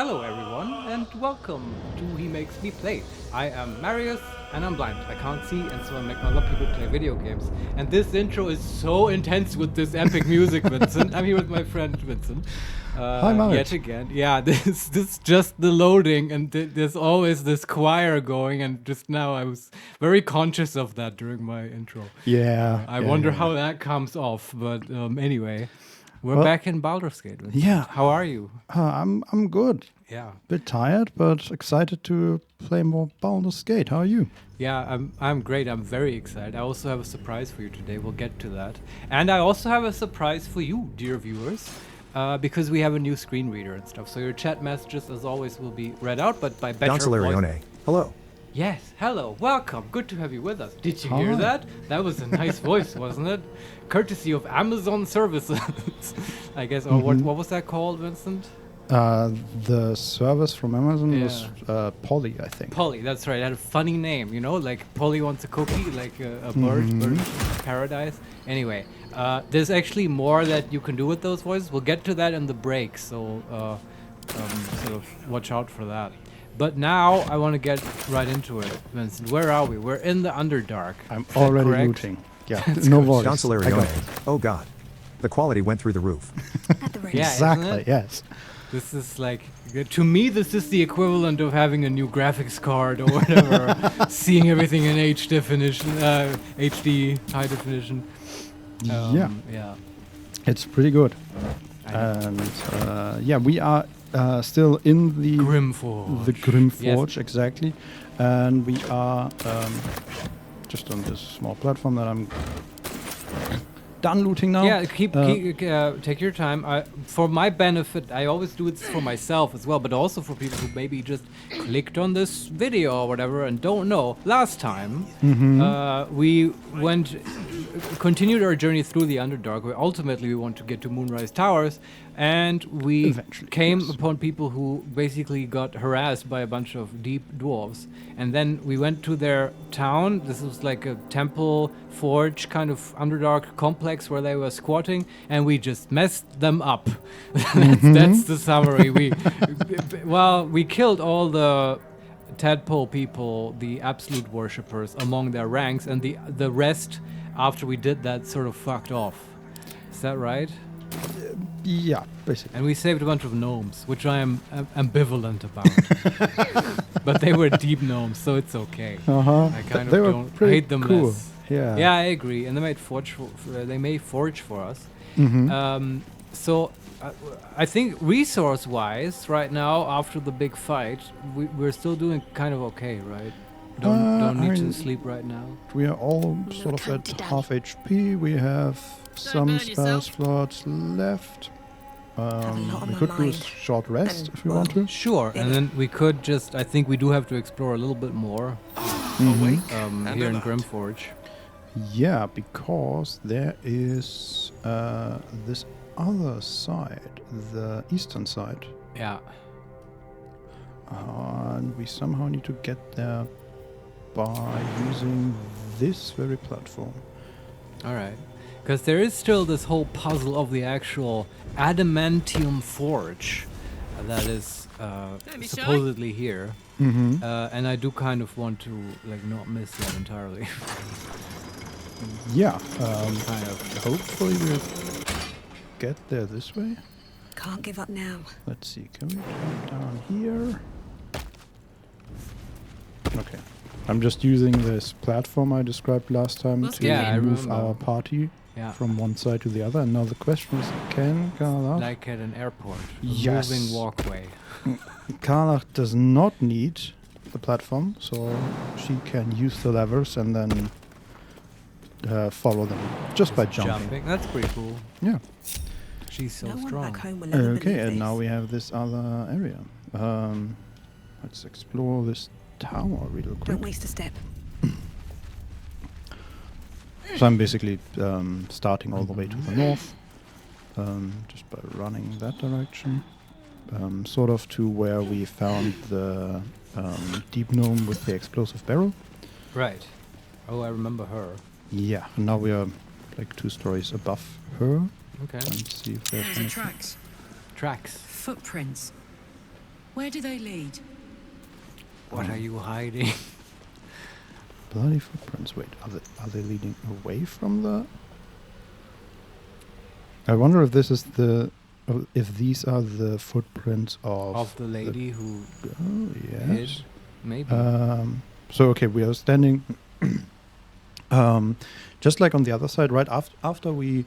Hello everyone, and welcome to He Makes Me Play. I am Marius, and I'm blind. I can't see, and so I make other people play video games. And this intro is so intense with this epic music, Vincent. I'm here with my friend Vincent. Hi, Marius. Yet again. Yeah, this just the loading, and there's always this choir going, and just now I was very conscious of that during my intro. Yeah. I wonder how that comes off, but anyway. We're Well, back in Baldur's Gate. Vincent. Yeah. How are you? I'm good. Yeah. Bit tired, but excited to play more Baldur's Gate. How are you? Yeah, I'm great. I'm very excited. I also have a surprise for you today. We'll get to that. And I also have a surprise for you, dear viewers, because we have a new screen reader and stuff. So your chat messages, as always, will be read out, but by better voice. Larian, hello. Yes, hello, welcome. Good to have you with us. Did you hear that? That was a nice voice, wasn't it? Courtesy of Amazon services, I guess. Or what was that called, Vincent? The service from Amazon was Polly, I think. Polly, that's right. It had a funny name, you know, like Polly wants a cookie, like a bird paradise. Anyway, there's actually more that you can do with those voices. We'll get to that in the break, so sort of watch out for that. But now I want to get right into it, Vincent. Where are we? We're in the Underdark. I'm already looting. Yeah, no voice. Larian, oh god. The quality went through the roof. At the rate. Yeah, Exactly, yes. This is like, to me, this is the equivalent of having a new graphics card or whatever, seeing everything in HD definition, HD high definition. Yeah. It's pretty good. I know. And we are still in the Grimforge. The Grimforge, Yes. exactly. And we are just on this small platform that I'm done looting now. Yeah, take your time. For my benefit, I always do it for myself as well, but also for people who maybe just clicked on this video or whatever and don't know. Last time, we continued our journey through the Underdark, where ultimately we want to get to Moonrise Towers, and we Eventually, came yes. upon people who basically got harassed by a bunch of deep dwarves. And then we went to their town. This was like a temple forge kind of Underdark complex where they were squatting, and we just messed them up. That's the summary. We killed all the tadpole people, the absolute worshippers among their ranks, and the rest, after we did that, sort of fucked off. Is that right? Yeah, basically. And we saved a bunch of gnomes, which I am ambivalent about. But they were deep gnomes, so it's okay. I kind They of were don't pretty hate them cool. less. Yeah. Yeah, I agree. And they may forge for us. So I think resource-wise, right now, after the big fight, we're still doing kind of okay, right? Don't need to sleep right now. We are all sort of at half HP. We have some spell slots left. We could do a short rest if we want to. Sure, and then we could just, I think we do have to explore a little bit more here in Grimforge. Yeah, because there is this other side, the eastern side. Yeah. And we somehow need to get there by using this very platform. All right. Because there is still this whole puzzle of the actual adamantium forge that is supposedly here. And I do kind of want to not miss that entirely. Yeah, kind of. hopefully we'll get there this way. Can't give up now. Let's see, can we come down here? Okay. I'm just using this platform I described last time to I move remember. our party from one side to the other. And now the question is, can Karlach... Like at an airport. Yes. A moving walkway. Karlach does not need the platform, so she can use the levers and then follow them just by jumping. That's pretty cool. Yeah. She's so No one strong. back home will ever Okay, believe and this. now we have this other area. Let's explore this tower real quick. Don't waste a step. So I'm basically starting all the way to the north, just by running that direction, sort of to where we found the deep gnome with the explosive barrel. Right. Oh, I remember her. Yeah, and now we are like 2 stories above her. Okay. And see if there's There's anything. tracks. Tracks. Footprints. Where do they lead? What are you hiding? Bloody footprints. Wait, are they leading away from the... I wonder if this is if these are the footprints Of the lady who Oh, yes. hid? Maybe. So, okay, we are standing just like on the other side, right after we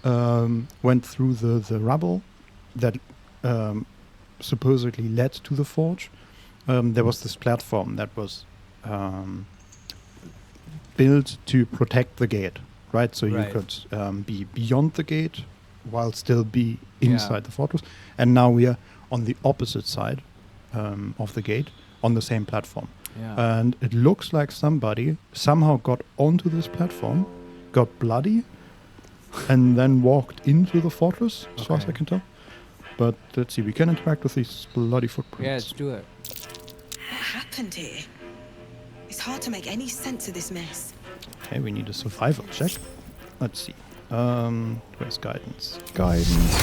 went through the rubble that supposedly led to the forge. There was this platform that was built to protect the gate, right? So you Right. could be beyond the gate while still be Yeah. inside the fortress. And now we are on the opposite side of the gate on the same platform. yeah. And it looks like somebody somehow got onto this platform, got bloody, and then walked into the fortress, as far as I Okay. can tell. But let's see, we can interact with these bloody footprints. Yeah, let's do it. What happened here? It's hard to make any sense of this mess. Okay, we need a survival check. Let's see. Where's guidance? Guidance.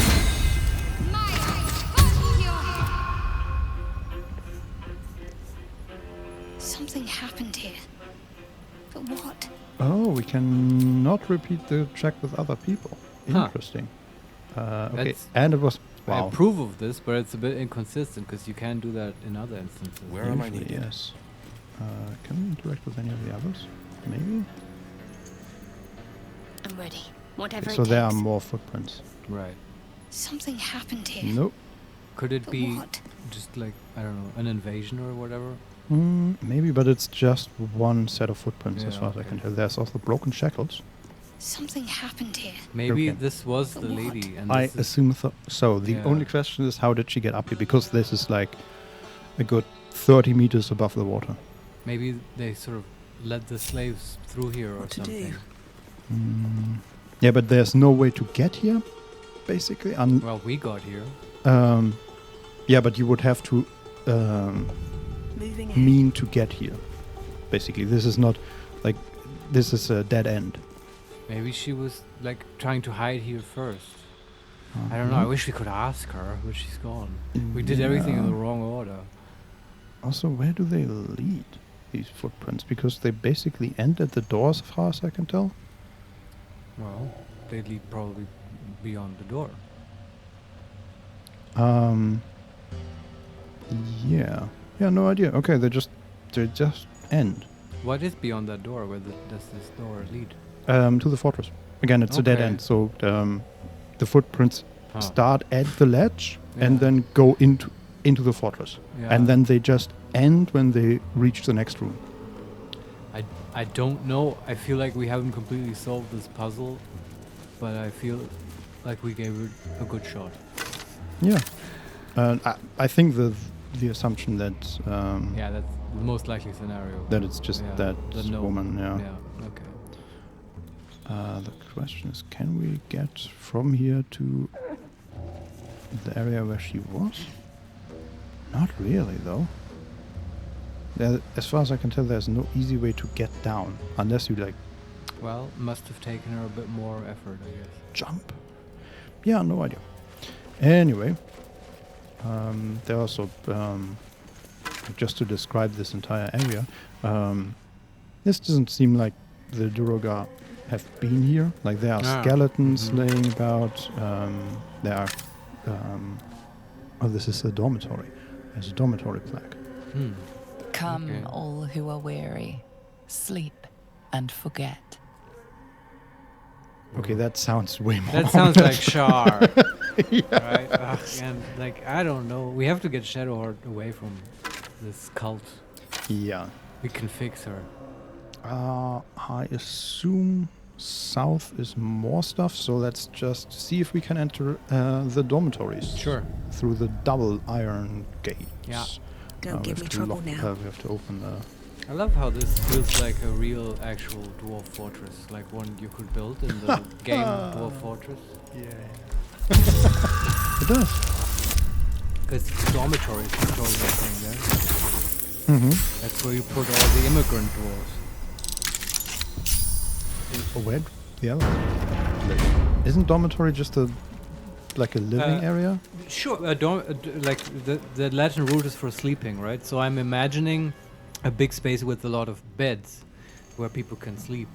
Something happened here. But what? Oh, we cannot repeat the check with other people. Huh. Interesting. Okay, That's- and it was... I Wow. approve of this, but it's a bit inconsistent because you can do that in other instances. Where am I Usually, needed? yes. Can we interact with any of the others? Maybe? I'm ready. Whatever So it there are takes. more footprints. Right. Something happened here. Nope. Could it But be what? just like, I don't know, an invasion or whatever? Maybe, but it's just one set of footprints as Yeah, far as I okay. can tell. There's also broken shackles. Something happened here. Maybe Okay. this was But the what? lady. And I this is- assume so. The Yeah. only question is, how did she get up here? Because this is like a good 30 meters above the water. maybe they sort of led the slaves through here or What to do? something. Yeah, but there's no way to get here, basically. Well, we got here. Yeah, but you would have to Moving ahead. mean to get here. Basically, this is not like this is a dead end. Maybe she was like trying to hide here first. I don't know. I wish we could ask her, but she's gone. We did everything in the Yeah. wrong order. Also, where do they lead, these footprints? Because they basically end at the doors, as far as I can tell. Well, they lead probably beyond the door. Yeah. Yeah, no idea. Okay, they just end. What is beyond that door? Where does this door lead? To the fortress. Again, it's a dead Okay. end, so the footprints Huh. start at the ledge and Yeah. then go into the fortress. Yeah. And then they just end when they reach the next room. I don't know. I feel like we haven't completely solved this puzzle, but I feel like we gave it a good shot. Yeah. I think the assumption that Yeah, that's the most likely scenario. that it's just Yeah, that the no- woman, yeah. Yeah, okay. The question is, can we get from here to the area where she was? Not really, though. As far as I can tell, there's no easy way to get down, unless you, like, Well, must have taken her a bit more effort, I guess. jump. Yeah, no idea. Anyway, there are also, just to describe this entire area, this doesn't seem like the Duergar have been here. Like, there are skeletons Mhm. laying about. There are. Oh, this is a dormitory. There's a dormitory plaque. Hmm. Come, Okay. all who are weary, sleep and forget. Okay, that sounds way more. That sounds like Shar. Yeah. Right? Ugh, and, like, I don't know. We have to get Shadowheart away from this cult. Yeah. We can fix her. I assume south is more stuff, so let's just see if we can enter the dormitories. Sure. Through the double iron gates. Yeah. Don't we give have me to trouble lock- now. we have to open the... I love how this feels like a real, actual dwarf fortress, like one you could build in the game Dwarf Fortress. Yeah. It does. Because dormitories is totally the thing there. Mm-hmm. That's where you put all the immigrant dwarves. Where the other? Isn't dormitory just a like a living area? Sure, like the Latin root is for sleeping, right? So I'm imagining a big space with a lot of beds where people can sleep.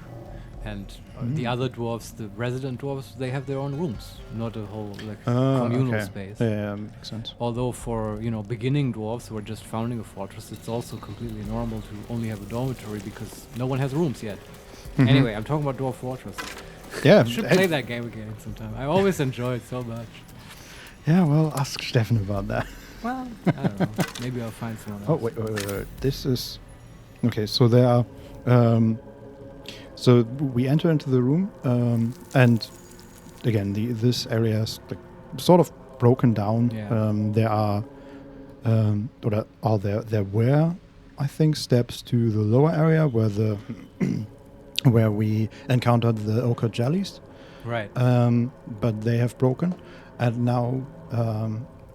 And the other dwarves, the resident dwarves, they have their own rooms, not a whole communal space. Yeah, makes sense. Although for beginning dwarves who are just founding a fortress, it's also completely normal to only have a dormitory because no one has rooms yet. Anyway, I'm talking about Dwarf Fortress. Yeah, I should play that game again sometime. I always enjoy it so much. Yeah, well, ask Stefan about that. Well, I don't know. Maybe I'll find someone else. Oh wait. This is okay. So there are. So we enter into the room, and again, this area is like sort of broken down. Yeah. There are, there were, I think, steps to the lower area where the where we encountered the ochre jellies. Right. But they have broken, and now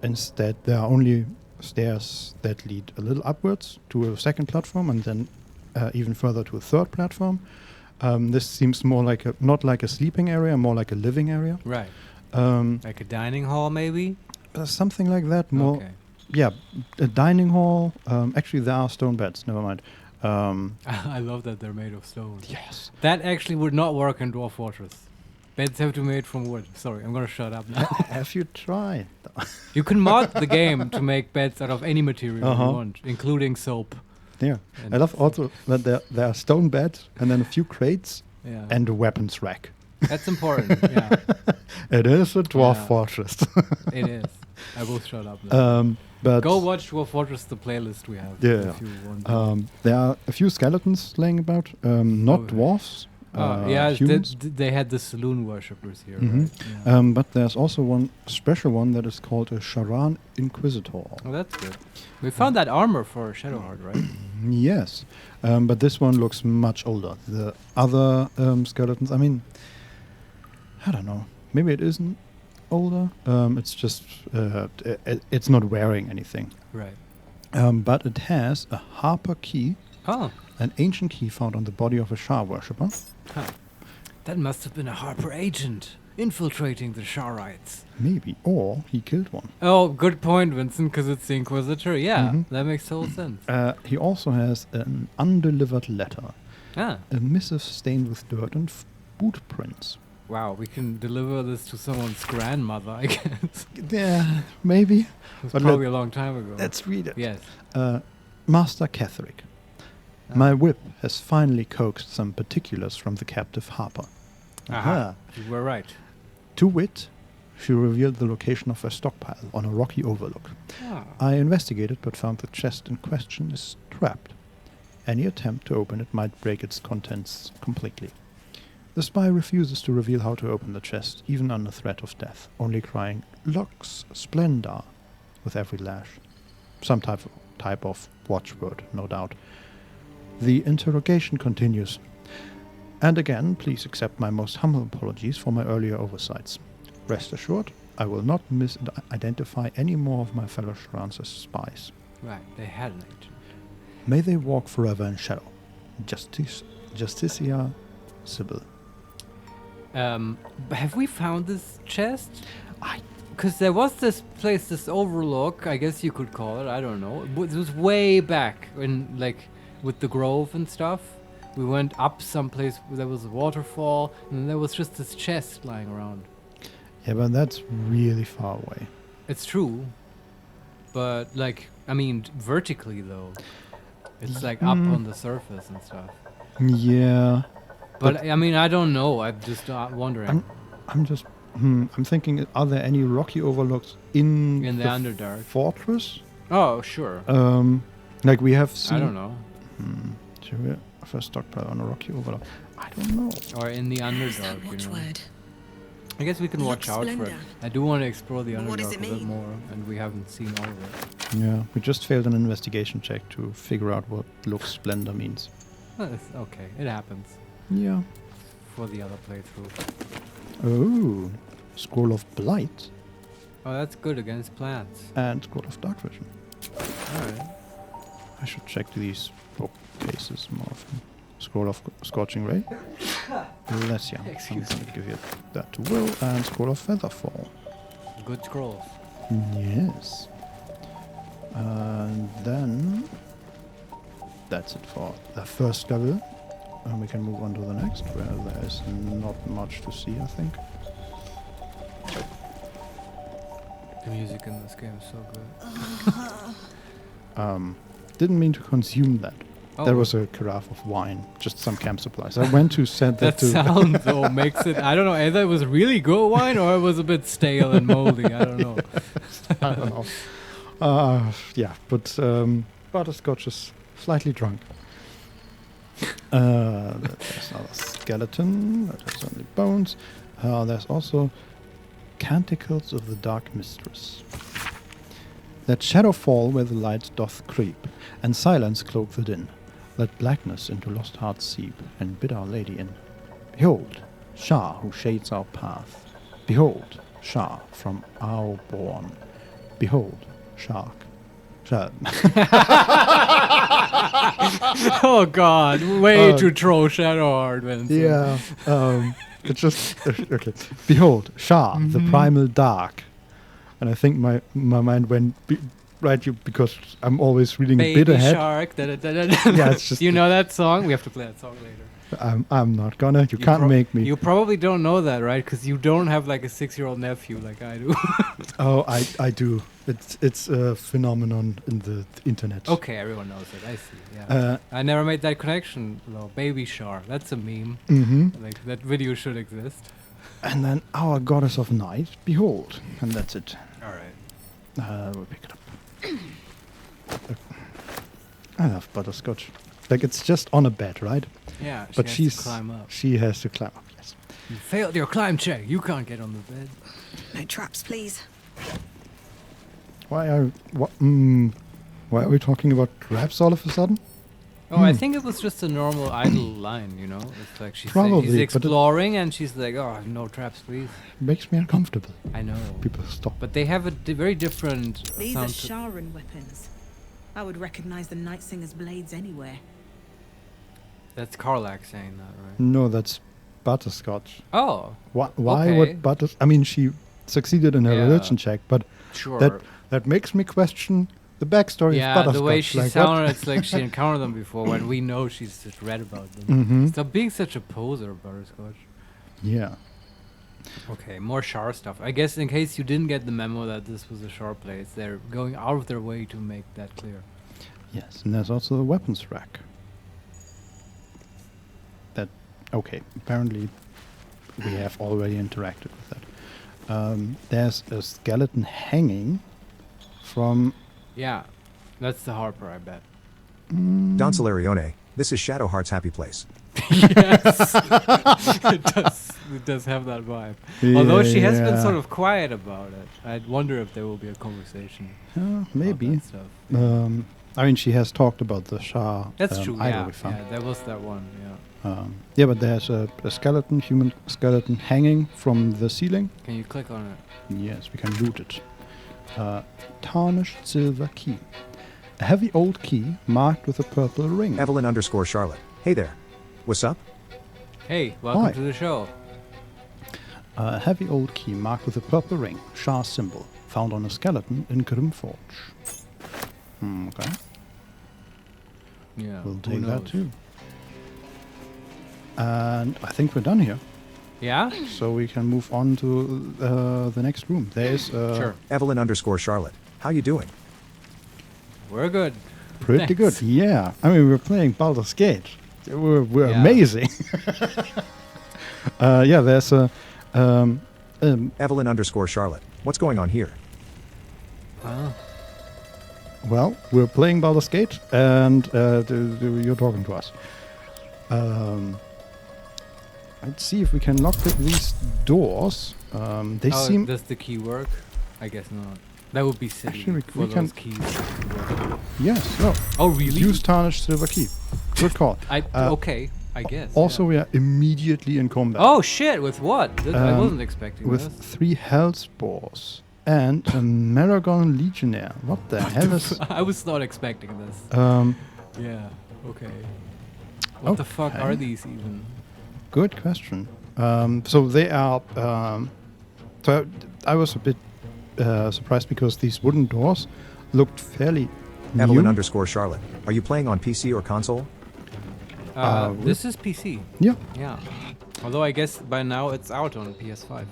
instead there are only stairs that lead a little upwards to a second platform, and then even further to a third platform. This seems more like not like a sleeping area, more like a living area. Right. Um, Like a dining hall, maybe? Something like that. More, Okay. yeah, a dining hall. Actually, there are stone beds. Never mind. I love that they're made of stone. Yes. That actually would not work in Dwarf Fortress. Beds have to be made from wood. Sorry, I'm gonna shut up now. Have you tried? You can mod the game to make beds out of any material you Uh-huh. want, including soap. Yeah. And I love also that there are stone beds and then a few crates Yeah. and a weapons rack. That's important. Yeah, It is a dwarf Yeah. fortress. it is. I will shut up now. But Go watch Dwarf Fortress, the playlist we have. Yeah. If you want. there are a few skeletons laying about. Not Oh, dwarfs. yeah, humans. they had the saloon worshippers here, Mhm. right? Yeah. But there's also one special one that is called a Charan Inquisitor. Oh, that's good. We found that armor for Shadowheart, right? Yes, but this one looks much older. The other skeletons, I mean, I don't know. Maybe it isn't older. It's just it's not wearing anything. Right. But it has a harper key, Oh, an ancient key found on the body of a Shah worshipper. huh. That must have been a Harper agent infiltrating the Sharites. Maybe, or he killed one. Oh, good point, Vincent, because it's the Inquisitor. Yeah, Mhm. that makes total sense. He also has an undelivered letter, Ah, a missive stained with dirt and boot prints. wow, we can deliver this to someone's grandmother, I guess. Yeah, maybe. It was But probably a long time ago. Let's read it. Yes. Master Catherick, Ah. my whip has finally coaxed some particulars from the captive Harper. Aha. You were right. To wit, she revealed the location of her stockpile on a rocky overlook. Ah. I investigated but found the chest in question is trapped. Any attempt to open it might break its contents completely. The spy refuses to reveal how to open the chest, even under threat of death, only crying, "Lux Splendor," with every lash. Some type of watchword, no doubt. The interrogation continues. And again, please accept my most humble apologies for my earlier oversights. Rest assured, I will not misidentify any more of my fellow Sharans as spies. Right, they had an agent. May they walk forever in shadow. Justicia Sybil. Have we found this chest? I- Because there was this place, this overlook, I guess you could call it, I don't know. It was way back in, like, with the grove and stuff. We went up someplace where there was a waterfall, and then there was just this chest lying around. Yeah, but that's really far away. It's true, but, like, I mean, vertically, though. It's, like, up on the surface and stuff. Yeah. But, I mean, I don't know. I'm just wondering. I'm thinking, are there any rocky overlooks in In the Underdark. fortress? Oh, sure. Like we have seen. I don't know. Should we have a stockpile on a rocky overlook? I don't know. Or in the What's Underdark, that you know. watchword? I guess we can watch Lux out for it. Splendor. I do want to explore the But what does Underdark it a bit mean? more, and we haven't seen all of it. Yeah, we just failed an investigation check to figure out what Lux Splendor means. Well, it's okay, it happens Yeah. for the other playthrough. Oh, Scroll of Blight Oh, that's good against plants. and Scroll of Dark Vision. Alright. I should check these bookcases more often. Scroll of Scorching Ray. Bless you. Excuse I'm going to give you that to Will. And Scroll of Featherfall. good scrolls. Yes. And then that's it for the first level. And we can move on to the next, where there is not much to see, I think. The music in this game is so good. Didn't mean to consume that. Oh. There was a carafe of wine, just some camp supplies. I went to send that That to... sound though makes it. I don't know. Either it was really good wine or it was a bit stale and moldy. I don't know. I don't know. Yeah, but Butterscotch is slightly drunk. There's another skeleton. That has only bones. There's also Canticles of the Dark Mistress. Let shadow fall where the light doth creep, and silence cloak the din. Let blackness into lost hearts seep, and bid Our Lady in. Behold, Shah who shades our path. Behold, Shah from our born. Behold, Shark. Oh God! Way to troll Shadowheart, Vincent. Yeah. It's just okay. Behold, Shah, the primal dark, and I think my mind went because I'm always reading a bit Baby ahead. shark. Yeah, it's just you know that song? We have to play that song later. I'm not gonna. You can't make me. You probably don't know that, right? Because you don't have like a 6-year-old nephew like I do. Oh, I do. It's a phenomenon in the internet. Okay, everyone knows it. I see. Yeah. I never made that connection though. Baby shark. That's a meme. Mm-hmm. Like that video should exist. And then our goddess of night, behold, and that's it. All right. We'll pick it up. I love Butterscotch. Like it's just on a bed, right? Yeah. But she has she's to climb up. She has to climb up. Yes. You failed your climb check. You can't get on the bed. No traps, please. Why are we talking about traps all of a sudden? Oh, I think it was just a normal idle line, you know? It's like she's Probably, but exploring and she's like, oh, no traps, please. Makes me uncomfortable. I know. People stop. But they have a very different These are sound to Sharan weapons. I would recognize the Night Singer's blades anywhere. That's Karlak saying that, right? No, that's Butterscotch. Oh, Why okay. would Butters... I mean, she succeeded in her Yeah. religion check, but sure. that makes me question the backstory of Yeah, Butterscotch. the way she like, sounded, it's like she encountered them before when we know she's just read about them. Mm-hmm. Stop being such a poser, Butterscotch. Yeah. Okay, more Char stuff. I guess in case you didn't get the memo that this was a Char place, they're going out of their way to make that clear. Yes, and there's also the weapons rack. Okay, apparently we have already interacted with that. There's a skeleton hanging from... Yeah, that's the Harper, I bet. Don Solarione, this is Shadowheart's happy place. Yes, it does have that vibe. Although she has been Yeah. sort of quiet about it. I'd wonder if there will be a conversation. about maybe. that stuff. I mean, she has talked about the Shah That's true. idol Yeah, we found. yeah, there was that one. Yeah. Yeah, but there's a human skeleton hanging from the ceiling. Can you click on it? Yes, we can loot it. Tarnished silver key. A heavy old key marked with a purple ring. Evelyn_Charlotte. Hey there. What's up? Hey, welcome Hi. to the show. A heavy old key marked with a purple ring, Shah symbol, found on a skeleton in Grimforge. Okay, Yeah. we'll who take that knows? too. And I think we're done here, Yeah? so we can move on to the next room. There is Sure. Evelyn_Charlotte. How you doing? We're good. pretty good. Thanks. Yeah, I mean we're playing Baldur's Gate. We're Yeah. amazing. Yeah, there's a Evelyn_Charlotte. What's going on here? well, we're playing Baldur's Gate, and you're talking to us. Let's see if we can lock these doors. They seem... Does the key work? I guess not. That would be silly Actually, for we can- those keys to work. Yes, no. Oh, really? Use tarnished silver key. Good call. Okay, I guess. Also, yeah. we are immediately in combat. Oh, shit, with what? I wasn't expecting With this. 3 hell spores and a Maragon Legionnaire. What the hell is... I was not expecting this. Yeah, okay. What the fuck Okay. are these even? Good question. So they are... so I was a bit surprised because these wooden doors looked fairly Evelyn new. _Charlotte. Are you playing on PC or console? This is PC. Yeah. Yeah. Although I guess by now it's out on PS5.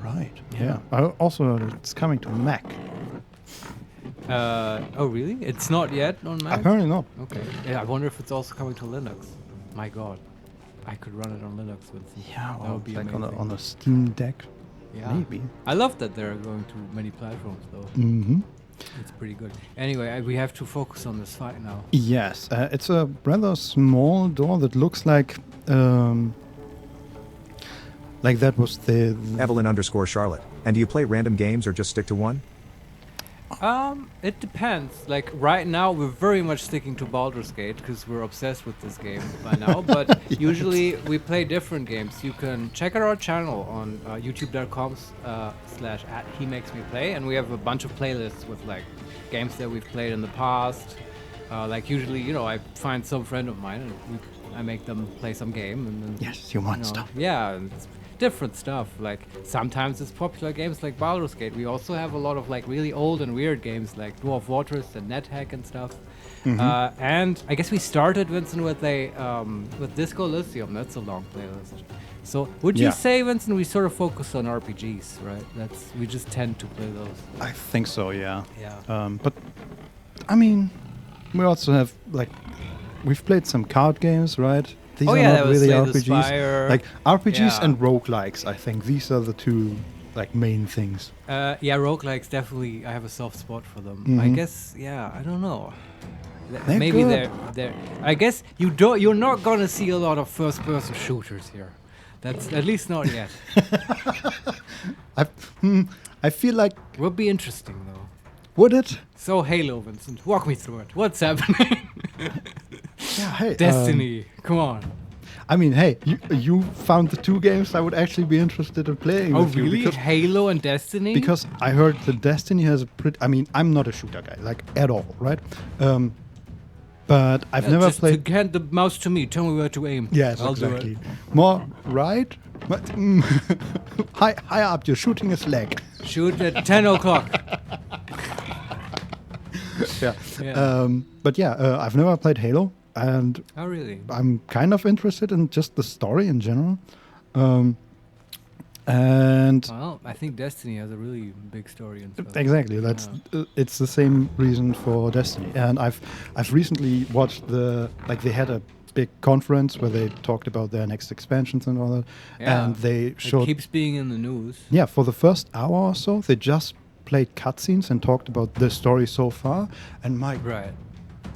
Right. Yeah. I also heard it's coming to Mac. Oh really? It's not yet on Mac? Apparently not. Okay. Yeah, I wonder if it's also coming to Linux. My god. I could run it on Linux with Yeah, that would be like amazing. on a Steam Deck. Yeah. Maybe. I love that they're going to many platforms though. Mm-hmm. It's pretty good. Anyway, we have to focus on this fight now. Yes, it's a rather small door that looks like that was the Evelyn _Charlotte. And do you play random games or just stick to one? It depends. Like right now, we're very much sticking to Baldur's Gate because we're obsessed with this game by now. But usually we play different games. You can check out our channel on youtube.com/@HeMakesMePlay, and we have a bunch of playlists with like games that we've played in the past. Like usually, I find some friend of mine and I make them play some game, and then Yes, you want stuff. Yeah, and it's different stuff. Like sometimes it's popular games like Baldur's Gate. We also have a lot of like really old and weird games like Dwarf Fortress and NetHack and stuff. And I guess we started, Vincent, with with Disco Elysium. That's a long playlist. So would you say, Vincent, we sort of focus on RPGs, right? We just tend to play those. I think so. Yeah. Yeah. But I mean, we also have we've played some card games, right? These are not really RPGs. Like RPGs and roguelikes, I think these are the two main things. Yeah, roguelikes definitely. I have a soft spot for them. I guess. Yeah, I don't know. Maybe good. they're. I guess you're not gonna see a lot of first-person shooters here. That's at least not yet. I feel like Would be interesting though. would it? So Halo, Vincent, walk me through it. What's happening? Yeah. Hey, Destiny, come on. I mean, hey, you found the two games I would actually be interested in playing. Oh with you really? Halo and Destiny? Because I heard that Destiny has a pretty. I mean, I'm not a shooter guy, at all, right? But I've never just played. hand the mouse to me. Tell me where to aim. Yes, I'll exactly. do it. More right? But, high up, you're shooting a slag. Shoot at 10 o'clock. Yeah. Yeah. But yeah, I've never played Halo, and Oh really? I'm kind of interested in just the story in general. And Well, I think Destiny has a really big story and stuff. exactly, that's it's the same reason for Destiny. And I've recently watched they had a big conference where they talked about their next expansions and all that. Yeah. And they It showed keeps being in the news. yeah, for the first hour or so, they just played cutscenes and talked about the story so far. And my Right.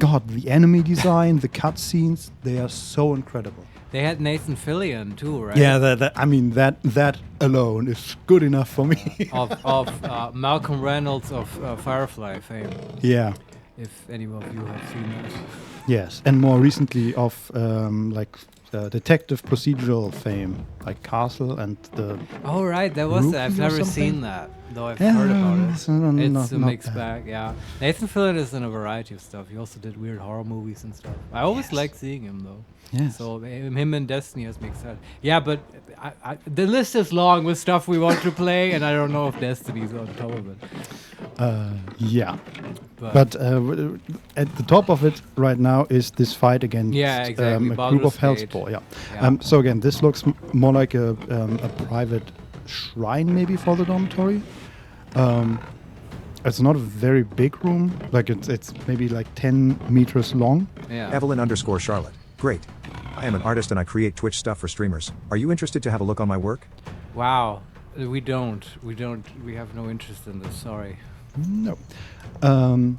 God, the enemy design, the cutscenes, they are so incredible. They had Nathan Fillion too, right? Yeah, that alone is good enough for me. of Malcolm Reynolds of Firefly fame, Yeah. if any of you have seen that. Yes, and more recently of detective procedural fame, like Castle and the. Oh right, there was that. I've Rookie or never something? seen that, though I've heard about it. It's not a mixed bad. bag, yeah. Nathan Fillion is in a variety of stuff. He also did weird horror movies and stuff. I always liked seeing him though. Yes. So him and Destiny has mixed that. Yeah, but the list is long with stuff we want to play, and I don't know if Destiny's on top of it. Yeah. But at the top of it right now is this fight against Yeah, exactly. a group of Baldur's Gate. Hellspawn. Yeah. Yeah. So again, this looks more like a private shrine maybe for the dormitory. It's not a very big room. Like it's maybe like 10 meters long. Yeah. Evelyn _Charlotte. Great. I am an artist and I create Twitch stuff for streamers. Are you interested to have a look on my work? Wow. We don't. We have no interest in this. Sorry. No. And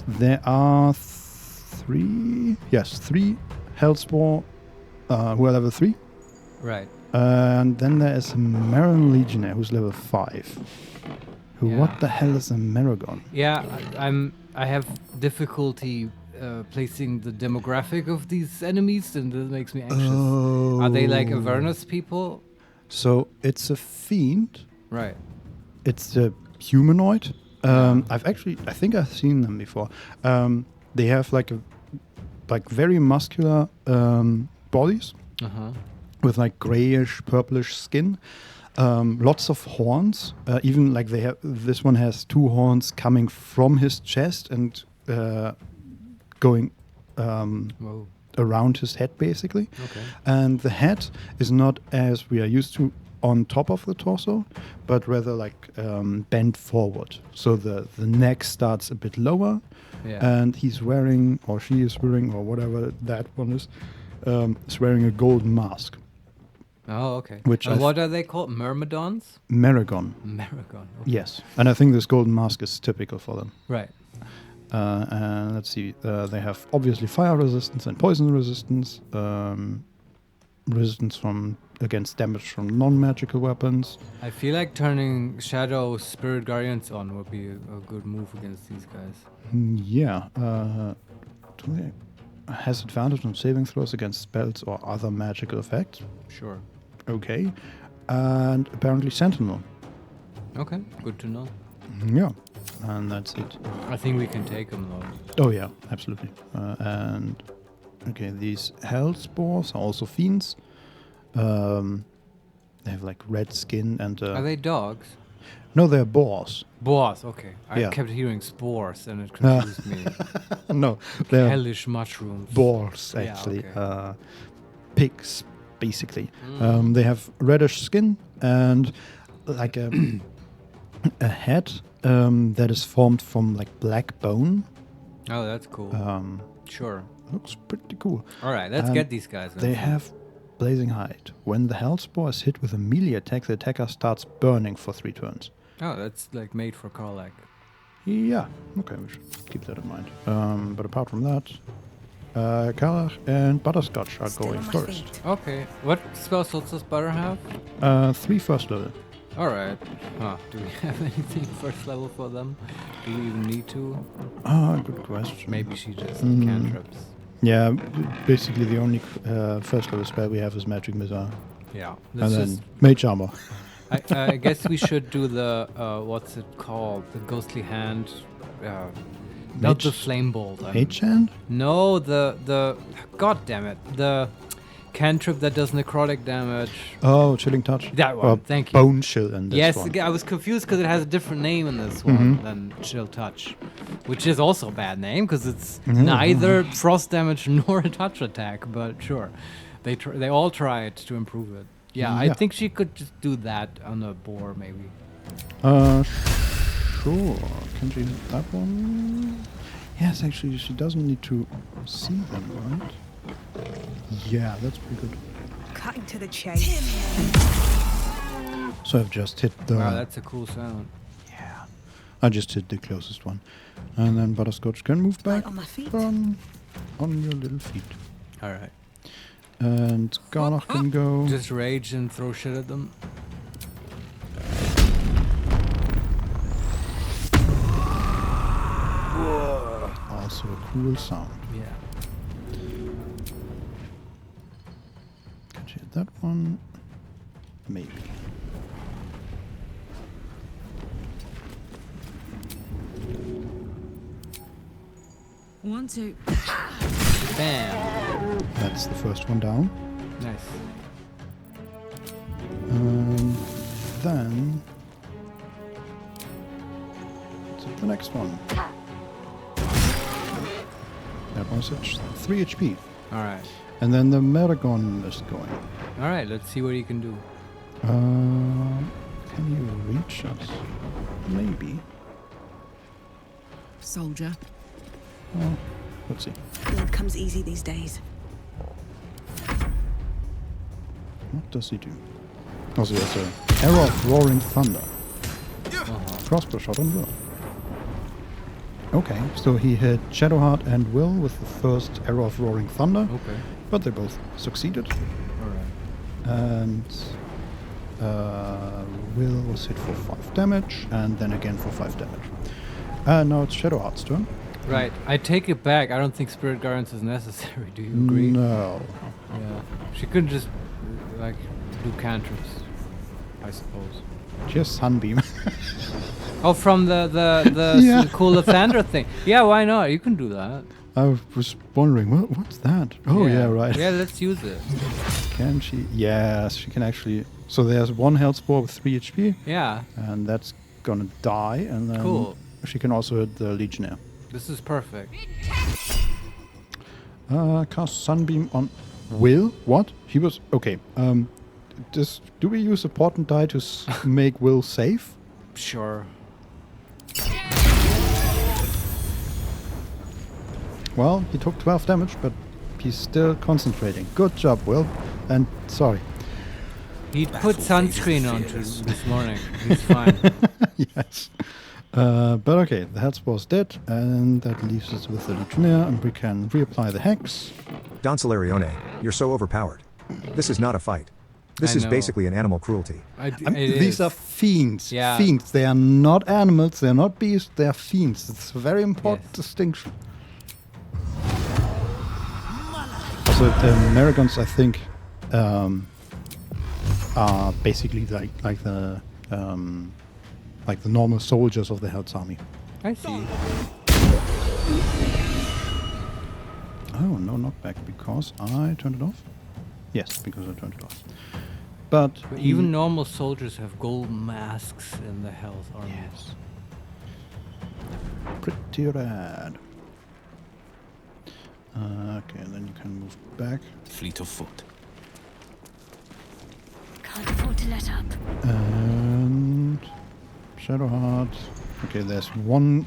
there are three Hellspawn who are level 3. Right. And then there is a Marin Legionnaire who's level 5. Who? Yeah. What the hell is a Maragon? Yeah, I have difficulty placing the demographic of these enemies, and this makes me anxious. Are they like Avernus people? So it's a fiend. Right. It's a humanoid. I think I've seen them before. They have like very muscular bodies Uh huh. with like grayish, purplish skin. Lots of horns. Even like they have. This one has 2 horns coming from his chest and going Whoa. around his head, basically. Okay. And the head is not as we are used to on top of the torso, but rather like bent forward. So the neck starts a bit lower, and he's wearing, or she is wearing, or whatever that one is wearing a golden mask. Oh, okay. Which and what are they called? Myrmidons? Maragon. Maragon. Okay. Yes. And I think this golden mask is typical for them. Right. And let's see. They have obviously fire resistance and poison resistance. Resistance against damage from non-magical weapons. I feel like turning Shadow Spirit Guardians on would be a good move against these guys. Yeah. Has advantage on saving throws against spells or other magical effects. Sure. Okay. And apparently Sentinel. Okay, good to know. Yeah. And that's it. I think we can take them though. Oh yeah, absolutely. And okay, these hell spores are also fiends. They have like red skin and. Are they dogs? No, they're boars. Boars. Okay, I Yeah. kept hearing spores and it confused me. No, they're Hellish mushrooms. boars Yeah, actually. okay. Pigs, basically. They have reddish skin and like a head that is formed from like black bone. Oh, that's cool. Sure. Looks pretty cool. All right, let's And get these guys. then. They have blazing height. When the hellspore is hit with a melee attack, the attacker starts burning for 3 turns. Oh, that's like made for Karlak. Yeah, okay, we should keep that in mind. But apart from that, Karlach and Butterscotch are Still going on my first. feet. Okay, what spell slots does Butter have? 3 first level. All right. Huh. Do we have anything first level for them? Do we even need to? Good question. Maybe she just Mm. cantrips. Yeah, basically the only first level spell we have is Magic Missile. Yeah. And Let's then just, Mage Armor. I guess we should do the what's it called? The ghostly hand. Not the Mage- flame bolt. Mage Hand? No, the God damn it, the cantrip that does necrotic damage. Oh, Chilling Touch. That one, Or thank you. Bone Chill in this Yes, one. I was confused because it has a different name in this one than Chill Touch, which is also a bad name because it's neither frost damage nor a touch attack. But sure, they all tried to improve it. Yeah, I Yeah. think she could just do that on a boar maybe. Sure. Can she hit that one? Yes, actually, she doesn't need to see them, right? Yeah, that's pretty good. Cutting to the chase. So I've just hit the... Wow, that's a cool sound. Yeah. I just hit the closest one. And then Butterscotch can move back Right on my feet. on your little feet. All right, And Garlock can go... just rage and throw shit at them. Also a cool sound. Yeah. Can she hit that one? Maybe. One, two. Bam. That's the first one down. Nice. And then... Let's hit the next one. That was at 3 HP. All right. And then the Maragon is going. All right. Let's see what he can do. Can you reach us? Maybe. Soldier. Well, let's see. Build comes easy these days. What does he do? Also, he has a Arrow of Roaring Thunder. Crossbow shot on Will. Okay, so he hit Shadowheart and Will with the first Arrow of Roaring Thunder, Okay. but they both succeeded. All right. And Will was hit for 5 damage, and then again for 5 damage. And now it's Shadowheart's turn. Right. I take it back. I don't think Spirit Guardians is necessary. Do you agree? No. Yeah. She could just like do cantrips, I suppose. Just Sunbeam. Oh, from the Yeah. cool Lathander thing. Yeah, why not? You can do that. I was wondering, what's that? Oh, yeah, right. Yeah, let's use it. Can she? Yes, she can actually. So there's one health spore with 3 HP, Yeah, and that's gonna die, and then cool. she can also hit the Legionnaire. This is perfect. Cast Sunbeam on Will? What? He was... Okay, do we use a portent die to make Will safe? Sure. Well, he took 12 damage, but he's still concentrating. Good job, Will. And sorry. He put sunscreen on this morning. He's fine. Yes. But okay, the health spore is dead, and that leaves us with the Legionnaire, and we can reapply the hex. Don Solarione, you're so overpowered. This is not a fight. This I is know. basically an animal cruelty. These are fiends. Yeah. Fiends. They are not animals. They are not beasts. They are fiends. It's a very important Yes. distinction. So the Americans, I think, are basically like the normal soldiers of the Hells Army. I see. Oh, no knockback because I turned it off? Yes, because I turned it off. But Even normal soldiers have gold masks in the Hell's Army. Yes. Pretty rad. Okay, and then you can move back. Fleet of foot. Can't afford to let up. And Shadowheart. Okay, there's one.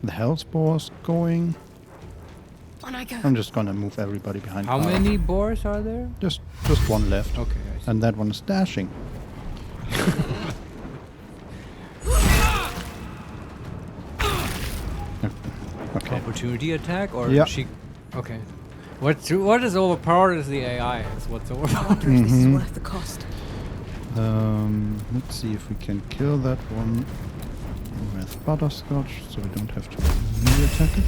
The Hellspore's going. On I go. I'm just gonna move everybody behind. How Kara. many boars are there? Just one left. Okay, I see. And that one is dashing. Okay. Opportunity attack or Yeah. she? Okay. What is overpowered is the AI. Is what's overpowered. Wonder if this is worth the cost. Let's see if we can kill that one with Butterscotch, so we don't have to melee attack it.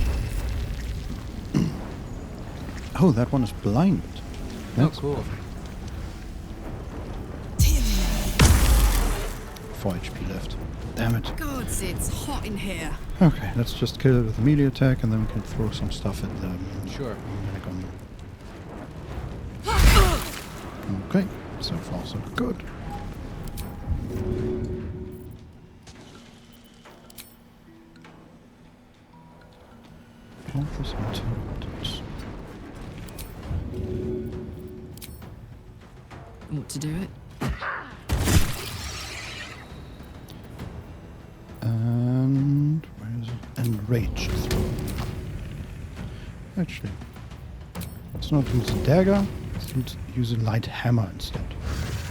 Oh, that one is blinded. Oh, That's cool. 4 HP left. Damn it. Gods, it's hot in here. Okay, let's just kill it with a melee attack, and then we can throw some stuff at them. Sure. Okay, so far so good. Office interrupted. Want to do it? And where is it? And rage throw. Actually, let's not use a dagger. Let's use a light hammer instead.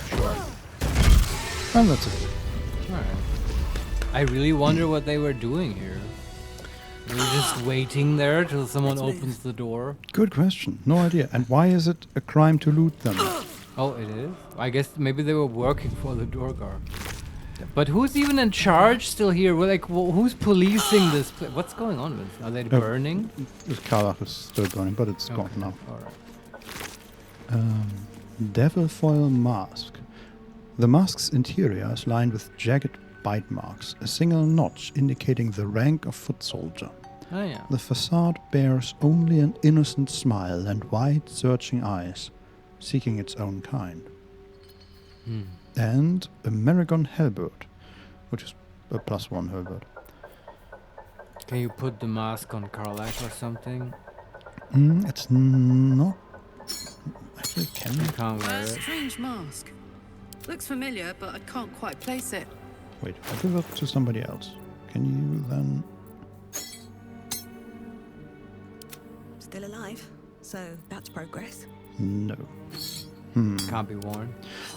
Sure. And that's it. Alright. I really wonder what they were doing here. They were just waiting there till someone opens the door. Good question. No idea. And why is it a crime to loot them? Oh, it is? I guess maybe they were working for the door guard. But who's even in charge still here? We're like, who's policing this place? What's going on with it? Are they burning? This Karlach is still burning, but it's gone now. Alright. Devil foil mask. The mask's interior is lined with jagged bite marks, a single notch indicating the rank of foot soldier. Oh, yeah. The facade bears only an innocent smile and wide, searching eyes, seeking its own kind. And a Maragon Hellbird, which is a +1 Hellbird. Can you put the mask on Karlach or something? It's not... Actually, can you? Can't wear it. Strange mask. Looks familiar, but I can't quite place it. Wait, I'll give it to somebody else. Can you then... Still alive, so that's progress. No. Can't be worn.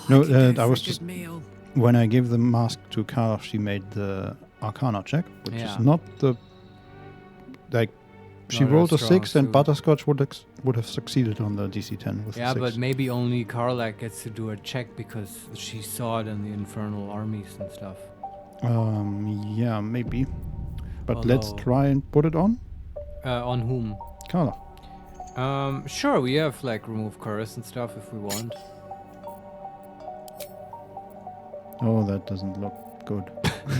No, Could go I for was a just... good meal. When I gave the mask to Karlach, she made the Arcana check, which Yeah. is not the... Like, she Not a rolled a strong 6 and suit. Butterscotch would have succeeded on the DC 10 with Yeah, the 6. but maybe only Karlach gets to do a check because she saw it in the infernal armies and stuff. Yeah, maybe. But let's Although- try and put it on. On whom? Karlach. Sure, we have like remove curse and stuff if we want. Oh, that doesn't look good.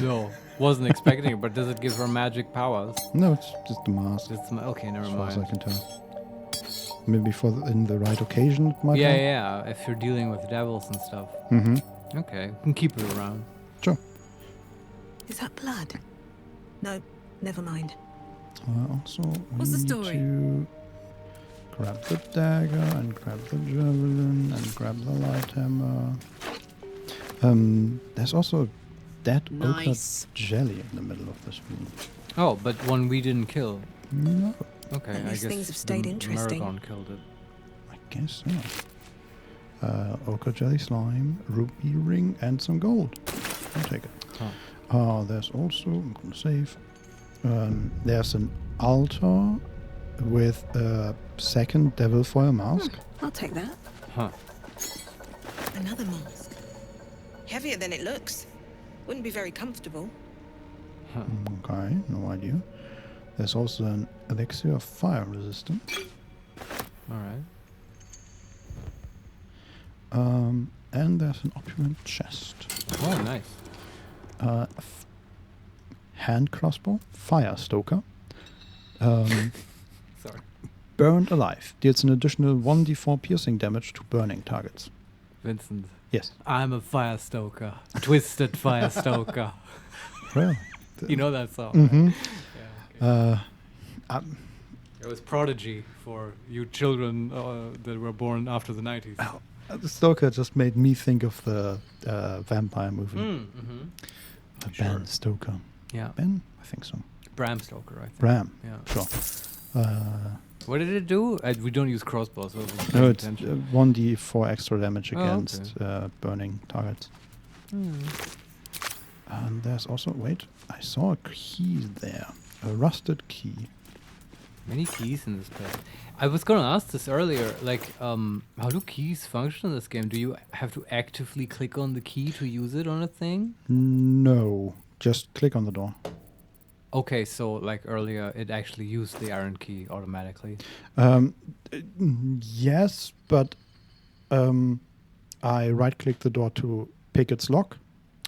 No, wasn't expecting it, but does it give her magic powers? No, it's just the mask, Okay, never as far as I mind. can tell. Maybe in the right occasion it might Yeah, help. yeah, if you're dealing with devils and stuff. Mm-hmm. Okay, you can keep it around. Sure. Is that blood? No, never mind. Also, we What's the need story? to grab the dagger and grab the javelin and grab the light hammer. There's also dead ochre Nice. jelly in the middle of this room. Oh, but one we didn't kill. No, Okay, At I least guess things have stayed the interesting. Maragon killed it. I guess so. Ochre jelly slime, ruby ring, and some gold. I'll take it. Huh. There's also, I'm gonna save. There's an altar with a second devil foil mask. I'll take that. Huh. Another mask. Heavier than it looks. Wouldn't be very comfortable. Okay, no idea. There's also an elixir of fire resistance. Alright. And there's an opulent chest. Oh, nice. Hand crossbow, fire stoker. Sorry. Burned alive. Deals an additional 1d4 piercing damage to burning targets. Vincent. Yes. I'm a fire stoker. Twisted fire stoker. Well. You know that song? Mm-hmm. Yeah, okay. It was Prodigy for you children that were born after the 90s. The Stoker just made me think of the vampire movie. Mm-hmm. Ben Sure. Stoker. Yeah. Ben? I think so. Bram Stoker, I think. Bram. Yeah. Sure. What did it do? We don't use crossbows, so it was No, paying it's attention. 1d4 extra damage Oh, against burning targets. And there's also, wait, I saw a key there. A rusted key. Many keys in this place. I was gonna ask this earlier, like, how do keys function in this game? Do you have to actively click on the key to use it on a thing? No, just click on the door. Okay, so like earlier, it actually used the iron key automatically. Yes, but I right-click the door to pick its lock.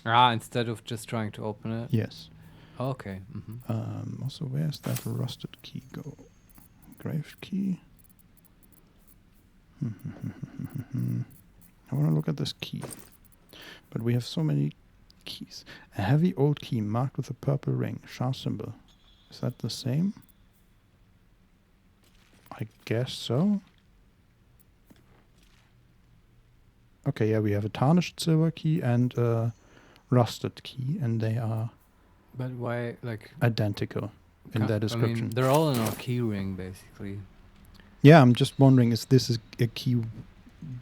Ah, instead of just trying to open it? Yes. Okay. Also, where's that rusted key go? Grave key. I want to look at this key. But we have so many keys. A heavy old key marked with a purple ring. Sharp symbol. Is that the same? I guess so. Okay, yeah, we have a tarnished silver key and a rusted key, and they are But why, like... identical in their description. I mean, they're all in our key ring, basically. Yeah, I'm just wondering, is this a key On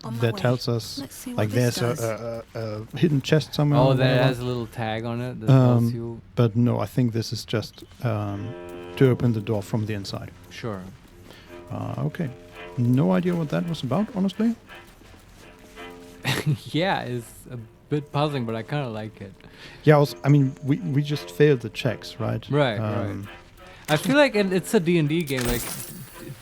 my that way. tells us, Let's see what like, this there's does. a hidden chest somewhere? Oh, or that whatever? has a little tag on it that tells you... But no, I think this is just to open the door from the inside. Sure. Okay. No idea what that was about, honestly. Yeah, it's a bit puzzling, but I kind of like it. Yeah, also, I mean, we just failed the checks, right? Right, right. I feel like it's a D&D game, like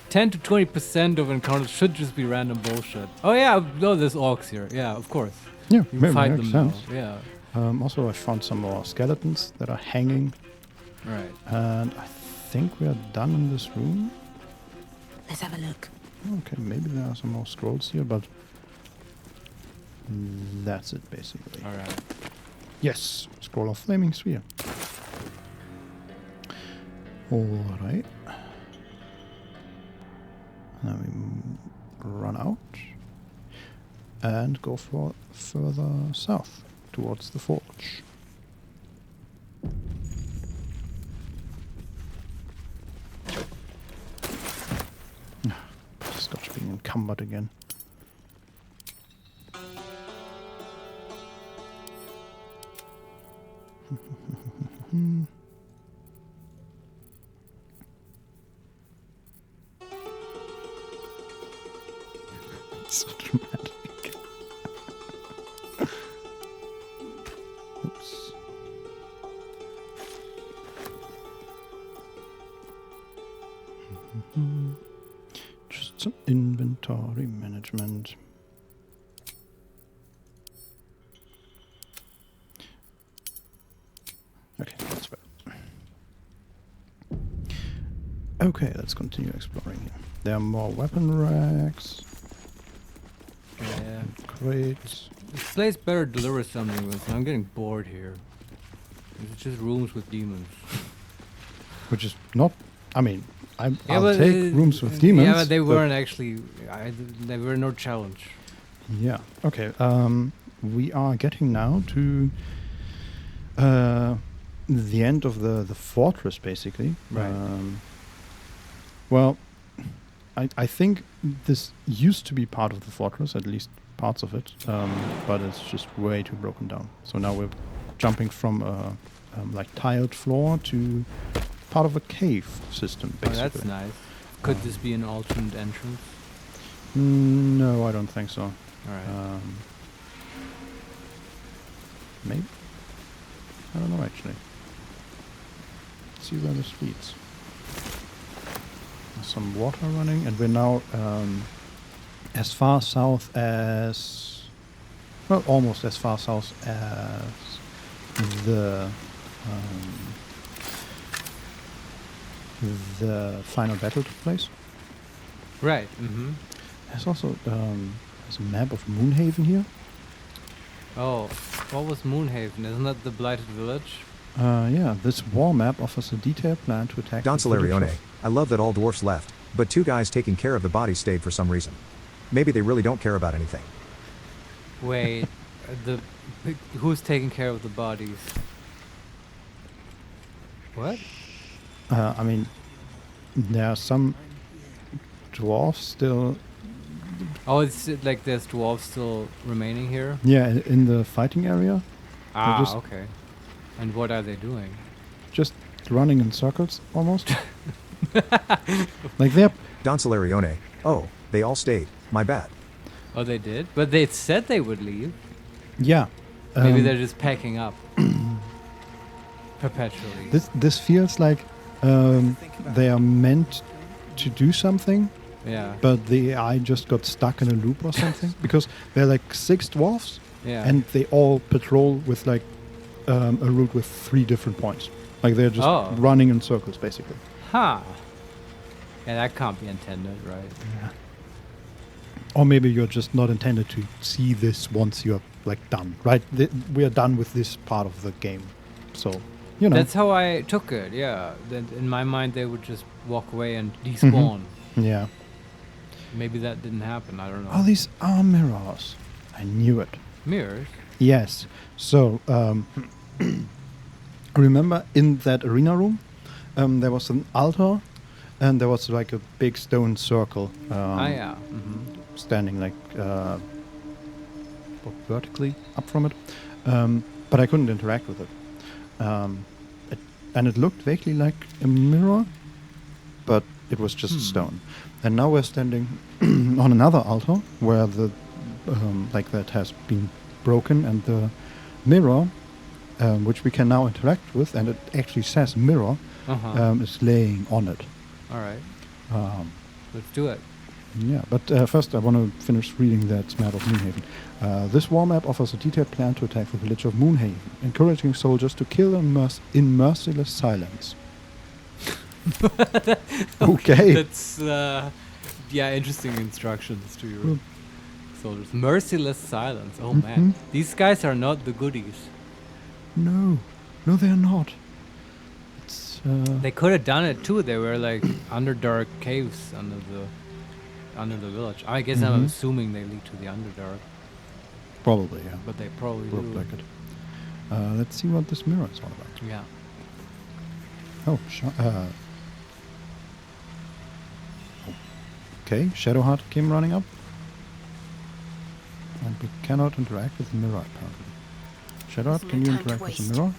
10 to 20% of encounters should just be random bullshit. Oh yeah, no, there's orcs here. Yeah, of course. Yeah, You can fight makes them sense. now. Yeah, Also, I found some more skeletons that are hanging, right. and I think we are done in this room. Let's have a look. Okay, maybe there are some more scrolls here, but that's it basically. All right. Yes, scroll of flaming sphere. All right. Now we run out and go for further south towards the forge. Butterscotch being encumbered again. So dramatic. Oops. Just some inventory management. Okay, let's continue exploring here. There are more weapon racks, Yeah. crates. This place better deliver something, but I'm getting bored here. It's just rooms with demons. Which is not. I mean, I'll but, take rooms with demons. Yeah, but they weren't actually. They were no challenge. Yeah. Okay. We are getting now to the end of the fortress, basically. Right. Well, I think this used to be part of the fortress, at least parts of it, but it's just way too broken down. So now we're jumping from a like tiled floor to part of a cave system, basically. Oh, that's nice. Could this be an alternate entrance? No, I don't think so. All right. Maybe? I don't know, actually. Let's see where this leads. There's some water running, and we're now as far south as... Well, almost as far south as the final battle took place. Right. Mm-hmm. There's also there's a map of Moonhaven here. Oh, what was Moonhaven? Isn't that the blighted village? Yeah, this war map offers a detailed plan to attack Don the village Solarione, of- I love that all dwarfs left, but 2 guys taking care of the bodies stayed for some reason. Maybe they really don't care about anything. Wait, who's taking care of the bodies? What? I mean, there are some dwarfs still. Oh, it's like there's dwarves still remaining here? Yeah, in the fighting area, Ah, just- okay. And what are they doing? just running in circles almost. Like they're. Don Solarione, oh, they all stayed. My bad. Oh, they did? But they said they would leave. Yeah. Maybe they're just packing up. Perpetually. This feels like they are meant to do something, Yeah. but the AI just got stuck in a loop or something. Because they're like 6 dwarfs, Yeah. and they all patrol with like a route with 3 different points. Like they're just Oh. running in circles, basically. Huh. Yeah, that can't be intended, right? Or maybe you're just not intended to see this once you're like done, right? We are done with this part of the game, so you know. That's how I took it, yeah. That in my mind, they would just walk away and despawn. Yeah. Maybe that didn't happen, I don't know. Oh, these are mirrors. I knew it. Mirrors? Yes. So remember in that arena room, there was an altar, and there was like a big stone circle. Yeah. Mm-hmm. Standing like vertically up from it, but I couldn't interact with it. And it looked vaguely like a mirror, but it was just stone. And now we're standing on another altar where the like that has been broken, and the mirror, which we can now interact with, and it actually says mirror, is laying on it. All right. Let's do it. Yeah, but first I want to finish reading that map of Moonhaven. This war map offers a detailed plan to attack the village of Moonhaven, encouraging soldiers to kill in merciless silence. Okay. That's, interesting instructions to your soldiers. Merciless silence. Oh, man. These guys are not the goodies. No, they're not. It's They could have done it, too. They were, like, Underdark caves under the village. I guess I'm assuming they lead to the Underdark, probably, yeah. but they probably Look do. like it. Let's see what this mirror is all about. Yeah. Oh, okay, Shadowheart came running up. And we cannot interact with the mirror, apparently. Shadowheart, There's can no you time to interact with the waste. mirror?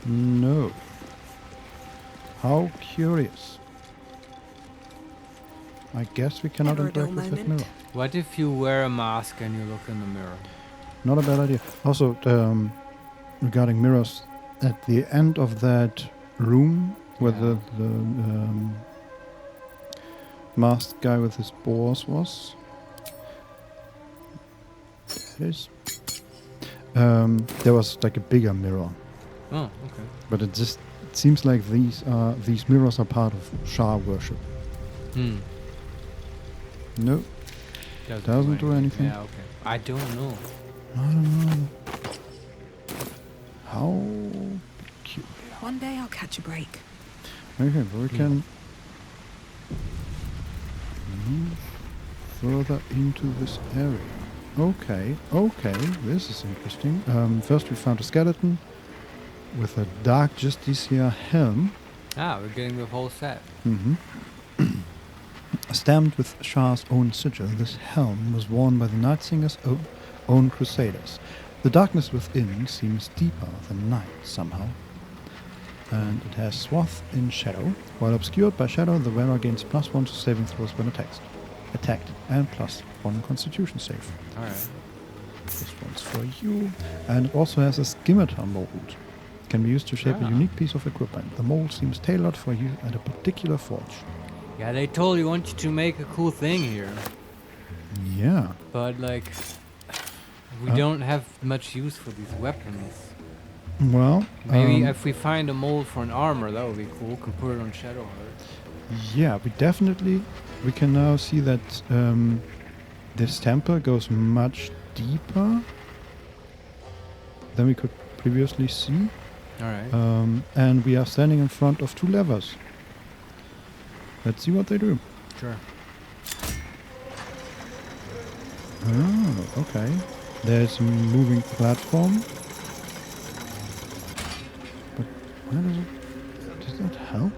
No. How curious. I guess we cannot Never a dull interact with that moment. mirror. What if you wear a mask and you look in the mirror? Not a bad idea. Also, regarding mirrors, at the end of that room where the masked guy with his boars was, there was like a bigger mirror Oh, okay. But it seems like these mirrors are part of Shah worship. Hmm. No, doesn't do anything. Yeah, okay. I don't know. I don't know. How peculiar. One day I'll catch a break. Okay, but we can move further into this area. Okay, this is interesting. First we found a skeleton with a dark justiciar helm. Ah, we're getting the whole set. Stamped with Shah's own sigil, this helm was worn by the Night Singer's own crusaders. The darkness within seems deeper than night somehow. And it has swath in shadow. While obscured by shadow, the wearer gains +1 to saving throws when attacked, and +1 constitution save. Alright. This one's for you. And it also has a scimitar mold. Can be used to shape a unique piece of equipment. The mold seems tailored for you at a particular forge. Yeah, they totally want you to make a cool thing here. Yeah. But, like, we don't have much use for these weapons. Well, Maybe if we find a mold for an armor, that would be cool. Can put it on Shadowheart. yeah, we can now see that this temple goes much deeper than we could previously see. Alright. And we are standing in front of 2 levers. Let's see what they do. Sure. Oh, okay. There's a moving platform. But where does that help?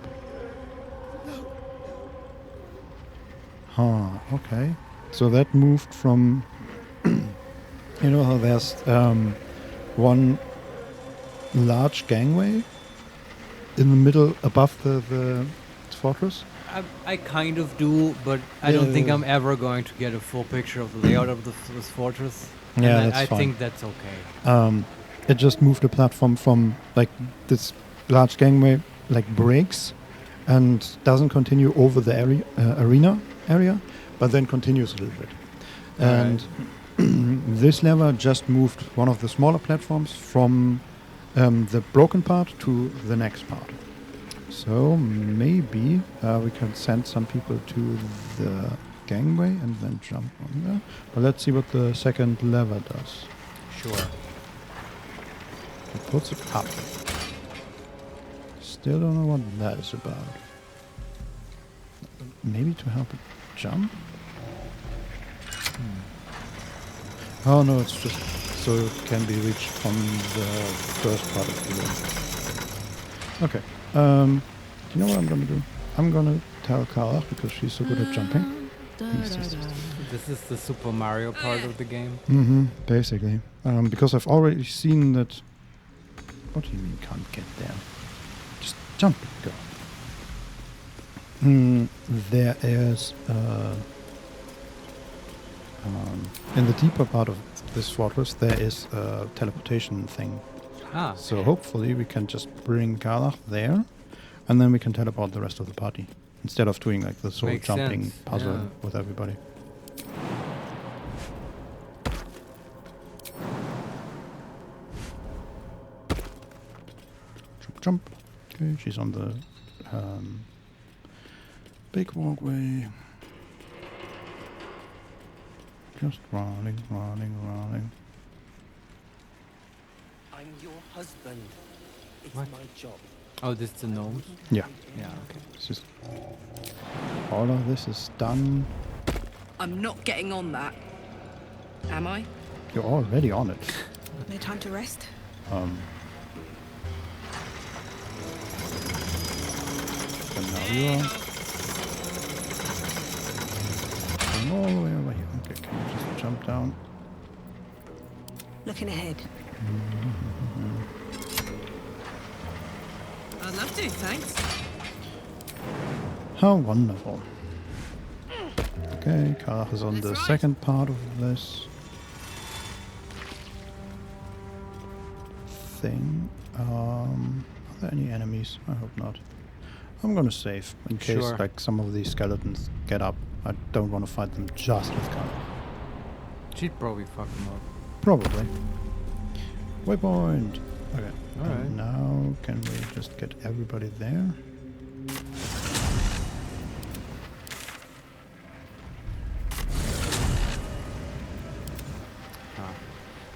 Okay. So that moved from... you know how there's one large gangway in the middle above the fortress? I kind of do, but I don't think I'm ever going to get a full picture of the layout of this fortress. Yeah, And that's I fine. think that's okay. It just moved the platform from like this large gangway like breaks and doesn't continue over the arena area, but then continues a little bit. And this lever just moved one of the smaller platforms from the broken part to the next part. So maybe we can send some people to the gangway and then jump on there. But let's see what the second lever does. Sure. It puts it up. Still don't know what that is about. Maybe to help it jump? Oh no, it's just so it can be reached from the first part of the room. Okay. You know what I'm gonna do? I'm gonna tell Carla, because she's so good at jumping. This is the Super Mario part of the game. Basically. Because I've already seen that... What do you mean can't get there? Just jump, go. There is... in the deeper part of this fortress, there is a teleportation thing. So hopefully we can just bring Karlach there, and then we can teleport the rest of the party, instead of doing like the soul Makes jumping sense, puzzle yeah. with everybody. Jump, jump. Okay, she's on the big walkway. Just running. I'm your husband. It's What? my job. Oh, this is the nose? Yeah. Yeah, okay. It's just all of this is done. I'm not getting on that. Am I? You're already on it. No time to rest? And now you are going all the way over here. Okay, can you just jump down? Looking ahead. I'd love to, thanks. How wonderful. Okay, Karach is on the second part of this thing. Are there any enemies? I hope not. I'm gonna save in case Sure. like some of these skeletons get up. I don't want to fight them just with Karach. She'd probably fuck him up. Probably. Waypoint. Okay. All right. And now can we just get everybody there?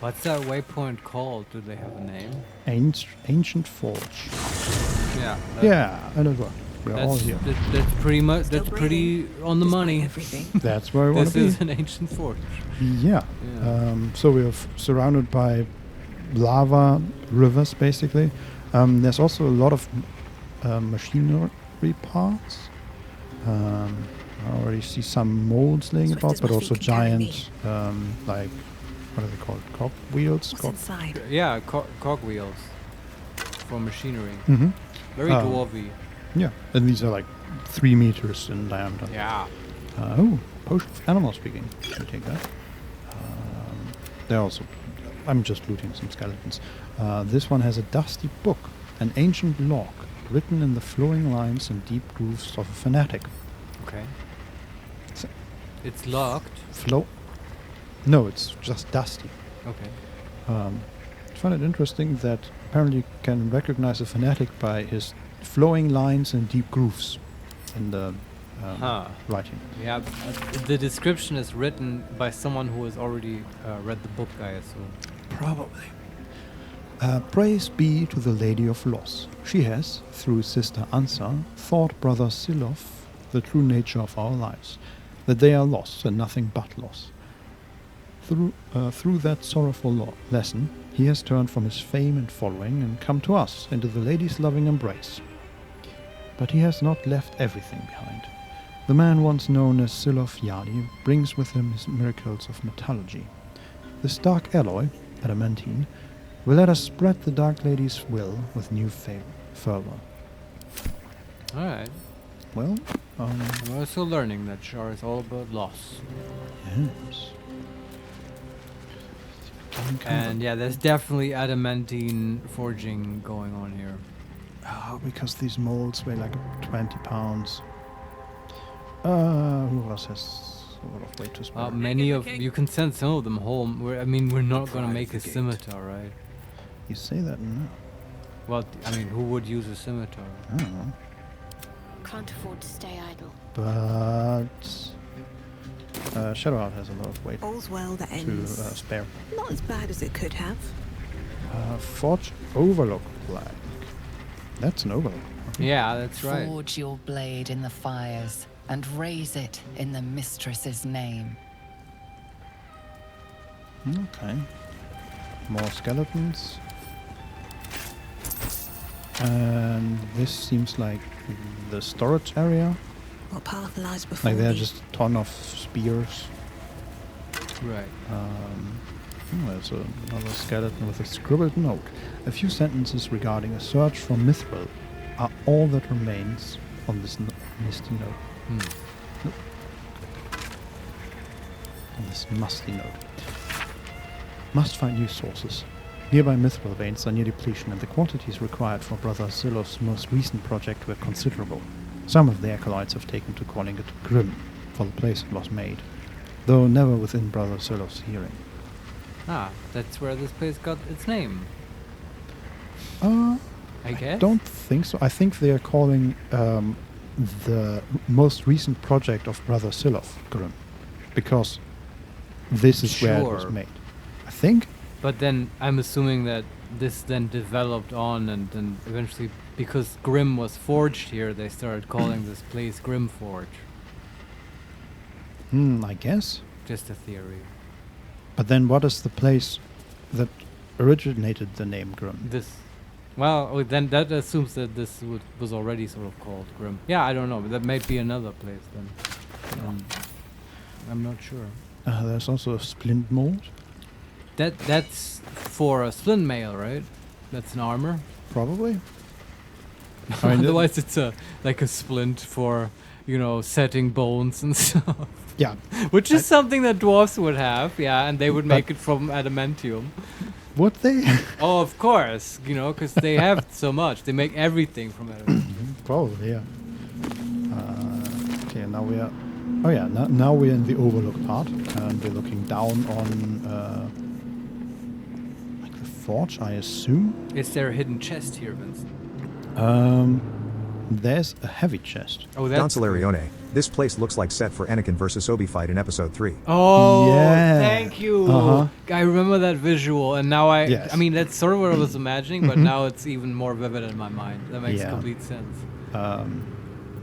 What's that waypoint called? Do they have a name? Ancient Forge. Yeah. Yeah, and it worked. We're all here. That's pretty much. Still That's pretty breathing, on the despite money. everything. That's where we want This to be. is an ancient forge. Yeah. Yeah. So we are surrounded by lava rivers, basically. There's also a lot of machinery parts. I already see some molds laying Swift about, as but my also feet can carry me. giant, like, what are they called? Cog wheels? What's inside? Yeah, cogwheels for machinery. Mm-hmm. Very Um, dwarvy. Yeah, and these are like 3 meters in diameter. Yeah. Potion of animal speaking. Should we take that? They're also. I'm just looting some skeletons. This one has a dusty book, an ancient log, written in the flowing lines and deep grooves of a fanatic. Okay. So- It's locked. No, it's just dusty. Okay. I find it interesting that apparently you can recognize a fanatic by his flowing lines and deep grooves in the writing. Yeah, the description is written by someone who has already read the book, I assume. Probably. Praise be to the Lady of Loss. She has, through Sister Ansa, taught Brother Silof the true nature of our lives, that they are loss and nothing but loss. Through that sorrowful lesson, he has turned from his fame and following and come to us into the Lady's loving embrace. But he has not left everything behind. The man once known as Silof Yali brings with him his miracles of metallurgy. This dark alloy, adamantine, will let us spread the Dark Lady's will with new fervor. Alright. Well, We're still learning that Shar is all about loss. yes. And yeah, there's definitely adamantine forging going on here. Oh, because these molds weigh like 20 pounds. Who else has a lot of weight to spare? Many of you can send some of them home. We're not gonna make a scimitar, right? You say that now. Well, who would use a scimitar? I don't know. Can't afford to stay idle. But Shadowheart has a lot of weight All's well that to ends. spare. Not as bad as it could have. Forge Overlook Black. That's an overlook. Yeah, that's right. Forge your blade in the fires and raise it in the mistress's name. Okay. More skeletons. And this seems like the storage area. What path lies before Like there are me? just a ton of spears. Right. There's another skeleton with a scribbled note. A few sentences regarding a search for Mithril are all that remains on this misty note. On this musty note. Must find new sources. Nearby Mithril veins are near depletion, and the quantities required for Brother Zillow's most recent project were considerable. Some of the acolytes have taken to calling it Grim, for the place it was made, though never within Brother Zillow's hearing. Ah, that's where this place got its name. I guess. Don't think so. I think they are calling the most recent project of Brother Silov Grim, because this is where it was Sure. made. I think. But then I'm assuming that this then developed on and then eventually, because Grim was forged here, they started calling this place Grim Forge. I guess. Just a theory. But then what is the place that originated the name Grim? Then that assumes that this was already sort of called Grim. Yeah, I don't know, but that might be another place then. I'm not sure. There's also a splint mold, That's for a splint mail, right? That's an armor. probably. I mean, Otherwise, it's like a splint for setting bones and stuff. Yeah. Which is something that dwarves would have, yeah, and they would make it from adamantium. Would they? Oh, of course, because they have so much. They make everything from adamantium. Probably, yeah. Okay, now we are. Oh yeah, now we're in the overlook part, and we're looking down on like the forge, I assume. Is there a hidden chest here, Vincent? There's a heavy chest. Oh, Don that's cool. Solarione, this place looks like set for Anakin versus Obi fight in episode 3. Oh, Yeah. thank you. Uh-huh. I remember that visual, and now Yes. I mean, that's sort of what I was imagining, but now it's even more vivid in my mind. That makes Yeah. complete sense.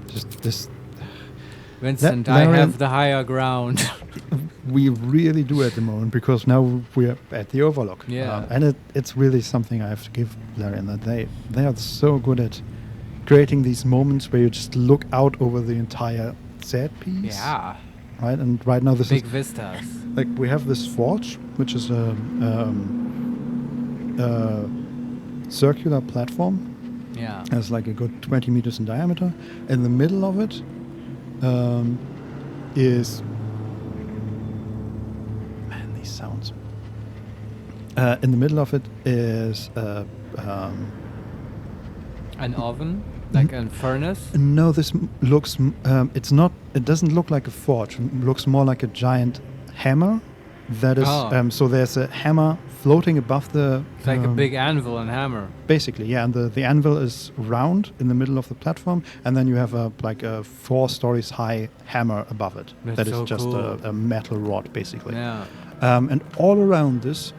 Just this, Vincent, That I Larian- have the higher ground. we really do at the moment, because now we're at the Overlook. Yeah. And it's really something I have to give Larian, that they are so good at creating these moments where you just look out over the entire set piece. Yeah. Right, and right now this Big is vistas. like we have this forge, which is a circular platform. Yeah. Has like a good 20 meters in diameter. In the middle of it is... Man, these sounds. In the middle of it is... An oven? Like a furnace? no, this looks... it's not... It doesn't look like a forge. It looks more like a giant hammer. That is... Oh. so there's a hammer floating above the... It's like a big anvil and hammer. Basically, yeah, and the anvil is round in the middle of the platform, and then you have a 4 stories high hammer above it. That's That is so just cool. a metal rod, basically. Yeah. And all around this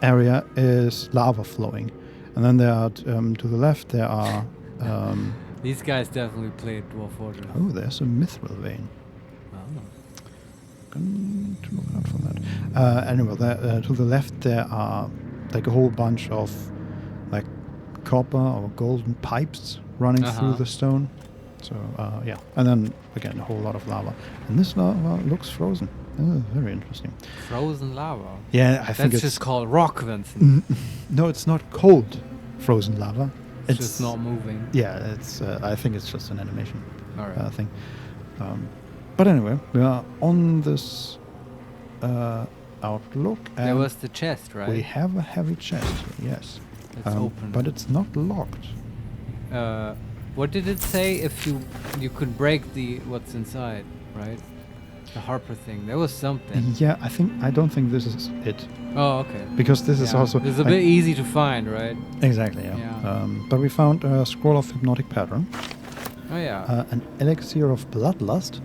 area is lava flowing, and then there are to the left there are These guys definitely played Dwarf Fortress. oh, there's a mithril vein. Oh. Going to look out for that. Anyway, there, to the left there are like a whole bunch of like copper or golden pipes running through the stone. So yeah, and then again a whole lot of lava, and this lava looks frozen. Very interesting. Frozen lava. Yeah, I think That's it's just called rock, Vincent. no, it's not cold frozen lava. It's just not moving. Yeah, it's. I think it's just an animation All right. thing. But anyway, we are on this outlook. There and was the chest, right? we have a heavy chest. Yes, Let's open but it. it's not locked. What did it say? If you could break the what's inside, right? The Harper thing. There was something. Yeah, I don't think this is it, Oh, okay. because this is Yeah. also It's a like- bit easy to find, right? exactly. Yeah. Yeah. But we found a scroll of hypnotic pattern, Oh yeah. an elixir of bloodlust.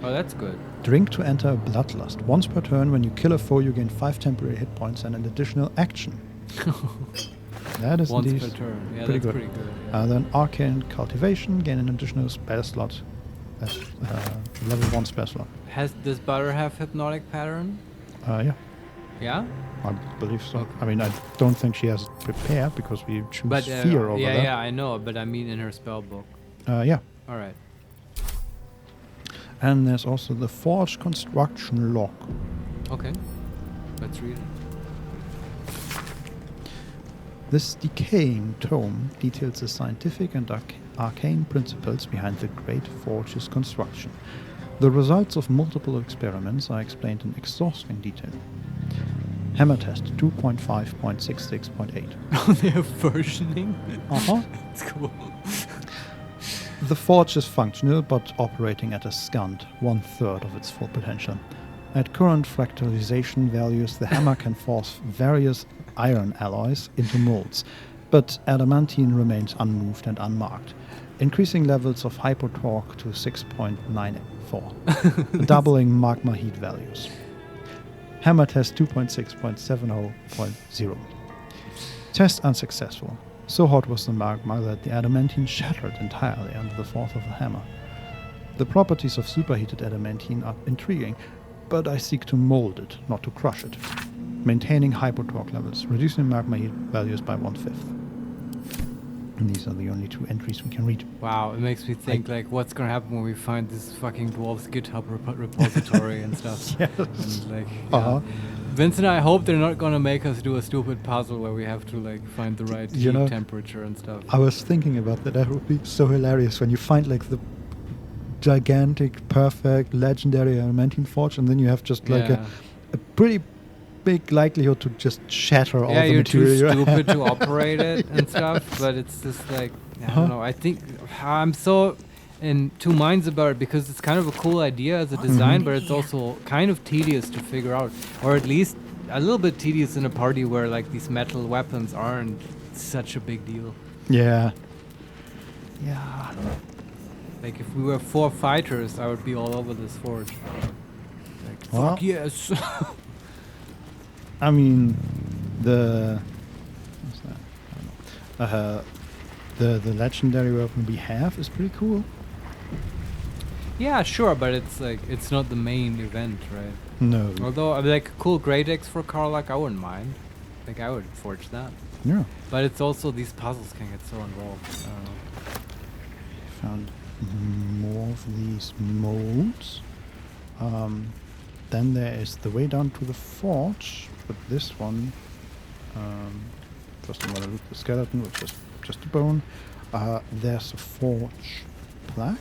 Oh, that's good. Drink to enter bloodlust. Once per turn, when you kill a foe, you gain 5 temporary hit points and an additional action. That is Once indeed per turn. Yeah, pretty that's good. pretty good. Yeah. Then arcane cultivation, gain an additional spell slot. That's level 1 spell slot. Does Butter have hypnotic pattern? Yeah, Yeah. I believe so. Okay. I mean, I don't think she has it prepared because we choose But fear over yeah, that. yeah, I know. But I mean, in her spell book. Yeah. All right. And there's also the Forge Construction Log. Okay. Let's read it. This decaying tome details the scientific and arcane principles behind the Great Forge's construction. The results of multiple experiments are explained in exhausting detail. Hammer test 2.5.66.8. They have versioning. Uh-huh. That's cool. The forge is functional, but operating at a scant 1/3 of its full potential. At current fractalization values, the hammer can force various iron alloys into molds, but adamantine remains unmoved and unmarked. Increasing levels of hypotorque to 6.94, doubling magma heat values. Hammer test 2.6.70.0. Test unsuccessful. So hot was the magma that the adamantine shattered entirely under the force of the hammer. The properties of superheated adamantine are intriguing, but I seek to mold it, not to crush it. Maintaining hypotorque levels, reducing magma heat values by 1/5. And these are the only 2 entries we can read. Wow, it makes me think like what's gonna happen when we find this fucking dwarf's GitHub repository and stuff. Yes. And, like, yeah. Uh-huh. Vincent, I hope they're not gonna make us do a stupid puzzle where we have to like find the right You heat know, temperature and stuff. I was thinking about that. That would be so hilarious when you find like the gigantic, perfect, legendary adamantine forge, and then you have just like Yeah. a pretty big likelihood to just shatter all Yeah, the you're too material. stupid to operate it and stuff, but it's just like, I Uh-huh. don't know. I think I'm so in 2 minds about it because it's kind of a cool idea as a design, but it's also kind of tedious to figure out, or at least a little bit tedious in a party where like these metal weapons aren't such a big deal. Yeah. Yeah. Like if we were 4 fighters, I would be all over this forge. Like, Well, fuck yes. I mean, what's that? I don't know. The legendary weapon we have is pretty cool. Yeah, sure, but it's like it's not the main event, right? No. Although like a cool great axe for Karlak, I wouldn't mind. Like I would forge that. Yeah. But it's also these puzzles can get so involved. I don't know. Found more of these molds. Then there is the way down to the forge, but this one, first I'm gonna loot the skeleton, which is just a bone. There's a forge plaque.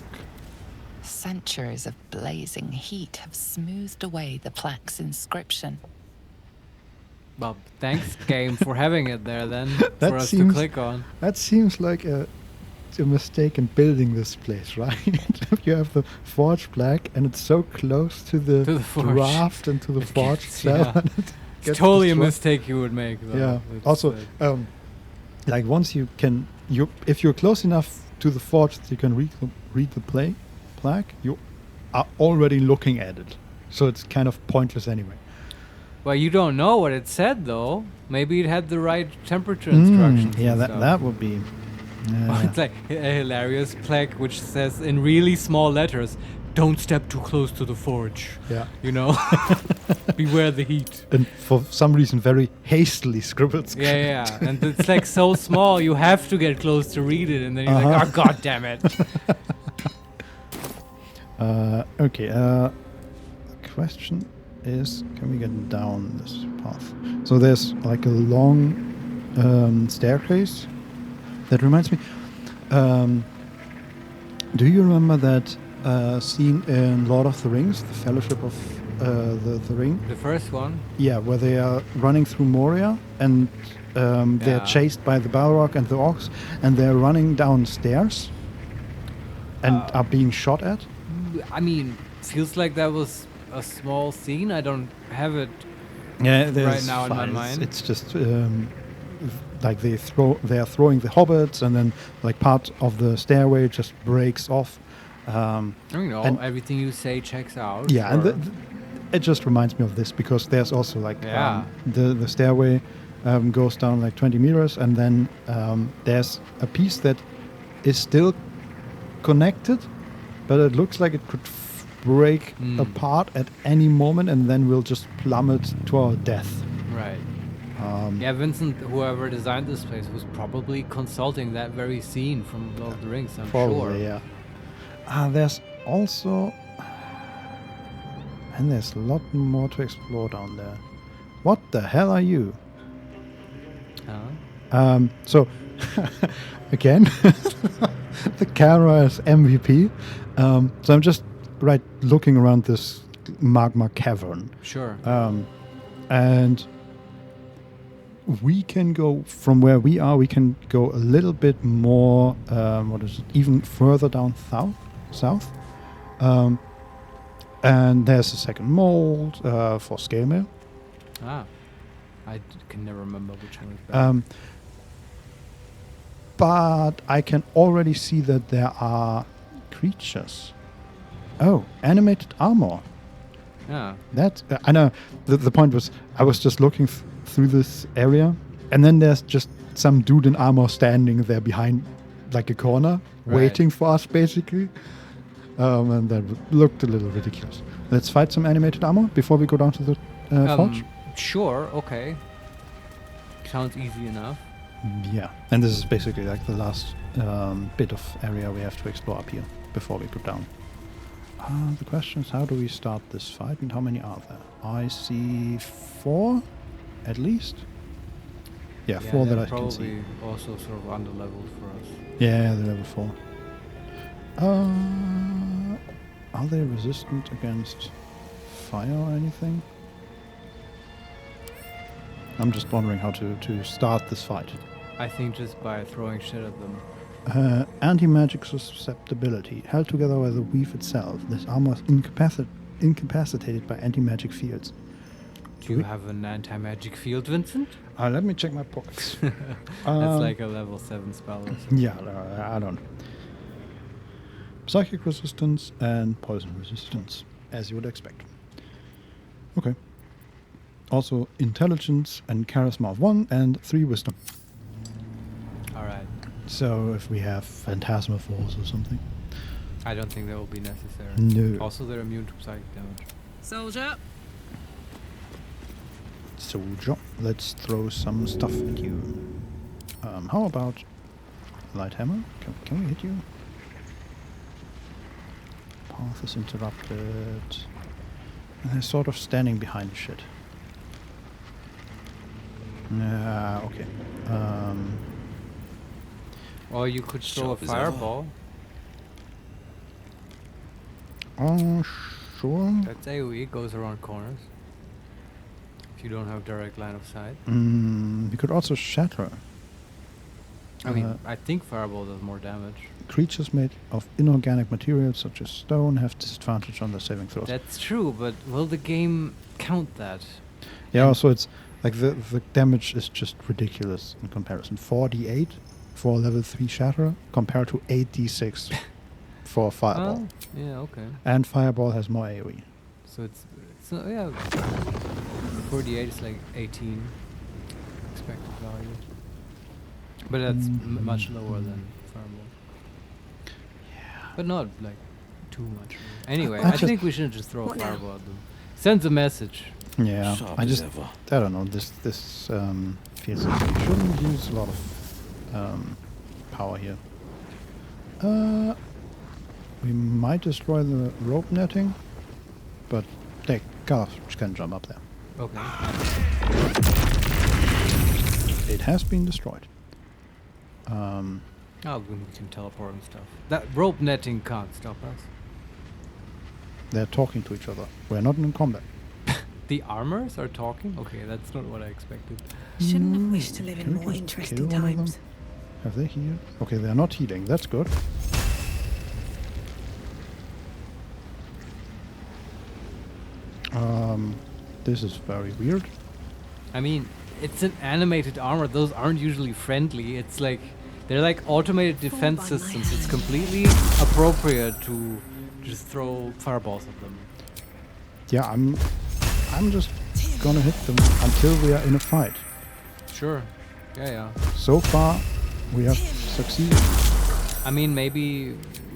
Centuries of blazing heat have smoothed away the plaque's inscription. Well, thanks game for having it there then That for us to seems- click on. That seems like a mistake in building this place, right? You have the forge plaque, and it's so close to the forge. draft and to the It forge gets- itself. yeah. and it It's gets totally a destroyed. mistake you would make. Though. Yeah. It's, Also, like once if you're close enough to the forge that you can read the plaque, you are already looking at it. So it's kind of pointless anyway. well, you don't know what it said though. Maybe it had the right temperature instructions. Yeah, and that stuff. that would be. It's like a hilarious plaque which says in really small letters, "Don't step too close to the forge." Yeah. You know, beware the heat. And for some reason, very hastily scribbled. Yeah, and it's like so small, you have to get close to read it, and then you're like, "Oh god damn it!" Okay. The question is, can we get down this path? So there's like a long staircase. That reminds me. Do you remember that scene in Lord of the Rings, the Fellowship of the Ring? The first one. Yeah, where they are running through Moria and they're Yeah. chased by the Balrog and the orcs, and they're running downstairs and are being shot at. I mean, feels like that was a small scene. I don't have it. Yeah, Right now in my mind. It's just like they are throwing the hobbits, and then like part of the stairway just breaks off. I don't know. And- Everything you say checks out. Yeah, and sure. it just reminds me of this because there's also like Yeah. the stairway goes down like 20 meters, and then there's a piece that is still connected, but it looks like it could break apart at any moment, and then we'll just plummet to our death. Right. Yeah, Vincent, whoever designed this place, was probably consulting that very scene from Lord of the Rings, I'm Probably, sure. yeah. There's also... And there's a lot more to explore down there. What the hell are you? Huh? So, again, the camera is MVP. So I'm just looking around this magma cavern. Sure. And we can go from where we are, we can go a little bit more, even further down south. And there's a second mold for scale mail. Can never remember which one is better. But I can already see that there are creatures. Oh, animated armor. Yeah. That I know. The point was, I was just looking through this area, and then there's just some dude in armor standing there behind, like a corner, Right. waiting for us, basically. And that looked a little ridiculous. Let's fight some animated armor before we go down to the forge. Sure, okay. Sounds easy enough. Yeah, and this is basically like the last bit of area we have to explore up here before we go down. The question is, how do we start this fight, and how many are there? I see 4, at least. Yeah, 4 that they're I can see. probably also sort of under-leveled for us. Yeah, they're level 4. Are they resistant against fire or anything? I'm just wondering how to start this fight. I think just by throwing shit at them. Anti-magic susceptibility. Held together by the weave itself. This armor is incapacitated by anti-magic fields. Do you have an anti-magic field, Vincent? Let me check my pockets. That's like a level 7 spell or something. Yeah, I don't. Psychic resistance and poison resistance, as you would expect. Okay. Also, intelligence and charisma of 1 and 3 wisdom. Alright. So, if we have phantasma force or something. I don't think that will be necessary. No. Also, they're immune to psychic damage. Soldier. Soldier, let's throw some stuff at you. How about light hammer? Can we hit you? Path is interrupted. And they're sort of standing behind shit. Okay. Or you could throw a fireball. Oh, sure. That's AoE, goes around corners. If you don't have direct line of sight. We could also shatter. I mean, I think fireball does more damage. Creatures made of inorganic materials such as stone have disadvantage on their saving throws. That's true, but will the game count that? Yeah, also it's like the damage is just ridiculous in comparison. 4d8 for level 3 shatter compared to 8d6 for fireball. Oh, yeah, okay. And fireball has more AoE. So it's yeah. 48 is like 18 expected value. But that's much lower than fireball. Yeah. But not like too much. Anyway, I think we shouldn't just throw a fireball at them. Sends a message. Yeah, Sharp I as just ever. I don't know. This feels like we shouldn't use a lot of power here. We might destroy the rope netting, but they can jump up there. Okay. It has been destroyed. Oh, we can teleport and stuff. That rope netting can't stop us. They're talking to each other. We're not in combat. The armors are talking? Okay, that's not what I expected. Shouldn't have wished to live in Can we more just interesting kill one of them? times. Have they healed? Okay, they're not healing. That's good. This is very weird. I mean, it's an animated armor. Those aren't usually friendly. It's like they're like automated defense by my systems. It's hand. completely appropriate to just throw fireballs at them. Yeah, I'm just gonna hit them until we are in a fight. Sure. Yeah. So far, we have succeeded. I mean, maybe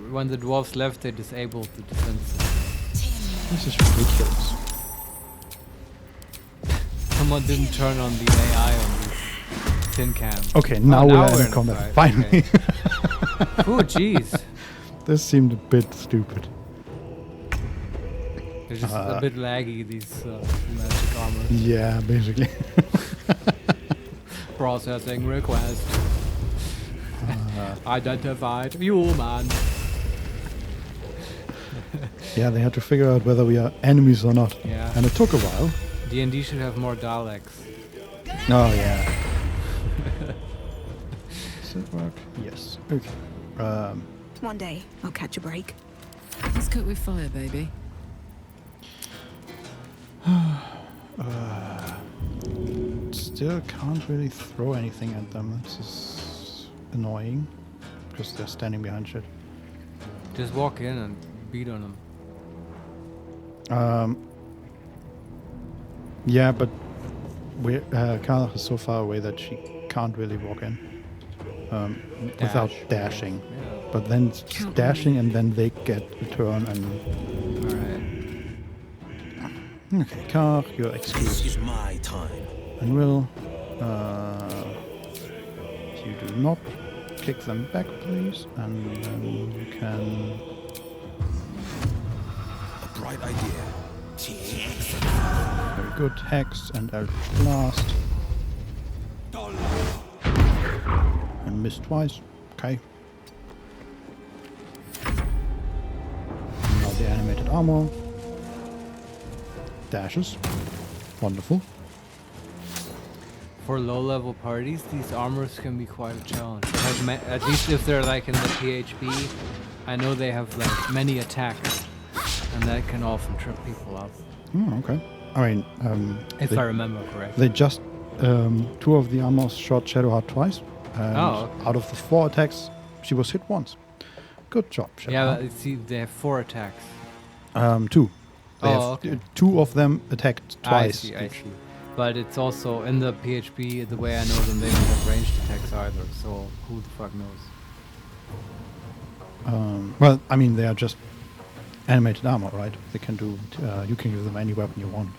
when the dwarves left, they disabled the defense system. This is ridiculous. Someone didn't turn on the AI on this tin can. Okay, now now we're we're in in a combat. fight, Finally. Oh, jeez. This seemed a bit stupid. They're just a bit laggy, these magic armors. Yeah, basically. Processing request. Identified human. Yeah, they had to figure out whether we are enemies or not. Yeah. And it took a while. D&D should have more Daleks. Oh, yeah. Does it work? Yes. Okay. One day, I'll catch a break. Let's cook with fire, baby. Still can't really throw anything at them. This is annoying. Because they're standing behind shit. Just walk in and beat on them. Yeah, but Karlach is so far away that she can't really walk in without Dash. dashing. Yeah. But then it's Count dashing and then they get a turn and... Alright. Okay, Karlach, you're This excused. is my time. And will you do not kick them back, please, and then you can... A bright idea. Very good, Hex and Eldritch Blast. And miss twice. Okay. Now the animated armor. Dashes. Wonderful. For low-level parties, these armors can be quite a challenge. At least if they're like in the PHP, I know they have like many attacks, and that can often trip people up. Oh, okay. I mean, If I remember correctly. they just 2 of the armors shot Shadowheart twice, and okay. out of the 4 attacks, she was hit once. Good job, Yeah, Shadowheart. but see, they have 4 attacks. 2. They have okay. 2 of them attacked twice. I see. But it's also in the PHP, the way I know them, they don't have ranged attacks either. So who the fuck knows? Well, I mean, they are just animated armor, right? They can do. You can give them any weapon you want,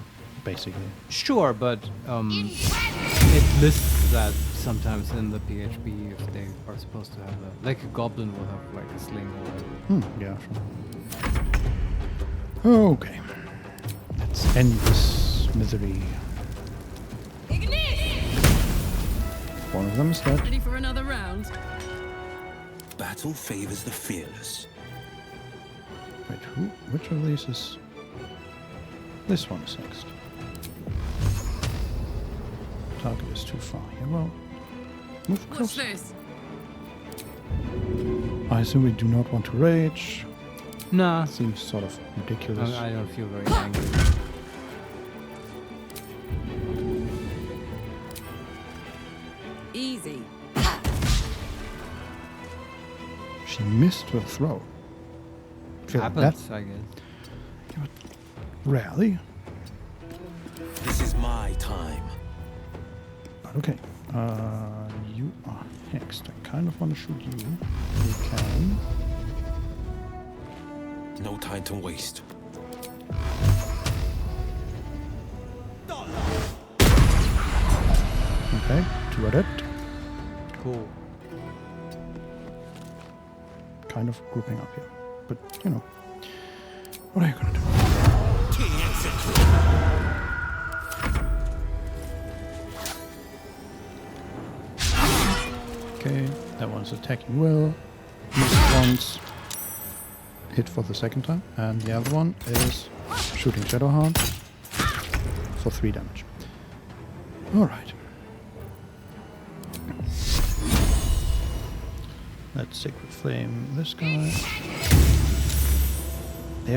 basically. Sure, but it lists that sometimes in the PHP if they are supposed to have like a goblin will have like a sling or whatever. Yeah, sure. Okay. Let's end this misery. One of them is dead. Ready for another round? Battle favors the fearless. Wait, which of these is... This one is next. Target is too far here. Well, move What's close. this? I assume we do not want to rage. Nah, Seems sort of ridiculous. I don't feel very angry. Easy. She missed her throw. Feel like that Happens, I guess. rarely, This is my time. but okay. You are next. I kind of want to shoot you. You can. No time to waste. Okay, 2 at it. Cool. Kind of grouping up here. But, you know. What are you gonna do? Okay, that one's attacking well. Missed once. Hit for the second time. And the other one is shooting Shadowheart for 3 damage. Alright. Let's Sacred Flame this guy. They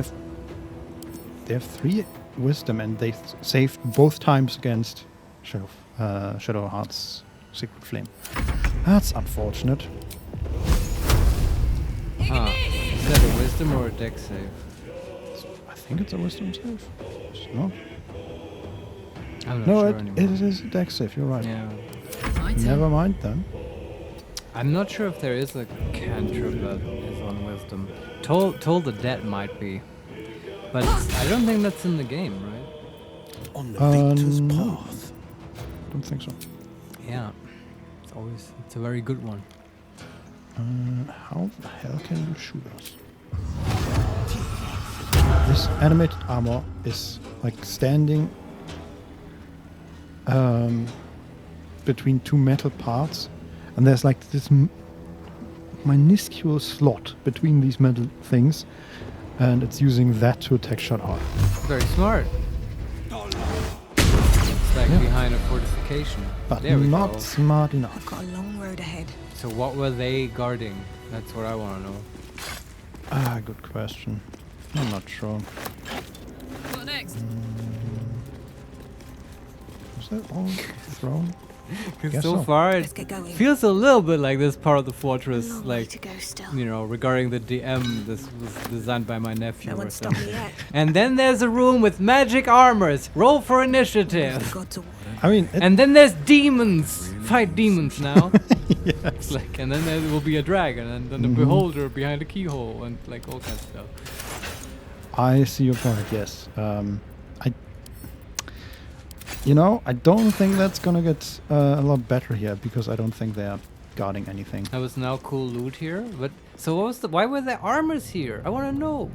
have 3 wisdom and they saved both times against Shadowheart's Sacred Flame. That's unfortunate. Huh. Is that a wisdom or a dex save? I think it's a wisdom save. It's not. I'm not No, sure it anymore. is a dex save, you're right. Yeah. My turn. Never mind then. I'm not sure if there is a cantrip that is on wisdom. Toll the Dead might be. But I don't think that's in the game, right? On the victor's No. path. Don't think so. Yeah. It's a very good one. How the hell can you shoot us? This animated armor is like standing between 2 metal parts, and there's like this minuscule slot between these metal things, and it's using that to attack Shadowheart. Very smart. It's like Yeah. behind a fortification. But There we not go. smart enough. I've got a long road ahead. So what were they guarding? That's what I want to know. Good question. I'm not sure. What next? Was that all thrown? Guess So so. far, it Let's get going. feels a little bit like this part of the fortress, Long way to like, go still. you know, regarding the DM, this was designed by my nephew No or one's stopped me something. yet. And then there's a room with magic armors. Roll for initiative. God to I mean, And then there's demons. Fight demons now. It's like, and then there will be a dragon, and then a beholder behind a keyhole, and like all kinds of stuff. I see your point, yes. I don't think that's gonna get a lot better here, because I don't think they're guarding anything. That was now cool loot here, but so what was the? Why were there armors here? I want to know.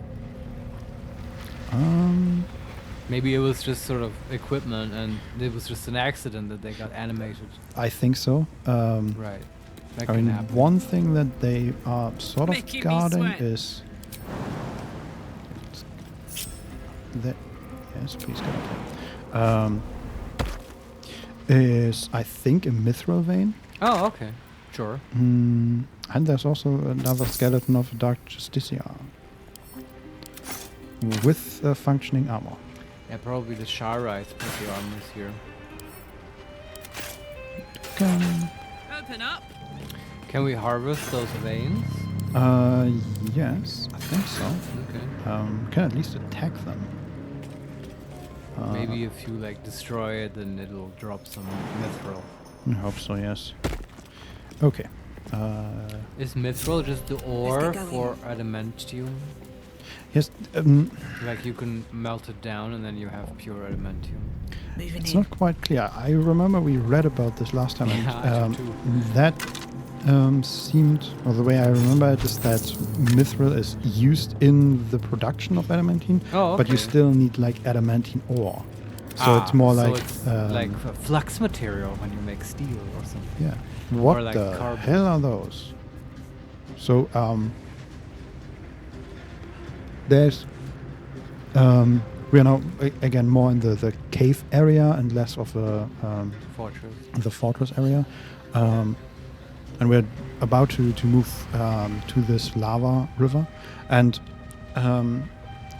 Maybe it was just sort of equipment, and it was just an accident that they got animated. I think so. Right. That I can mean, happen. one thing that they are sort of Making me guarding sweat. is that. Yes, please go. Is I think a mithril vein. Oh, okay. Sure. And there's also another skeleton of a Dark Justicia with functioning armor. Yeah, probably the Sharites put the armors here. Open up. Can we harvest those veins? Yes, I think so. Okay. Can at least attack them. Maybe if you like destroy it, then it'll drop some mithril. I hope so, yes. Okay. Is mithril just the ore going. for adamantium? Yes, Like you can melt it down and then you have pure adamantium. Moving it's in. not quite clear. I remember we read about this last time, Yeah, I and do too. that seemed, or the way I remember it is that mithril is used in the production of adamantine, Oh, but you okay. still need like adamantine ore. So it's more so like it's like a flux material when you make steel or something. yeah. What like the carbon. hell are those? So there's we are now again more in the cave area and less of Fortress. the fortress area, and we're about to move to this lava river, and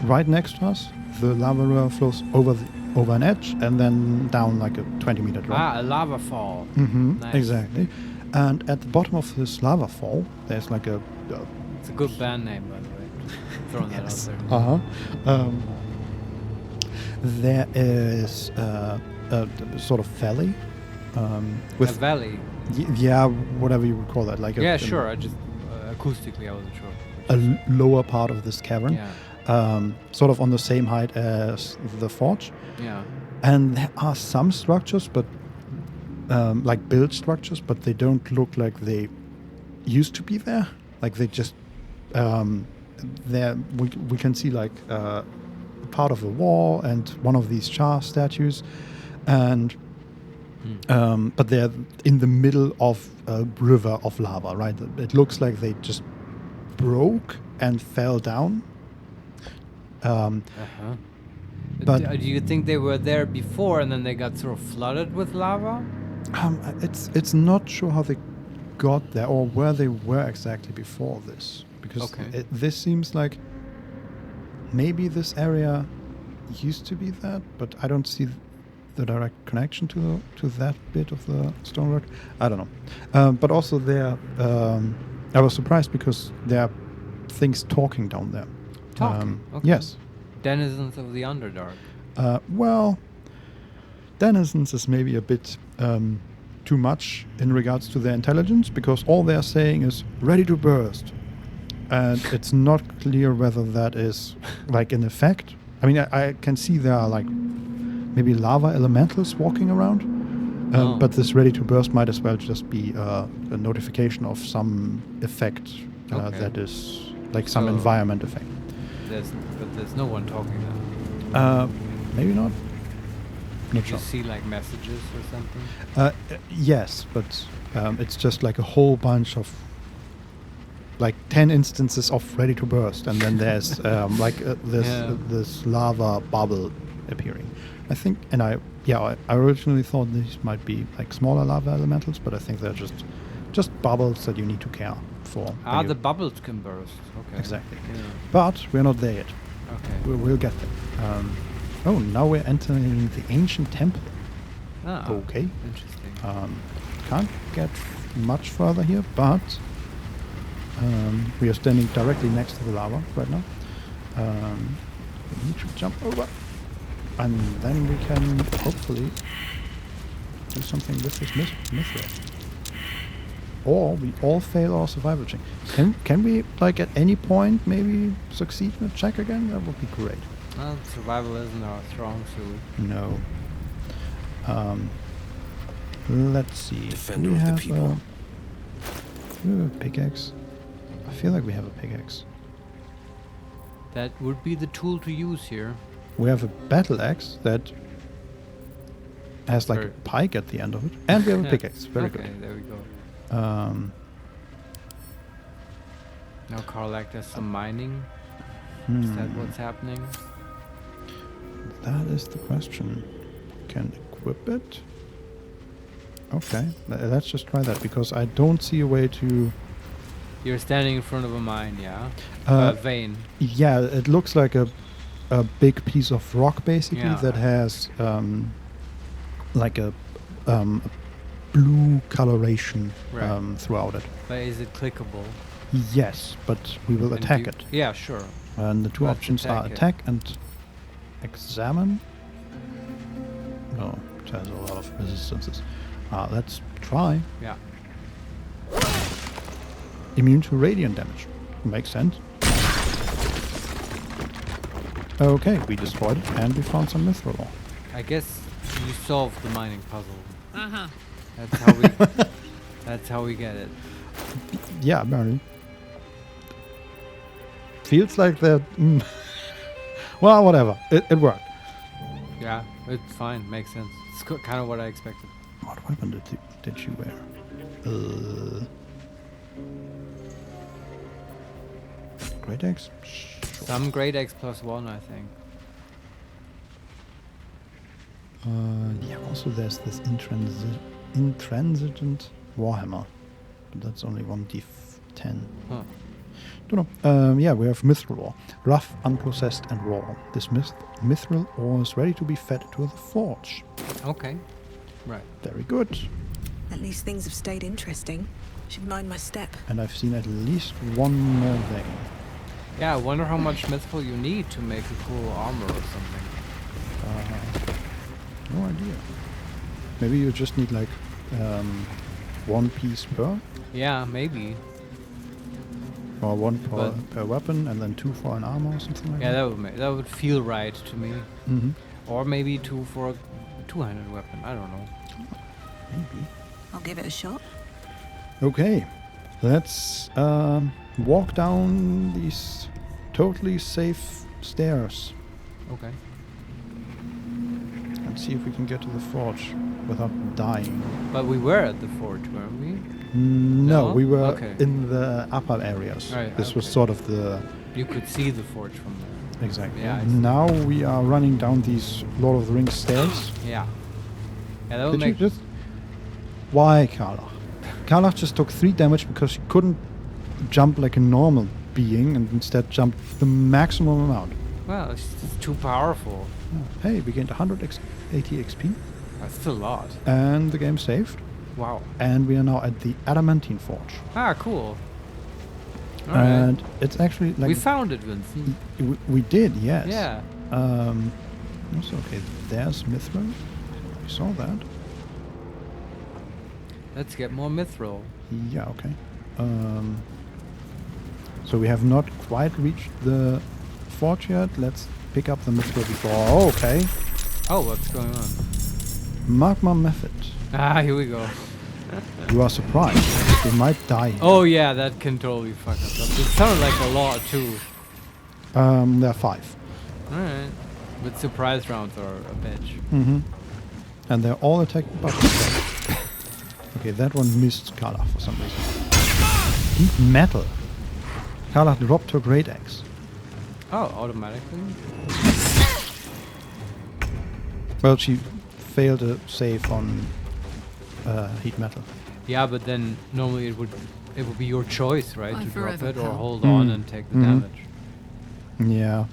right next to us the lava river flows over an edge and then down like a 20-meter drop. Ah, a lava fall. Mm-hmm, Nice. exactly. And at the bottom of this lava fall, there's like a It's a good band name, by the way. Throwing that out there. uh-huh. There is a sort of valley A with valley. yeah, whatever you would call that, like Yeah, sure. I just acoustically, I wasn't sure. a lower part of this cavern, Yeah. sort of on the same height as the forge. Yeah. And there are some structures, but like build structures, but they don't look like they used to be there. Like they just there we can see like part of a wall and one of these char statues, and but they're in the middle of a river of lava. Right, it looks like they just broke and fell down. Uh-huh. But Do you think they were there before and then they got sort of flooded with lava? it's not sure how they got there or where they were exactly before this, because Okay. this seems like maybe this area used to be that, but I don't see the direct connection to that bit of the stonework. I don't know. But also there, I was surprised because there are things talking down there. Talking? Okay. Yes. Denizens of the Underdark. Well, denizens is maybe a bit too much in regards to their intelligence, because all they're saying is ready to burst, and it's not clear whether that is like an effect. I mean, I can see there are like maybe lava elementals walking around, but this ready to burst might as well just be a notification of some effect Okay. that is like some So- environment effect. But there's no one talking now. Maybe not. Not You sure. see like messages or something? Yes, but it's just like a whole bunch of like 10 instances of ready to burst, and then there's this lava bubble appearing. I think, and I originally thought these might be like smaller lava elementals, but I think they're just bubbles that you need to care for. Ah, when the you- bubbles can burst. Okay. Exactly. Yeah. But we're not there yet. Okay. We'll get there. Oh, now we're entering the ancient temple. Ah, Okay. Interesting. Can't get much further here, but we are standing directly next to the lava right now. We need to jump over, and then we can hopefully do something with this mithril. Or we all fail our survival check. Can we, like, at any point maybe succeed in a check again? That would be great. Well, survival isn't our strong suit. No. Let's see. Defender Do we of the have people. do we have a pickaxe? I feel like we have a pickaxe. That would be the tool to use here. We have a battle axe that has like a Very- pike at the end of it, and we have a pickaxe. Very okay, good. there we go. Now Karlak does some mining. Is that what's happening? That is the question. Can equip it? Okay, let's just try that, because I don't see a way to... You're standing in front of a mine, yeah? Uh, Vein. Yeah, it looks like a a big piece of rock basically Yeah. that has like a blue coloration Right. throughout it. But is it clickable? Yes, but we will And attack do- it. Yeah, sure. And the two Let's options are attack it. attack and examine. No, it has a lot of resistances. Let's try. Yeah. Immune to radiant damage. Makes sense. Okay, we destroyed it and we found some mithril ore. I guess you solved the mining puzzle. Uh-huh. That's how we. That's how we get it. Yeah, apparently. Feels like that. Well, whatever. It worked. Yeah, it's fine. Makes sense. It's kind of what I expected. What weapon did you wear? Great axe? Sure. Some great X +1, I think. Yeah, also there's this intransigent warhammer. But that's only 1d10. Huh. Don't know. Yeah, we have mithril ore. Rough, unprocessed, and raw. This mithril ore is ready to be fed to the forge. Okay. Right. Very good. At least things have stayed interesting. Should mind my step. And I've seen at least one more thing. Yeah, I wonder how much mithril you need to make a cool armor or something. No idea. Maybe you just need like one piece per, Yeah, maybe. or one But- per weapon, and then two for an armor or something like Yeah, that. that would feel right to me. Mm-hmm. Or maybe two for a two-handed weapon. I don't know. Maybe. I'll give it a shot. Okay, let's walk down these totally safe stairs Okay. and see if we can get to the forge without dying. But we were at the forge, weren't we? No, No? we were Okay. in the upper areas. Right, This was okay. sort of the... You could see the forge from there. Exactly. Yeah, I see. Now we are running down these Lord of the Rings stairs. Yeah. Yeah, that would Did you make... just... Why, Karlach? Karlach just took 3 damage because she couldn't jump like a normal being and instead jumped the maximum amount. Well, it's just too powerful. Hey, we gained 180 XP That's a lot. and the game saved. Wow. And we are now at the Adamantine Forge. Ah, cool. All right. And it's actually like... We found it, Vincent. we did, yes. Yeah. Also, okay, there's Mithril. I saw that. Let's get more mithril. Yeah, okay. So we have not quite reached the forge yet. Let's pick up the mithril before. Oh, okay. Oh, what's going on? Magma method. Ah, here we go. You are surprised. We might die. Oh yeah, that can totally fuck us up. It sounded like a lot too. There are 5. Alright. But surprise rounds are a bitch. Mm-hmm. And they're all attacked by Butterscotch. Okay, that one missed Karlach for some reason. Heat metal. Karlach dropped her great axe. Oh, automatically? Well, she failed a save on heat metal. Yeah, but then normally it would be your choice, right? I To drop forever it or fell. hold on Mm. and take the Mhm. damage. Yeah.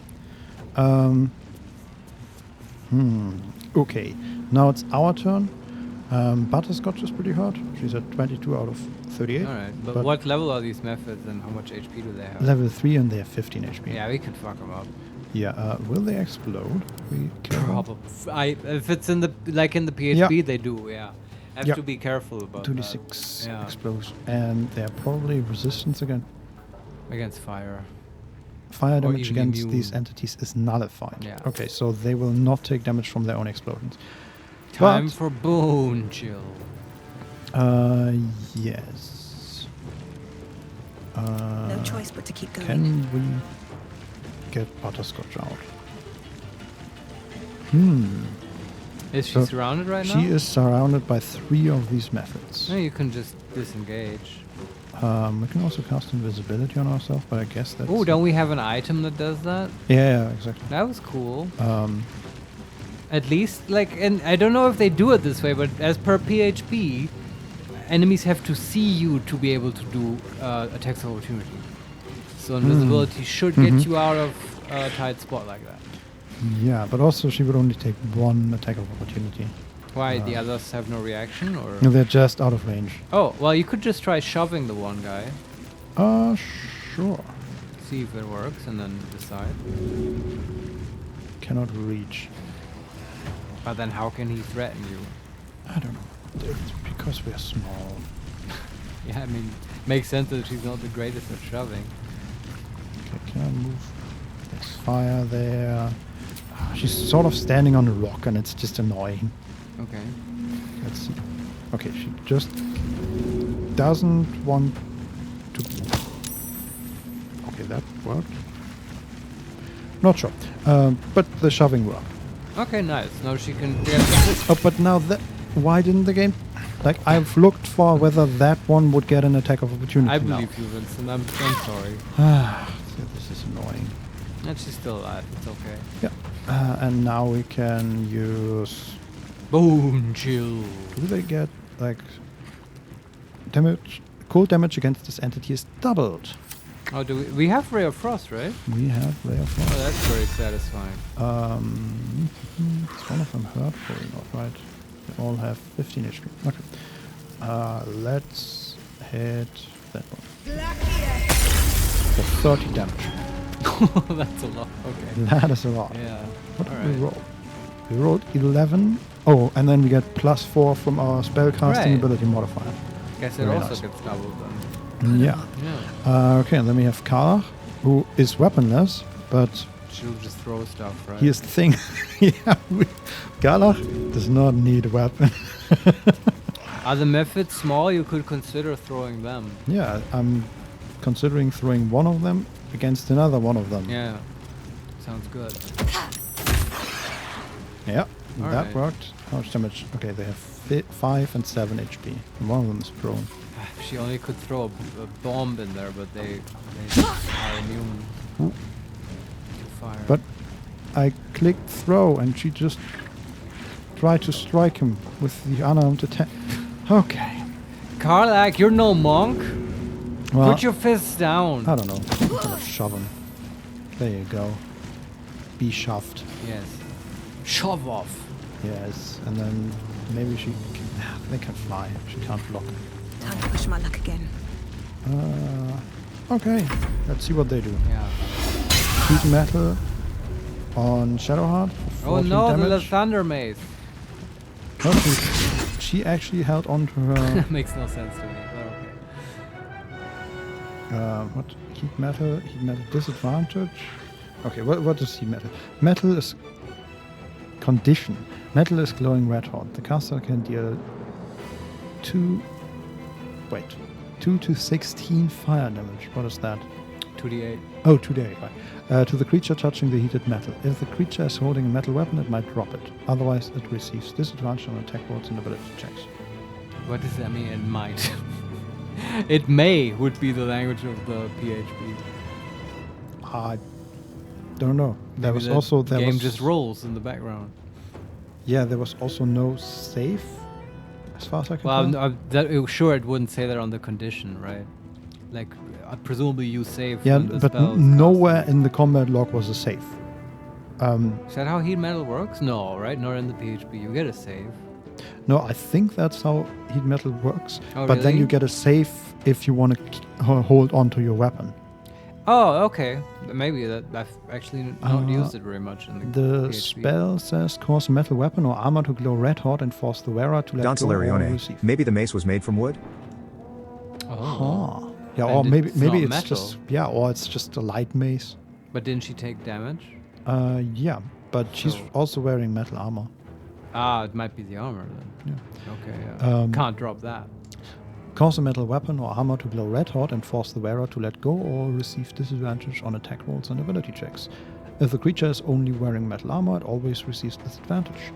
Okay. Now it's our turn. Butterscotch is pretty hurt. She's at 22 out of 38. Alright, but what level are these methods and how much HP do they have? Level 3 and they have 15 HP. Yeah, we can fuck them up. Yeah. Will they explode? We care about? Probably. If it's in the PHP, they do. Yeah, have Yeah. to be careful about 2d6 that. Yeah, explosion. And they're probably resistance again. against fire. Fire Or damage even against these immune. entities is nullified. Yeah. Okay, so they will not take damage from their own explosions. Time But- for bone chill. Yes. No choice but to keep going. Can we get Butterscotch out? Is she So surrounded right now? She is surrounded by 3 of these methods. No, you can just disengage. We can also cast invisibility on ourselves, but I guess that's... Oh, don't we have an item that does that? Yeah, exactly. That was cool. Um, At least, like, and I don't know if they do it this way, but as per PHP, enemies have to see you to be able to do attacks of opportunity. So invisibility should get you out of a tight spot like that. Yeah, but also she would only take one attack of opportunity. Why, the others have no reaction, or? No, they're just out of range. Oh, well, you could just try shoving the one guy. Sure. See if it works, and then decide. Cannot reach. But then how can he threaten you? I don't know. It's because we're small. Yeah, I mean, makes sense that she's not the greatest at shoving. Okay, can I move? There's fire there. She's sort of standing on a rock and it's just annoying. Okay. Let's see. Okay, she just doesn't want to... Okay, that worked. Not sure. But the shoving worked. Okay, nice. Now she can... Oh, but now that... Why didn't the game... Like, I've looked for whether that one would get an attack of opportunity. I believe you, Vincent. I'm sorry. So this is annoying. And she's still alive. It's okay. Yeah. And now we can use... Boom, chill. Do they get, like... Damage... Cold damage against this entity is doubled. Oh, do we have Ray of Frost, right? We have Ray of Frost. Oh, that's very satisfying. Is one of them hurt? Probably not, right? They all have 15 HP. Okay. Let's hit that one. For 30 damage. That's a lot. Okay. That is a lot. Yeah. What did we roll? We rolled 11. Oh, and then we get +4 from our spellcasting ability modifier. Guess it Very also nice. gets doubled then. Yeah. Yeah. Okay, and then we have Karlach, who is weaponless, but She'll just throw stuff, right? here's the thing. Yeah, Karlach does not need a weapon. Are the methods small? You could consider throwing them. Yeah, I'm considering throwing one of them against another one of them. Yeah. Sounds good. Yeah, All that right. worked. How much damage? Okay, they have 5 and 7 HP. And one of them is prone. She only could throw a bomb in there, but they are immune Ooh. to fire. But I clicked throw and she just tried to strike him with the unarmed attack. Okay. Karlach, you're no monk. Well, Put your fists down. I don't know. I'm gonna shove him. There you go. Be shoved. Yes. Shove off. Yes, and then maybe she can... They can fly. She can't block. Time to push my luck again. Okay. Let's see what they do. Yeah. Heat metal on Shadowheart for Oh 14 no, the damage. thunder mace. Oh, she actually held on to her... Makes no sense to me. But okay. what? Heat metal disadvantage. Okay, what is heat metal? Metal is condition. Metal is glowing red hot. The caster can deal 2 to 16 fire damage. What is that? 2d8. Oh, 2d8, right. To the creature touching the heated metal. If the creature is holding a metal weapon, it might drop it. Otherwise, it receives disadvantage on attack rolls and ability checks. What does that mean? It might. It may would be the language of the PHP. I don't know. There Maybe was the also game just rolls in the background. Yeah, there was also no save, as far as I can tell. Well, sure, it wouldn't say that on the condition, right? Like, presumably you save. Yeah, when the but spell is nowhere casted. in the combat log was a save. Is that how heat metal works? No, right? Not in the PHP. You get a save. No, I think that's how heat metal works. Oh, but then really? you get a save if you want to hold on to your weapon. Oh, okay. Maybe that I've actually not used it very much in the The PHP. spell says cause a metal weapon or armor to glow red hot and force the wearer to let Don go or Solarione. receive. Maybe the mace was made from wood? Oh. Yeah, And or maybe it's maybe not it's metal. or it's just a light mace. But didn't she take damage? Yeah, but she's So- also wearing metal armor. Ah, it might be the armor then. Yeah. Okay, yeah. Um, Can't drop that. Cause a metal weapon or armor to glow red hot and force the wearer to let go or receive disadvantage on attack rolls and ability checks. If the creature is only wearing metal armor, it always receives disadvantage.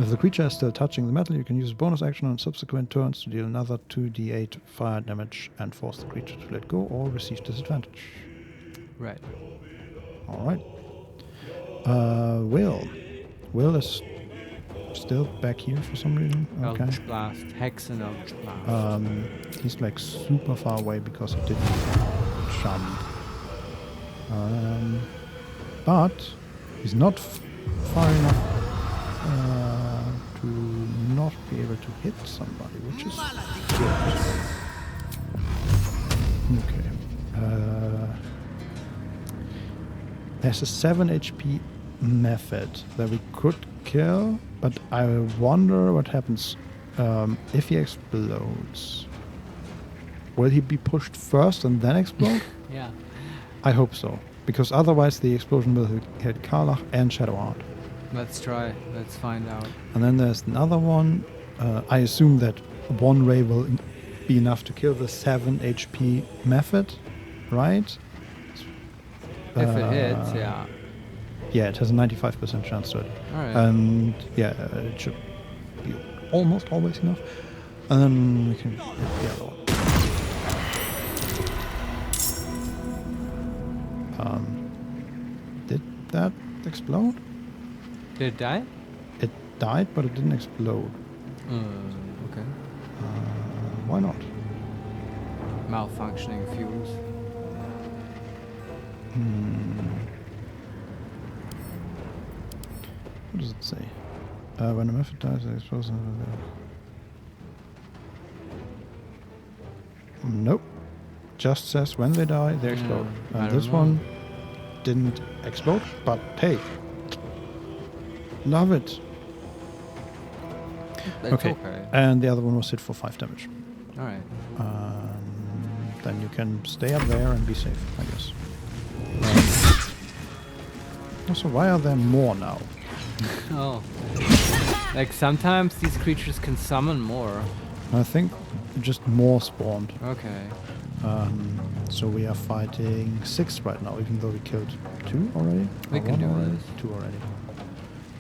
If the creature is still touching the metal, you can use a bonus action on subsequent turns to deal another 2d8 fire damage and force the creature to let go or receive disadvantage. Right. Alright. Will is still back here for some reason. Okay. Eldritch Blast. Hex and Eldritch Blast. He's like super far away because he didn't jump. But he's not far enough to not be able to hit somebody, which is good. Okay. There's a 7 HP method that we could kill, but I wonder what happens if he explodes. Will he be pushed first and then explode? Yeah. I hope so, because otherwise the explosion will hit Karlach and Shadowheart. Let's try. Let's find out. And then there's another one. I assume that one ray will be enough to kill the 7 HP method, right? If it hits, yeah. Yeah, it has a 95% chance to it. Alright. And yeah, it should be almost always enough. And then we can hit the other one. Did that explode? Did it die? It died, but it didn't explode. Okay. Why not? Malfunctioning fuse. What does it say? When a method dies, it explodes. Nope. Just says when they die, they explode. I And don't this know. one didn't explode, but hey, love it. That's Okay. And the other one was hit for 5 damage. Alright. Then you can stay up there and be safe, I guess. Also, why are there more now? Oh. Like sometimes these creatures can summon more. I think just more spawned. Okay. So we are fighting 6 right now, even though we killed 2 already. We Or can one do already? this. 2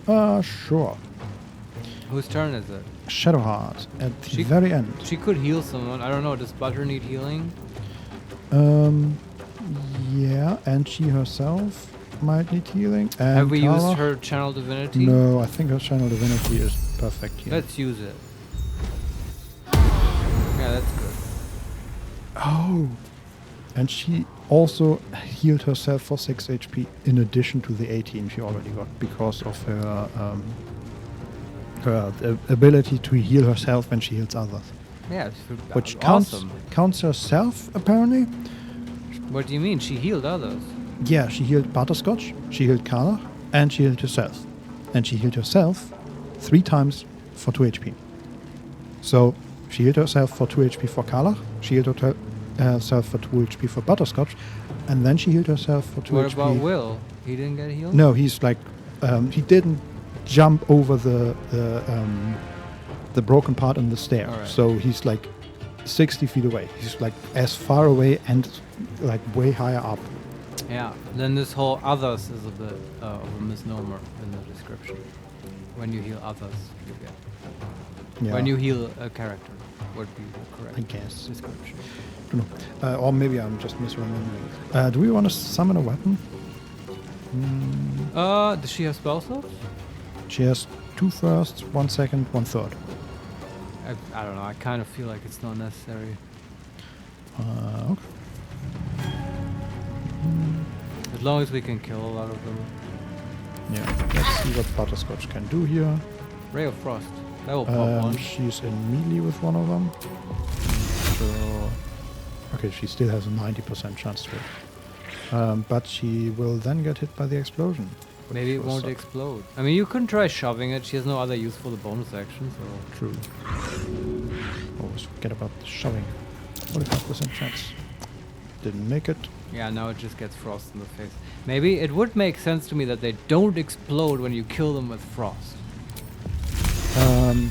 already. Sure. Whose turn is it? Shadowheart at the She- very end. She could heal someone. I don't know. Does Butter need healing? Yeah, and she herself might need healing. And Have we used Karlach? her channel divinity? No, I think her channel divinity is perfect here. Let's use it. Yeah, that's good. Oh! And she also healed herself for 6 HP in addition to the 18 she already got because of her ability to heal herself when she heals others. Yeah, Which awesome. counts herself, apparently. What do you mean? She healed others. Yeah, she healed Butterscotch, she healed Karlach, and she healed herself. And she healed herself 3 times for 2 HP. So she healed herself for 2 HP for Karlach, she healed herself for 2 HP for Butterscotch, and then she healed herself for 2 What HP. about Will? He didn't get healed? No, he's like, he didn't jump over the broken part in the stair. Alright. So he's like 60 feet away. He's like as far away and like way higher up. Yeah. Then this whole others is a bit of a misnomer in the description. When you heal others, you get. Yeah, When you heal a character, would be the correct I guess. description. Don't know. Or maybe I'm just misremembering. Do we want to summon a weapon? Does she have spell slots? She has 2 firsts, 1 second, 1 third. I don't know. I kind of feel like it's not necessary. Okay. As long as we can kill a lot of them. Yeah. Let's see what Butterscotch can do here. Ray of Frost. That will pop one. She's in melee with one of them. So, okay, she still has a 90% chance to hit. But she will then get hit by the explosion. which Maybe it will won't suck. explode. I mean, you can try shoving it. She has no other use for the bonus action, so... True. Always forget about the shoving. 45% chance. Didn't make it. Yeah, now it just gets frost in the face. Maybe it would make sense to me that they don't explode when you kill them with frost.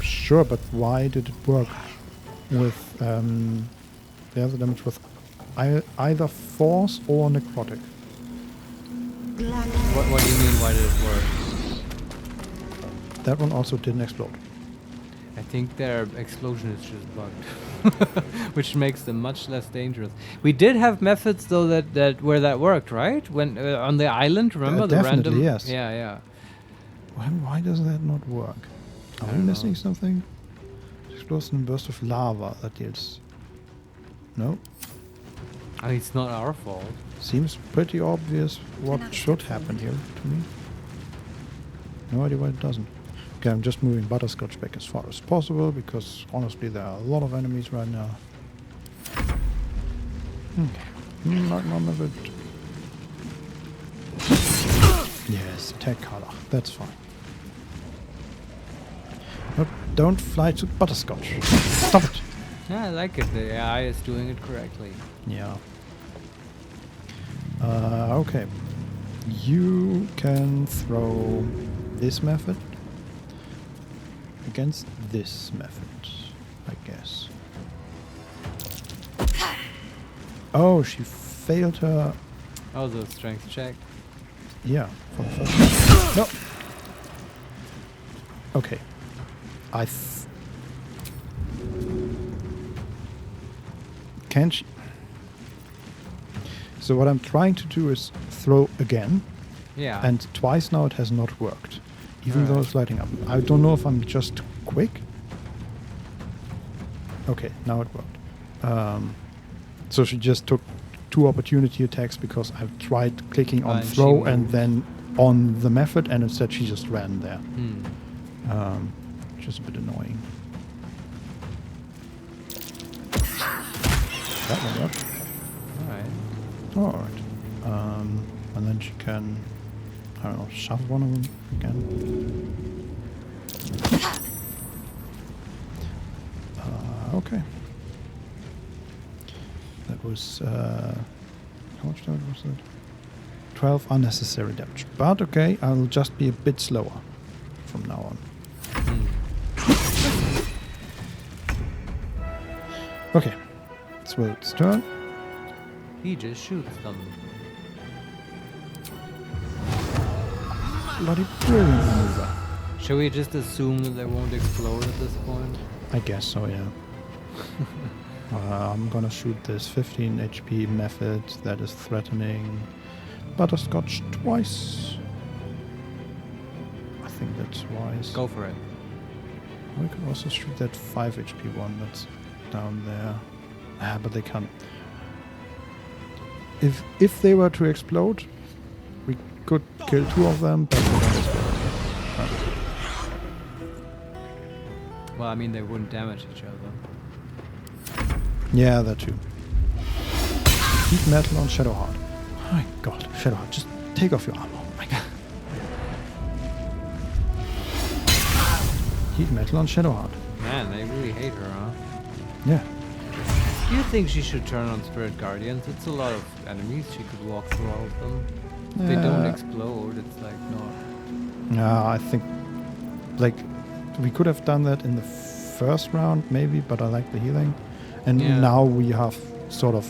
Sure, but why did it work with the other damage with either force or necrotic? What do you mean, why did it work? That one also didn't explode. I think their explosion is just bugged. Which makes them much less dangerous. We did have methods though that where that worked, right? When on the island, remember the definitely, random? yes. Yeah, yeah. Why does that not work? Are we don't missing know. something? Explodes in a burst of lava that deals. No? I mean, it's not our fault. Seems pretty obvious what should happen here to me. No idea why it doesn't. Okay, I'm just moving Butterscotch back as far as possible because honestly there are a lot of enemies right now. Okay. Not none of it. Yes, attack color. That's fine. Nope, don't fly to Butterscotch. Stop it! Yeah, I like it. The AI is doing it correctly. Yeah. Okay. You can throw this method against this method, I guess. Oh, she failed her. Oh, the strength check. Yeah, for the first. No. Okay. Can she? So what I'm trying to do is throw again. Yeah. And twice now it has not worked. Even though Alright. it's lighting up. I don't know if I'm just quick. Okay, now it worked. So she just took 2 opportunity attacks because I've tried clicking on And she throw and moved. then on the method, and instead she just ran there. Hmm. Which is a bit annoying. That one worked. Alright. Alright. And then she can, I don't know, shove one of them again. Okay. That was, how much damage was that? 12 unnecessary damage. But okay, I'll just be a bit slower from now on. Okay. It's Wilt's turn. He just shoots them. Bloody brilliant maneuver. Shall we just assume that they won't explode at this point? I guess so, yeah. I'm gonna shoot this 15 HP method that is threatening Butterscotch twice. I think that's wise. Go for it. We could also shoot that 5 HP one that's down there. Ah, but they can't. If they were to explode, we could kill 2 of them, but they don't explode. Well, I mean, they wouldn't damage each other. Yeah, that too. Heat metal on Shadowheart. Oh my god, Shadowheart, just take off your armor. Oh my god. Heat metal on Shadowheart. Man, they really hate her, huh? Yeah. Do you think she should turn on Spirit Guardians? It's a lot of enemies. She could walk through all of them. If they don't explode, it's like not. Yeah, I think like we could have done that in the first round maybe, but I like the healing. And Yeah. now we have sort of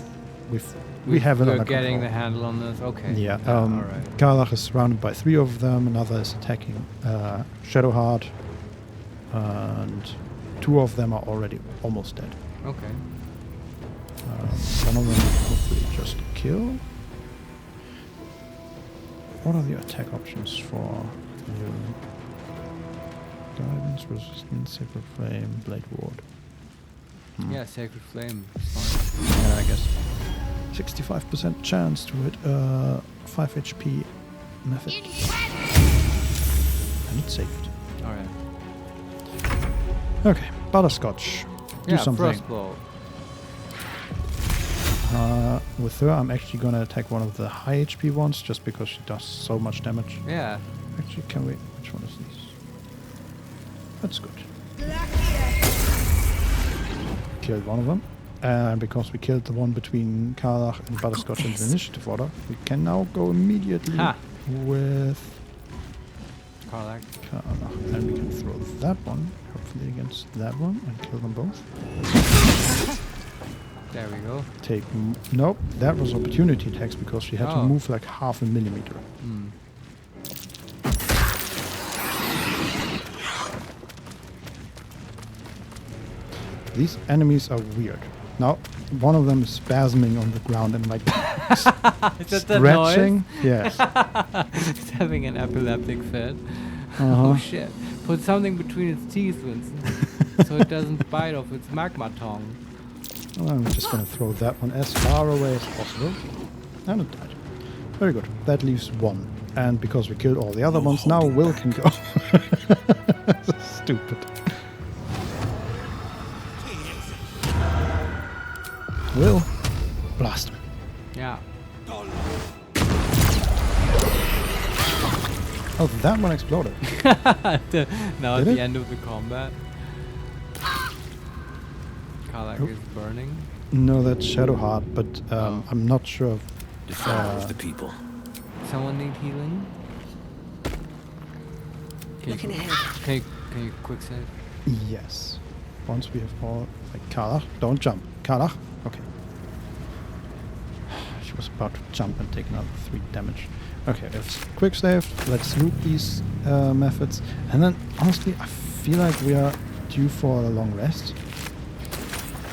we have it We're under getting control. the handle on this. Okay. Yeah. Alright. Karlach is surrounded by 3 of them. Another is attacking Shadowheart, and 2 of them are already almost dead. Okay. One of them hopefully just kill. What are the attack options for you? Guidance, resistance, sacred flame, blade ward. Yeah, Sacred Flame. Is fine. Yeah, I guess. 65% chance to hit 5 HP method. And it's saved. Alright. Okay, Butterscotch. Do Yeah, something. Frostbow. With her, I'm actually gonna attack one of the high HP ones just because she does so much damage. Yeah. Actually, can we? Which one is this? That's good. Killed one of them. And because we killed the one between Karlach and Butterscotch in the initiative order, we can now go immediately Ha. with Karlach. Karlach. And we can throw that one, hopefully against that one, and kill them both. There we go. Nope, that was opportunity attacks because she had to Oh. move like half a millimeter. Hmm. These enemies are weird. Now, one of them is spasming on the ground and like Is that the noise? stretching. Yes. It's having an epileptic fit. Uh-huh. Oh shit. Put something between its teeth, Vincent. So it doesn't bite off its magma tongue. Well, I'm just going to throw that one as far away as possible. And it died. Very good. That leaves 1. and because we killed all the other ones, now Will can go. Stupid. Will, blast him. Yeah. Oh, that one exploded. Now Did at it? the end of the combat, Karlach Oh. is burning. No, that's Shadowheart, but I'm not sure. Defender of the people. Someone need healing? Looking ahead. Can you quick save? Yes. Once we have all... Like, Karlach, don't jump. Karlach? Okay. She was about to jump and take another 3 damage. Okay, let's quick save. Let's loop these methods. And then, honestly, I feel like we are due for a long rest.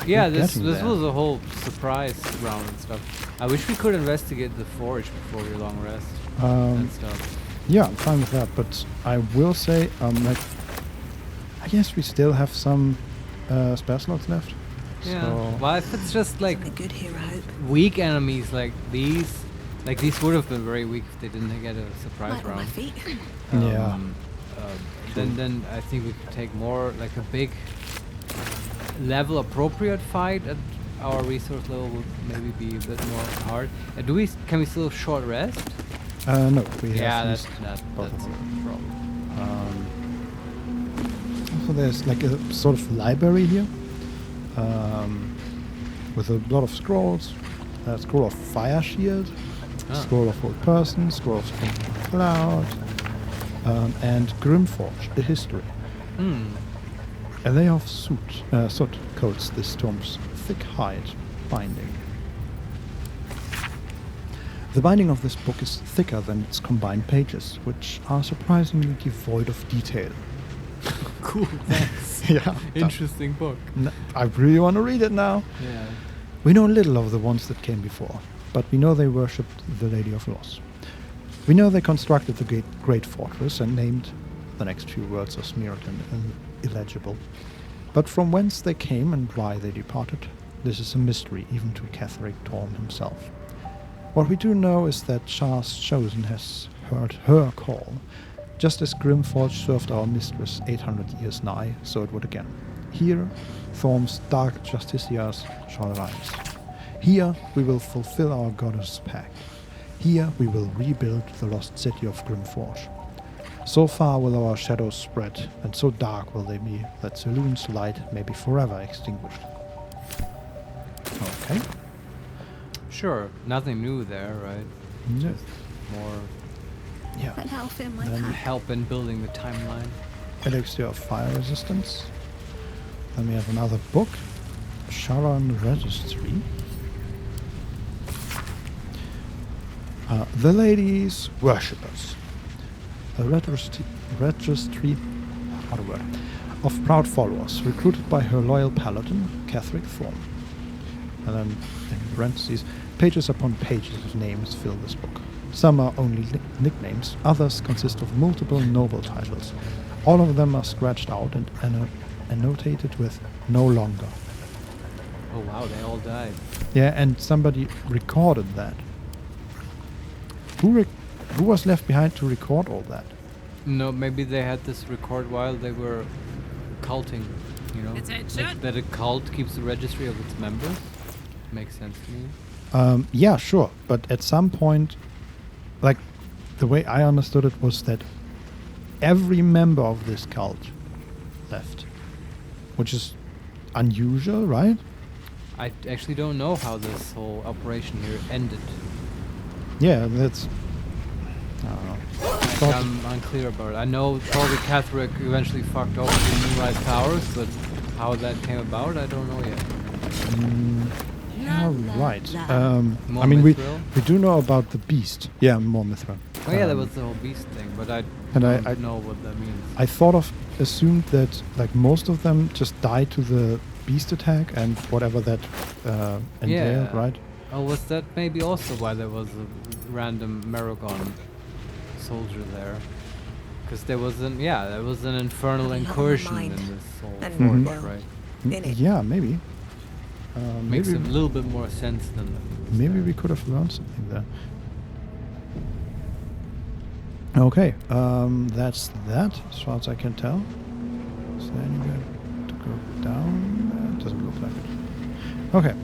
Yeah, We're this getting this there. was a whole surprise round and stuff. I wish we could investigate the forge before we long rest and stuff. Yeah, I'm fine with that, but I will say, like, I guess we still have some spell slots left. Yeah. So Well, if it's just like Something good here, I hope. weak enemies like these would have been very weak if they didn't get a surprise Light on my round. feet. Yeah. Then I think we could take more like a big level appropriate fight at our resource level would maybe be a bit more hard. Can we still short rest? No, we have Yeah, used that's both a of them. problem. So there's like a sort of library here with a lot of scrolls. Scroll of Fire Shield, Scroll of Old Person, Scroll of Spring Cloud, and Grimforge, the history. A layer of soot coats this storm's thick hide binding. The binding of this book is thicker than its combined pages, which are surprisingly devoid of detail. Cool, thanks. Yeah. Interesting book. I really want to read it now. Yeah. We know little of the ones that came before, but we know they worshipped the Lady of Loss. We know they constructed the great fortress and named the next few words are smeared and illegible. But from whence they came and why they departed, this is a mystery even to Catherick Torm himself. What we do know is that Shah's Chosen has heard her call. Just as Grimforge served our mistress 800 years nigh, so it would again. Here, Thorm's dark justiciars shall arise. Here we will fulfill our goddess' pact. Here we will rebuild the lost city of Grimforge. So far will our shadows spread, and so dark will they be that Saloon's light may be forever extinguished. Okay. Sure. Nothing new there, right? Yes. More Yeah. But that'll fit my Then pack. help in building the timeline. Elixir of Fire Resistance. Then we have another book, Sharon Registry. The Ladies Worshippers. A registry of proud followers, recruited by her loyal paladin, Catherick Thorm. And then, in parentheses, pages upon pages of names fill this book. Some are only nicknames, others consist of multiple noble titles. All of them are scratched out and annotated with "no longer." Oh wow, they all died. Yeah, and somebody recorded that. Who was left behind to record all that? No, maybe they had this record while they were culting, you know? Like that a cult keeps a registry of its members. Makes sense to me. Yeah, sure. But at some point, like, the way I understood it was that every member of this cult left. Which is unusual, right? I actually don't know how this whole operation here ended. Yeah, that's... I don't know. Like, I'm unclear about it. I know probably Catherick eventually fucked over the Moonrise Towers, but how that came about, I don't know yet. Yeah, right. More I mean, we Mithril? do know about the beast. Yeah, more Mithril. Oh yeah, that was the whole beast thing, but I and don't I know what that means. I assumed that like most of them just died to the beast attack and whatever that entailed, Yeah. right? Oh, was that maybe also why there was a random Maragon soldier there? Because there was an infernal Had a lot on my incursion mind. in this whole And, forge, well, right? in it. Yeah, maybe. Makes a maybe little bit more sense than maybe we could have learned something there. Okay, that's that, as far as I can tell. Is there anywhere to go down? Doesn't look like it. Okay,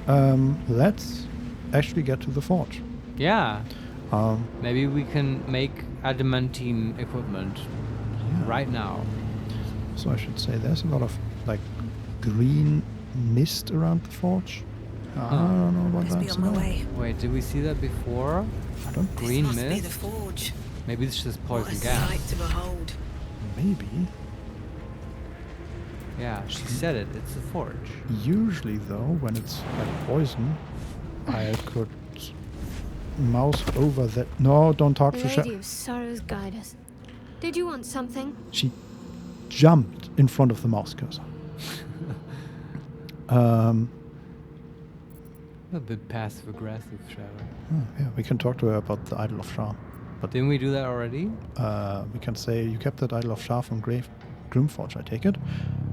let's actually get to the forge. Yeah. Maybe we can make adamantine equipment right now. So I should say there's a lot of like green mist around the forge. I don't know what Best be that's on my about. way. Wait, did we see that before? I don't. Green This must be the mist? forge. Maybe it's just What a poison gas. sight to behold. Maybe. Yeah, she said it. It's a forge. Usually, though, when it's like poison, I could mouse over that. No, don't talk to Lady of Sorrows, guide us. Did you want something? She jumped in front of the mouse cursor. A bit passive aggressive, Shadow. Yeah, we can talk to her about the Idol of Shar. But didn't we do that already? We can say you kept that Idol of Shar from Grimforge, I take it.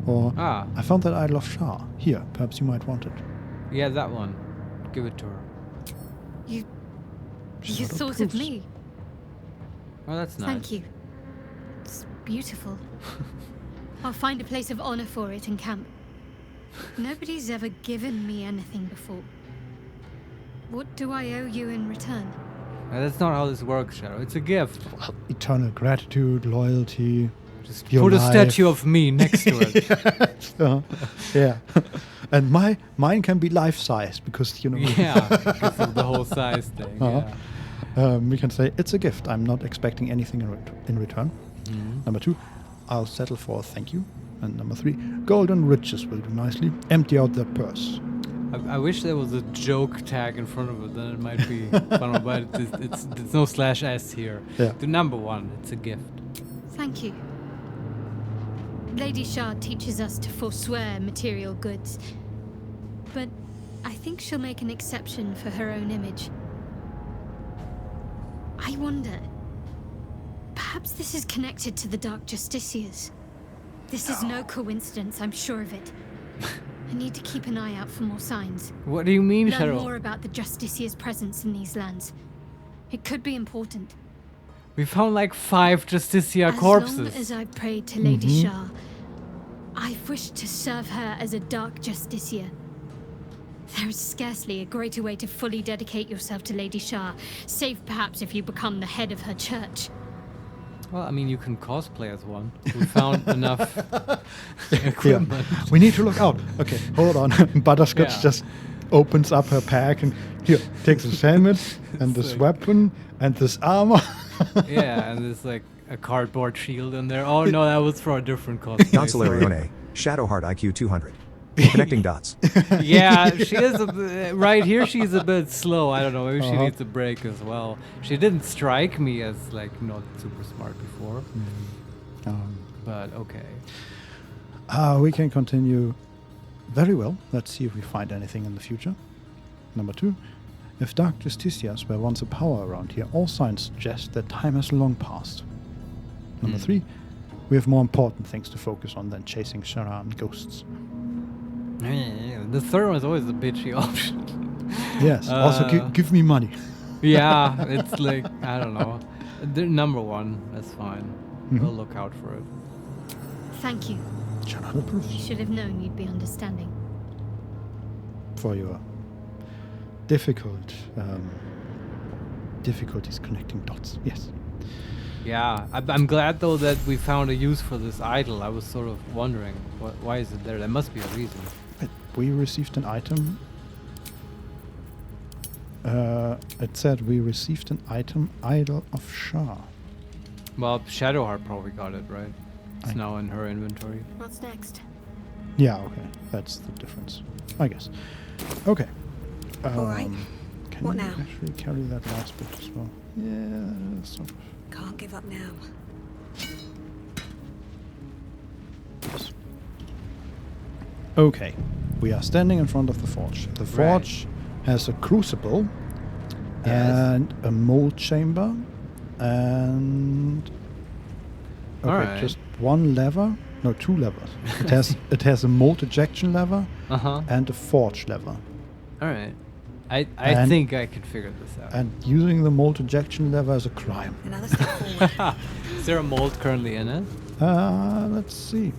Or Ah. I found that Idol of Shar. Here, perhaps you might want it. Yeah, that one. Give it to her. You She's not thought of proofs. me. Oh, that's nice. Thank you. It's beautiful. I'll find a place of honor for it in camp. Nobody's ever given me anything before. What do I owe you in return? That's not how this works, Shadow. It's a gift. Eternal gratitude, loyalty. Just Your put a life. statue of me next to it. Yeah. And mine can be life-size because, you know. Yeah, because of the whole size thing. Uh-huh. We can say, it's a gift. I'm not expecting anything in return. Mm-hmm. Number 2, I'll settle for a thank you. And number 3, golden riches will do nicely. Empty out their purse. I wish there was a joke tag in front of it, then it might be fun, but it's no /s here. Yeah. The number 1, it's a gift. Thank you. Lady Shard teaches us to forswear material goods. But I think she'll make an exception for her own image. I wonder... Perhaps this is connected to the Dark Justiciars. This is no coincidence, I'm sure of it. I need to keep an eye out for more signs. What do you mean, Learn Shadow? more about the Justiciars' presence in these lands. It could be important. We found like 5 Justicia As corpses. long as I prayed to Lady Shar, I've wished to serve her as a Dark Justiciar. There is scarcely a greater way to fully dedicate yourself to Lady Shar, save perhaps if you become the head of her church. Well, I mean, you can cosplay as one. We found enough equipment. Yeah. We need to look out. Okay, hold on. Butterscotch just opens up her pack and here, takes this helmet and this like- weapon and this armor. Yeah, and there's like a cardboard shield in there. Oh no, that was for a different cosplay. Consolarione, Shadowheart IQ 200. Connecting dots. Yeah, she is right here. She's a bit slow. I don't know. Maybe she Uh-huh. needs a break as well. She didn't strike me as like not super smart before, but okay. We can continue very well. Let's see if we find anything in the future. Number 2. If Dark Justiciars were once a power around here, all signs suggest that time has long passed. Number 3. We have more important things to focus on than chasing Sharan ghosts. The third one is always the bitchy option. Yes. Also, give me money. Yeah, it's like I don't know. The number 1, that's fine. We'll look out for it. Thank you. Sharan approves. I should have known you'd be understanding. For your difficulties connecting dots. Yes. Yeah, I'm glad though that we found a use for this idol. I was sort of wondering why is it there? There must be a reason. We received an item. It said we received an item, Idol of Shar. Well, Shadowheart probably got it, right? It's now in her inventory. What's next? Yeah, okay. That's the difference, I guess. Okay. All right. Can What you now? actually carry that last bit as well? Yeah, sort of. Can't give up now. Yes. Okay. We are standing in front of the forge. The forge has a crucible and a mold chamber and Alright. just one lever. No, 2 levers. It has a mold ejection lever and a forge lever. All right. I And- think I can figure this out. And using the mold ejection lever is a crime. Another step forward. Is there a mold currently in it? Let's see.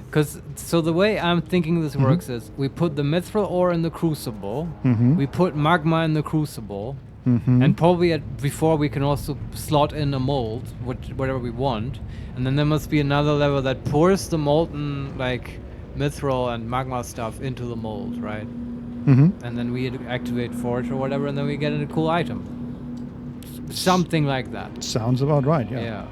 Because so the way I'm thinking this works is we put the mithril ore in the crucible, Mm-hmm. we put magma in the crucible, Mm-hmm. and probably before we can also slot in a mold, whatever we want, and then there must be another lever that pours the molten like mithril and magma stuff into the mold, right? Mm-hmm. And then we activate forge or whatever, and then we get a cool item. Something like that. Sounds about right, yeah. Yeah.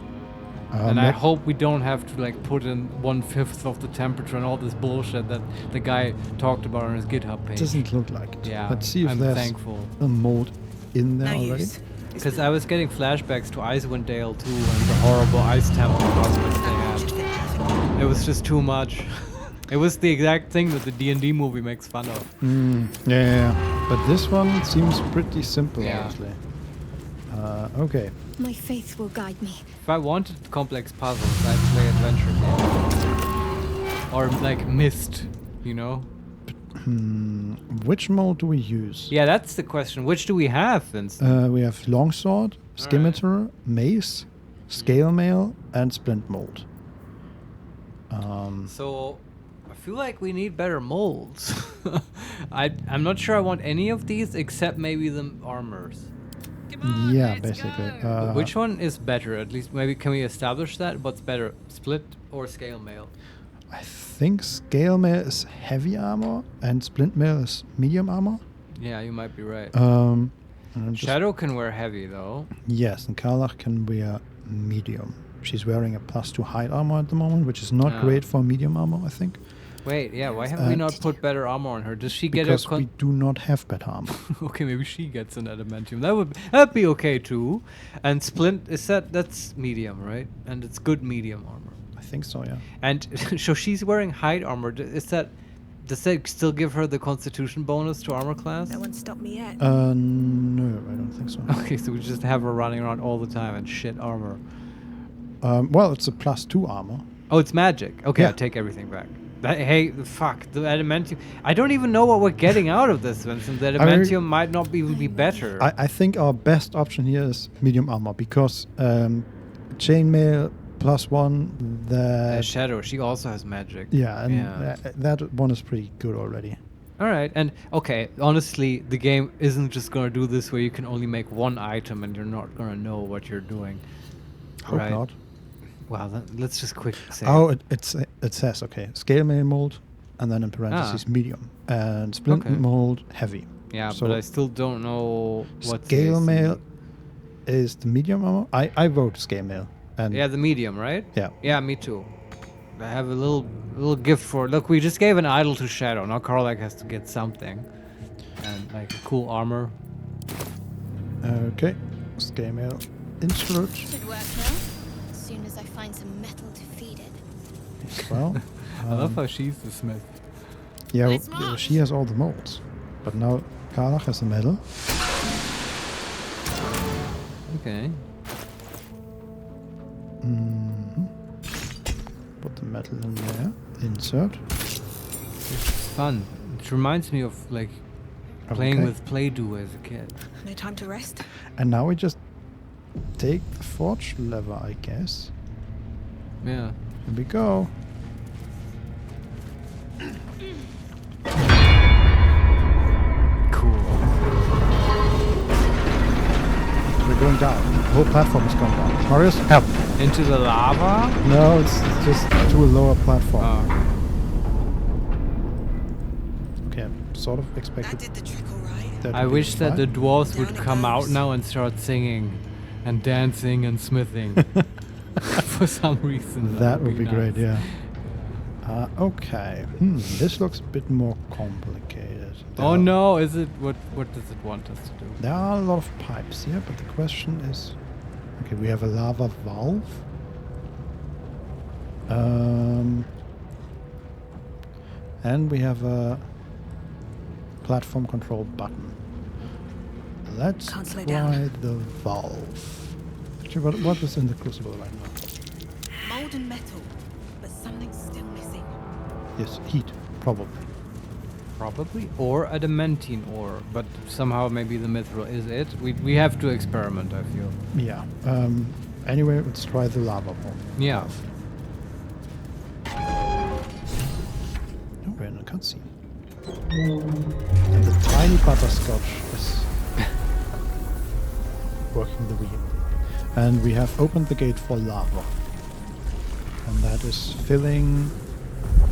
And I that- hope we don't have to like put in 1/5 of the temperature and all this bullshit that the guy talked about on his GitHub page. doesn't look like it. Yeah, Let's see if I'm there's thankful. a mold in there No already. use. Because I was getting flashbacks to Icewind Dale too and the horrible ice temple prospects they Should had. fit perfectly. It was just too much. It was the exact thing that the D&D movie makes fun of. Yeah. But this one seems pretty simple, Yeah. honestly. Okay. My faith will guide me. If I wanted complex puzzles, I'd play adventure games. Or like Myst, you know? Which mold do we use? Yeah, that's the question. Which do we have, Vincent? We have longsword, scimitar, mace, scale mail, and splint mold. So, I feel like we need better molds. I'm not sure I want any of these except maybe the armors. Yeah, basically. Which one is better? At least maybe can we establish that? What's better, split or scale mail? I think scale mail is heavy armor and splint mail is medium armor. Yeah, you might be right. And I'm just- Shadow can wear heavy though. Yes, and Karlach can wear medium. She's wearing a +2 hide armor at the moment, which is not Ah. great for medium armor, I think. Wait, yeah, why have we not put better armor on her? Does she get Because a we do not have better armor. Okay, maybe she gets an adamantium. That'd be okay too. And splint that's medium, right? And it's good medium armor. I think so, yeah. And so she's wearing hide armor. Does that still give her the constitution bonus to armor class? No one stopped me yet. No, I don't think so. Okay, so we just have her running around all the time and shit armor. Well, it's a +2 armor. Oh, it's magic. Okay, Yeah. I take everything back. Hey, fuck, the adamantium. I don't even know what we're getting out of this, Vincent. The adamantium might not even be better. I think our best option here is medium armor because chainmail +1, that Shadow, she also has magic. yeah, and Yeah. that one is pretty good already. All right, and okay, honestly, the game isn't just gonna do this where you can only make one item and you're not gonna know what you're doing. Hope Right. not. Well, then let's just quick say. Oh, it says okay, scale mail mold, and then in parentheses medium, and splint Okay. mold heavy. Yeah, so but I still don't know what scale mail is the medium armor. I vote scale mail. And Yeah, the medium, right? Yeah. Yeah, me too. I have a little gift for. Look, we just gave an idol to Shadow. Now Karlak has to get something, and like a cool armor. Okay, scale mail insert Should work now. As soon as I find some metal to feed it. as well. I love how she's the smith. Yeah, Let's well, march. she has all the molds, but now Karlach has the metal. Okay. Put the metal in there. Insert. It's fun. It reminds me of like playing Okay. with Play-Doh as a kid. No time to rest. And now we just take the forge lever, I guess. Yeah. Here we go. Cool. We're going down. The whole platform is going down. Marius, help! Into the lava? No, it's just to a lower platform. Oh. Okay, I'm sort of That expected did the trick, all right. that I to be wish that the fine. dwarves would Down it come out goes. now and start singing and dancing and smithing. For some reason. That would be great, nice. yeah. Okay. This looks a bit more complicated. There Oh are- no, is it what does it want us to do? There are a lot of pipes here, but the question is... Okay, we have a lava valve. And we have a platform control button. Let's Can't slow try down. the valve. Actually, what is in the crucible right now? Mold and metal, but something's still missing. Yes, heat, probably. Probably, or adamantine ore, but somehow maybe the mithril is it. We have to experiment, I feel. Yeah. Anyway, let's try the lava ball. Yeah. Oh, we're in a cutscene. And the tiny butterscotch is working the wheel. And we have opened the gate for lava. And that is filling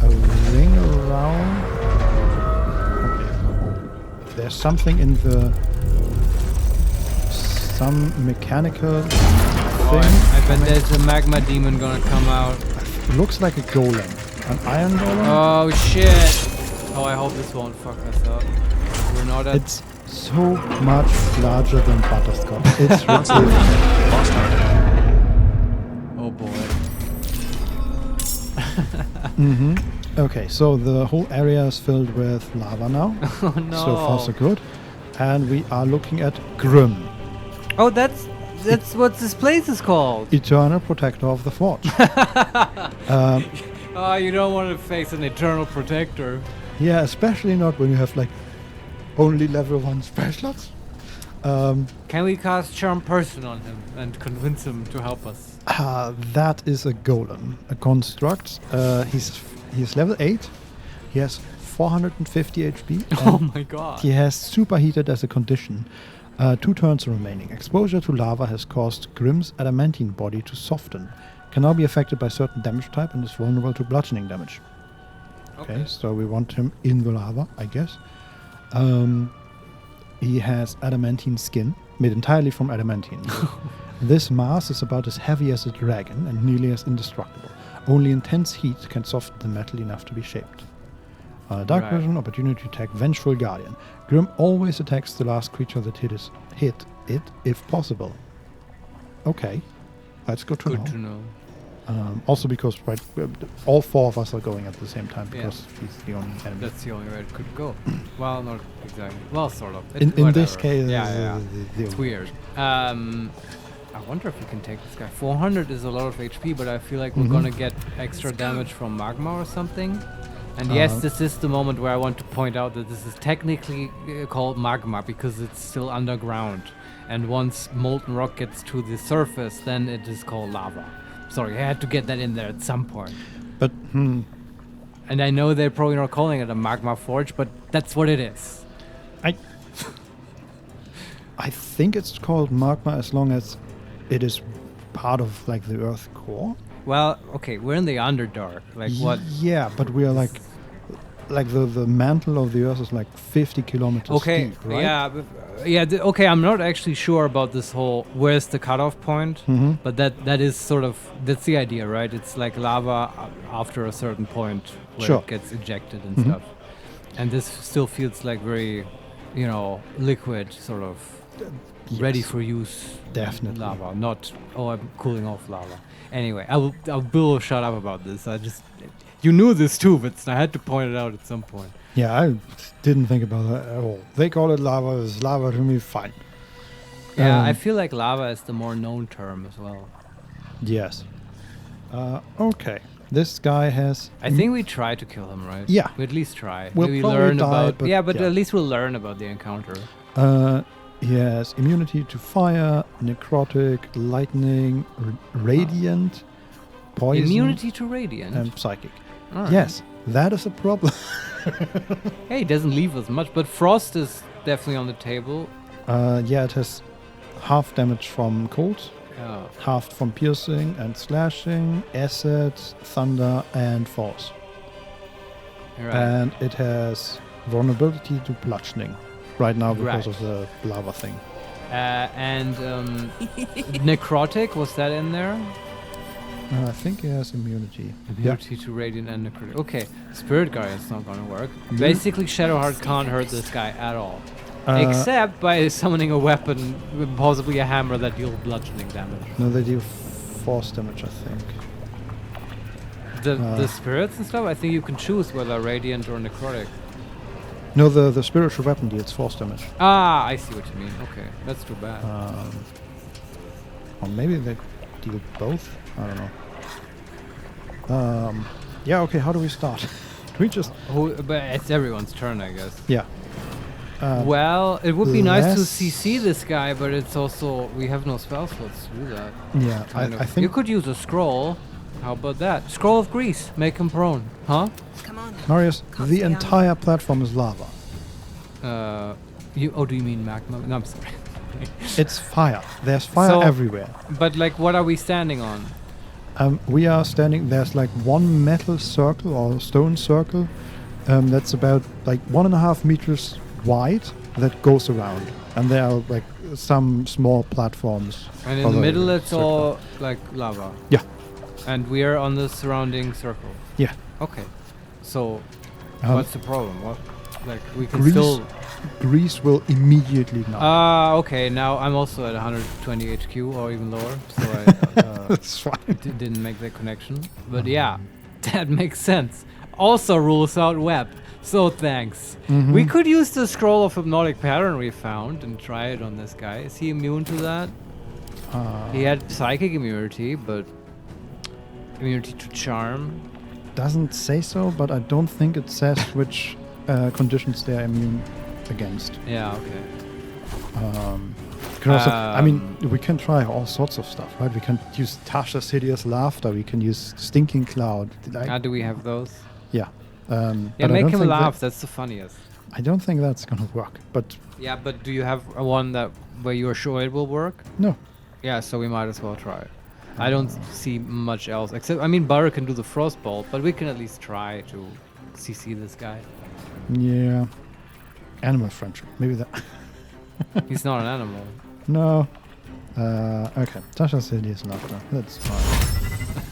a ring around. Okay. There's something in the... some mechanical thing. I bet there's a magma demon gonna come out. Looks like a golem. An iron golem? Oh shit! Oh, I hope this won't fuck us up. We're not at... It's so much larger than butterscotch. It's Once again, boss time. Oh boy. Okay, so the whole area is filled with lava now. Oh no. So far so good. And we are looking at Grim, Oh, that's what this place is called. Eternal Protector of the Forge. Oh, you don't want to face an eternal protector. Yeah, especially not when you have like only level 1 specials. Can we cast Charm Person on him and convince him to help us? That is a golem, a construct. He's level 8. He has 450 HP. Oh my god. He has superheated as a condition. 2 turns remaining. Exposure to lava has caused Grim's adamantine body to soften. Can now be affected by certain damage type and is vulnerable to bludgeoning damage. Okay, so we want him in the lava, I guess. He has adamantine skin, made entirely from adamantine. This mass is about as heavy as a dragon and nearly as indestructible. Only intense heat can soften the metal enough to be shaped. Dark Vision, opportunity to attack Vengeful Guardian. Grim always attacks the last creature that hit it, if possible. Okay, that's good to know. Good to know. Also because all 4 of us are going at the same time because he's the only enemy. That's the only way it could go. Well, not exactly. Well, sort of. In this Whatever. case, yeah. the It's weird. I wonder if we can take this guy. 400 is a lot of HP, but I feel like we're gonna get extra damage from magma or something. And yes, this is the moment where I want to point out that this is technically called magma because it's still underground. And once molten rock gets to the surface, then it is called lava. Sorry, I had to get that in there at some point. But, And I know they're probably not calling it a magma forge, but that's what it is. I think it's called magma as long as it is part of like the Earth core. Well, okay, we're in the Underdark. Like what? Yeah, but we are like the mantle of the Earth is like 50 kilometers deep, right? Yeah, okay, I'm not actually sure about this whole where's the cutoff point, but that is sort of, that's the idea, right? It's like lava after a certain point where it gets ejected and stuff. And this still feels like very, liquid, sort of ready for use. Definitely. Lava, not, I'm cooling off lava. Anyway, I'll shut up about this. You knew this too, but I had to point it out at some point. Yeah, I didn't think about that at all. They call it lava. It's lava to me, fine. Yeah, I feel like lava is the more known term as well. Yes. Okay. This guy has... I think we try to kill him, right? Yeah. We at least try. We'll Maybe probably learn die, about... but but at least we'll learn about the encounter. He has immunity to fire, necrotic, lightning, radiant, poison... Immunity to radiant? And psychic. Right. Yes, that is a problem. Hey, it doesn't leave us much, but frost is definitely on the table. Yeah, it has half damage from cold, half from piercing and slashing, acid, thunder, and force. Right. And it has vulnerability to bludgeoning right now because of the lava thing. And necrotic, was that in there? I think he has immunity. Immunity to radiant and necrotic. Okay, spirit guardian's not gonna work. Basically, Shadowheart can't hurt this guy at all. Except by summoning a weapon, possibly a hammer that deals bludgeoning damage. No, they deal force damage, I think. The spirits and stuff, I think you can choose whether radiant or necrotic. No, the spiritual weapon deals force damage. Ah, I see what you mean. Okay, that's too bad. Or maybe they deal both? I don't know. Yeah, okay, how do we start? we just... But it's everyone's turn, I guess. Yeah. Well, it would be nice to less- CC this guy, but it's also... We have no spell slots to do that. Yeah, Kind I of. think... You could use a scroll. How about that? Scroll of Grease. Make him prone. Huh? Come on. Marius, Can't the stay on. entire platform is lava. Do you mean magma? No, I'm sorry. It's fire. There's fire So- everywhere. But, like, what are we standing on? We are standing... There's like one metal circle or stone circle that's about like 1.5 meters wide that goes around. And there are like some small platforms. And in for the middle, it's circle. all, like, lava. Yeah. And we are on the surrounding circle. Yeah. Okay. So, Um, what's the problem? What, like, we can Grease, still... Grease will immediately know. Okay. Now I'm also at 120 HQ or even lower, so I That's fine. didn't make that connection. But yeah, that makes sense. Also rules out web. So thanks. We could use the scroll of hypnotic pattern we found and try it on this guy. Is he immune to that? He had psychic immunity, but immunity to charm. Doesn't say so, but I don't think it says which conditions they are immune against. Yeah. Okay. Can also, I mean, we can try all sorts of stuff, right? We can use Tasha's hideous laughter. We can use stinking cloud. Like, Do we have those? yeah. Yeah, but I make don't him think laugh. That's the funniest. I don't think that's gonna work. But Yeah, but do you have a one that where you're sure it will work? no, Yeah, so we might as well try it. I don't see much else except, I mean, Butter can do the frostbolt, but we can at least try to CC this guy. yeah. Animal friendship, maybe that. He's not an animal. No. Okay. Tasha's hideous laughter. That's fine.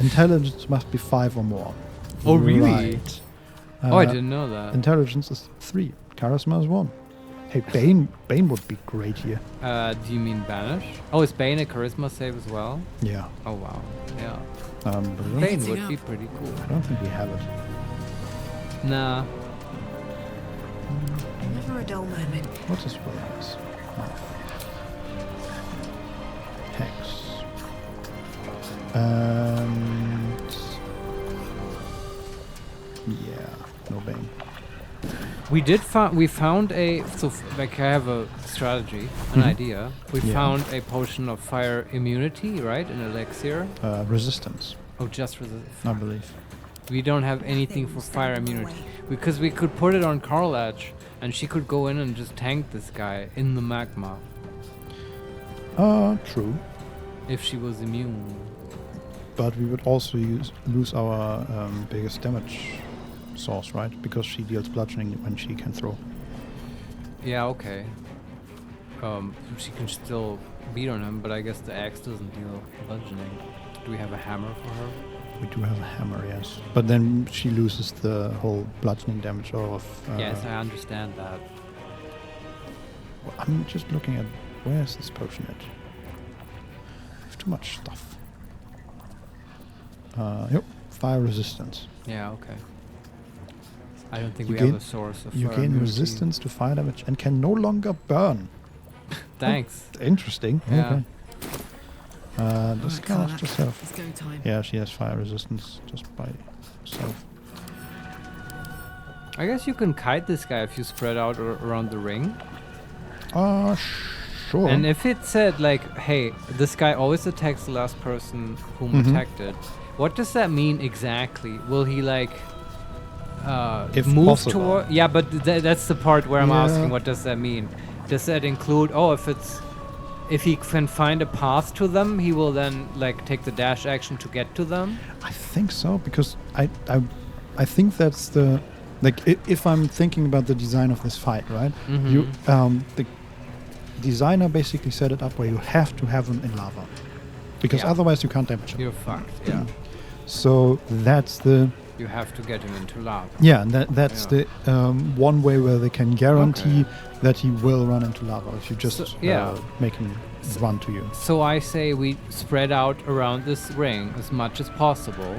Intelligence must be 5 or more. Oh, really? Right. I didn't know that. Intelligence is 3. Charisma is 1. Hey, Bane would be great here. Do you mean Banish? Oh, is Bane a charisma save as well? Yeah. Oh, wow. Yeah. But I don't, Bane would be pretty cool. I don't think we have it. Nah. Never a dull moment. What is will Hex? Hex. And yeah, no Bane. We found a, like, I have a strategy, an idea. We Yeah. found a potion of fire immunity, right? An elixir. Resistance, Oh, just for the... I believe. We don't have anything for fire immunity. Because we could put it on Carladge, and she could go in and just tank this guy in the magma. True. If she was immune. But we would also lose our biggest damage source, right? Because she deals bludgeoning when she can throw. Yeah, okay. She can still beat on him, but I guess the axe doesn't deal bludgeoning. Do we have a hammer for her? We do have a hammer, yes. But then she loses the whole bludgeoning damage of... Yes, I understand that. I'm just looking at... Where is this potion at? I have too much stuff. Yep, fire resistance. Yeah, okay. I don't think You we gain- have a source of You fire gain immunity. resistance to fire damage and can no longer burn. Thanks. Interesting. Yeah. Okay. Discard Carlac, yourself. It's go time. Yeah, she has fire resistance just by herself. I guess you can kite this guy if you spread out around the ring. Sure. And if it said, like, hey, this guy always attacks the last person whom Mhm. attacked it, what does that mean exactly? Will he, like, If move possible. toward... Yeah, but that's the part where I'm Yeah. asking, what does that mean? Does that include, if he can find a path to them, he will then, like, take the dash action to get to them? I think so, because I think that's the... Like, if I'm thinking about the design of this fight, right? Mhm. You the designer basically set it up where you have to have them in lava. Because Yeah. otherwise you can't damage them. You're fucked, yeah. So that's the... You have to get him into lava. Yeah, and that's Yeah. the one way where they can guarantee Okay. that he will run into lava if you just So- yeah. make him run to you. So I say we spread out around this ring as much as possible,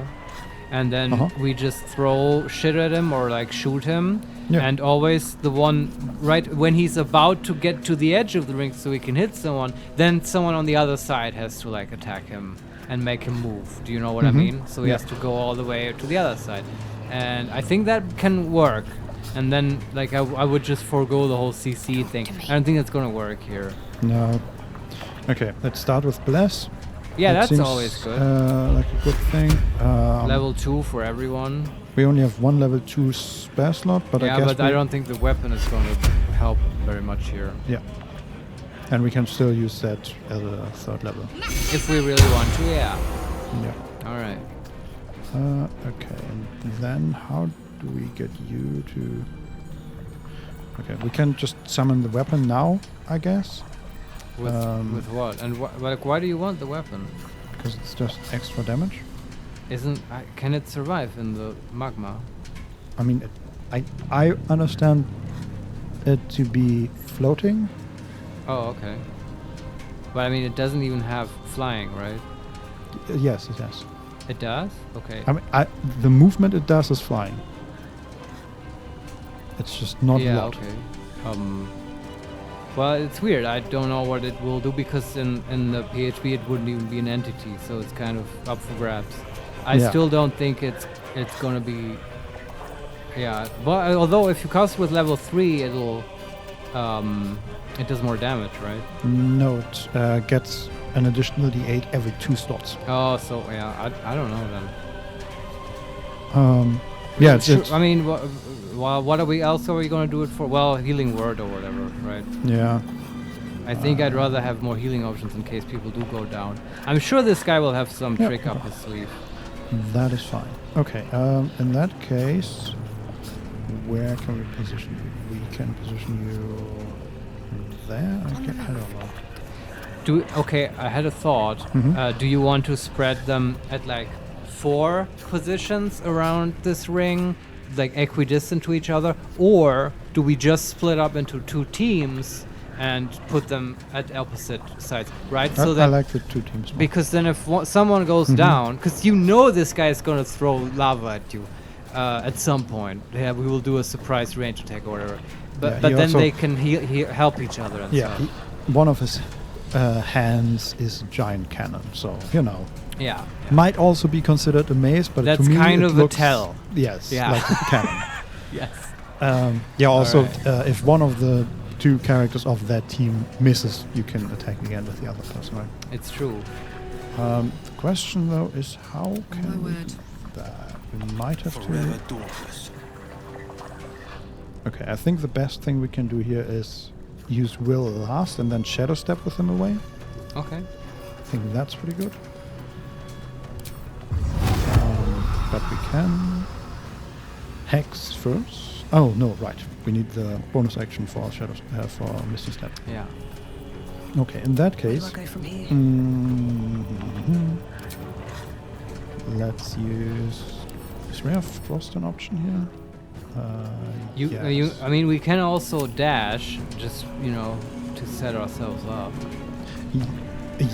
and then we just throw shit at him or, like, shoot him. Yeah. And always the one right when he's about to get to the edge of the ring so he can hit someone, then someone on the other side has to, like, attack him and make him move. Do you know what I Mhm. mean? So he Yeah. has to go all the way to the other side. and I think that can work. And then, like, I would just forego the whole CC thing. I don't think that's gonna work here. No. Okay, let's start with Bless. Yeah, That that's seems, always good. like a good thing. Level 2 for everyone. We only have one level 2 spare slot, but yeah, I guess but I don't think the weapon is going to help very much here. Yeah. And we can still use that as a third level. If we really want to, yeah. Yeah. Alright. Okay, and then how do we get you to... Okay, we can just summon the weapon now, I guess. With what? And like, why do you want the weapon? Because it's just extra damage. Can it survive in the magma? I mean, I understand it to be floating. Oh, okay. But I mean, it doesn't even have flying, right? Yes, it does. It does? Okay. I mean, the movement it does is flying. It's just not yeah, what. okay. Well, it's weird. I don't know what it will do because in the PHP it wouldn't even be an entity, so it's kind of up for grabs. I still don't think it's gonna be. Yeah, but although if you cast with level 3, it'll it does more damage, right? No, it gets an additional D8 every 2 slots. Oh, so yeah, I don't know then. Yeah, it's I mean, what else are we gonna do it for? Well, healing word or whatever, right? Yeah. I think I'd rather have more healing options in case people do go down. I'm sure this guy will have some trick up his sleeve. That is fine. Okay, in that case, where can we position you? We can position you there? I don't know. Okay, I had a thought. Do you want to spread them at like 4 positions around this ring, like equidistant to each other? Or do we just split up into 2 teams and put them at opposite sides, right? So that I like the 2 teams more. Because then if someone goes down, because you know this guy is going to throw lava at you at some point. Yeah, we will do a surprise range attack or whatever. But then they can help each other and stuff. One of his hands is a giant cannon, so, you know. Yeah. Might also be considered a mace, but that's to me kind it of a looks, tell. Yes, yeah. like a cannon. Yes. Also, if one of the 2 characters of that team misses, you can attack again with the other person, right? It's true. The question, though, is how can we do that? We might have to... Okay, I think the best thing we can do here is use Will last and then Shadow Step with him away. Okay. I think that's pretty good. But we can Hex first. Oh no, right. We need the bonus action for Shadow for Misty Step. Yeah. Okay, in that case, Where do I go from here? Let's use. Is we have Frost an option here? Yes. I mean, we can also dash, just to set ourselves up.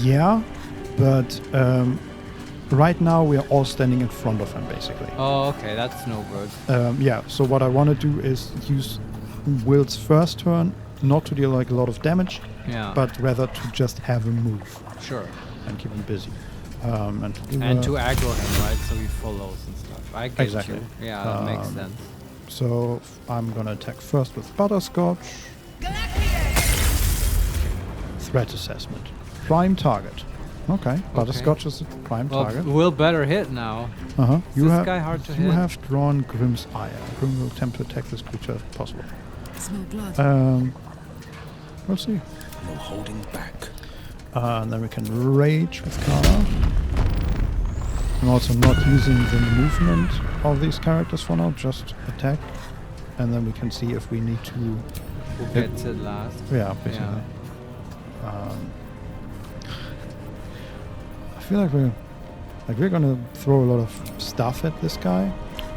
Yeah, but right now we are all standing in front of him, basically. Oh, okay, that's no good. Yeah, so what I want to do is use Will's first turn, not to deal like a lot of damage, but rather to just have him move. Sure. And keep him busy. And to aggro him, right, so he follows and stuff. I get exactly. you. Yeah, that makes sense. So I'm gonna attack first with Butterscotch. Threat assessment. Prime target. Okay, Butterscotch is a prime target. Will better hit now. Is this guy hard to hit? You have drawn Grimm's Ire. Grimm will attempt to attack this creature if possible. Smell blood. We'll see. No holding back. And then we can rage with Kara. I'm also not using the movement of these characters for now, just attack. And then we can see if we need to... Who gets it last? Yeah, basically. Yeah. I feel like we're gonna throw a lot of stuff at this guy.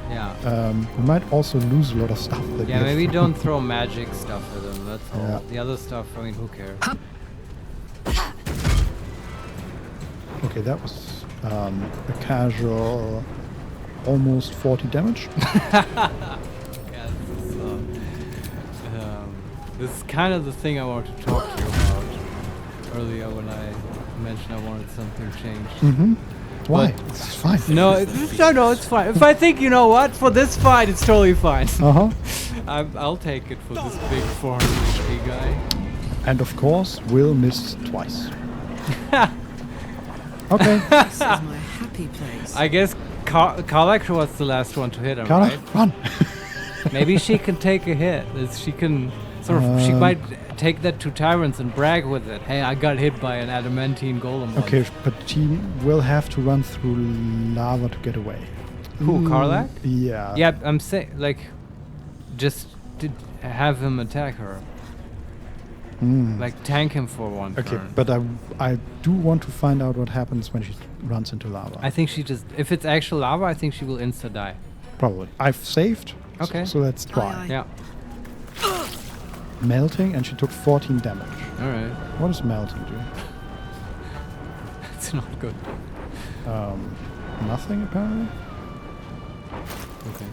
Yeah. We might also lose a lot of stuff. That yeah, maybe don't throw magic stuff at him. That's all. Yeah. The other stuff, I mean, who cares? Okay, that was a casual, almost 40 damage. Yeah, this is kind of the thing I wanted to talk to you about earlier when I mentioned I wanted something changed. Why? But- It's fine. No, it's fine. If I think, you know what, for this fight, it's totally fine. Uh-huh. I'll take it for this big 400 HP guy. And of course, will miss twice. Okay. This is my happy place. I guess Karlak was the last one to hit him, Carla, right? run. Maybe she can take a hit. She can sort of. She might take that to Tyrants and brag with it. Hey, I got hit by an adamantine golem. once." Okay, but she will have to run through lava to get away. Who, Karlak? Yeah. Yeah, I'm saying like, just have him attack her. Mm. Like tank him for one Okay, turn. but I do want to find out what happens when she runs into lava. I think she just. If it's actual lava, I think she will insta die. Probably. I've saved. Okay. So let's try. Aye, aye. Yeah. Melting, and she took 14 damage. All right. What does melting do? It's not good. Nothing apparently. Okay.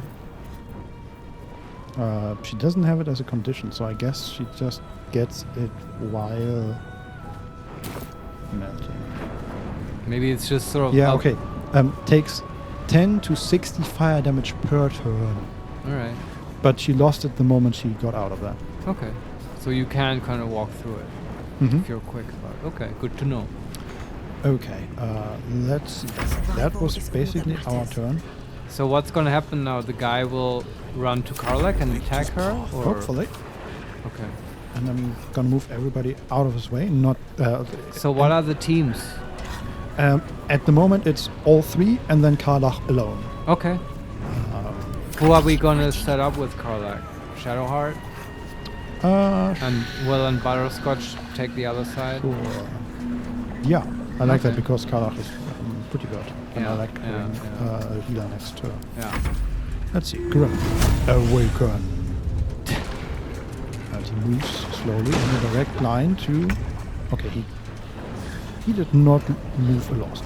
She doesn't have it as a condition, so I guess she just gets it while melting. Maybe it's just sort of. Yeah, up- okay. Takes 10 to 60 fire damage per turn. All right. But she lost it the moment she got out of that. Okay. So you can kind of walk through it Mm-hmm. if you're quick about it. Okay, good to know. Okay, let's see. That was basically our turn. So what's gonna happen now? The guy will run to Karlak and attack her, or Hopefully. Okay. And I'm gonna move everybody out of his way. Not. So what are the teams? At the moment, it's all three, and then Karlach alone. Okay. Who are we gonna set up with Karlak? Shadowheart and Butterscotch take the other side. Sure. Yeah, I like that Okay. because Karlach is pretty good, and I Yeah, like yeah, having a healer next to her. Yeah. Let's see. Grim. Awaken. And he moves slowly in a direct line to. Okay, he did not move a lot.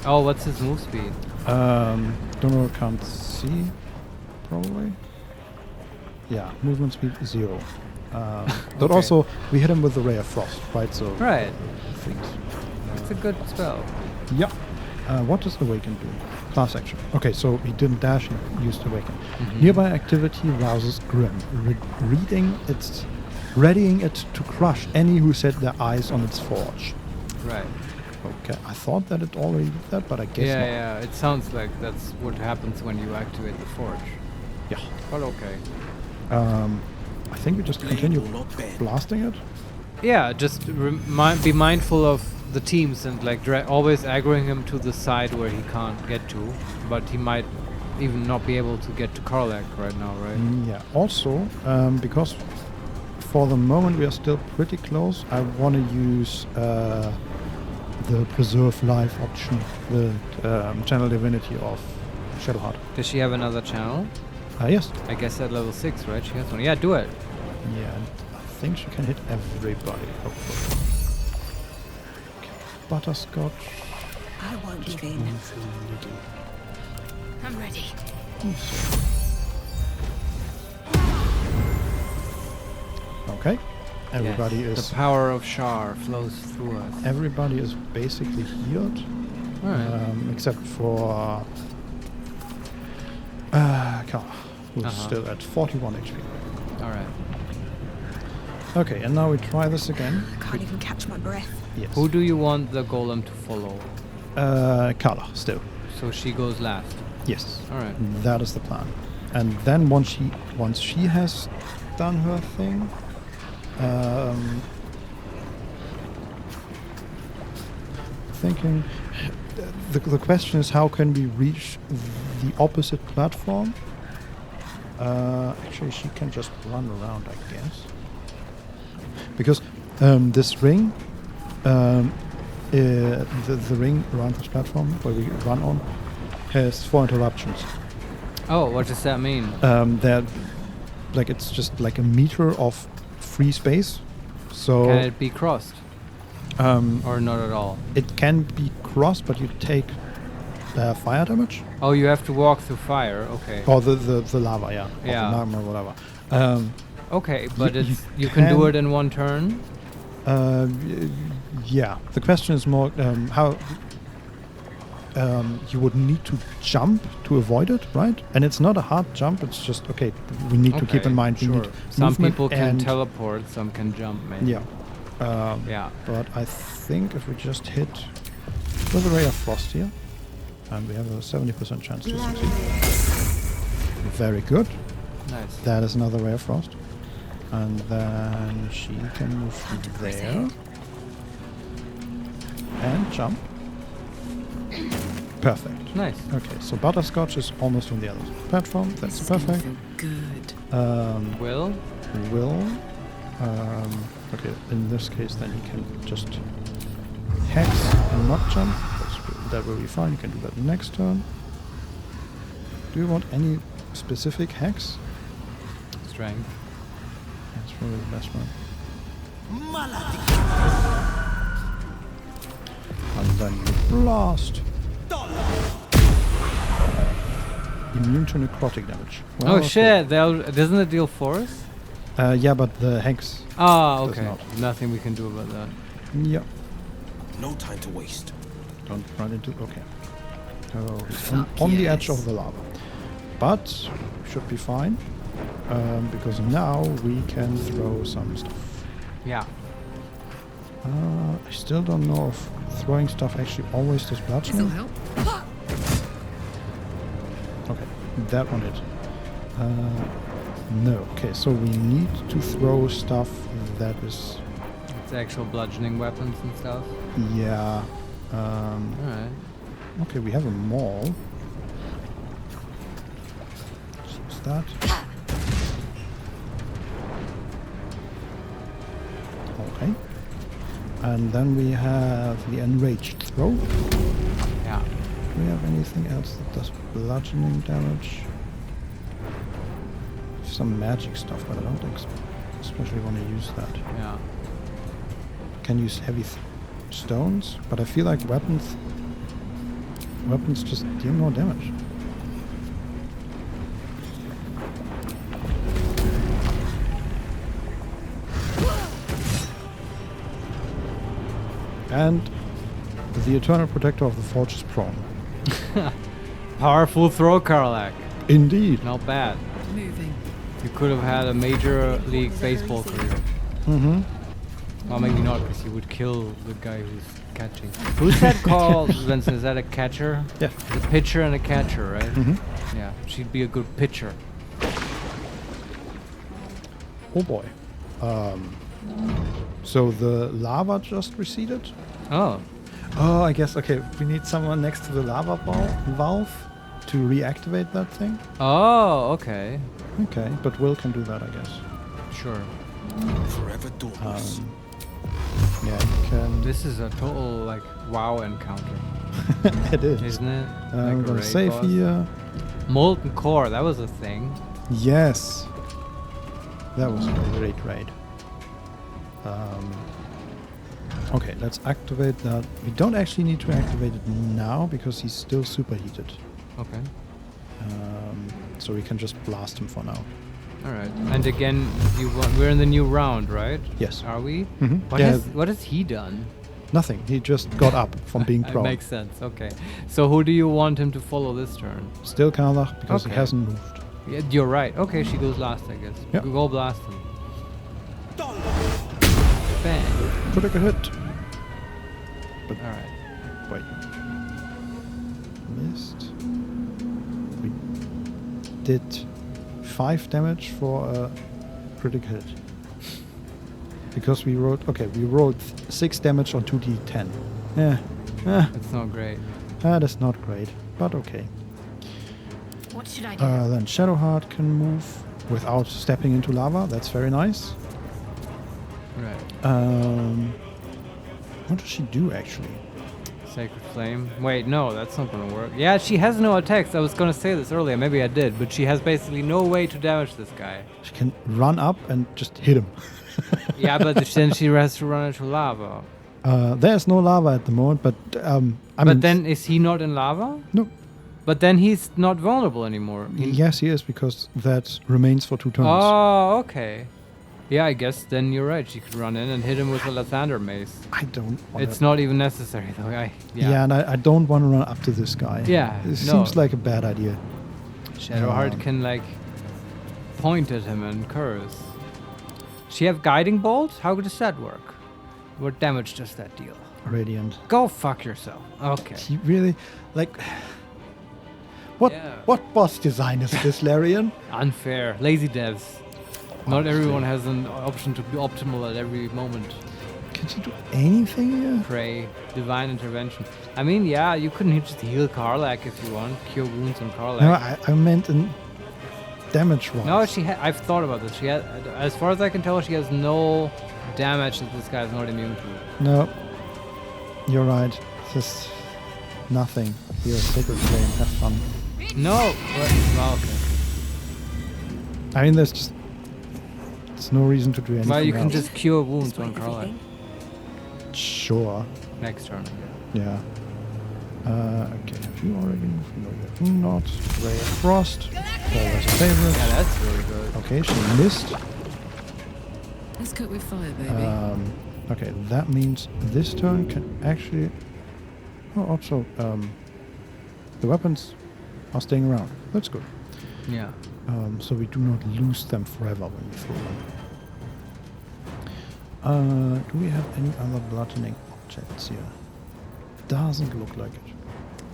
Oh, what's his move speed? Don't know. Can't see. Probably. Yeah, movement speed 0. But Okay. also we hit him with the Ray of Frost, right? So Right. things. It's a good spell. Yeah. What does Awaken do? Class action. Okay, so he didn't dash, he used Awaken. Mhm. Nearby activity rouses Grim, readying it to crush any who set their eyes on its forge. Right. Okay, I thought that it already did that, but I guess Yeah, not. yeah. It sounds like that's what happens when you activate the forge. Yeah. But okay. I think we just continue will not bend. blasting it. Yeah, just be mindful of the teams and like always aggroing him to the side where he can't get to, but he might even not be able to get to Karlak right now, right? Yeah. Also, because for the moment we are still pretty close, I want to use the preserve life option, the channel divinity of Shadowheart. Does she have another channel? Yes. I guess at level 6, right? She has one. Yeah, do it. Yeah, and I think she can hit everybody, hopefully. Okay. Butterscotch. I won't give in. Move a little. I'm ready. Okay. Everybody Yes, is the power of Shar flows through us. everybody is basically healed, Alright. except for Kara, who's still at 41 HP. Alright. Okay, and now we try this again. I can't even catch my breath. Yes. Who do you want the golem to follow? Kala, still. So she goes last. Yes. Alright. That is the plan. And then once she has done her thing, thinking the question is how can we reach the opposite platform? Actually, she can just run around, I guess, because this ring, the ring around this platform where we run on, has 4 interruptions. Oh, what does that mean? That, like, it's just like a meter of free space. So Can it be crossed? Or not at all? it can be crossed, but you take fire damage. Oh, you have to walk through fire. Okay. Or the lava, yeah. Or Yeah. the magma, whatever. Okay, but you you can do can- it in one turn? Yeah. The question is more how. you would need to jump to avoid it, right? And it's not a hard jump. It's just okay. We need to keep in mind we need some movement people can and teleport, some can jump. Maybe. yeah. Yeah. But I think if we just hit with a ray of frost here, and we have a 70% chance to succeed. Very good. Nice. That is another ray of frost. And then she can move there. And jump. Perfect. Nice. Okay, so Butterscotch is almost on the other platform. That's perfect. Good. Will? Okay, in this case then you can just hex and not jump. That will be fine. You can do that next turn. Do you want any specific hex? Strength. That's probably the best one. And then you blast. Immune to necrotic damage. Well, Oh okay. shit! Doesn't it deal force? Yeah, but the hex. Ah, does okay. not. Nothing we can do about that. Yeah. No time to waste. Don't run into. Okay. Oh, he's on the edge of the lava. But should be fine. Because now we can throw some stuff. Yeah. I still don't know if throwing stuff actually always does This'll bludgeoning. help. Okay, that one hit. No. Okay, so we need to throw stuff that is. It's actual bludgeoning weapons and stuff. Yeah. Alright. Okay, we have a maul. So what's that? Okay. And then we have the enraged throw. Yeah. Do we have anything else that does bludgeoning damage? Some magic stuff, but I don't especially want to use that. Yeah. Can use heavy stones, but I feel like weapons just deal more damage. And the Eternal Protector of the Forge is prone. Powerful throw, Karlak. Indeed. Not bad. Moving. You could have had a major league baseball career. Mm-hmm. Well, maybe not, because you would kill the guy who's catching. Who's that called, Vincent? Is that a catcher? Yeah. The pitcher and a catcher, right? Mm-hmm. Yeah, she'd be a good pitcher. Oh boy. So the lava just receded? Oh. Oh, I guess, okay, we need someone next to the lava valve to reactivate that thing. Oh, okay. Okay, but Will can do that, I guess. Sure. Forever doors. Yeah, you can. This is a total, like, WoW encounter, It is. isn't it? I'm Like a gonna raid save boss. here. Molten Core, that was a thing. Yes. That was a great raid. Okay, let's activate that. We don't actually need to activate it now because he's still superheated. Okay. So we can just blast him for now. Alright. And again, we're in the new round, right? Yes. Are we? Mm-hmm. What has he done? Nothing. He just got up from being That prone. makes sense. Okay. So who do you want him to follow this turn? Still Karlach because he Okay. hasn't moved. Yeah, you're right. Okay, she goes last, I guess. Yep. Go blast him. Bang. Critical hit. But Alright. wait. Missed. We did 5 damage for a critical hit. Because we rolled 6 damage on 2d10. Yeah. That's not great. That is not great, but okay. What should I do? Then Shadowheart can move without stepping into lava. That's very nice. Right. What does she do actually? Sacred Flame. Wait, no, that's not gonna work. Yeah, she has no attacks. I was gonna say this earlier. Maybe I did, but she has basically no way to damage this guy. She can run up and just hit him. Yeah, but then she has to run into lava. There's no lava at the moment, but I mean, But then is he not in lava? no. But then he's not vulnerable anymore. Yes, he is because that remains for 2 turns. Oh, okay. Yeah, I guess then you're right. She could run in and hit him with a Lathander mace. I don't want It's not even necessary though. Yeah, and I don't want to run up to this guy. Yeah, It no. seems like a bad idea. Shadowheart can like point at him and curse. She have guiding bolt? How does that work? What damage does that deal? Radiant. Go fuck yourself. Okay. He really, like... What boss design is this, Larian? Unfair. Lazy devs. Not everyone has an option to be optimal at every moment. Could you do anything here? Pray. Divine intervention. I mean, yeah, you couldn't just heal Karlak if you want. Cure wounds on Karlak. No, I meant in damage-wise. No, I've thought about this. She has, as far as I can tell, she has no damage that this guy is not immune to. No. You're right. Just nothing. You're a sacred flame. Have fun. No! Well, okay. I mean, there's no reason to do anything Well, you can else. just cure wounds on Karlak. Sure. Next turn. Yeah. Okay, have you already moved? No, you have not. Ray of Frost. Always a favorite. Yeah, that's really good. Okay, she missed. Let's cook with fire, baby. Okay, that means this turn can actually... Oh, also, the weapons are staying around. That's good. Yeah. So we do not lose them forever when we throw them. Do we have any other bludgeoning objects here? Doesn't look like it.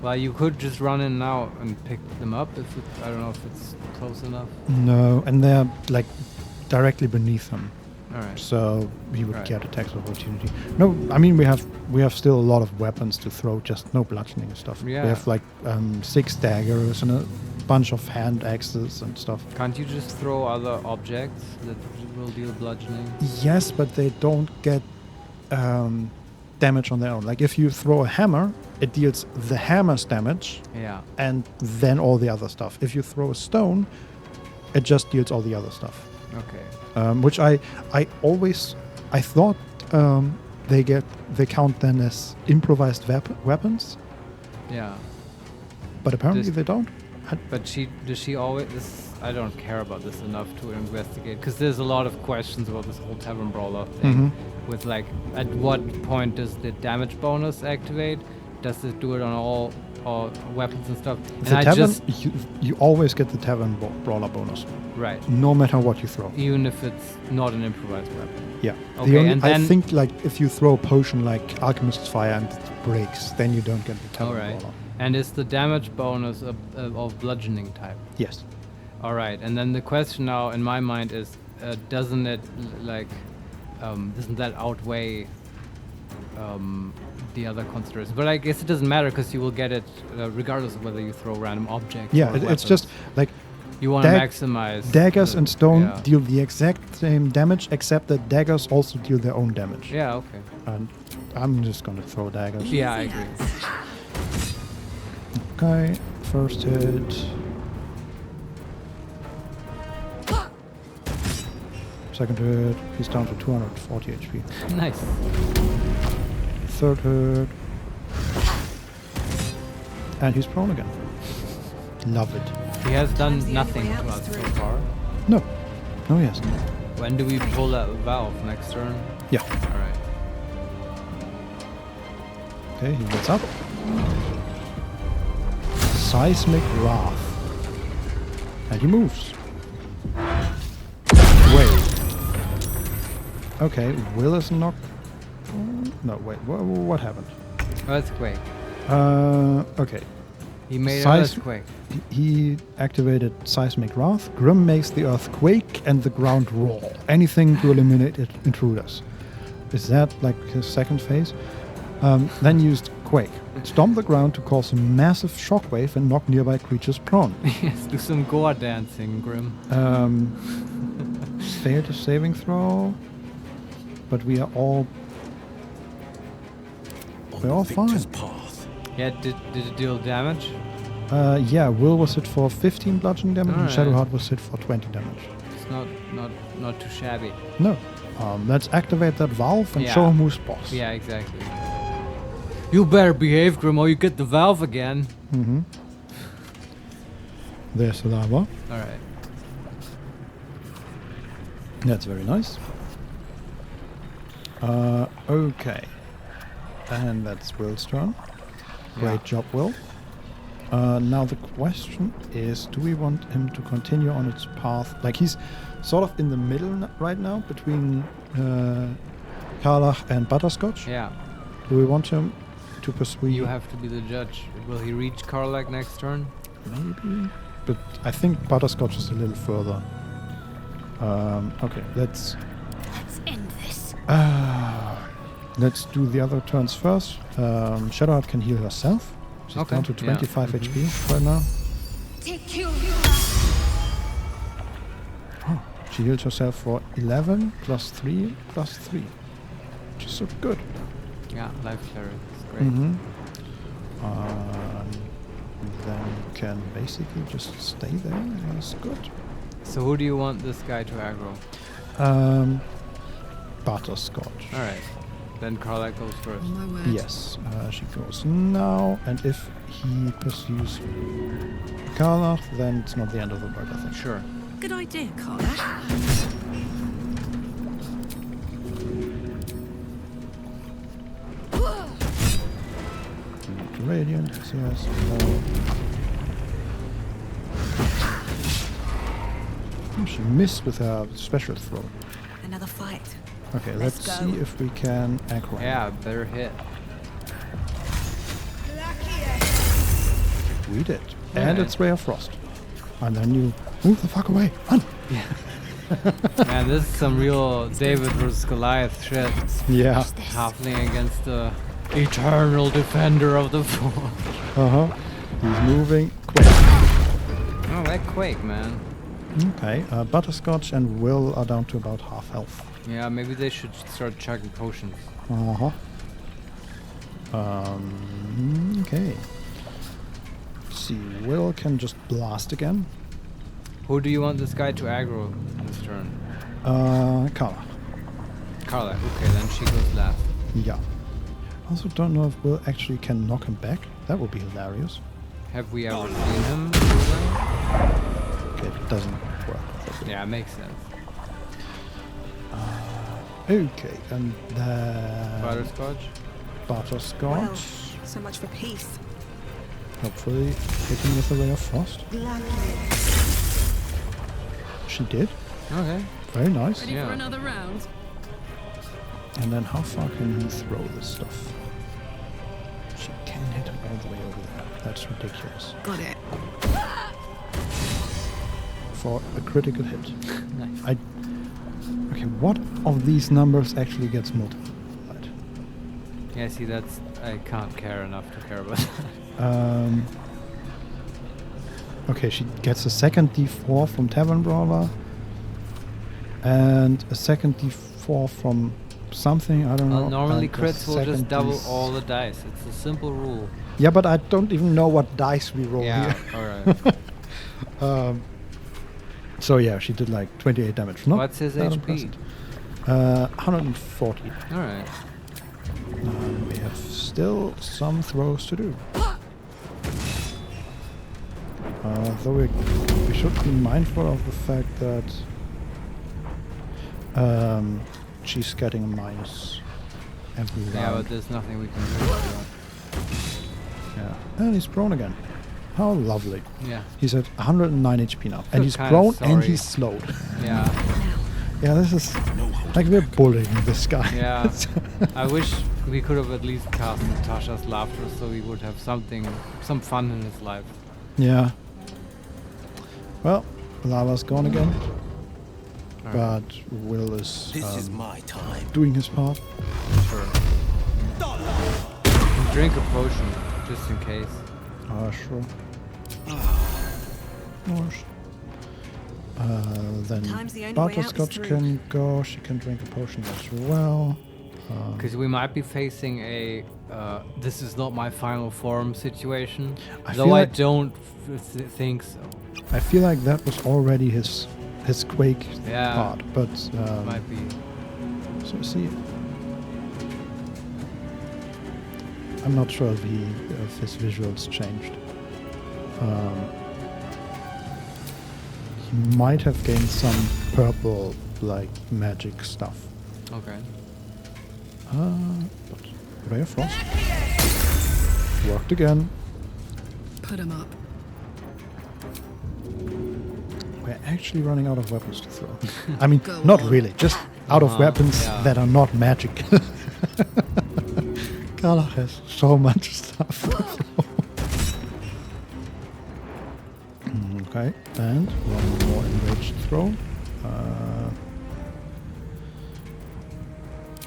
Well, you could just run in now and pick them up if I don't know if it's close enough. No, and they're like directly beneath them. Alright. So we would Right. get attacks of opportunity. No, I mean we have still a lot of weapons to throw, just no bludgeoning stuff. Yeah. We have like 6 daggers and a bunch of hand axes and stuff. Can't you just throw other objects that will deal bludgeoning? Yes, but they don't get damage on their own. Like if you throw a hammer, it deals the hammer's damage Yeah. and then all the other stuff. If you throw a stone, it just deals all the other stuff. Okay. Which I thought they count then as improvised weapons, Yeah. but apparently Just- they don't. But does she always? I don't care about this enough to investigate because there's a lot of questions about this whole tavern brawler thing. Mhm. With like, at what point does the damage bonus activate? Does it do it on all weapons and stuff? And The I tavern, just you always get the tavern brawler bonus, right, no matter what you throw. even if it's not an improvised weapon. Yeah. Okay, and I then- think like if you throw a potion like Alchemist's Fire and it breaks, then you don't get the tavern Alright. brawler. And is the damage bonus of bludgeoning type? Yes. All right, and then the question now in my mind is, doesn't it doesn't that outweigh the other considerations? But I guess it doesn't matter because you will get it regardless of whether you throw random objects. Yeah, or it's just like you want to dag- maximize daggers the- and stone yeah. deal the exact same damage, except that daggers also deal their own damage. Yeah, okay. And I'm just gonna throw daggers. Yeah, I agree. Okay, first hit. Second hit, he's down to 240 HP. Nice. Third hit. And he's prone again. Love it. He has done nothing to us so far. No. No, he hasn't. When do we pull that valve? Next turn? Yeah. All right. Okay, he gets up. Seismic Wrath. And he moves. Wait. Okay, Will is knock. No, wait. What happened? Earthquake. Okay. He made an Seis- earthquake. He activated Seismic Wrath. Grim makes the earth quake and the ground roar. Anything to eliminate intruders. Is that like his second phase? Then used Quake. Stomp the ground to cause a massive shockwave and knock nearby creatures prone. Yes, do some gore dancing, Grim. Failed a saving throw. But we're all Victor's fine. path. Yeah, did it deal damage? Yeah, Will was hit for 15 bludgeoning damage and Alright. Shadowheart was hit for 20 damage. It's not too shabby. No. Let's activate that valve and Yeah. show him who's boss. Yeah, exactly. You better behave, Grim, or you get the valve again. Mm-hmm. There's the lava. Alright. That's very nice. Okay. And that's Will's turn. Great job, Will. Now the question is, do we want him to continue on its path? Like, he's sort of in the middle right now between Karlach and Butterscotch. Yeah. Do we want him to pursue? You have to be the judge. Will he reach Karlach next turn? Maybe. But I think Butterscotch is a little further. Okay, let's end this. Let's do the other turns first. Shadowheart can heal herself. She's down to 25 HP right now. Oh, she healed herself for 11 plus 3 plus 3. Which is so good. Yeah, life cleric is great. Then you can basically just stay there. That's good. So who do you want this guy to aggro? Butterscotch. Alright. Then Karlach goes first. Oh my word. Yes, she goes now, and if he pursues Karlach, then it's not the end of the world, I think. Sure. Good idea, Carl. Radiant, yes, no. Oh, she missed with her special throw. Another fight. Okay, let's see if we can aggro. Yeah, better hit. We did. And it's Ray of Frost. And then you move the fuck away. Run! Man, this is some real David versus Goliath shit. Yeah. Halfling against the eternal defender of the fort. He's moving quick. Oh, that quake, man. Okay, Butterscotch and Will are down to about half health. Yeah, maybe they should start chugging potions. Okay. Let's see, Will can just blast again. Who do you want this guy to aggro this turn? Karlach. Karlach, okay, then she goes last. Yeah. Also don't know if Will actually can knock him back. That would be hilarious. Have we ever seen him do that? Okay, it doesn't work. Yeah, it makes sense. Okay, and then Butterscotch? Butterscotch. Well, so much for peace. Hopefully hitting with a ray of frost. She did. Okay. Very nice. Ready for another round? And then how far can he throw this stuff? She can hit him all the way over there. That's ridiculous. Got it. For a critical hit. Nice. Okay, what of these numbers actually gets multiplied? Yeah, see, that's... I can't care enough to care about that. Okay, she gets a second D4 from Tavern Brawler. And a second D4 from something, I don't know. Normally and a crits will just second double all the dice. It's a simple rule. Yeah, but I don't even know what dice we roll Yeah, here. alright. So yeah, she did like 28 damage. Not What's his that HP? impressive. 140. Alright. We have still some throws to do. Though we should be mindful of the fact that she's getting a minus every round. Yeah, but there's nothing we can do about that. Yeah. And he's prone again. How lovely. Yeah. He's at 109 HP now. And he's kinda prone and sorry. he's slowed. Yeah. Yeah, this is like we're bullying this guy. Yeah. I wish we could have at least cast Natasha's Laughter so he would have some fun in his life. Yeah. Well, Lava's gone again. Alright. But Will is This is my time. doing his part. Sure. Drink a potion, just in case. Sure. Then Time's the only way out, Butterscotch it's can go. She can drink a potion as well. Because we might be facing a this is not my final form situation. I Though feel I like- don't think so. I feel like that was already his Quake Yeah. part, but Might be. so see. I'm not sure if his visuals changed. He might have gained some purple like magic stuff. Okay. But Ray of Frost worked again. Put him up. We're actually running out of weapons to throw. I mean, Go not on. really, just out of weapons yeah. that are not magic. Carla has so much stuff. Okay, and one more enraged throw.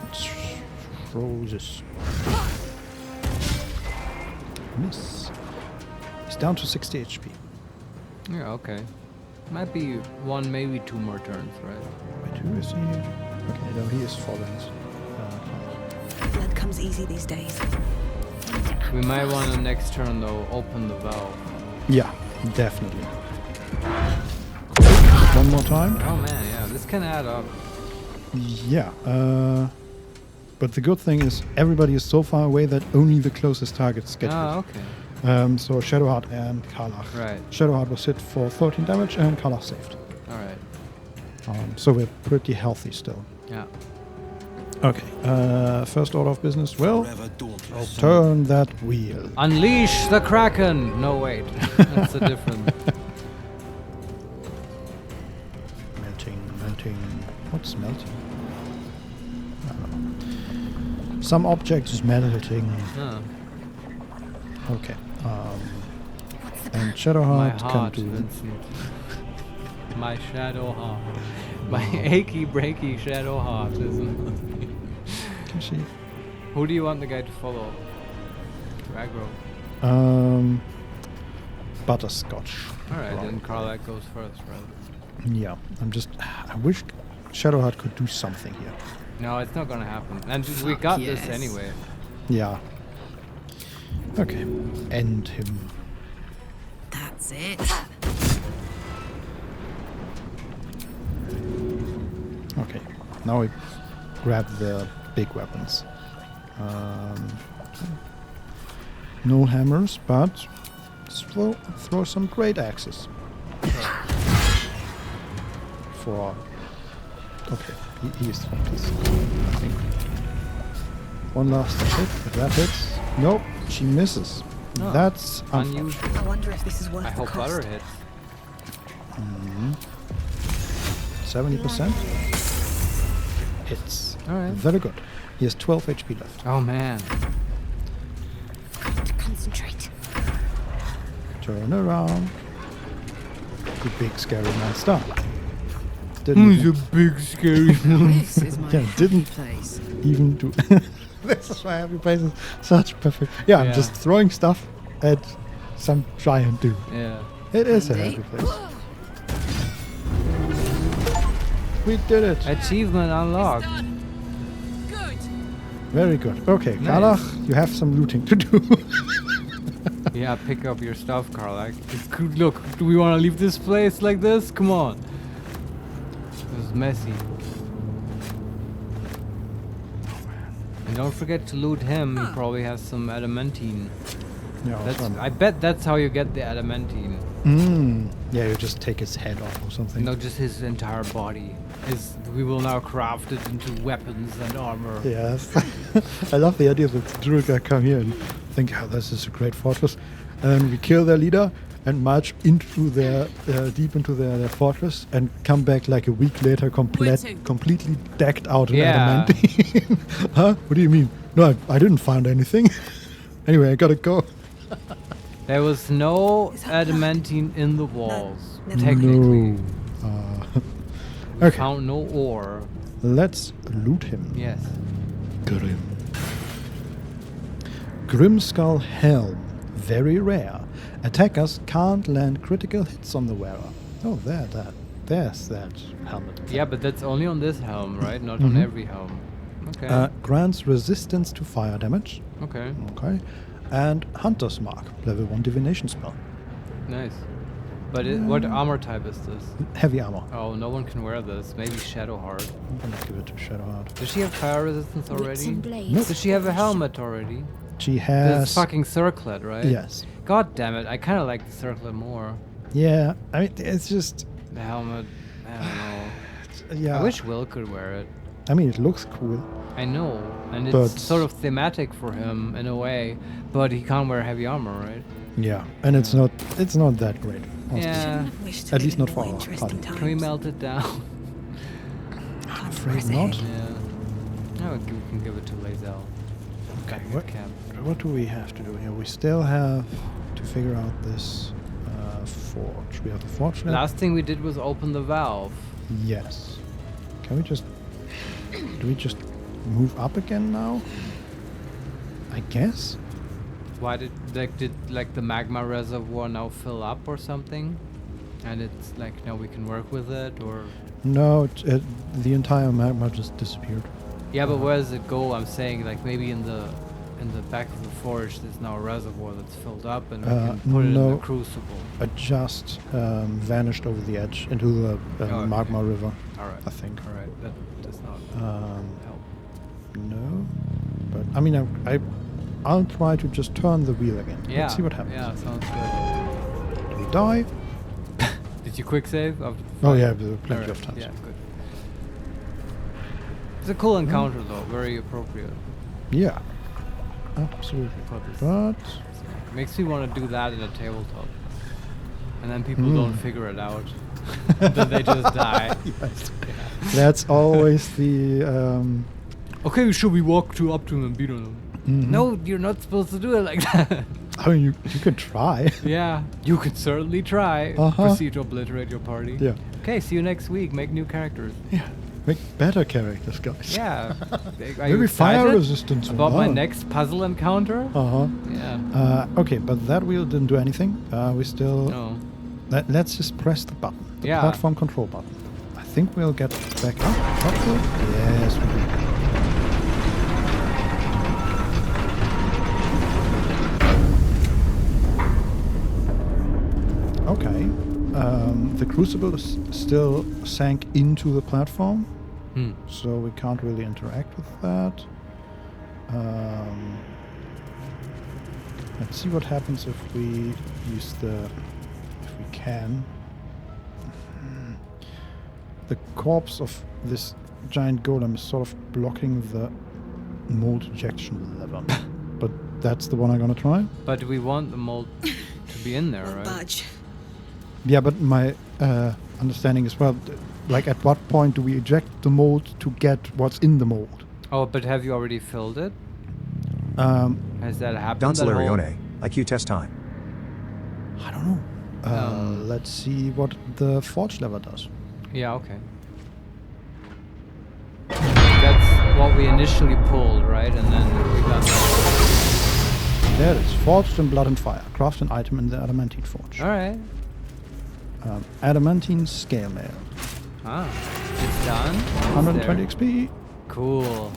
Let's throw this. Miss. He's down to 60 HP. Yeah, okay. Might be one, maybe two more turns, right? Wait, who is he? Okay, no, he is fallen. Blood comes easy these days. We might want to next turn, though, open the valve. Yeah, definitely. One more time. Oh man, yeah, this can add up. Yeah, but the good thing is everybody is so far away that only the closest targets get Ah, hit. okay. So Shadowheart and Karlach. Right. Shadowheart was hit for 13 damage and Karlach saved. Alright. So we're pretty healthy still. Yeah. Okay, first order of business. Well, Forever dauntless. turn that wheel. Unleash the Kraken! No, wait. That's a different... Melting. What's melting? I don't know. Some object is melting. Huh. Okay. And My Shadowheart can heart, do. Vincent. My shadow heart. My achy, breaky shadow heart, isn't it? Can she? Who do you want the guy to follow? To aggro. Butterscotch. Alright, then Probably. Karlach goes first, right? Yeah, I wish Shadowheart could do something here. No, it's not gonna happen. And we got this yes. anyway. Yeah. Okay. End him. That's it. Okay. Now we grab the big weapons. No hammers, but throw some great axes. For okay, he is this. I think. One last hit. If that hits, nope, she misses. Oh, That's unusual. I wonder if this is worth I the hope cost. Butter hits. 70% hits. Alright. Very good. He has 12 HP left. Oh man. To concentrate. Turn around. The big scary monster. Didn't He's a big scary This is my Yeah, didn't- place. even do. This is why every place is such perfect. Yeah, I'm Yeah. just throwing stuff at some giant dude. Yeah. It is a Indeed. happy place. We did it. Achievement unlocked. Good. Very good. Okay, Nice. Karlach, you have some looting to do. Yeah, pick up your stuff, Karlach. Look, do we want to leave this place like this? Come on. This is messy. And don't forget to loot him. He probably has some adamantine. Yeah, I bet that's how you get the adamantine. Yeah, you just take his head off or something. No, just his entire body. We will now craft it into weapons and armor. Yes. I love the idea that the Druids come here and think, oh, this is a great fortress. And then we kill their leader and march into their deep into their fortress and come back like a week later completely decked out in Yeah. adamantine. Huh? What do you mean? No, I didn't find anything. Anyway, I gotta go. There was no adamantine in the walls, never technically. No. We Okay. found no ore. Let's loot him. Yes. Grim. Grimskull Helm. Very rare. Attackers can't land critical hits on the wearer. Oh, there's that helmet. Yeah, but that's only on this helm, right? Not on Mhm. every helm. Okay. Grants resistance to fire damage. Okay. Okay. And Hunter's Mark. Level 1 divination spell. Nice. But what armor type is this? Heavy armor. Oh, no one can wear this. Maybe Shadowheart. I'm gonna give it to Shadowheart. Does she have fire resistance Whips already? and blades. Nope. Does she have a helmet already? She This has. fucking circlet, right? Yes. God damn it! I kind of like the circlet more. Yeah. I mean, it's just. The helmet. I don't know. yeah. I wish Will could wear it. I mean, it looks cool. I know, and it's But- sort of thematic for him in a way, but he can't wear heavy armor, right? Yeah, and it's not that great. honestly. Yeah. Wished At to least live not in for more our interesting party. Can we times. melt it down? I'm afraid not. Yeah. No, we can give it to Lazel. Okay, Back at camp. what do we have to do here? We still have to figure out this forge. We have the forge left. Last thing we did was open the valve. Yes. Can we just... Do we just move up again now? I guess? Why did the magma reservoir now fill up or something? And it's like now we can work with it, or No, the entire magma just disappeared. yeah, but where does it go? I'm saying like maybe in the back of the forge there's now a reservoir that's filled up and we can put it in no. the crucible. It just vanished over the edge into the okay. magma river, All right. I think. All right. That does not help. No, but I mean, I'll try to just turn the wheel again. Yeah. Let's see what happens. Yeah, sounds good. Do we die? Did you quick save? After the Oh fight? yeah, there's plenty Alright, of times. Yeah, good. It's a cool encounter though, very appropriate Yeah, absolutely. for this. But It makes me want to do that in a tabletop. And then people don't figure it out. Then they just die. yes, that's always the. Okay, should we walk up to him and beat on him? No, you're not supposed to do it like that. I mean, you could try. Yeah, you could certainly try. Proceed to obliterate your party. Yeah. Okay, see you next week. Make new characters. Yeah. Make better characters, guys. Yeah. Are you Maybe fire excited resistance. about my next puzzle encounter? Yeah. Okay, but that wheel didn't do anything. We still. No. Let's just press the button. The Yeah. platform control button. I think we'll get back up. Hopefully. Yes, we will. Okay. The crucible is still sank into the platform, so we can't really interact with that. Let's see what happens if we use if we can. The corpse of this giant golem is sort of blocking the mold ejection lever. But that's the one I'm gonna try. But we want the mold to be in there, right? Budge. Yeah, but my understanding is, well, like at what point do we eject the mold to get what's in the mold? Oh, but have you already filled it? Has that happened? Don that whole- Solarione, IQ test time. I don't know. Let's see what the forge lever does. Yeah, okay. That's what we initially pulled, right? And then we got that. There it is. Forged in blood and fire. Craft an item in the adamantine forge. Alright. Adamantine scale mail. Ah, it's done. 120 XP. Cool.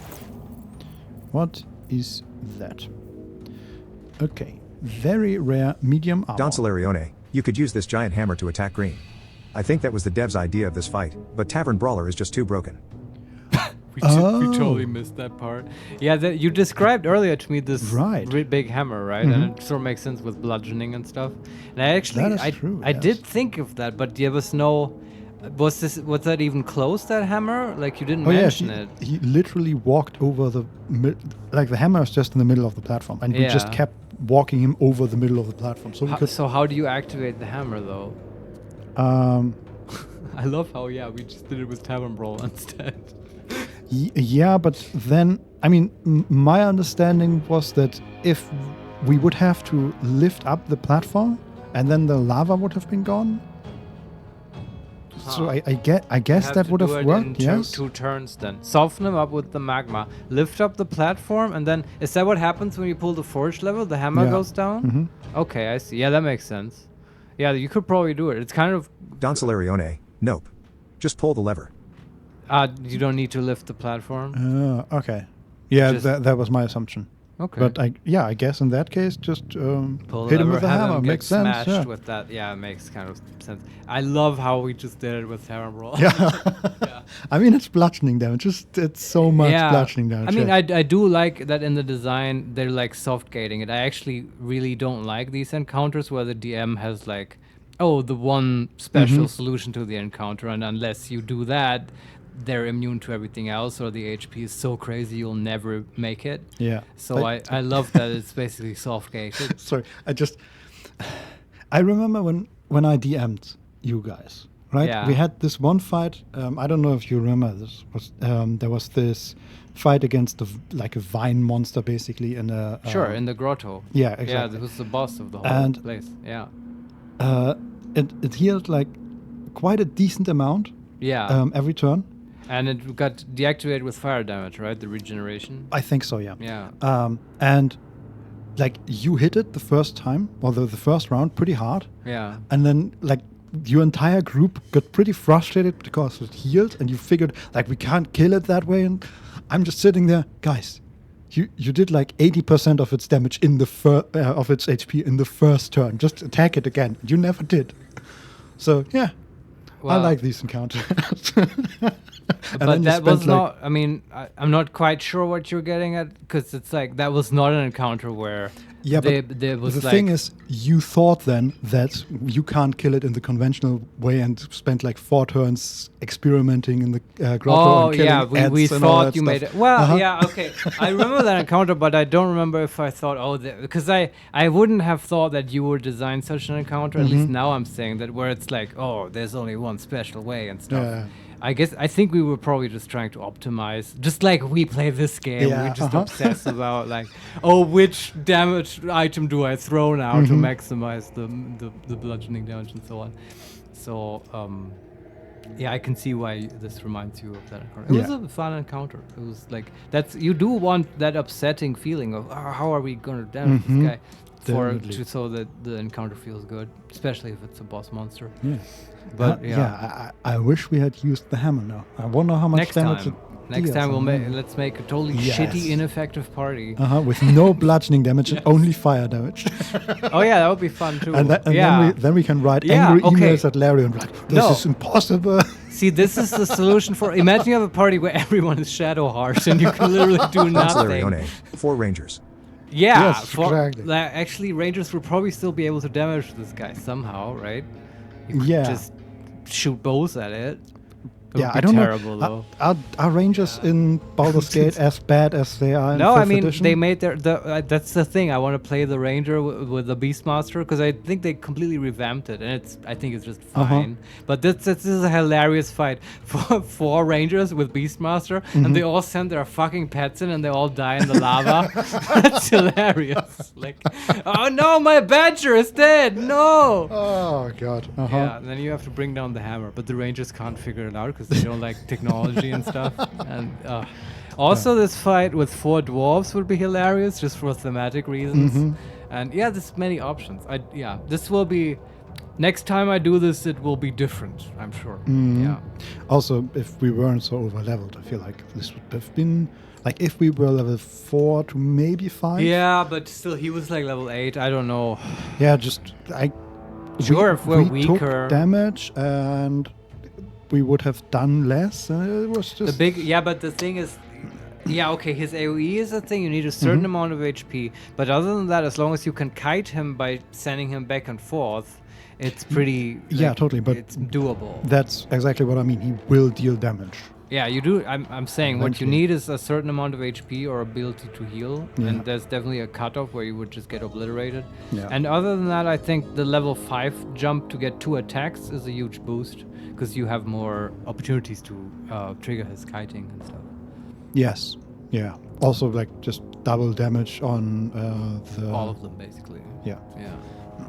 What is that? Okay. Very rare medium armor. Don Solarione, you could use this giant hammer to attack green. I think that was the dev's idea of this fight, but Tavern Brawler is just too broken. We totally missed that part. Yeah, you described earlier to me this big hammer, right? And it sort of makes sense with bludgeoning and stuff. And I actually, That is true, I yes. did think of that, but there was no. Was that even close, that hammer? Like you didn't Oh mention yeah, it. he literally walked over the like the hammer is just in the middle of the platform, and we just Yeah. kept walking him over the middle of the platform. So we could. So how do you activate the hammer though? I love how we just did it with Tavern Brawl instead. Yeah, but then I mean, my understanding was that if we would have to lift up the platform, and then the lava would have been gone. So I guess that would have worked. Yes. Two turns then. Soften them up with the magma. Lift up the platform, and then is that what happens when you pull the forge lever? The hammer Yeah. goes down. Okay, I see. Yeah, that makes sense. Yeah, you could probably do it. It's kind of. Don Solarione, nope. Just pull the lever. You don't need to lift the platform. Okay. Yeah, Just- that was my assumption. Okay. But I guess in that case, just Pull hit him lever, with a have hammer. him get Makes sense. smashed Yeah. with that. Yeah, it makes kind of sense. I love how we just did it with Tavern Brawl. Yeah. I mean, it's bludgeoning damage. It's so much bludgeoning damage. I mean, yeah. I do like that in the design they're like soft gating it. I actually really don't like these encounters where the DM has like the one special solution to the encounter, and unless you do that, they're immune to everything else, or the HP is so crazy you'll never make it. Yeah. So I love that it's basically soft-gated. Sorry, I remember when I DM'd you guys, right? Yeah. We had this one fight. I don't know if you remember. This was there was this fight against like a vine monster, basically in a Sure, in the grotto. Yeah, exactly. Yeah, this was the boss of the whole place. Yeah. It healed like quite a decent amount. Yeah. Every turn. And it got deactivated with fire damage, right? The regeneration. I think so. Yeah. Yeah. And like you hit it the first time, or the first round, pretty hard. Yeah. And then like your entire group got pretty frustrated because it healed, and you figured like we can't kill it that way. And I'm just sitting there, guys. You did like 80% of its damage in the of its HP in the first turn. Just attack it again. You never did. So yeah, I like these encounters. But that was not. I mean, I'm not quite sure what you're getting at, because it's like that was not an encounter where. Yeah, but the thing is, you thought then that you can't kill it in the conventional way, and spent like 4 turns experimenting in the grotto and killing ants we and all thought that you stuff. made it. Well, yeah, okay. I remember that encounter, but I don't remember if I thought, because I wouldn't have thought that you would design such an encounter. At least now I'm saying that, where it's like, there's only one special way and stuff. Yeah. I think we were probably just trying to optimize, just like we play this game. Yeah, We just obsess about like, which damage item do I throw now to maximize the bludgeoning damage and so on. So I can see why this reminds you of that encounter. It was a fun encounter. It was like you do want that upsetting feeling of how are we going to damage this guy, so that the encounter feels good, especially if it's a boss monster. Yeah. But I wish we had used the hammer now. I wonder how much damage it Next deals. time let's make a totally shitty, ineffective party. With no bludgeoning damage and only fire damage. Oh yeah, that would be fun too. And then we can write angry emails at Larian like, this is impossible. See, this is the solution for. Imagine you have a party where everyone is shadow heart and you can literally do nothing. Larione, 4 rangers. Yeah, yes, exactly. Actually, rangers will probably still be able to damage this guy somehow, right? You could just shoot bows at it. I don't terrible, know. Though. Are rangers in Baldur's Gate as bad as they are in 5th edition? They made that's the thing. I want to play the ranger with the Beastmaster, because I think they completely revamped it, and I think it's just fine. But this is a hilarious fight for 4 rangers with Beastmaster, and they all send their fucking pets in, and they all die in the lava. That's hilarious. Like, oh no, my badger is dead. No. Oh god. Yeah, and then you have to bring down the hammer, but the rangers can't figure it out because they don't like technology and stuff. And also this fight with 4 dwarves would be hilarious, just for thematic reasons. And there's many options. This will be, next time I do this, it will be different, I'm sure. Yeah. Also, if we weren't so over-leveled, I feel like this would have been, like, if we were level 4 to maybe 5. Yeah, but still, he was like level 8. I don't know. Yeah, just like, sure, if we're we weaker, took damage and we would have done less. It was just but the thing is, his AoE is a thing. You need a certain amount of HP, but other than that, as long as you can kite him by sending him back and forth, it's pretty. Totally. But it's doable. That's exactly what I mean. He will deal damage. Yeah, you do. I'm saying what you need is a certain amount of HP or ability to heal, and there's definitely a cutoff where you would just get obliterated. Yeah. And other than that, I think the level 5 jump to get 2 attacks is a huge boost, because you have more opportunities to trigger his kiting and stuff. Yes. Yeah. Also, like, just double damage on all of them, basically. Yeah.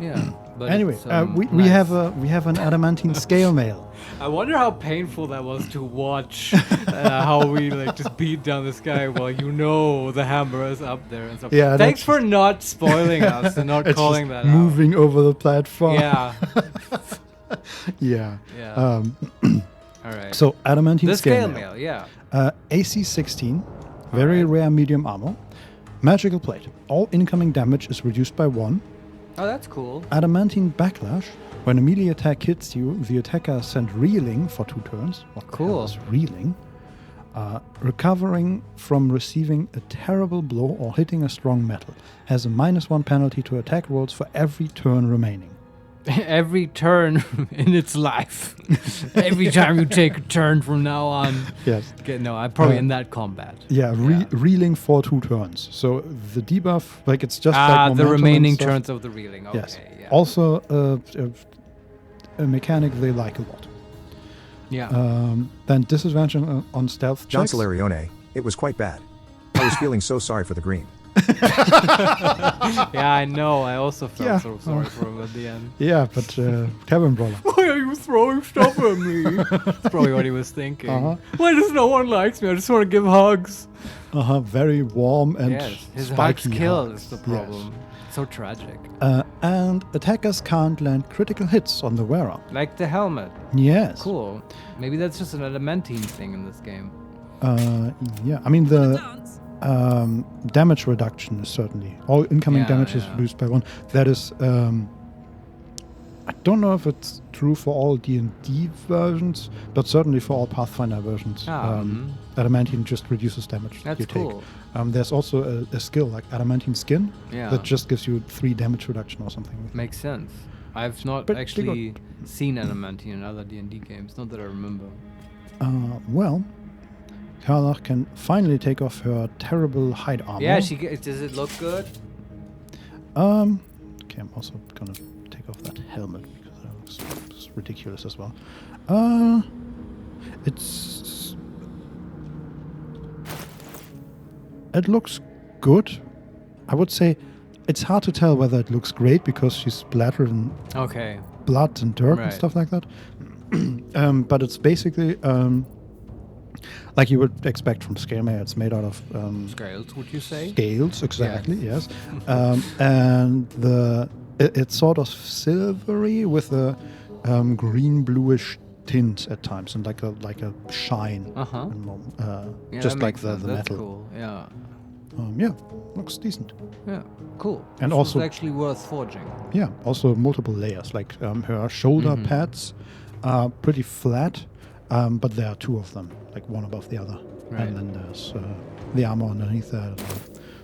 Yeah. But anyway, we have an adamantine scale mail. I wonder how painful that was to watch, how we just beat down this guy while the hammer is up there and stuff. Yeah. Thanks for not spoiling us and not calling that out. Moving over the platform. Yeah. Yeah. All right. So adamantine the scale mail. Yeah. AC 16, very rare medium armor, magical plate. All incoming damage is reduced by 1. Oh, that's cool. Adamantine backlash. When a melee attack hits you, the attacker is sent reeling for 2 turns. What the hell is reeling? Recovering from receiving a terrible blow or hitting a strong metal. Has a -1 penalty to attack rolls for every turn remaining. every turn in its life. Every time you take a turn from now on. Yes. Okay, no, I'm probably in that combat. Yeah, reeling for 2 turns. So the debuff, like it's just like the momentum and remaining stuff. turns of the reeling. Okay, Yes. yeah. Also, a mechanic they like a lot. Yeah. Then disadvantage on stealth John checks. Solarione, it was quite bad. I was feeling so sorry for the green. Yeah, I know. I also felt Yeah. so sorry for him at the end. Yeah, but Tavern Brawler. Why are you throwing stuff at me? That's probably what he was thinking. Why does no one like me? I just want to give hugs. Very warm and Yes, his spiky hugs kill hugs. is the problem. So tragic. And attackers can't land critical hits on the wearer. Like the helmet. Yes. Cool. Maybe that's just an adamantine thing in this game. Yeah, I mean the damage reduction is certainly all incoming Yeah, damage is yeah. reduced by 1. That is, I don't know if it's true for all D&D versions, but certainly for all Pathfinder versions. Adamantine just reduces damage That's you cool. take. There's also a skill like Adamantine Skin Yeah. that just gives you 3 damage reduction or something. Makes sense. I've not Pretty actually seen adamantine in other D&D games. Not that I remember. Well, Karlach can finally take off her terrible hide armor. Yeah, does it look good? Okay, I'm also gonna take off that helmet because that looks ridiculous as well. It looks good. I would say it's hard to tell whether it looks great because she's splattered in Okay. blood and dirt and Right. stuff like that. But it's basically like you would expect from Scalemayor. It's made out of Scales, would you say? scales, exactly. Yes, and it's sort of silvery with a green bluish tint at times, and like a shine. Uh-huh. Yeah, just that like makes the sense. That's metal. cool. Yeah. Yeah, looks decent. Yeah. Cool. And This was also- actually worth forging. Yeah, also multiple layers. Like her shoulder pads are pretty flat, but there are 2 of them, like one above the other. Right. And then there's the armor underneath that.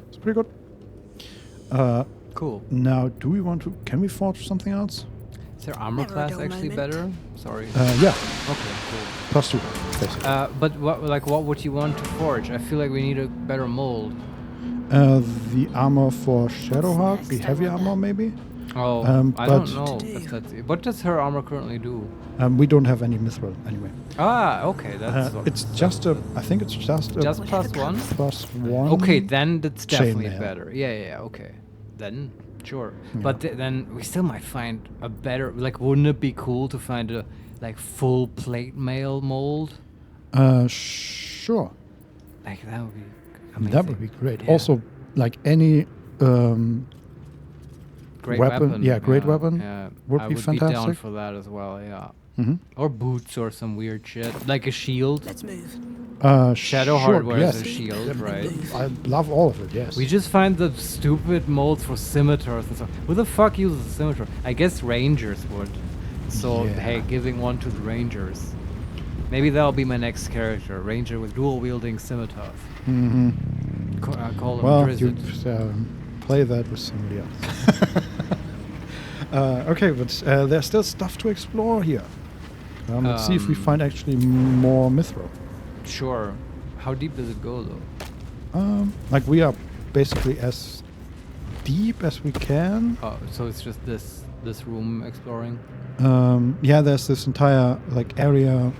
It's pretty good. Cool. Now, can we forge something else? Is their armor Never a class dull actually moment. better? Sorry. Yeah, Okay, cool. +2, basically. But what would you want to forge? I feel like we need a better mold. The armor for Shadowheart, the heavy armor maybe? Oh, I but- don't know. If that's it. What does her armor currently do? We don't have any mithril anyway. Okay, that's It's just I think it's just a just +1. +1. Okay, then that's definitely chainmail. better. Yeah, okay. Then, sure. Yeah. But then we still might find a better, wouldn't it be cool to find a, full plate mail mold? Sure. That would be amazing. That would be great. Yeah. Also, like any Great weapon. Yeah, great weapon Yeah, would I be would be down fantastic. for that as well, yeah. Mhm. Or boots or some weird shit. Like a shield. Let's move. Shadowheart wears yes. a shield, right? I love all of it, yes. We just find the stupid molds for scimitars and stuff. Who the fuck uses a scimitar? I guess rangers would. So, Yeah. hey, giving one to the rangers. Maybe that'll be my next character. Ranger with dual-wielding scimitars. Call him Well, Drizzt. you play that with somebody else. Okay, but there's still stuff to explore here. Let's see if we find actually more mithril. Sure. How deep does it go, though? Like we are basically as deep as we can. Oh, so it's just this room exploring? Yeah, there's this entire area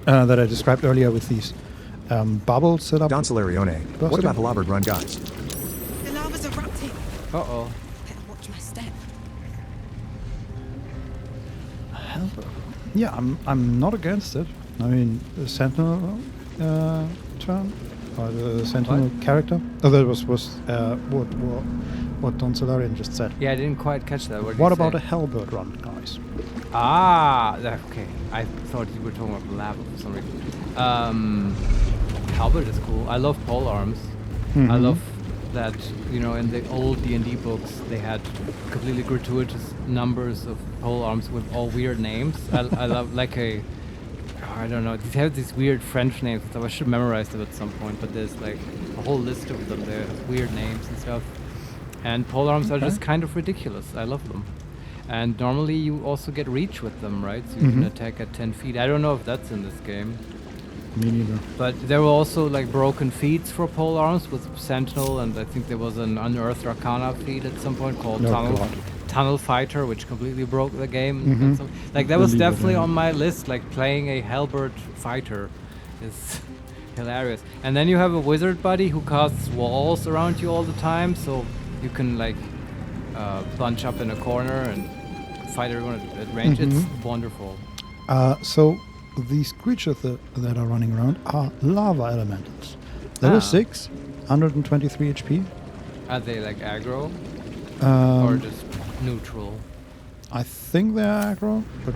that I described earlier with these bubbles set up. Don Solarione, what Busting. about Halaberd Run, guys? The lava's erupting. Uh-oh. Better watch my step. Yeah, I'm not against it. I mean, the Sentinel turn or the Sentinel character. Oh, that was what Don Solarian just said. Yeah, I didn't quite catch that. What about a Halberd run, guys? Okay. I thought you were talking about lava for some reason. Halberd is cool. I love pole arms. I love that, in the old D&D books, they had completely gratuitous numbers of pole arms with all weird names. I love, I don't know, they have these weird French names and stuff. I should memorize them at some point, but there's a whole list of them. They have weird names and stuff. And pole arms are just kind of ridiculous. I love them. And normally you also get reach with them, right? So you can attack at 10 feet. I don't know if that's in this game. Me neither. But there were also like broken feats for pole arms with Sentinel, and I think there was an Unearthed Arcana feat at some point called Tunnel Fighter, which completely broke the game. And so, like that was definitely on my list. Like playing a halberd fighter is hilarious. And then you have a wizard buddy who casts walls around you all the time, so you can like bunch up in a corner and fight everyone at range. It's wonderful. So these creatures that are running around are lava elementals. Level 6, 123 HP. Are they like aggro or just neutral? I think they're aggro, but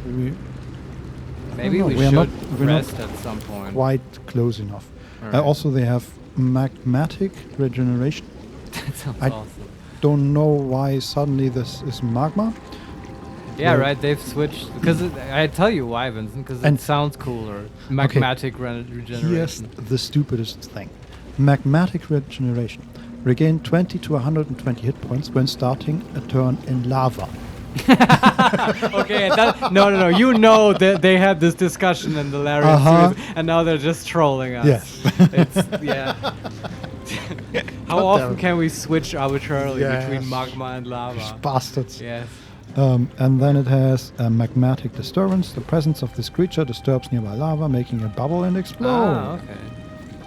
maybe we should rest at some point. Quite close enough. Right. Also, they have magmatic regeneration. That sounds I awesome. don't know why suddenly this is magma. Yeah, right. They've switched because I tell you why, Vincent. Because it sounds cooler. Magmatic regeneration. Here's the stupidest thing: magmatic regeneration. Regain 20 to 120 hit points when starting a turn in lava. Okay, no. You know that they had this discussion in the Larian Studios, and now they're just trolling us. Yes. How often can we switch arbitrarily between magma and lava? Bastards. Yes. And then it has a magmatic disturbance. The presence of this creature disturbs nearby lava, making a bubble and explode. Ah, okay.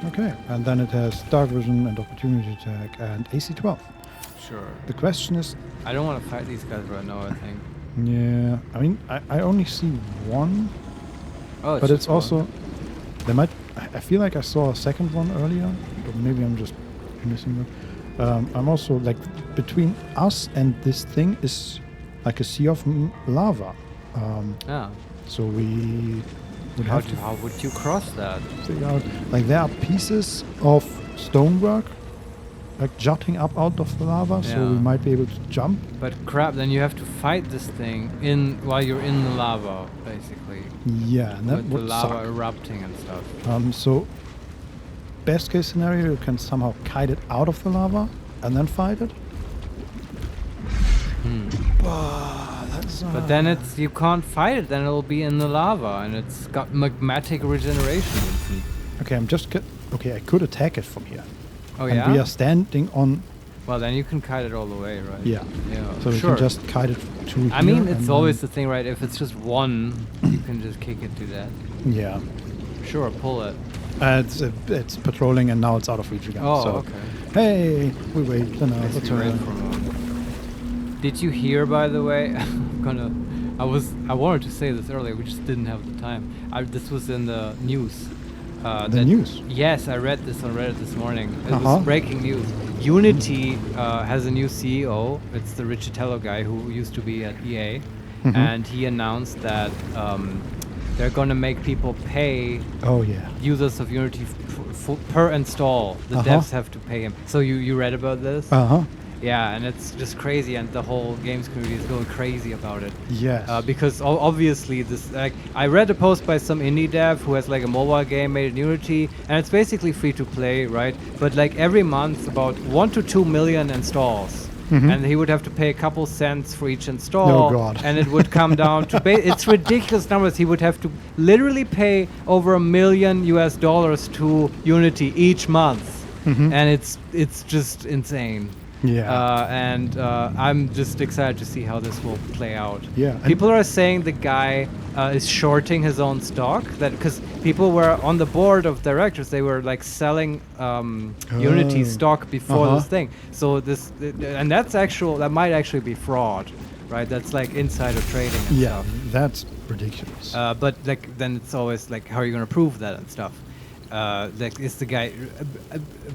Okay, and then it has dark vision and opportunity attack and AC 12. Sure. The question is... I don't want to fight these guys right now, I think. Yeah, I mean, I only see one. Oh, but it's also... There might... I feel like I saw a second one earlier, but maybe I'm just missing that. I'm also, like, between us and this thing is like a sea of lava. So we... How would you cross that? Figure out, like there are pieces of stonework like jutting up out of the lava, so we might be able to jump. But crap, then you have to fight this thing while you're in the lava, basically. Yeah, and that with would the lava suck. erupting and stuff. So best case scenario, you can somehow kite it out of the lava and then fight it. But then you can't fight it, then it'll be in the lava, and it's got magmatic regeneration. Okay, I could attack it from here. Oh, and we are standing on... Well, then you can kite it all the way, right? Yeah. So we can just kite it to here. I mean, it's always the thing, right? If it's just one, you can just kick it to that. Yeah. Sure, pull it. It's patrolling, and now it's out of reach again. Oh, so okay. Hey, we wait another turn. Did you hear, by the way? I wanted to say this earlier. We just didn't have the time. This was in the news. The news? Yes, I read this on Reddit this morning. It was breaking news. Unity has a new CEO. It's the Riccitello guy who used to be at EA, and he announced that they're going to make people pay. Users of Unity per install. The devs have to pay him. So you read about this? Yeah, and it's just crazy, and the whole games community is going crazy about it. Yes. Because obviously this, like, I read a post by some indie dev who has like a mobile game made in Unity, and it's basically free to play, right? But like every month, about 1 to 2 million installs, and he would have to pay a couple cents for each install. Oh God. And it would come down to it's ridiculous numbers. He would have to literally pay over $1 million to Unity each month, and it's just insane. Yeah. And I'm just excited to see how this will play out. Yeah. People are saying the guy is shorting his own stock, that because people were on the board of directors, they were like selling Unity stock before this thing. So and that might actually be fraud, right? That's like insider trading and stuff. That's ridiculous. But like then it's always like, how are you going to prove that and stuff? Like, is the guy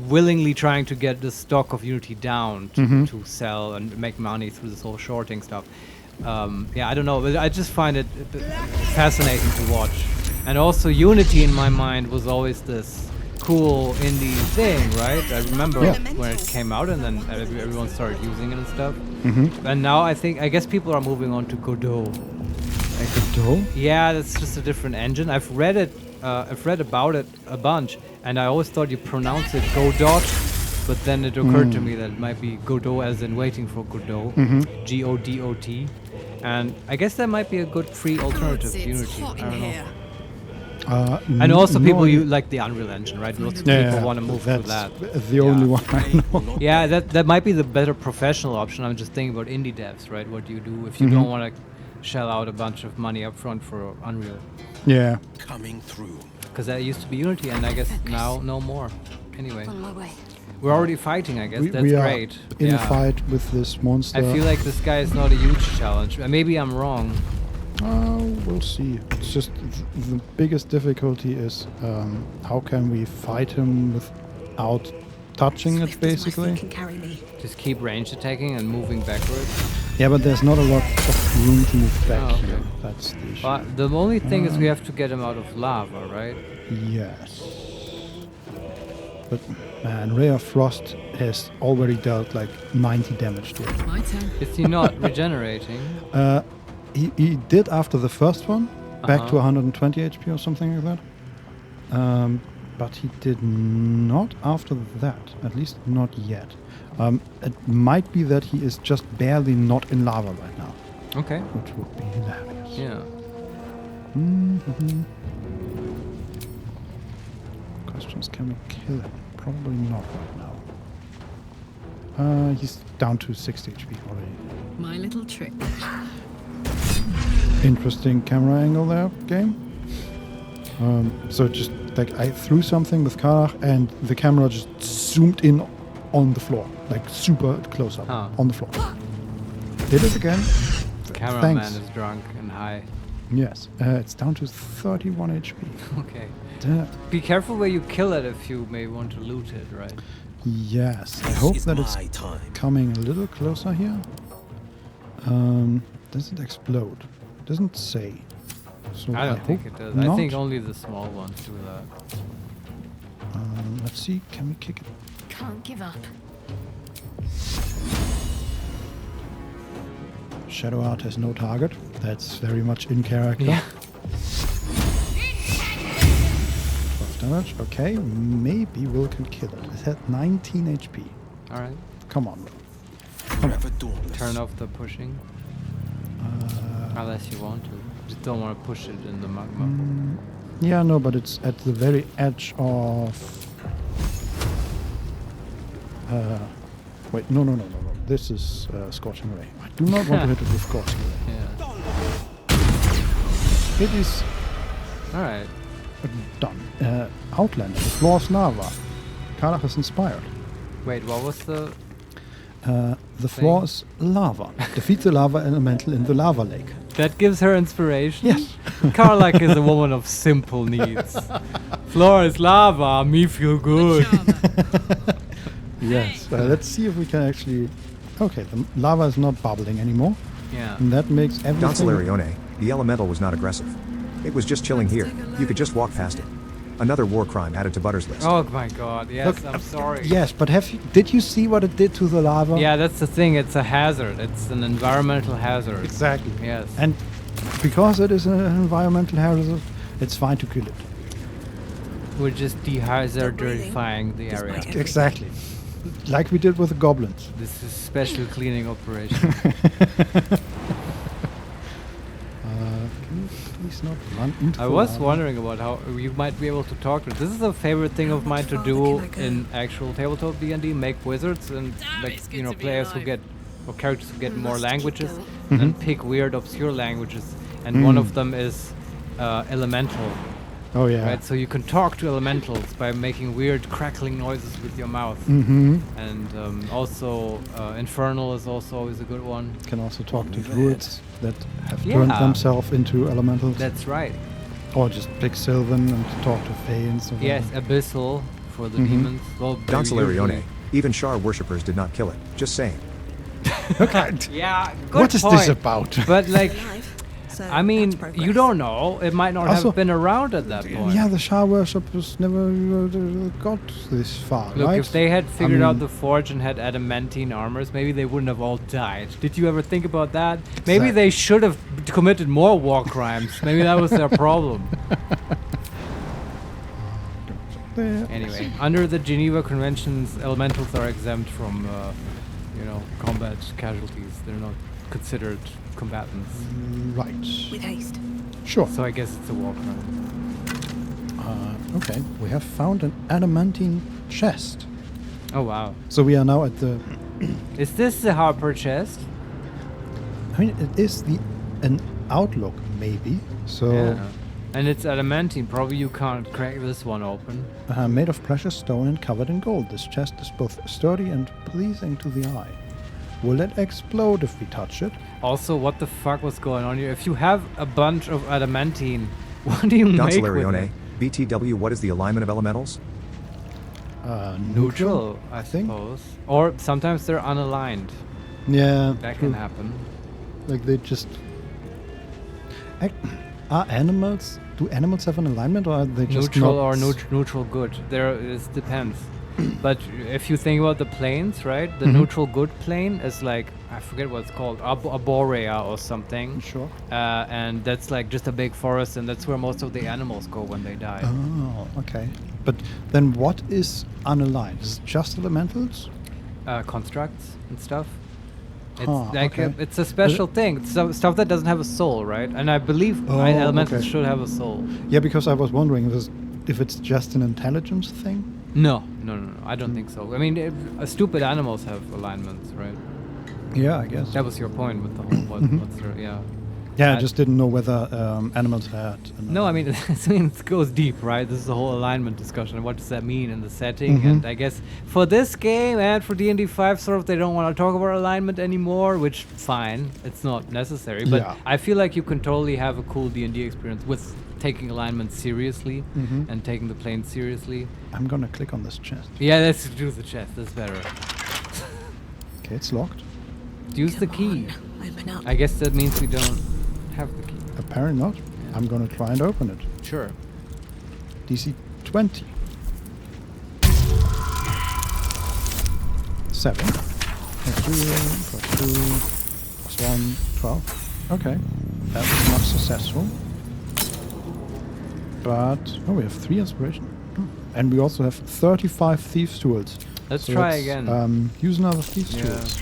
willingly trying to get the stock of Unity down to sell and make money through this whole shorting stuff? I don't know, but I just find it fascinating to watch. And also, Unity in my mind was always this cool indie thing, right? I remember when it came out, and then everyone started using it and stuff. And now I guess people are moving on to Godot. Like Godot? Yeah, that's just a different engine. I've read about it a bunch, and I always thought you pronounce it Godot, but then it occurred to me that it might be Godot as in waiting for Godot, Godot. And I guess that might be a good free alternative to It's Unity. hot I don't in know. here. And also people no, like the Unreal Engine, right? Lots of yeah, people yeah, want to move to that's that. the only one I know. Yeah, that might be the better professional option. I'm just thinking about indie devs, right? What do you do if you don't want to shell out a bunch of money up front for Unreal? Yeah. Coming through. Because that used to be Unity, and I guess now no more. Anyway, On my way. we're already fighting, I guess. That's we are great. in a Yeah. fight with this monster. I feel like this guy is not a huge challenge. Maybe I'm wrong. We'll see. It's just the biggest difficulty is how can we fight him without touching it, Swift as my basically. feet can carry me. Just keep range attacking and moving backwards. Yeah, but there's not a lot of room to move back Oh, okay. here. That's the issue. But the only thing is we have to get him out of lava, right? Yes. But man, Ray of Frost has already dealt like 90 damage to it. My turn. Is he not regenerating? He did after the first one, back to Uh-huh. 120 HP or something like that. But he did not after that, at least not yet. It might be that he is just barely not in lava right now, Okay. which would be hilarious. Yeah. Mhm. Questions, can we kill him? Probably not right now. He's down to 60 HP already. My little trick. Interesting camera angle there, game. So just like I threw something with Karach and the camera just zoomed in on the floor, like super close up Huh. on the floor. Did it again. Cameraman Thanks. is drunk and high. Yes, it's down to 31 HP. Okay. Damn. Be careful where you kill it if you may want to loot it, right? Yes, I This hope is that it's my time. coming a little closer here. Does it explode? Doesn't say. So I don't think hope it does. Not. I think only the small ones do that. Let's see. Can we kick it? Can't give up. Shadow Art has no target. That's very much in character. Yeah. 12 damage. Okay, maybe Will can kill it. It had 19 HP. All right. Come on, Will. Forever dauntless. Turn off the pushing. Unless you want to. Just don't want to push it in the magma. Yeah, no, but it's at the very edge of... wait, no. This is Scorching Ray. I do not want to hit it with Scorching Ray. Yeah. It is All right. done. Outlander, the floor is lava. Karlach is inspired. Wait, what was the... The floor is lava. Defeat the lava elemental in the lava lake. That gives her inspiration? Yes. Karlach is a woman of simple needs. Floor is lava, me feel good. Yes. Let's see if we can actually... Okay, the lava is not bubbling anymore. Yeah. And that makes Don everything... Solarione, the elemental was not aggressive. It was just chilling here. You could just walk past it. Another war crime added to Butter's list. Oh my god, yes, Look, I'm sorry. Yes, but did you see what it did to the lava? Yeah, that's the thing, it's a hazard. It's an environmental hazard. Exactly. Yes. And because it is an environmental hazard, it's fine to kill it. We're just dehazardifying the area. Exactly. Like we did with the goblins. This is special cleaning operation. Can you please not run into I the was lava? wondering about how you might be able to talk to it. This is a favorite thing of mine to do in actual tabletop D&D, make wizards and players who get or characters who get more languages and pick weird obscure languages, and one of them is elemental. Oh yeah. Right, so you can talk to elementals by making weird crackling noises with your mouth. Mm-hmm. And also infernal is also always a good one. Can also talk to druids that have Yeah. turned themselves into elementals. That's right. Or just pick Sylvan and talk to Fae and stuff Yes, like abyssal for the demons. Well, Don they Solarione, usually- even Shar worshippers did not kill it. Just saying. that. Yeah, good What is point. this about? But like, So I mean, that's progress. you don't know. It might not Also- have been around at that point. Yeah, the Shah worshippers never got this far, Look, right? if they had figured out mean- the forge and had adamantine armors, maybe they wouldn't have all died. Did you ever think about that? Maybe they should have committed more war crimes. Maybe that was their problem. Anyway, under the Geneva Conventions, elementals are exempt from, combat casualties. They're not considered combatants. Right. With haste. Sure. So I guess it's a war crime. Okay. We have found an adamantine chest. Oh wow. So we are now at the. Is this the Harper chest? I mean, it is an outlook, maybe. So. Yeah. And it's adamantine. Probably you can't crack this one open. Made of precious stone and covered in gold. This chest is both sturdy and pleasing to the eye. Will it explode if we touch it? Also, what the fuck was going on here? If you have a bunch of adamantine, what do you make with Larione, it? BTW, what is the alignment of elementals? Neutral, I suppose. Or sometimes they're unaligned. Yeah. That true. can happen. Like they just. Are animals? Do animals have an alignment, or are they just Neutral not or neutral good? It depends. But if you think about the planes, right? The neutral good plane is like, I forget what it's called, Arborea or something. Sure. And that's like just a big forest, and that's where most of the animals go when they die. Oh, okay. But then what is unaligned? Is it just elementals? Constructs and stuff. It's okay. it's a special thing. It's stuff that doesn't have a soul, right? And I believe elementals should have a soul. Yeah, because I was wondering if it's just an intelligence thing. No. I don't think so. I mean, stupid animals have alignments, right? Yeah, I guess. That was your point with the whole yeah. Yeah, I just didn't know whether animals had. No, I mean, it goes deep, right? This is the whole alignment discussion. What does that mean in the setting? And I guess for this game and for D&D 5, sort of, they don't want to talk about alignment anymore, which, fine, it's not necessary. But I feel like you can totally have a cool D&D experience with taking alignment seriously and taking the plane seriously. I'm gonna click on this chest. Yeah, let's do the chest. That's better. Okay, it's locked. Use the key. Open up. I guess that means we don't have the key. Apparently not. I'm gonna try and open it. Sure. DC 20. 7. Plus 2, plus 2, plus 1, 12. Okay. That was not successful. But, we have 3 inspiration. And we also have 35 Thieves' Tools. Let's try again. Use another Thieves' Tools.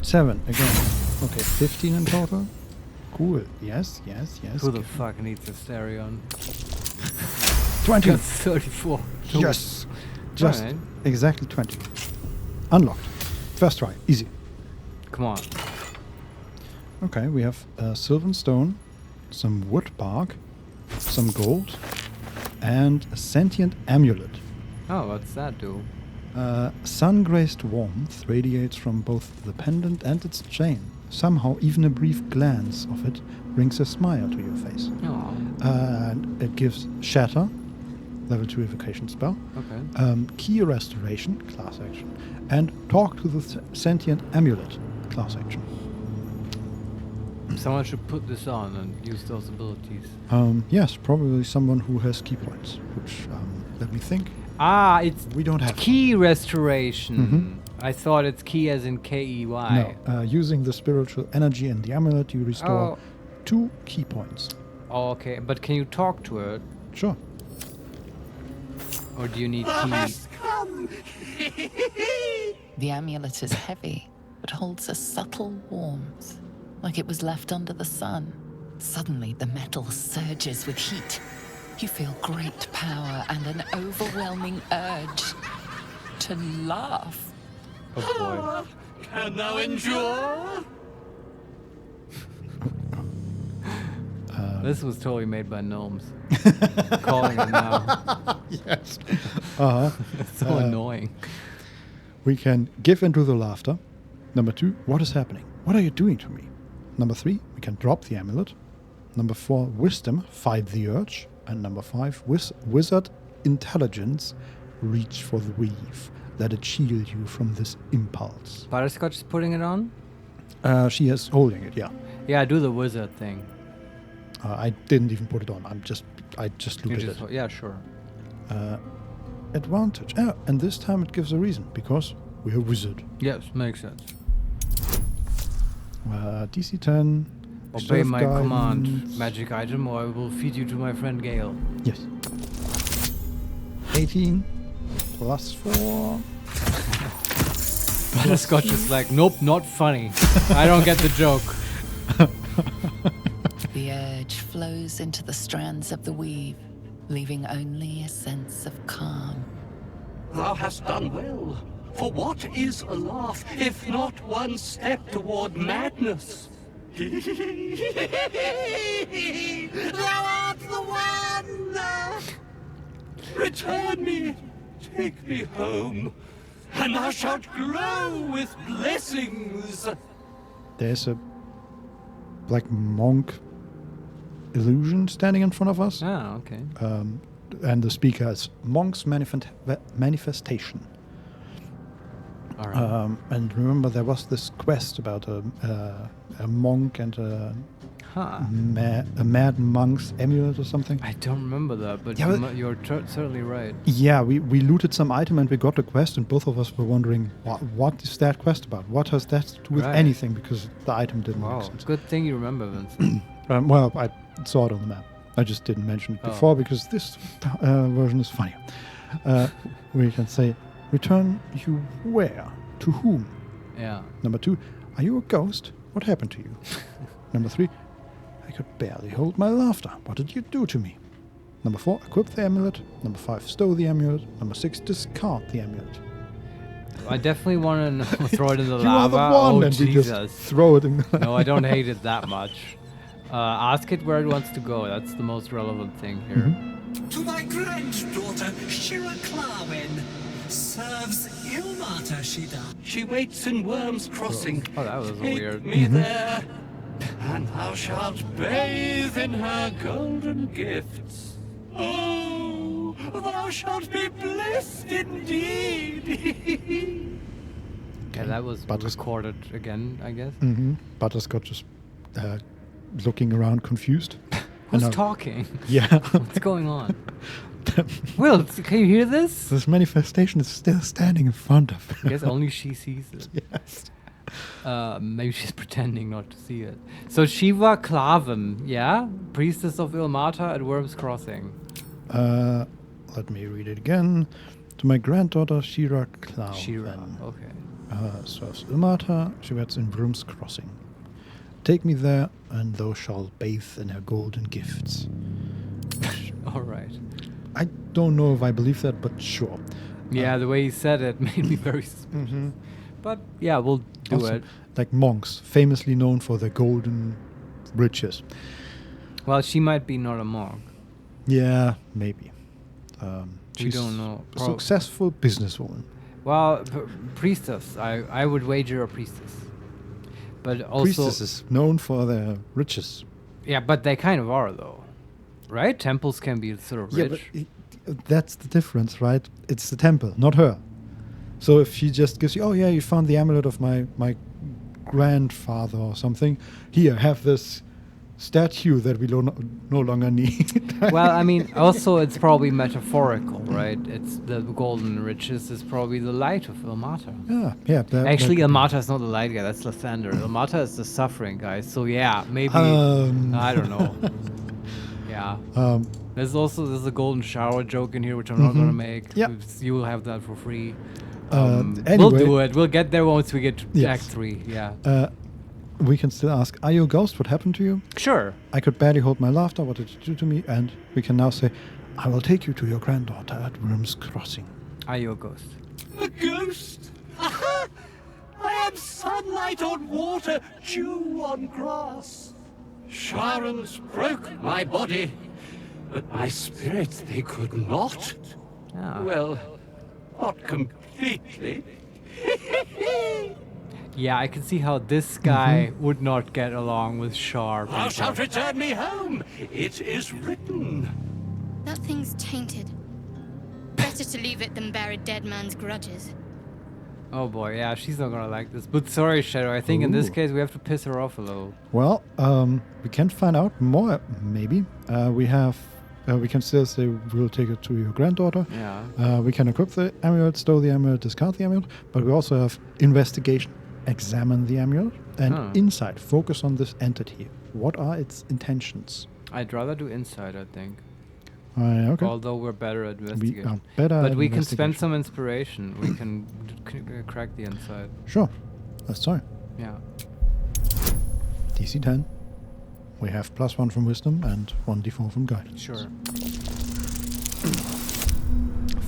7 again. Okay, 15 in total. Cool. Yes. Who the fuck needs a stereo? 20. Got 34. Yes. Just Alright. exactly 20. Unlocked. First try. Easy. Come on. Okay, we have Sylvan Stone, some wood bark, some gold, and a sentient amulet. Oh, what's that do? Sun-graced warmth radiates from both the pendant and its chain. Somehow, even a brief glance of it brings a smile to your face. Oh. And it gives Shatter, level 2 evocation spell. Okay. Key Restoration, class action. And Talk to the Sentient Amulet, class action. Someone should put this on and use those abilities. Yes, probably someone who has key points, which, let me think. Ah, it's We don't have key restoration. I thought it's key as in K-E-Y. No, using the spiritual energy in the amulet, you restore 2 key points. Oh, okay. But can you talk to it? Sure. Or do you need keys? The amulet is heavy, but holds a subtle warmth, like it was left under the sun. Suddenly, the metal surges with heat. You feel great power and an overwhelming urge to laugh. Oh boy. Can thou endure? This was totally made by gnomes. Calling it now. Yes. It's so annoying. We can give into the laughter. Number 2, what is happening? What are you doing to me? Number 3, we can drop the amulet. Number 4, wisdom, fight the urge. And number 5, wizard intelligence, reach for the weave. Let it shield you from this impulse. Butterscotch is putting it on? She is holding it, yeah. Yeah, do the wizard thing. I didn't even put it on. I just looked at it. Yeah, sure. Advantage. And this time it gives a reason, because we're a wizard. Yes, makes sense. DC 10. Obey Stealth my guidance. command, magic item, or I will feed you to my friend Gale. Yes. 18 plus 4. Butterscotch is like, nope, not funny. I don't get the joke. The urge flows into the strands of the weave, leaving only a sense of calm. Thou hast done well. For what is a laugh, if not one step toward madness? Thou art the one! Return me, take me home, and thou shalt glow with blessings. There's a like monk illusion standing in front of us. Ah, okay. And the speaker is Monk's Manifestation. All right. And remember, there was this quest about a monk and a mad monk's amulet or something. I don't remember that, but Yeah, you're certainly right. Yeah, we looted some item and we got the quest, and both of us were wondering, what is that quest about? What has that to do with Right. anything? Because the item didn't Wow, make sense. good thing you remember, Vincent. Well, I saw it on the map. I just didn't mention it Oh. before because this version is funnier. We can say, return you where? To whom? Yeah. Number 2, are you a ghost? What happened to you? Number 3, I could barely hold my laughter. What did you do to me? Number 4, equip the amulet. Number 5, stow the amulet. Number 6, discard the amulet. I definitely want to throw it in the You are lava. the one, Oh, and we just Jesus. throw it in the No, I don't hate it that much. Ask it where it wants to go. That's the most relevant thing here. Mm-hmm. To my granddaughter, Shira Clarwen, serves Ilmata, she does. She waits in Worm's Crossing. Oh, that was Take weird. me there, and thou shalt bathe in her golden gifts. Oh, thou shalt be blessed indeed. Yeah, that was Butters- recorded again, I guess. Butterscotch is looking around confused. Who's And, talking? Yeah. What's going on? Will, can you hear this? This manifestation is still standing in front of I guess only she sees it. Yes. Maybe she's pretending not to see it. So Shiva Klaven, yeah? Priestess of Ilmata at Worm's Crossing. Let me read it again. To my granddaughter, Shira Clown. Shira, okay. Serves Ilmata. She waits in Worm's Crossing. Take me there, and thou shalt bathe in her golden gifts. All right. I don't know if I believe that, but sure. Yeah, the way he said it made me very suspicious. But yeah, we'll do Also, it. like monks, famously known for their golden riches. Well, she might be not a monk. Yeah, maybe. We She's don't know. a successful businesswoman. Well, priestess. I would wager a priestess. But also, Priestesses known for their riches. yeah, but they kind of are though, right? Temples can be sort of rich. Yeah, but that's the difference, right? It's the temple, not her. So if she just gives you, oh yeah, you found the amulet of my grandfather or something. Here, have this statue that we no longer need. Well, I mean, also it's probably metaphorical, right? It's the golden riches is probably the light of Ilmata. Yeah. Actually, Ilmata is not the light guy. That's Lathander. Ilmata is the suffering guy. So yeah, maybe I don't know. Yeah. There's a golden shower joke in here, which I'm not gonna make. Yeah. You will have that for free. Anyway, we'll do it. We'll get there once we get to Yes. Act 3. Yeah. we can still ask, are you a ghost? What happened to you? Sure. I could barely hold my laughter. What did you do to me? And we can now say, I will take you to your granddaughter at Worm's Crossing. Are you a ghost? A ghost? I am sunlight on water, dew on grass. Sharons broke my body, but my spirit they could not. Ah. Well, not completely. Yeah, I can see how this guy would not get along with Shar. Thou shalt return me home. It is written. That thing's tainted. Better to leave it than bear a dead man's grudges. Oh boy, yeah, she's not gonna like this. But sorry, Shadow, I think in this Ooh. case we have to piss her off a little. Well, we can find out more, maybe. We can still say we'll take it to your granddaughter. Yeah. We can equip the amulet, stow the amulet, discard the amulet, but we also have investigation. Examine the amulet, and insight. Focus on this entity. What are its intentions? I'd rather do inside, I think. Okay. Although we're better at We investigation. are better But at we can spend investigation. some inspiration. We can crack the inside. Sure. Let's try. Yeah. DC 10. We have +1 from wisdom and 1d4 from guidance. Sure.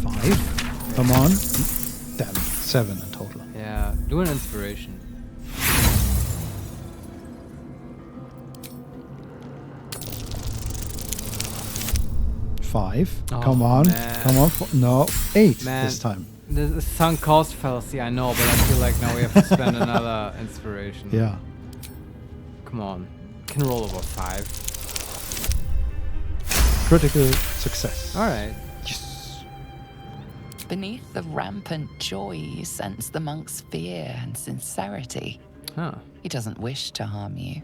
5. Come on. Damn. 7 in total. Yeah. Do an inspiration. Five. Oh, Come on. man. Come on. No. 8 Man. this time. The sunk cost fallacy, I know, but I feel like now we have to spend another inspiration. Yeah. Come on. Can roll over 5. Critical success. Alright. Yes. Beneath the rampant joy, you sense the monk's fear and sincerity. Huh. He doesn't wish to harm you,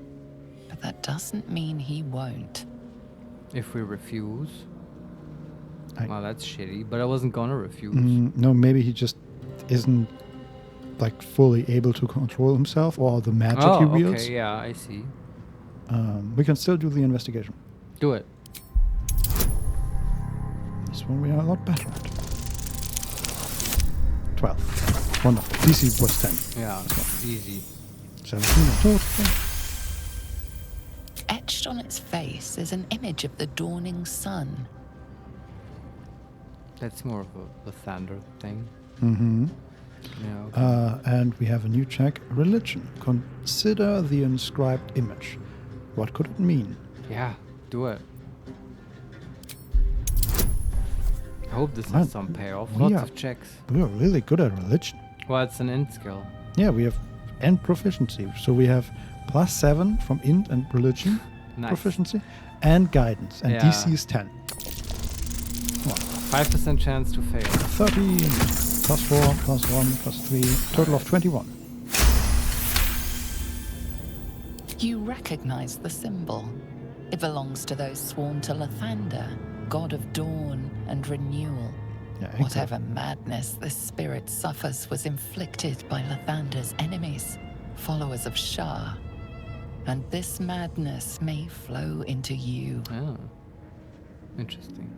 but that doesn't mean he won't. If we refuse. I- Well, that's shitty, but I wasn't gonna refuse. No, maybe he just isn't like fully able to control himself or the magic Oh, he wields. okay, yeah, I see. We can still do the investigation. Do it. This one we are a lot better at. 12. Wonderful. DC was 10. Yeah, easy. 17 in total. Etched on its face is an image of the dawning sun. That's more of a Thunder thing. Mm-hmm. Yeah. Okay. And we have a new check. Religion. Consider the inscribed image. What could it mean? Yeah, do it. I hope this Man, has some payoff. we Lots are- of checks. We are really good at religion. Well, it's an int skill. Yeah, we have and proficiency. So we have +7 from int and religion Nice. proficiency and guidance. And Yeah. DC is 10. 5% chance to fail. 13 +4 +1 +3 total of 21. You recognize the symbol. It belongs to those sworn to Lathander, god of dawn and renewal. Yeah, Whatever madness this spirit suffers was inflicted by Lathander's enemies, followers of Shah. And this madness may flow into you. Oh. Interesting.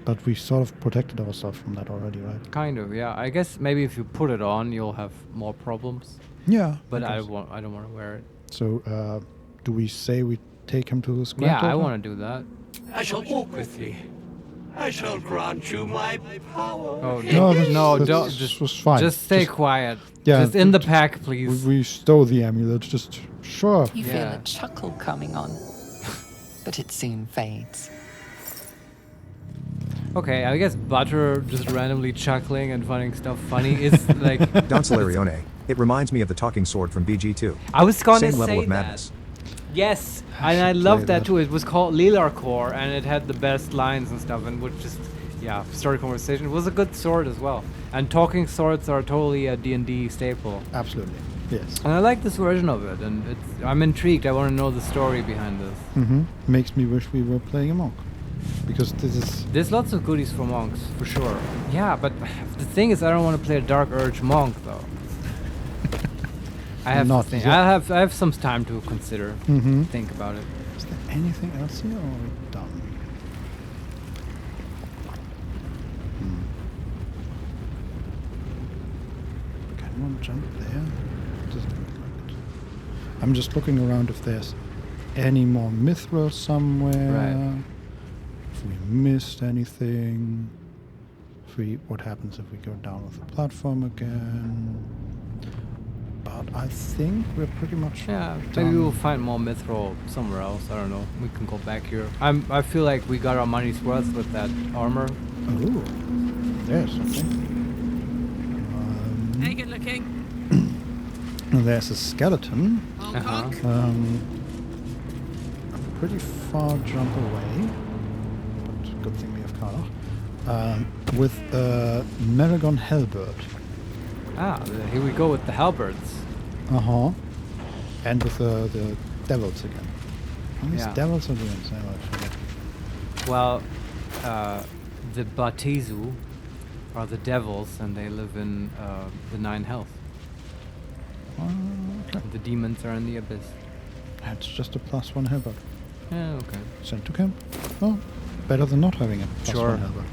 But we sort of protected ourselves from that already, right? Kind of, yeah. I guess maybe if you put it on, you'll have more problems. Yeah. But I guess. don't want to wear it. So, do we say we take him to the square? Yeah, I total? want to do that. I shall walk with thee. I shall grant you my power. Oh, No, this- no, this don't. Just was fine. Just stay quiet. Yeah, Just in the just- pack, please. We stole the amulet. Just sure. You feel Yeah. a chuckle coming on, but it soon fades. Okay, I guess Butter just randomly chuckling and finding stuff funny is like. Don Solarione. It reminds me of the talking sword from BG2. I was gonna Same say level of that. madness. Yes, and should I love play that that. too. It was called Lilarcore, and it had the best lines and stuff, and would just, yeah, start a conversation. It was a good sword as well. And talking swords are totally a D&D staple. Absolutely. Yes. And I like this version of it, and I'm intrigued. I want to know the story behind this. Makes me wish we were playing a monk, because this is There's lots of goodies for monks, for sure. Yeah, but the thing is, I don't want to play a Dark Urge monk, though. I have Not to think. yet. I have some time to consider, think about it. Is there anything else here, or are we done? Can one jump there? Doesn't look like it. I'm just looking around if there's any more mithril somewhere. Right. If we missed anything. What happens if we go down with the platform again? But I think we're pretty much Yeah, done. maybe we'll find more mithril somewhere else. I don't know. We can go back here. I feel like we got our money's worth with that armor. Oh, there's something. Hey, good looking. There's a skeleton. Uh-huh. A pretty far jump away, but good thing we have Karlach. With a Maragon Hellbird. Here we go with the halberds. And with the devils again. Are these Yeah. devils or demons? I forget. Well, the Batizu are the devils, and they live in the 9 health. Okay. The demons are in the abyss. It's just a +1 Hellbird. Yeah, okay. Sent to camp. Oh, better than not having it. Sure. +1 Halberd.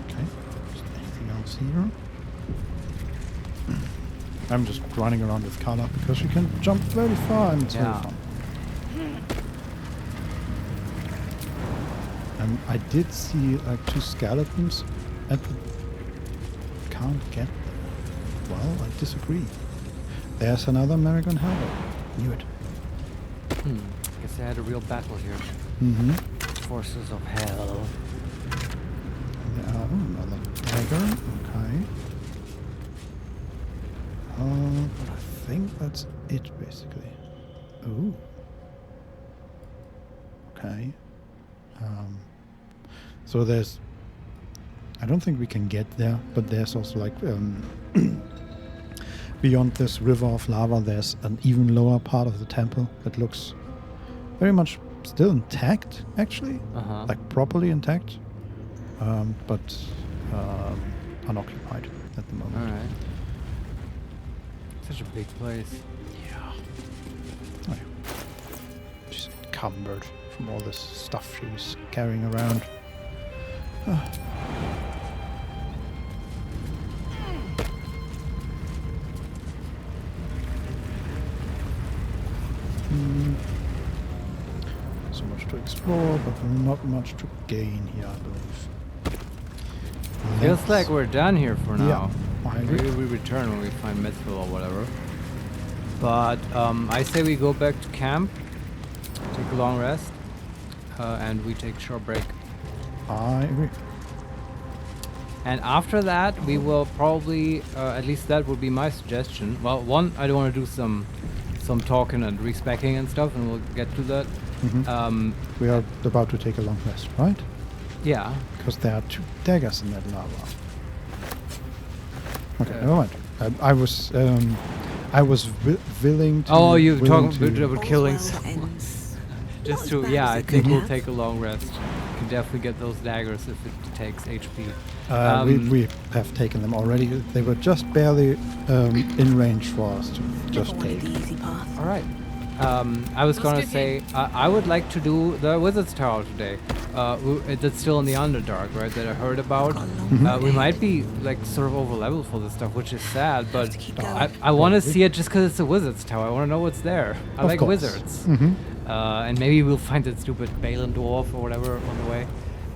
Okay. Is there anything else here? I'm just running around with Carla because she can jump very far and it's very fun. And I did see like 2 skeletons at the... Can't get them. Well, I disagree. There's another Marigold Halberd. Knew it. Guess they had a real battle here. Mm-hmm. Forces of hell. There are another dagger. Okay. But I think that's it, basically. Ooh. Okay. So there's... I don't think we can get there, but there's also like... beyond this river of lava, there's an even lower part of the temple that looks very much still intact, actually. Like properly intact. But unoccupied at the moment. Alright. Such a big place. Yeah. Oh, yeah. She's encumbered from all this stuff she's carrying around. So much to explore, but not much to gain here, I believe. Feels like we're done here for now. Yeah, I agree. Maybe we return when we find Mithril or whatever. But I say we go back to camp, take a long rest, and we take a short break. I agree. And after that, we will probably, at least that would be my suggestion. Well, one, I do want to do some talking and respecking and stuff, and we'll get to that. We are about to take a long rest, right? Yeah. Because there are 2 daggers in that lava. Okay, never mind. I was willing to... Oh, you're willing talking to about killings. Just to, yeah, I think we'll take a long rest. Can definitely get those daggers if it takes HP. we have taken them already. They were just barely in range for us to just take. All right. I was gonna say I would like to do the Wizard's Tower today. That's still in the Underdark, right? That I heard about. We might be like sort of over level for this stuff, which is sad. But I want to see it just because it's a Wizard's Tower. I want to know what's there. I like wizards. And maybe we'll find that stupid Balin dwarf or whatever on the way.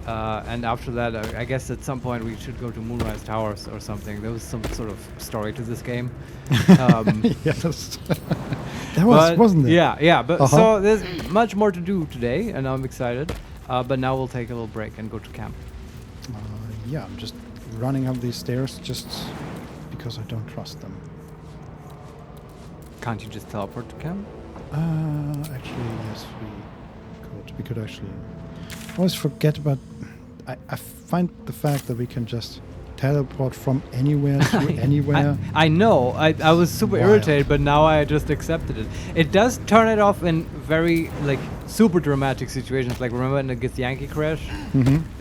And after that, I guess at some point we should go to Moonrise Towers or something. There was some sort of story to this game. Yes. There was, wasn't there? Yeah. But so there's much more to do today, and I'm excited. But now we'll take a little break and go to camp. Yeah, I'm just running up these stairs just because I don't trust them. Can't you just teleport to camp? Actually, yes, we could actually... I always forget about... I find the fact that we can just teleport from anywhere to anywhere. I know. I was super irritated, but now I just accepted it. It does turn it off in very, like, super dramatic situations. Like, remember in the Githyanki crash?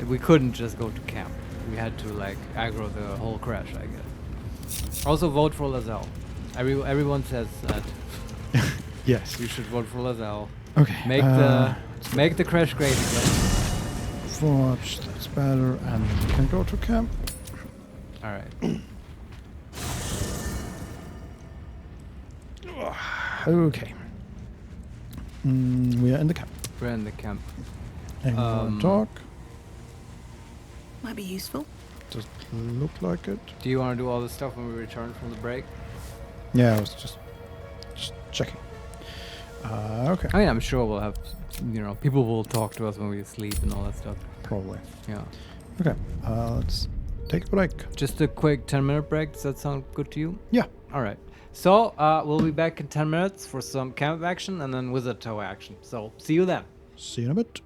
We couldn't just go to camp. We had to, like, aggro the whole crash, I guess. Also, vote for Lazelle. Everyone says that. Yes. You should vote for Lazelle. Okay. Make the crash great again. Forge, that's better, and we can go to camp. Alright. Okay. We are in the camp. We're in the camp. And talk. Might be useful. Does look like it. Do you want to do all this stuff when we return from the break? Yeah, I was just checking. Okay. I mean, I'm sure we'll have, people will talk to us when we sleep and all that stuff. Probably. Yeah. Okay. Let's take a break. Just a quick 10-minute break. Does that sound good to you? Yeah. All right. So we'll be back in 10 minutes for some camp action and then Wizard Tower action. So see you then. See you in a bit.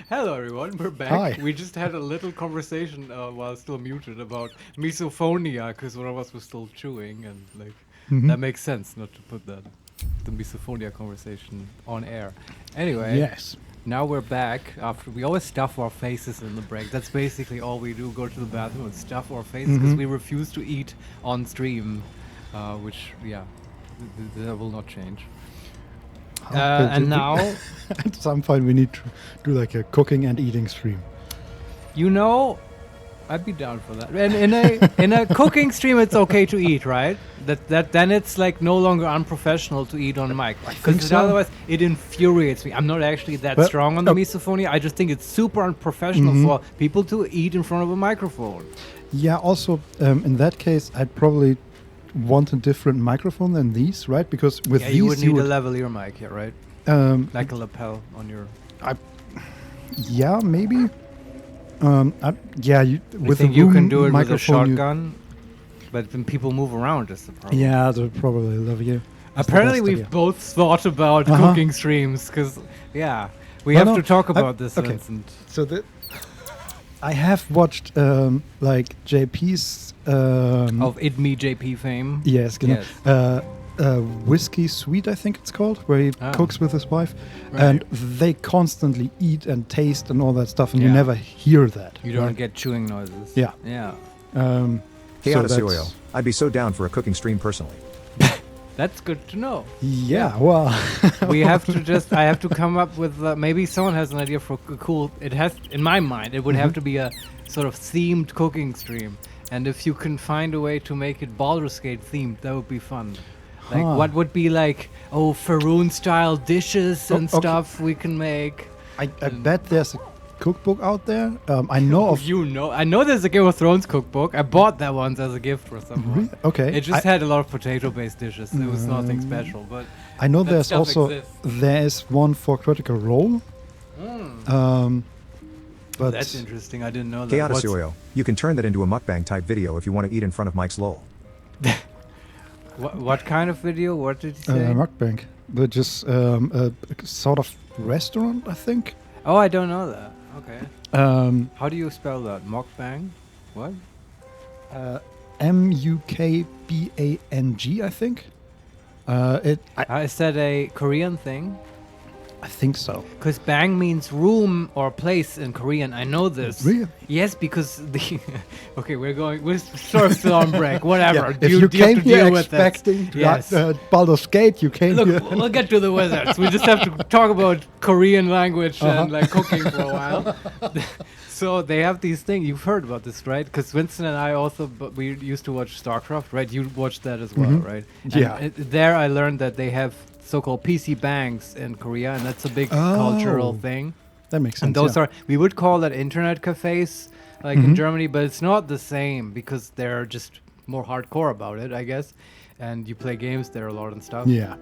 Hello, everyone. We're back. Hi. We just had a little conversation while still muted about misophonia because one of us was still chewing, and like that makes sense not to put the misophonia conversation on air. Anyway, Yes. now we're back. After we always stuff our faces in the break. That's basically all we do. Go to the bathroom and stuff our faces because we refuse to eat on stream, which that will not change. And now, At some point we need to do like a cooking and eating stream. you know, I'd be down for that. And in a cooking stream, it's okay to eat, right? That then it's like no longer unprofessional to eat on mic think because so. otherwise it infuriates me. I'm not actually that Well, strong on the misophonia. I just think it's super unprofessional for people to eat in front of a microphone. Yeah, also, in that case, I'd probably want a different microphone than these, right? Because with these You would need a lavalier mic here, right? um, Like a lapel on your. yeah, maybe. With think a you room can do it with a microphone, shotgun, but then people move around. Is the problem. Yeah, they'll probably love you. That's the Apparently, best we've idea. both thought about cooking streams because, we Well, have no, to talk about this, okay. Vincent. So I have watched like JP's Of IDME JP fame. yes, genau. Yes. Whiskey Sweet, I think it's called, where he cooks with his wife, Right. and they constantly eat and taste and all that stuff, and you Yeah. never hear that. You don't right? get chewing noises. Yeah. Yeah. Hey, So Odyssey that's- Oil. I'd be so down for a cooking stream personally. That's good to know. Yeah, well, We have to I have to come up with, maybe someone has an idea for a cool, it has, in my mind, it would have to be a sort of themed cooking stream. And if you can find a way to make it Baldur's Gate themed, that would be fun. Like, Huh. what would be like, Faroon style dishes and okay. stuff we can make? I bet there's a cookbook out there. I know of. I know there's a Game of Thrones cookbook. I bought that once as a gift for someone. Okay, It just had a lot of potato-based dishes. It was nothing special, but I know that there's stuff also exists. there is one for Critical Role. But that's interesting. I didn't know that. Hey, Odyssey What's- Oil. You can turn that into a mukbang type video if you want to eat in front of Mike's lol. What kind of video? What did you say? mukbang, which is a sort of restaurant, I think. Oh, I don't know that. Okay. Um, How do you spell that? Mukbang? What? Mukbang, I think. Is that a Korean thing? I think so. Because bang means room or place in Korean. I know this. Really? Yes, because the. Okay, we're sort of still on break. Whatever. If you have came to here deal with this. expecting Yes. Baldur's Gate, you came here. Look, we'll get to the wizards. We just have to talk about Korean language and like cooking for a while. So they have these things. You've heard about this, right? Because Vincent and I also, but we used to watch StarCraft, right? You watched that as well, right? And Yeah. There I learned that they have so-called PC bangs in Korea, and that's a big cultural Oh. thing. That makes sense. And those yeah. are, we would call that internet cafes, like in Germany, but it's not the same because they're just more hardcore about it, I guess. And you play games there a lot and stuff. Yeah.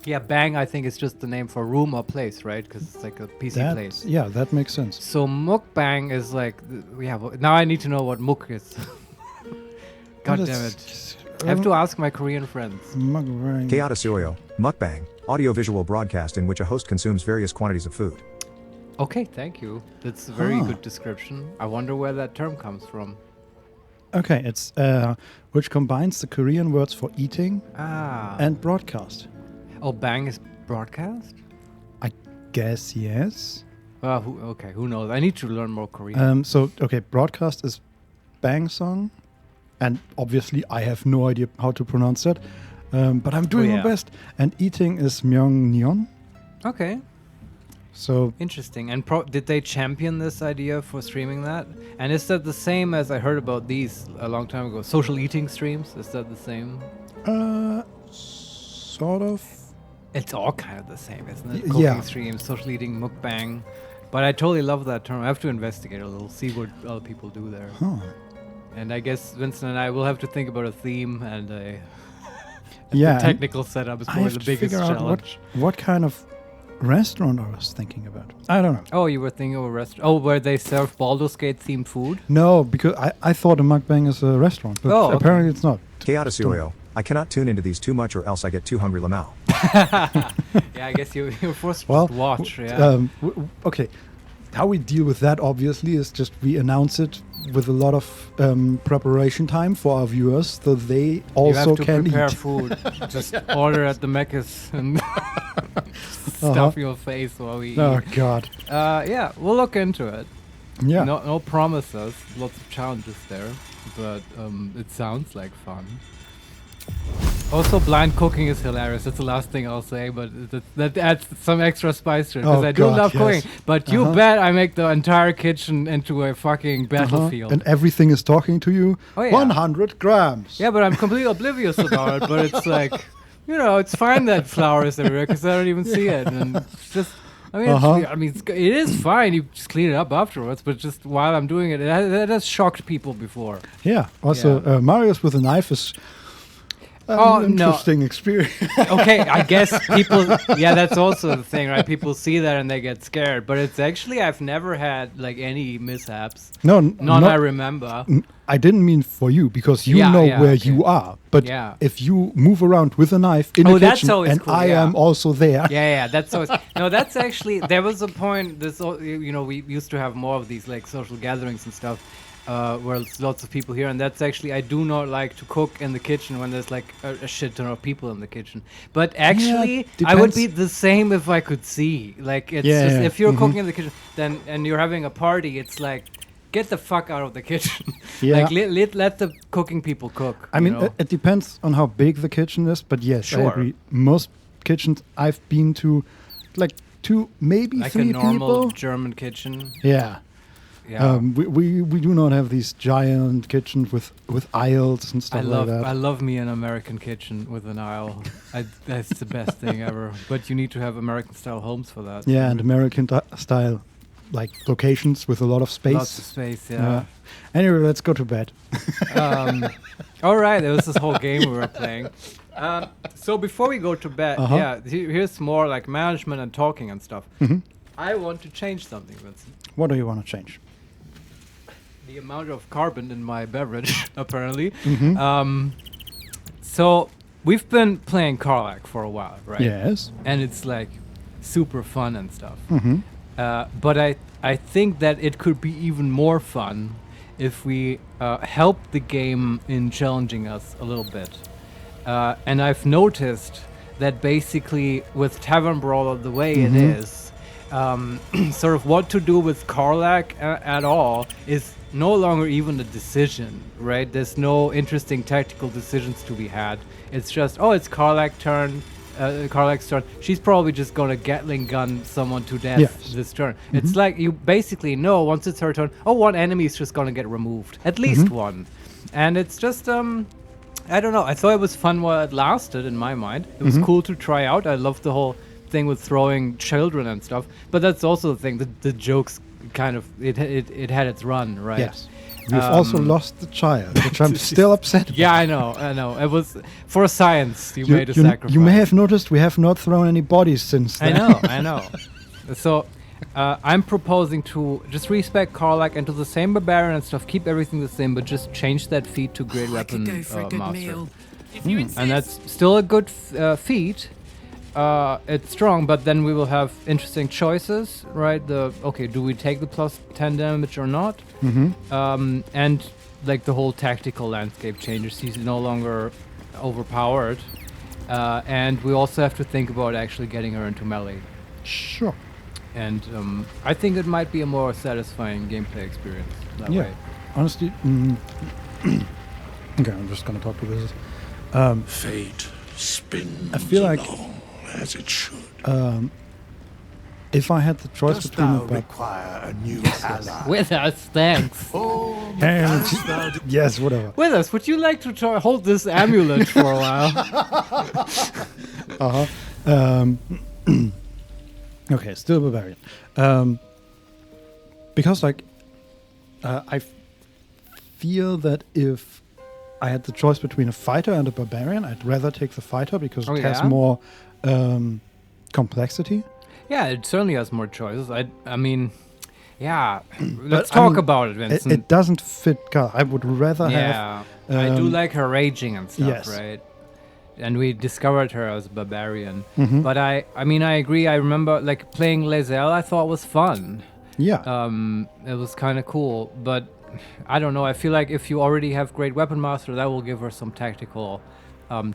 Yeah, bang, I think is just the name for room or place, right? Because it's like a PC place. Yeah, that makes sense. So mukbang is like, now I need to know what muk is. God Well, damn it's- it. I have to ask my Korean friends. Mukbang. Hey, Odyssey Oil. Mukbang. Audiovisual broadcast in which a host consumes various quantities of food. Okay, thank you. That's a very good description. I wonder where that term comes from. Okay, it's which combines the Korean words for eating and broadcast. Oh, bang is broadcast? I guess yes. Well, who knows? I need to learn more Korean. Broadcast is bang song, and obviously I have no idea how to pronounce that, but I'm doing my best. And eating is myeongnyeon. Okay, So interesting. And did they champion this idea for streaming that? And is that the same as I heard about these a long time ago? Social eating streams? Is that the same? sort of. It's all kind of the same, isn't it? Yeah. Cooking streams, social eating, mukbang. But I totally love that term. I have to investigate a little, see what other people do there. Huh. And I guess Vincent and I will have to think about a theme and a Yeah. the technical setup is I probably have the to biggest figure out challenge. what kind of restaurant I was thinking about. I don't know. Oh, you were thinking of a restaurant? Oh, where they serve Baldur's Gate themed food? No, because I thought a mukbang is a restaurant, but Oh, okay. apparently it's not. Hey, Odyssey Oil. I cannot tune into these too much or else I get too hungry, Lamal. Yeah, I guess you're forced to Well, just watch. Yeah. Okay. How we deal with that, obviously, is just we announce it with a lot of preparation time for our viewers, so they also you have to can prepare eat. food. Just order at the Mecca's and stuff your face while we Oh, eat. God. Yeah, we'll look into it. Yeah. No promises, lots of challenges there, but it sounds like fun. Also, blind cooking is hilarious. That's the last thing I'll say, but that adds some extra spice to it, because Oh I do God, love yes. cooking. But you bet I make the entire kitchen into a fucking battlefield. And everything is talking to you. Oh, yeah. 100 grams. Yeah, but I'm completely oblivious about it. But it's like, it's fine that flour is everywhere because I don't even see it. And it's just, it is fine. You just clean it up afterwards. But just while I'm doing it, it has shocked people before. Yeah. Also, Marius with a knife is an interesting experience. Okay, I guess people. Yeah, that's also the thing, right? People see that and they get scared. But it's actually, I've never had like any mishaps. None I remember. I didn't mean for you, because you know where you are. But if you move around with a knife in the kitchen and cool, I am also there. Yeah, that's always. No, that's actually, there was a point, we used to have more of these like social gatherings and stuff. Where there's lots of people here, and that's actually, I do not like to cook in the kitchen when there's like a shit ton of people in the kitchen. But actually, I would be the same if I could see. Like, it's just, if you're cooking in the kitchen, then and you're having a party, it's like, get the fuck out of the kitchen. Like, let the cooking people cook. I mean, it depends on how big the kitchen is, but yes, I agree. Most kitchens I've been to, like 2, maybe like 3 a normal people. German kitchen. Yeah. Yeah. We do not have these giant kitchens with aisles and stuff like that. I love me an American kitchen with an aisle. That's the best thing ever. But you need to have American style homes for that. Yeah, and American style, like locations with a lot of space. Lots of space, yeah. Anyway, let's go to bed. All right, there was this whole game we were playing. So before we go to bed, here's more like management and talking and stuff. I want to change something, Vincent. What do you want to change? The amount of carbon in my beverage, apparently. So we've been playing Karlach for a while, right? Yes. And it's like super fun and stuff. But I think that it could be even more fun if we help the game in challenging us a little bit. And I've noticed that basically with Tavern Brawler the way it is, sort of what to do with Karlach at all is no longer even a decision, right? There's no interesting tactical decisions to be had. It's just, it's Karlach's turn. She's probably just gonna Gatling gun someone to death this turn. It's like you basically know once it's her turn, one enemy is just gonna get removed, at least one, and it's just I don't know. I thought it was fun while it lasted. In my mind, it was cool to try out. I loved the whole thing with throwing children and stuff. But that's also the thing. The jokes kind of it had its run, right? Yes. We've also lost the child, which I'm still upset about. Yeah, I know. It was for science. You made a sacrifice. You may have noticed we have not thrown any bodies since then. I know. So I'm proposing to just respec Karlach and to the same barbarian and stuff, keep everything the same, but just change that feat to great weapon master. And that's still a good feat. It's strong, but then we will have interesting choices, right? Do we take the plus 10 damage or not? And like the whole tactical landscape changes. He's no longer overpowered. And we also have to think about actually getting her into melee. Sure. And I think it might be a more satisfying gameplay experience that way. Honestly, okay, I'm just gonna talk to this. Fate spins I feel like as it should. If I had the choice Dost between thou require a new ally? With us, thanks. Yes, whatever. With us, would you like to hold this amulet for a while? Okay, still barbarian. Because I feel that if I had the choice between a fighter and a barbarian, I'd rather take the fighter because it has more complexity. Yeah, it certainly has more choices. I mean, yeah. Let's talk about it, Vincent. It doesn't fit. I would rather have. I do like her raging and stuff, yes. right? and we discovered her as a barbarian. Mhm. But I mean, I agree. I remember like playing Lae'zel. I thought was fun. Yeah. It was kind of cool, but I don't know. I feel like if you already have great weapon master, that will give her some tactical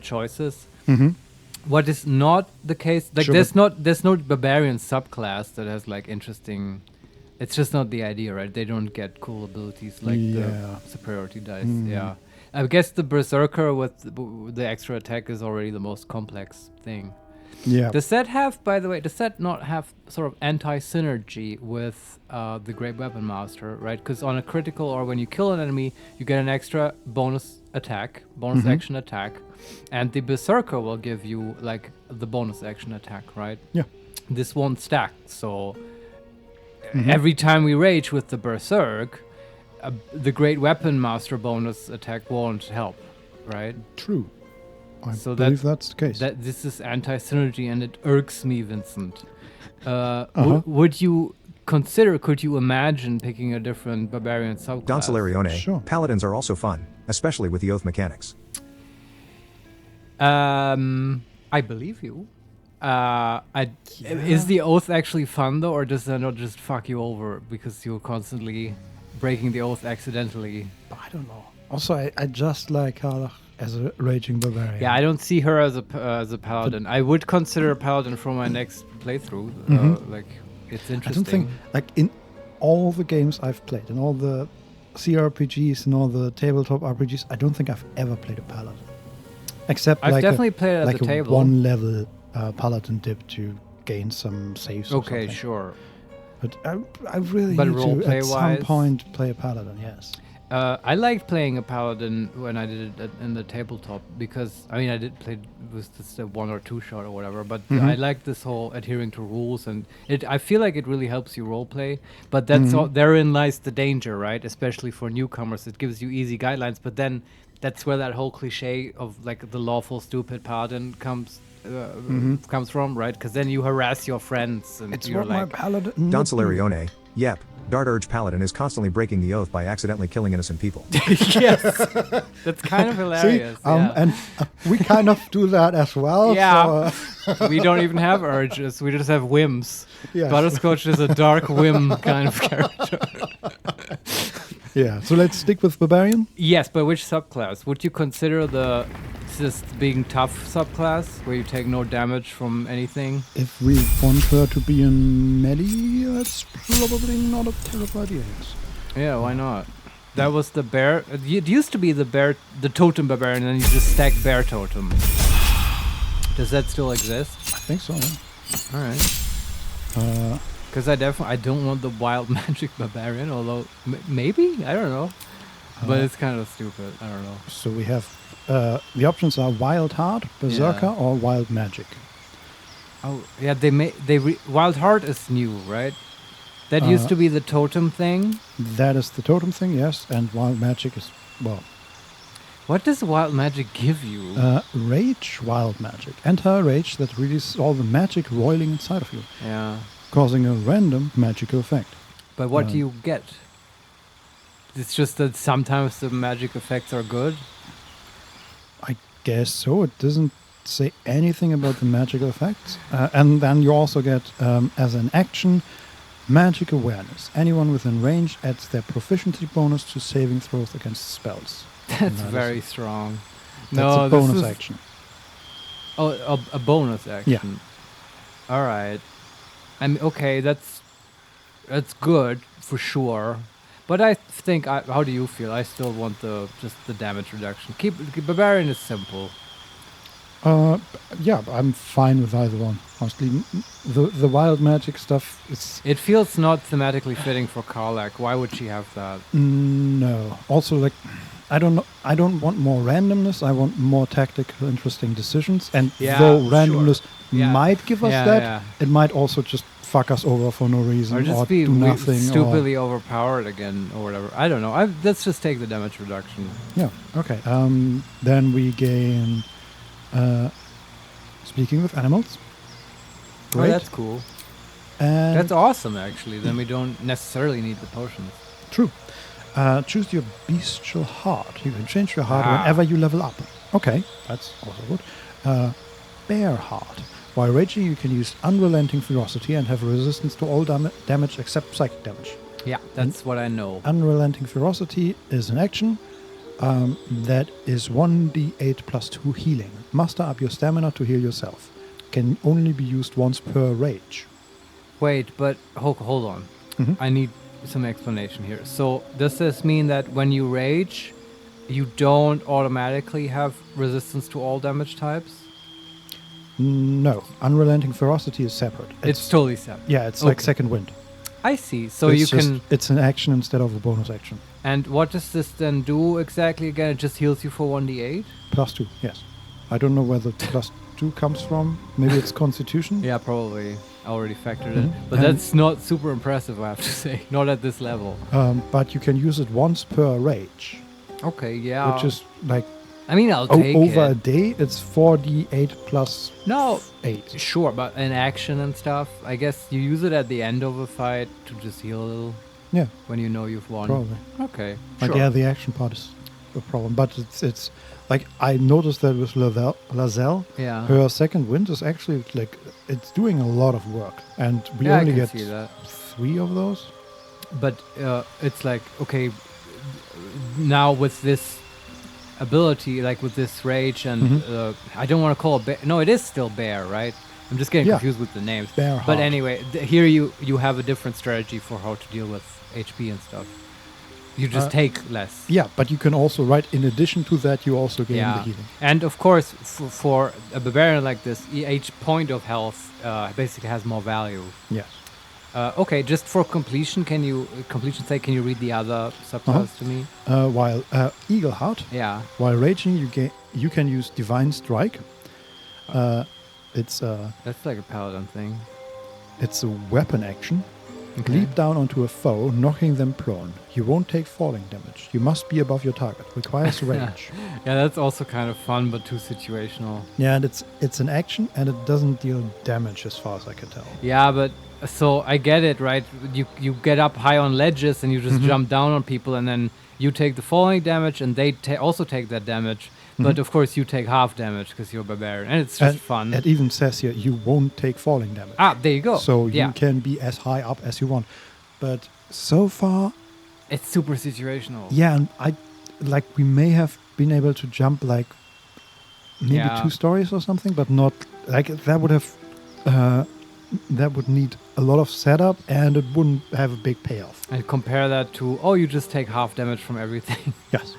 choices. Mhm. What is not the case? Like, Sure, there's no barbarian subclass that has like interesting. It's just not the idea, right? They don't get cool abilities like Yeah. the superiority dice. Yeah, I guess the berserker with the extra attack is already the most complex thing. Yeah. Does that have, by the way, does that not have sort of anti-synergy with the Great Weapon Master, right? Because on a critical or when you kill an enemy, you get an extra bonus attack, bonus action attack, and the Berserker will give you like the bonus action attack, right? Yeah. This won't stack, so every time we rage with the Berserk, the Great Weapon Master bonus attack won't help, right? True. I So believe that's the case. That this is anti-synergy, and it irks me, Vincent. Would you consider? Could you imagine picking a different barbarian subclass? Don Solarione, Sure. paladins are also fun, especially with the oath mechanics. I believe you. Is the oath actually fun though, or does that not just fuck you over because you're constantly breaking the oath accidentally? I don't know. Also, I just like her as a raging barbarian. Yeah, I don't see her as a paladin. I would consider a paladin for my next playthrough. Like, it's interesting. I don't think, like, in all the games I've played, in all the CRPGs and all the tabletop RPGs, I don't think I've ever played a paladin. Except I've like definitely played it at like the a table. one level paladin dip to gain some saves. Or Okay, something. sure. But I really But need to at some roleplay-wise? point play a paladin. Yes. I liked playing a paladin when I did it in the tabletop because I mean I did play with just a 1 or 2 shot or whatever, but I like this whole adhering to rules, and I feel like it really helps you roleplay. But that's therein lies the danger, right? Especially for newcomers, it gives you easy guidelines, but then that's where that whole cliche of like the lawful stupid paladin comes from, right? Because then you harass your friends, and It's you're what my like, paladin. Don Solarione, yep, Dart Urge Paladin is constantly breaking the oath by accidentally killing innocent people. yes, that's kind of hilarious. See, yeah. and we kind of do that as well. Yeah. So, We don't even have urges. We just have whims. Yes. Butterscotch is a dark whim kind of character. yeah. So let's stick with barbarian. Yes, but which subclass? Would you consider the just being tough subclass where you take no damage from anything? If we want her to be in melee, that's probably not a terrible idea. Yes. Yeah, why not? That was the bear. It used to be the totem barbarian, and you just stack bear totem. Does that still exist? I think so. Yeah. All right. Because I don't want the wild magic barbarian, although maybe? I don't know. But it's kind of stupid. I don't know. So we have the options are Wild Heart, Berserker, or Wild Magic. Oh, yeah, Wild Heart is new, right? That used to be the totem thing. That is the totem thing, yes, and Wild Magic is, well... What does Wild Magic give you? Rage Wild Magic. Enter Rage that releases all the magic roiling inside of you, Yeah. causing a random magical effect. But what do you get? It's just that sometimes the magic effects are good. I guess so. It doesn't say anything about the magical effects. And then you also get, as an action, Magic Awareness. Anyone within range adds their proficiency bonus to saving throws against spells. That's very strong. That's a bonus action. Oh, a bonus action. Yeah. All right. I mean, okay, that's good for sure. But I think, how do you feel? I still want just the damage reduction. Barbarian is simple. Yeah, I'm fine with either one. Honestly, the wild magic stuff is... It feels not thematically fitting for Karlak. Why would she have that? No. Also, like, I don't want more randomness. I want more tactical, interesting decisions. And though randomness might give us that, it might also just fuck us over for no reason, or just be do nothing, stupidly or overpowered again, or whatever. I don't know. Let's just take the damage reduction. Yeah. Okay. Then we gain. Speaking of animals. Oh, that's cool. And that's awesome, actually. Then we don't necessarily need the potions. True. Choose your bestial heart. You can change your heart whenever you level up. Okay, that's also good. Bear Heart. While raging, you can use Unrelenting Ferocity and have resistance to all damage except psychic damage. Yeah, that's what I know. Unrelenting Ferocity is an action that is 1d8 plus 2 healing. Muster up your stamina to heal yourself. Can only be used once per rage. Wait, but hold on. I need some explanation here. So does this mean that when you rage, you don't automatically have resistance to all damage types? No, Unrelenting Ferocity is separate. It's totally separate. Yeah, it's like Second Wind. I see. So you can... It's an action instead of a bonus action. And what does this then do exactly again? It just heals you for 1d8? Plus 2, yes. I don't know where the plus 2 comes from. Maybe it's Constitution? Yeah, probably. I already factored it. But that's not super impressive, I have to say. Not at this level. But you can use it once per rage. Okay, yeah. Which is like... I mean, I'll take over it. a day, it's 4d8 plus 8. Sure, but in action and stuff, I guess you use it at the end of a fight to just heal a little. Yeah. When you know you've won. Probably. Okay. Like, yeah, the action part is a problem. But it's like, I noticed that with Lazelle, her second wind is actually, like, it's doing a lot of work. And we only get 3 of those. But it's like, okay, now with this ability, like with this rage and I don't want to call it bear. No, it is still bear, right? I'm just getting confused with the names. Bear but Heart. anyway, here you have a different strategy for how to deal with HP and stuff. You just take less. Yeah, but you can also, in addition to that, you also gain the healing. And of course, for a barbarian like this, each point of health basically has more value. Yes. Okay, just for completion's sake, can you read the other subtitles to me? While Eagle Heart. Yeah. While raging, you can use Divine Strike. That's like a paladin thing. It's a weapon action. Okay. Leap down onto a foe, knocking them prone. You won't take falling damage. You must be above your target. Requires rage. Yeah, that's also kind of fun, but too situational. Yeah, and it's an action, and it doesn't deal damage as far as I can tell. Yeah, but so I get it, right? You get up high on ledges and you just jump down on people, and then you take the falling damage, and they also take that damage. But of course, you take half damage because you're a barbarian, and it's just fun. It even says here you won't take falling damage. Ah, there you go. So you can be as high up as you want. But so far, it's super situational. Yeah, and we may have been able to jump maybe 2 stories or something, but not that would have that would need a lot of setup, and it wouldn't have a big payoff. And compare that to you just take half damage from everything. Yes.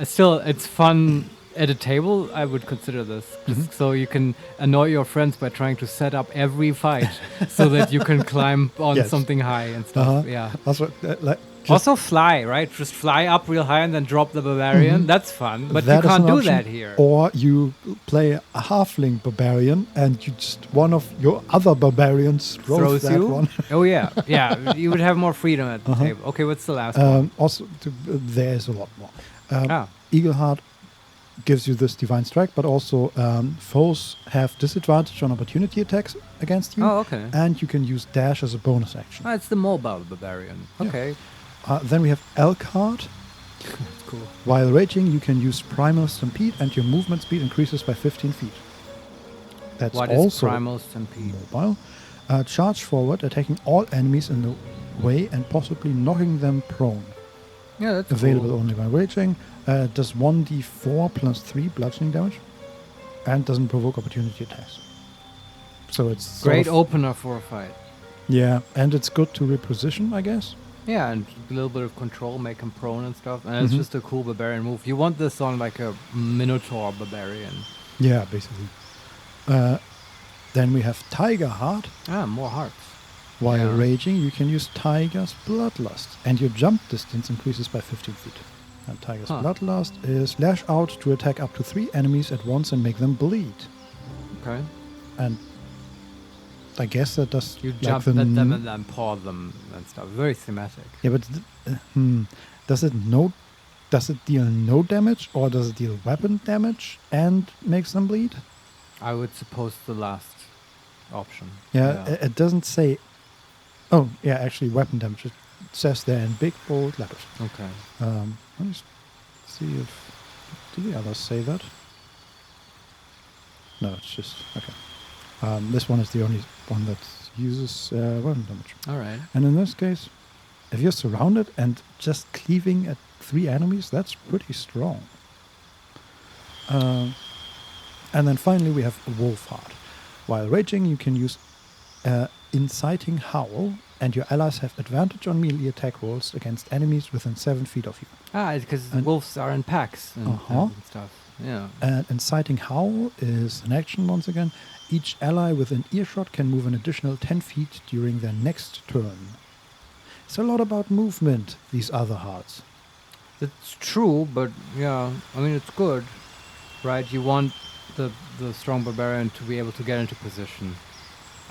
Still, it's fun at a table. I would consider this so you can annoy your friends by trying to set up every fight so that you can climb on something high and stuff. Yeah. That's what, also fly, right? Just fly up real high and then drop the barbarian. That's fun, but you can't do that here. Or you play a halfling barbarian and one of your other barbarians throws that you? one. Oh yeah, yeah. You would have more freedom at the table. Okay, what's the last one? Also, there's a lot more. Eagle Heart gives you this Divine Strike, but also foes have disadvantage on opportunity attacks against you. Oh, okay. And you can use Dash as a bonus action. Oh, it's the mobile barbarian. Okay. Then we have Elk Heart. That's cool. While raging, you can use Primal Stampede, and your movement speed increases by 15 feet. That's what also is Primal Stampede? Mobile. Charge forward, attacking all enemies in the way and possibly knocking them prone. Yeah, that's available cool. only by raging. Does 1d4 plus 3 bludgeoning damage, and doesn't provoke opportunity attacks. So it's great opener for a fight. Yeah, and it's good to reposition, I guess. Yeah, and a little bit of control, make him prone and stuff. And it's just a cool barbarian move. You want this on like a Minotaur barbarian. Yeah, basically. Then we have Tiger Heart. More hearts. While raging, you can use Tiger's Bloodlust, and your jump distance increases by 15 feet. And Tiger's Bloodlust is lash out to attack up to 3 enemies at once and make them bleed. Okay. And I guess that does... You jump at them and then paw them and stuff. Very thematic. Yeah, but does it deal no damage, or does it deal weapon damage and makes them bleed? I would suppose the last option. Yeah, it doesn't say... Oh, yeah, actually weapon damage. It says there in big, bold letters. Okay. Let me see if... Do the others say that? No, it's just okay. This one is the only one that uses weapon damage. All right. And in this case, if you're surrounded and just cleaving at 3 enemies, that's pretty strong. And then finally we have Wolf Heart. While raging, you can use Inciting Howl, and your allies have advantage on melee attack rolls against enemies within 7 feet of you. It's because wolves are in packs and stuff. Yeah. And Inciting Howl is an action once again. Each ally within earshot can move an additional 10 feet during their next turn. It's a lot about movement, these other hearts. It's true, but yeah, I mean, it's good, right? You want the strong barbarian to be able to get into position.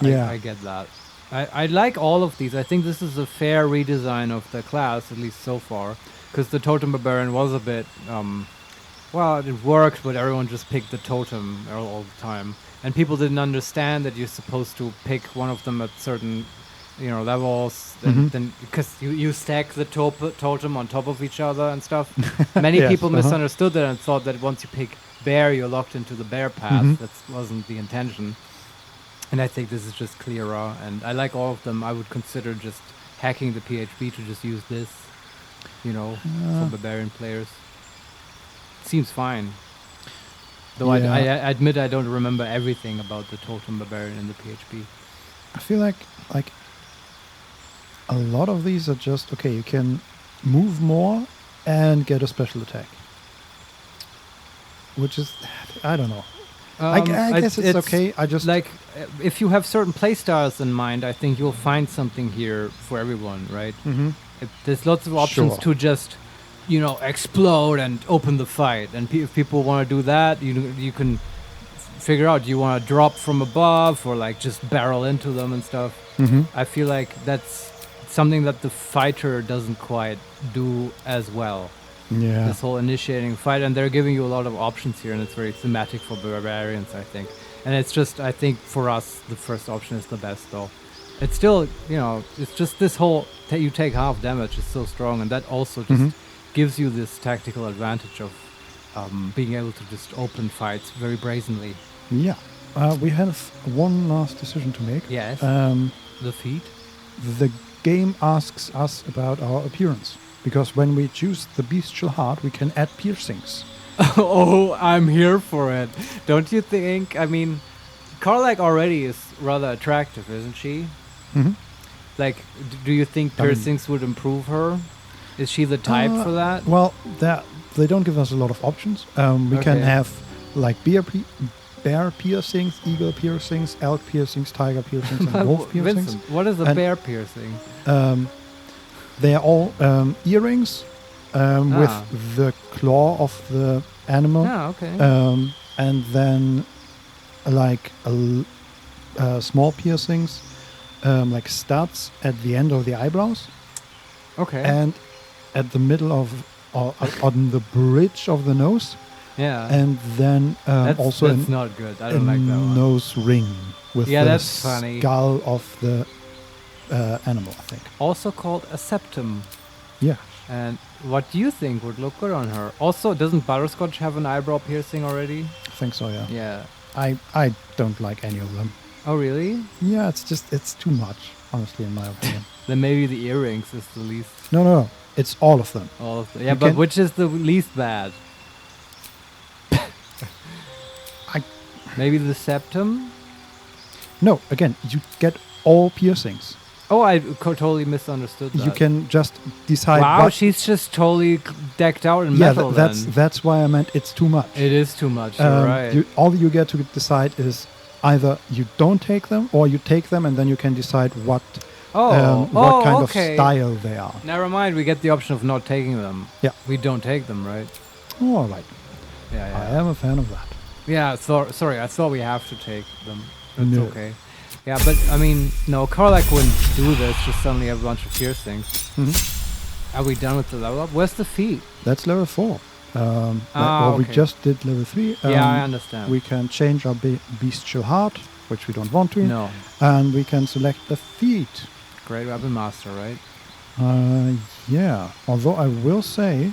Yeah. I get that. I like all of these. I think this is a fair redesign of the class, at least so far, because the totem barbarian was a bit, well, it worked, but everyone just picked the totem all the time. And people didn't understand that you're supposed to pick one of them at certain, levels. Then because you stack the totem on top of each other and stuff. Many Yes, people misunderstood that and thought that once you pick bear, you're locked into the bear path. That wasn't the intention. And I think this is just clearer. And I like all of them. I would consider just hacking the PHP to just use this, for barbarian players. Seems fine. Though I admit I don't remember everything about the totem barbarian in the PHP. I feel like a lot of these are just, okay, you can move more and get a special attack. Which is, I don't know. I guess it's okay. I just like, if you have certain playstyles in mind, I think you'll find something here for everyone, right? There's lots of options to just, explode and open the fight. And if people want to do that, you can figure out, do you want to drop from above or like just barrel into them and stuff. I feel like that's something that the fighter doesn't quite do as well. Yeah. This whole initiating fight, and they're giving you a lot of options here, and it's very thematic for barbarians, I think. And it's just, I think for us, the first option is the best, though. It's still, it's just this whole, you take half damage is so strong, and that also just gives you this tactical advantage of being able to just open fights very brazenly. Yeah. We have one last decision to make. Yes. The feat. The game asks us about our appearance. Because when we choose the bestial heart, we can add piercings. Oh, I'm here for it. Don't you think? I mean, Karlak already is rather attractive, isn't she? Like, do you think piercings would improve her? Is she the type for that? Well, they don't give us a lot of options. We can have like bear piercings, eagle piercings, elk piercings, tiger piercings, and wolf piercings. Vincent, what is a bear piercing? They are all earrings with the claw of the animal. Ah, okay. And then like small piercings, like studs at the end of the eyebrows. Okay. And at the middle of, on the bridge of the nose. Yeah. And then also that's not good. I don't like that one. Nose ring with the that's funny. skull of the animal, I think. Also called a septum. Yeah. And what do you think would look good on her? Also, doesn't Butterscotch have an eyebrow piercing already? I think so, yeah. Yeah. I don't like any of them. Oh, really? Yeah, it's too much, honestly, in my opinion. Then maybe the earrings is the least. No. It's all of them. All of them. Yeah, but which is the least bad? Maybe the septum? No, again, you get all piercings. Oh, I totally misunderstood that. You can just decide. Wow, she's just totally decked out in metal. Yeah, that's why I meant it's too much. It is too much. You're right. All you get to decide is either you don't take them or you take them, and then you can decide what kind of style they are. Never mind. We get the option of not taking them. Yeah. We don't take them, right? Oh, all right. Yeah. I am a fan of that. Yeah. Sorry. I thought we have to take them. That's okay. Yeah, but I mean, no, Karlak wouldn't do this, just suddenly have a bunch of piercings. Are we done with the level up? Where's the feat? That's level 4. Okay. We just did level 3. Yeah, I understand. We can change our bestial heart, which we don't want to. No. And we can select the feat. Great Weapon Master, right? Yeah. Although I will say...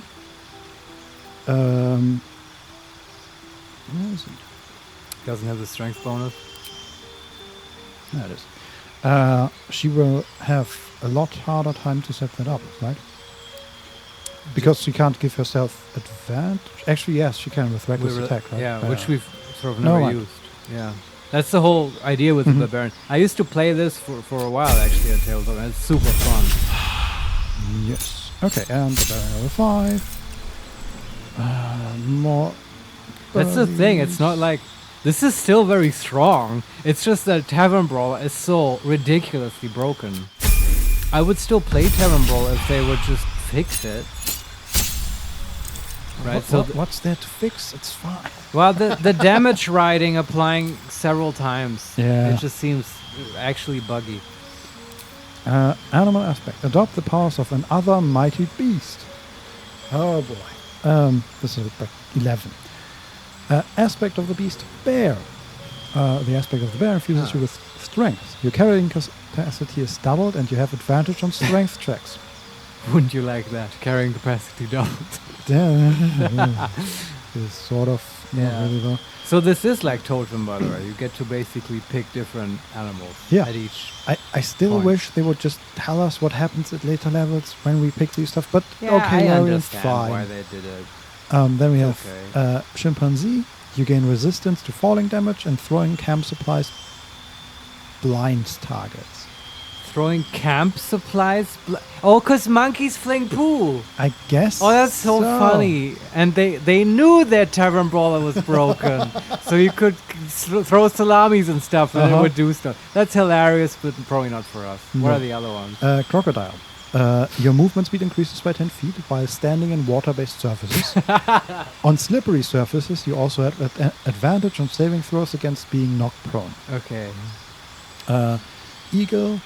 where is it? Doesn't have the strength bonus. That is. She will have a lot harder time to set that up, right? Because she can't give herself advantage. Actually, yes, she can with reckless attack, right? Yeah, which we've sort of never used. Yeah. That's the whole idea with the Barbarian. I used to play this for a while, actually, at Tabletop, and it's super fun. Yes. Okay, and level 5. More. That's the thing. It's not like... This is still very strong. It's just that Tavern Brawl is so ridiculously broken. I would still play Tavern Brawl if they would just fix it. Right, what's there to fix? It's fine. Well, the damage riding applying several times. Yeah. It just seems actually buggy. Animal aspect. Adopt the powers of another mighty beast. Oh boy. This is 11. Aspect of the beast, bear. The aspect of the bear infuses you with strength. Your carrying capacity is doubled and you have advantage on strength checks. Wouldn't you like that? Carrying capacity doubled. Yeah. It's sort of not really though. So this is like Totem, by the way. You get to basically pick different animals at each I still point. wish they would just tell us what happens at later levels when we pick these stuff, but Yeah, okay, I Larian, understand fine. why they did it. Then we have chimpanzee. You gain resistance to falling damage and throwing camp supplies blinds targets. Throwing camp supplies? Because monkeys fling poo. I guess. Oh, that's so funny. And they knew that Tavern Brawler was broken. So you could throw salamis and stuff and it would do stuff. That's hilarious, but probably not for us. What are the other ones? Crocodile. Your movement speed increases by 10 feet while standing in water-based surfaces. On slippery surfaces, you also have advantage on saving throws against being knocked prone. Okay. Eagle.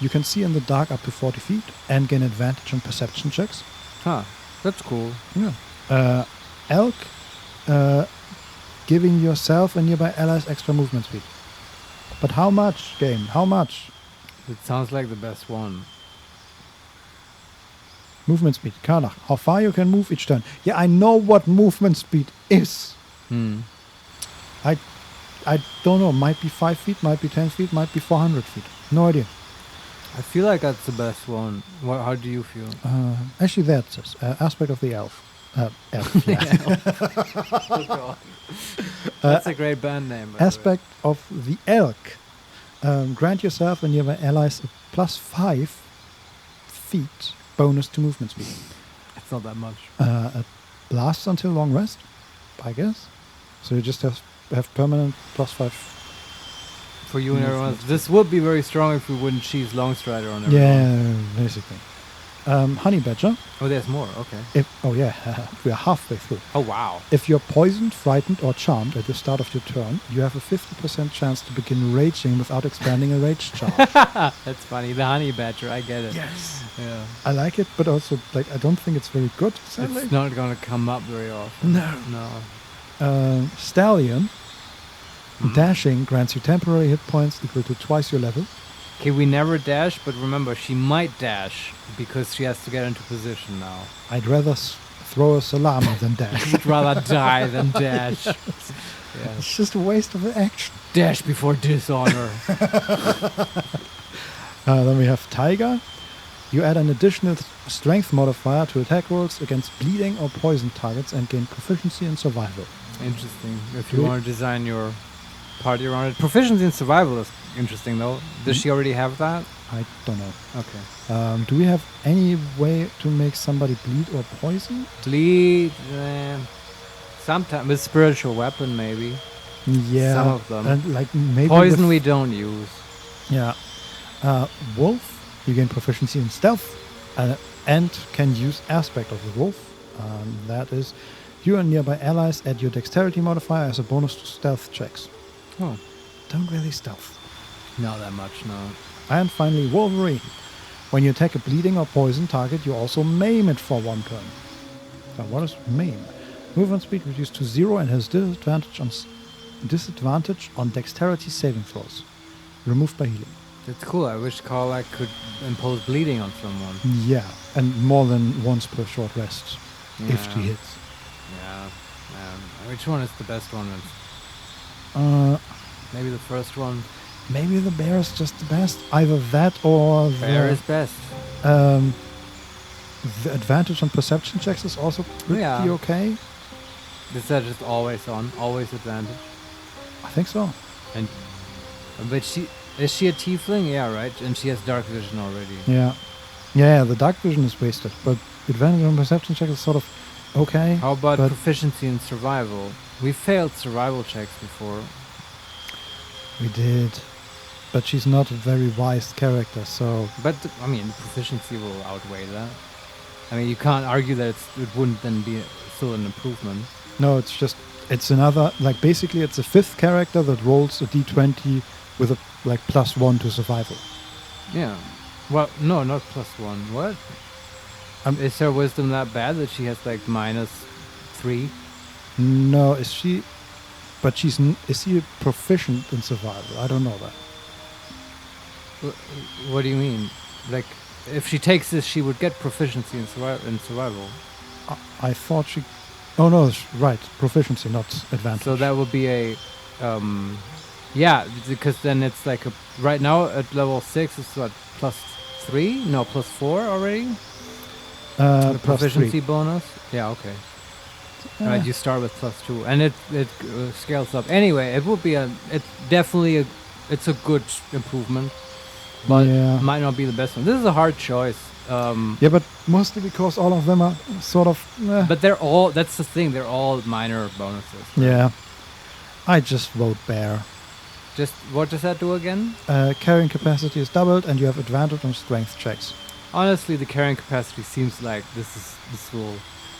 You can see in the dark up to 40 feet and gain advantage on perception checks. Huh. That's cool. Yeah. Elk. Giving yourself and nearby allies extra movement speed. But how much, game? How much? It sounds like the best one. Movement speed. Karnach. How far you can move each turn. Yeah, I know what movement speed is. I don't know. Might be 5 feet, might be 10 feet, might be 400 feet. No idea. I feel like that's the best one. How do you feel? Actually, that's it. Aspect of the elf. Elf. Yeah. That's a great band name. Aspect of the elk. Grant yourself and nearby allies a +5 feet bonus to movement speed. It's not that much. It lasts until long rest, I guess. So you just have permanent +5. For you and everyone else. This would be very strong if we wouldn't cheese Longstrider on everyone. Yeah, basically. Honey Badger. Oh, there's more. Okay. We are halfway through. Oh, wow. If you're poisoned, frightened, or charmed at the start of your turn, you have a 50% chance to begin raging without expanding a rage charge. That's funny. The Honey Badger, I get it. Yes. Yeah. I like it, but also I don't think it's very good. Sadly. It's not going to come up very often. No. Stallion. Dashing grants you temporary hit points equal to twice your level. Okay, we never dash, but remember, she might dash because she has to get into position now. I'd rather throw a salami than dash. I'd rather die than dash. Yeah. It's just a waste of the action. Dash before dishonor. Then we have Tiger. You add an additional strength modifier to attack rolls against bleeding or poison targets and gain proficiency in survival. Interesting. If you want to design your party around it. Proficiency in survival is interesting, though. Does she already have that? I don't know. Okay. Do we have any way to make somebody bleed or poison? Bleed, sometimes with spiritual weapon, maybe. Yeah. Some of them. And maybe poison we don't use. Yeah. Wolf. You gain proficiency in stealth and can use aspect of the wolf. That is, you and nearby allies add your dexterity modifier as a bonus to stealth checks. Oh. Don't really stealth. Not that much, no. And finally, Wolverine. When you attack a bleeding or poison target, you also maim it for 1 turn. Now, what is maim? Movement speed reduced to 0 and has disadvantage on dexterity saving throws. Removed by healing. That's cool. I wish Karlak could impose bleeding on someone. Yeah, and more than once per short rest, if she hits. Yeah. Which one is the best one? Maybe the first one. Maybe the bear is just the best. Either that or Bear is best. the advantage on perception checks is also pretty okay. Is that just always on? Always advantage? I think so. And but is she a tiefling? Yeah, right. And she has dark vision already. Yeah, the dark vision is wasted, but advantage on perception check is sort of okay. How about proficiency in survival? We failed survival checks before. We did, but she's not a very wise character, so. But I mean, proficiency will outweigh that. I mean, you can't argue that it wouldn't then be still an improvement. No, it's another, like basically it's a 5th character that rolls a d20 with a like +1 to survival. Yeah. Well, no, not +1. What? Is her wisdom that bad that she has like -3? No, is she? But is she proficient in survival? I don't know that. What do you mean? Like, if she takes this, she would get proficiency in survival. I thought she. Oh no, right, proficiency, not advantage. So that would be a, yeah, because then it's like right now at level 6 it's what, +3? No, +4 already. The proficiency bonus. Yeah, okay. Right, you start with +2, and it scales up. Anyway, it would be it's a good improvement, but might not be the best one. This is a hard choice. Yeah, but mostly because all of them are sort of. But they're all. That's the thing. They're all minor bonuses. Right? Yeah, I just vote bear. Just what does that do again? Carrying capacity is doubled, and you have advantage on strength checks. Honestly, the carrying capacity seems like this will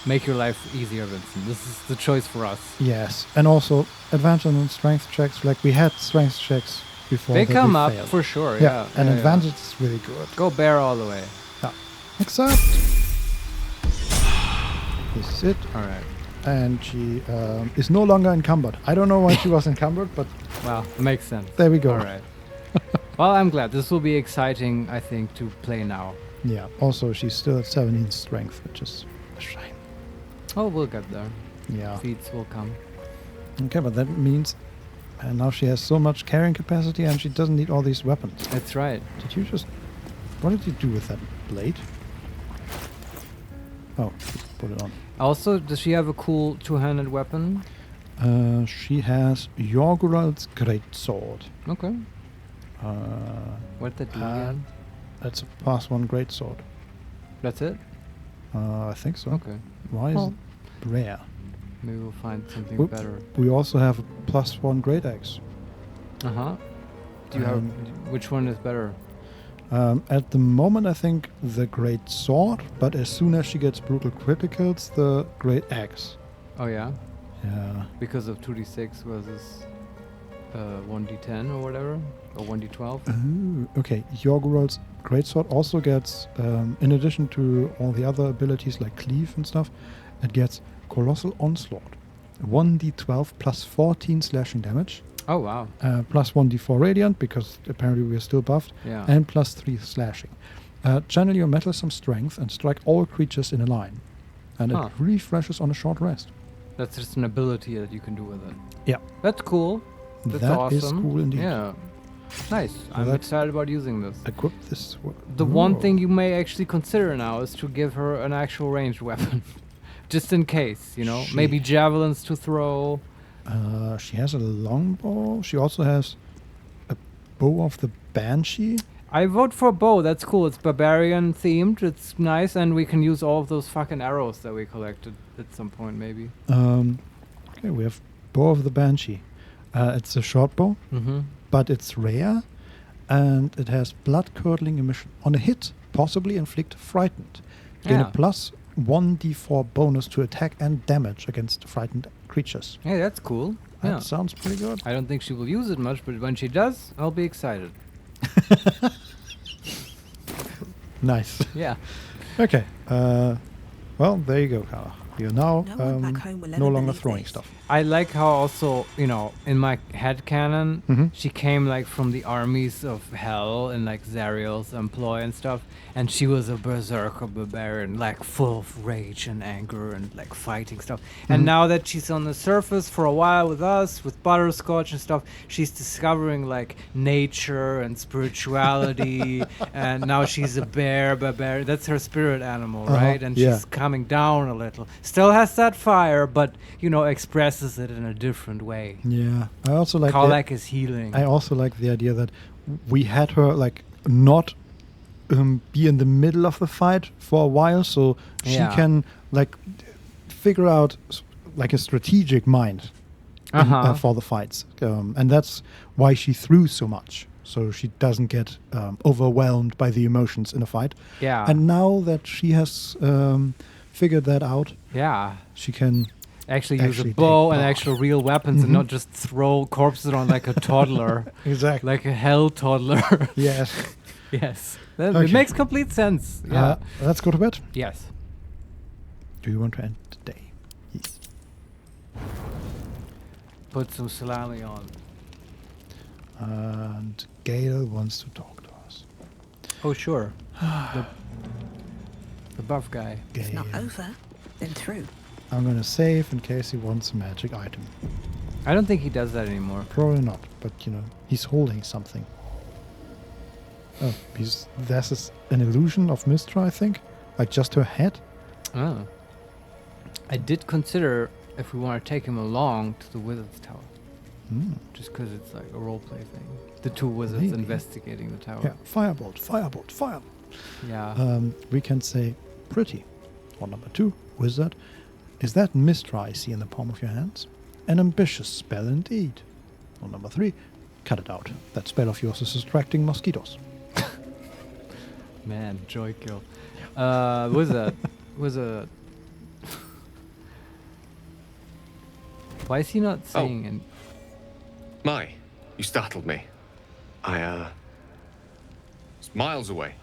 make your life easier, Vincent. This is the choice for us. Yes, and also advantage on strength checks. Like we had strength checks before. They come up failed. for sure. Yeah, and advantage is really good. Go bear all the way. Yeah. Except this is it. All right. And she is no longer encumbered. I don't know why she was encumbered, but well, it makes sense. There we go. All right. Well, I'm glad. This will be exciting, I think, to play now. Yeah. Also, she's still at 17 strength, which is a shame. Oh, we'll get there. Yeah. Feats will come. Okay, but that means now she has so much carrying capacity and she doesn't need all these weapons. That's right. What did you do with that blade? Oh, put it on. Also, does she have a cool two-handed weapon? She has Yorgural's greatsword. Okay. What did that do again? That's a +1 greatsword. That's it? I think so. Okay. Why is it rare? Maybe we'll find something better. We also have a +1 great axe. Uh-huh. Do you have... Which one is better? At the moment, I think the great sword, but as soon as she gets brutal criticals, the great axe. Oh, yeah? Yeah. Because of 2d6 versus 1d10 or whatever? Or 1d12? Okay. Yorgural's greatsword also gets, in addition to all the other abilities like cleave and stuff, it gets Colossal Onslaught. 1d12 plus 14 slashing damage. Oh, wow. Plus 1d4 radiant, because apparently we are still buffed. Yeah. And plus 3 slashing. Channel your mettlesome strength and strike all creatures in a line. And it refreshes on a short rest. That's just an ability that you can do with it. Yeah. That's cool. That's awesome. That is cool indeed. Yeah. Nice. So I'm excited about using this. Equip this. The one thing you may actually consider now is to give her an actual ranged weapon. Just in case, you know. Maybe javelins to throw. She has a longbow. She also has a bow of the Banshee. I vote for bow. That's cool. It's barbarian themed. It's nice, and we can use all of those fucking arrows that we collected at some point, maybe. Okay, we have bow of the Banshee. It's a short bow, but it's rare, and it has blood-curdling emission. On a hit, possibly inflict frightened. Gain a plus 1d4 bonus to attack and damage against frightened creatures. Yeah, that's cool. That sounds pretty good. I don't think she will use it much, but when she does, I'll be excited. Nice. Yeah. Okay. Well, there you go, Carla. We are now No one back home will no ever longer believe throwing this. stuff. I like how also, in my head canon, Mhm. she came like from the armies of hell in like Zariel's employ and stuff, and she was a berserker barbarian, like full of rage and anger and like fighting stuff. And now that she's on the surface for a while with us, with Butterscotch and stuff, she's discovering like nature and spirituality, and now she's a bear barbarian. That's her spirit animal, right? And yeah. she's coming down a little. Still has that fire, but expresses it in a different way. Yeah, I also like Karlak is healing. I also like the idea that we had her like not be in the middle of the fight for a while, so she Yeah. can like figure out like a strategic mind for the fights, and that's why she threw so much, so she doesn't get overwhelmed by the emotions in a fight. Yeah. And now that she has figured that out, Yeah. she can Actually use a Actually bow take- and actual real weapons and not just throw corpses around like a toddler. exactly. Like a hell toddler. Yes. Yes. It Okay. makes complete sense. Yeah. Let's go to bed. Yes. Do you want to end the day? Yes. Put some salami on. And Gale wants to talk to us. Oh, sure. the buff guy. Gale. If not over, then through. I'm going to save in case he wants a magic item. I don't think he does that anymore. Probably not, but he's holding something. Oh, this is an illusion of Mystra, I think. Like just her head. Oh. I did consider if we want to take him along to the Wizard's Tower. Just because it's like a roleplay thing. The two wizards Maybe. investigating the tower. Yeah, firebolt, firebolt, firebolt. Yeah. We can say pretty. Or number 2, wizard. Is that Mystra I see in the palm of your hands? An ambitious spell indeed. Or number 3, cut it out. That spell of yours is attracting mosquitoes. Man, joy kill. Wizard. Wizard. Why is he not saying it? My, you startled me. It's miles away.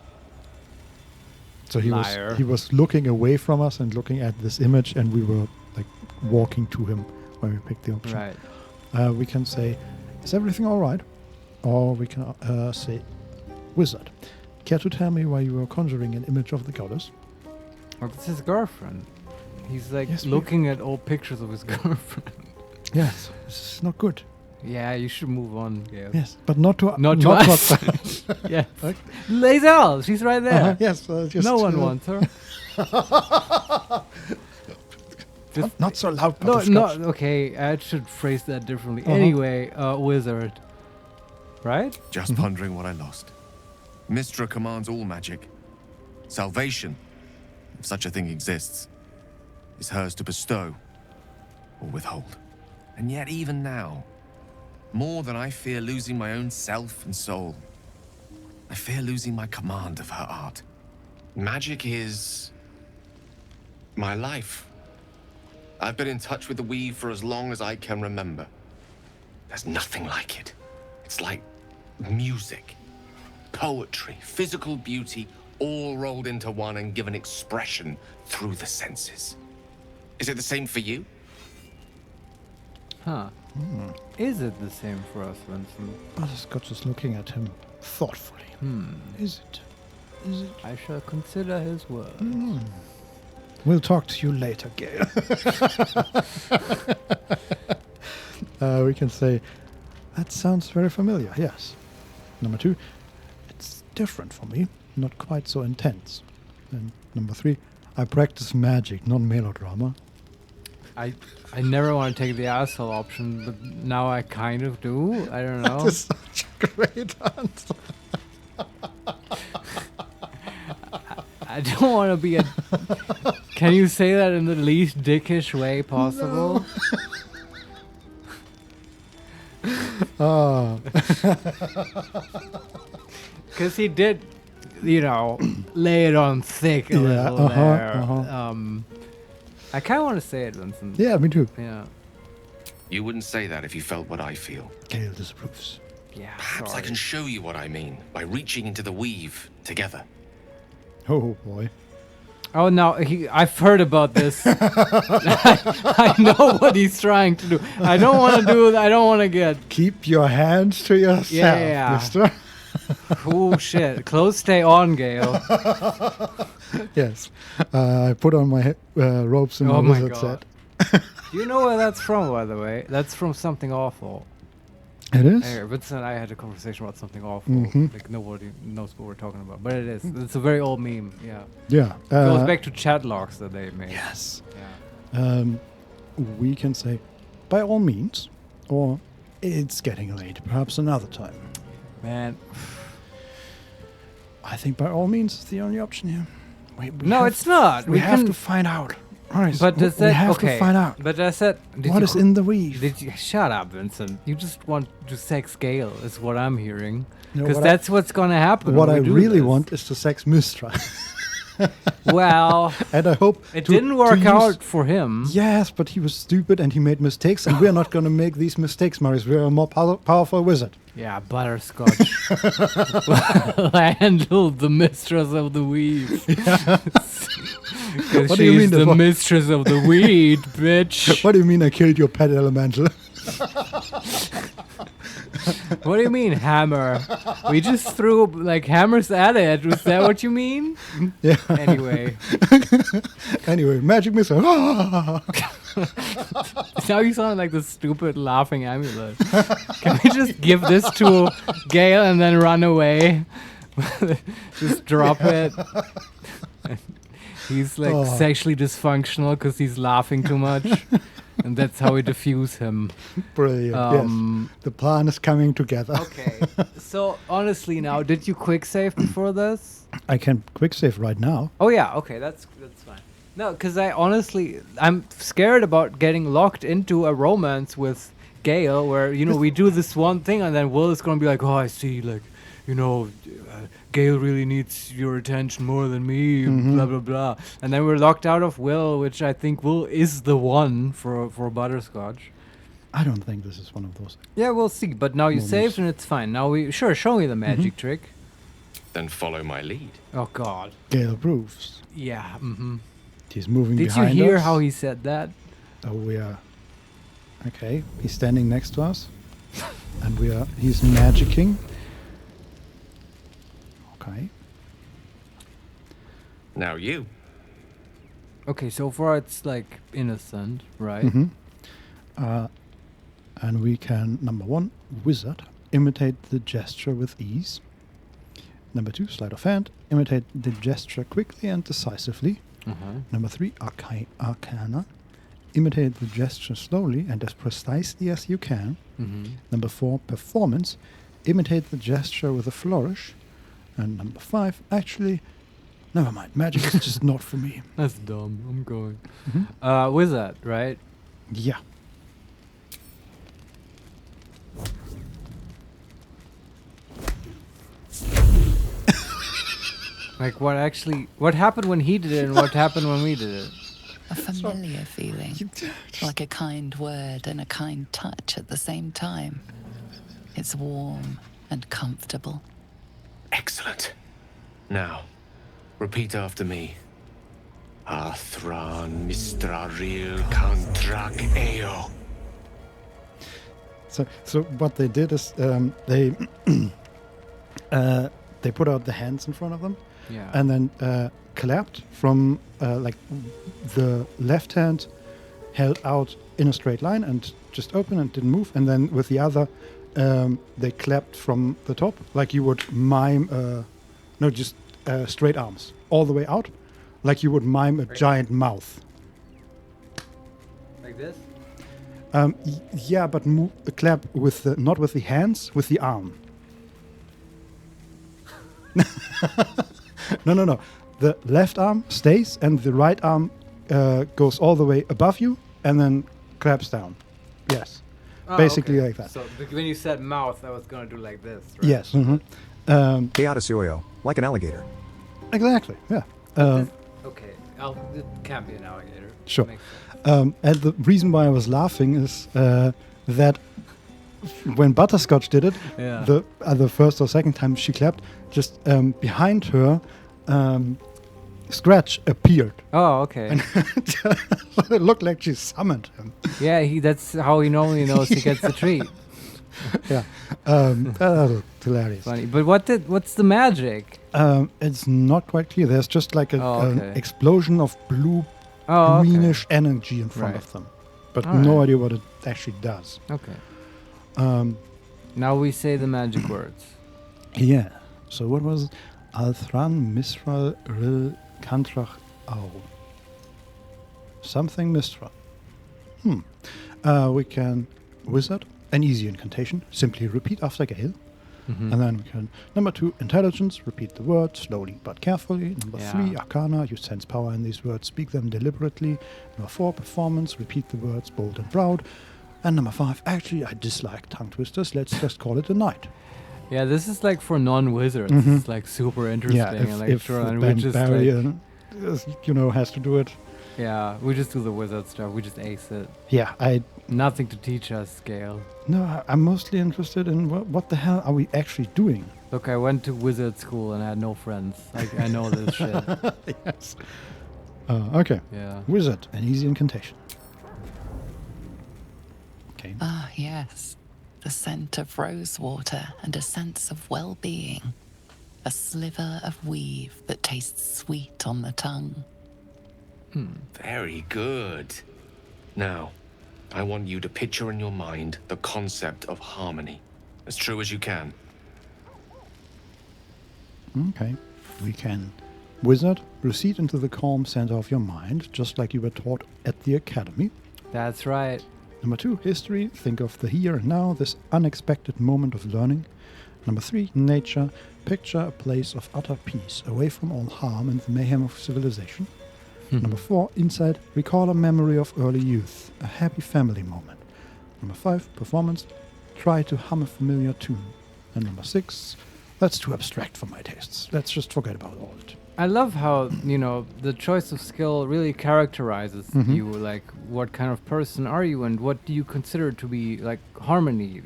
So Liar. he was looking away from us and looking at this image, and we were like walking to him when we picked the option. Right. We can say, is everything all right? Or we can say, wizard, care to tell me why you were conjuring an image of the goddess? Well, it's his girlfriend. He's like Yes, looking at old pictures of his girlfriend. Yes, this is not good. Yeah, you should move on. Yeah. Yes, but not to Not to us. Yeah. Okay. Lazel, she's right there. Yes, just No one wants her. Not so loud. No, Butterscotch. okay. I should phrase that differently. Anyway, wizard, right? Just pondering what I lost. Mystra commands all magic. Salvation, if such a thing exists, is hers to bestow or withhold. And yet even now, more than I fear losing my own self and soul, I fear losing my command of her art. Magic is my life. I've been in touch with the weave for as long as I can remember. There's nothing like it. It's like music, poetry, physical beauty, all rolled into one and given expression through the senses. Is it the same for you? Huh. Is it the same for us, Vincent? Butterscotch is looking at him thoughtfully. Is it? Is it? I shall consider his words. We'll talk to you later, Gale. We can say, that sounds very familiar, yes. Number 2, it's different for me, not quite so intense. And number 3, I practice magic, not melodrama. I never want to take the asshole option, but now I kind of do. I don't know. That's such a great answer. I don't want to be a... Can you say that in the least dickish way possible? Because he did, lay it on thick a little there. I kind of want to say it, Vincent. Yeah, me too. Yeah. You wouldn't say that if you felt what I feel. Gale disapproves. Yeah, Perhaps I sorry. can show you what I mean by reaching into the weave together. Oh boy. Oh no, I've heard about this. I know what he's trying to do. I don't want to do. I don't want to get. Keep your hands to yourself, Yeah. mister. Oh shit! Clothes stay on, Gale. Yes. I put on my robes and Oh my my wizard God. set. Do you know where that's from, by the way? That's from Something Awful. It is? Vincent and I had a conversation about Something Awful. Mhm. Like nobody knows what we're talking about, but it is. It's a very old meme. Yeah. Yeah. Goes back to chat logs that they made. Yes. Yeah. We can say, by all means, or it's getting late, perhaps another time. Man. I think by all means is the only option here. No, it's not. We have can- to find out. Right, But does we that have okay? to find out But I said, what is in the weave. Did you shut up, Vincent? You just want to sex Gale, is what I'm hearing. You know, Because what that's what's gonna happen. What when I we do really this. want is to sex Mystra. Well, and I hope it to- didn't to work use- out for him. Yes, but he was stupid and he made mistakes, and we're not going to make these mistakes, Marius. We're a more powerful wizard. Yeah, Butterscotch handled the mistress of the weave. What do you mean the that- mistress of the weed, bitch? What do you mean I killed your pet elemental? What do you mean, hammer? We just threw like hammers at it. Was that what you mean? Yeah. Anyway. Anyway, magic missile. Now you sound like the stupid laughing amulet. Can we just give this to Gale and then run away? Just drop it. He's like sexually dysfunctional because he's laughing too much. And that's how we diffuse him. Brilliant. Yes. The plan is coming together. Okay. So honestly now, did you quick save before this? I can quick save right now. Oh yeah, okay, that's fine. No, because I'm scared about getting locked into a romance with Gale, where we do this one thing, and then Will is gonna be like, oh, I see, like, Gale really needs your attention more than me, blah blah blah, and then we're locked out of Will, which I think Will is the one for Butterscotch. I don't think this is one of those. Yeah, we'll see. But now you saved, and it's fine. Now show me the magic trick. Then follow my lead. Oh God. Gale approves. Yeah. He's moving Did behind us. you hear how he said that? Oh, we are. Okay, he's standing next to us, and he's magicking. Okay. Now you. Okay, so far it's like innocent, right? And we can, number 1, wizard, imitate the gesture with ease. Number 2, sleight of hand, imitate the gesture quickly and decisively. Number 3, arcana, imitate the gesture slowly and as precisely as you can. Number 4, performance, imitate the gesture with a flourish. And number 5, actually, never mind. Magic is just not for me. That's dumb. I'm going. Wizard, right? Yeah. Like what happened when he did it and what happened when we did it? A familiar feeling, like a kind word and a kind touch at the same time. It's warm and comfortable. Excellent. Now, repeat after me. Athran Mistraril Kantrak Eo. So what they did is they put out the hands in front of them, and then clapped from like the left hand held out in a straight line and just open and didn't move, and then with the other they clapped from the top like you would mime straight arms all the way out, like you would mime a giant mouth. Like this? Yeah, but clap with not with the hands, with the arm. No. The left arm stays, and the right arm goes all the way above you, and then claps down. Yes, basically like that. So when you said mouth, I was gonna do like this. Right? Yes. Keatasuyo, like an alligator. Exactly. Yeah. Okay. It can't be an alligator. Sure. Makes sense. And the reason why I was laughing is that when Butterscotch did it, the first or second time she clapped, just behind her, Scratch appeared. Oh, okay. And it looked like she summoned him. Yeah, that's how he normally knows he gets the treat. Yeah. That looked hilarious. Funny. But what's the magic? It's not quite clear. There's just like an explosion of blue, greenish energy in front of them. But no idea what it actually does. Okay. Now we say the magic words. Yeah. So what was it? Althran Misral Ril Kantrach Au. Something Mistral. We can wizard an easy incantation. Simply repeat after Gale. And then we can, number 2, intelligence, repeat the word slowly but carefully. Number 3, arcana, you sense power in these words, speak them deliberately. Number 4, performance, repeat the words bold and proud. And number 5, actually I dislike tongue twisters, let's just call it a night. Yeah, this is like for non-wizards. It's like super interesting. Yeah, if and Ben we just Barry, has to do it. Yeah, we just do the wizard stuff. We just ace it. Yeah, Nothing to teach us, Gale. No, I'm mostly interested in what the hell are we actually doing? Look, I went to wizard school and I had no friends. I know this shit. Yes. Okay. Yeah. Wizard, an easy incantation. Okay. Ah, yes. The scent of rosewater and a sense of well-being. A sliver of weave that tastes sweet on the tongue. Very good. Now, I want you to picture in your mind the concept of harmony, as true as you can. Okay. We can wizard, recede into the calm center of your mind, just like you were taught at the academy. That's right. Number 2, history. Think of the here and now, this unexpected moment of learning. Number 3, nature. Picture a place of utter peace, away from all harm and the mayhem of civilization. Number 4, insight. Recall a memory of early youth, a happy family moment. Number 5, performance. Try to hum a familiar tune. And number 6, that's too abstract for my tastes. Let's just forget about all it. I love how, the choice of skill really characterizes you. Like, what kind of person are you and what do you consider to be, like, harmony?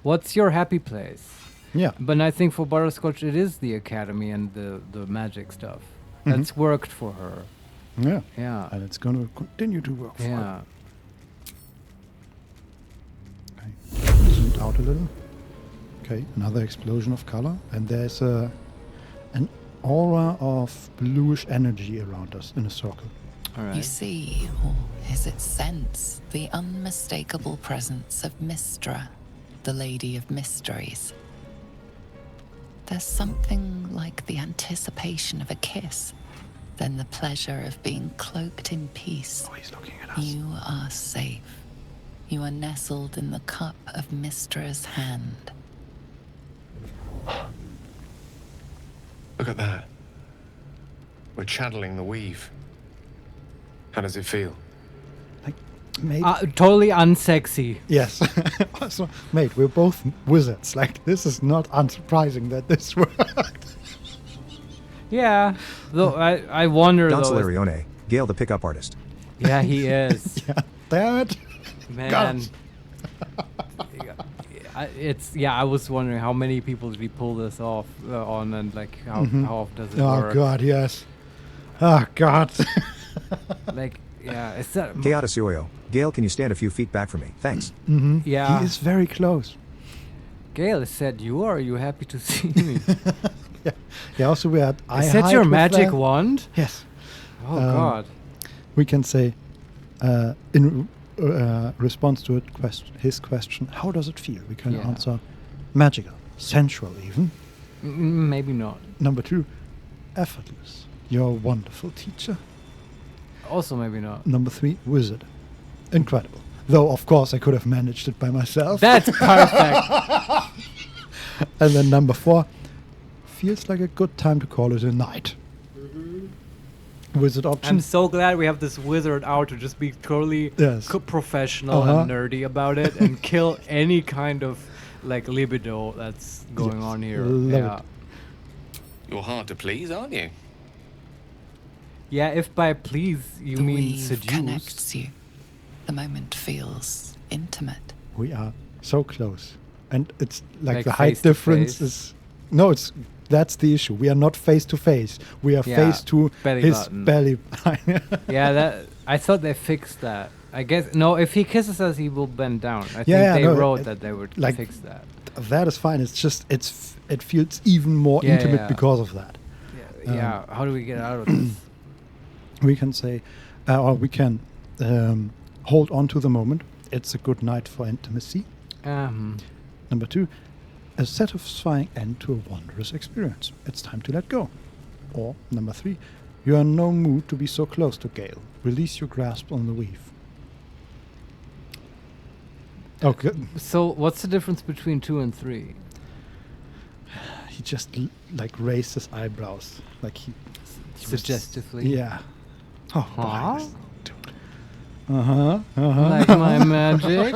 What's your happy place? Yeah. But I think for Butterscotch, it is the academy and the magic stuff. That's worked for her. Yeah. Yeah. And it's going to continue to work for her. Yeah. Okay. Zoomed out a little. Okay, another explosion of color. And there's an aura of bluish energy around us in a circle. All right. You see, or is it sense, the unmistakable presence of Mystra, the Lady of Mysteries. There's something like the anticipation of a kiss, then the pleasure of being cloaked in peace. Oh, he's looking at us. You are safe. You are nestled in the cup of Mystra's hand. Look at that. We're channeling the weave. How does it feel? Like, mate. Totally unsexy. Yes. Also, mate, we're both wizards. Like, this is not unsurprising that this worked. Yeah. Though I wonder Don though. Solarione, Gale the pickup artist. Yeah, he is. Yeah. Damn it. Man. I was wondering how many people did we pull this off on, and like how often does it work? Oh god, yes. Oh god. Like, yeah, it's that. Chaotic Gale, can you stand a few feet back from me? Thanks. Yeah. He is very close. Gale said, are you happy to see me? Yeah, also we had Is that your magic wand? Yes. Oh god. We can say in response to his question, how does it feel? We can answer magical, sensual even. Maybe not. Number 2, effortless. You're a wonderful teacher. Also maybe not. Number 3, wizard. Incredible. Though, of course, I could have managed it by myself. That's perfect. And then number 4, feels like a good time to call it a night. Wizard option. I'm so glad we have this wizard out to just be totally professional and nerdy about it and kill any kind of like libido that's going on here. Love it. You're hard to please, aren't you? Yeah, if by please you The mean weave seduce. connects you. The moment feels intimate. We are so close. And it's like the Face height to difference face? is... No, it's That's the issue. We are not face to face. We are face to belly his button. belly. Yeah, I thought they fixed that. I guess no. If he kisses us, he will bend down. I think they no, wrote that they would like, fix that. That is fine. It's just it feels even more intimate because of that. Yeah. How do we get out of this? We can say, or we can hold on to the moment. It's a good night for intimacy. Number 2, a satisfying end to a wondrous experience. It's time to let go. Or number 3, you are in no mood to be so close to Gale. Release your grasp on the weave. Okay. So what's the difference between 2 and 3? He just like raised his eyebrows, like he suggestively. Yeah. Oh, huh? Uh-huh. Like my magic.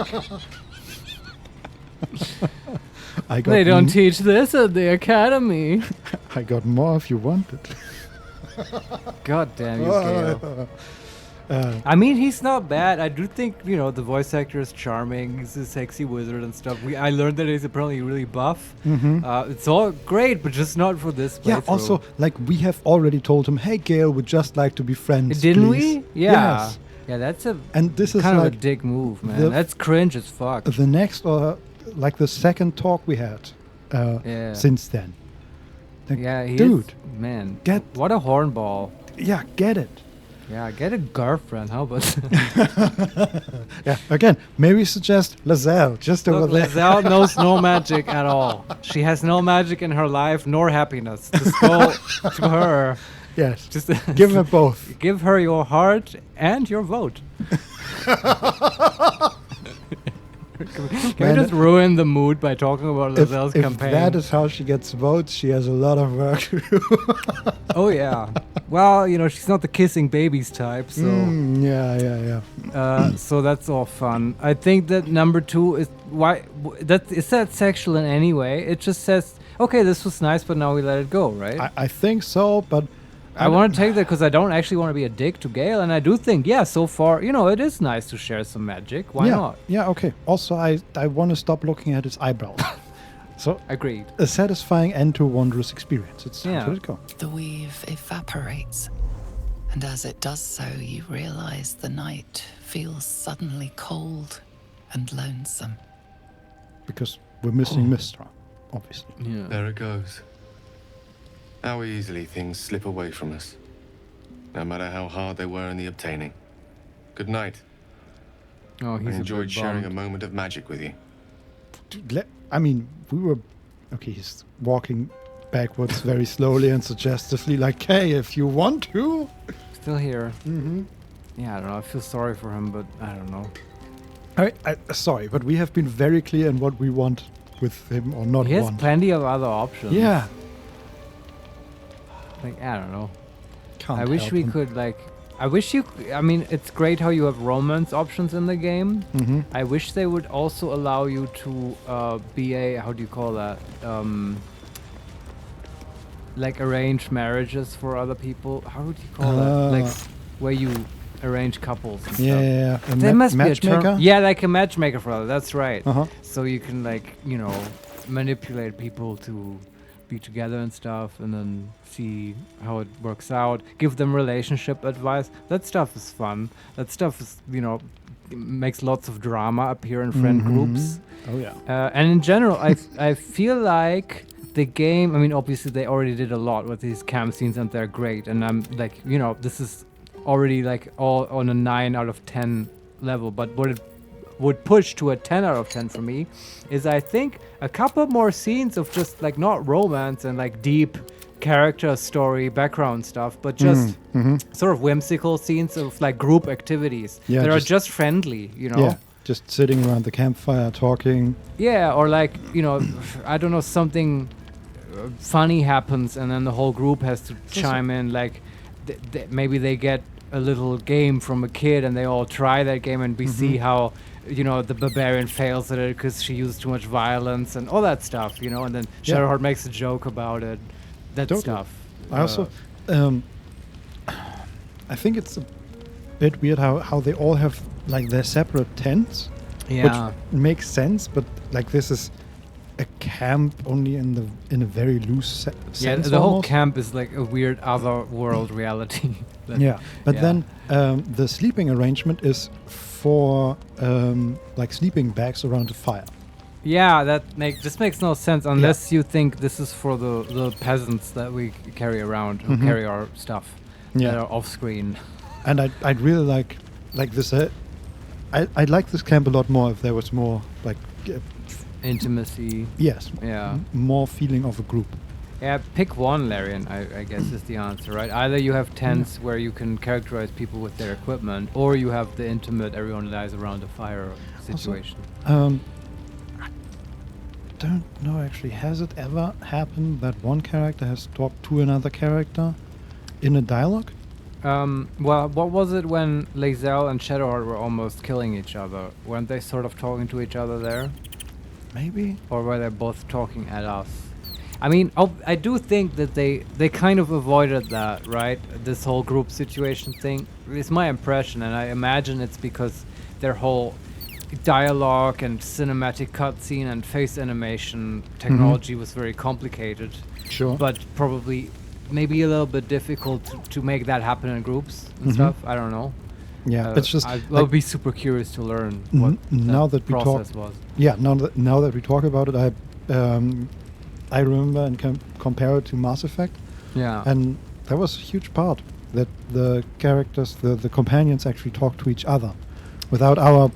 They don't teach this at the academy. I got more if you wanted. God damn you, Gale. I mean, he's not bad. I do think, the voice actor is charming. He's a sexy wizard and stuff. I learned that he's apparently really buff. It's all great, but just not for this playthrough. Yeah, also, like, we have already told him, hey, Gale, would just like to be friends, Didn't please. we? Yeah. Yes. Yeah, that's this is kind of like a dick move, man. That's cringe as fuck. The next, like the second talk we had since then. Like, yeah, dude. Man, what a hornball. Yeah, get it. Yeah, get a girlfriend. How about Yeah, again, maybe suggest Lizelle just over there. Lizelle knows no magic at all. She has no magic in her life nor happiness. Just go to her. Yes. Just give her both. Give her your heart and your vote. Can we just ruin the mood by talking about Lizelle's campaign? If that is how she gets votes, she has a lot of work to do. Oh, yeah. Well, she's not the kissing babies type, so... yeah. So that's all fun. I think that number 2 is... Is that sexual in any way? It just says, okay, this was nice, but now we let it go, right? I think so, but... I want to take that because I don't actually want to be a dick to Gale, and I do think, so far, it is nice to share some magic. Why not? Yeah, okay. Also, I want to stop looking at his eyebrows. So, agreed. A satisfying end to a wondrous experience. It's time to let it go. The weave evaporates, and as it does so, you realize the night feels suddenly cold and lonesome. Because we're missing Mistra, obviously. Yeah. There it goes. How easily things slip away from us, no matter how hard they were in the obtaining. Good night. Oh, he's I enjoyed sharing a moment of magic with you. We were... Okay, he's walking backwards very slowly and suggestively, like, hey, if you want to. Still here. Yeah, I don't know. I feel sorry for him, but I don't know. Sorry, but we have been very clear in what we want with him or not want. He has plenty of other options. Yeah. Like, I don't know. I wish we could, like... it's great how you have romance options in the game. I wish they would also allow you to be a... How do you call that? Like, arrange marriages for other people. How would you call that? Like, where you arrange couples and stuff. Yeah. There must be a matchmaker? term. Yeah, like a matchmaker for that. That's right. So you can, like, manipulate people to... be together and stuff, and then see how it works out, give them relationship advice. That stuff is fun. That stuff is, makes lots of drama appear in friend groups. Oh yeah. And in general, I feel like the game, obviously they already did a lot with these camp scenes and they're great, and I'm like, this is already like all on a 9 out of 10 level, but what it would push to a 10 out of 10 for me is I think a couple more scenes of just like not romance and like deep character story background stuff, but just sort of whimsical scenes of like group activities that are just friendly, Yeah, just sitting around the campfire talking. Yeah, or like, I don't know, something funny happens and then the whole group has to chime in, like maybe they get a little game from a kid and they all try that game and we see how the barbarian fails at it because she used too much violence and all that stuff, and then Shadowheart makes a joke about it. That stuff. I also, I think it's a bit weird how they all have like their separate tents, which makes sense, but like this is a camp only in a very loose sense. Yeah, the whole almost. camp is like a weird other world reality. Yeah, but yeah. then the sleeping arrangement is for like sleeping bags around a fire. Yeah, this makes no sense unless you think this is for the peasants that we carry around who carry our stuff that are off screen. And I'd really like this. I'd like this camp a lot more if there was more like intimacy. Yes. Yeah. More feeling of a group. Yeah, pick one, Larian, I guess is the answer, right? Either you have tents where you can characterize people with their equipment, or you have the intimate, everyone lies around a fire situation. Also, I don't know actually. Has it ever happened that one character has talked to another character in a dialogue? Well, what was it when Lae'zel and Shadowheart were almost killing each other? Weren't they sort of talking to each other there? Maybe. Or were they both talking at us? I mean, I do think that they kind of avoided that, right? This whole group situation thing. It's my impression, and I imagine it's because their whole dialogue and cinematic cutscene and face animation technology was very complicated. Sure. But probably maybe a little bit difficult to make that happen in groups and stuff. I don't know. Yeah, it's just I'll be super curious to learn what now that that we process talk. was. Yeah, now that we talk about it, I remember and can compare it to Mass Effect. Yeah. And that was a huge part that the characters, the companions actually talk to each other without our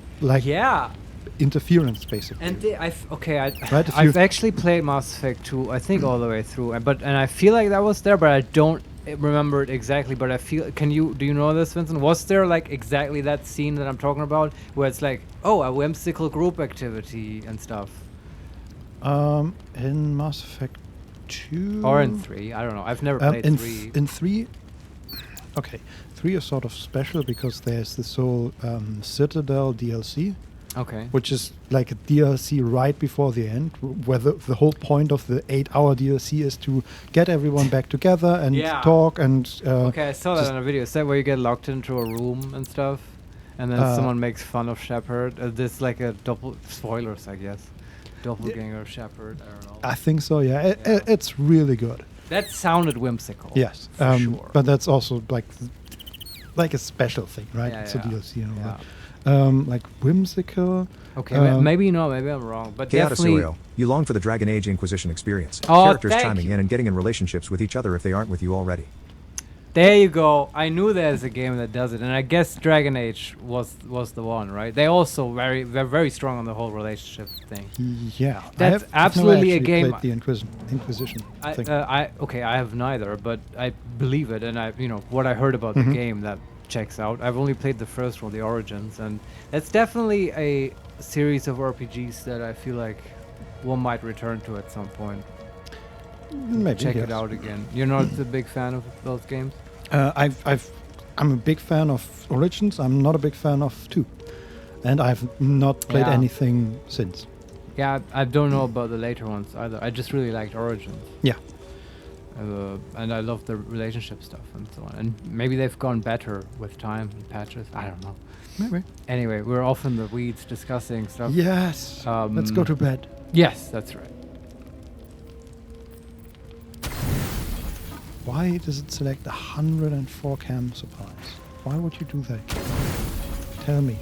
interference, basically. And Right, I've actually played Mass Effect 2, I think all the way through, and I feel like that was there, but I don't remember it exactly. But I feel, do you know this, Vincent? Was there like exactly that scene that I'm talking about, where it's like, oh, a whimsical group activity and stuff? In Mass Effect 2 or in 3, I don't know. I've never played 3. In 3, okay, 3 is sort of special because there's this whole Citadel DLC. Okay. Which is like a DLC right before the end, where the whole point of the 8-hour DLC is to get everyone back together and talk and. Okay, I saw that on a video. Is that where you get locked into a room and stuff, and then someone makes fun of Shepard? This like a spoilers, I guess. Doppelganger Shepard. I don't know. I think so. Yeah, it's really good. That sounded whimsical. Yes, for sure. But that's also like a special thing, right? Yeah, it's a DLC and all yeah. that. Like whimsical. Okay, maybe not. Maybe I'm wrong. But definitely. You long for the Dragon Age Inquisition experience. Oh, Characters chiming in and getting in relationships with each other if they aren't with you already. There you go. I knew there's a game that does it, and I guess Dragon Age was the one, right? They also they're very strong on the whole relationship thing. Yeah, that's absolutely a game. Played the Inquisition thing. I have neither, but I believe it, and what I heard about the game that checks out. I've only played the first one, the Origins, and it's definitely a series of RPGs that I feel like one might return to at some point. Maybe check it out again. You're not a big fan of those games? I'm a big fan of Origins. I'm not a big fan of 2, and I've not played anything since. Yeah, I don't know about the later ones either. I just really liked Origins. Yeah. And I love the relationship stuff and so on. And maybe they've gone better with time and patches. I don't know. Maybe. Anyway, we're off in the weeds discussing stuff. Yes. Let's go to bed. Yes, that's right. Why does it select 104 cam supplies? Why would you do that? Tell me.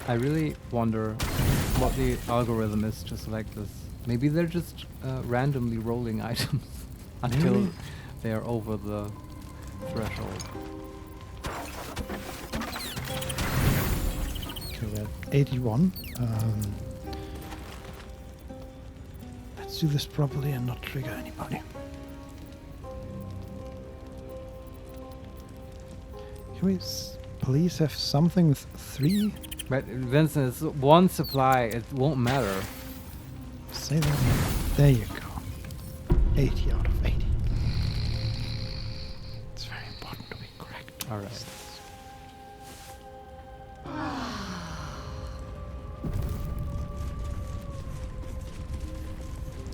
I really wonder what the algorithm is to select this. Maybe they're just randomly rolling items until they are over the threshold. Okay, we're at 81. Let's do this properly and not trigger anybody. Can we please have something with 3? But Vincent, it's one supply. It won't matter. Say that again. There you go. 80 out of 80. It's very important to be correct. All right.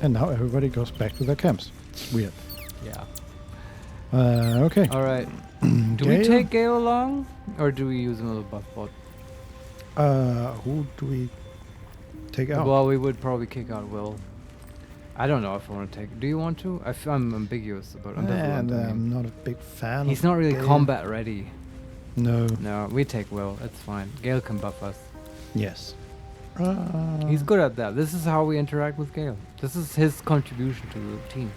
And now everybody goes back to their camps. It's weird. Yeah. Okay. All right. Do we take Gale along, or do we use another buff bot? Who do we? take out? Well, we would probably kick out Will. I don't know if I want to take. Do you want to? I'm ambiguous about ambivalent. And I mean. I'm not a big fan. He's of not really Gale. combat ready. No. No, we take Will. It's fine. Gale can buff us. Yes. He's good at that. This is how we interact with Gale. This is his contribution to the team.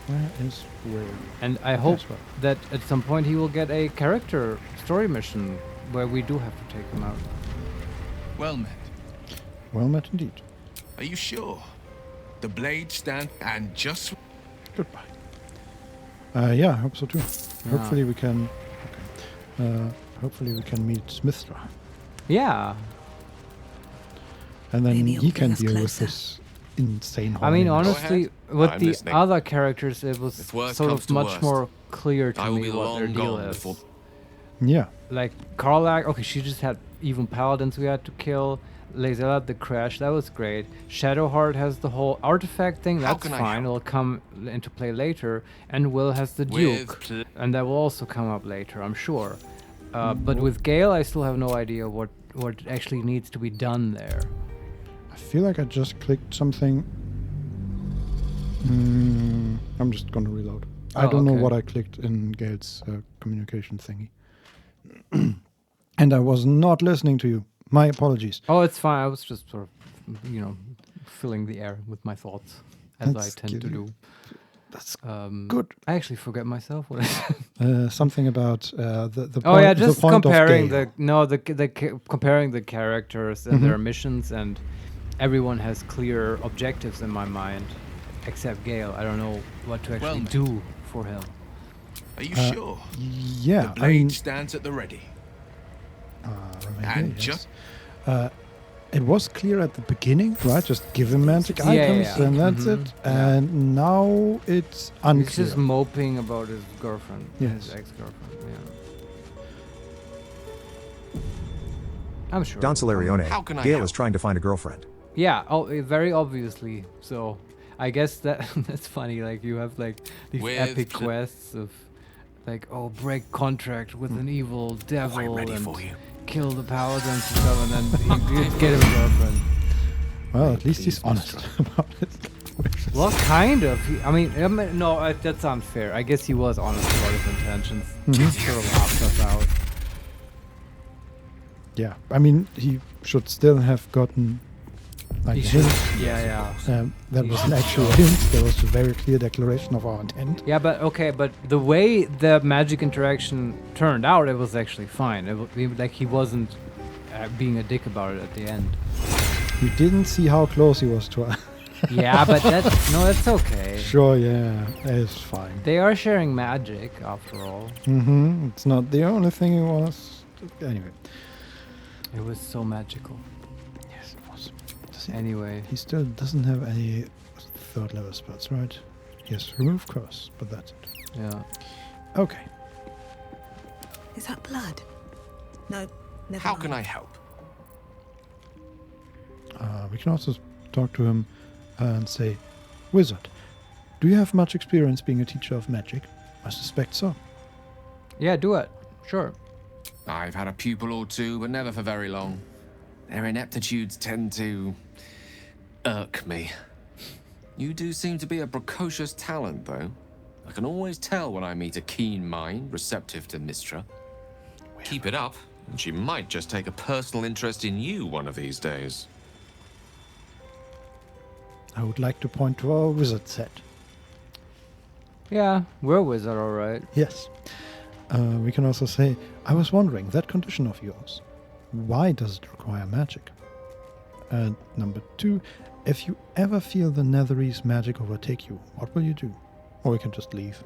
Where is Will? And I hope Yes, well. that at some point he will get a character story mission where we do have to take him out. Well met. Well met indeed. Are you sure? The blade stand and just... Goodbye. Yeah, I hope so too. Yeah. Hopefully we can. Okay. Hopefully we can meet Smithra, Yeah. and then Maybe he it'll can bring us deal with closer. this insane. I mean, horniness. honestly, ahead. with I'm the listening. other characters, it was If worst sort comes of to much worst, more clear to I will me be what their long deal gone is. before. Yeah. Like Karlak, okay, she just had even paladins we had to kill. Lazella had the crash, that was great. Shadowheart has the whole artifact thing, How that's can I fine, help? it'll come into play later. And Will has the With Duke, and that will also come up later, I'm sure. But with Gale, I still have no idea what actually needs to be done there. I feel like I just clicked something. I'm just gonna reload. I Oh, don't know okay. what I clicked in Gale's communication thingy. And I was not listening to you. My apologies. Oh, it's fine, I was just sort of, filling the air with my thoughts, as That's I tend to good. do. That's Good. I actually forget myself what I said. something about the point. Oh yeah, the just point comparing of Gale. comparing the characters and their missions, and everyone has clear objectives in my mind, except Gale. I don't know what to actually do for him. Are you sure? Yeah, The blade stands at the ready. And just... it was clear at the beginning, right? Just give him magic Yeah, items yeah. and that's it. And now it's unclear. He's just moping about his girlfriend, Yes. his ex-girlfriend. Yeah. I'm sure. Don Solarione, How can I Gale help? is trying to find a girlfriend. Yeah, very obviously. So I guess that's funny. Like you have like these With epic quests of like, oh, break contract with an evil devil ready and for you. kill the paladins and stuff, and then you get him a girlfriend. Well, at least he's honest about it. Well, kind of. No, that's unfair. I guess he was honest about his intentions. He sort of laughed us out. Yeah, I mean, he should still have gotten like a hint. Yeah. That was an actual hint. There was a very clear declaration of our intent. Yeah, but the way the magic interaction turned out, it was actually fine. Like he wasn't being a dick about it at the end. You didn't see how close he was to us. Yeah, but that's okay. Sure, yeah, it's fine. They are sharing magic after all. It's not the only thing he was. Anyway. It was so magical. Yes, it was. Anyway. He still doesn't have any third level spells, right? Yes, remove curse, but that's it. Yeah. Okay. Is that blood? No, never How mind. can I help? We can also talk to him and say, Wizard, do you have much experience being a teacher of magic? I suspect so. Yeah, do it. Sure. I've had a pupil or two, but never for very long. Their ineptitudes tend to irk me. You do seem to be a precocious talent, though. I can always tell when I meet a keen mind, receptive to Mistra. Keep it up, and she might just take a personal interest in you one of these days. I would like to point to our wizard set. Yeah, we're a wizard, all right. Yes. We can also say, I was wondering, that condition of yours, why does it require magic? And number 2, if you ever feel the Netherese magic overtake you, what will you do? Or we can just leave.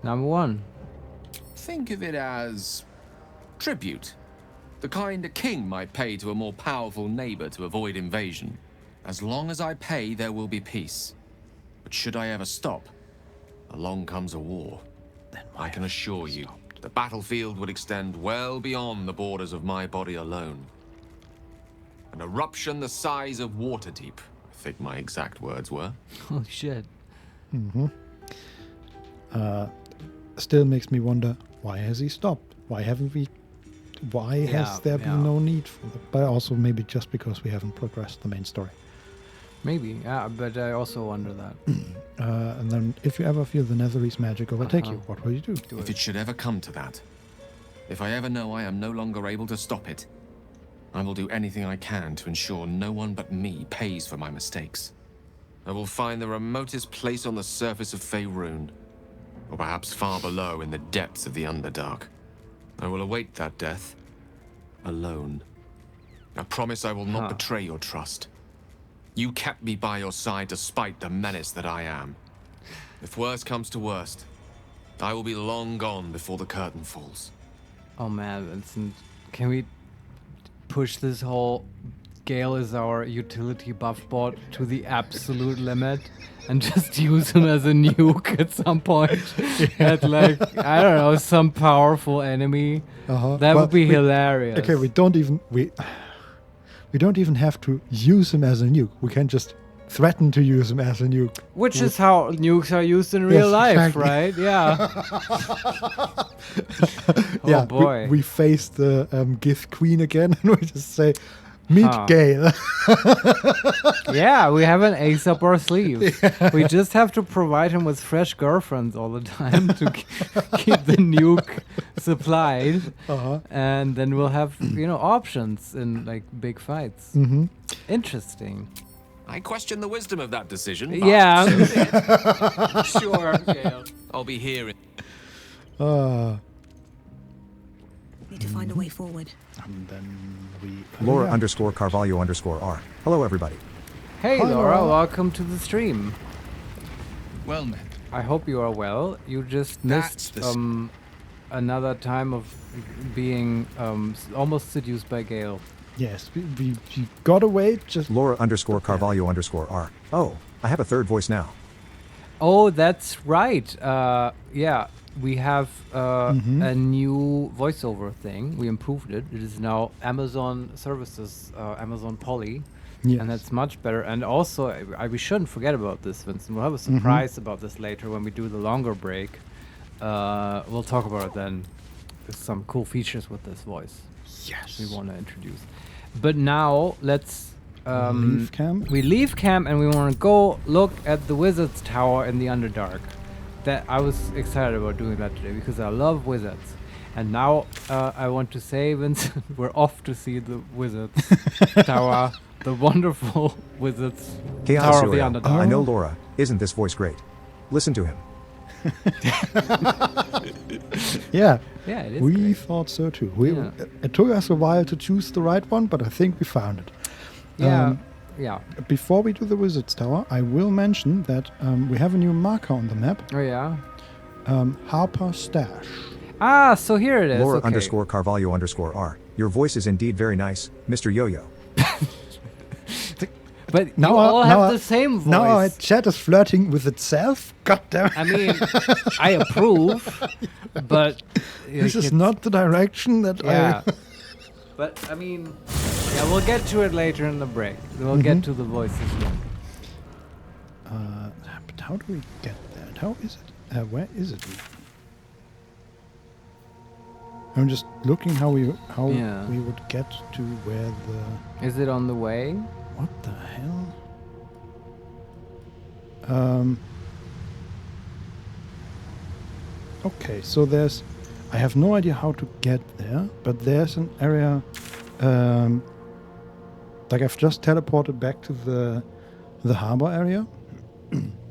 Number 1. Think of it as tribute. The kind a king might pay to a more powerful neighbor to avoid invasion. As long as I pay, there will be peace. But should I ever stop, along comes a war. Then I can assure you, the battlefield would extend well beyond the borders of my body alone. An eruption the size of Waterdeep, I think my exact words were. Holy shit. Still makes me wonder, why has he stopped? Why haven't we why has there been no need for that? But also maybe just because we haven't progressed the main story. Maybe, yeah, but I also wonder that. And then if you ever feel the Netherese magic overtake you, what will you do? If it should ever come to that, if I ever know I am no longer able to stop it, I will do anything I can to ensure no one but me pays for my mistakes. I will find the remotest place on the surface of Faerun, or perhaps far below in the depths of the Underdark. I will await that death, alone. I promise I will not betray your trust. You kept me by your side despite the menace that I am. If worst comes to worst, I will be long gone before the curtain falls. Oh man, Vincent, can we push this whole Gale is our utility buff bot to the absolute limit and just use him as a nuke at some point at like, I don't know, some powerful enemy? That would be hilarious. Okay, we don't even have to use him as a nuke. We can just threaten to use him as a nuke. Which is how nukes are used in real life, exactly. right? Yeah. Yeah, boy. We face the Gith Queen again and we just say, meet Gale. Yeah, we have an ace up our sleeve. Yeah. We just have to provide him with fresh girlfriends all the time to keep the nuke supplied. And then we'll have, options in like big fights. Mm-hmm. Interesting. I question the wisdom of that decision. Yeah. Sure, Gale. I'll be here. Need to find a way forward. And then we... Laura _ Carvalho _R. Hello, everybody. Hey, Hi, Laura. Welcome to the stream. Well met. I hope you are well. You just missed another time of being almost seduced by Gale. Yes, we got away just... Laura _ Carvalho _R. Oh, I have a third voice now. Oh, that's right. Yeah, we have a new voiceover thing. We improved it. It is now Amazon Services, Amazon Poly. Yes. And that's much better. And also, we shouldn't forget about this, Vincent. We'll have a surprise about this later when we do the longer break. We'll talk about it then. There's some cool features with this voice. Yes. We want to introduce. But now, let's... leave camp? We leave camp and we want to go look at the Wizard's Tower in the Underdark. That I was excited about doing that today because I love wizards. And now I want to say, Vincent, we're off to see the Wizard's Tower, the wonderful Wizard's Tower of the Underdark. I know Laura. Isn't this voice great? Listen to him. Yeah. Yeah, it is We great. thought so too. It took us a while to choose the right one, but I think we found it. Yeah. Yeah. Before we do the Wizard's Tower, I will mention that we have a new marker on the map. Oh, yeah? Harper Stash. Ah, so here it is. Laura okay. _ Carvalho _R. Your voice is indeed very nice, Mr. Yo-Yo. But now you all have the same voice. Now our chat is flirting with itself. God damn it. I mean, I approve, but... This is not the direction that I... But, I mean, yeah, we'll get to it later in the break. We'll get to the voices later. But how do we get there? How is it? Where is it? I'm just looking how we would get to where the... Is it on the way? What the hell? Okay, so there's... I have no idea how to get there, but there's an area... like I've just teleported back to the harbor area.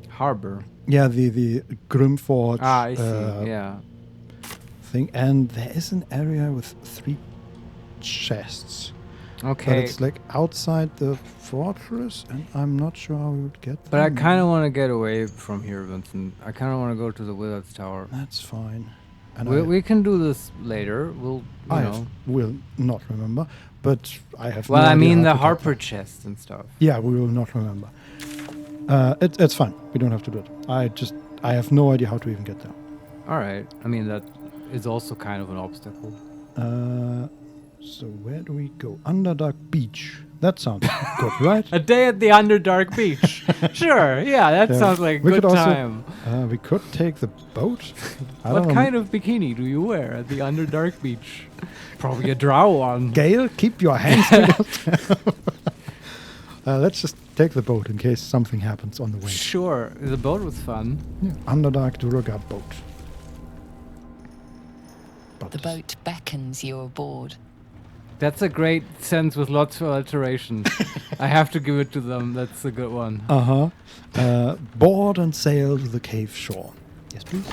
Harbor? Yeah, the Grimforge I see, yeah. thing. And there is an area with 3 chests. Okay. But it's like outside the fortress, and I'm not sure how we would get there. But I kind of want to get away from here, Vincent. I kind of want to go to the Wizard's Tower. That's fine. And we can do this later. We'll, will not remember, but I have. Well, no I idea mean how the to get Harper there. chest and stuff. Yeah, we will not remember. It's fine. We don't have to do it. I have no idea how to even get there. All right. I mean that is also kind of an obstacle. So where do we go? Underdark Beach. That sounds good, right? A day at the Underdark Beach. Sure, yeah, that Yeah, sounds like a we good could also- time. We could take the boat. I What don't know. kind of bikini do you wear at the Underdark Beach? Probably a drow one. Gale, keep your hands to yourself. Let's just take the boat in case something happens on the way. Sure, the boat was fun. Yeah. Underdark Duergar boat. The boat beckons you aboard. That's a great sentence with lots of alliteration. I have to give it to them. That's a good one. Board and sail to the cave shore. Yes, please.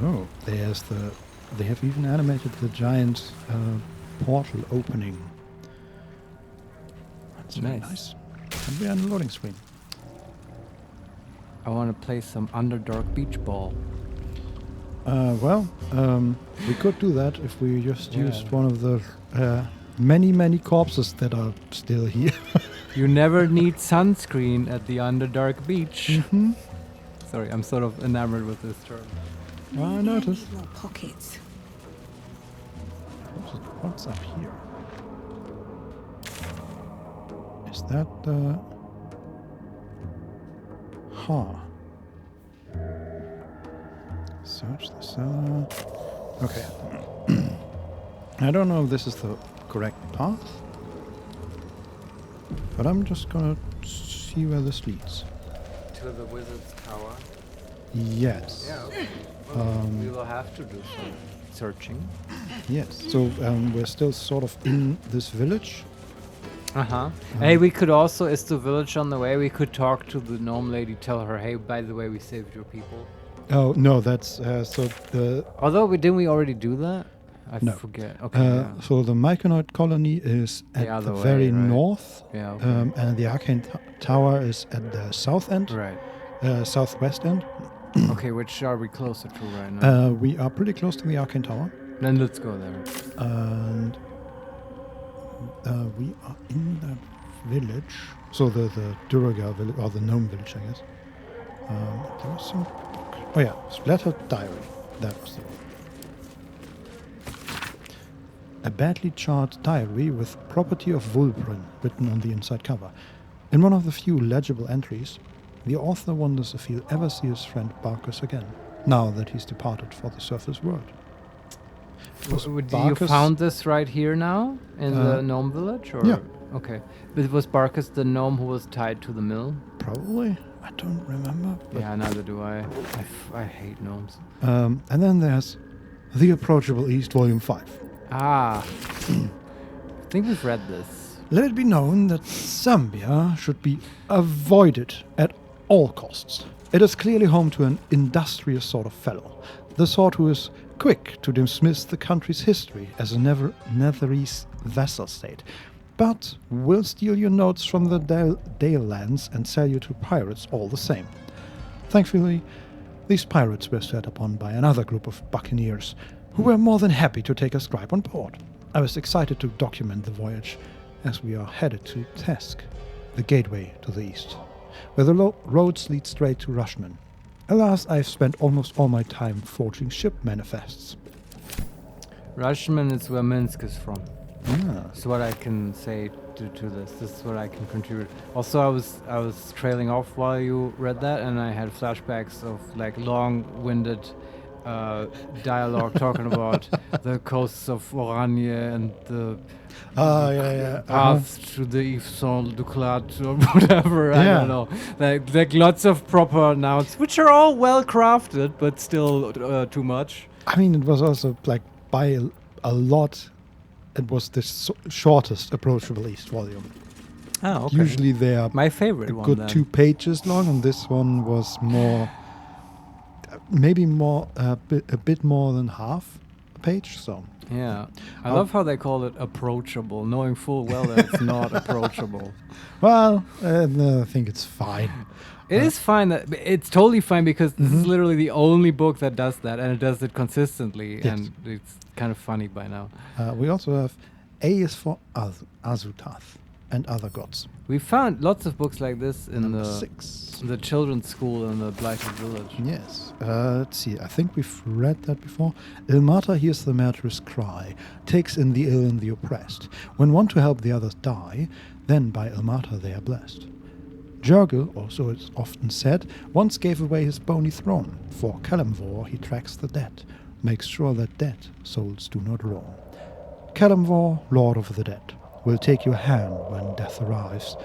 Oh, there's the... They have even animated the giant portal opening. That's very nice. And we're on the loading screen. I want to play some Underdark Beach Ball. We could do that if we just used one of the many corpses that are still here. You never need sunscreen at the Underdark Beach. Mm-hmm. Sorry, I'm sort of enamored with this term. I noticed. More pockets. What's up here? Is that the... Search the cellar. Okay. I don't know if this is the correct path, but I'm just gonna see where this leads. To the Wizard's Tower? Yes. Yeah, okay. We will have to do some searching. Yes. So we're still sort of in this village. Hey, we could also, is the village on the way? We could talk to the gnome lady, tell her, hey, by the way, we saved your people. Oh no, that's so the. Although didn't we already do that? I No. forget. Okay. So the Myconid colony is at the very north, and the Arcane Tower is at the south end, Right. Southwest end. Okay, which are we closer to right now? We are pretty close to the Arcane Tower, Then let's go there. and we are in that village. So the Duergar village, or the gnome village, I guess. There was some. Oh yeah, Splattered Diary. That was the one. A badly charred diary with property of Wulbren written on the inside cover. In one of the few legible entries, the author wonders if he'll ever see his friend Barkus again, now that he's departed for the surface world. You found this right here now in the gnome village, or yeah. Okay, but was Barkus the gnome who was tied to the mill? Probably. I don't remember. Yeah, neither do I. I hate gnomes. And then there's The Approachable East, Volume 5. I think we've read this. Let it be known that Zambia should be avoided at all costs. It is clearly home to an industrious sort of fellow, the sort who is quick to dismiss the country's history as a Netherese vassal state, but will steal your notes from the Dale lands and sell you to pirates all the same. Thankfully, these pirates were set upon by another group of buccaneers who were more than happy to take a scribe on board. I was excited to document the voyage as we are headed to Tesk, the gateway to the east, where the roads lead straight to Rushman. Alas, I've spent almost all my time forging ship manifests. Rushman is where Minsk is from. Ah. That's what I can say to this. This is what I can contribute. Also, I was trailing off while you read that, and I had flashbacks of like long-winded dialogue talking about the coasts of Oranje and the path to the Yves Saint Duclat or whatever. I don't know. Like lots of proper nouns, which are all well crafted, but still too much. I mean, it was also like by a lot. It was the shortest Approachable East volume. Oh, okay. Usually they are my favorite one. Good then. 2 pages long, and this one was more, maybe more a bit more than half a page. So yeah, I love how they call it approachable, knowing full well that it's not approachable. Well, no, I think it's fine. It is fine. It's totally fine because this is literally the only book that does that, and it does it consistently, and it's kind of funny by now. We also have A is for Azutath. and other gods. We found lots of books like this in Number the 6. the children's school in the Blighted Village. Yes. Let's see. I think we've read that before. Ilmater hears the martyr's cry, takes in the ill and the oppressed. When one to help the others die, then by Ilmater they are blessed. Jurgil, or so it's often said, once gave away his bony throne. For Kalimvor he tracks the dead, makes sure that dead souls do not roam. Kalimvor, Lord of the Dead, will take your hand when death arrives,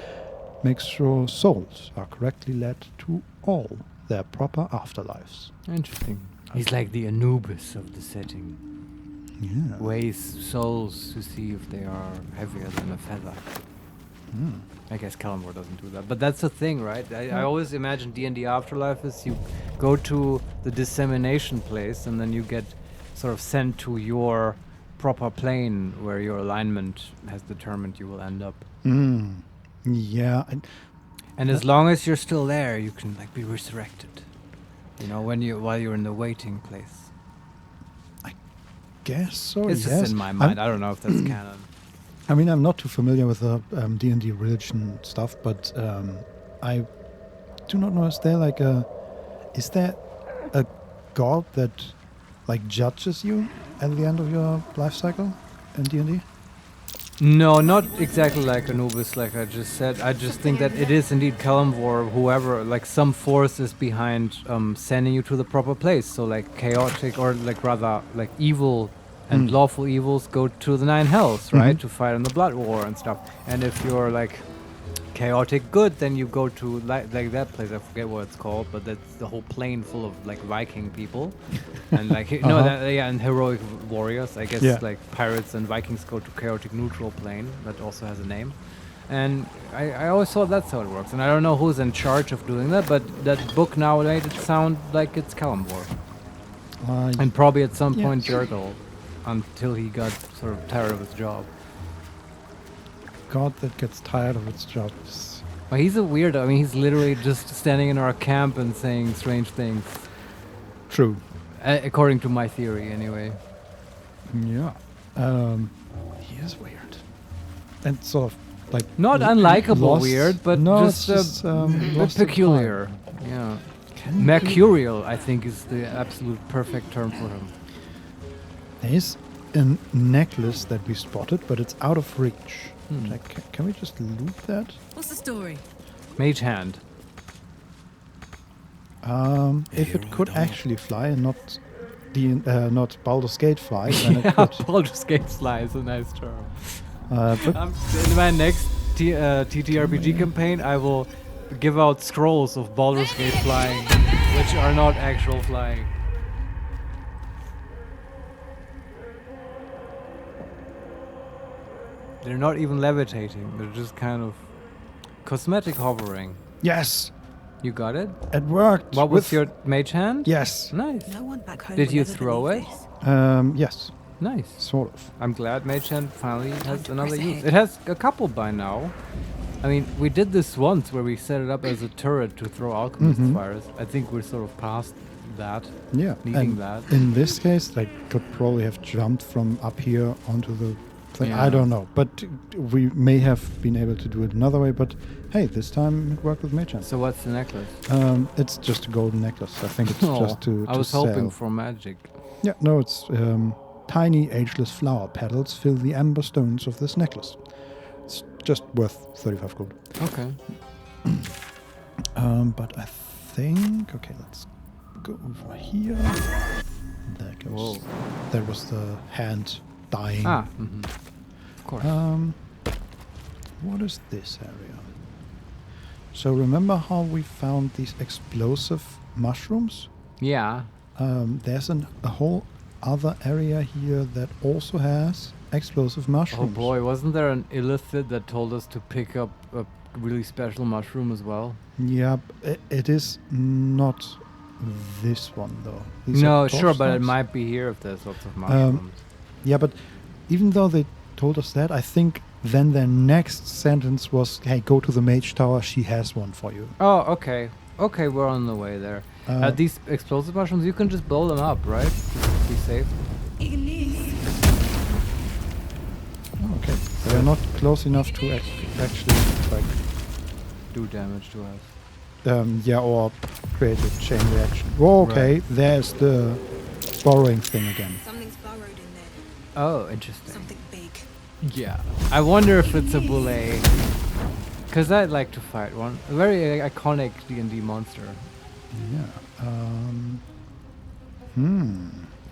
makes sure souls are correctly led to all their proper afterlives. Interesting. He's like the Anubis of the setting. Yeah. Weighs souls to see if they are heavier than a feather. I guess Kalimvor doesn't do that, but that's the thing, right? I always imagine D&D Afterlife is you go to the dissemination place and then you get sort of sent to your proper plane where your alignment has determined you will end up. Yeah. And as long as you're still there, you can like be resurrected. You know, while you're in the waiting place. I guess so. It's yes. just in my mind. I don't know if that's canon. I mean, I'm not too familiar with the D&D religion stuff, but I do not know. Is there a god that like judges you at the end of your life cycle in D&D? No, not exactly like Anubis, like I just said. I just think that it is indeed Kalimvor, whoever, like some force is behind sending you to the proper place. So like chaotic or like rather like evil and lawful evils go to the 9 hells, right? To fight in the blood war and stuff. And if you're like chaotic good, then you go to like that place. I forget what it's called, but that's the whole plane full of like Viking people, and like and heroic warriors. I guess like pirates and Vikings go to chaotic neutral plane that also has a name. And I always thought that's how it works. And I don't know who's in charge of doing that, but that book now made it sound like it's Kalimvor. And probably at some point Jurgil, until he got sort of tired of his job. God that gets tired of its job. Well, he's a weirdo. I mean, he's literally just standing in our camp and saying strange things. True. According to my theory, anyway. Yeah. He is weird. And sort of like... Not unlikable weird, but no, just a bit peculiar. Yeah. Mercurial, I think, is the absolute perfect term for him. There is a necklace that we spotted, but it's out of reach. Like, can we just loot that? What's the story? Mage hand. If it could actually fly and not Baldur's Gate fly, then it could. Baldur's Gate fly is a nice term. But in my next TTRPG campaign, I will give out scrolls of Baldur's Gate flying, which are not actual flying. They're not even levitating. They're just kind of cosmetic hovering. Yes! You got it? It worked! What was your mage hand? Yes. Nice. No one back home Did will you ever throw it? believe this. Yes. Nice. Sort of. I'm glad mage hand finally has to another press use. ahead. It has a couple by now. I mean, we did this once where we set it up as a turret to throw alchemist fires. I think we're sort of past that. Yeah. Needing and that. in this case, they could probably have jumped from up here onto the thing. Yeah. I don't know. But we may have been able to do it another way. But hey, this time it worked with Mage Hand. So what's the necklace? It's just a golden necklace. I think it's just to I was sell. hoping for magic. Yeah, no, it's tiny ageless flower petals fill the amber stones of this necklace. It's just worth 35 gold. Okay. But I think... Okay, let's go over here. There goes... Whoa. There was the hand dying. Of course. What is this area? So remember how we found these explosive mushrooms? Yeah. There's a whole other area here that also has explosive mushrooms. Oh boy, wasn't there an illithid that told us to pick up a really special mushroom as well? Yeah, it is not this one though. These No, are sure, but it torch might be here if there's lots of mushrooms. Yeah, but even though they told us that, I think then their next sentence was, hey, go to the mage tower, she has one for you. Oh, okay. Okay, we're on the way there. These explosive mushrooms, you can just blow them up, right? Just be safe. Okay, they're not close enough to actually... actually like Do damage to us. yeah, or create a chain reaction. Oh, okay, Right. there's the borrowing thing again. Something's burrowed in there. Oh, interesting. Something big. Yeah. I wonder if it's a Boule. Because I'd like to fight one. A very iconic D&D monster. Yeah.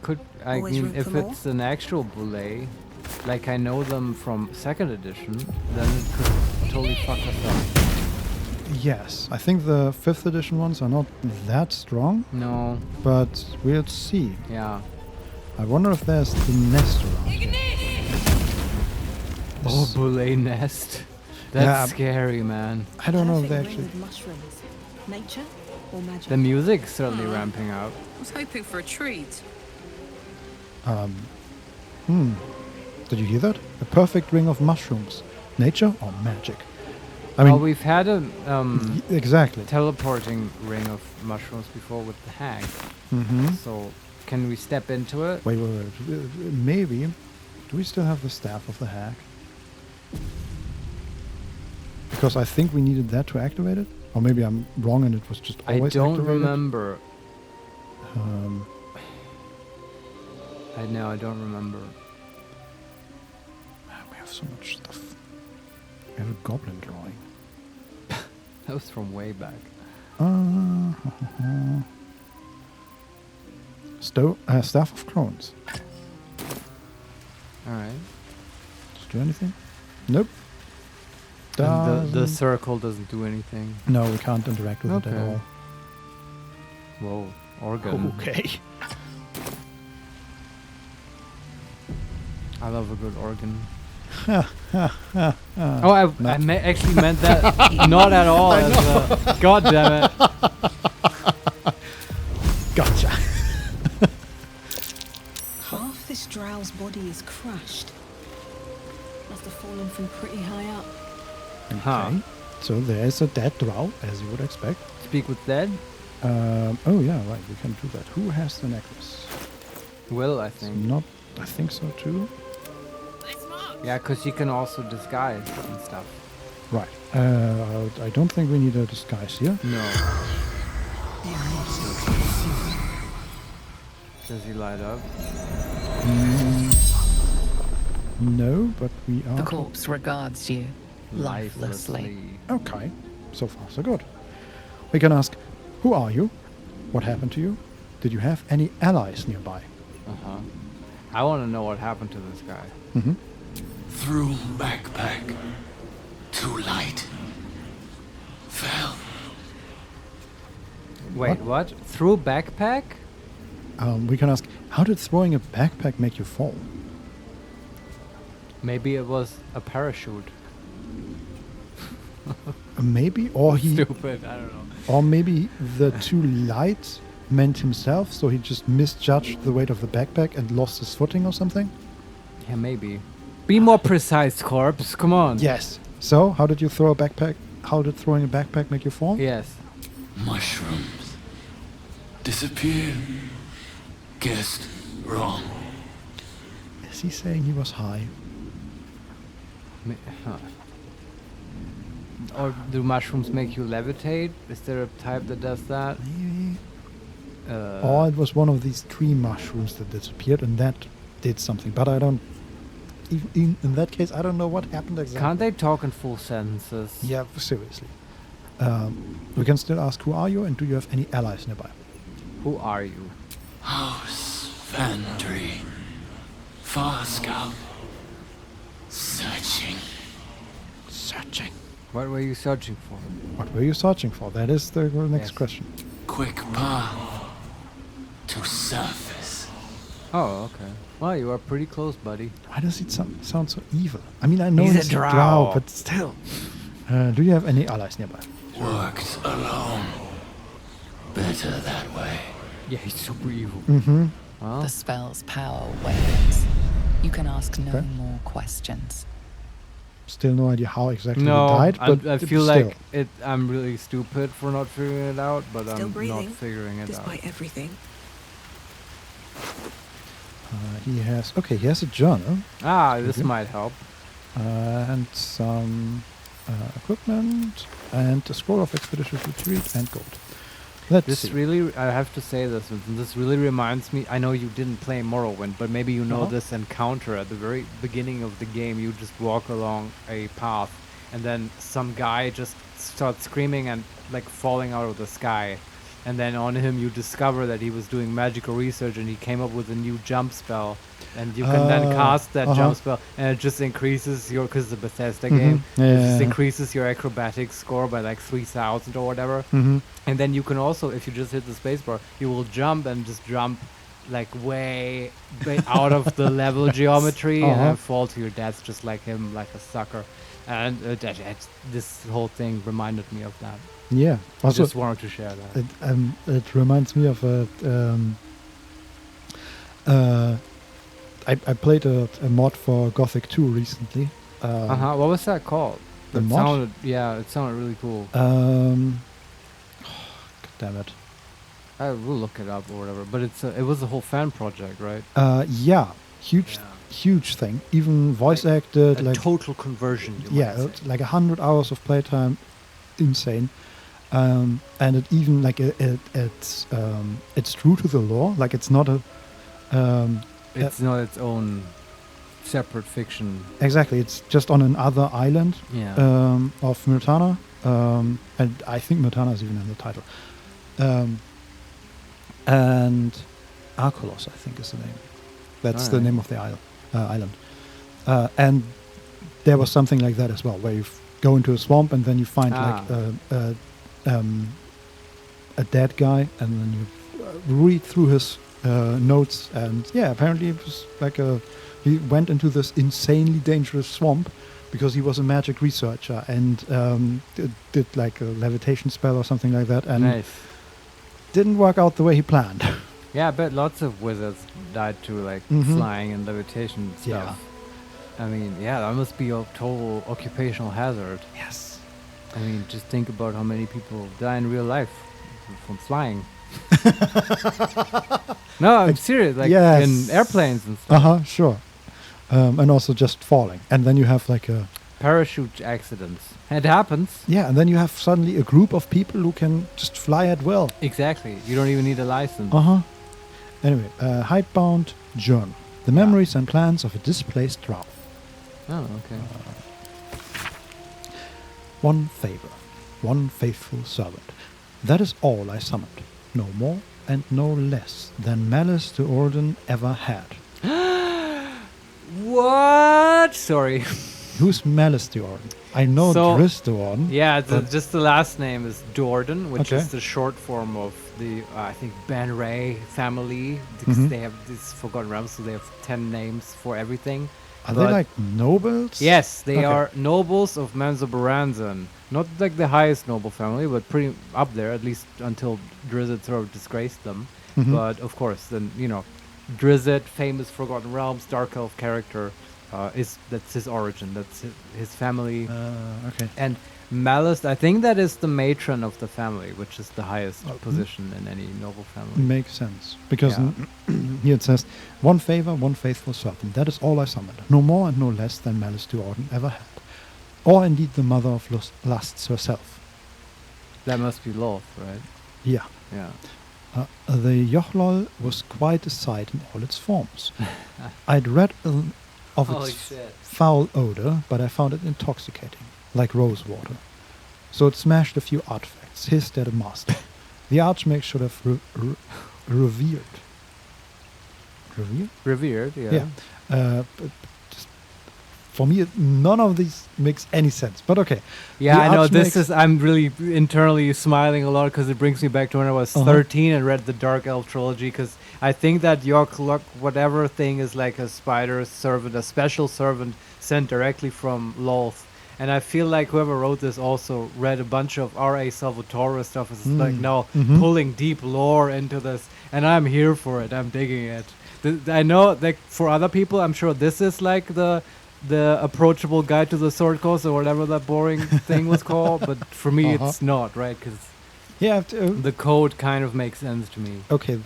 Could I Always mean room if for more? it's an actual Boule, like I know them from 2nd edition, then it could totally fuck us up. Yes, I think the 5th edition ones are not that strong, No. but we'll see. Yeah. I wonder if there's the nest around here. Oh, This- Boule nest. That's Yeah. scary, man. I don't know if they Perfect actually... ring with mushrooms. Nature or magic? The music's certainly ramping up. I was hoping for a treat. Did you hear that? A perfect ring of mushrooms. Nature or magic? I Well, mean, we've had a exactly. teleporting ring of mushrooms before with the hag. So, can we step into it? Wait. Maybe. Do we still have the staff of the hag? Because I think we needed that to activate it. Or maybe I'm wrong and it was just I always don't activated. remember. Um, I know, I don't remember. we have so much stuff. We have a goblin drawing. That was from way back. Staff of Crones. Alright. Does it do anything? Nope. And the Doesn't- circle doesn't do anything. No, we can't interact with it at Okay. all. Whoa, organ. Okay. I love a good organ. Oh, Oh, I actually meant that not at all. As a, God damn it. Gotcha. Half this drow's body is crushed. Must have fallen from pretty high up. Huh. Okay. So there's a dead drow, as you would expect. Speak with dead? Oh yeah, right. We can do that. Who has the necklace? Will, I It's think. not. I think so too. Yeah, because you can also disguise and stuff. Right. I don't think we need a disguise here. No. Does he light up? No, but we are. The corpse regards you lifelessly. Okay. So far, so good. We can ask, who are you? What happened to you? Did you have any allies nearby? Uh-huh. I want to know what happened to this guy. Mm-hmm. Through backpack. Too light. Fell. Wait, what? Through backpack? We can ask, how did throwing a backpack make you fall? Maybe it was a parachute. Maybe, or he, Stupid, I don't know. or maybe the too light meant himself, so he just misjudged the weight of the backpack and lost his footing or something. Yeah, maybe. Be more precise, corpse. Come on. Yes. So, how did you throw a backpack? How did throwing a backpack make you fall? Yes. Mushrooms. Disappear. Guessed wrong. Is he saying he was high? Huh. Or do mushrooms make you levitate? Is there a type that does that? Maybe. Or it was one of these tree mushrooms that disappeared and that did something. But I don't... Even in that case, I don't know what happened exactly. Can't they talk in full sentences? Yeah, seriously. We can still ask, who are you and do you have any allies nearby? Who are you? House Vandry. Far Scout. Searching. Searching. What were you searching for? What were you searching for? That is the next Yes. question. Quick path. To surface. Oh, okay. Well, you are pretty close, buddy. Why does it sound so evil? I mean, I know He's a it's a drow. drow, but still. Do you have any allies nearby? Worked alone. Better that way. Yeah, he's super evil. Mm-hmm. Well, The spell's power wanes. You can ask no Okay. more questions. Still no idea how exactly no, he died, but I feel still. like I'm really stupid for not figuring it out, but Still I'm breathing, not figuring it despite out. everything. He has... Okay, he has a journal Ah, this Mhm. might help. and some equipment, and a scroll of expedition retreat and gold. Let's This see. really, I have to say this, Vincent, this really reminds me, I know you didn't play Morrowind, but maybe you know this encounter at the very beginning of the game. You just walk along a path, and then some guy just starts screaming and like falling out of the sky. And then on him you discover that he was doing magical research and he came up with a new jump spell. And you can then cast that jump spell, and it just increases your, because it's a Bethesda game, it just increases your acrobatics score by like 3,000 or whatever. And then you can also, if you just hit the spacebar, you will jump and just jump like way out of the level geometry and fall to your death just like him, like a sucker. And this whole thing reminded me of that. Yeah. I just wanted to share that. It reminds me of I played a mod for Gothic 2 recently. What was that called? The it mod? It sounded really cool. God damn it. I will look it up or whatever. But it was a whole fan project, right? Yeah. Huge thing. Even voice acted. A total conversion. It's like 100 hours of playtime. Insane. And it even like it's true to the lore. Like it's not a it's not its own separate fiction. Exactly, it's just on another island of Myrtana, and I think Myrtana is even in the title. And Arcolos, I think, is the name. That's the name of the island. And there was something like that as well, where you go into a swamp and then you find like a dead guy, and then you read through his notes, and apparently it was like he went into this insanely dangerous swamp because he was a magic researcher and did like a levitation spell or something like that, and didn't work out the way he planned. Yeah, I bet lots of wizards died to like flying and levitation stuff. I mean, that must be a total occupational hazard. Yes. I mean, just think about how many people die in real life from flying. No, I'm serious. Like in airplanes and stuff. Sure. And also just falling. And then you have like a parachute accidents. It happens. Yeah, and then you have suddenly a group of people who can just fly at will. Exactly. You don't even need a license. Anyway, Hidebound Journal. The memories and plans of a displaced drow. Oh, okay. One favor, one faithful servant. That is all I summoned. No more and no less than Malice to Orden ever had. What? Sorry. Who's Malice to Orden? I know Driz to Orden. Yeah, just the last name is Dordan, which is the short form of the, I think, Ben Ray family. Because they have these Forgotten Realms, so they have 10 names for everything. Are they like nobles? Yes, they are nobles of Manzobaranzan. Not like the highest noble family, but pretty up there, at least until Drizzt sort of disgraced them. But of course, then, Drizzt, famous Forgotten Realms, Dark Elf character, that's his origin, that's his family. And Malice, I think that is the matron of the family, which is the highest position in any noble family. Makes sense. Because here it says, one favor, one faithful servant. That is all I summoned. No more and no less than Malice to Orden ever had. Or indeed the mother of lusts herself. That must be Loth, right? Yeah. The Yochlol was quite a sight in all its forms. I'd read of its foul odor, but I found it intoxicating, like rose water. So it smashed a few artifacts, hissed at a master. The Archmage should have revered. Revered, yeah. But just for me, none of these makes any sense. But okay. Yeah, I know. I'm really internally smiling a lot because it brings me back to when I was 13 and read the Dark Elf trilogy, because I think that York whatever thing is like a spider servant, a special servant sent directly from Loth. And I feel like whoever wrote this also read a bunch of R.A. Salvatore stuff. It's like now pulling deep lore into this. And I'm here for it. I'm digging it. I know, like, for other people, I'm sure this is like the approachable guide to the Sword Coast or whatever that boring thing was called. But for me, it's not, right? Because the code kind of makes sense to me. Okay,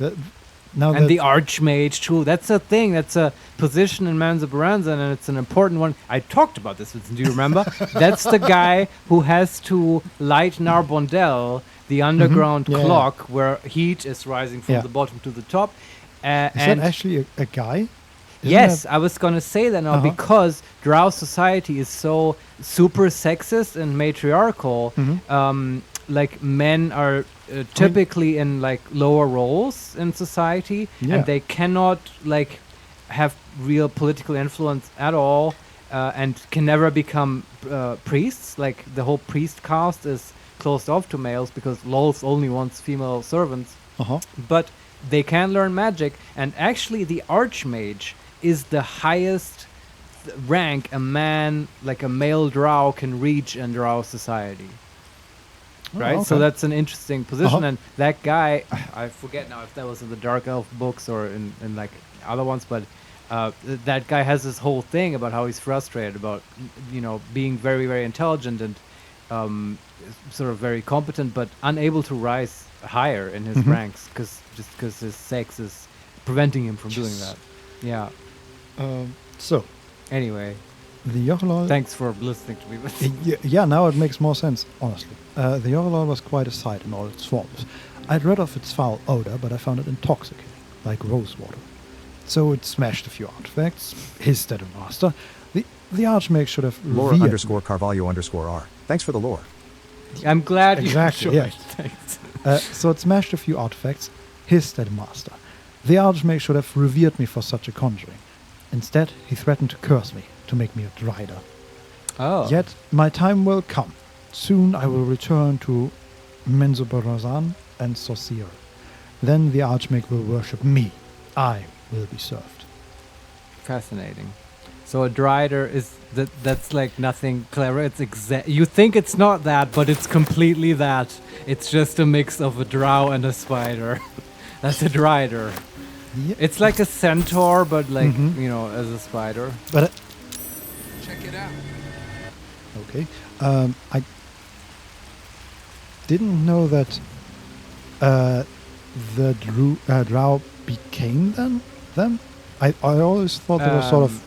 Now and the Archmage too. That's a thing. That's a position in Manza Baranza, and it's an important one. I talked about this. Do you remember? That's the guy who has to light Narbondel, the underground clock where heat is rising from the bottom to the top. Is that actually a guy? Yes, I was going to say that now because Drow society is so super sexist and matriarchal. Like men are typically in like lower roles in society, and they cannot like have real political influence at all, and can never become priests. Like the whole priest caste is closed off to males because Lols only wants female servants. But they can learn magic, and actually the Archmage is the highest rank a man, like a male Drow, can reach in Drow society. Right, so that's an interesting position, and that guy, I forget now if that was in the Dark Elf books or in like other ones, but that guy has this whole thing about how he's frustrated about, being very, very intelligent and sort of very competent, but unable to rise higher in his ranks because his sex is preventing him from doing that. Yeah. So, anyway. The Yorlol... Thanks for listening to me. Yeah, now it makes more sense, honestly. The Yorlol was quite a sight in all its forms. I'd read of its foul odor, but I found it intoxicating, like rose water. So it smashed a few artifacts, hissed at a master. The Archmage should have Lore_Carvalho_R. Thanks for the lore. I'm glad exactly, you yeah. Thanks. So it smashed a few artifacts, hissed at a master. The Archmage should have revered me for such a conjuring. Instead, he threatened to curse me, to make me a drider. Yet my time will come. Soon I will return to Menzoberranzan and Saussure. Then the Archmage will worship me. I will be served. Fascinating. So a drider is that's like nothing clever. It's you think it's not that, but it's completely that. It's just a mix of a drow and a spider. That's a drider. Yep. It's like a centaur, but like as a spider. But check it out. Okay. I didn't know that the drow became them. I always thought they were sort of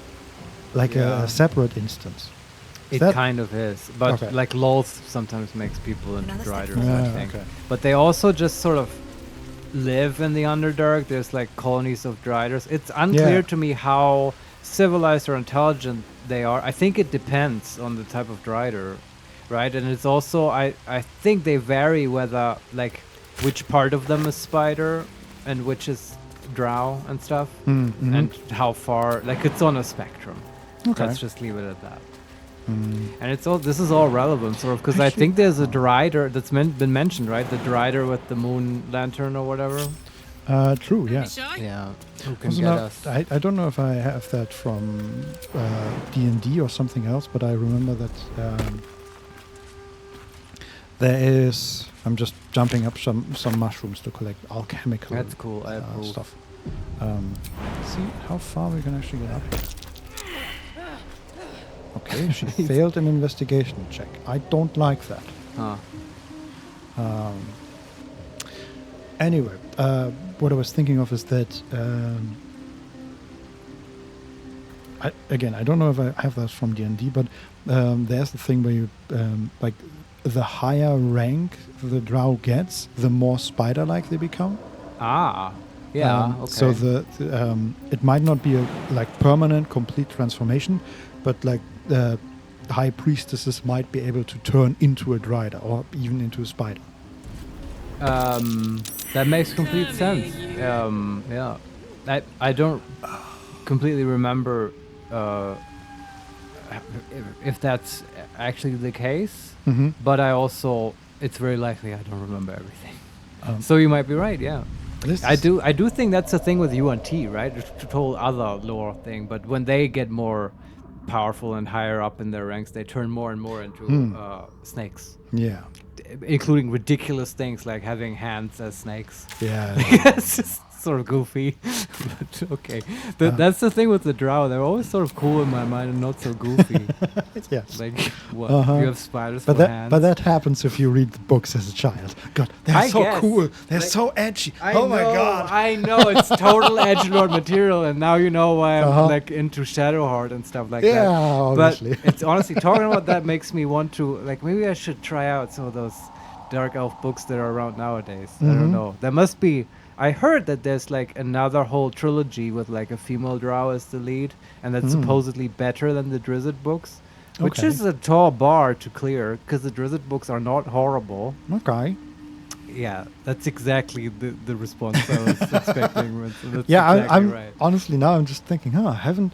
like a separate instance. It kind of is, but like Lols sometimes makes people into driders, I think. Okay. But they also just sort of live in the Underdark. There's like colonies of driders. It's unclear to me how civilized or intelligent they are. I think it depends on the type of drider, right? And it's also I think they vary whether like which part of them is spider and which is drow and stuff, and how far. Like it's on a spectrum. Let's just leave it at that. And it's all this is all relevant, sort of, because I think there's a drider that's been mentioned, right? The drider with the moon lantern or whatever. True, yeah. Yeah. Who can get us? I don't know if I have that from D&D or something else, but I remember that there is. I'm just jumping up some mushrooms to collect alchemical. That's cool. Stuff. Let's see how far we can actually get up here. Okay, she failed an investigation check. I don't like that. Anyway, what I was thinking of is that I don't know if I have that from D&D, but there's the thing where you like the higher rank the drow gets, the more spider-like they become. Yeah. Okay. So it might not be a like permanent, complete transformation, but like the high priestesses might be able to turn into a drider or even into a spider. That makes complete sense. Yeah. I don't completely remember if that's actually the case, but it's very likely I don't remember everything. So you might be right, yeah. I do think that's the thing with UNT, right? It's a total other lore thing, but when they get more powerful and higher up in their ranks, they turn more and more into snakes. Yeah. Including ridiculous things like having hands as snakes. Yeah. It's just sort of goofy. But okay. That's the thing with the drow. They're always sort of cool in my mind and not so goofy. Yes. Like, what? You have spiders for hands? But that happens if you read the books as a child. God, they're so cool. They're so edgy. Oh my god. I know. It's total edgelord material, and now you know why I'm like into Shadowheart and stuff like that. Yeah, obviously. But it's honestly, talking about that makes me want to, like, maybe I should try out some of those Dark Elf books that are around nowadays. I don't know. There must be. I heard that there's like another whole trilogy with like a female drow as the lead, and that's supposedly better than the Drizzt books, which is a tall bar to clear because the Drizzt books are not horrible. Okay. Yeah, that's exactly the response I was expecting. That's yeah, exactly I'm right. honestly now I'm just thinking, I haven't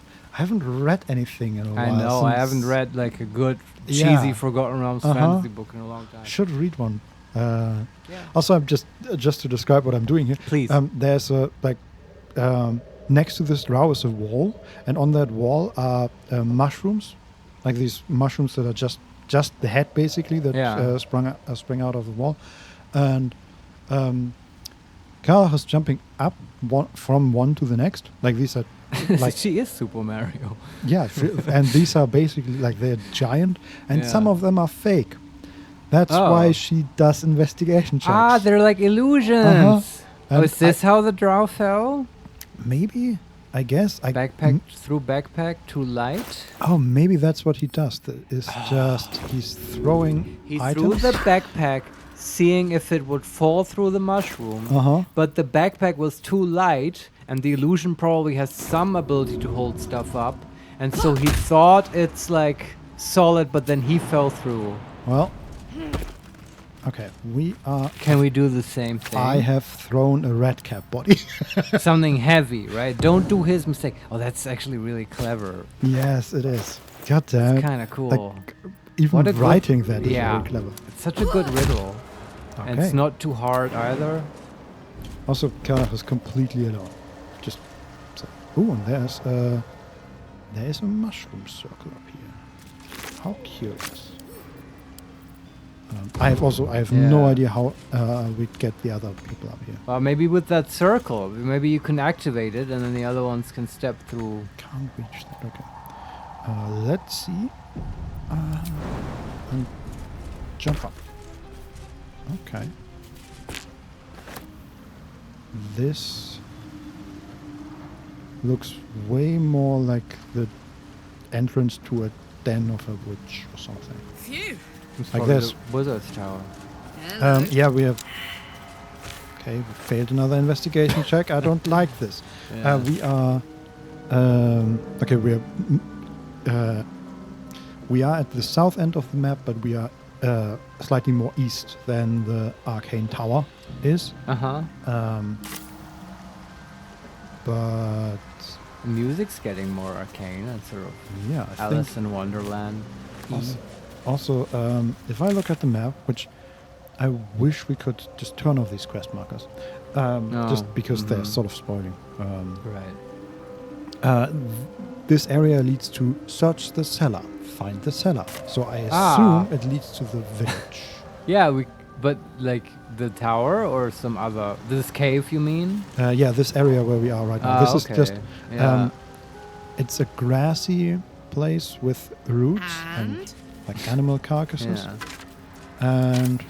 read anything in a while. I know, I haven't read like a good cheesy Forgotten Realms fantasy book in a long time. Should read one. Also, I'm just to describe what I'm doing here. Please. There's a next to this drow is a wall, and on that wall are mushrooms, like these mushrooms that are just the head basically that sprang out of the wall, and Carla is jumping up from one to the next. Like these are. Like she is Super Mario. Yeah, and these are basically like they're giant, and some of them are fake. That's why she does investigation checks. Ah, they're like illusions. Is this how the drow fell? Maybe, I guess. Through backpack to light? Oh, maybe that's what he does. It's just he's throwing items. Threw the backpack, seeing if it would fall through the mushroom. But the backpack was too light, and the illusion probably has some ability to hold stuff up. And so he thought it's like solid, but then he fell through. Well, okay, we are... Can we do the same thing? I have thrown a red cap body. Something heavy, right? Don't do his mistake. Oh, that's actually really clever. Yes, it is. God damn. It's kind of cool. Like, even writing that is very clever. It's such a good riddle. Okay. And it's not too hard either. Also, Kara is completely alone. Just so. Ooh, and there's a mushroom circle up here. How curious. I have no idea how we'd get the other people up here. Well, maybe with that circle. Maybe you can activate it and then the other ones can step through. Can't reach that, okay. Let's see. And jump up. Okay. This looks way more like the entrance to a den of a witch or something. Phew. Like this. Wizard's Tower. Yeah, we have... Okay, we failed another investigation check. I don't like this. Yeah. We are... okay, we are at the south end of the map, but we are slightly more east than the Arcane Tower is. Uh-huh. But... The music's getting more arcane. It's sort of Alice in Wonderland. Also, if I look at the map, which I wish we could just turn off these quest markers, just because they're sort of spoiling. Right. This area leads to search the cellar, find the cellar. So I assume it leads to the village. Yeah, but like the tower or some other... This cave, you mean? Yeah, this area where we are right now. This is just... Yeah. It's a grassy place with roots and like animal carcasses. Yeah. And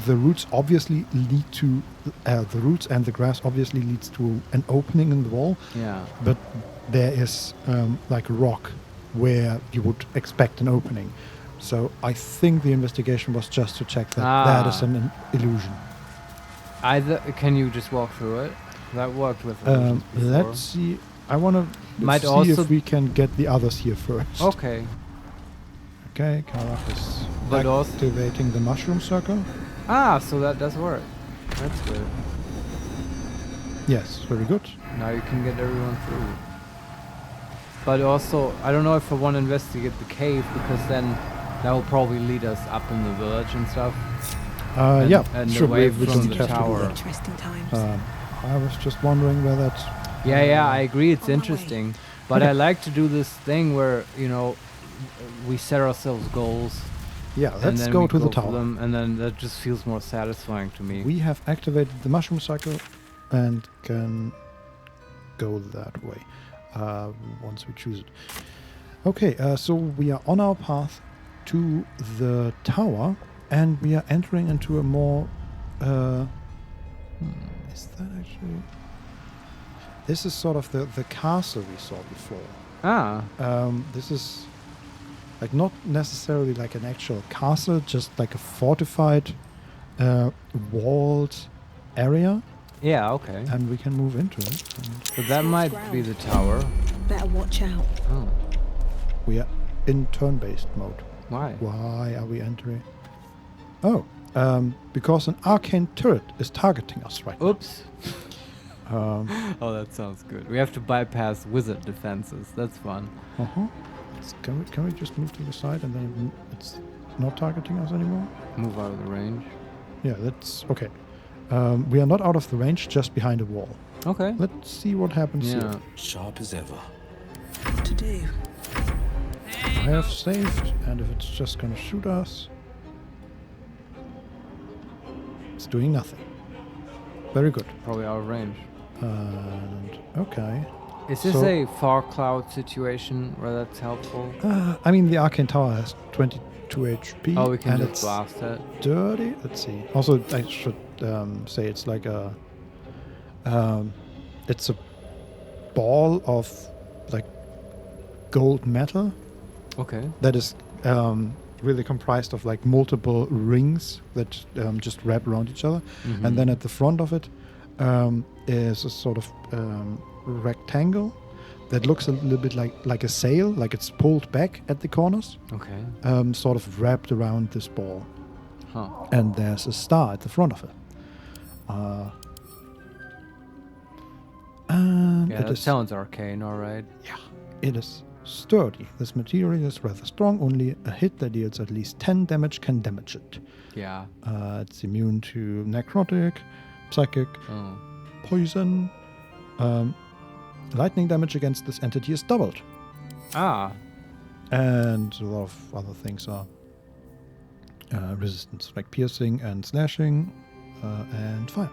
the roots obviously lead to... the roots and the grass obviously leads to an opening in the wall. Yeah. But there is like a rock where you would expect an opening. So I think the investigation was just to check that that is an illusion. Can you just walk through it? That worked with illusions before. Let's see. I want to see if we can get the others here first. Okay. Okay, Karach is activating the mushroom circle. So that does work. That's good. Yes, very good. Now you can get everyone through. But also, I don't know if I want to investigate the cave, because then that will probably lead us up in the village and stuff. And sure, away we from don't the have tower. to do Interesting times. I was just wondering where that's... Yeah, I agree, it's interesting. But I like to do this thing where, we set ourselves goals. Yeah, let's go to the tower. And then that just feels more satisfying to me. We have activated the mushroom cycle. and can go that way once we choose it. Okay, so we are on our path to the tower, and we are entering into a more... is that actually... This is sort of the castle we saw before. Ah. This is like not necessarily like an actual castle, just like a fortified, walled area. Yeah, okay. And we can move into it. So that might be the tower. Better watch out. Oh. We are in turn-based mode. Why? Why are we entering? Oh, because an arcane turret is targeting us right Oops. now. Oh, that sounds good. We have to bypass wizard defenses. That's fun. Uh-huh. Can we just move to the side and then it's not targeting us anymore? Move out of the range. Yeah, that's... Okay. We are not out of the range, just behind a wall. Okay. Let's see what happens here. Sharp as ever. What to do? I have saved, and if it's just gonna shoot us... It's doing nothing. Very good. Probably out of range. And... Okay. Is this a far cloud situation where that's helpful? I mean, the arcane tower has 22 HP. Oh, we can and just it's blast it. dirty. Let's see. Also, I should say it's like a... it's a ball of like gold metal. Okay. That is really comprised of like multiple rings that just wrap around each other. Mm-hmm. And then at the front of it is a sort of rectangle that looks a little bit like a sail, like it's pulled back at the corners. Okay. Sort of wrapped around this ball. Huh. And there's a star at the front of it. And Yeah, that sounds arcane, alright. Yeah, it is sturdy. This material is rather strong. Only a hit that deals at least 10 damage can damage it. Yeah. It's immune to necrotic, psychic, poison. Lightning damage against this entity is doubled. Ah. And a lot of other things are resistance, like piercing and slashing and fire.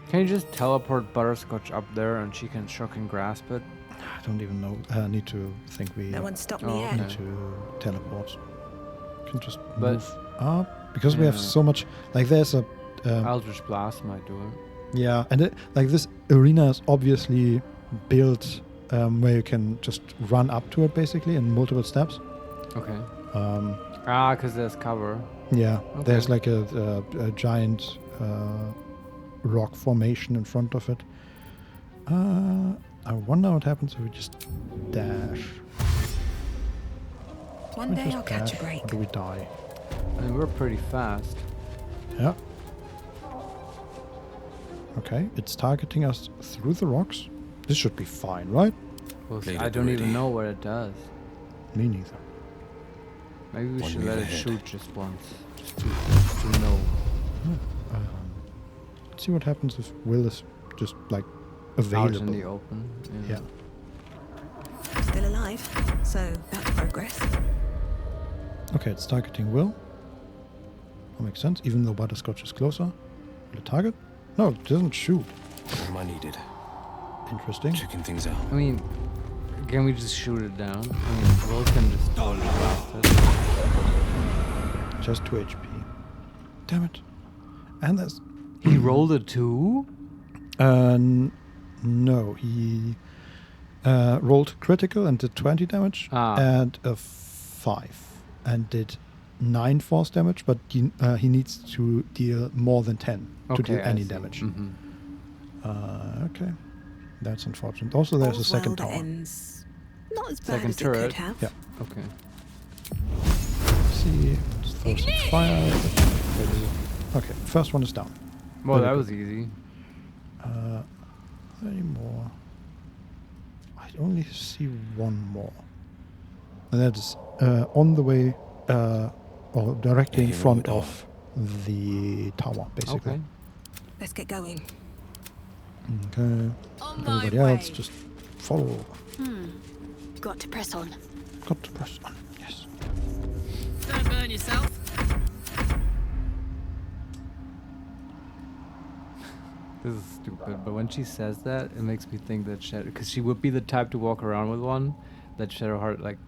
Can you just teleport Butterscotch up there and she can shock and grasp it? I don't even know. I need to think we No one stopped me yet. need to teleport. Can just But- move up because we have so much. Like there's a Eldritch Blast might do it. yeah, and like this arena is obviously built where you can just run up to it basically in multiple steps. Okay. Um, because there's cover. Yeah, Okay. there's like a giant rock formation in front of it. I wonder what happens if we just dash. One We day just I'll catch a dash, break. Or do we die? I mean, we're pretty fast. Yeah. Okay, it's targeting us through the rocks. This should be fine, right? Well, Played I it don't even already. know what it does. Me neither. Maybe we One should move let it ahead. shoot just once. Just to know. Let's see what happens if Will is just like Out available. in the open. Yeah. Still alive, so that's progress. Okay, it's targeting Will. That makes sense, even though Butterscotch is closer. Will it target? No, it doesn't shoot. Am I needed? Interesting. Checking things out. I mean, can we just shoot it down? I mean, Will can just totally blast it. Just 2 HP. Damn it. And there's... He rolled a 2? No, he rolled critical and did 20 damage and a 5 and did 9 force damage, but he needs to deal more than 10 to do any damage. Mm-hmm. Okay, that's unfortunate. Also, there's a All's second well that tower. ends not as bad Second as it turret. could have. Yeah. Okay. Let's see, let's throw some fire. Okay, first one is down. Well, Very that good. was easy. Any more? I only see one more. And that is on the way, or directly in Here we front go. of the tower, basically. Okay. Let's get going. Okay. On my Everybody way. else, just follow. Got to press on. Got to press on. Yes. Don't burn yourself. This is stupid, but when she says that, it makes me think that because she would be the type to walk around with one, that Shadowheart like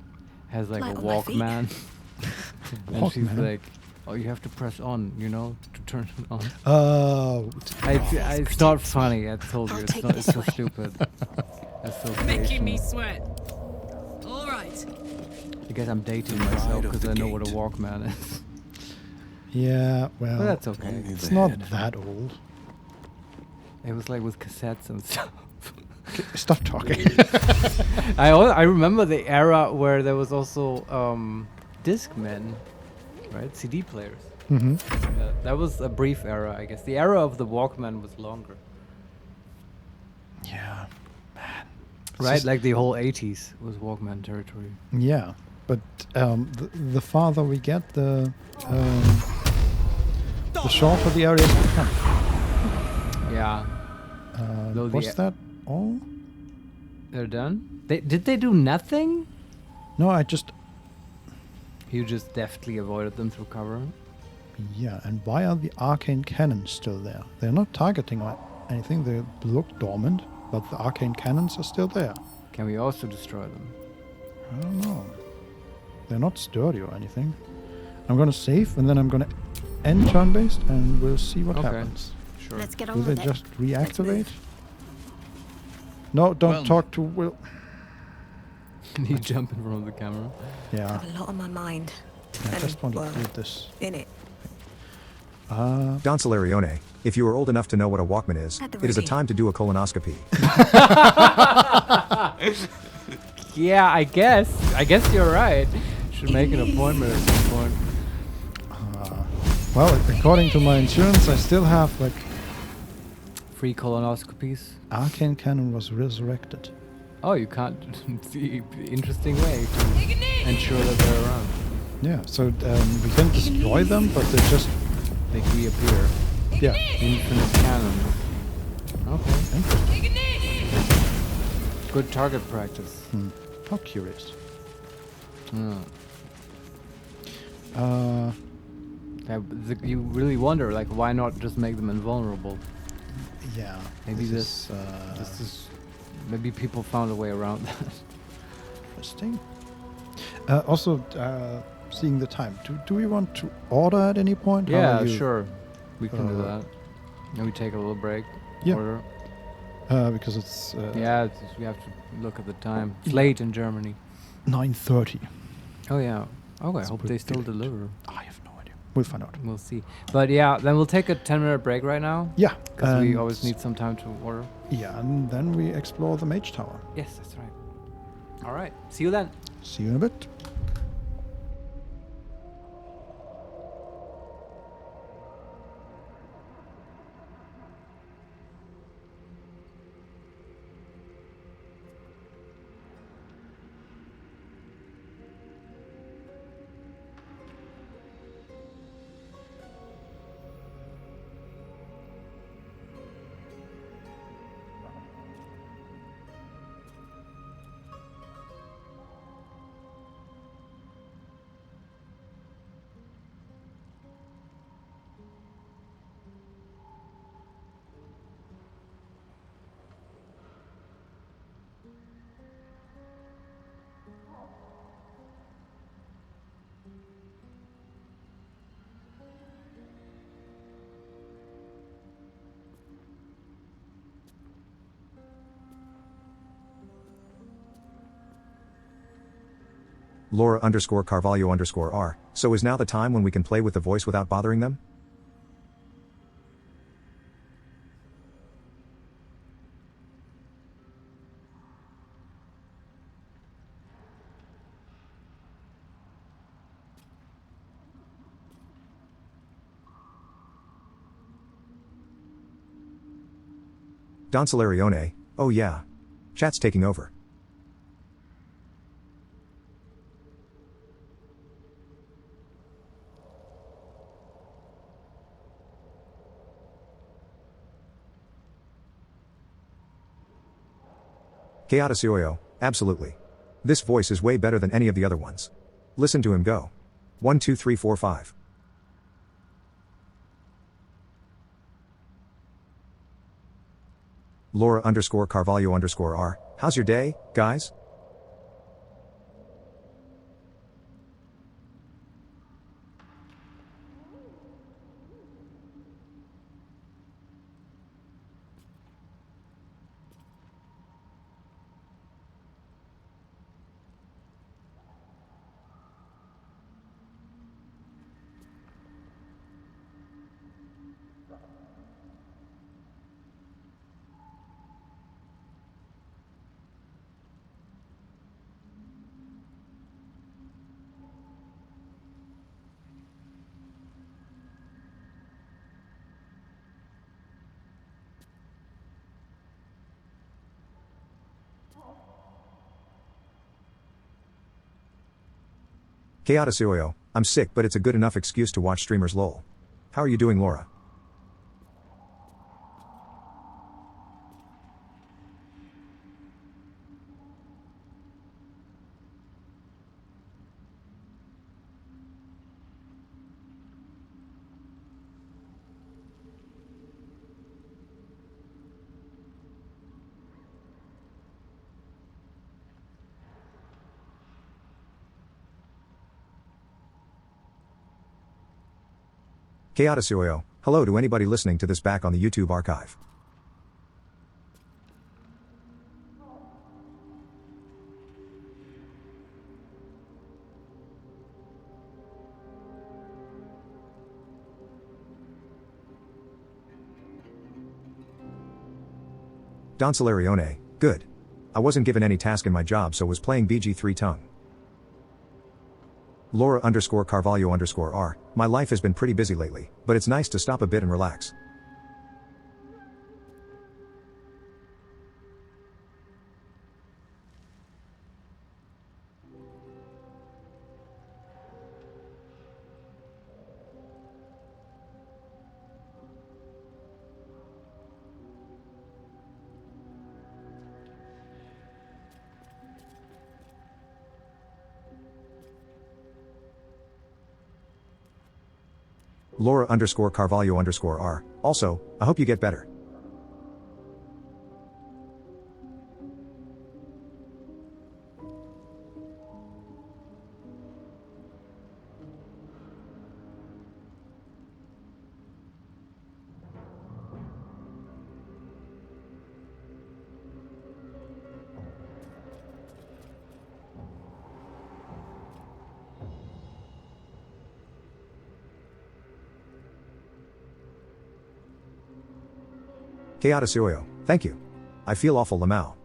has like Light a on my feet. Walkman, and she's Walkman? like, "Oh, you have to press on, to turn it on." Oh. It's not funny. I told you, I'll it's take not. this It's so way. stupid. It's so Making me creational. sweat. All right. I guess I'm dating myself of because the I know what a gate. Walkman is. Yeah, well, But that's okay. it's not that old. It was like with cassettes and stuff. Stop talking. I remember the era where there was also Discmen, right? CD players. Mm-hmm. That was a brief era, I guess. The era of the Walkman was longer, Yeah, man. It's right? just- Like the whole 80s was Walkman territory. Yeah, but the farther we get, the shorter the areas become. Yeah. Though the Was that all? They're done? Did they do nothing? No, You just deftly avoided them through cover. Yeah, and why are the arcane cannons still there? They're not targeting anything, they look dormant, but the arcane cannons are still there. Can we also destroy them? I don't know. They're not sturdy or anything. I'm gonna save, and then I'm gonna end turn-based, and we'll see what Okay. happens. Sure. Let's get Do on they with it. just reactivate? No, don't Well talk to Will. Can you jump in front of the camera? I Yeah, have a lot on my mind. I And, just want to well, do this. in it. Don Solarione, if you are old enough to know what a Walkman is, At the it is a ready. time to do a colonoscopy. Yeah, I guess. I guess you're right. Should make an appointment at some point. Well, according to my insurance, I still have, like, Free colonoscopies. arcane cannon was resurrected. Oh, you can't. See, interesting way to ensure that they're around. Yeah, so we can destroy them, but they just, They reappear. yeah. Infinite cannon. Okay. Interesting. Good target practice. How curious. Yeah. Uh, You really wonder, like, why not just make them invulnerable? yeah. Maybe this is. Maybe people found a way around that. Interesting. Also, seeing the time. Do we want to order at any point? How Yeah, are you? sure. We can do Uh, that. Then we take a little break. Yeah. Order. Because it's Yeah, we have to look at the time. It's late in Germany. 9:30. Oh yeah. Oh, I It's hope they pretty still late. deliver. I have no idea. We'll find out. We'll see. But yeah, then we'll take a 10-minute break right now. Yeah. Because we and- always need some time to order. Yeah, and then we explore the Mage Tower. Yes, that's right. All right. See you then. See you in a bit. Laura_Carvalho_R. So is now the time when we can play with the voice without bothering them? Don Solarione, oh yeah. Chat's taking over. Chaotisioyo, absolutely. This voice is way better than any of the other ones. Listen to him go. 1 2 3 4 5. Laura underscore Carvalho underscore R. How's your day, guys? Chaotisoyo, I'm sick but it's a good enough excuse to watch streamers lol. How are you doing, Laura? Chaotisoyo, hello to anybody listening to this back on the YouTube archive. Don Solarione, good. I wasn't given any task in my job so was playing BG3 tongue. Laura underscore Carvalho underscore R. My life has been pretty busy lately, but it's nice to stop a bit and relax. Laura underscore Carvalho underscore R. Also, I hope you get better. Chaotisoyo, thank you. I feel awful, Lamau.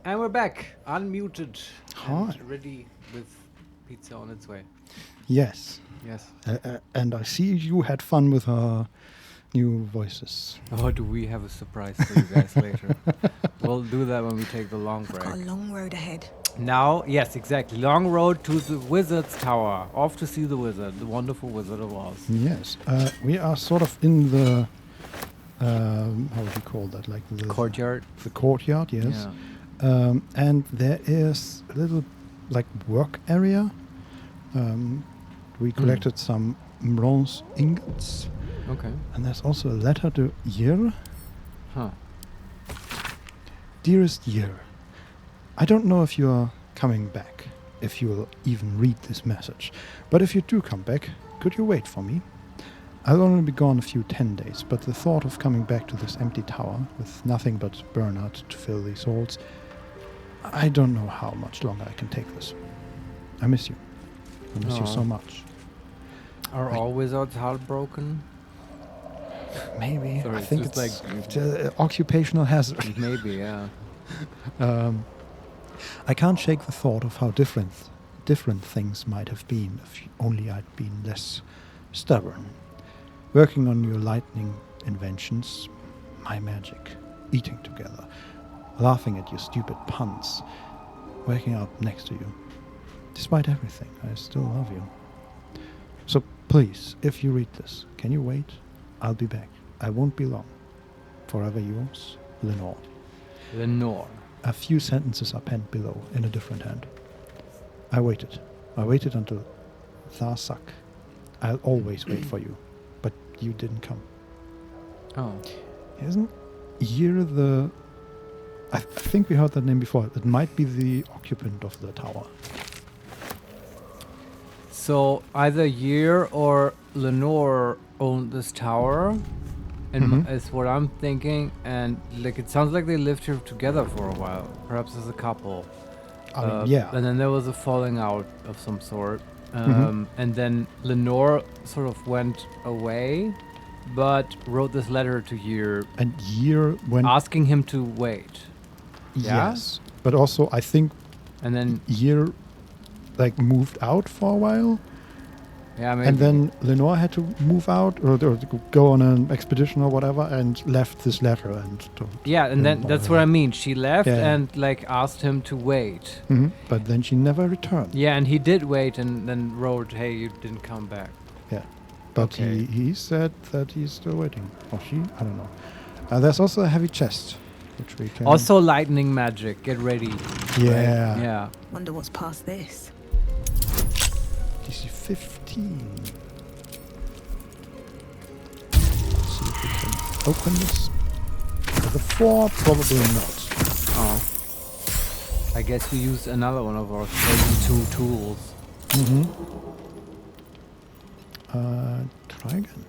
And we're back, unmuted. Hi. And ready with pizza on its way. Yes. Yes. And I see you had fun with our new voices. Oh, do we have a surprise for you guys later? We'll do that when we take the long break. Got a long road ahead. Now, yes, exactly. Long road to the Wizard's Tower. Off to see the wizard, the wonderful Wizard of Oz. Yes. We are sort of in the, how would you call that? Like the courtyard? The courtyard, yes. Yeah. And there is a little, like, work area. We collected some bronze ingots. Okay. And there's also a letter to Yer. Huh. Dearest Yer, I don't know if you are coming back, if you will even read this message. But if you do come back, could you wait for me? I'll only be gone a few 10 days, but the thought of coming back to this empty tower, with nothing but Bernard to fill these halls, I don't know how much longer I can take this. I miss you. I miss you so much. Are all wizards heartbroken? Maybe. Sorry, I think it's it's occupational hazard. Maybe, yeah. I can't shake the thought of how different things might have been if only I'd been less stubborn. Working on your lightning inventions, my magic, eating together, laughing at your stupid puns, waking up next to you. Despite everything, I still love you. So please, if you read this, can you wait? I'll be back. I won't be long. Forever yours, Lenore. Lenore. A few sentences are penned below in a different hand. I waited. I waited until Tharsak. I'll always wait for you, but you didn't come. Oh. Isn't Yer the... I think we heard that name before. It might be the occupant of the tower. So either Yer or Lenore owned this tower, and is what I'm thinking. And like it sounds like they lived here together for a while, perhaps as a couple. I mean, yeah. And then there was a falling out of some sort, and then Lenore sort of went away, but wrote this letter to Yer. And Yer went asking him to wait. Yes, but also I think, and then Yer like moved out for a while. Yeah, maybe. And then Lenore had to move out or go on an expedition or whatever and left this letter and then that's what I mean. She left and like asked him to wait. But then she never returned. Yeah, and he did wait and then wrote, "Hey, you didn't come back." Yeah, but he said that he's still waiting. Or she? I don't know. There's also a heavy chest, which we can... Also lightning magic. Get ready. Yeah. Right? Yeah. Wonder what's past this. DC 15. Let's see if we can open this. With a 4, probably not. Oh. I guess we used another one of our 32 tools. Try again.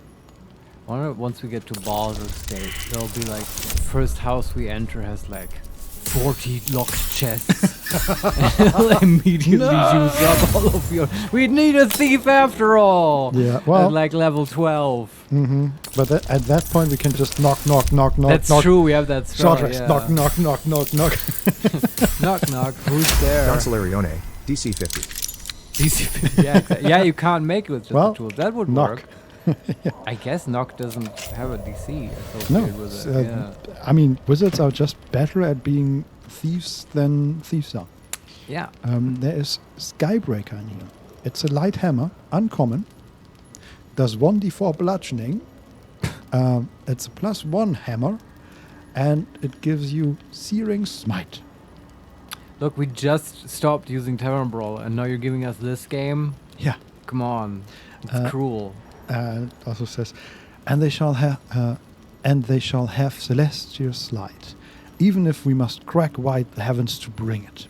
I wonder once we get to Baldur state, there'll be like, first house we enter has like 40 locked chests. And it'll immediately use up all of your... We need a thief after all! Yeah, well... At like level 12. But at that point we can just knock. That's true, we have that spell, yeah. Knock. Knock. Who's there? Consolarione, DC 50. DC 50, yeah, exactly. Yeah, you can't make it with just well, the tool. That would knock. work. Yeah. I guess knock doesn't have a DC No, associated with it. Yeah. I mean, wizards are just better at being thieves than thieves are. Yeah. There is Skybreaker in here. It's a light hammer, uncommon. Does 1d4 bludgeoning. It's a +1 hammer, and it gives you Searing Smite. Look, we just stopped using Tavern Brawl, and now you're giving us this game? Yeah. Come on. It's cruel. It also says, and they shall have celestial light, even if we must crack wide the heavens to bring it.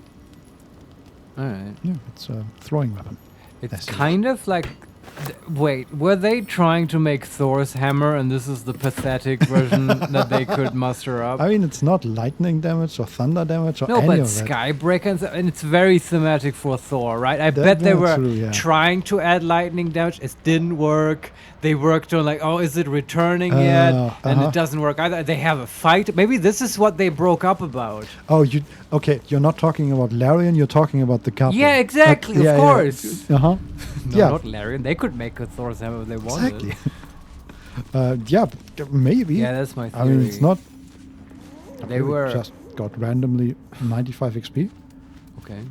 Alright. Yeah, it's a throwing weapon. It's kind of like Wait, were they trying to make Thor's hammer, and this is the pathetic version that they could muster up? I mean, it's not lightning damage or thunder damage or No, any but of that. Skybreaker, and it's very thematic for Thor, right? I bet they were trying to add lightning damage. It didn't work. They worked on like, oh, is it returning yet? And it doesn't work either. They have a fight. Maybe this is what they broke up about. Oh, okay? You're not talking about Larian. You're talking about the couple. Yeah, exactly. Of course. No, not Larian. They could make a Thor's hammer if they wanted. Exactly. Yeah, maybe. Yeah, that's my theory. I mean, it's not. They were just got randomly 95 XP. Okay.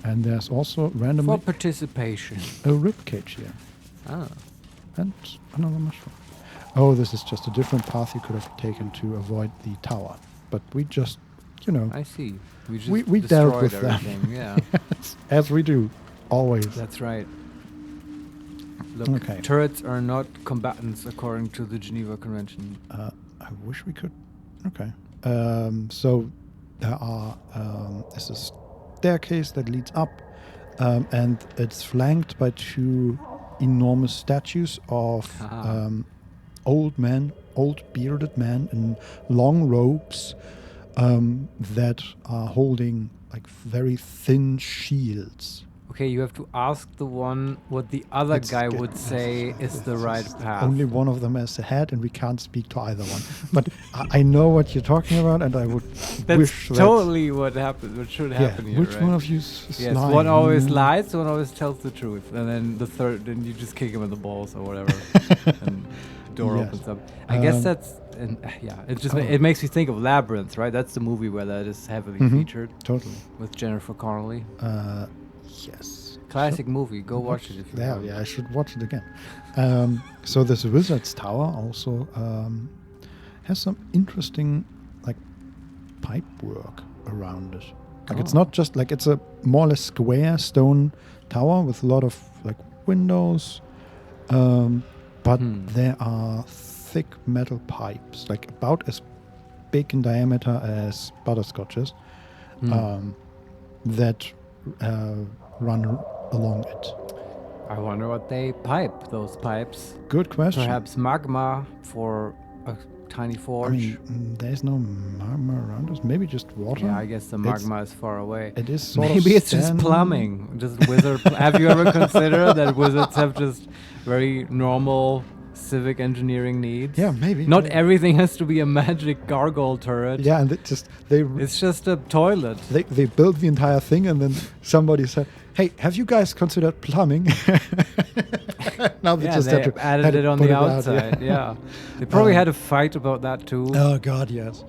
And there's also randomly for participation a ribcage here. Ah. And another mushroom. Oh, this is just a different path you could have taken to avoid the tower. But we just, I see. We dealt with everything. them. Yeah. As we do, always. That's right. Look, turrets are not combatants according to the Geneva Convention. I wish we could. Okay. So there are there's a staircase that leads up, and it's flanked by two enormous statues of old bearded men in long robes that are holding like very thin shields. Okay, you have to ask the one what the other guy would say is the right path. Only one of them has a head, and we can't speak to either one. But I know what you're talking about, and I would wish that's totally what happened. What should happen here? Which right? one of you is lying? One always lies, one always tells the truth, and then the third, then you just kick him in the balls or whatever, and the door opens up. I guess that's. And it just it makes me think of Labyrinth, right? That's the movie where that is heavily featured. Totally. With Jennifer Connelly. Yes. Classic movie. Go watch it if you want. Yeah, I should watch it again. So this Wizard's Tower also has some interesting like pipe work around it. Like it's not just like it's a more or less square stone tower with a lot of like windows, but there are thick metal pipes, like about as big in diameter as butterscotches, that run along it. I wonder what they pipe, those pipes. Good question. Perhaps magma for a tiny forge. I mean, there's no magma around us. Maybe just water. Yeah, I guess the magma is far away. It is sort Maybe it's just plumbing. Just wizard. Have you ever considered that wizards have just very normal civic engineering needs? Yeah, maybe. Not everything has to be a magic gargoyle turret. Yeah, and it's just a toilet. They built the entire thing, and then somebody said, "Hey, have you guys considered plumbing?" Now they just had added it on the outside. Yeah, they probably had a fight about that too. Oh God, yes.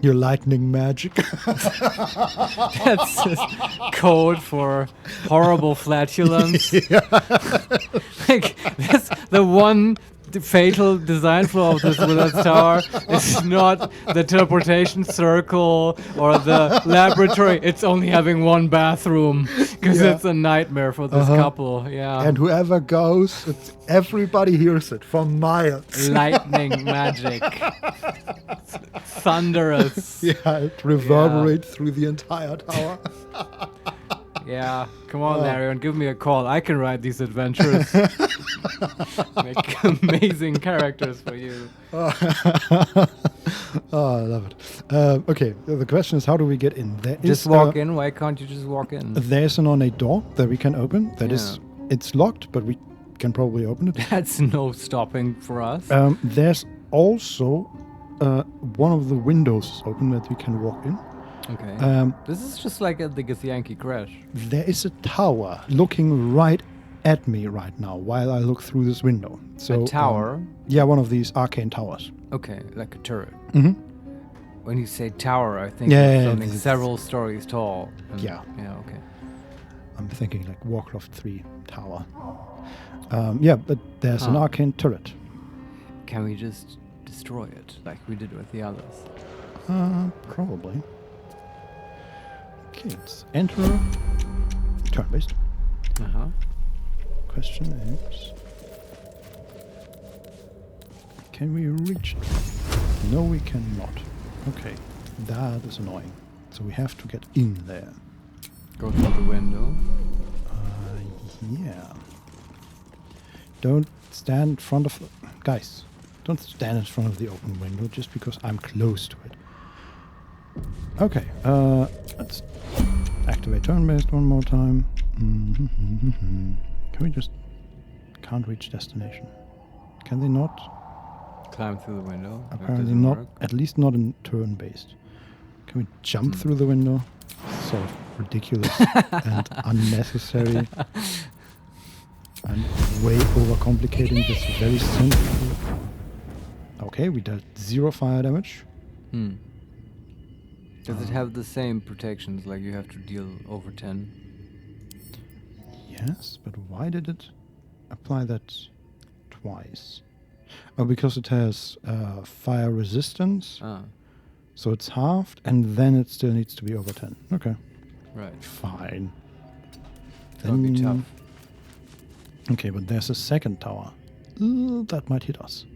Your lightning magic. That's just code for horrible flatulence. Like that's the one fatal design flaw of this Wizard's Tower. It's not the teleportation circle or the laboratory. It's only having one bathroom because it's a nightmare for this couple. Yeah. And whoever goes, everybody hears it for miles. Lightning magic. Thunderous. Yeah, it reverberates through the entire tower. Yeah, come on, Larian, give me a call. I can write these adventures. Make amazing characters for you. I love it. Okay, the question is, how do we get in? Just walk in. Why can't you just walk in? There's an ornate door that we can open. It's locked, but we can probably open it. That's no stopping for us. There's also one of the windows is open that we can walk in. Okay. This is just like at the Githyanki Crash. There is a tower looking right at me right now while I look through this window. So, a tower? Yeah, one of these arcane towers. Okay, like a turret. Mm-hmm. When you say tower, I think it's something several stories tall. Yeah. Yeah, okay. I'm thinking like Warcraft 3 tower. Yeah, but there's an arcane turret. Can we just destroy it like we did with the others? Probably. Okay, let's enter turn-based. Question is, can we reach it? No, we cannot. Okay, that is annoying. So we have to get in there. Go through the window. Yeah. Don't stand in front of... Guys, don't stand in front of the open window just because I'm close to it. Okay, let's activate turn-based one more time. Can we just... Can't reach destination. Can they not? Climb through the window? Apparently not, at least not in turn-based. Can we jump through the window? Sort of ridiculous and unnecessary. And way overcomplicating this very simple. Okay, we dealt 0 fire damage. Does it have the same protections, like you have to deal over 10? Yes, but why did it apply that twice? Oh, because it has fire resistance. So it's halved, and then it still needs to be over 10. Okay. Right. Fine. That would be tough. Okay, but there's a second tower. That might hit us.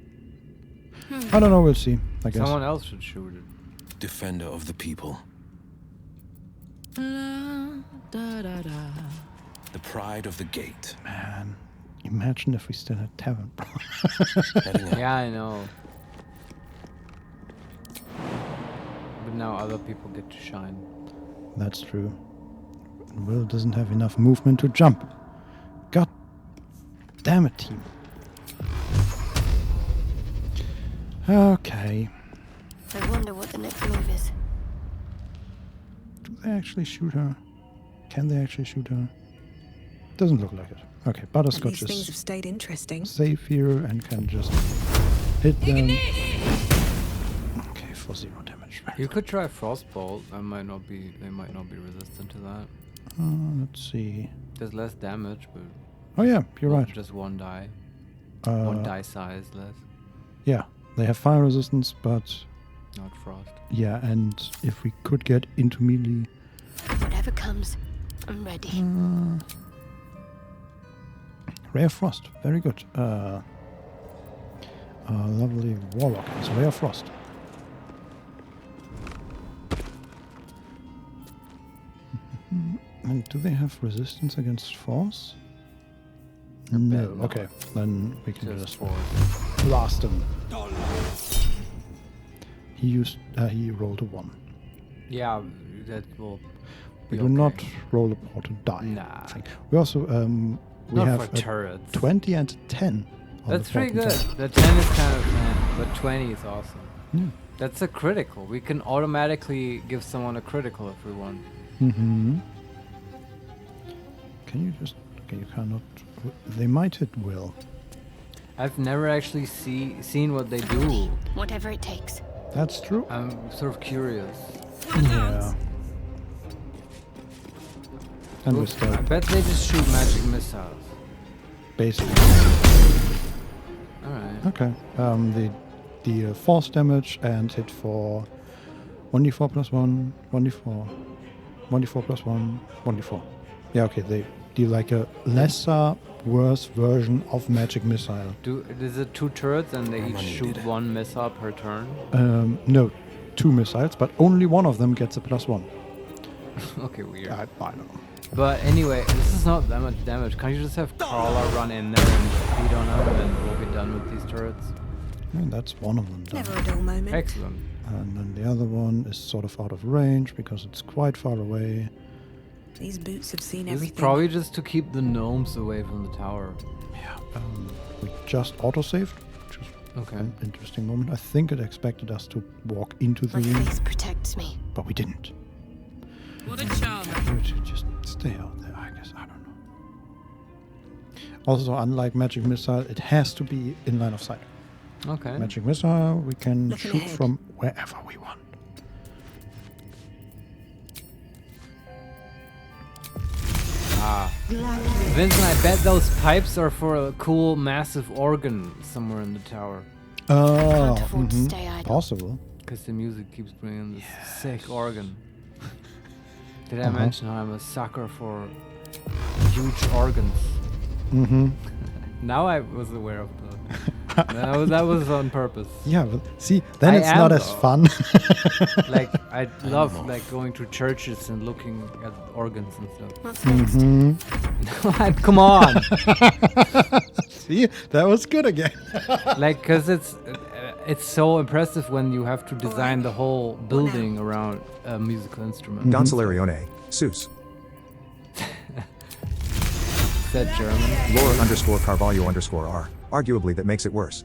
I don't know, we'll see, I guess. Someone else should shoot it. Defender of the people. The pride of the gate. Man, imagine if we still had tavern. Yeah, I know. But now other people get to shine. That's true. And Will doesn't have enough movement to jump. God damn it, team. Okay. I wonder what the next move is. Do they actually shoot her? Can they actually shoot her? Doesn't look like it. Okay, Butterscotch These things have stayed interesting. safe here and can just hit them. Okay, for 0 damage. You could try Frostbolt. They might not be resistant to that. Let's see. There's less damage, but Oh yeah, you're right. Just one die. Uh, One die size less. Yeah, they have fire resistance, but not frost. Yeah, and if we could get into melee. Whatever comes, I'm ready. Ray of Frost, very good. Lovely Warlock. It's Ray of Frost. And do they have resistance against force? No. Okay, then we can just blast him. He rolled a 1. Yeah, that will. We do not roll a or to die. Nah. We also we Not have for turrets. 20 and 10. That's pretty good. The 10 is kind of but 20 is awesome. Yeah. That's a critical. We can automatically give someone a critical if we want. Mm-hmm. Can you just? Okay, you cannot. They might hit Will. I've never actually seen what they do. Whatever it takes. That's true. I'm sort of curious. Yeah. And we I start bet they just shoot magic missiles. basically. Alright. Okay. The force damage and hit for 1d4 plus 1, 1d4, 1d4 plus 1, 1d4. Yeah, okay, they deal like a lesser, worse version of magic missile. Is it 2 turrets and they each shoot 1 missile per turn? No, 2 missiles, but only one of them gets a plus 1. Okay, weird. I don't know. But anyway, this is not that much damage. Can't you just have Carla run in there and beat on them and we'll be done with these turrets? And that's one of them done. Never a dull moment. Excellent. And then the other one is sort of out of range because it's quite far away. These boots have seen This everything. is probably just to keep the gnomes away from the tower. Yeah. We just autosaved, which is an interesting moment. I think it expected us to walk into the My room, face protects me. but we didn't. What a charm. We should just stay out there, I guess. I don't know. Also, unlike magic missile, it has to be in line of sight. Okay. Magic missile, we can Looking shoot ahead. from wherever we want. Vincent, I bet those pipes are for a cool, massive organ somewhere in the tower. Oh, Can't afford to stay idle. possible. Because the music keeps bringing this sick organ. Did I mention how I'm a sucker for huge organs? Mm-hmm. Now I was aware of that. That was on purpose. Yeah, but see, then I it's not am, as though. fun. Like I love like going to churches and looking at organs and stuff. What's next? Mhm. Come on, See, that was good again. like because it's so impressive when you have to design the whole building around a musical instrument. Gonsalarione, Seuss. Said German. Laura _Carvalho_R. Arguably, that makes it worse.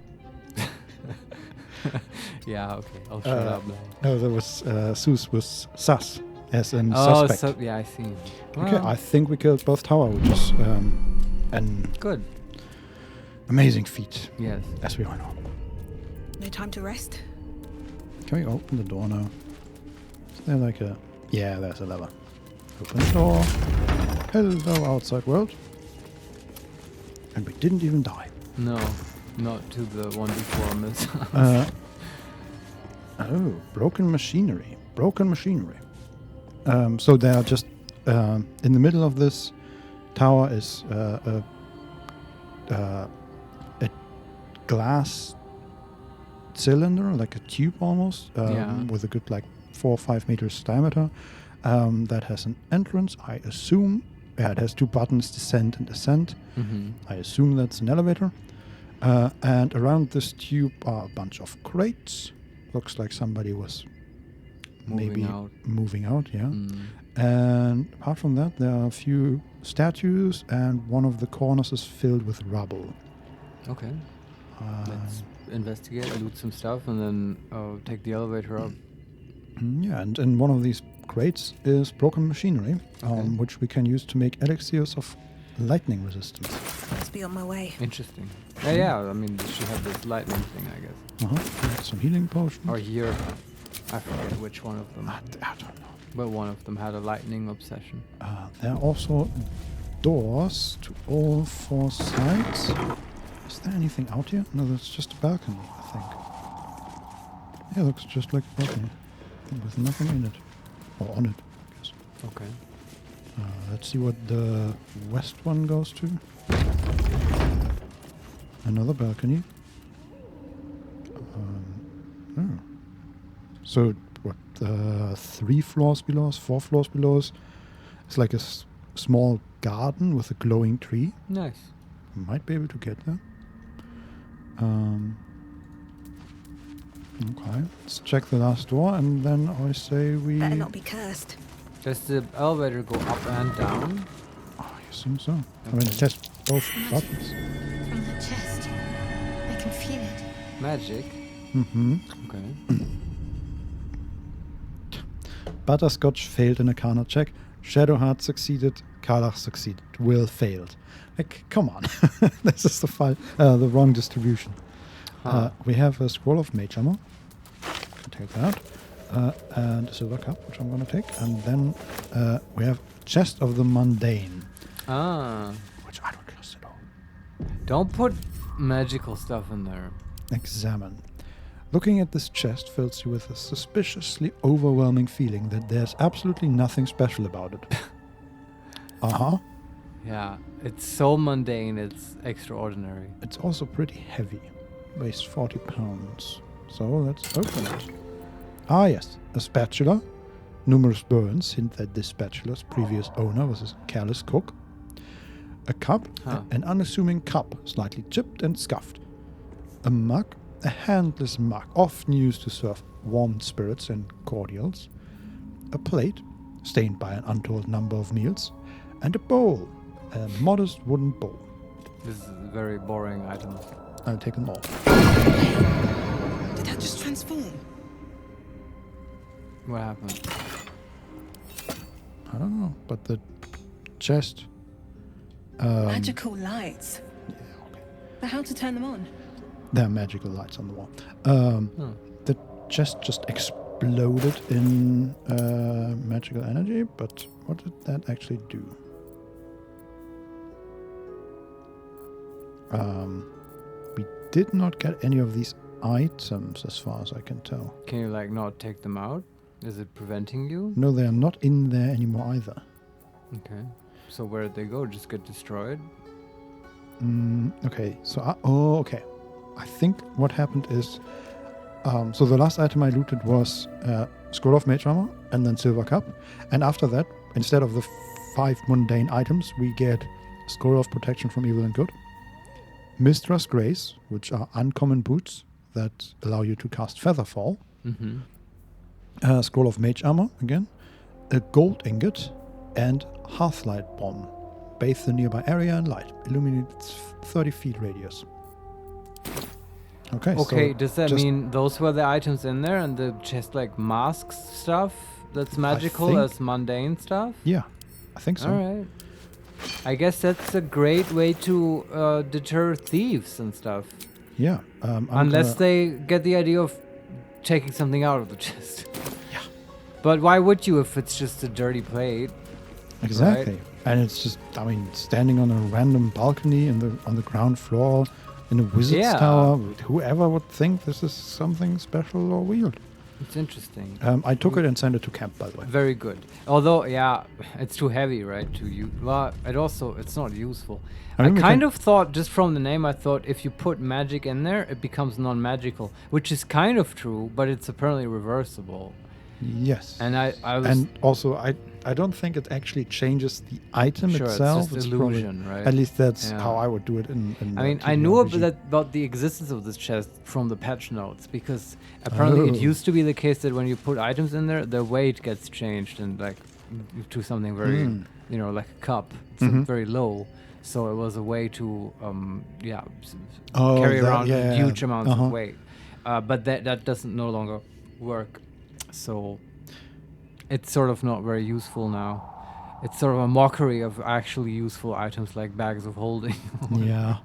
Yeah, okay, I'll shut up now. No, there was Seuss was sus, as in Oh, suspect. yeah, I see. Okay, Well, I think we killed both tower, which is an good. amazing feat, Yes. as we all know. No time to rest. Can we open the door now? Is there like a... Yeah, there's a lever. Open the door. Hello, outside world. And we didn't even die. No, not to the one before miss. Oh, broken machinery. Broken machinery. So they are just... in the middle of this tower is a glass cylinder, like a tube almost, with a good like 4 or 5 meters diameter. That has an entrance, I assume. Yeah, it has 2 buttons, descend and ascend. I assume that's an elevator. And around this tube are a bunch of crates. Looks like somebody was maybe moving out, yeah. And apart from that, there are a few statues, and one of the corners is filled with rubble. Okay. Let's investigate, loot some stuff, and then take the elevator up. Yeah, and in one of these crates is broken machinery, Okay. which we can use to make elixirs of lightning resistance. Must be on my way. Interesting. Yeah, I mean, she had this lightning thing, I guess. Some healing potions. Or here, I forget which one of them. I don't know. But one of them had a lightning obsession. There are also doors to all 4 sides. Is there anything out here? No, that's just a balcony, I think. Yeah, looks just like a balcony. With nothing in it. Or on it, I guess. Okay. Let's see what the west one goes to. Another balcony. Oh. So, what, 3 floors below us, 4 floors below us? It's like a small garden with a glowing tree. Nice. Might be able to get there. Okay, let's check the last door, and then I say we... Better not be cursed. Does the elevator go up and down? I assume so. I mean, test both buttons. From the chest. I can feel it. Magic. Okay. Butterscotch failed an Arcana check. Shadowheart succeeded. Karlach succeeded. Will failed. Like, come on. This is the wrong distribution. We have a scroll of mage armor. Take that. And a silver cup, which I'm going to take. And then we have chest of the mundane. Which I don't trust at all. Don't put magical stuff in there. Examine. Looking at this chest fills you with a suspiciously overwhelming feeling that there's absolutely nothing special about it. Yeah, it's so mundane, it's extraordinary. It's also pretty heavy. Weighs 40 pounds. So let's open it. Ah, yes, a spatula. Numerous burns hint that this spatula's previous owner was a careless cook. A cup, an unassuming cup, slightly chipped and scuffed. A mug, a handless mug, often used to serve warmed spirits and cordials. A plate, stained by an untold number of meals. And a bowl, a modest wooden bowl. This is very boring items. I'll take them all. Did that just transform? What happened? I don't know, but the chest... Magical lights. But how to turn them on? There are magical lights on the wall. The chest just exploded in magical energy, but what did that actually do? We did not get any of these items as far as I can tell. Can you like not take them out? Is it preventing you? No, they are not in there anymore either. Okay. So where did they go? Just get destroyed? Okay, so okay. I think what happened is, so the last item I looted was Scroll of Mage Armor and then Silver Cup. And after that, instead of the 5 mundane items, we get Scroll of Protection from Evil and Good, Mistress Grace, which are uncommon boots that allow you to cast Featherfall, Scroll of Mage Armor again, a gold ingot, and Hearthlight Bomb. Bathe the nearby area in light. Illuminates 30 feet radius. Okay, Okay, so does that mean those were the items in there and the just like masks stuff that's magical think- as mundane stuff? Yeah, I think so. Alright. I guess that's a great way to deter thieves and stuff. Yeah. Unless they get the idea of taking something out of the chest. Yeah. But why would you if it's just a dirty plate? Exactly. Right? And it's just, I mean, standing on a random balcony on the ground floor in a wizard's tower, whoever would think this is something special or weird. It's interesting. I took it and sent it to camp, by the way. Very good. Although, yeah, it's too heavy, right? To you. Well, it's not useful. I kind of thought, just from the name, I thought if you put magic in there, it becomes non-magical, which is kind of true, but it's apparently reversible. Yes. And I was... And also, I don't think it actually changes the item itself. It's just probably- illusion, right? At least that's how I would do it in I mean, I knew about the existence of this chest from the patch notes, because apparently it used to be the case that when you put items in there, the weight gets changed and like to something very, like a cup, so very low. So it was a way to, carry around huge amounts of weight. But that doesn't no longer work. So it's sort of not very useful now. It's sort of a mockery of actually useful items like bags of holding. Yeah.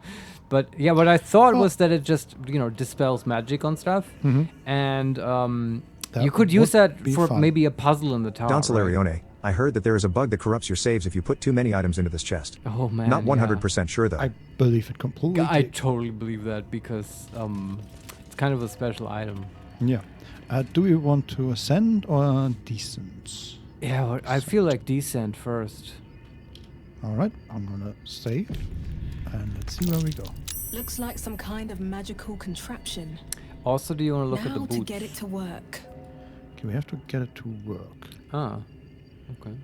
But yeah, what I thought was that it just, dispels magic on stuff. And you could use that for maybe a puzzle in the tower. Don Solarione, I heard that there is a bug that corrupts your saves if you put too many items into this chest. Oh man. Not 100% sure though. I believe it completely. I totally believe that because it's kind of a special item. Yeah. Do we want to ascend or descent? Yeah, well, I feel like descent first. All right, I'm gonna save, and let's see where we go. Looks like some kind of magical contraption. Also, do you want to look at the Now boots? to get it to work. Okay, we have to get it to work. Ah, okay.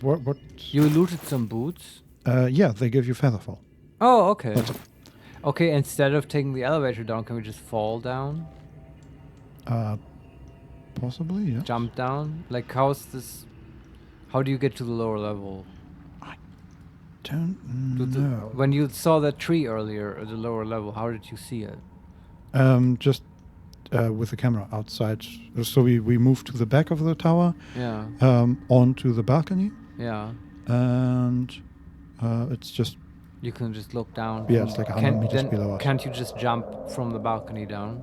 What? You looted some boots? Yeah, they give you Featherfall. Oh, okay. Okay, instead of taking the elevator down, can we just fall down? Possibly, yeah. Jump down? Like, how do you get to the lower level? I don't know. When you saw that tree earlier at the lower level, how did you see it? Just with the camera outside. So we moved to the back of the tower. Yeah. Onto the balcony. Yeah. And it's just... You can just look down. Yeah, it's like 100 meters below us. Can't you just jump from the balcony down?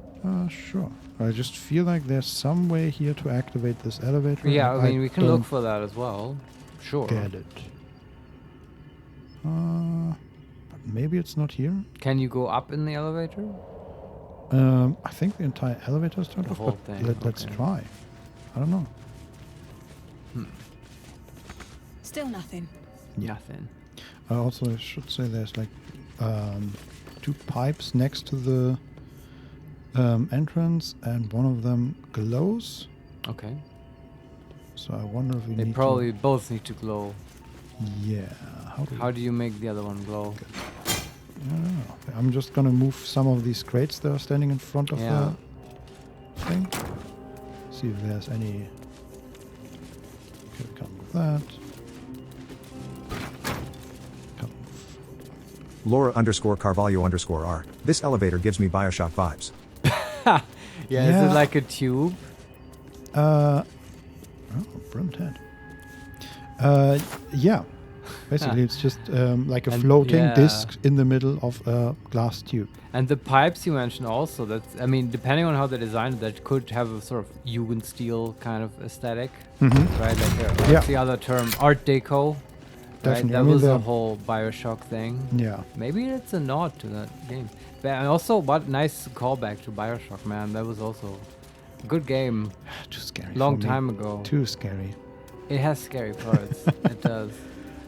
Sure. I just feel like there's some way here to activate this elevator. Yeah, I mean, we can look for that as well. Sure. Get it. But maybe it's not here. Can you go up in the elevator? I think the entire elevator is turned off, whole but thing, let's try. I don't know. Still nothing. Nothing. Also, I should say there's like 2 pipes next to the entrance, and one of them glows. Okay. So I wonder if we They need probably both need to glow. Yeah. How do you make the other one glow? I don't know. I'm just gonna move some of these crates that are standing in front of the thing. See if there's any... Okay, we can't move that. Laura_Carvalho_R. This elevator gives me Bioshock vibes. Yeah, is it like a tube? Oh, brimmed head. Yeah. Basically, it's just like a floating disc in the middle of a glass tube. And the pipes you mentioned also, I mean, depending on how they designed it, that could have a sort of Jugendstil kind of aesthetic. Right? Like what's the other term? Art Deco. Right? That was the whole Bioshock thing. Yeah. Maybe it's a nod to that game. And also, what nice callback to Bioshock, man. That was also a good game. Too scary. Long time ago. Too scary. It has scary parts. It does.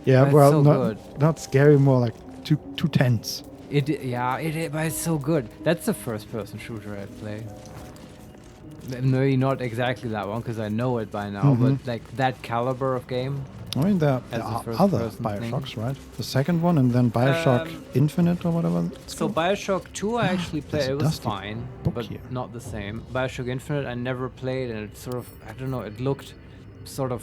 Yeah, But well, it's so good. not scary, more like too tense. But it's so good. That's the first-person shooter I play. Maybe not exactly that one because I know it by now, but like that caliber of game. I mean, there are other Bioshocks, right? The second one, and then Bioshock Infinite or whatever. So Bioshock 2 I actually played. It was fine, but here. not the same. Bioshock Infinite I never played, and it sort of, I don't know, it looked sort of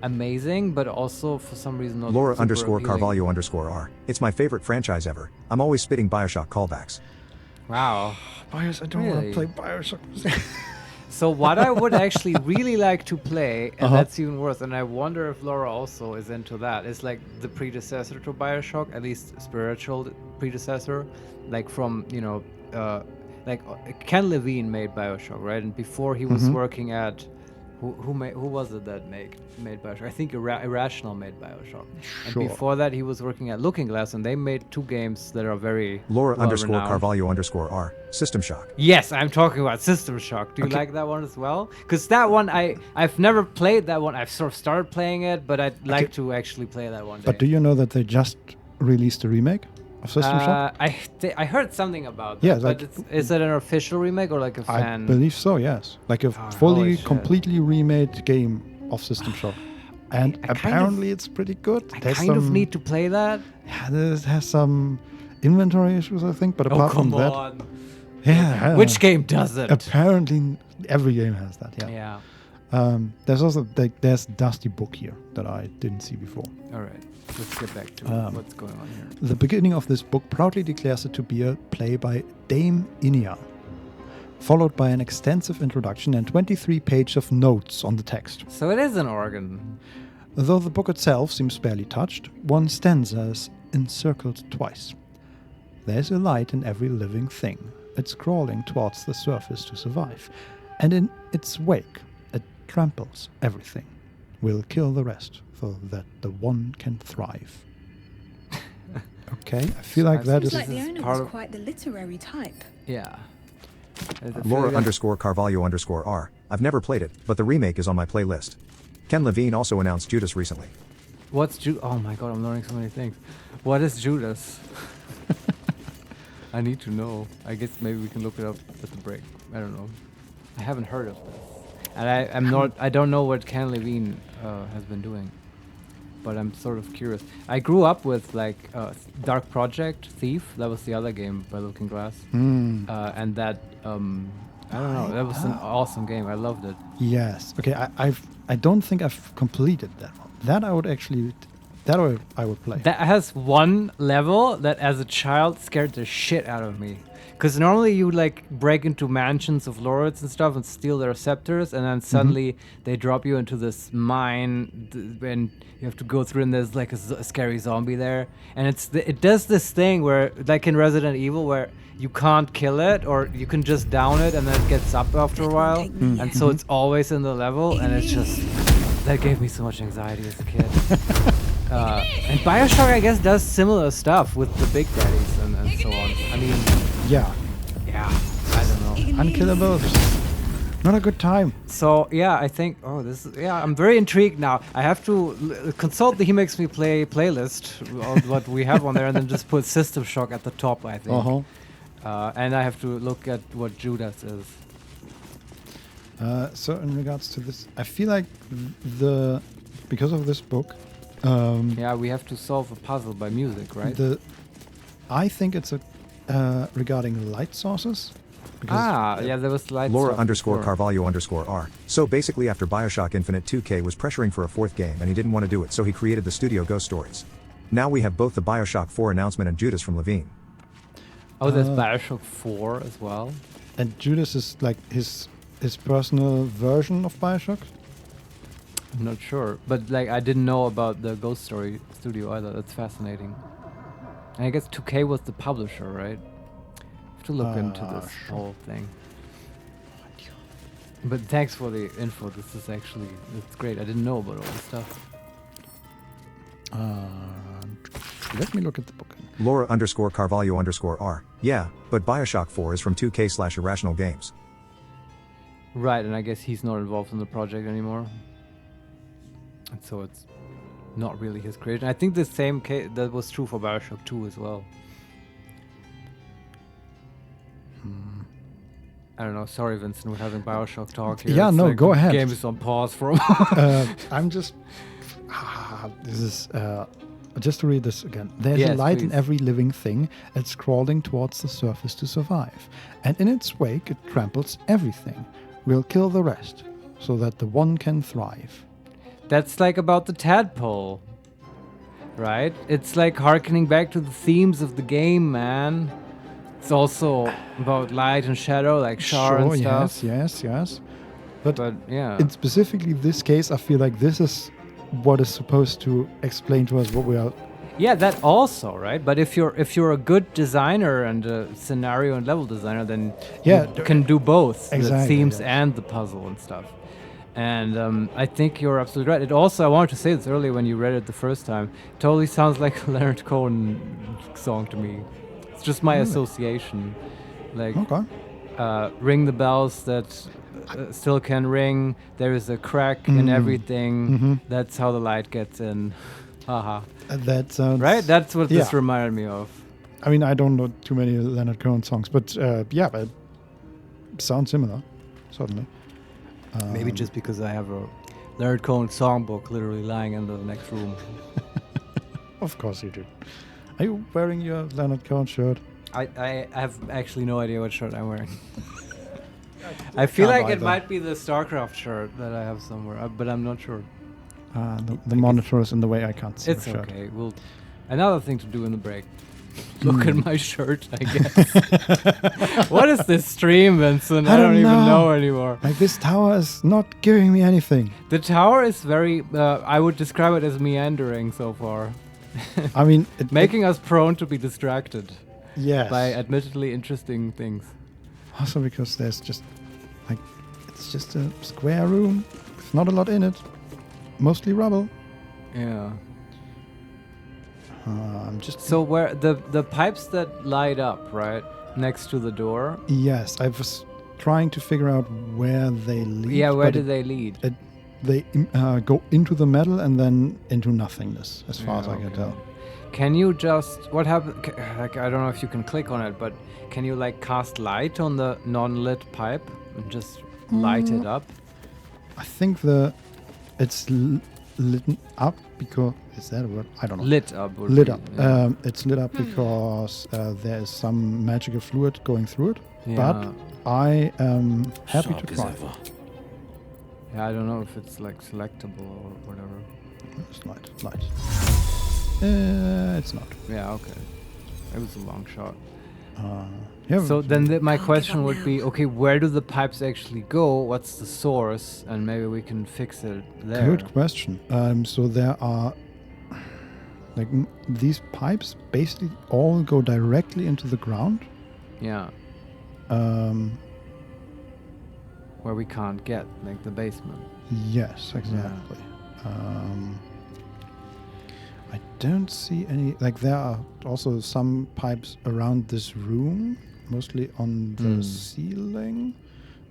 amazing, but also for some reason not Laura super _ appealing. Carvalho _ R. It's my favorite franchise ever. I'm always spitting Bioshock callbacks. Wow. I don't want to play Bioshock. So what I would actually really like to play, and that's even worse, and I wonder if Laura also is into that, is like the predecessor to Bioshock, at least spiritual predecessor, like from, you know, like Ken Levine made Bioshock, right? And before he was working at, who was it that made Bioshock? I think Irrational made Bioshock. And before that he was working at Looking Glass, and they made two games that are very Laura well _ renowned. Carvalho _ R. System Shock. Yes, I'm talking about System Shock. Do you like that one as well? Because that one, I've never played that one. I've sort of started playing it, but I'd like to actually play that one day. But do you know that they just released a remake of System Shock? I heard something about that. Yeah, but like, is it an official remake or like a fan? I believe so, yes. Like a fully, completely remade game of System Shock. And apparently it's pretty good. I kind of need to play that. Yeah, it has some inventory issues, I think, but apart from that... on. Yeah. Which game doesn't? Apparently every game has that, yeah. Yeah. There's also there's Dusty Book here that I didn't see before. All right, let's get back to what's going on here. The beginning of this book proudly declares it to be a play by Dame Inia, followed by an extensive introduction and 23 pages of notes on the text. So it is an organ. Though the book itself seems barely touched, one stanza is encircled twice. There's a light in every living thing. It's crawling towards the surface to survive, and in its wake, it tramples everything. We'll kill the rest, so that the one can thrive. Okay, I feel like that is... Seems like the owner was quite the literary type. Yeah. Laura _ Carvalho _ R. I've never played it, but the remake is on my playlist. Ken Levine also announced Judas recently. What's Judas? Oh my god, I'm learning so many things. What is Judas? I need to know. I guess maybe we can look it up at the break. I don't know. I haven't heard of this. And I don't know what Ken Levine has been doing. But I'm sort of curious. I grew up with like Dark Project, Thief. That was the other game by Looking Glass. And that, I don't know, that was an awesome game. I loved it. Yes. Okay, I don't think I've completed that one. That I would actually... That I would play. That has one level that as a child scared the shit out of me. Because normally you like break into mansions of lords and stuff and steal their scepters, and then suddenly they drop you into this mine and you have to go through, and there's like a scary zombie there. And it does this thing where, like in Resident Evil, where you can't kill it, or you can just down it and then it gets up after a while. And so it's always in the level, and it's just... That gave me so much anxiety as a kid. And Bioshock, I guess, does similar stuff with the big daddies and so on. I mean... Yeah, I don't know. Unkillable. Not a good time. So, yeah, I think... Oh, this is... Yeah, I'm very intrigued now. I have to consult the HeMakesMePlay playlist, of what we have on there, and then just put System Shock at the top, I think. And I have to look at what Judas is. So in regards to this, I feel like because of this book... yeah, we have to solve a puzzle by music, right? I think it's regarding light sources. Yeah, there was light Laura stuff _ before. Carvalho _ R. So basically after Bioshock Infinite, 2K was pressuring for a fourth game and he didn't want to do it, so he created the studio Ghost Stories. Now we have both the Bioshock 4 announcement and Judas from Levine. Oh, there's Bioshock 4 as well? And Judas is like his personal version of Bioshock? I'm not sure, but like I didn't know about the Ghost Story studio either. That's fascinating. And I guess 2K was the publisher, right? I have to look into this whole thing. But thanks for the info. This is actually, it's great. I didn't know about all this stuff. Let me look at the book. Laura _ Carvalho _ R. Yeah, but Bioshock 4 is from 2K / Irrational Games. Right, and I guess he's not involved in the project anymore. And so it's not really his creation. I think the same case that was true for Bioshock 2 as well. I don't know. Sorry, Vincent, we're having Bioshock talk here. Yeah, It's no, like go the ahead. Game is on pause for a moment. I'm just. This is. Just to read this again. There's a light in every living thing. It's crawling towards the surface to survive. And in its wake, it tramples everything. We'll kill the rest, so that the one can thrive. That's like about the tadpole, right? It's like harkening back to the themes of the game, man. It's also about light and shadow, like Shar and stuff. Yes. But yeah. in specifically this case, I feel like this is what is supposed to explain to us what we are. Yeah, that also, right? But if you're a good designer and a scenario and level designer, then you can do both, the themes and the puzzle and stuff. And I think you're absolutely right. It also, I wanted to say this earlier when you read it the first time, totally sounds like a Leonard Cohen song to me. It's just my association. Like, ring the bells that still can ring. There is a crack in everything. That's how the light gets in. Haha. That sounds right. That's what this reminded me of. I mean, I don't know too many Leonard Cohen songs, but but sounds similar, certainly. Maybe just because I have a Leonard Cohen songbook literally lying in the next room. Of course you do. Are you wearing your Leonard Cohen shirt? I have actually no idea what shirt I'm wearing. I feel like it might be the StarCraft shirt that I have somewhere, but I'm not sure. The monitor is in the way, I can't see it's the shirt. Okay. Well, another thing to do in the break. Look at my shirt, I guess. What is this stream, Vincent? I don't even know anymore. Like, this tower is not giving me anything. The tower is very, I would describe it as meandering so far. I mean, making us prone to be distracted. Yes. By admittedly interesting things. Also because there's just, like, it's just a square room with not a lot in it. Mostly rubble. Yeah. I'm just. So where the pipes that light up, right, next to the door? Yes, I was trying to figure out where they lead. Yeah, where do they lead? They go into the metal and then into nothingness, as far as I can tell. Can you just what happened? Like, I don't know if you can click on it, but can you like cast light on the non-lit pipe and just light it up? I think it's lit up because is that a word? I don't know. Lit up. Lit up. Yeah. It's lit up because there is some magical fluid going through it. Yeah. But I am happy to try. Yeah, I don't know if it's like selectable or whatever. It's light. It's not. Yeah, okay. It was a long shot. Yeah. So then my question would be, okay, where do the pipes actually go? What's the source? And maybe we can fix it there. Good question. So there are, like, these pipes basically all go directly into the ground. Yeah. Where we can't get, like the basement. Yes, exactly. Yeah. I don't see any, like, there are also some pipes around this room, mostly on the ceiling,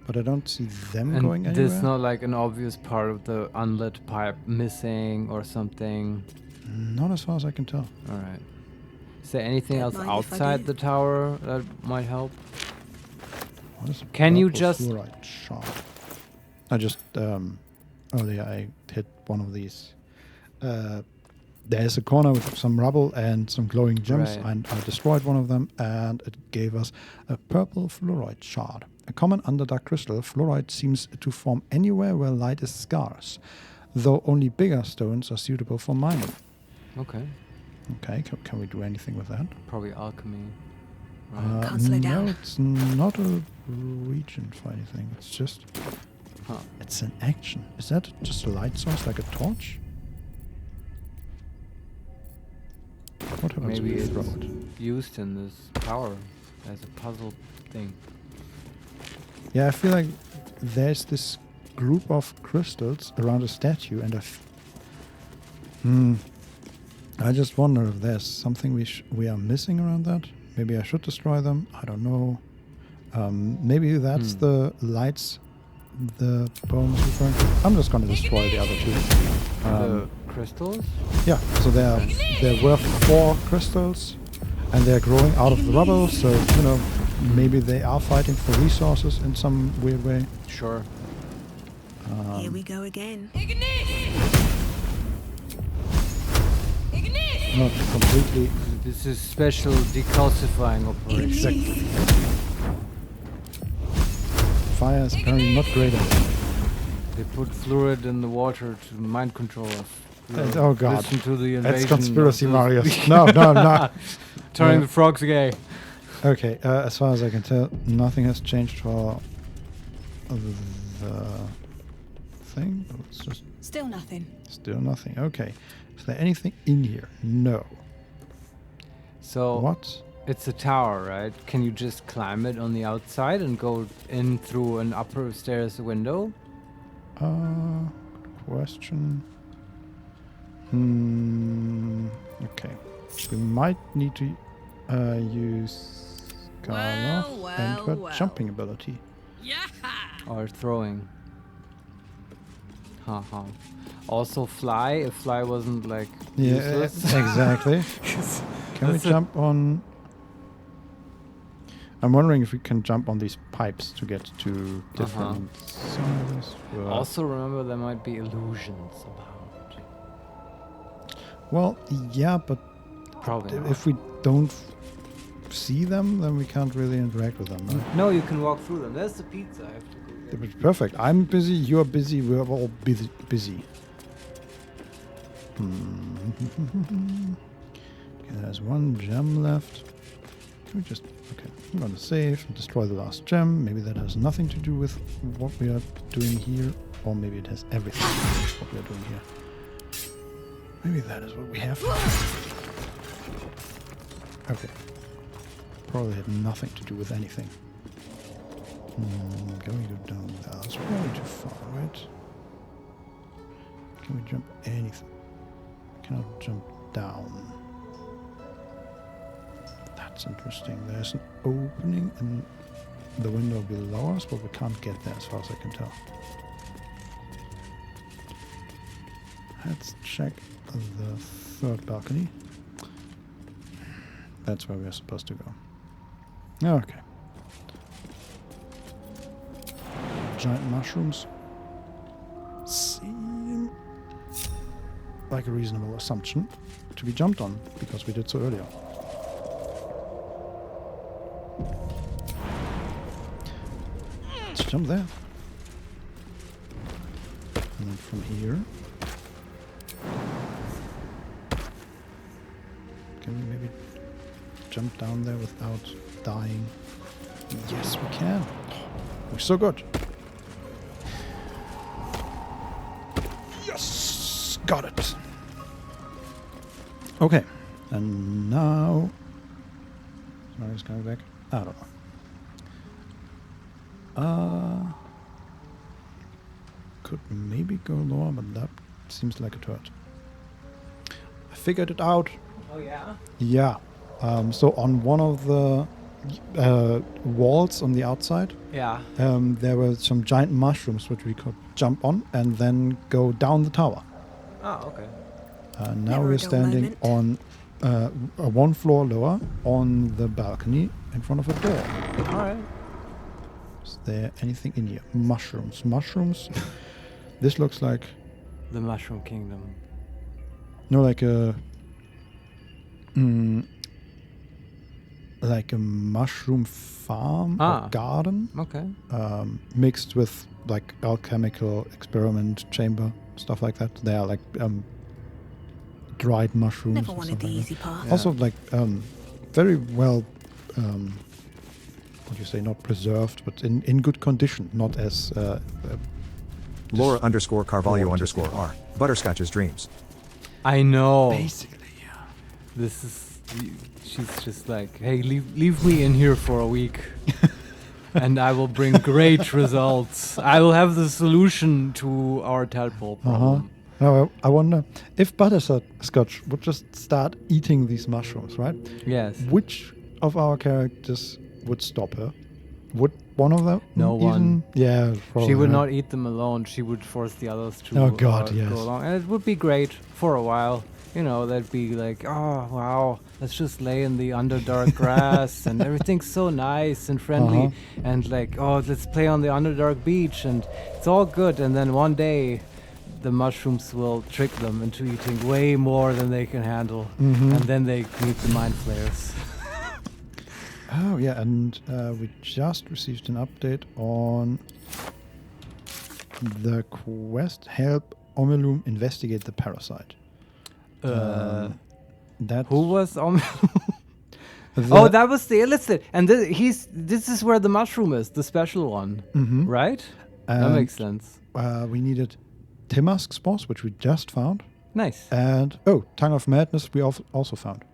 but I don't see them going anywhere. There's not like an obvious part of the unlit pipe missing or something? Not as far as I can tell. All right. Is there anything else outside the tower that might help? Can you just... Fluoride shard. I just, earlier I hit one of these. There's a corner with some rubble and some glowing gems, and I destroyed one of them, and it gave us a purple fluoride shard. A common underdark crystal, fluoride seems to form anywhere where light is scarce, though only bigger stones are suitable for mining. Okay. Okay, can we do anything with that? Probably alchemy. Right. Can't slow down. No, it's not a regent for anything. It's just... It's an action. Is that just a light source, like a torch? What happens Maybe if we it's throw it? used in this tower as a puzzle thing. Yeah, I feel like there's this group of crystals around a statue, and I just wonder if there's something we are missing around that. Maybe I should destroy them. I don't know. Maybe that's the lights the poem is referring to. I'm just going to destroy the other two. The crystals? Yeah, so they're worth 4 crystals, and they're growing out of the rubble, so, you know, maybe they are fighting for resources in some weird way. Sure. Here we go again. Not completely. This is special decalcifying operation. Exactly. Fire is apparently not great at it. They put fluid in the water to mind control us. Oh god. Listen to the That's invasion. conspiracy, Marius. No. Turning the frogs gay. Okay, as far as I can tell, nothing has changed for the thing. It's just Still nothing. still nothing. Okay. Is there anything in here? No. So What? it's a tower, right? Can you just climb it on the outside and go in through an upper stairs window? Good question. Okay. We might need to use Carla and her jumping ability. Or throwing? Haha. Also fly, if fly wasn't like useless. Exactly. Can we jump on... I'm wondering if we can jump on these pipes to get to different sides. Also remember there might be illusions about. Well, yeah, but Probably not. if we don't see them, then we can't really interact with them. Right? No, you can walk through them. There's the pizza. I have to go get. It's perfect. I'm busy, you're busy, we're all busy. Okay, there's one gem left. Can we just... Okay, I'm gonna save and destroy the last gem. Maybe that has nothing to do with what we are doing here. Or maybe it has everything to do with what we are doing here. Maybe that is what we have. Okay. Probably had nothing to do with anything. Going to down there. That's probably too far, right? Can we jump anything? Cannot jump down. That's interesting. There's an opening in the window below us, but we can't get there as far as I can tell. Let's check the third balcony. That's where we are supposed to go. Okay. Giant mushrooms seem like a reasonable assumption to be jumped on, because we did so earlier. Let's jump there. And then from here... Can we maybe jump down there without dying? Yes, we can. We're so good. Yes! Got it. Okay. And now... Marius coming back? I don't know. Could maybe go lower, but that seems like a turret. I figured it out. Oh yeah? Yeah. So on one of the walls on the outside, there were some giant mushrooms which we could jump on and then go down the tower. Oh, okay. Now we're standing on one floor lower on the balcony in front of a door. Alright. Is there anything in here? Mushrooms. Mushrooms. This looks like... The Mushroom Kingdom. No, like a... like a mushroom farm or garden. Okay. Mixed with like alchemical experiment chamber, stuff like that. They are like dried mushrooms. Never wanted the easy part. Also like very well, what do you say, not preserved, but in good condition, not as... Laura _Carvalho_R. Butterscotch's dreams. I know. Basically, yeah. This is... She's just like, hey, leave me in here for a week. And I will bring great results. I will have the solution to our tadpole problem. Now, I wonder if Butterscotch would just start eating these mushrooms, right? Yes. Which of our characters would stop her? Would one of them? No even? one. Yeah, probably. She would not eat them alone. She would force the others to Oh God, go yes. along. And it would be great for a while. You know, they'd be like, oh, wow, let's just lay in the underdark grass and everything's so nice and friendly. And like, oh, let's play on the underdark beach and it's all good. And then one day, the mushrooms will trick them into eating way more than they can handle. And then they meet the Mind Flayers. Oh, yeah, and we just received an update on the quest, help Omelum investigate the parasite. That Who was Oh, that was the illicit. And this is where the mushroom is, the special one. Right? That makes sense. We needed Timask's boss, which we just found. Nice. And, Tongue of Madness we also found.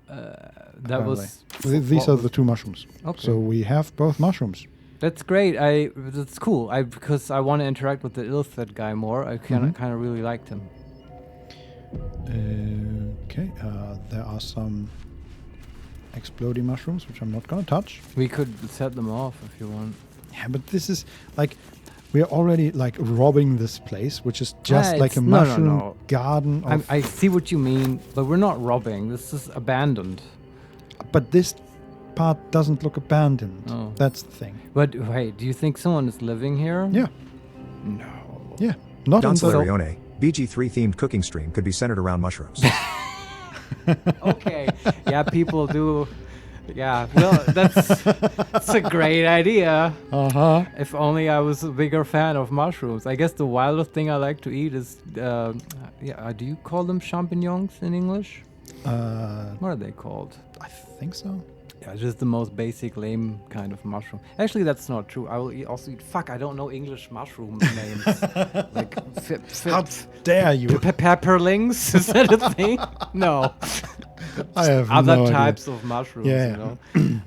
That was... These are the two mushrooms. Okay. So we have both mushrooms. That's great. That's cool. Because I want to interact with the Ilthid guy more. I kind of really liked him. Okay, there are some exploding mushrooms, which I'm not gonna touch. We could set them off if you want. Yeah, but this is like we're already like robbing this place, which is just like a mushroom garden. I see what you mean, but we're not robbing. This is abandoned. But this part doesn't look abandoned. Oh. That's the thing. But wait, do you think someone is living here? Yeah. No. Yeah. Not Don in the Solarione, BG3 themed cooking stream could be centered around mushrooms. Okay. Yeah, people do. Yeah, well, that's a great idea. If only I was a bigger fan of mushrooms. I guess the wildest thing I like to eat is, do you call them champignons in English? What are they called? I think so. Yeah, just the most basic, lame kind of mushroom. Actually, that's not true. I will also eat. Fuck, I don't know English mushroom names. Like, how dare you? Pepperlings? Is that a thing? No. I have other no types idea. of mushrooms. Yeah, You know?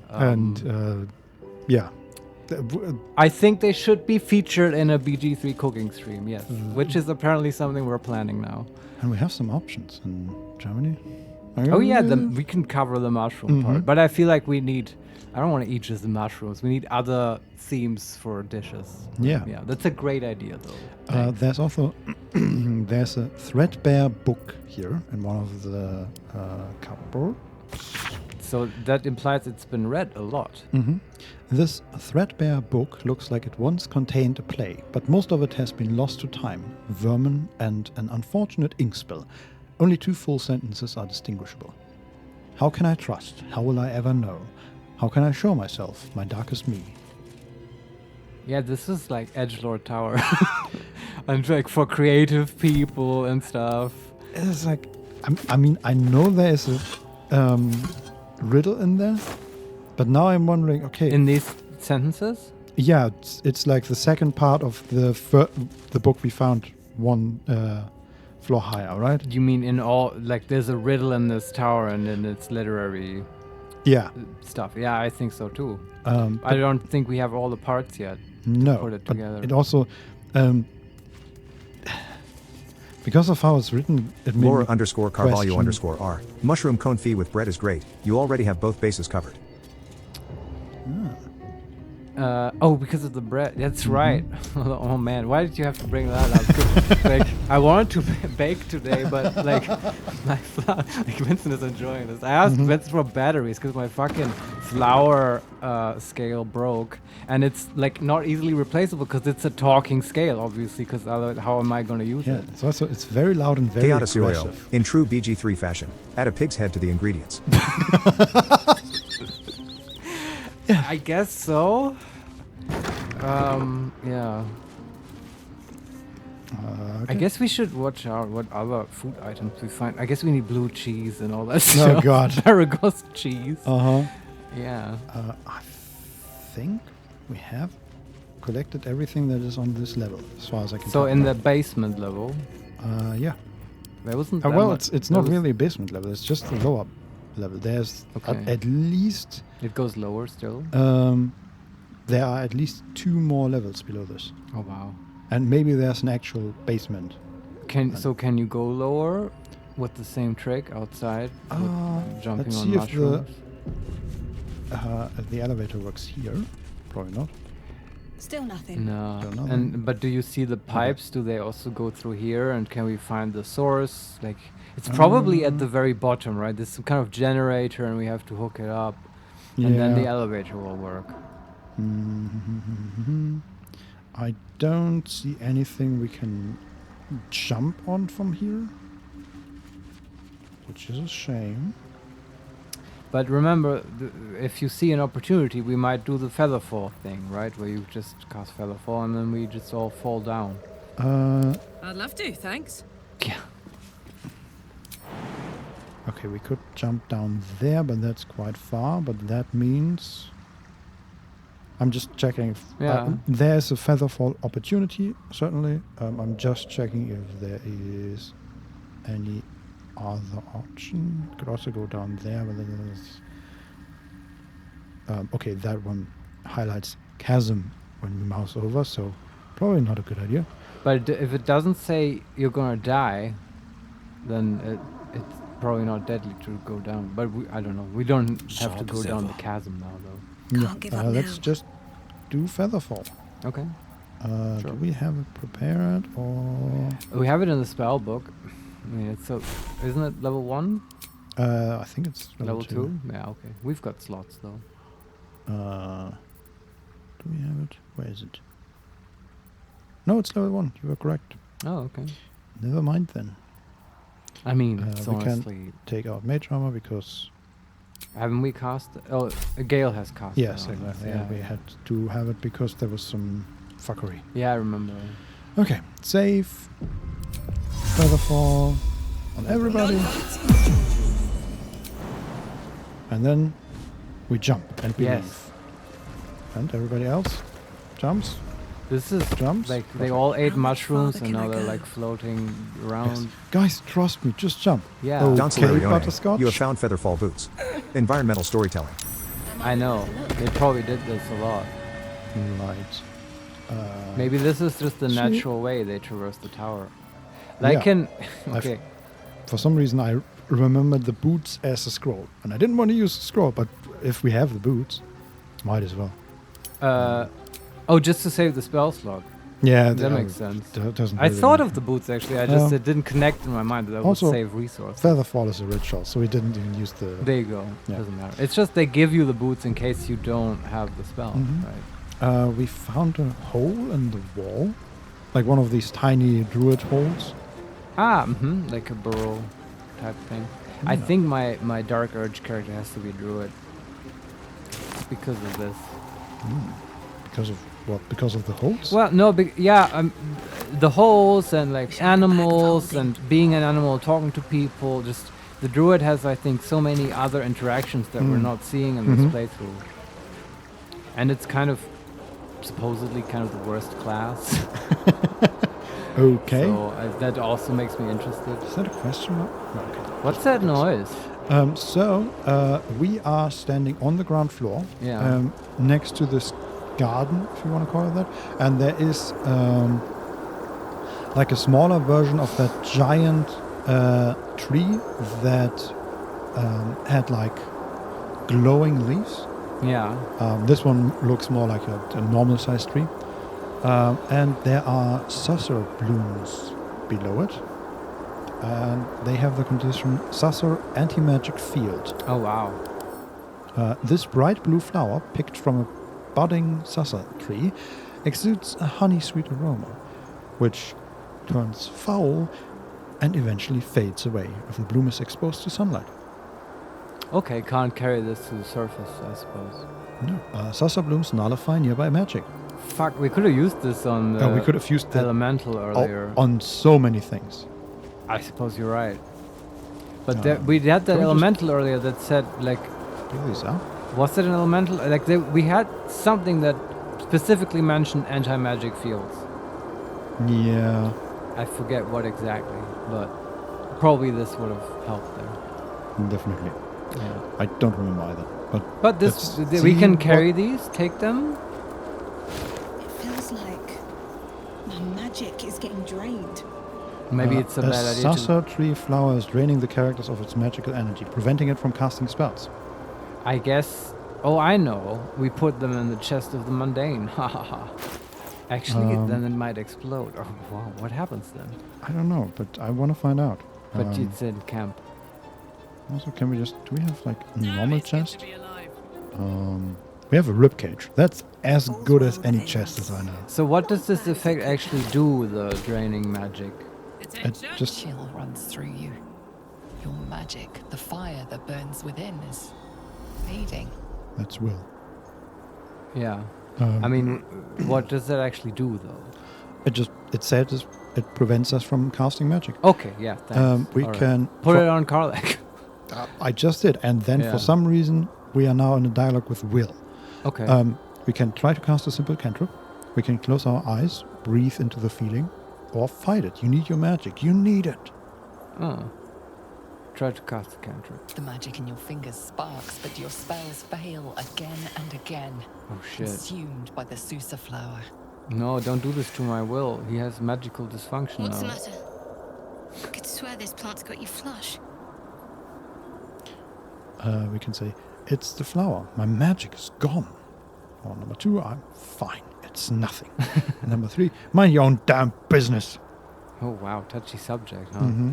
And yeah. I think they should be featured in a BG3 cooking stream. Yes, which is apparently something we're planning now. And we have some options in Germany. Oh yeah, we can cover the mushroom part, but I feel like we need. I don't want to eat just the mushrooms. We need other themes for dishes. Yeah, yeah, that's a great idea though. There's also there's a threadbare book here in one of the cupboards. So that implies it's been read a lot. This threadbare book looks like it once contained a play, but most of it has been lost to time, vermin, and an unfortunate ink spill. Only 2 full sentences are distinguishable. How can I trust? How will I ever know? How can I show myself, my darkest me? Yeah, this is like Edgelord Tower. And like for creative people and stuff. It's like, I mean, I know there is a riddle in there, but now I'm wondering, okay. In these sentences? Yeah, it's like the second part of the book we found one floor higher, right? You mean in all, like there's a riddle in this tower and then it's literary stuff. Yeah, I think so too. I don't think we have all the parts yet to put it together. It also, because of how it's written, it made Laura _ Carvalho _ R. Mushroom confit with bread is great. You already have both bases covered. Because of the bread. That's right. Oh man, why did you have to bring that up? Like, I wanted to bake today, but like Vincent is enjoying this. I asked Vincent for batteries because my fucking flour scale broke, and it's like not easily replaceable because it's a talking scale, obviously. Because how am I going to use it? Yeah, it's very loud and very aggressive. In true BG3 fashion, add a pig's head to the ingredients. Yeah. I guess so. Yeah. Okay. I guess we should watch out what other food items we find. I guess we need blue cheese and all that stuff. Oh god. Aragos cheese. Yeah. I think we have collected everything that is on this level, as far as I can tell. So in the basement level? Yeah. There wasn't well, it's not really a basement level. It's just the lower level. There's at least... It goes lower still? There are at least 2 more levels below this. Oh, wow. And maybe there's an actual basement. So can you go lower with the same trick outside? Jumping on mushrooms? If the elevator works here. Probably not. Still nothing. No. Still nothing. And but do you see the pipes? Do they also go through here? And can we find the source? Like, it's probably at the very bottom, right? There's some kind of generator, and we have to hook it up, and then the elevator will work. I don't see anything we can jump on from here, which is a shame. But remember, if you see an opportunity, we might do the feather fall thing, right? Where you just cast feather fall and then we just all fall down. I'd love to, thanks. Yeah. Okay, we could jump down there, but that's quite far. But that means... I'm just checking if there's a feather fall opportunity, certainly. I'm just checking if there is any other option. Could also go down there, but then there's... okay, that one highlights chasm when we mouse over, so probably not a good idea. But if it doesn't say you're gonna die, then it's probably not deadly to go down. But I don't know. We don't have to go down the chasm now, though. Can't give up let's now. just do featherfall. Okay. Sure. Do we have it prepared or? We have it in the spell book. I mean, it's so. Isn't it level 1? I think it's level 2. Yeah. Okay. We've got slots though. Do we have it? Where is it? No, it's level 1. You were correct. Oh, okay. Never mind then. I mean, it's we honestly. can take out mage armor because. Haven't we cast? Oh, Gale has cast. Yes, it on us, exactly. Yeah, we had to have it because there was some fuckery. Yeah, I remember. Okay, save. Featherfall on everybody. And then we jump and believe. And everybody else jumps. This is jumps. Like they all ate mushrooms and now they're like floating around. Yes. Guys, trust me, just jump. Yeah. Okay, Butterscotch. You have found Featherfall boots. Environmental storytelling. I know. They probably did this a lot. Right. Maybe this is just the natural way they traverse the tower. Like okay. For some reason, I remembered the boots as a scroll, and I didn't want to use the scroll, but if we have the boots, might as well. Oh, just to save the spell slot. Yeah, that makes sense. Doesn't I really thought of the boots actually. It didn't connect in my mind that also, would save resources. Featherfall is a ritual, so we didn't even use the. There you go. Yeah. Doesn't matter. It's just they give you the boots in case you don't have the spell, right? We found a hole in the wall, like one of these tiny druid holes. Like a burrow type thing. I think my Dark Urge character has to be druid. Because of this. Because of what? Because of the holes? Well, no, the holes and like animals and being an animal, talking to people. Just the druid has, I think, so many other interactions that we're not seeing in this playthrough. And it's kind of supposedly kind of the worst class. Okay. So that also makes me interested. Is that a question mark? No, okay. What's that noise? We are standing on the ground floor. Yeah. Next to this garden, if you want to call it that, and there is like a smaller version of that giant tree that had like glowing leaves. Yeah. This one looks more like a normal sized tree, and there are susur blooms below it, and they have the condition susur anti-magic field. Oh wow. This bright blue flower, picked from a budding susur tree, exudes a honey-sweet aroma, which turns foul and eventually fades away if the bloom is exposed to sunlight. Okay, can't carry this to the surface, I suppose. No. Susur blooms nullify nearby magic. Fuck, we could have used this on the we could have used the elemental earlier. On so many things. I suppose you're right. But we had that elemental earlier that said, like... Was it an elemental? Like, we had something that specifically mentioned anti-magic fields. Yeah. I forget what exactly, but probably this would have helped there. Definitely. Yeah. I don't remember either. But this, we can carry these, take them. It feels like my magic is getting drained. Maybe it's a bad idea. Susur tree flower is draining the characters of its magical energy, preventing it from casting spells. I guess Oh, I know. We put them in the chest of the mundane. Ha ha ha. Actually, then it might explode. Oh, wow. What happens then? I don't know, but I want to find out. But it's in camp. Also, can we just... Do we have, like, a normal chest? We have a ribcage. That's as good as any chest as I know. So what does this effect actually do, the draining magic? It just... Chill runs through you. Your magic, the fire that burns within, is fading. That's will. Yeah. I mean, what does that actually do, though? It says it prevents us from casting magic. Okay, yeah, thanks. We can... Put it on Karlach. I just did, and then for some reason, we are now in a dialogue with will. Okay. We can try to cast a simple cantrip. We can close our eyes, breathe into the feeling, or fight it. You need your magic. You need it. Oh. Try to cast a cantrip. The magic in your fingers sparks, but your spells fail again and again. Oh shit. Consumed by the Susa flower. No, don't do this to my will. He has magical dysfunction What's now. the matter? I could swear this plant's got you flush. We can say, it's the flower. My magic is gone. Or number 2, I'm fine. It's nothing. And number 3, mind your own damn business. Oh wow, touchy subject, huh? Mm-hmm.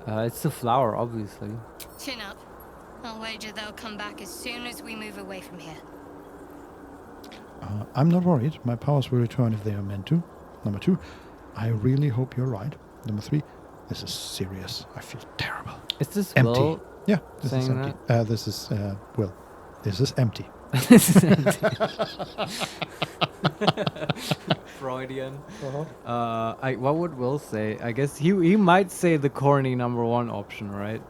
It's the flower, obviously. Chin up. I'll wager they'll come back as soon as we move away from here. I'm not worried. My powers will return if they are meant to. Number 2, I really hope you're right. Number 3, this is serious. I feel terrible. Is this empty? Will Yeah, this is saying empty. This is Will. This is empty. This is empty. Freudian. What would Will say? I guess he might say the corny number 1 option, right?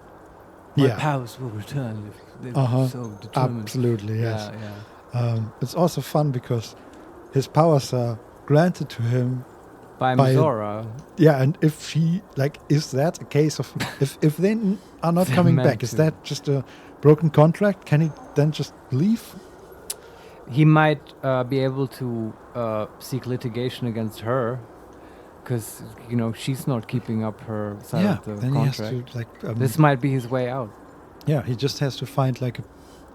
My powers will return if they're so determined. Absolutely, yes. Yeah. It's also fun because his powers are granted to him by Mizora. Yeah, and if he is that a case of if they are not coming back, is that just a broken contract? Can he then just leave? He might be able to seek litigation against her, because she's not keeping up her side of the then contract. He has to, this might be his way out. Yeah, he just has to find a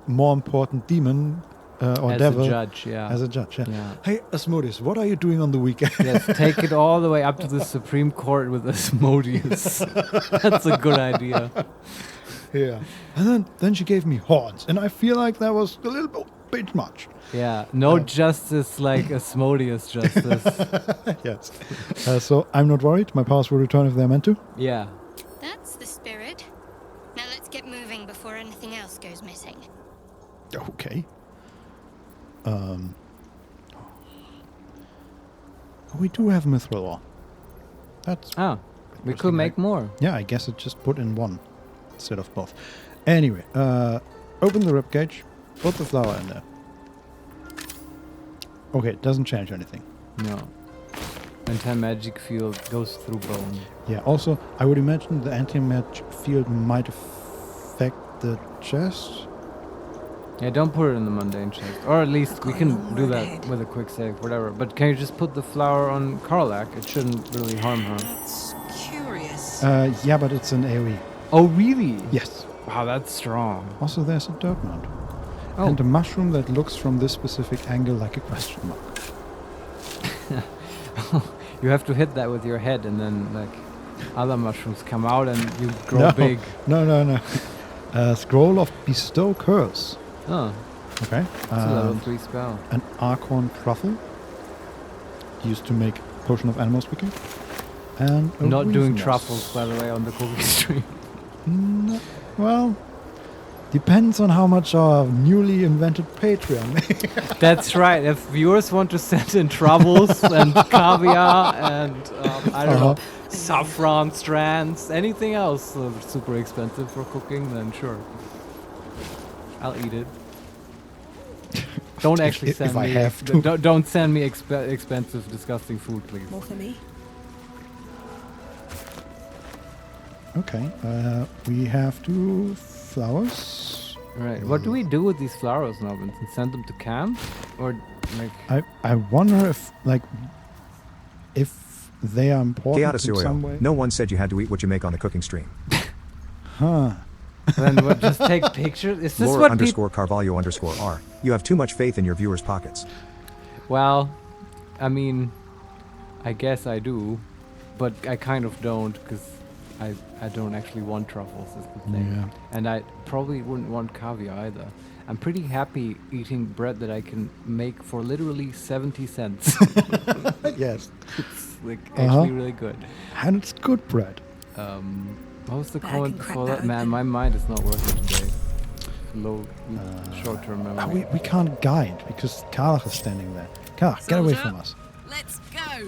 more important demon or as devil a judge. Yeah, as a judge. Yeah. Hey, Asmodeus, what are you doing on the weekend? Yes, take it all the way up to the Supreme Court with Asmodeus. That's a good idea. Yeah, and then she gave me horns, and I feel like that was a little bit much. Yeah, no justice like Asmodeus justice. Yes. So I'm not worried. My powers will return if they're meant to. Yeah. That's the spirit. Now let's get moving before anything else goes missing. Okay. We do have mithril ore. That's... we could make more. Yeah, I guess it just put in one instead of both. Anyway, open the ribcage, put the flower in there. Okay, it doesn't change anything. No. Anti-magic field goes through bone. Yeah, also, I would imagine the anti-magic field might affect the chest. Yeah, don't put it in the mundane chest. Or at least we can do that with a quick save, whatever. But can you just put the flower on Karlach? It shouldn't really harm her. That's curious. Yeah, but it's an AoE. Oh, really? Yes. Wow, that's strong. Also, there's a dirt mound. Oh. And a mushroom that looks from this specific angle like a question mark. You have to hit that with your head, and then other mushrooms come out, and you grow big. No. Scroll of Bestow Curse. Oh. Okay. It's a level 3 spell. An Archon Truffle. Used to make Potion of Animal Speaking. And not doing truffles, by the way, on the cooking stream. No, well, depends on how much our newly invented Patreon. That's right. If viewers want to send in truffles and caviar and I don't know, saffron strands, anything else super expensive for cooking, then sure, I'll eat it. Don't actually send if me. I have to. Don't send me expensive, disgusting food, please. More for me. Okay, we have 2 flowers. Right. What do we do with these flowers now, Vincent? Send them to camp, or I wonder if they are important in some way. No one said you had to eat what you make on the cooking stream. Huh. Then what, just take pictures? Is this Laura what underscore Carvalho underscore R. You have too much faith in your viewers' pockets. Well, I mean, I guess I do, but I kind of don't, because I don't actually want truffles, is the thing. Yeah. And I probably wouldn't want caviar either. I'm pretty happy eating bread that I can make for literally 70 cents. Yes. It's like actually really good. And it's good bread. What was the But I comment can before crack that? that Man, open. my mind is not working today. Low, short-term memory. We can't guide because Karlach is standing there. Karlach, get away Soldier. from us. Let's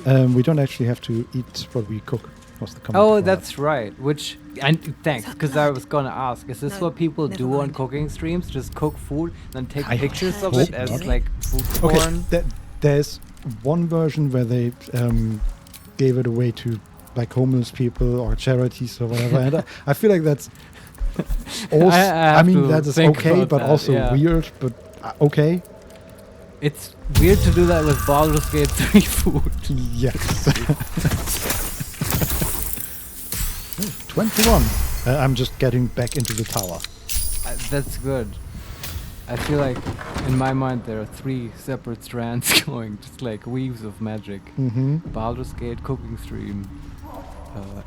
go. We don't actually have to eat what we cook. Was the comment Oh, before that's right. Which, and thanks, because I was gonna ask, is this No, what people never do on mind. cooking streams? Just cook food, then take I pictures of hope it as not. like food that? porn? Okay, there's one version where they gave it away to like homeless people or charities or whatever, and I feel like that's also. I I have mean, to that is think okay, about but that, also yeah. weird. But okay, It's weird to do that with Baldur's Gate 3 food. yes. 21. I'm just getting back into the tower. That's good. I feel like in my mind there are 3 separate strands going, just like weaves of magic. Mm-hmm. Baldur's Gate cooking stream,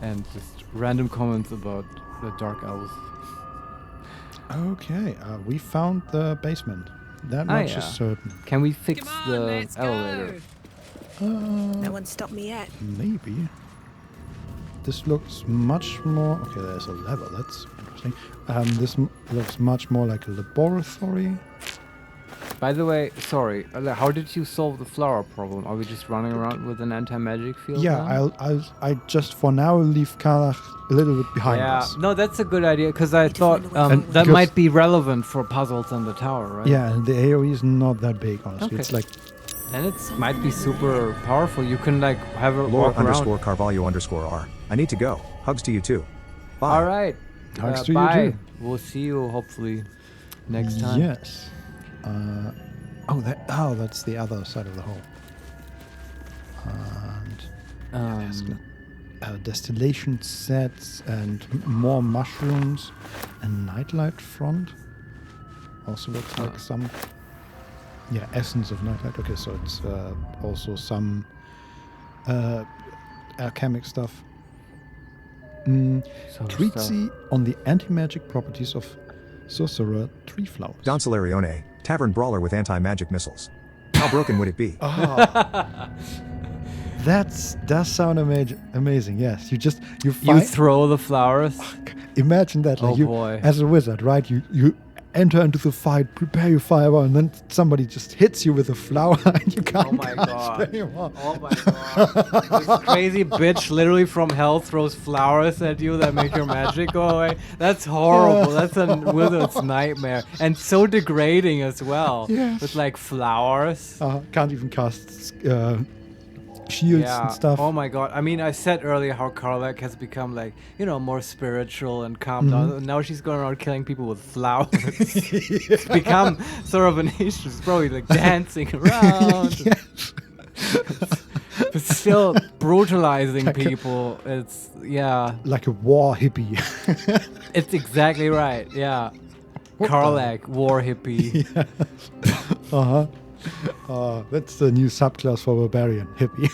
and just random comments about the dark elves. Okay, we found the basement. That much is certain. Can we fix Come on, the let's elevator? go. No one stopped me yet. Maybe. This looks much more. Okay, there's a lever. That's interesting. This looks much more like a laboratory. By the way, sorry, how did you solve the flower problem? Are we just running around with an anti-magic field? Yeah, now? I just for now leave Karlach a little bit behind Yeah, us. no, that's a good idea because I Need to thought find a way forward. that Because- might be relevant for puzzles in the tower, right? Yeah, and the AoE is not that big, honestly. Okay. It's like And it might be super powerful. You can like have a Laura walk around. underscore Carvalho underscore R. I need to go. Hugs to you too. Bye. All right. Hugs to you bye. too. We'll see you hopefully next time. yes. That's the other side of the hole. And distillation sets and more mushrooms and nightlight front. Also looks like some essence of nightlight. Okay, so it's also some alchemic stuff. Treatise on the anti-magic properties of sorcerer tree flowers. Don Solarione, tavern brawler with anti-magic missiles. How broken would it be? That does sound amazing. Yes, you You find. throw the flowers. Imagine that, like Oh, you, boy. as a wizard, right? You enter into the fight, prepare your fireball, and then somebody just hits you with a flower, and you can't Oh my cast god. anymore. Oh my god. This crazy bitch literally from hell throws flowers at you that make your magic go away. That's horrible. That's a wizard's nightmare. And so degrading as well. Yes. With like flowers. Can't even cast shields and stuff. Oh my god. I mean, I said earlier how Karlach has become like, more spiritual and calm down. And now she's going around killing people with flowers. It's become sort of an issue. She's probably like dancing around. But still brutalizing Like a- people. It's, yeah. Like a war hippie. It's exactly right. Yeah. Karlach, war hippie. That's the new subclass for barbarian, hippie.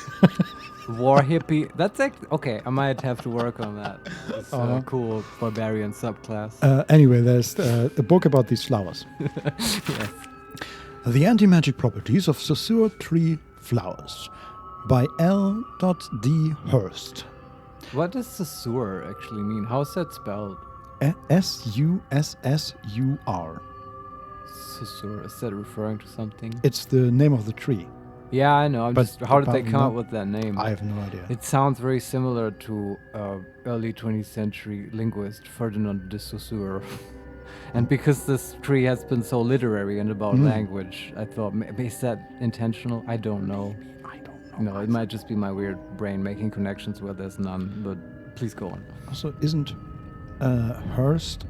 War hippie. That's okay. I might have to work on that. It's a cool barbarian subclass. Anyway, there's a book about these flowers. Yes. The Anti-Magic Properties of Sorcerer Tree Flowers by L.D. Hurst. What does Susur actually mean? How's that spelled? Susur. Susur. Is that referring to something? It's the name of the tree. Yeah, I know. But How did they apart come from up that, with that name? I have no idea. It sounds very similar to early 20th century linguist Ferdinand de Saussure. And because this tree has been so literary and about language, I thought, maybe is that intentional? I don't know. I don't know. No, it might just be my weird brain making connections where there's none, but please go on. Also, isn't Hurst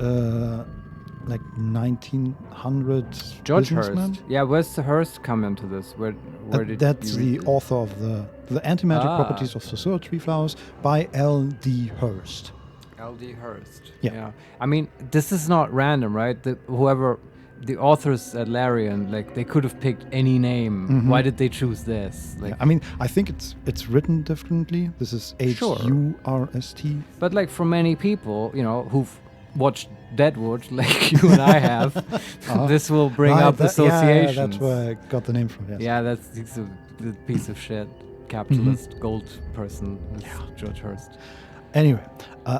like 1900 George businessman? Hurst. Yeah, where's the Hurst come into this? Where did that's you the read author of the Anti-Magic Properties of Sorcerer Tree Flowers by L.D. Hurst. L.D. Hurst. Yeah. I mean, this is not random, right? The authors at Larian, like, they could have picked any name. Mhm. Why did they choose this? Like, Yeah, I mean, I think it's written differently. This is Sure. Hurst. but like for many people, who've watched Deadwood, like you and I have, this will bring up associations. Yeah, that's where I got the name from. Yes. Yeah, he's a piece of shit capitalist gold person. George Hurst. Anyway,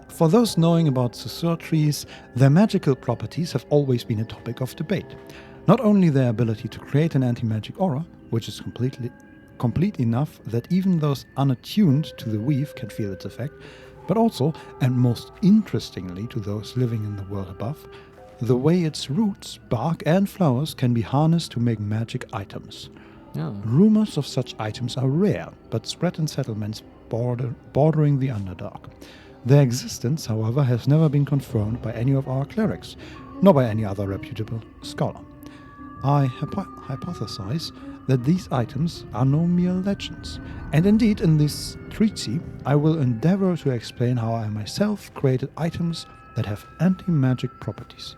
for those knowing about Susur trees, their magical properties have always been a topic of debate. Not only their ability to create an anti-magic aura, which is complete enough that even those unattuned to the weave can feel its effect, but also, and most interestingly to those living in the world above, the way its roots, bark and flowers can be harnessed to make magic items. Yeah. Rumors of such items are rare, but spread in settlements bordering the Underdark. Their existence, however, has never been confirmed by any of our clerics, nor by any other reputable scholar. I hypothesize that these items are no mere legends, and indeed in this treatise I will endeavor to explain how I myself created items that have anti-magic properties,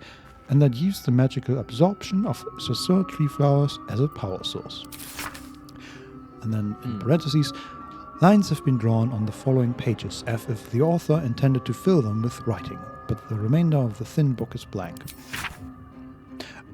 and that use the magical absorption of Susur tree flowers as a power source. And then in parentheses, lines have been drawn on the following pages as if the author intended to fill them with writing, but the remainder of the thin book is blank.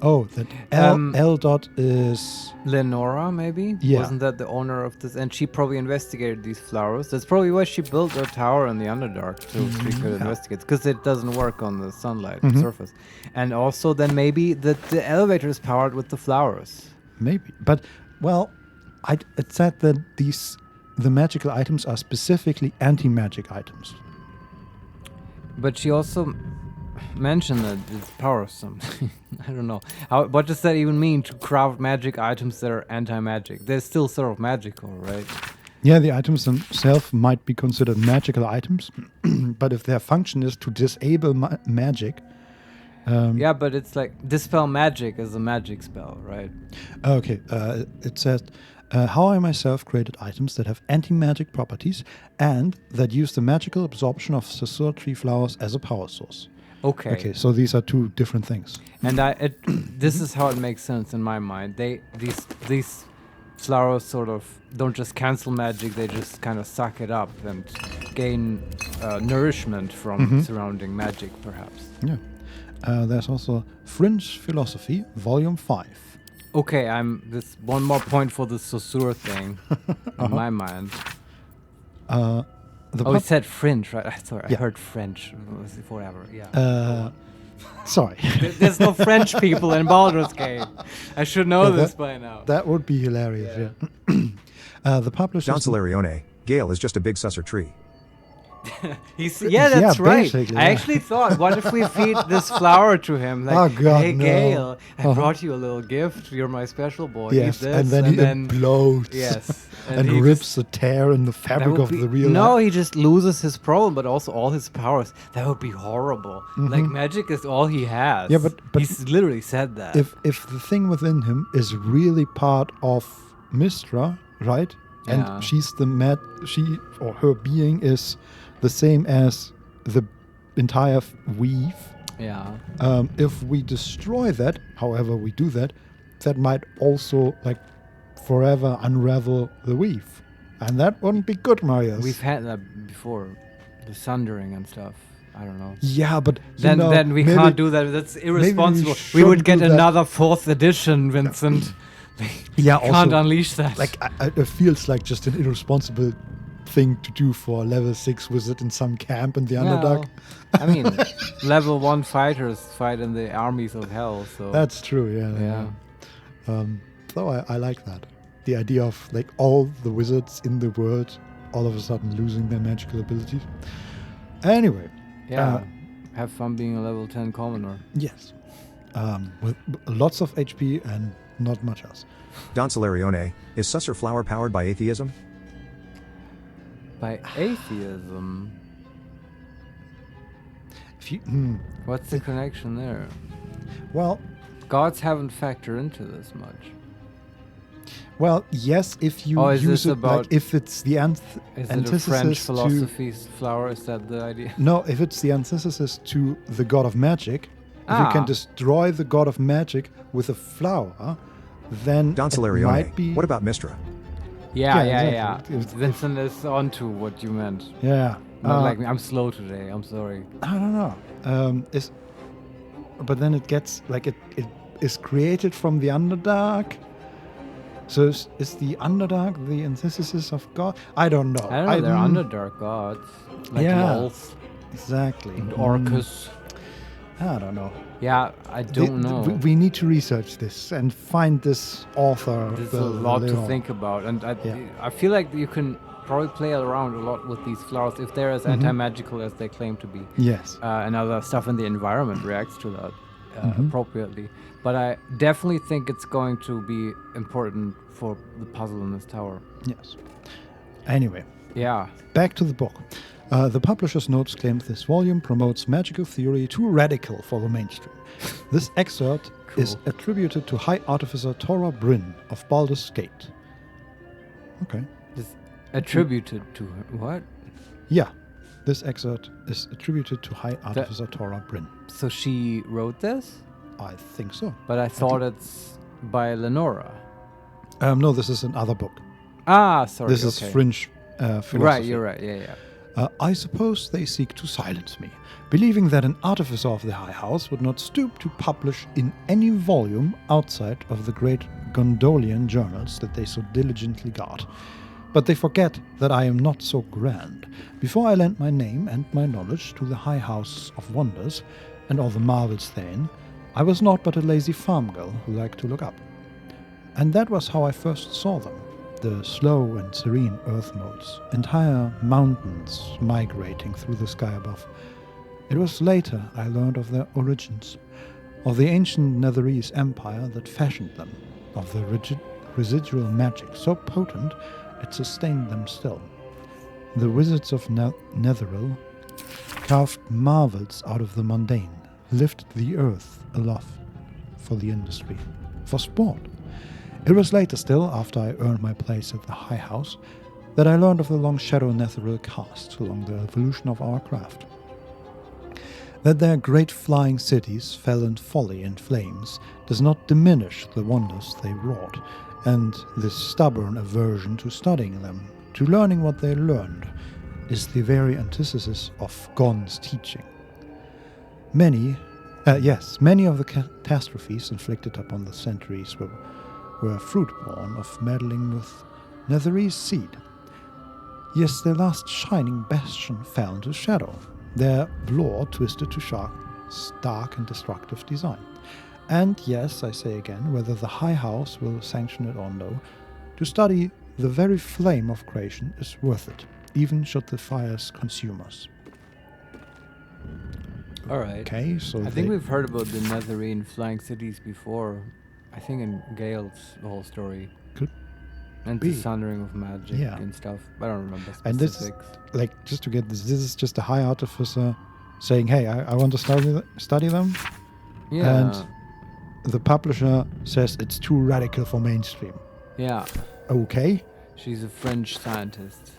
Oh, that L. Dot is... Lenora, maybe? Yeah. Wasn't that the owner of this? And she probably investigated these flowers. That's probably why she built her tower in the Underdark, so she could investigate. Because it doesn't work on the sunlight surface. And also then maybe that the elevator is powered with the flowers. Maybe. But, well, it said that the magical items are specifically anti-magic items. But she also mentioned that it powers something. I don't know. What does that even mean, to craft magic items that are anti-magic? They're still sort of magical, right? Yeah, the items themselves might be considered magical items, but if their function is to disable magic... yeah, but it's like, dispel magic is a magic spell, right? Okay, it says... how I myself created items that have anti-magic properties and that use the magical absorption of Susur tree flowers as a power source. Okay, so these are two different things. And this is how it makes sense in my mind. These flowers sort of don't just cancel magic; they just kind of suck it up and gain nourishment from surrounding magic, perhaps. Yeah. There's also Fringe Philosophy, Volume 5. Okay, this one more point for the Susur thing in my mind. He said French, right? Sorry, I heard French. Forever, yeah. Sorry. There's no French people in Baldur's Gate. I should know this by now. That would be hilarious, yeah. The publisher... Don Solarione, Gale is just a big susser tree. That's right. I actually thought, what if we feed this flower to him? Like, oh God, hey, no. Gale, I brought you a little gift. You're my special boy. Yes, Eat this. and then he implodes. Yes. and rips a tear in the fabric of the real No, life. he just loses his problem, but also all his powers. That would be horrible. Like, magic is all he has. Yeah, but he's literally said that. If the thing within him is really part of Mystra, right? And she's she or her being is the same as the entire weave. Yeah. If we destroy that, however we do that, that might also like forever unravel the weave, and that wouldn't be good, Marius. We've had that before, the sundering and stuff. I don't know. Yeah, but then we can't do that. That's irresponsible. We would get another 4th edition, Vincent. Yeah, we can't unleash that. Like it feels like just an irresponsible thing to do for a level 6 wizard in some camp in the Underdark. I mean, level 1 fighters fight in the armies of hell. So that's true. Yeah. So I like that. The idea of like all the wizards in the world all of a sudden losing their magical abilities. Anyway. Yeah. Have fun being a level 10 commoner. Yes. With lots of HP and not much else. Don Solarione, is Susser Flower powered by atheism? By atheism? What's the connection there? Well, gods haven't factored into this much. Well, yes, if you Is use this it about- like if it's the Is it a French antithesis to philosophy's flower? Is that the idea? no, if it's the antithesis to the god of magic, if you can Ah. destroy the god of magic with a flower, then Don it Salarione, might be. what about Mistra? Yeah. exactly. Vincent is onto what you meant. Yeah, Not like me. I'm slow today. I'm sorry. I don't know. But then it gets like it is created from the Underdark. So is the Underdark the antithesis of God? I don't know. I don't know. They're Underdark gods, like Lolth exactly. and Orcus. I don't know. Yeah, I don't know. We need to research this and find this author. There's a lot to think about, and I feel like you can probably play around a lot with these flowers if they're as anti-magical as they claim to be. Yes. And other stuff in the environment reacts to that appropriately. But I definitely think it's going to be important for the puzzle in this tower. Yes. Anyway. Yeah. Back to the book. The publisher's notes claim this volume promotes magical theory too radical for the mainstream. This excerpt is attributed to High Artificer Tora Bryn of Baldur's Gate. Okay. Attributed to her. What? Yeah. This excerpt is attributed to High Artificer Tora Bryn. So she wrote this? I think so. But I thought it's by Lenora. No, this is another book. Ah, sorry. This is Fringe philosophy. Right, you're right. Yeah. I suppose they seek to silence me, believing that an artificer of the High House would not stoop to publish in any volume outside of the great Gondolian journals that they so diligently guard. But they forget that I am not so grand. Before I lend my name and my knowledge to the High House of Wonders and all the marvels therein, I was naught but a lazy farm girl who liked to look up. And that was how I first saw them, the slow and serene earth modes, entire mountains migrating through the sky above. It was later I learned of their origins, of the ancient Netherese empire that fashioned them, of the residual magic so potent it sustained them still. The wizards of Netheril carved marvels out of the mundane, lifted the earth aloft for the industry, for sport. It was later still, after I earned my place at the High House, that I learned of the long shadow Netheril cast along the evolution of our craft. That their great flying cities fell in folly and flames does not diminish the wonders they wrought, and this stubborn aversion to studying them, to learning what they learned, is the very antithesis of Gon's teaching. Many of the catastrophes inflicted upon the centuries were fruit-born of meddling with Netherese seed. Yes, their last shining bastion fell into shadow, their lore twisted to stark and destructive design. And yes, I say again, whether the High House will sanction it or no, to study the very flame of creation is worth it, even should the fires consume us. All right. Okay, so I think we've heard about the Netherine flying cities before. I think in Gale's whole story. Could and be. the sundering of magic and stuff. I don't remember specifics. And this, like, just to get this is just a High Artificer saying, hey, I want to study them. Yeah. And the publisher says it's too radical for mainstream. Yeah. Okay. She's a French scientist.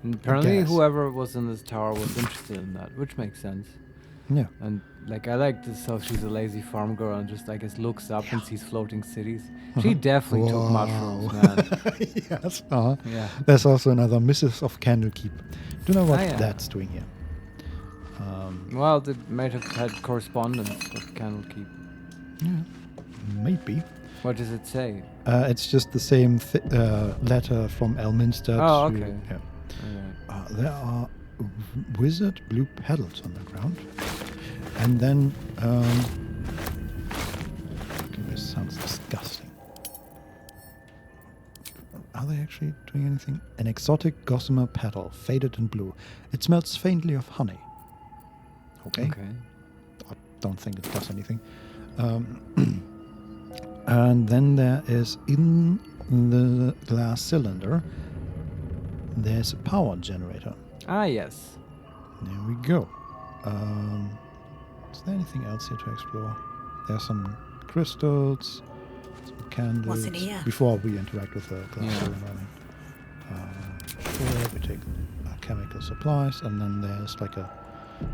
And apparently whoever was in this tower was interested in that, which makes sense. Yeah. And like I like this how she's a lazy farm girl and just I guess looks up and sees floating cities. She definitely took mushrooms, man. Yes. Yeah. There's also another Mrs. of Candlekeep. Do you know what that's doing here? Well, they might have had correspondence with Candlekeep. Yeah. Maybe. What does it say? It's just the same letter from Elminster. Oh, okay. Yeah. There are wizard blue petals on the ground. And then... this sounds disgusting. Are they actually doing anything? An exotic gossamer petal, faded in blue. It smells faintly of honey. Okay. I don't think it does anything. And then there is in the glass cylinder, there's a power generator. Ah, yes. There we go. Is there anything else here to explore? There's some crystals. Some candles. What's in here? Before we interact with the glass Yeah. environment. Sure, we take chemical supplies, and then there's like a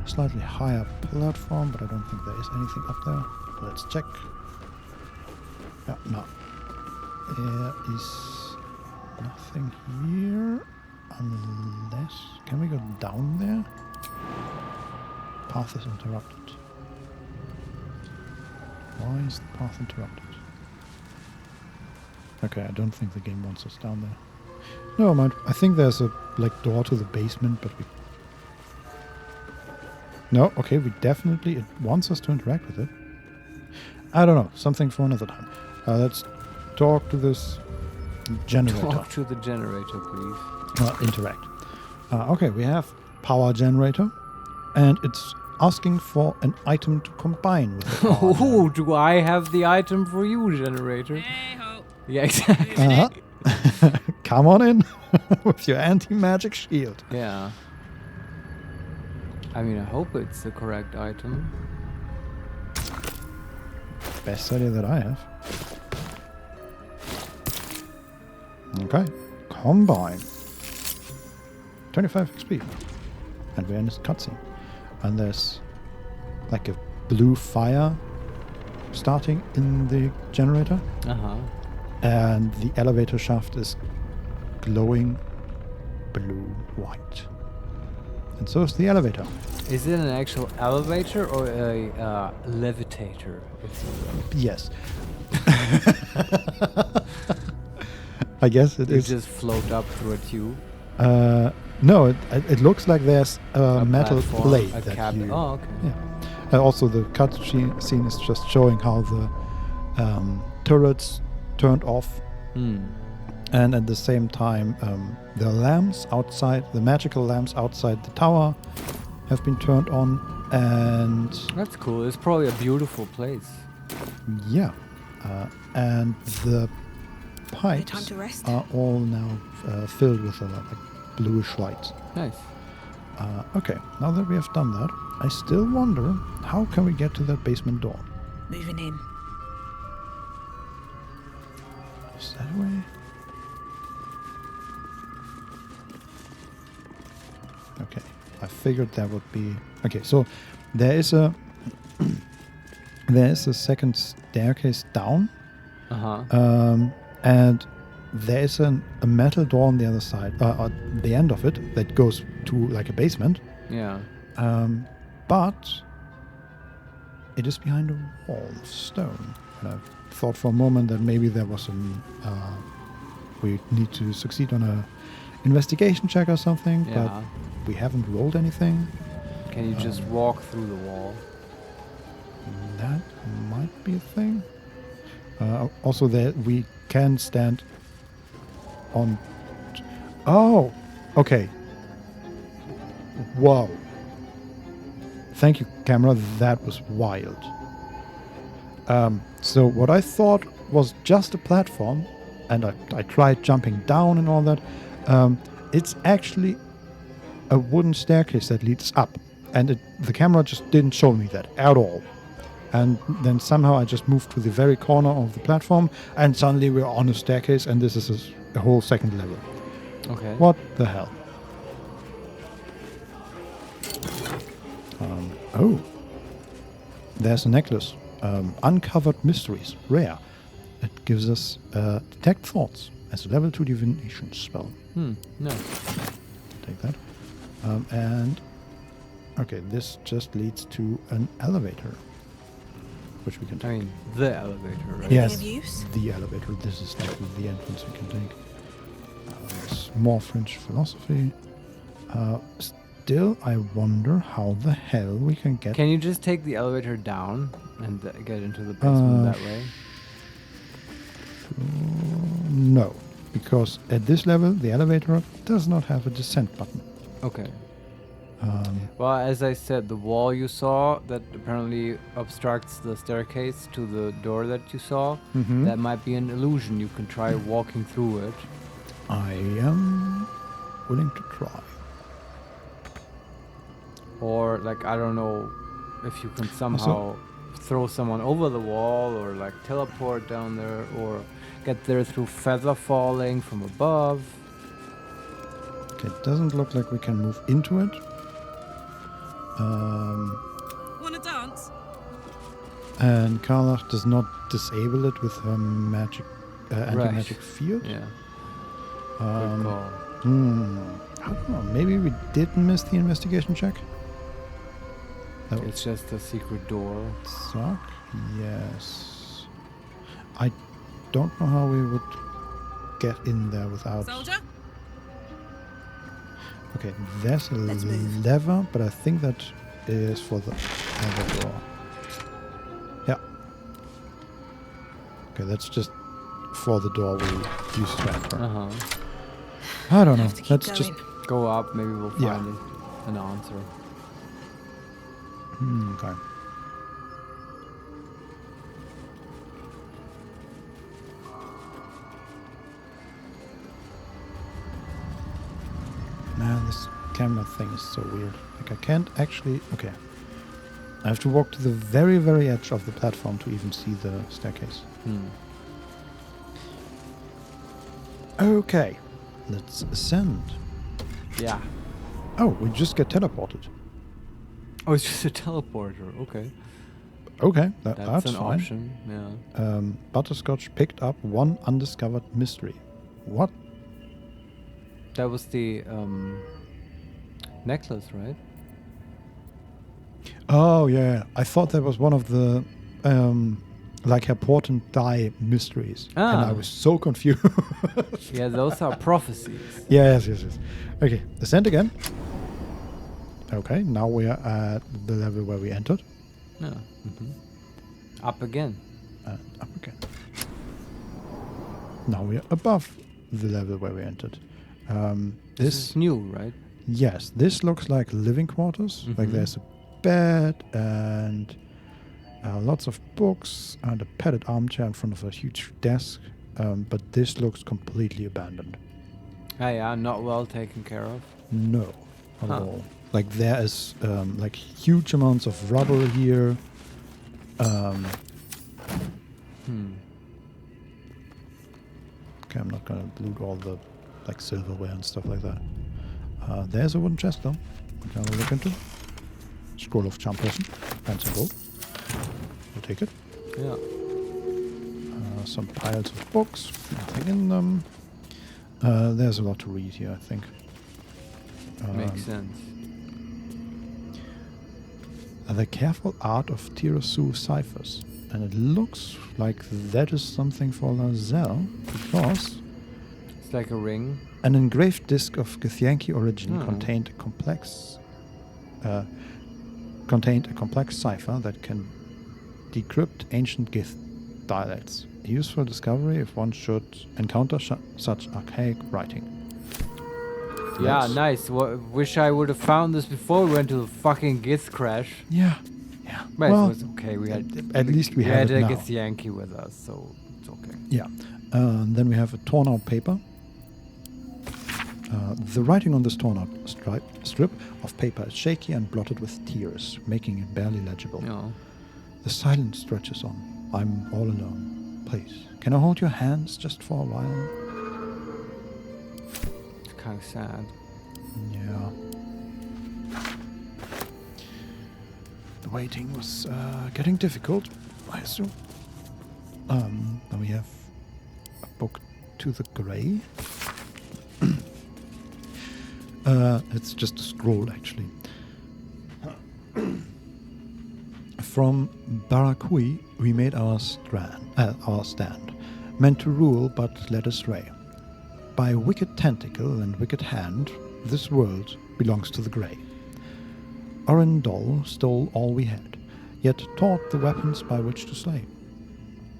slightly higher platform, but I don't think there is anything up there. Let's check. Yeah, no. There is nothing here, unless... Can we go down there? Path is interrupted. Why is the path interrupted? Okay, I don't think the game wants us down there. No, mind. I think there's a door to the basement, but we... No, okay, it wants us to interact with it. I don't know, something for another time. Let's talk to this generator. Talk to the generator, please. Interact. Okay, we have power generator, and it's asking for an item to combine with the power Oh, do I have the item for you, generator? Yeah, exactly. Come on in with your anti-magic shield. Yeah. I mean, I hope it's the correct item. Best idea that I have. Okay. Combine. 25 XP. And we're in this cutscene. And there's like a blue fire starting in the generator. Uh-huh. And the elevator shaft is glowing blue-white. And so is the elevator. Is it an actual elevator or a levitator? Yes. I guess it is. You just float up through a tube? No, it looks like there's a metal platform, plate a that cabin. you... Oh, okay. Yeah. Also, the cutscene is just showing how the turrets turned off. And at the same time, the lamps outside, the magical lamps outside the tower have been turned on, and... That's cool. It's probably a beautiful place. Yeah. And the pipes time to rest? are all now filled with like bluish light. Nice. Okay, now that we have done that, I still wonder, how can we get to that basement door? Moving in. Is that a way? Okay, I figured that would be... Okay, so there is a... there is a second staircase down. Uh-huh. And there is a metal door on the other side, at the end of it, that goes to like a basement. Yeah. But it is behind a wall of stone. And I thought for a moment that maybe there was some... we need to succeed on a investigation check or something, Yeah. but we haven't rolled anything. Can you just walk through the wall? That might be a thing. Also, there we can stand on... Oh! Okay. Whoa. Thank you, camera. That was wild. So what I thought was just a platform, and I tried jumping down and all that, it's actually a wooden staircase that leads up. And the camera just didn't show me that at all. And then somehow I just moved to the very corner of the platform, and suddenly we're on a staircase, and this is a whole second level. Okay. What the hell? Oh. There's a necklace. Uncovered Mysteries. Rare. It gives us Detect Thoughts as a level 2 divination spell. No. Take that. And... Okay, this just leads to an elevator. Which we can take. I mean, the elevator, right? Yes, Anything of use? the elevator. This is like the entrance we can take. There's more French philosophy. Still, I wonder how the hell we can get... Can you just take the elevator down and get into the basement that way? No, because at this level, the elevator does not have a descent button. Okay. Well, as I said, the wall you saw that apparently obstructs the staircase to the door that you saw, that might be an illusion. You can try walking through it. I am willing to try. Or, like, I don't know if you can somehow throw someone over the wall or like teleport down there or get there through feather falling from above. Okay, it doesn't look like we can move into it. Wanna dance? And Karlach does not disable it with her magic, anti-magic field. Yeah. Um, Good call. I don't know. Maybe we did miss the investigation check. That It's just a secret door. would suck. Yes. I don't know how we would get in there without. Soldier? Okay, there's a Let's move. lever, but I think that is for the other door. Yeah. Okay, that's just for the door we used to enter. Uh-huh. I don't know. Have to keep Let's going. just. Go up, maybe we'll find Yeah. an answer. Okay. Man, this camera thing is so weird. Like, I can't actually. Okay. I have to walk to the very, very edge of the platform to even see the staircase. Okay. Let's ascend. Yeah. Oh, we just get teleported. Oh, it's just a teleporter. Okay. Okay, That's that's an fine. option. Yeah. Butterscotch picked up one undiscovered mystery. What? That was the necklace, right? Oh, yeah. I thought that was one of the, like, important die mysteries. And I Ah. was so confused. Yeah, those are prophecies. Yes. Okay, ascend again. Okay, now we are at the level where we entered. Yeah. Up again. And up again. Now we are above the level where we entered. This is new, right? Yes, this looks like living quarters. Like there's a bed and lots of books and a padded armchair in front of a huge desk. But this looks completely abandoned. Ah, yeah, not well taken care of. No, not at Huh. all. Like there is like huge amounts of rubble here. Okay, I'm not gonna loot all the like silverware and stuff like that. There's a wooden chest though. We can have a look into. Scroll of charm person and some gold. We'll take it. Yeah. Some piles of books. Nothing in them. There's a lot to read here, I think. Makes sense. The careful art of Tirasu ciphers. And it looks like that is something for Lazelle, because It's like a ring. an engraved disc of Githyanki origin Oh. contained a complex cipher that can decrypt ancient Gith dialects. A useful discovery if one should encounter such archaic writing. Yeah, That's- nice. Wish I would have found this before we went to the fucking Gith crash. Yeah. But Well, it was okay. We had at least we had have it a now. Gith Yankee with us, so it's okay. Yeah. Then we have a torn out paper. The writing on this torn out strip of paper is shaky and blotted with tears, making it barely legible. No. The silence stretches on. I'm all alone. Please, can I hold your hands just for a while? It's kind of sad. Yeah. The waiting was getting difficult, I assume. Then we have a book to the grey. It's just a scroll, actually. From Barakui, we made our stand, meant to rule but led astray. By wicked tentacle and wicked hand, this world belongs to the grey. Orendol stole all we had, yet taught the weapons by which to slay.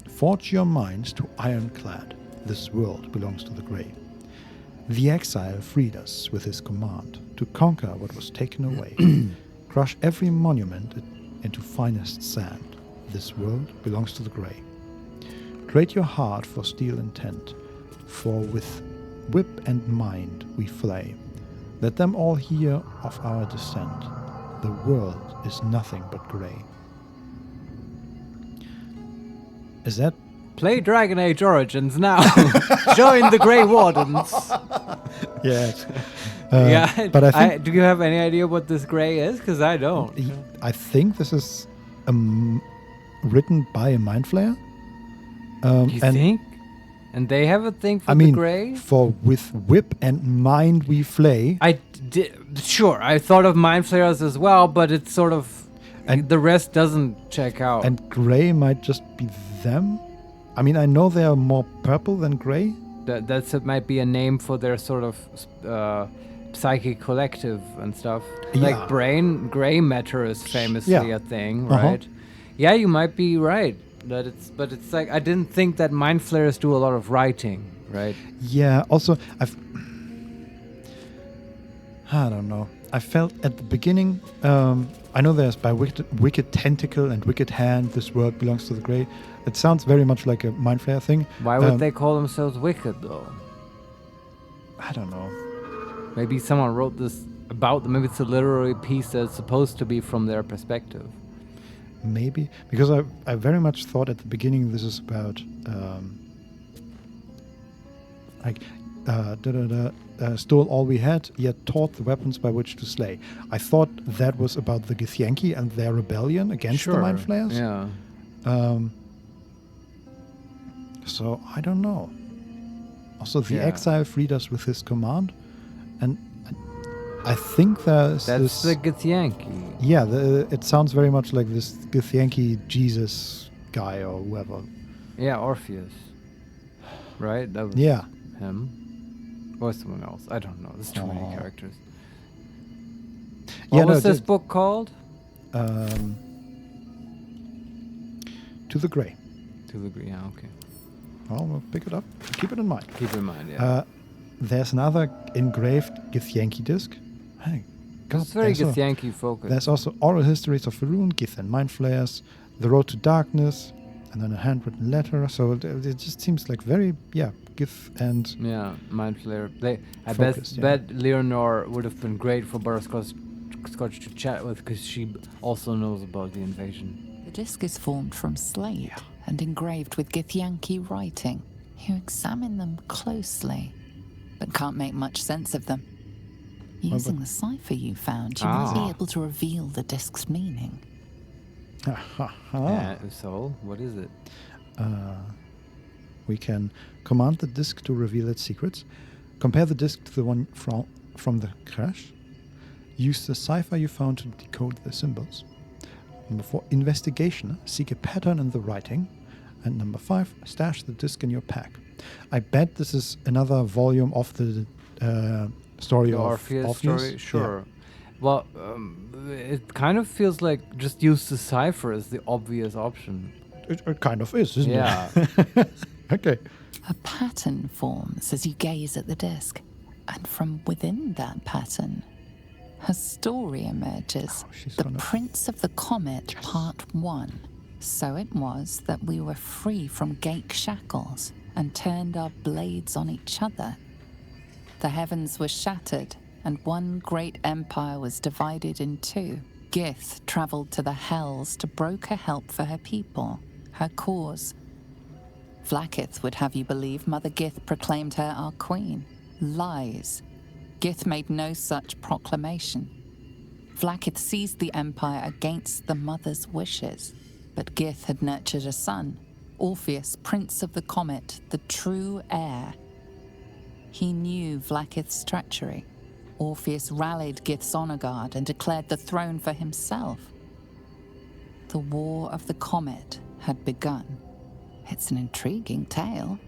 Forge your minds to ironclad, this world belongs to the grey. The exile freed us with his command to conquer what was taken away, crush every monument into finest sand. This world belongs to the grey. Trade your heart for steel intent, for with whip and mind we flay. Let them all hear of our descent. The world is nothing but grey. Is that? Play Dragon Age Origins now. Join the Grey Wardens. Yes. Yeah, but I think do you have any idea what this Grey is? Because I don't. I think this is written by a Mind Flayer. You think? And they have a thing for the Grey? For with whip and mind we flay. Sure, I thought of Mind Flayers as well, but it's sort of... And the rest doesn't check out. And Grey might just be them? I mean, I know they are more purple than Grey. That might be a name for their sort of psychic collective and stuff. Yeah. Like Grey matter is famously a thing, right? Yeah, you might be right. But it's like I didn't think that Mind Flayers do a lot of writing, right? Yeah. Also, I don't know. I felt at the beginning. I know there's by wicked tentacle and wicked hand. This world belongs to the Grey. It sounds very much like a Mind Flayer thing. Why would they call themselves wicked though? I don't know. Maybe someone wrote this about them. Maybe it's a literary piece that's supposed to be from their perspective. Maybe because I very much thought at the beginning this is about stole all we had, yet taught the weapons by which to slay. I thought that was about the Githyanki and their rebellion against the Mind Flayers. Yeah. So I don't know. Also, the exile freed us with his command, and I think that's the Githyanki. Yeah, it sounds very much like this Githyanki Jesus guy or whoever. Yeah, Orpheus. Right? That was him. Or someone else. I don't know. There's too many characters. What was this book called? To the Grey. To the Grey, yeah, okay. Well, we'll pick it up. Keep it in mind. Keep it in mind, yeah. There's another engraved Githyanki disc. Hey, it's very Githyanki focused. There's also oral histories of Faerun, Gith and Mind Flayers, The Road to Darkness, and then a handwritten letter. So it just seems like very, Gith and... Yeah, Mind Flayer. I bet Leonor would have been great for Butterscotch to chat with because she also knows about the invasion. The disc is formed from slate and engraved with Githyanki writing. You examine them closely, but can't make much sense of them. Using the cipher you found, you might be able to reveal the disc's meaning. So, what is it? We can command the disc to reveal its secrets, compare the disc to the one from the crash, use the cipher you found to decode the symbols. Number 4, investigation, seek a pattern in the writing. And number 5, stash the disc in your pack. I bet this is another volume of the story of Orpheus story. Sure. Yeah. Well, it kind of feels like just use the cipher as the obvious option. It kind of is, isn't it? Okay. A pattern forms as you gaze at the disc, and from within that pattern, a story emerges. The Prince of the Comet, Part 1. So it was that we were free from Gake shackles and turned our blades on each other. The heavens were shattered, and one great empire was divided in two. Gith traveled to the Hells to broker help for her people, her cause. Vlaakith would have you believe Mother Gith proclaimed her our queen. Lies. Gith made no such proclamation. Vlaakith seized the empire against the mother's wishes, but Gith had nurtured a son, Orpheus, Prince of the Comet, the true heir. He knew Vlaakith's treachery. Orpheus rallied Gith's honor guard and declared the throne for himself. The War of the Comet had begun. It's an intriguing tale,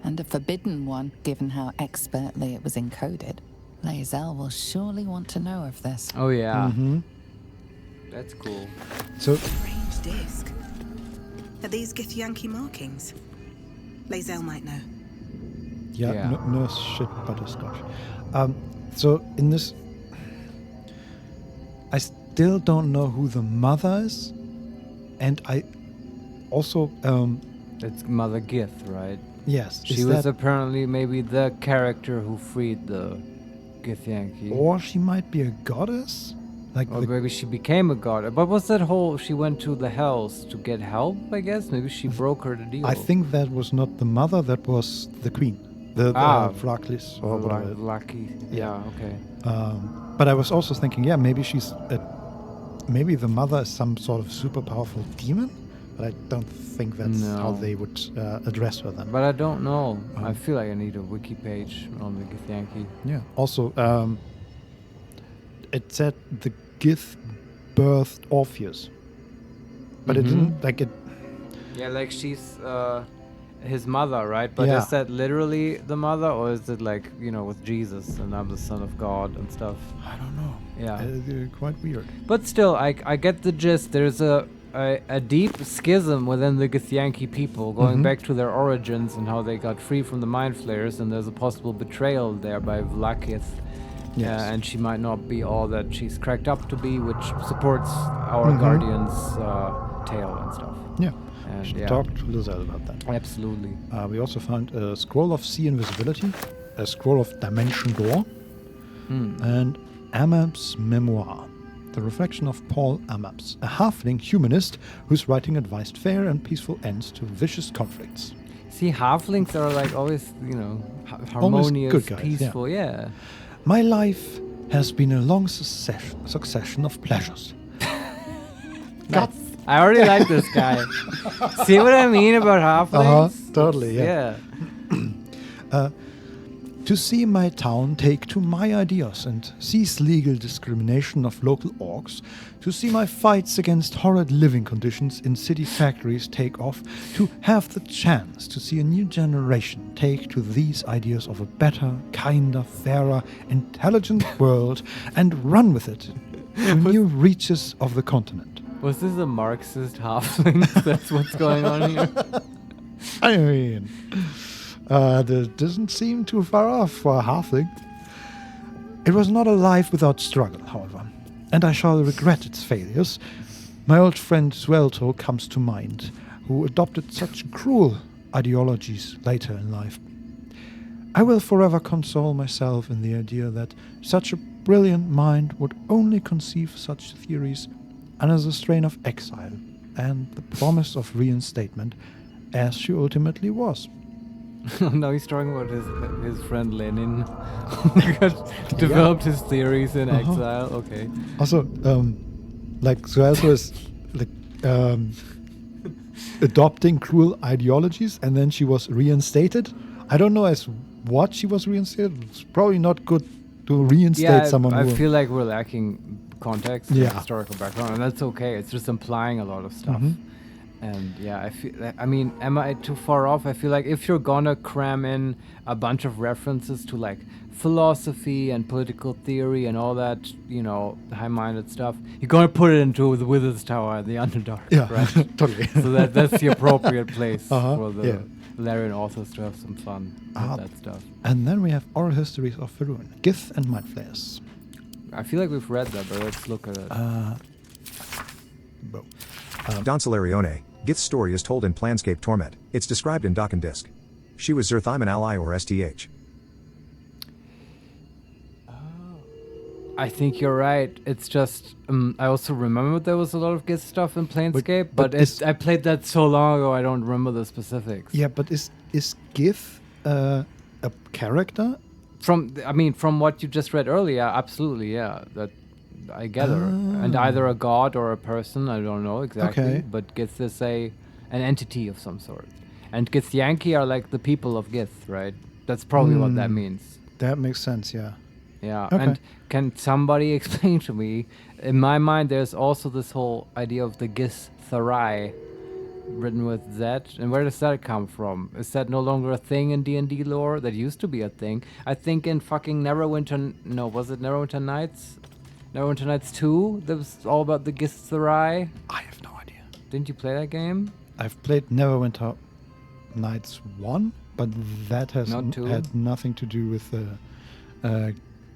and a forbidden one, given how expertly it was encoded. Lae'zel will surely want to know of this. Oh, yeah. Mm-hmm. That's cool. So, strange disc. Are these Githyanki markings? Lae'zel might know. Yeah. No shit, Butterscotch. So in this, I still don't know who the mother is, and I also it's Mother Gith, right? Yes. She was apparently maybe the character who freed the Githyanki. Or she might be a goddess. Like Or maybe she became a god. But was that whole she went to the hells to get help, I guess? Maybe she brokered a deal. I think that was not the mother, that was the queen. The Vlaklis or whatever. Lucky. Yeah, okay. But I was also thinking, maybe she's maybe the mother is some sort of super powerful demon, but I don't think that's how they would address her then. But I don't know. I feel like I need a wiki page on the Githyanki. Yeah. Also, it said the Gith birthed Orpheus, but it didn't like it. Yeah, like she's his mother, right? But Yeah. is that literally the mother, or is it like, with Jesus and I'm the son of God and stuff? I don't know. Yeah. Quite weird. But still, I get the gist. There's a deep schism within the Githyanki people, going back to their origins and how they got free from the Mind Flayers, and there's a possible betrayal there by Vlakith. Yes. And she might not be all that she's cracked up to be, which supports our Guardian's tale and stuff. Yeah. And Should talk to Lizelle about that. Absolutely. We also found a scroll of sea invisibility, a scroll of dimension door, and Amap's memoir, the reflection of Paul Amaps, a halfling humanist whose writing advised fair and peaceful ends to vicious conflicts. See, halflings are like always, harmonious, good guys, peaceful, yeah. My life has been a long succession of pleasures. Nuts. I already like this guy. See what I mean about halflings? Totally, yeah. To see my town take to my ideas and cease legal discrimination of local orcs, to see my fights against horrid living conditions in city factories take off, to have the chance to see a new generation take to these ideas of a better, kinder, fairer, intelligent world and run with it to new reaches of the continent. Was this a Marxist halfling? That's what's going on here? I mean, that doesn't seem too far off for a halfling. It was not a life without struggle, however, and I shall regret its failures. My old friend Zwelto comes to mind, who adopted such cruel ideologies later in life. I will forever console myself in the idea that such a brilliant mind would only conceive such theories under the strain of exile and the promise of reinstatement, as she ultimately was. Now he's talking about his friend Lenin, who developed his theories in exile. Okay. Also, like Zwelto is like adopting cruel ideologies, and then she was reinstated. I don't know as what she was reinstated. It's probably not good to reinstate someone. I feel like we're lacking context, and historical background, and that's okay. It's just implying a lot of stuff. And I mean, am I too far off? I feel like if you're gonna cram in a bunch of references to like philosophy and political theory and all that, high-minded stuff, you're gonna put it into the Wither's Tower and the Underdark, right? Totally. So that's the appropriate place for the Larian authors to have some fun with that stuff. And then we have Oral Histories of Faerun, Gith and Mind Flayers. I feel like we've read that, but let's look at it. Don Solarione, Gith's story is told in Planscape Torment. It's described in Dock and Disc. She was Zerthime ally or STH. I think you're right. It's just I also remember there was a lot of Gith stuff in Planescape, but I played that so long ago I don't remember the specifics. Yeah, but is Gith a character? From what you just read earlier, absolutely, yeah. That I gather, and either a god or a person. I don't know exactly, but Gith is an entity of some sort, and Githyanki are like the people of Gith, right? That's probably what that means. That makes sense, yeah. Yeah, and can somebody explain to me? In my mind, there's also this whole idea of the Gith Tharai, written with Z, and where does that come from? Is that no longer a thing in D&D lore? That used to be a thing. I think in fucking was it Neverwinter Nights? Neverwinter Nights 2? That was all about the Gith Tharai? I have no idea. Didn't you play that game? I've played Neverwinter Nights 1, but that has had nothing to do with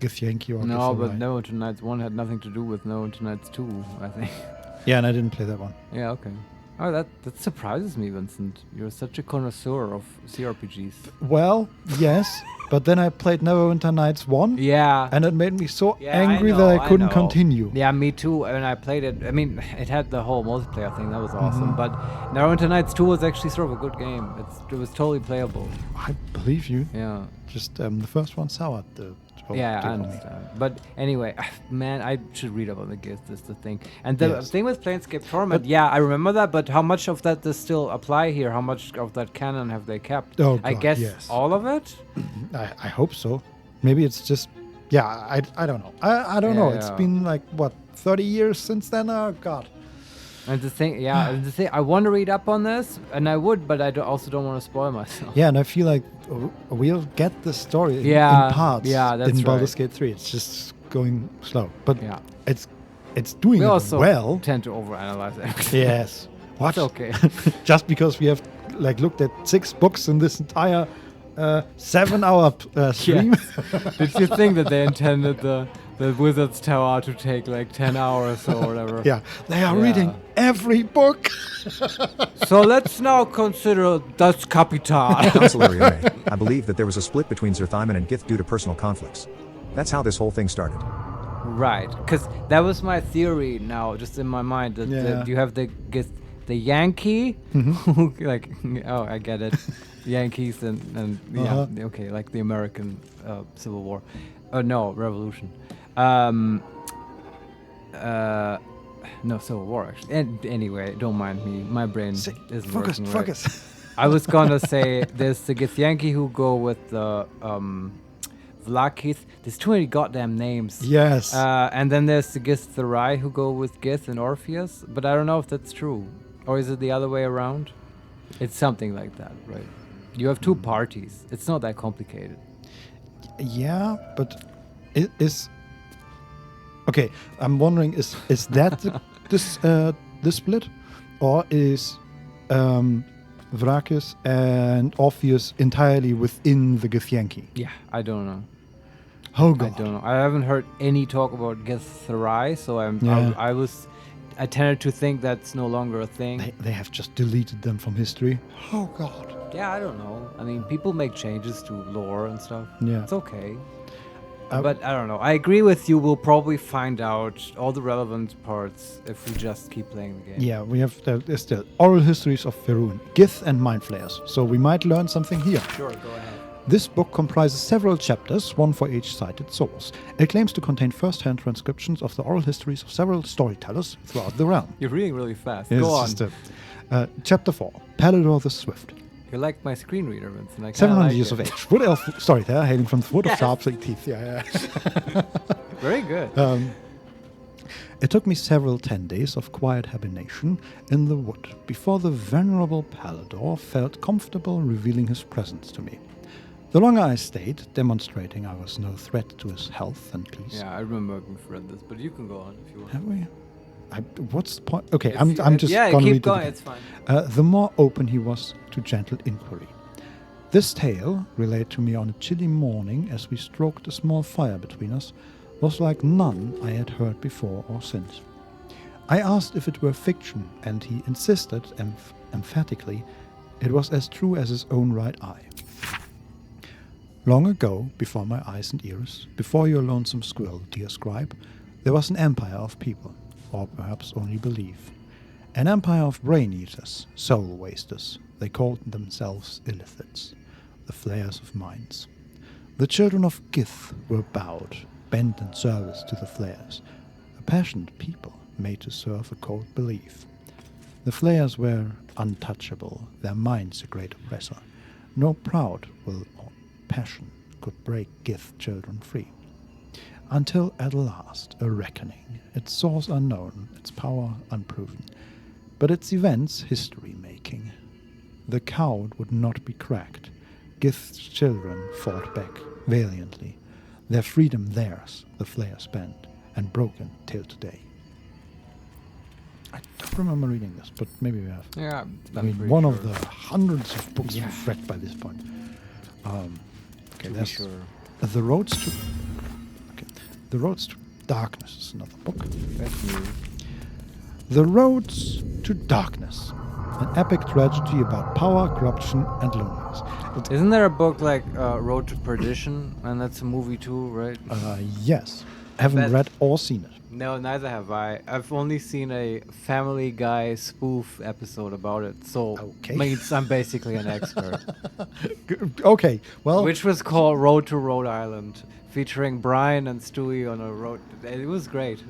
Githyanki or No, Gith but Tharai. Neverwinter Nights 1 had nothing to do with Neverwinter Nights 2, I think. Yeah, and I didn't play that one. Yeah, okay. Oh, that surprises me, Vincent. You're such a connoisseur of CRPGs. Well, yes, but then I played Neverwinter Nights 1. Yeah. And it made me so Yeah, angry I that know, I couldn't know. continue. Yeah, me too. And I played it. I mean, it had the whole multiplayer thing. That was awesome. But Neverwinter Nights 2 was actually sort of a good game. It was totally playable. I believe you. Yeah. Just the first one soured the Yeah, I understand. But anyway, man, I should read about the Gith, is the thing. And the thing with Planescape Torment, I remember that, but how much of that does still apply here? How much of that canon have they kept? Oh, I God, guess yes. all of it? I hope so. Maybe it's just, I don't know. I don't know. It's been like, 30 years since then? Oh, God. And the thing, I want to read up on this, and I would, but I also don't want to spoil myself. Yeah, and I feel like we'll get the story in parts that's in Baldur's right. Gate 3. It's just going slow. But Yeah. it's doing We it also well. tend to overanalyze everything. Yes. What? It's okay. Just because we have looked at 6 books in this entire 7-hour stream. Did you think that they intended the Wizard's Tower to take like 10 hours or whatever? Yeah, they are reading every book. So let's now consider Das Kapital. Counselor Ray, I believe that there was a split between Sir Thyman and Gith due to personal conflicts. That's how this whole thing started. Right, because that was my theory now, just in my mind, that you have the Yankee, who, like, oh, I get it, Yankees and okay, like the American Civil War, no, Revolution, no, Civil War actually. And anyway, don't mind me, my brain isn't working right. Focus. I was gonna say there's the Githyanki who go with the Vlakith. There's too many goddamn names. Yes. And then there's the Githzerai who go with Gith and Orpheus, but I don't know if that's true. Or is it the other way around? It's something like that, right? You have 2 parties. It's not that complicated. Yeah, but it is... Okay, I'm wondering, is that the split? Or is Vrakis and Orpheus entirely within the Githyanki? Yeah, I don't know. Oh, God. I don't know. I haven't heard any talk about Githzerai, so I tended to think that's no longer a thing. They have just deleted them from history. Oh, God. Yeah, I don't know. I mean, people make changes to lore and stuff. Yeah. It's okay. But I don't know. I agree with you. We'll probably find out all the relevant parts if we just keep playing the game. Yeah, we have there's the oral histories of Faerun, Gith and Mind Flayers. So we might learn something here. Sure, go ahead. This book comprises several chapters, one for each cited source. It claims to contain first-hand transcriptions of the oral histories of several storytellers throughout the realm. You're reading really fast. Yes, Go on. Chapter 4, Baldur the Swift. You're like my screen reader, Vincent. 700 years of age. Wood elf storyteller hailing from the wood of sharp-like teeth. Yeah. Very good. It took me several 10 days of quiet hibernation in the wood before the venerable Baldur felt comfortable revealing his presence to me. The longer I stayed, demonstrating I was no threat to his health and peace. Yeah, I remember we've read this, but you can go on if you want. Have we? What's the point? Okay, I'm just yeah, going to keep read going. it. It's fine. The more open he was to gentle inquiry. This tale, relayed to me on a chilly morning as we stroked a small fire between us, was like none I had heard before or since. I asked if it were fiction, and he insisted emphatically it was as true as his own right eye. Long ago, before my eyes and ears, before your lonesome squirrel, dear scribe, there was an empire of people, or perhaps only belief. An empire of brain-eaters, soul-wasters. They called themselves Illithids, the flayers of minds. The children of Gith were bowed, bent in service to the flayers, a passionate people made to serve a cold belief. The flayers were untouchable, their minds a great oppressor. No proud will or passion could break Gith children free. Until at last a reckoning, its source unknown, its power unproven, but its events history-making. The cowed would not be cracked. Gith's children fought back valiantly, their freedom theirs, the flayers spent, and broken till today. I don't remember reading this, but maybe we have. Yeah, I mean, one of the hundreds of books we've read by this point. Okay, that's sure. The Roads to. Okay, The Roads to Darkness is another book. That's new. The Roads to Darkness. An epic tragedy about power, corruption, and loneliness. Isn't there a book like Road to Perdition? And that's a movie too, right? Yes. Haven't read or seen it. No, neither have I. I've only seen a Family Guy spoof episode about it, so means I'm basically an expert. Okay, well... Which was called Road to Rhode Island, featuring Brian and Stewie on a road. It was great.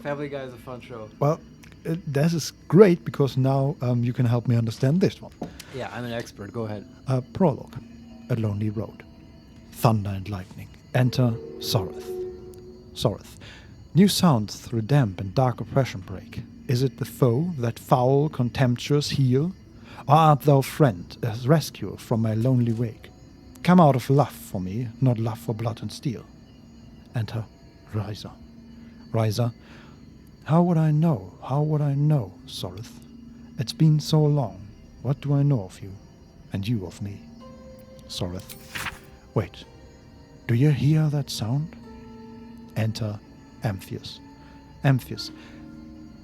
Family Guy is a fun show. Well, this is great because now you can help me understand this one. Yeah, I'm an expert. Go ahead. Prologue. A lonely road. Thunder and lightning. Enter Soreth. Soreth. New sounds through damp and dark oppression break. Is it the foe, that foul, contemptuous heel? Or art thou friend, as rescuer from my lonely wake? Come out of love for me, not love for blood and steel. Enter Ryza. Ryza. How would I know, Soreth? It's been so long. What do I know of you, and you of me? Soreth. Wait. Do you hear that sound? Enter Amphius. Amphius.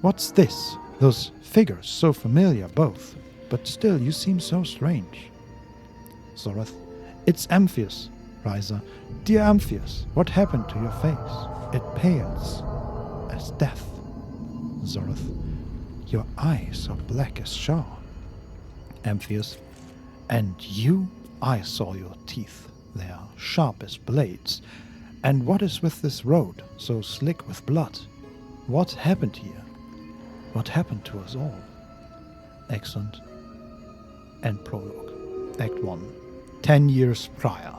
What's this? Those figures, so familiar both, but still you seem so strange. Soreth. It's Amphius, Ryza. Dear Amphius, what happened to your face? It pales as death. Soreth. Your eyes are black as Shah. Amphius. And you? I saw your teeth. They are sharp as blades. And what is with this road, so slick with blood? What happened here? What happened to us all? Excellent. And prologue. Act 1. 10 years prior.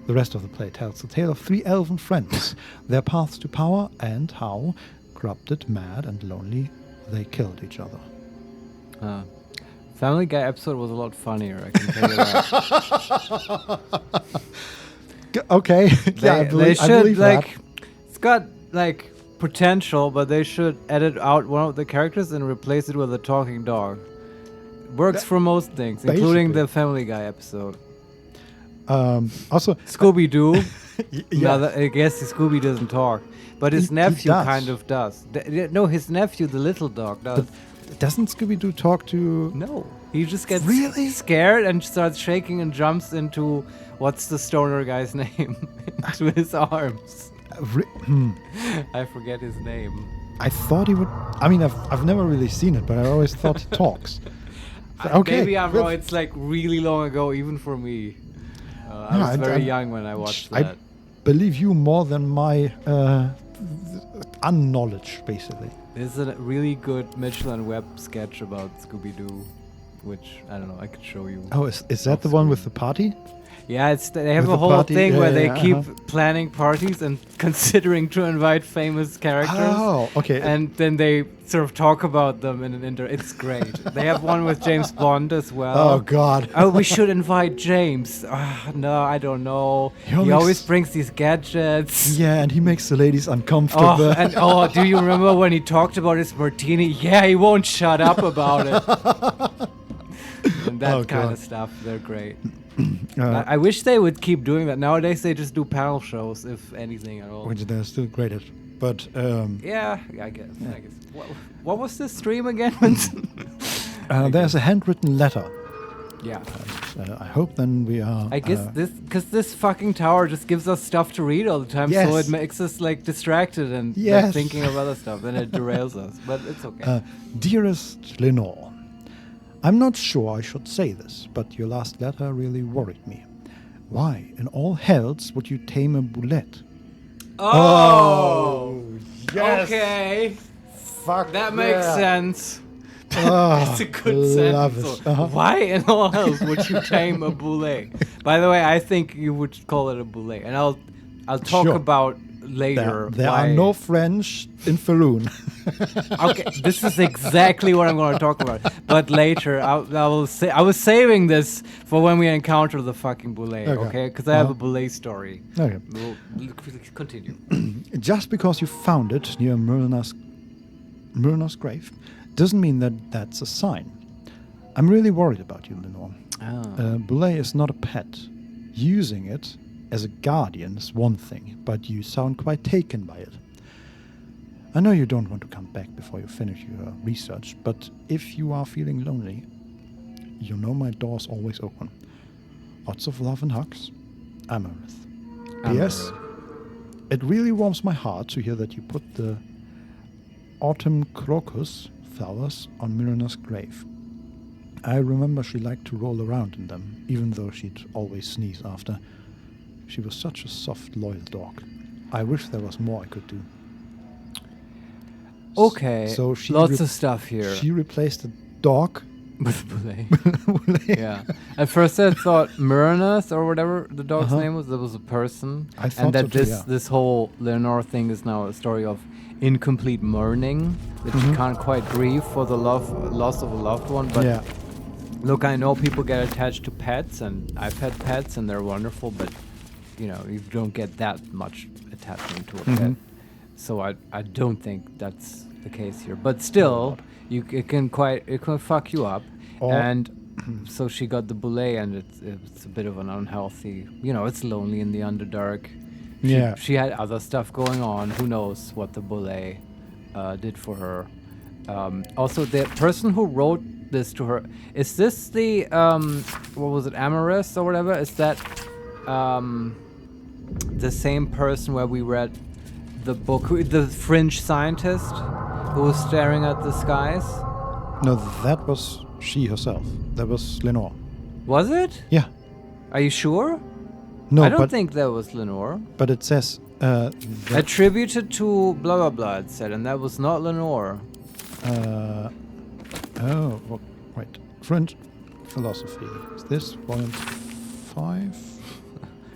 The rest of the play tells the tale of 3 elven friends, their paths to power, and how, corrupted, mad, and lonely, they killed each other. Family Guy episode was a lot funnier, I can tell you that. Okay. I believe that. It's got potential, but they should edit out one of the characters and replace it with a talking dog. Works for most things, including the Family Guy episode. Also, Scooby-Doo. I guess Scooby doesn't talk, but his nephew kind of does. No, his nephew, the little dog, does. Doesn't Scooby-Doo talk to... No. He just gets scared and starts shaking and jumps into... What's the stoner guy's name? into his arms. I forget his name. I thought he would... I mean, I've never really seen it, but I always thought he talks. Okay. Maybe I'm wrong. It's really long ago, even for me. I was very young when I watched that. I believe you more than my unknowledge, basically. There's a really good Michelin Web sketch about Scooby-Doo, which, I don't know, I could show you. Oh, is that the one with the party? Yeah, they have a whole thing where they keep planning parties and considering to invite famous characters. Oh, okay. And then they sort of talk about them in an It's great. They have one with James Bond as well. Oh, God. Oh, we should invite James. No, I don't know. He always brings these gadgets. Yeah, and he makes the ladies uncomfortable. Do you remember when he talked about his martini? Yeah, he won't shut up about it. And that kind of stuff. They're great. I wish they would keep doing that. Nowadays, they just do panel shows, if anything at all. Which they're still great at. But, yeah, I guess. What was this stream again? There's a handwritten letter. Yeah. I hope then we are... I guess because this fucking tower just gives us stuff to read all the time, so it makes us, distracted and thinking of other stuff, and it derails us. But it's okay. Dearest Lenore, I'm not sure I should say this, but your last letter really worried me. Why, in all hells, would you tame a boulette? Oh! Yes! Okay. Fuck that makes sense. That's a good sentence. Why in all hells would you tame a boulet? By the way, I think you would call it a boulet, and I'll talk about later. There are no French in Faroon. Okay, this is exactly what I'm going to talk about. But later, I was saving this for when we encounter the fucking boulet, okay? Because I have a boulet story. Okay. We'll continue. Just because you found it near Myrna's grave doesn't mean that that's a sign. I'm really worried about you, Lenore. Boulet is not a pet. Using it as a guardian is one thing, but you sound quite taken by it. I know you don't want to come back before you finish your research, but if you are feeling lonely, you know my door's always open. Lots of love and hugs. Amarith. P.S. It really warms my heart to hear that you put the autumn crocus flowers on Myrna's grave. I remember she liked to roll around in them, even though she'd always sneeze after. She was such a soft, loyal dog. I wish there was more I could do. Okay, So she lots of stuff here. She replaced the dog with Boulay. Yeah. At first I thought Myrna's or whatever the dog's name was, that was a person. I thought and that so too, yeah. this whole Lenore thing is now a story of incomplete mourning, that she can't quite grieve for the loss of a loved one. But look, I know people get attached to pets, and I've had pets and they're wonderful, but you know, you don't get that much attachment to a pet. So I don't think that's the case here. But still, it can fuck you up. And so she got the Boulay, and it's a bit of an unhealthy, you know, it's lonely in the Underdark. She had other stuff going on. Who knows what the Boulay did for her. Also, the person who wrote this to her, is this the, what was it, Amarys or whatever? Is that the same person where we read the book, the fringe scientist who was staring at the skies? No, that was she herself. That was Lenore. Was it? Yeah. Are you sure? No, I don't think that was Lenore. But it says... attributed to blah blah blah, it said, and that was not Lenore. Wait. French philosophy. Is this volume 5?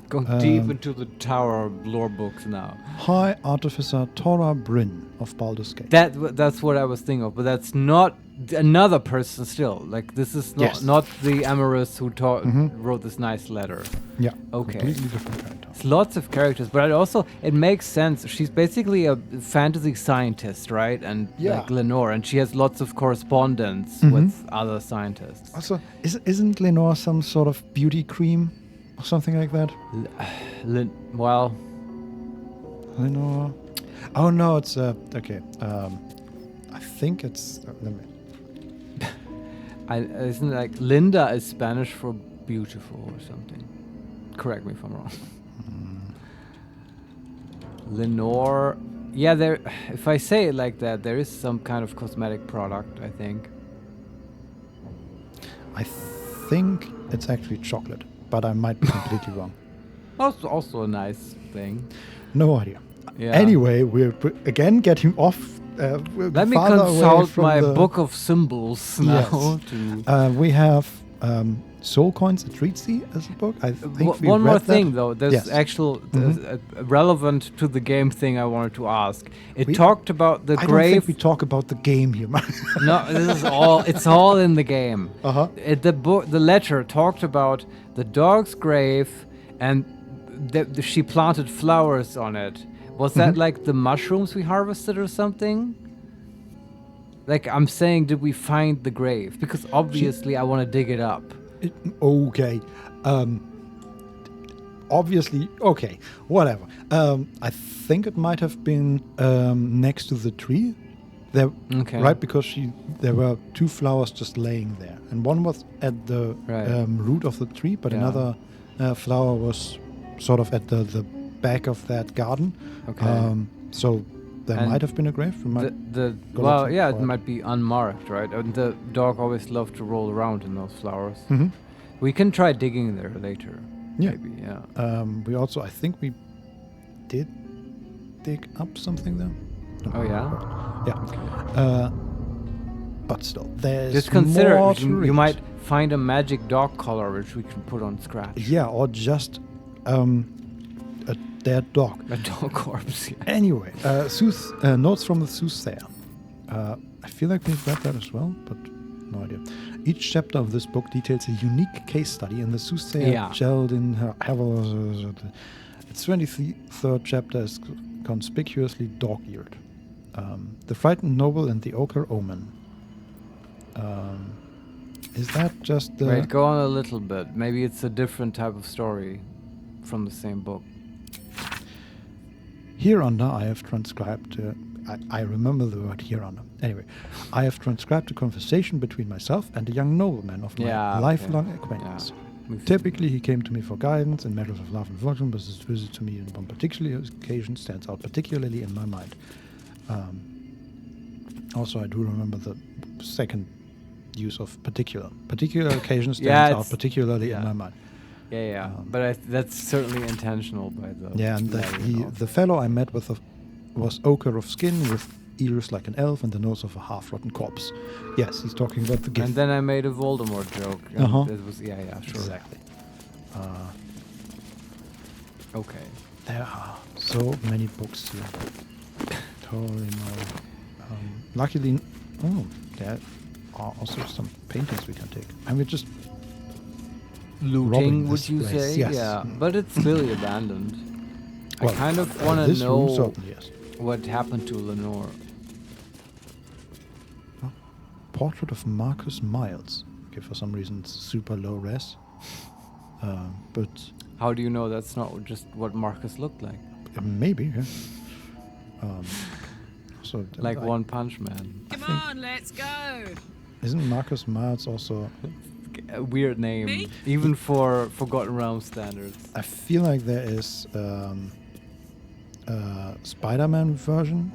Going deep into the Tower of lore books now. High Artificer Tora Bryn of Baldur's Gate. That's what I was thinking of, but that's not another person still. Like, this is not the Amarys who wrote this nice letter. Yeah. Okay. Completely different character. It's lots of characters, but it makes sense. She's basically a fantasy scientist, right? And like Lenore, and she has lots of correspondence with other scientists. Also, isn't Lenore some sort of beauty cream? Or something like that? Well... Lenore... Oh no, it's... okay. I think it's... let me... Isn't it like Linda is Spanish for beautiful or something? Correct me if I'm wrong. Lenore... Yeah, there. If I say it like that, there is some kind of cosmetic product, I think. I think it's actually chocolate, but I might be completely wrong. Also a nice thing. No idea. Yeah. Anyway, we're again getting off. Let me consult my book of symbols now. Yes. We have Soul Coins at Treatsy as a book. I think one more thing, though. There's relevant to the game thing I wanted to ask. It talked about the grave. I don't think we talk about the game here. No, this is all. It's all in the game. The letter talked about the dog's grave, and she planted flowers on it. Was that like the mushrooms we harvested or something? Like, I'm saying, did we find the grave? Because obviously I want to dig it up. Okay. Obviously, okay. Whatever. I think it might have been next to the tree. There, right? Because there were two flowers just laying there. And one was at the root of the tree, but another flower was sort of at the back of that garden. So there might have been a grave. It might be unmarked, right? And the dog always loved to roll around in those flowers. We can try digging there later. Yeah. Maybe, we also, I think we did dig up something there. Oh yeah? Yeah. But still, there's just consider more you might find a magic dog collar which we can put on Scratch. Yeah, or just a dead dog. A dog corpse. Yeah. Anyway, notes from the Soothsayer. I feel like we've read that as well, but no idea. Each chapter of this book details a unique case study, and the Soothsayer gelled in her. Its 23rd chapter is conspicuously dog-eared. The Frightened Noble and the Ochre Omen. Is that just the... Wait, go on a little bit. Maybe it's a different type of story from the same book. Hereunder I have transcribed I remember the word Hirana. Anyway, I have transcribed a conversation between myself and a young nobleman of my lifelong acquaintance. Yeah. Typically, he came to me for guidance in matters of love and fortune, but his visit to me on one particular occasion stands out particularly in my mind. Also, I do remember the second use of particular. Particular occasion stands out particularly in my mind. Yeah. But that's certainly intentional by the... Yeah, and the fellow I met with was ochre of skin with ears like an elf and the nose of a half-rotten corpse. Yes, he's talking about the gift. And then I made a Voldemort joke. It was, sure. Exactly. Okay. There are so many books here. Totally no. Luckily, there are also some paintings we can take. And we're just looting, would you place. say? Yes. Yeah, but it's clearly abandoned. Well, I kind of want to know room, certainly, yes. what happened to Lenore. Portrait of Marcus Miles. Okay, for some reason it's super low res. But how do you know that's not just what Marcus looked like? Maybe, yeah. So like One Punch Man. Come on, let's go. Isn't Marcus Miles also a weird name, even for Forgotten Realms standards? I feel like there is a Spider-Man version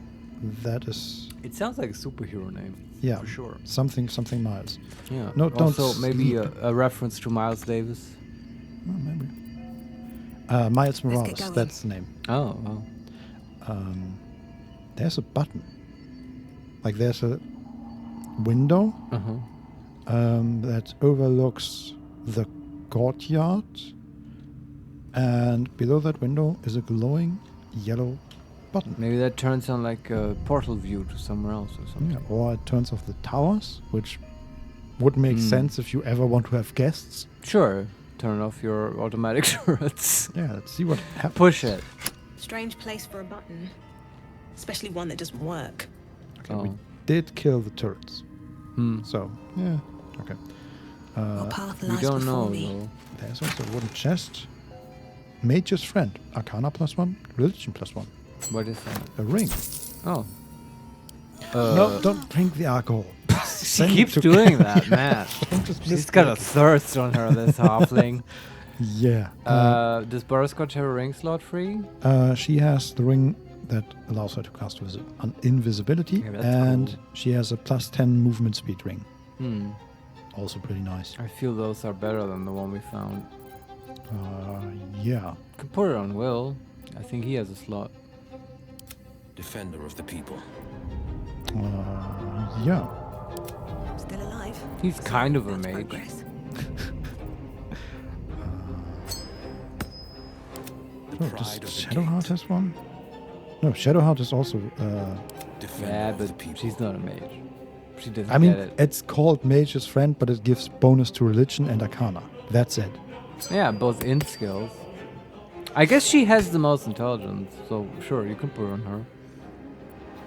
that is. It sounds like a superhero name. Yeah, for sure. Something Miles. Yeah. No, also maybe a reference to Miles Davis. Oh, maybe. Miles Morales. That's the name. Oh. There's a button. Like there's a window that overlooks the courtyard, and below that window is a glowing yellow button. Maybe that turns on like a portal view to somewhere else or something. Yeah, or it turns off the towers, which would make sense if you ever want to have guests. Sure. Turn off your automatic turrets. Yeah, let's see what happens. Push it. Strange place for a button. Especially one that doesn't work. Okay, we did kill the turrets. So, yeah, okay. What path lies we don't before know, me? though. There's also a wooden chest. Mage's Friend. Arcana +1. Religion +1. What is that? A ring. Oh. No, don't drink the alcohol. She keeps doing that, man. She's got a thirst on her, this halfling. Yeah. Does Butterscotch have a ring slot free? She has the ring that allows her to cast invisibility, and cool. She has a +10 movement speed ring. Also pretty nice. I feel those are better than the one we found. Yeah. Could put it on Will. I think he has a slot. Defender of the people. Yeah. Still alive? He's kind of a mage. Does Shadowheart has one? No, Shadowheart is also. Yeah, but she's not a mage. She doesn't. I mean, get it. It's called Mage's Friend, but it gives bonus to religion and arcana. That's it. Yeah, both int skills. I guess she has the most intelligence, so sure, you can put her on her.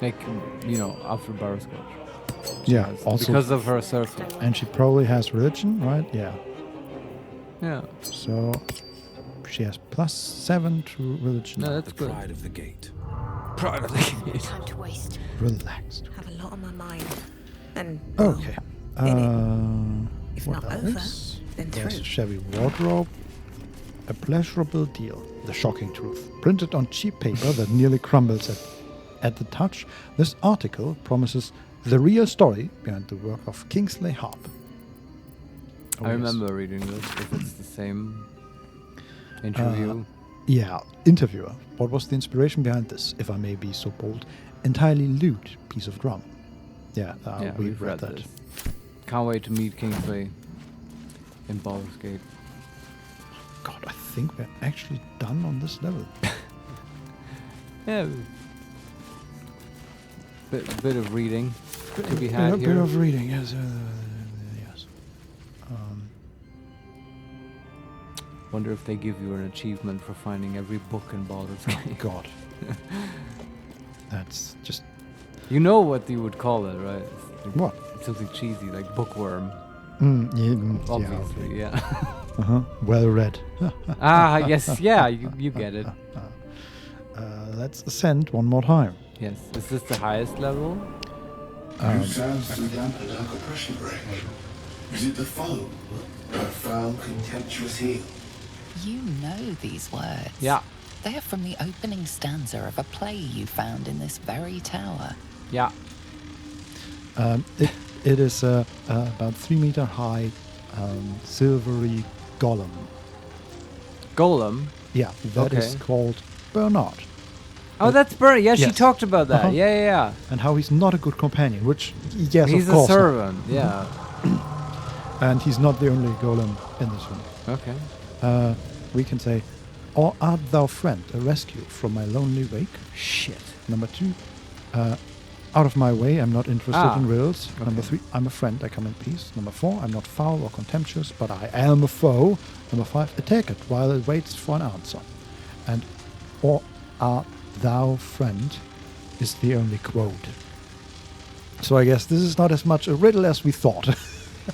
Like, you know, after Butterscotch. Yeah, also because of her circle. And she probably has religion, right? Yeah. Yeah. So she has +7 to religion. No, that's good. Pride of the gate. Pride of the gate. Time to waste. Relaxed. Have a lot on my mind. And okay. if what not else? over, then There's through. a shabby wardrobe. A pleasurable deal. The shocking truth. Printed on cheap paper that nearly crumbles at the touch, this article promises the real story behind the work of Kingsley Harp. I remember reading this, if it's the same interview. Yeah, interviewer. What was the inspiration behind this, if I may be so bold? Entirely lewd piece of drum. Yeah, we've read that. This. Can't wait to meet Kingsley in Baldur's Gate. God, I think we're actually done on this level. Yeah. Bit of reading to be had here. A bit of reading, yes. Yes. Wonder if they give you an achievement for finding every book in Baldur's Gate. Oh, God. That's just... You know what you would call it, right? What? It's something cheesy, like bookworm. Obviously, yeah. Well read. Yes, yeah, you get it. Let's ascend one more time. Yes. Is this the highest level? You sound through lamp a dark oppression break. Is it the foe? That foul, contemptuous heel? You know these words. Yeah. They are from the opening stanza of a play you found in this very tower. Yeah. It is about 3 meter high, silvery golem. Golem? Yeah, that is called Bernard. Oh, that's Bernard. Yeah, she Yes. talked about that. Uh-huh. Yeah. And how he's not a good companion, which, yes, He's of course. a servant, yeah. And he's not the only golem in this room. Okay. We can say, or art thou friend, a rescue from my lonely wake? Shit. Number 2, out of my way, I'm not interested in riddles. Okay. Number 3, I'm a friend, I come in peace. Number 4, I'm not foul or contemptuous, but I am a foe. Number 5, attack it while it waits for an answer. And or art thou friend is the only quote. So I guess this is not as much a riddle as we thought.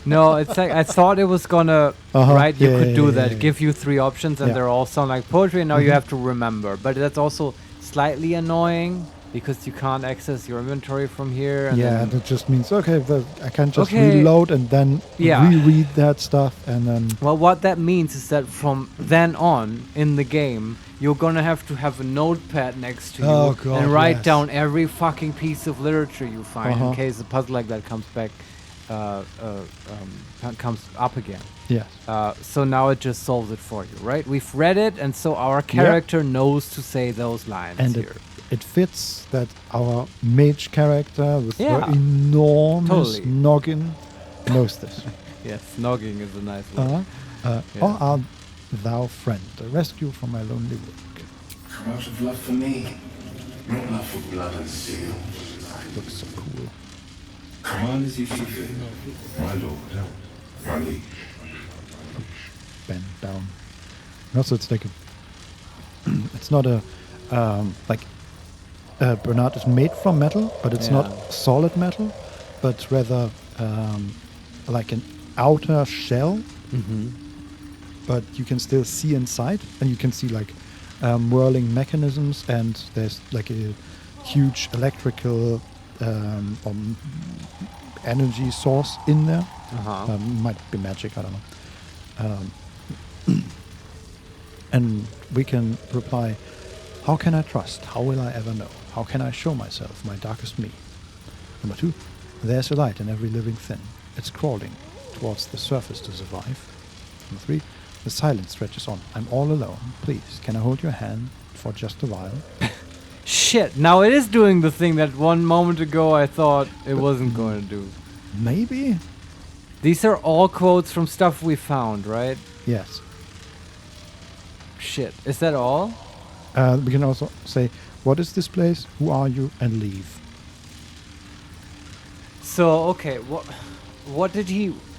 No, it's like I thought it was gonna right. You could do that. Give you 3 options, and they all sound like poetry. And now you have to remember. But that's also slightly annoying because you can't access your inventory from here. And and it just means I can just reload and then reread that stuff, and then. Well, what that means is that from then on in the game, you're gonna have to have a notepad next to you and write down every fucking piece of literature you find in case a puzzle like that comes back. Comes up again. Yes. So now it just solves it for you, right? We've read it, and so our character knows to say those lines and here. It fits that our mage character with her enormous noggin knows this. Yes, noggin is a nice word. Or art thou friend, a rescue from my lonely wake? Come out of love for me, not love for blood and steel. Looks so cool. Command as you see fit, my lord, my liege. Bend down. Also, it's like it's not a Bernard is made from metal, but it's not solid metal, but rather like an outer shell. But you can still see inside, and you can see like whirling mechanisms, and there's like a huge electrical or energy source in there. Might be magic, I don't know. And we can reply, how can I trust? How will I ever know? How can I show myself, my darkest me? Number 2, there's a light in every living thing. It's crawling towards the surface to survive. Number 3, the silence stretches on. I'm all alone. Please, can I hold your hand for just a while? Shit, now it is doing the thing that 1 moment ago I thought it wasn't going to do. Maybe? These are all quotes from stuff we found, right? Yes. Shit, is that all? We can also say, what is this place? Who are you? And leave. So, okay, what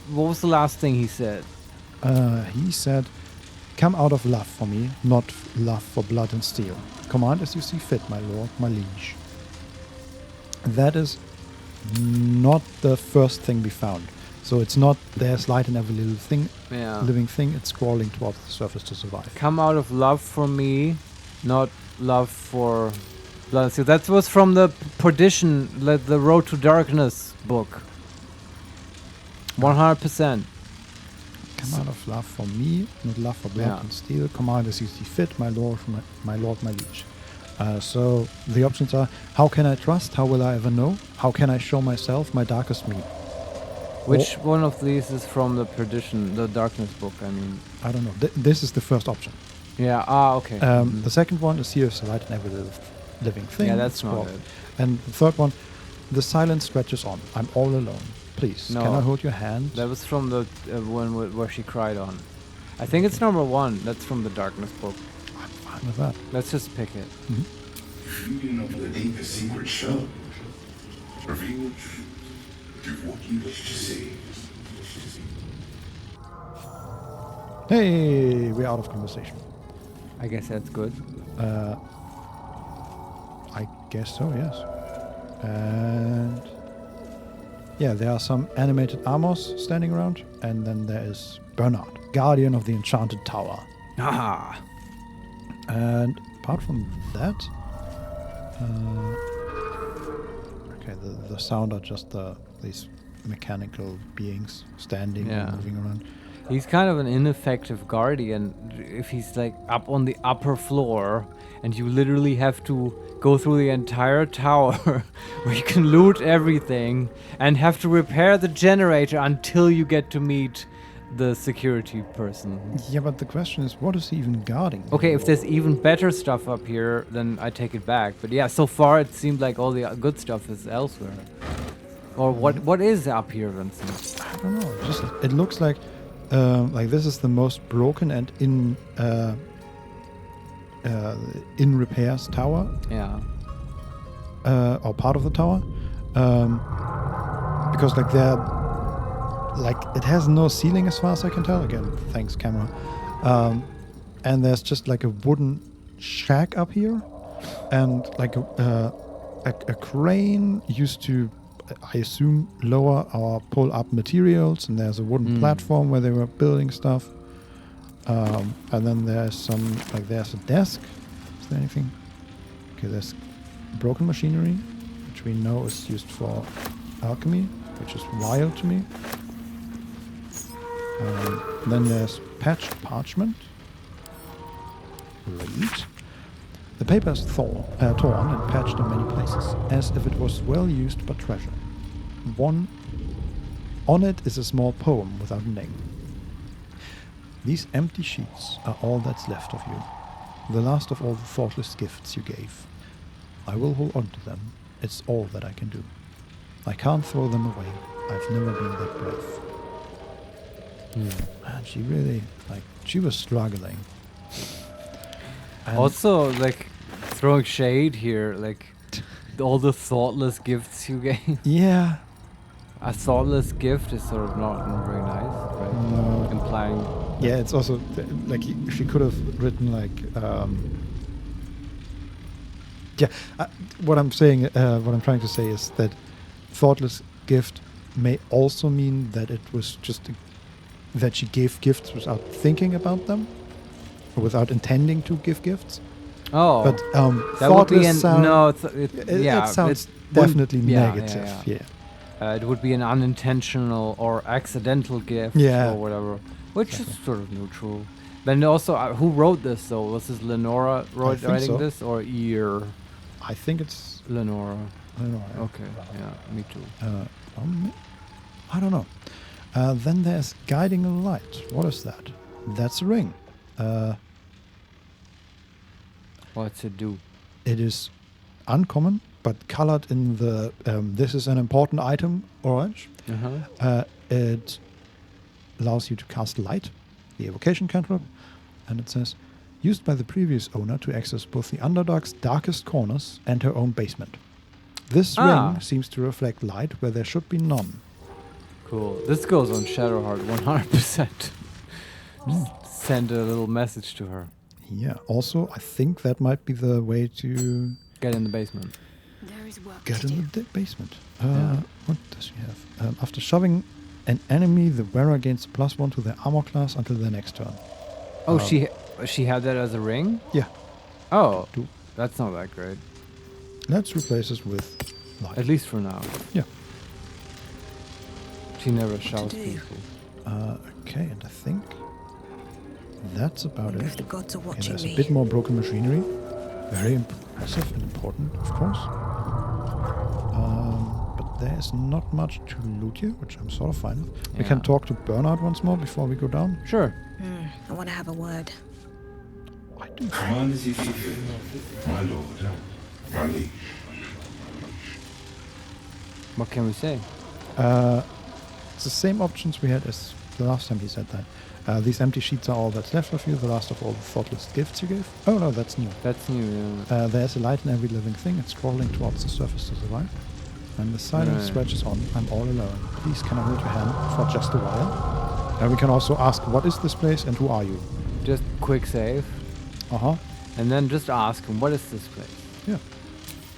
was the last thing he said? He said, come out of love for me, not love for blood and steel. Command as you see fit, my lord, my liege. That is not the first thing we found. So it's not there's light in every little thing, living thing. It's crawling towards the surface to survive. Come out of love for me, not love for blood and steel. That was from the Perdition, the Road to Darkness book. 100%. Come out of love for me, not love for blood and steel. Command as you see fit, my lord, my liege. So the options are: how can I trust? How will I ever know? How can I show myself, my darkest me? Which one of these is from the Perdition, the Darkness book? I mean, I don't know. This is the first option. Yeah. Okay. The second one is here is the light in every living thing. Yeah, that's not it. And the third one, the silence stretches on. I'm all alone. Please, can I hold your hand? That was from the one where she cried on. I think it's number 1. That's from the Darkness book. I'm fine with that. Let's just pick it. Feeding of the deepest secret show. Reveal the truth. Do what you wish to see. Hey, we're out of conversation. I guess that's good. I guess so, yes. And yeah, there are some animated armors standing around, and then there is Bernard, guardian of the enchanted tower. Ah. And apart from that, Okay, the sound are just these mechanical beings standing and moving around. He's kind of an ineffective guardian if he's like up on the upper floor and you literally have to go through the entire tower where you can loot everything and have to repair the generator until you get to meet the security person. Yeah, but the question is, what is he even guarding? Okay, if there's even better stuff up here, then I take it back. But yeah, so far it seemed like all the good stuff is elsewhere. Or what is up here, Vincent? I don't know. It looks like this is the most broken and in repairs tower. Yeah. Or part of the tower, because like it has no ceiling as far as I can tell. Again, thanks camera. And there's just like a wooden shack up here, and like a crane used to, I assume, lower or pull up materials, and there's a wooden platform where they were building stuff. And then there's there's a desk. Is there anything? Okay, there's broken machinery, which we know is used for alchemy, which is wild to me. Then there's patched parchment. Great. The paper is torn and patched in many places, as if it was well used but treasured. On it is a small poem without a name. These empty sheets are all that's left of you, the last of all the thoughtless gifts you gave. I will hold on to them. It's all that I can do. I can't throw them away. I've never been that brave. And she really, she was struggling. And also, throwing shade here, all the thoughtless gifts you gave. Yeah. A thoughtless gift is sort of not very nice, right? No. Implying. Yeah, it's also, she could have written, what I'm saying, what I'm trying to say is that thoughtless gift may also mean that it was just that she gave gifts without thinking about them, or without intending to give gifts. Oh, but that would be thoughtless sound. no, It sounds definitely negative. Yeah. It would be an unintentional or accidental gift, or whatever, which is sort of neutral. But also, who wrote this though? Was this Lenora writing this, or Ear? I think it's Lenora. Lenora. Okay, yeah, me too. I don't know. Then there's guiding a light. What is that? That's a ring. What's it do? It is uncommon, but colored in the this is an important item orange. It allows you to cast light, the evocation cantrip, and it says, used by the previous owner to access both the Underdark's darkest corners and her own basement. This ring seems to reflect light where there should be none. Cool. This goes on Shadowheart 100%. Just send a little message to her. Yeah. Also, I think that might be the way to get in the basement. There is work get to in do. the basement. What does she have? After shoving an enemy, the wearer gains +1 to their armor class until their next turn. Oh, she had that as a ring? Yeah. Oh, that's not that great. Let's replace this with light. At least for now. Yeah. She never shouts people. Okay, and I think that's about it. If the gods are watching there's me. a bit more broken machinery. Very impressive and important, of course. But there's not much to loot here, which I'm sort of fine with. We can talk to Bernard once more before we go down. Sure. I want to have a word. I do. Command as you see fit, my lord. My liege. What can we say? It's the same options we had as the last time he said that. These empty sheets are all that's left of you, the last of all the thoughtless gifts you gave. Oh no, that's new. That's new, yeah. There's a light in every living thing. It's crawling towards the surface to survive. And the silence stretches on. I'm all alone. Please, can I hold your hand for just a while? And we can also ask, what is this place and who are you? Just quick save. And then just ask him, what is this place? Yeah.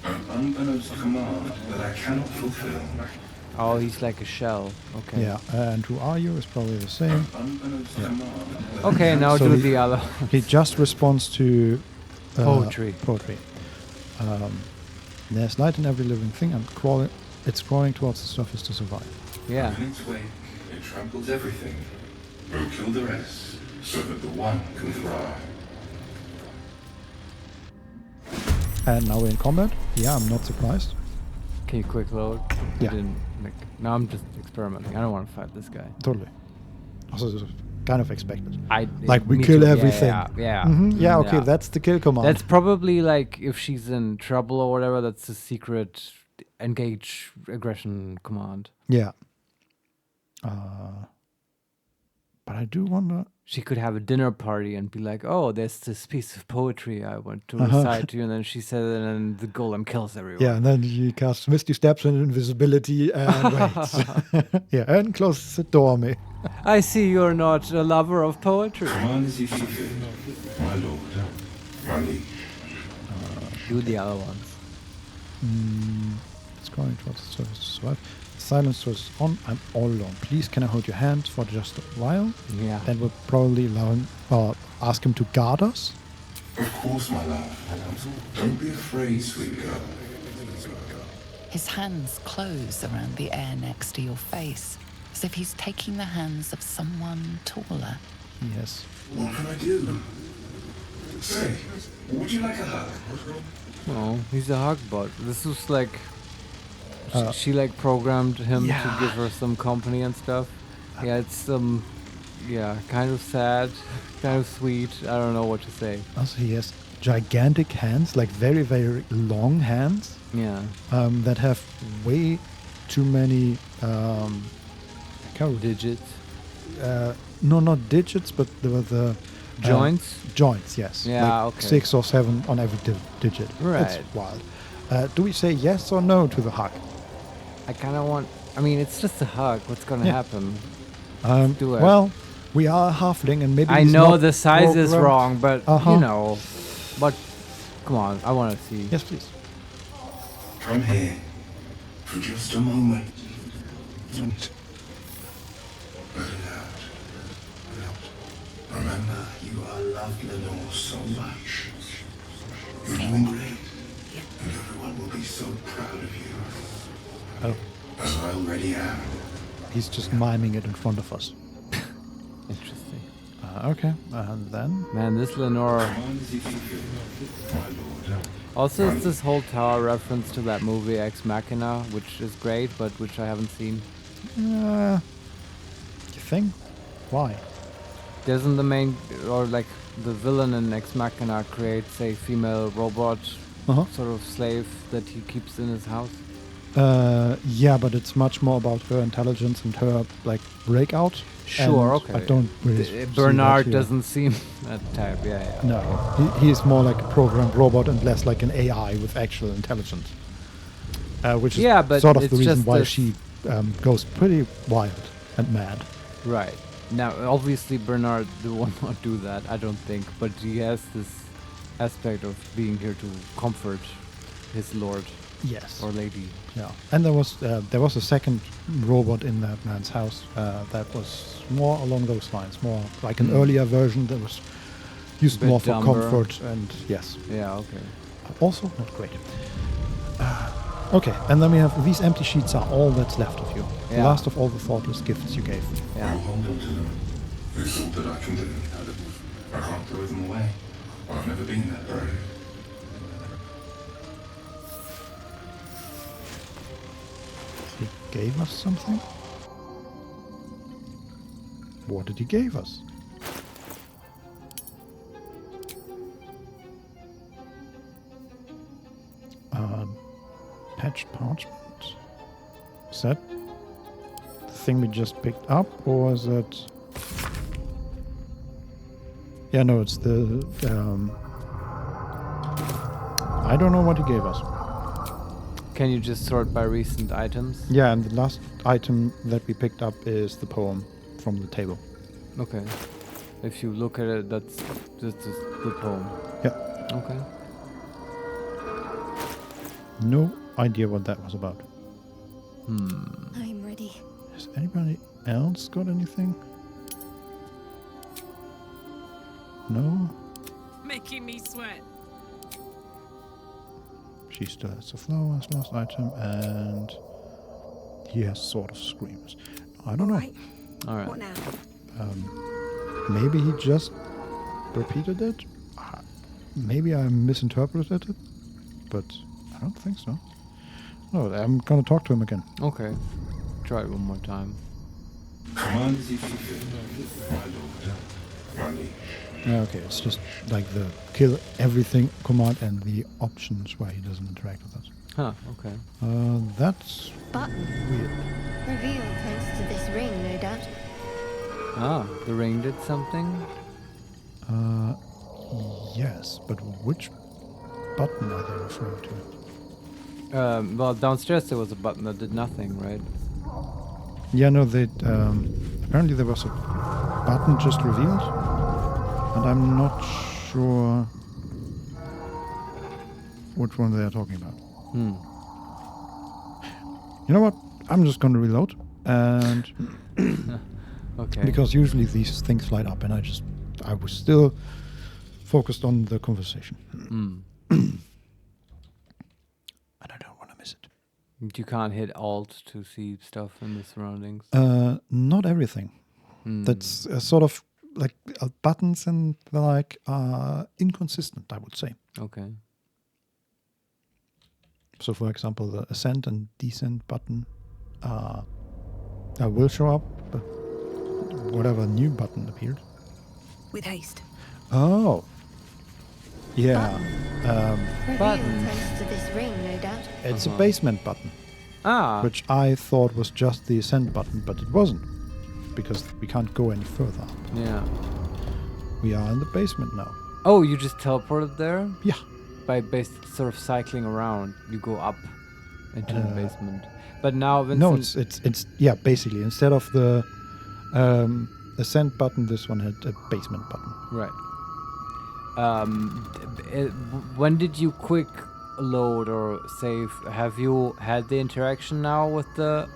An unbeknownst command that I cannot fulfill. Oh, he's like a shell. Okay. Yeah, and who are you is probably the same. Okay, now so do the other. He just responds to poetry. Poetry. There's light in every living thing, and it's crawling towards the surface to survive. Yeah. In its way, it tramples everything. We'll kill the rest, so that the one can thrive. And now we're in combat. Yeah, I'm not surprised. Can you quick load? Yeah. No, I'm just experimenting. I don't want to fight this guy. Totally. Also, this is kind of expected. We Me kill too. everything. Yeah. Yeah, okay, that's the kill command. That's probably like if she's in trouble or whatever, that's the secret engage aggression command. Yeah. But I do wonder... She could have a dinner party and be like, oh, there's this piece of poetry I want to recite to you. And then she said it and the golem kills everyone. Yeah, and then she casts Misty Steps and Invisibility and waits. Yeah, and closes the door on me. I see you're not a lover of poetry. Command as you see fit, my lord, my liege. Do the other ones. It's going towards the surface to survive. Silence was on. I'm all alone. Please, can I hold your hand for just a while? Yeah. Then we'll probably allow him, ask him to guard us. Of course, my love. Don't be afraid, sweet girl. His hands close around the air next to your face, as if he's taking the hands of someone taller. Yes. What can I do? Say, would you like a hug? Oh, he's a hug bot. This was like... she like programmed him to give her some company and stuff. Yeah, it's kind of sad, kind of sweet. I don't know what to say. Also, he has gigantic hands, like very, very long hands. Yeah. That have way too many digits. No, not digits, but the joints. Joints, yes. Yeah, like okay. 6 or 7 on every digit. Right. It's wild. Do we say yes or no to the hug? I kind of want... I mean, it's just a hug. What's going to happen? Do it. Well, we are a halfling and maybe I know the size is wrong, but, you know. But, come on. I want to see. Yes, please. Come here. For just a moment. Let it out. Remember, you are loved, Lenore, so much. You're doing great. And everyone will be so proud of you. Oh. As I already am. He's just miming it in front of us. Interesting. Okay, and then? Man, this Lenore... Also, it's this whole tower reference to that movie Ex Machina, which is great, but which I haven't seen. You think? Why? Doesn't the main... or like the villain in Ex Machina creates a female robot sort of slave that he keeps in his house? Yeah, but it's much more about her intelligence and her, like, breakout. Sure, and okay. I don't really Bernard see that doesn't seem that type, yeah. No, he's more like a programmed robot and less like an AI with actual intelligence. Which is but sort of the reason just why she goes pretty wild and mad. Right. Now, obviously Bernard will not do that, I don't think, but he has this aspect of being here to comfort his lord. Yes. Or lady. Yeah. And there was a second robot in that man's house that was more along those lines, more like an earlier version that was used more for comfort and yes. Yeah, okay. Also not great. Okay, and then we have these empty sheets are all that's left of you. The last of all the thoughtless gifts you gave. Yeah. I'll hold on to them. It's all that I can do. I can't throw them away. I've never been that brave. He gave us something? What did he give us? Patched parchment? Is that the thing we just picked up, or is it... Yeah, no, it's the... I don't know what he gave us. Can you just sort by recent items? Yeah, and the last item that we picked up is the poem from the table. Okay. If you look at it, that's just the poem. Yeah. Okay. No idea what that was about. I'm ready. Has anybody else got anything? No? Making me sweat. She still has the flower as last item, and he has Sword of Screams. I don't know. All right. What now? Maybe he just repeated it. Maybe I misinterpreted it, but I don't think so. No, I'm gonna talk to him again. Okay. Try it one more time. Command is defeated, my lord. Running. Okay, it's just like the kill everything command and the options where he doesn't interact with us. Huh, okay. That's Button. weird. Revealed thanks to this ring, no doubt. Ah, the ring did something? Yes, but which button are they referring to? Well, downstairs there was a button that did nothing, right? Yeah, no, they apparently there was a button just revealed, and I'm not sure which one they are talking about. You know what? I'm just going to reload, and okay. Because usually these things light up, and I was still focused on the conversation. And I don't want to miss it. You can't hit Alt to see stuff in the surroundings? Not everything. That's sort of like buttons and the like are inconsistent, I would say. Okay. So, for example, the ascend and descend button will show up, but whatever new button appeared. With haste. Oh. Yeah. Revealed thanks to this ring, no doubt. It's a basement button. Ah. Which I thought was just the ascend button, but it wasn't. Because we can't go any further. Yeah. We are in the basement now. Oh, you just teleported there? Yeah. By sort of cycling around, you go up into the basement. But now, Vincent... No, it's yeah, basically. Instead of the ascend button, this one had a basement button. Right. When did you quick load or save? Have you had the interaction now with the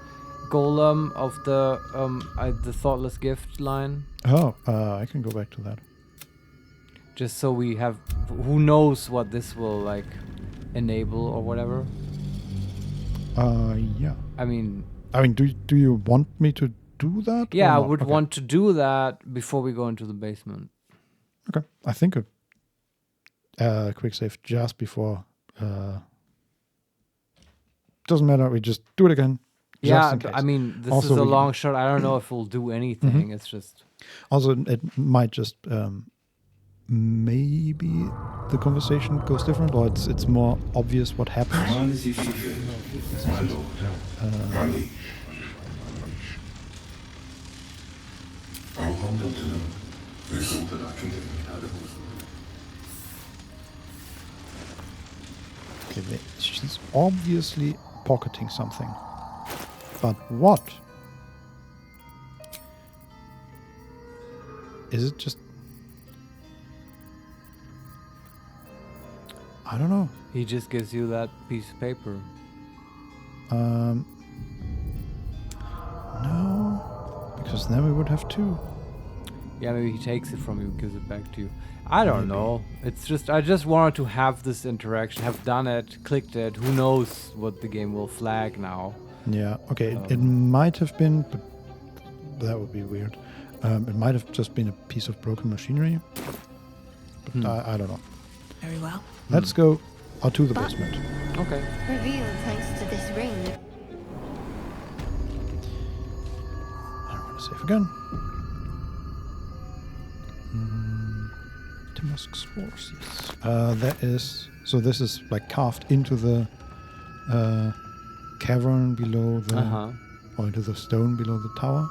golem of the thoughtless gift line? Oh, I can go back to that. Just so we have, who knows what this will like enable or whatever. Yeah. I mean, do you want me to do that? Yeah, I would want to do that before we go into the basement. Okay, I think a quick save just before. Doesn't matter. We just do it again. Yeah, I mean, this also is a long shot. I don't know if we'll do anything. It's just. Also, it might just maybe the conversation goes different, or it's more obvious what happens. I'm humbled to know there's all that I can get out of it. Okay, she's obviously pocketing something. But what? Is it just... I don't know. He just gives you that piece of paper. No, because then we would have two. Yeah, maybe he takes it from you, gives it back to you. I don't know. It's just, I just wanted to have this interaction, have done it, clicked it. Who knows what the game will flag now? Yeah, okay. It might have been, but that would be weird. It might have just been a piece of broken machinery. But I don't know. Very well. Let's go out to the basement. Okay. Revealed thanks to this ring. I don't want to save again. Timusk's Force, yes. That is... So this is like carved into the cavern below the... Or into the stone below the tower.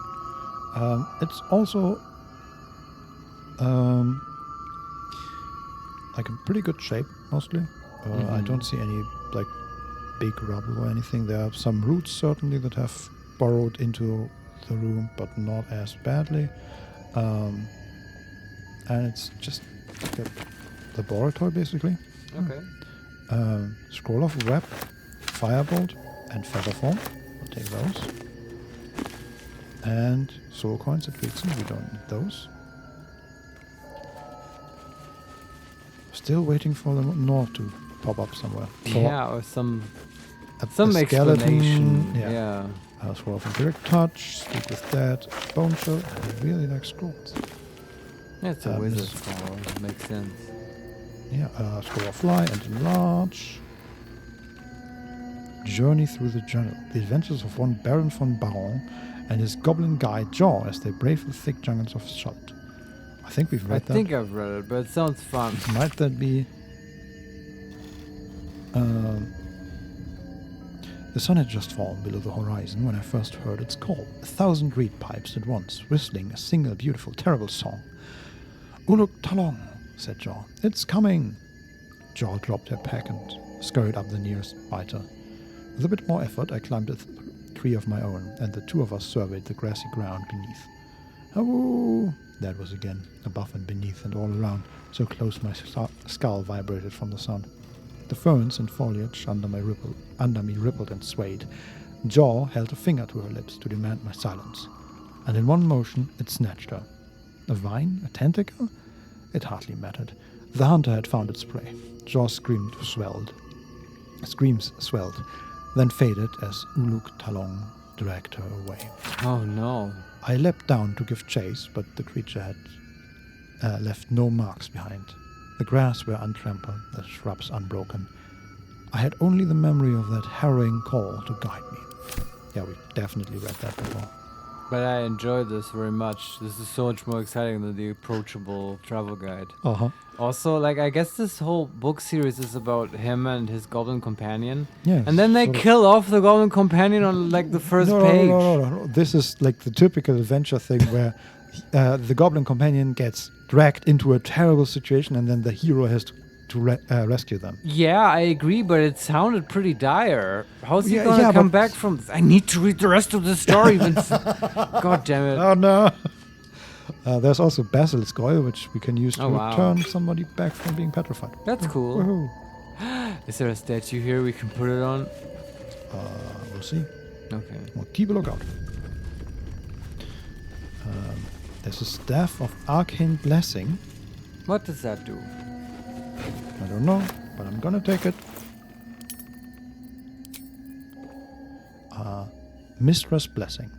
It's also... like in pretty good shape, mostly. I don't see any like big rubble or anything. There are some roots certainly that have burrowed into the room, but not as badly. And it's just like a laboratory, basically. Okay. Scroll of Web, Firebolt, and Featherform. We'll take those. And soul coins at Vixen. We don't need those. Still waiting for the North to pop up somewhere. Yeah, or some a explanation. skeleton. Yeah. Scroll of Empiric Touch, stick with that. Bone Shell. I really like scrolls. Yeah, it's a wizard scroll. It makes sense. Yeah, Scroll of Fly and Enlarge. Journey through the jungle. The adventures of one Baron von Baron and his goblin guide Jaw as they brave the thick jungles of Schalt. I think we've read that. I think I've read it, but it sounds fun. Might that be... The sun had just fallen below the horizon when I first heard its call. 1,000 reed pipes at once, whistling a single beautiful, terrible song. Uluk Talong, said Jaw. It's coming. Jaw dropped her pack and scurried up the nearest biter. With a bit more effort, I climbed a tree of my own, and the two of us surveyed the grassy ground beneath. Oh, that was again, above and beneath and all around, so close my skull vibrated from the sound. The ferns and foliage under me rippled and swayed. Jaw held a finger to her lips to demand my silence, and in one motion it snatched her. A vine? A tentacle? It hardly mattered. The hunter had found its prey. Jaw's screams swelled, then faded as Uluk Talong dragged her away. Oh no. I leapt down to give chase, but the creature had left no marks behind. The grass were untrampled, the shrubs unbroken. I had only the memory of that harrowing call to guide me. Yeah, we definitely read that before. But I enjoyed this very much. This is so much more exciting than the approachable travel guide. Uh-huh. Also, like, I guess this whole book series is about him and his goblin companion. Yes, and then they kill off the goblin companion on, like, the first page. No. This is like the typical adventure thing where the goblin companion gets dragged into a terrible situation and then the hero has to rescue them. Yeah, I agree, but it sounded pretty dire. How's he gonna come back from this? I need to read the rest of the story. God damn it. Oh no. There's also Basilisk Oil, which we can use to turn somebody back from being petrified. That's cool. Woohoo. Is there a statue here we can put it on? We'll see. Okay. We'll keep a lookout. There's a Staff of Arcane Blessing. What does that do? I don't know, but I'm gonna take it. Mistress Blessing.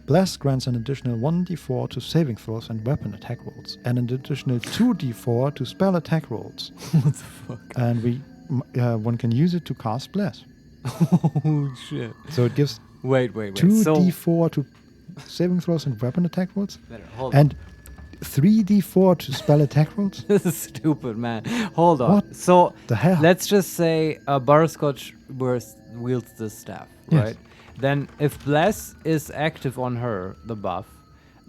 Bless grants an additional 1d4 to saving throws and weapon attack rolls, and an additional 2d4 to spell attack rolls. What the fuck? And one can use it to cast Bless. Oh shit! So it gives wait. 2d4 to saving throws and weapon attack rolls, Hold and 3d4 to spell attack rolls. This is stupid, man. Hold on. What So the hell? let's just say Butterscotch wields this staff, right? Yes. Then if Bless is active on her, the buff,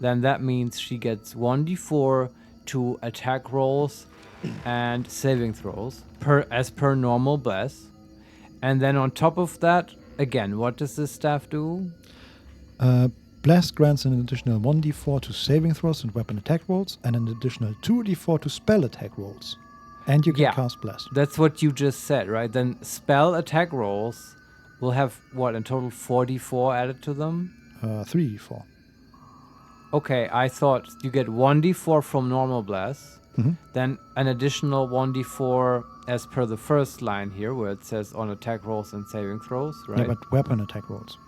then that means she gets 1d4 to attack rolls and saving throws as per normal Bless. And then on top of that, again, what does this staff do? Bless grants an additional 1d4 to saving throws and weapon attack rolls, and an additional 2d4 to spell attack rolls. And you can cast Bless. That's what you just said, right? Then spell attack rolls will have, what, in total 4d4 added to them? 3d4. Okay, I thought you get 1d4 from normal Bless, then an additional 1d4 as per the first line here, where it says on attack rolls and saving throws, right? Yeah, but weapon attack rolls.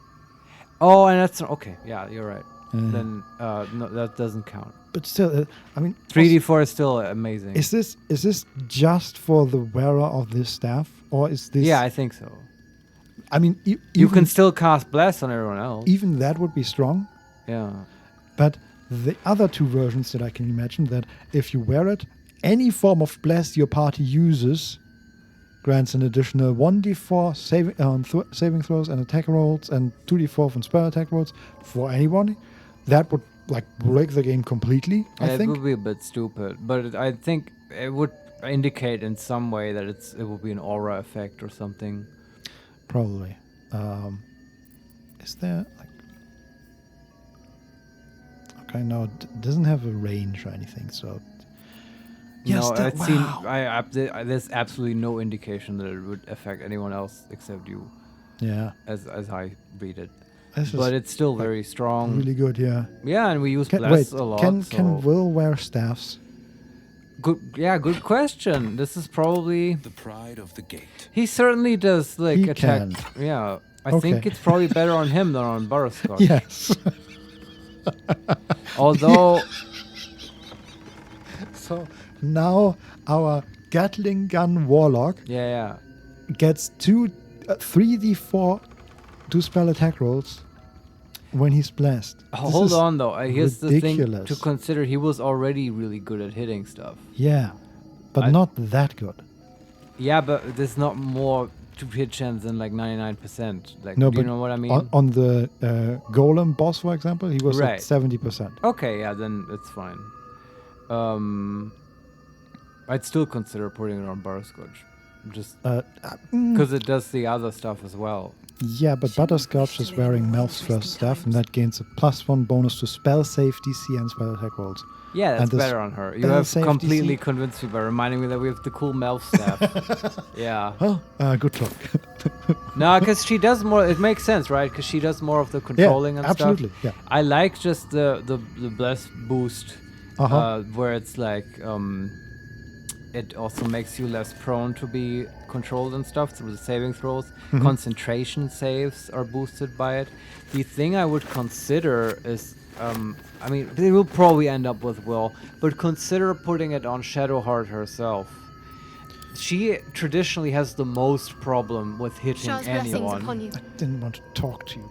Oh, and that's okay. Yeah, you're right. Then no, that doesn't count. But still, I mean, 3d4 is still amazing. Is this just for the wearer of this staff, or is this? Yeah, I think so. I mean, you can still cast Bless on everyone else. Even that would be strong. Yeah. But the other two versions that I can imagine, that if you wear it, any form of Bless your party uses grants an additional 1d4 saving throws and attack rolls, and 2d4 from spell attack rolls for anyone. That would like break the game completely. I think it would be a bit stupid, but I think it would indicate in some way that it would be an aura effect or something. Probably. Is there like? Okay, no, it doesn't have a range or anything, so. Yes, no, there's absolutely no indication that it would affect anyone else except you. Yeah. As I read it. But it's still very strong. Really good, yeah. Yeah, and we use Bless a lot. Can Will wear staffs? Good question. This is probably the pride of the gate. He certainly does like He attack. can. Yeah, I think Okay. it's probably better on him than on Butterscotch. Yes. Although, So now our Gatling gun warlock yeah. gets 3d4 to spell attack rolls when he's blessed. This Hold is on though. Here's the thing ridiculous. to consider. He was already really good at hitting stuff. Yeah, but not that good. Yeah, but there's not more to hit chance than like 99%. Like, No, do but you know what I mean? on the golem boss, for example, he was Right. at 70%. Okay, yeah, then it's fine. I'd still consider putting it on Butterscotch, just because it does the other stuff as well. Yeah, but Butterscotch is wearing Melf's first staff, and that gains a +1 bonus to spell save DC and spell attack rolls. Yeah, And that's the better on her. You spell have save completely DC convinced me by reminding me that we have the cool Melf staff. Yeah. Oh, good talk. No, because she does more. It makes sense, right? Because she does more of the controlling and absolutely, stuff. yeah. I like just the bless boost, where it's like it also makes you less prone to be controlled and stuff through the saving throws. Mhm. Concentration saves are boosted by it. The thing I would consider is, I mean, they will probably end up with Will, but consider putting it on Shadowheart herself. She traditionally has the most problem with hitting Shah's blessings anyone. upon you. I didn't want to talk to you,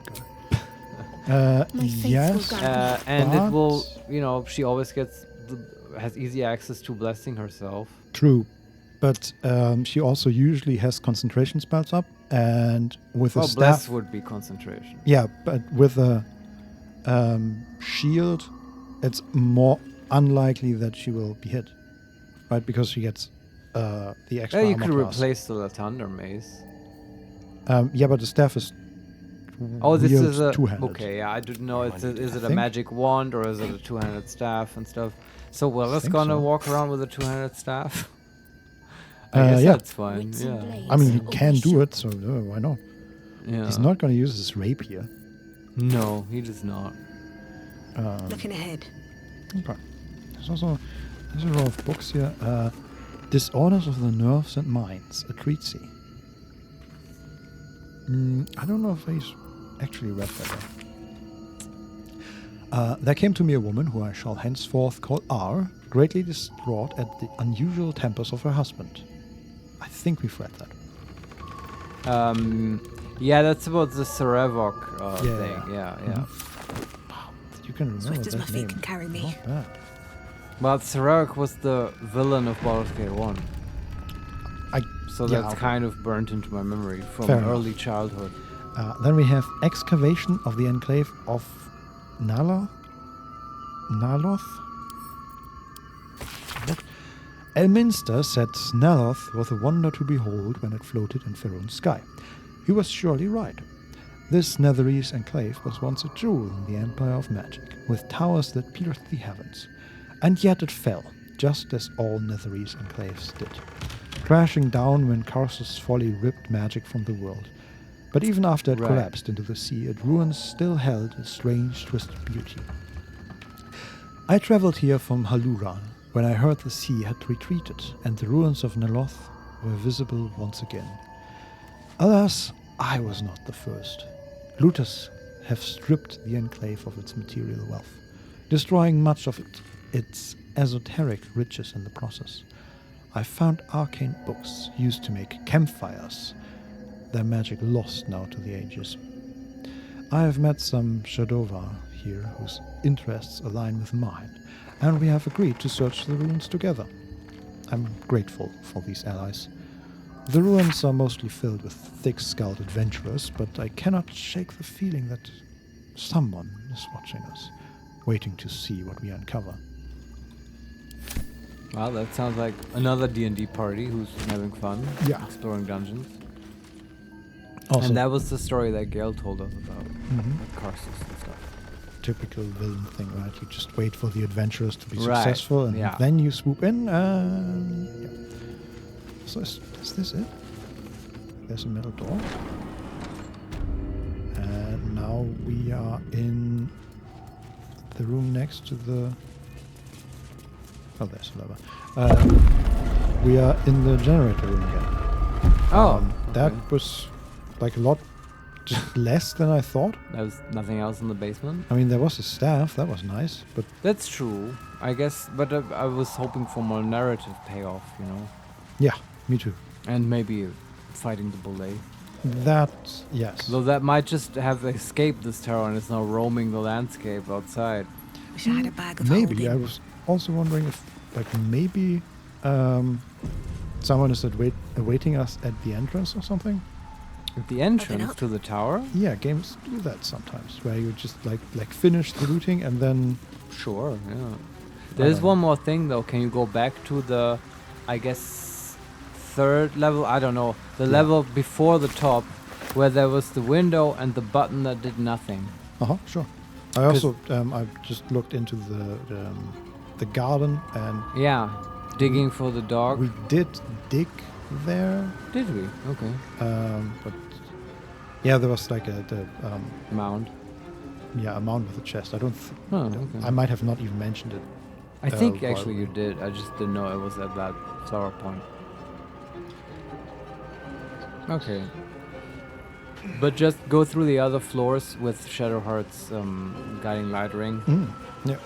guy. Yes, And it will, but- you know, she always has easy access to blessing herself. True, but she also usually has concentration spells up, and with a Well, staff. bless would be concentration. Yeah, but with a shield, it's more unlikely that she will be hit, right? Because she gets the extra Yeah, you armor could class. replace the Lathander mace. Yeah, but the staff is. Oh, this wield is a two-handed. okay. Yeah, I didn't know. Is it a think. magic wand or is it a two-handed staff and stuff? So Will is think gonna so. walk around with a two-handed staff. I guess yeah. that's fine. Yeah. I mean, he can do it, so why not? Yeah. He's not going to use his rapier. No, he does not. Looking ahead. Okay. There's a row of books here. Disorders of the Nerves and Minds, a treatise. I don't know if I actually read that one. There came to me a woman who I shall henceforth call R, greatly distraught at the unusual tempers of her husband. I think we've read that. Yeah, that's about the Sarevok Yeah. thing. Yeah. Wow, you can remember Swift as that my feet name. can carry me. Not bad. Well, Sarevok was the villain of Baldur's Gate 1. So yeah, that's okay. kind of burnt into my memory from Fair enough. early childhood. Then we have excavation of the enclave of Naloth. Elminster said Naloth was a wonder to behold when it floated in Faerun's sky. He was surely right. This Netherese enclave was once a jewel in the empire of magic, with towers that pierced the heavens. And yet it fell, just as all Netherese enclaves did, crashing down when Karsus' folly ripped magic from the world. But even after it Right. collapsed into the sea, its ruins still held a strange, twisted beauty. I traveled here from Haluran when I heard the sea had retreated and the ruins of Neloth were visible once again. Alas, I was not the first. Looters have stripped the enclave of its material wealth, destroying much of its esoteric riches in the process. I found arcane books used to make campfires, their magic lost now to the ages. I have met some Shadovar here whose interests align with mine, and we have agreed to search the ruins together. I'm grateful for these allies. The ruins are mostly filled with thick-skulled adventurers, but I cannot shake the feeling that someone is watching us, waiting to see what we uncover. Well, that sounds like another D&D party who's having fun, exploring dungeons. Also- And that was the story that Gail told us about, Mhm. with Karsus and stuff. Typical villain thing, right? You just wait for the adventurers to be Right, successful, and yeah. then you swoop in. Yeah. So is this it? There's a metal door. And now we are in the room next to the Oh, there's a lever. We are in the generator room again. That was like a lot just less than I thought. There was nothing else in the basement? I mean, there was a staff. That was nice, but... That's true, I guess. But I was hoping for more narrative payoff, you know? Yeah, me too. And maybe fighting the Belay. That, yes. Though that might just have escaped this tower and is now roaming the landscape outside. Wish I had a bag of Maybe. holding. I was also wondering if, like, maybe someone is awaiting us at the entrance or something. At the entrance to the tower? Yeah, games do that sometimes, where you just like finish the looting and then... Sure, yeah. There's one more thing though. Can you go back to the, I guess, third level? I don't know. The level before the top, where there was the window and the button that did nothing. Sure. I also I just looked into the garden and... Yeah, digging for the dog. We did dig there. Did we? Okay. But yeah, there was like a mound. Yeah, a mound with a chest. I don't. Okay. I might have not even mentioned it. I think actually you did. I just didn't know it was at that tower point. Okay. But just go through the other floors with Shadowheart's guiding light ring. Yeah.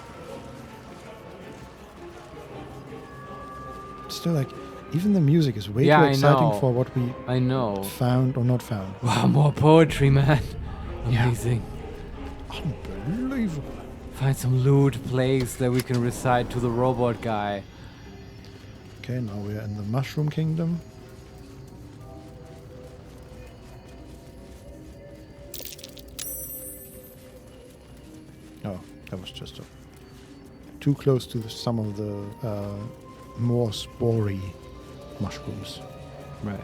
Still, like, even the music is way too exciting for what we found or not found. Wow, more poetry, man. Amazing. Unbelievable. Find some lewd plays that we can recite to the robot guy. Okay, now we're in the Mushroom Kingdom. Oh, that was just too close to some of the more spory mushrooms. Right.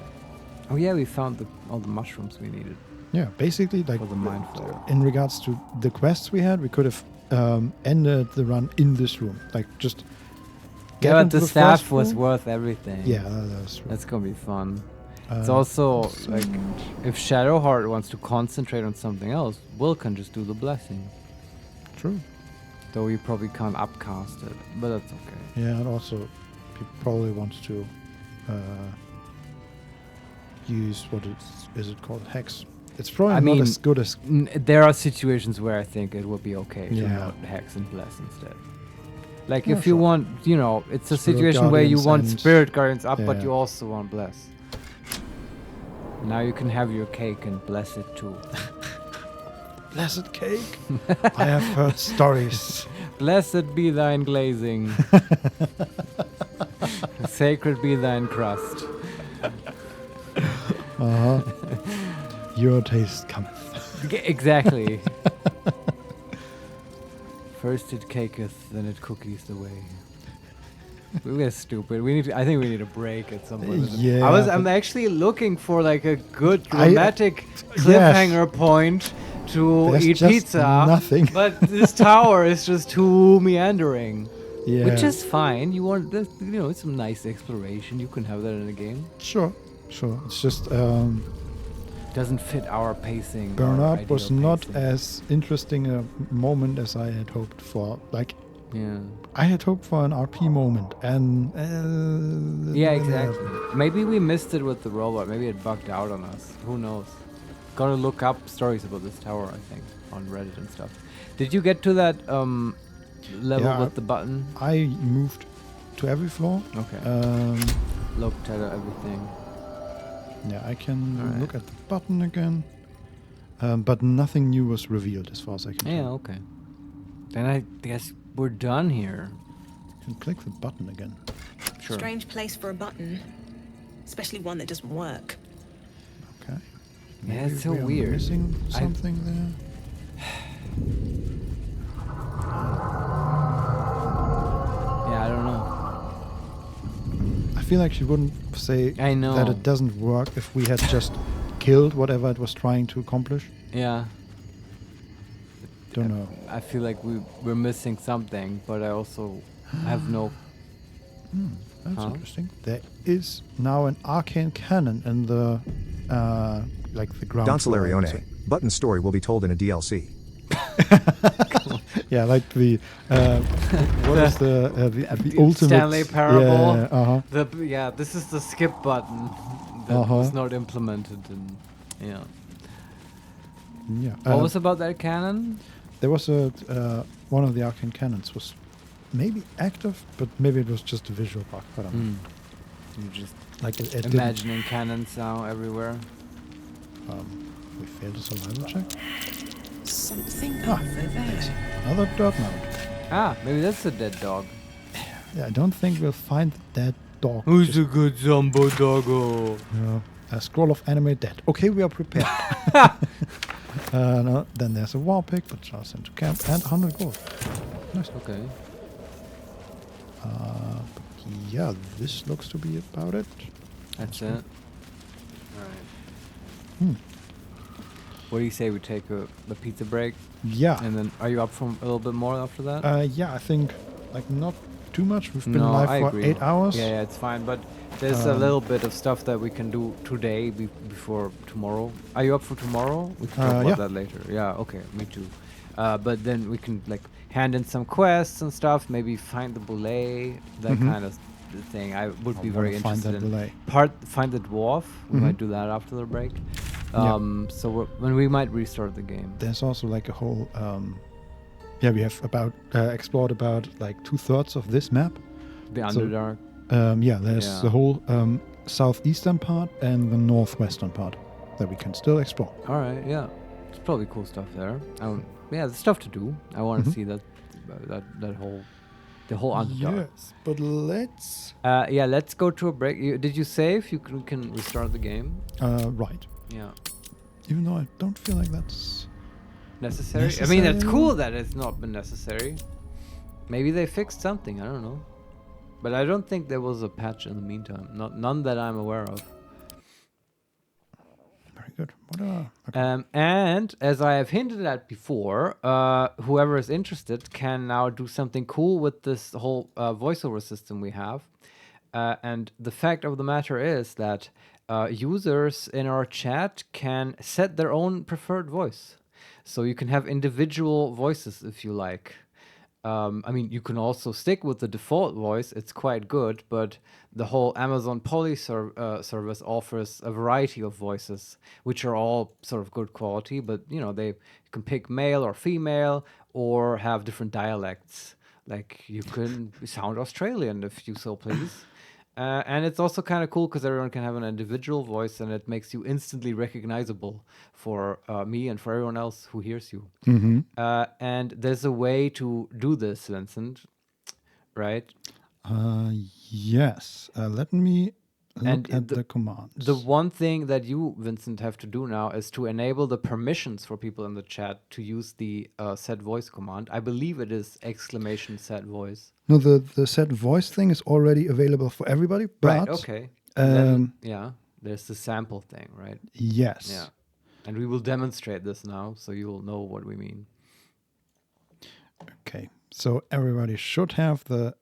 Oh yeah, we found all the mushrooms we needed. Yeah, basically, like, for the Mind Flayer. In regards to the quests we had, we could have ended the run in this room. Like, just get but into the staff was worth everything. Yeah, that's true. That's gonna be fun. It's also, like, if Shadowheart wants to concentrate on something else, Will can just do the blessing. True. Though you probably can't upcast it, but that's okay. Yeah, and also, he probably wants to use is it called? Hex. It's probably not as good as... there are situations where I think it would be okay to not hex and bless instead. Like, if you want, you know, it's a situation where you want Spirit Guardians up, but you also want bless. Now you can have your cake and bless it too. Blessed cake? I have heard stories. Blessed be thine glazing. Sacred be thine crust. Your taste cometh. Exactly. First it caketh, then it cookies the way. We're stupid. I think we need a break at some point. Yeah. I'm actually looking for like a good dramatic cliffhanger point to eat pizza. Nothing. But this tower is just too meandering. Yeah. Which is fine. You want this, you know, it's some nice exploration. You can have that in a game. Sure. It's just doesn't fit our pacing. Burnout was not as interesting a moment as I had hoped for. Like, I had hoped for an RP moment, and yeah, exactly. Maybe we missed it with the robot. Maybe it bugged out on us. Who knows? Gotta look up stories about this tower, I think, on Reddit and stuff. Did you get to that level with the button? I moved to every floor. Okay. Looked at everything. Yeah, I can look at the button again. But nothing new was revealed as far as I can tell. Yeah, okay. Then I guess we're done here. You can click the button again. Sure. Strange place for a button. Especially one that doesn't work. Okay. Yeah, it's so weird. Missing something there. Yeah, I don't know. I feel like she wouldn't say that it doesn't work if we had just killed whatever it was trying to accomplish. Yeah. Don't know. I feel like we're missing something, but I also have no... That's interesting. There is now an arcane cannon in the like the ground. Don Solarione. Button's story will be told in a DLC. Yeah, like the what is the ultimate Stanley Parable? Yeah, This is the skip button that was not implemented in. Yeah. Yeah. What was about that cannon? There was one of the arcane cannons was maybe active, but maybe it was just a visual bug. I don't know. You just like it imagining cannons now everywhere. We failed a survival check. Something over there. Another dog mount. Maybe that's a dead dog. Yeah, I don't think we'll find that dog. Who's a good Zombo doggo? Yeah. A scroll of anime dead. Okay, we are prepared. No, then there's a war pick, but just into camp and 100 gold. Nice. Okay. Yeah, this looks to be about it. That's it. Alright. What do you say we take a pizza break? Yeah. And then are you up for a little bit more after that? Yeah, I think like not too much. We've been live for 8 hours. Yeah, it's fine. But there's a little bit of stuff that we can do today before tomorrow. Are you up for tomorrow? We can talk about that later. Yeah, okay, me too. But then we can like hand in some quests and stuff. Maybe find the boulet, that kind of thing. I would be very interested in. Find the dwarf. We might do that after the break. So when we might restart the game. There's also like a whole. We have explored about like 2/3 of this map. The Underdark. There's the whole southeastern part and the northwestern part that we can still explore. All right, yeah, there's probably cool stuff there. There's stuff to do. I want to see the whole Underdark. Yes, but let's. Let's go to a break. Did you save? You can restart the game. Right. Yeah. Even though I don't feel like that's necessary. I mean, it's cool that it's not been necessary. Maybe they fixed something. I don't know. But I don't think there was a patch in the meantime. None that I'm aware of. Very good. And as I have hinted at before, whoever is interested can now do something cool with this whole voiceover system we have. And the fact of the matter is that users in our chat can set their own preferred voice. So you can have individual voices if you like. I mean, you can also stick with the default voice. It's quite good, but the whole Amazon Poly service offers a variety of voices, which are all sort of good quality, but they can pick male or female or have different dialects. Like you can sound Australian if you so please. And it's also kind of cool because everyone can have an individual voice and it makes you instantly recognizable for me and for everyone else who hears you. And there's a way to do this, Vincent, right? Yes. Let me look at the commands. The one thing that you, Vincent, have to do now is to enable the permissions for people in the chat to use the set voice command. I believe it is !set voice. No, the set voice thing is already available for everybody. But, right, okay. There's the sample thing, right? Yes. Yeah. And we will demonstrate this now, so you will know what we mean. Okay. So everybody should have the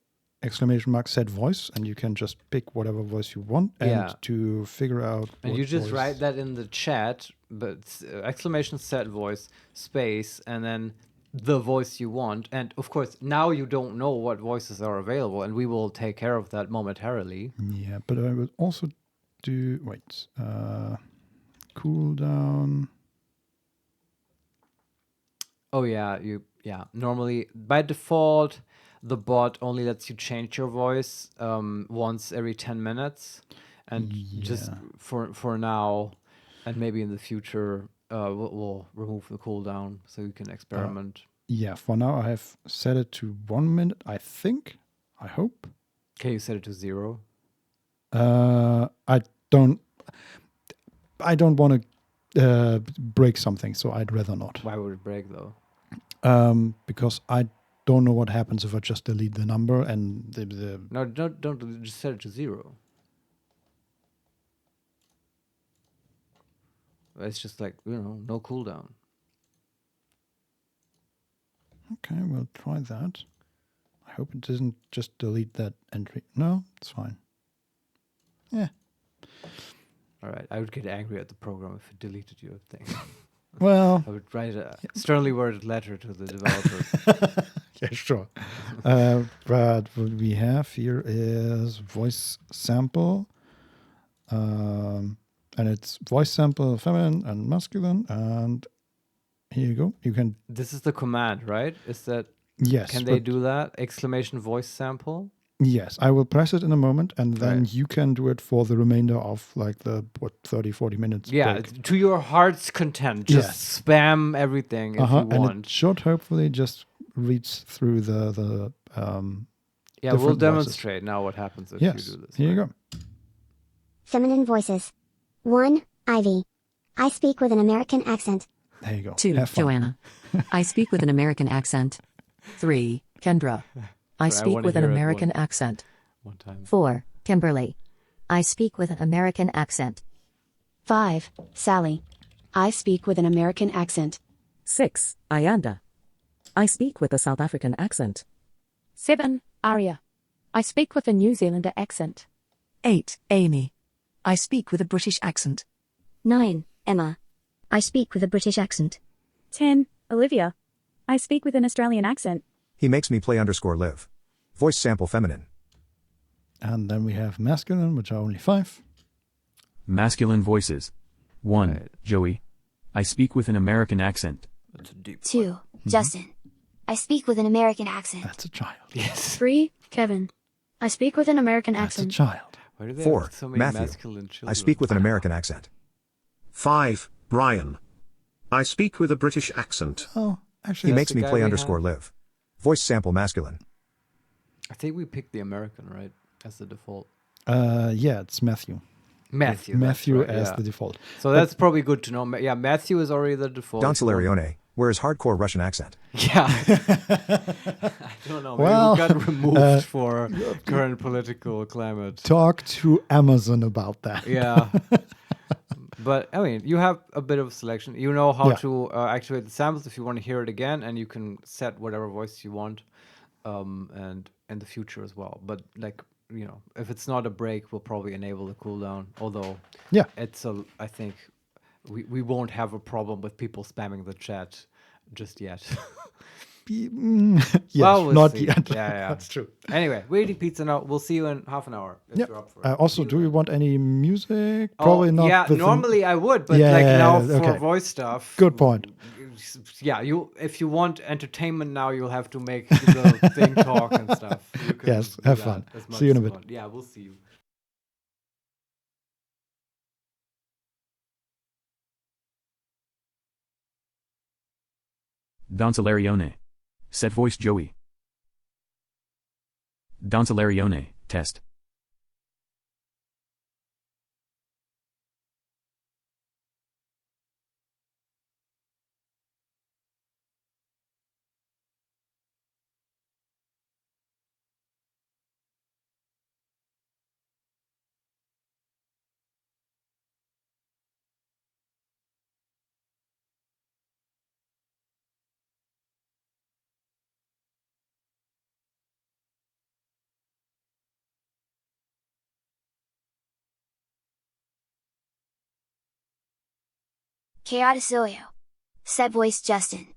!set voice, and you can just pick whatever voice you want and to figure out. And you just write that in the chat, but !set voice space, and then the voice you want. And of course, now you don't know what voices are available, and we will take care of that momentarily. Yeah, but I will also do cooldown. Oh yeah, normally by default the bot only lets you change your voice once every 10 minutes, and just for now and maybe in the future we'll remove the cooldown so you can experiment. For now I have set it to 1 minute, I think. I hope. Okay, you set it to 0. I don't want to break something, so I'd rather not. Why would it break though? Because I don't know what happens if I just delete the number and the No, don't just set it to 0. It's just like, no cooldown. Okay, we'll try that. I hope it doesn't just delete that entry. No, it's fine. Yeah. All right, I would get angry at the program if it deleted your thing. Well, I would write a sternly worded letter to the developers. Yeah, sure. But what we have here is voice sample. And it's voice sample feminine and masculine. And here you go. You can. This is the command, right? Is that. Yes. Can they do that? Exclamation voice sample? Yes, I will press it in a moment, and then Right. you can do it for the remainder of like the 30, 40 minutes. Yeah, break. to your heart's content. Just spam everything if you want. And it should hopefully just reads through the yeah, we'll different demonstrate now what happens if you do this. Here you go. Feminine voices. 1. Ivy. I speak with an American accent. There you go. 2. Joanna. I speak with an American accent. 3. Kendra. I speak with an American accent. One time. 4. Kimberly. I speak with an American accent. 5. Sally. I speak with an American accent. 6. Ayanda. I speak with a South African accent. 7. Aria. I speak with a New Zealander accent. 8. Amy. I speak with a British accent. 9. Emma. I speak with a British accent. 10. Olivia. I speak with an Australian accent. HeMakesMePlay_live. Voice sample feminine. And then we have masculine, which are only 5. Masculine voices. 1. Joey. I speak with an American accent. 2. Justin. I speak with an American accent. That's a child. Yes. 3. Kevin. I speak with an American accent. That's a child. Why do they 4. have so many Matthew. masculine children? I speak with an American accent. 5. Brian. I speak with a British accent. Oh, actually, That's the guy we HeMakesMePlay_live. Voice sample masculine. I think we picked the American, right? As the default. Yeah, it's Matthew. Matthew. Matthew that's right, as yeah. the default. So that's probably good to know. Yeah, Matthew is already the default. Don Solarione, where is hardcore Russian accent? Yeah. I don't know. Maybe Well, we got removed for current political climate. Talk to Amazon about that. Yeah. But, I mean, you have a bit of selection. You know how Yeah. to activate the samples if you want to hear it again, and you can set whatever voice you want, and in the future as well. But, like, you know, if it's not a break, we'll probably enable the cooldown. Although, yeah, I think we won't have a problem with people spamming the chat just yet. Yes, well, we'll not see. yet. Yeah. That's true. Anyway, we're eating pizza now. We'll see you in half an hour if you're up for it. Also, do you want any music? Probably not. Yeah, within- normally I would, but Yeah, like now okay. for voice stuff. Good point. Yeah, if you want entertainment now, you'll have to make the thing talk and stuff. You can Yes, do have that fun. as much See you in a as bit. want. Yeah, we'll see you. Don Solarione. Set voice Joey. Don Solarione, test. Chaoticilio. Set voice Justin.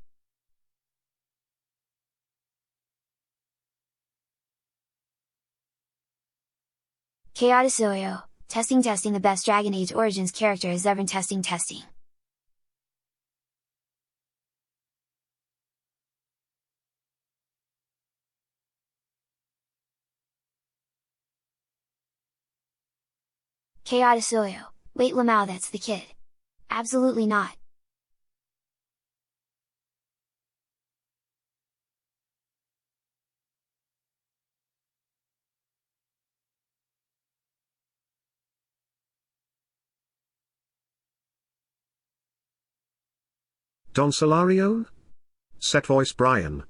Chaoticilio. Testing the best Dragon Age Origins character is ever testing. Chaoticilio. Wait, Lamau, that's the kid. Absolutely not. Don Solario? Set voice Brian.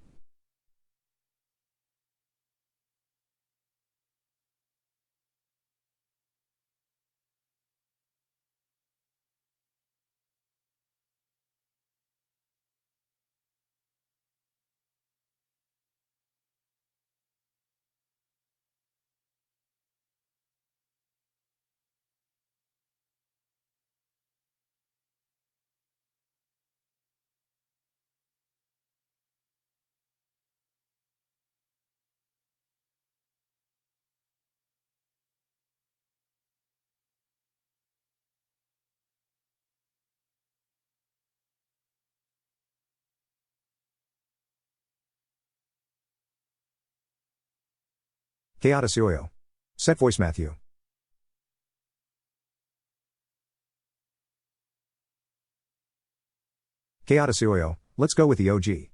Chaotis Yoyo. Set voice Matthew. Chaotis Yoyo, let's go with the OG.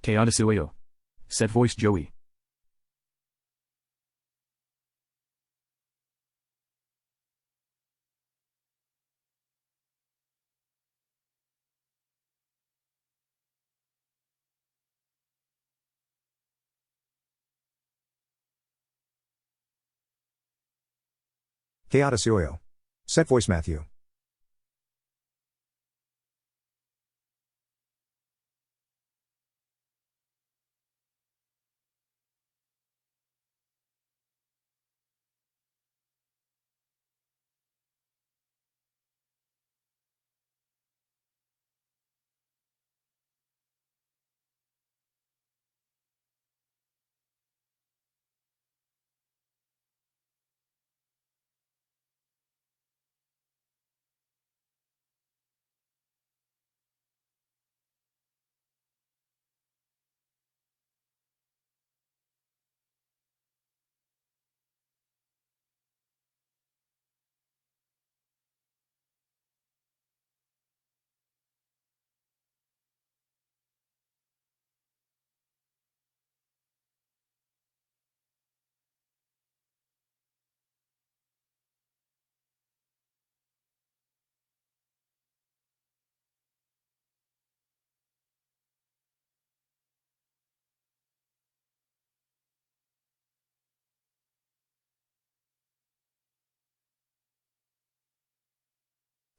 Chaotisueo. Set voice Joey. Chaotisueo. Set voice Matthew.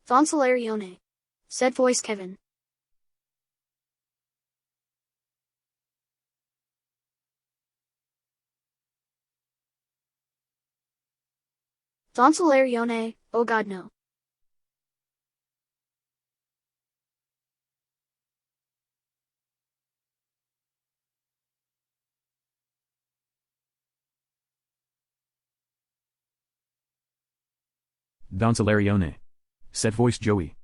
Valerione. Said voice Kevin. Valerione, oh god no. Dancelarione. Set voice Joey.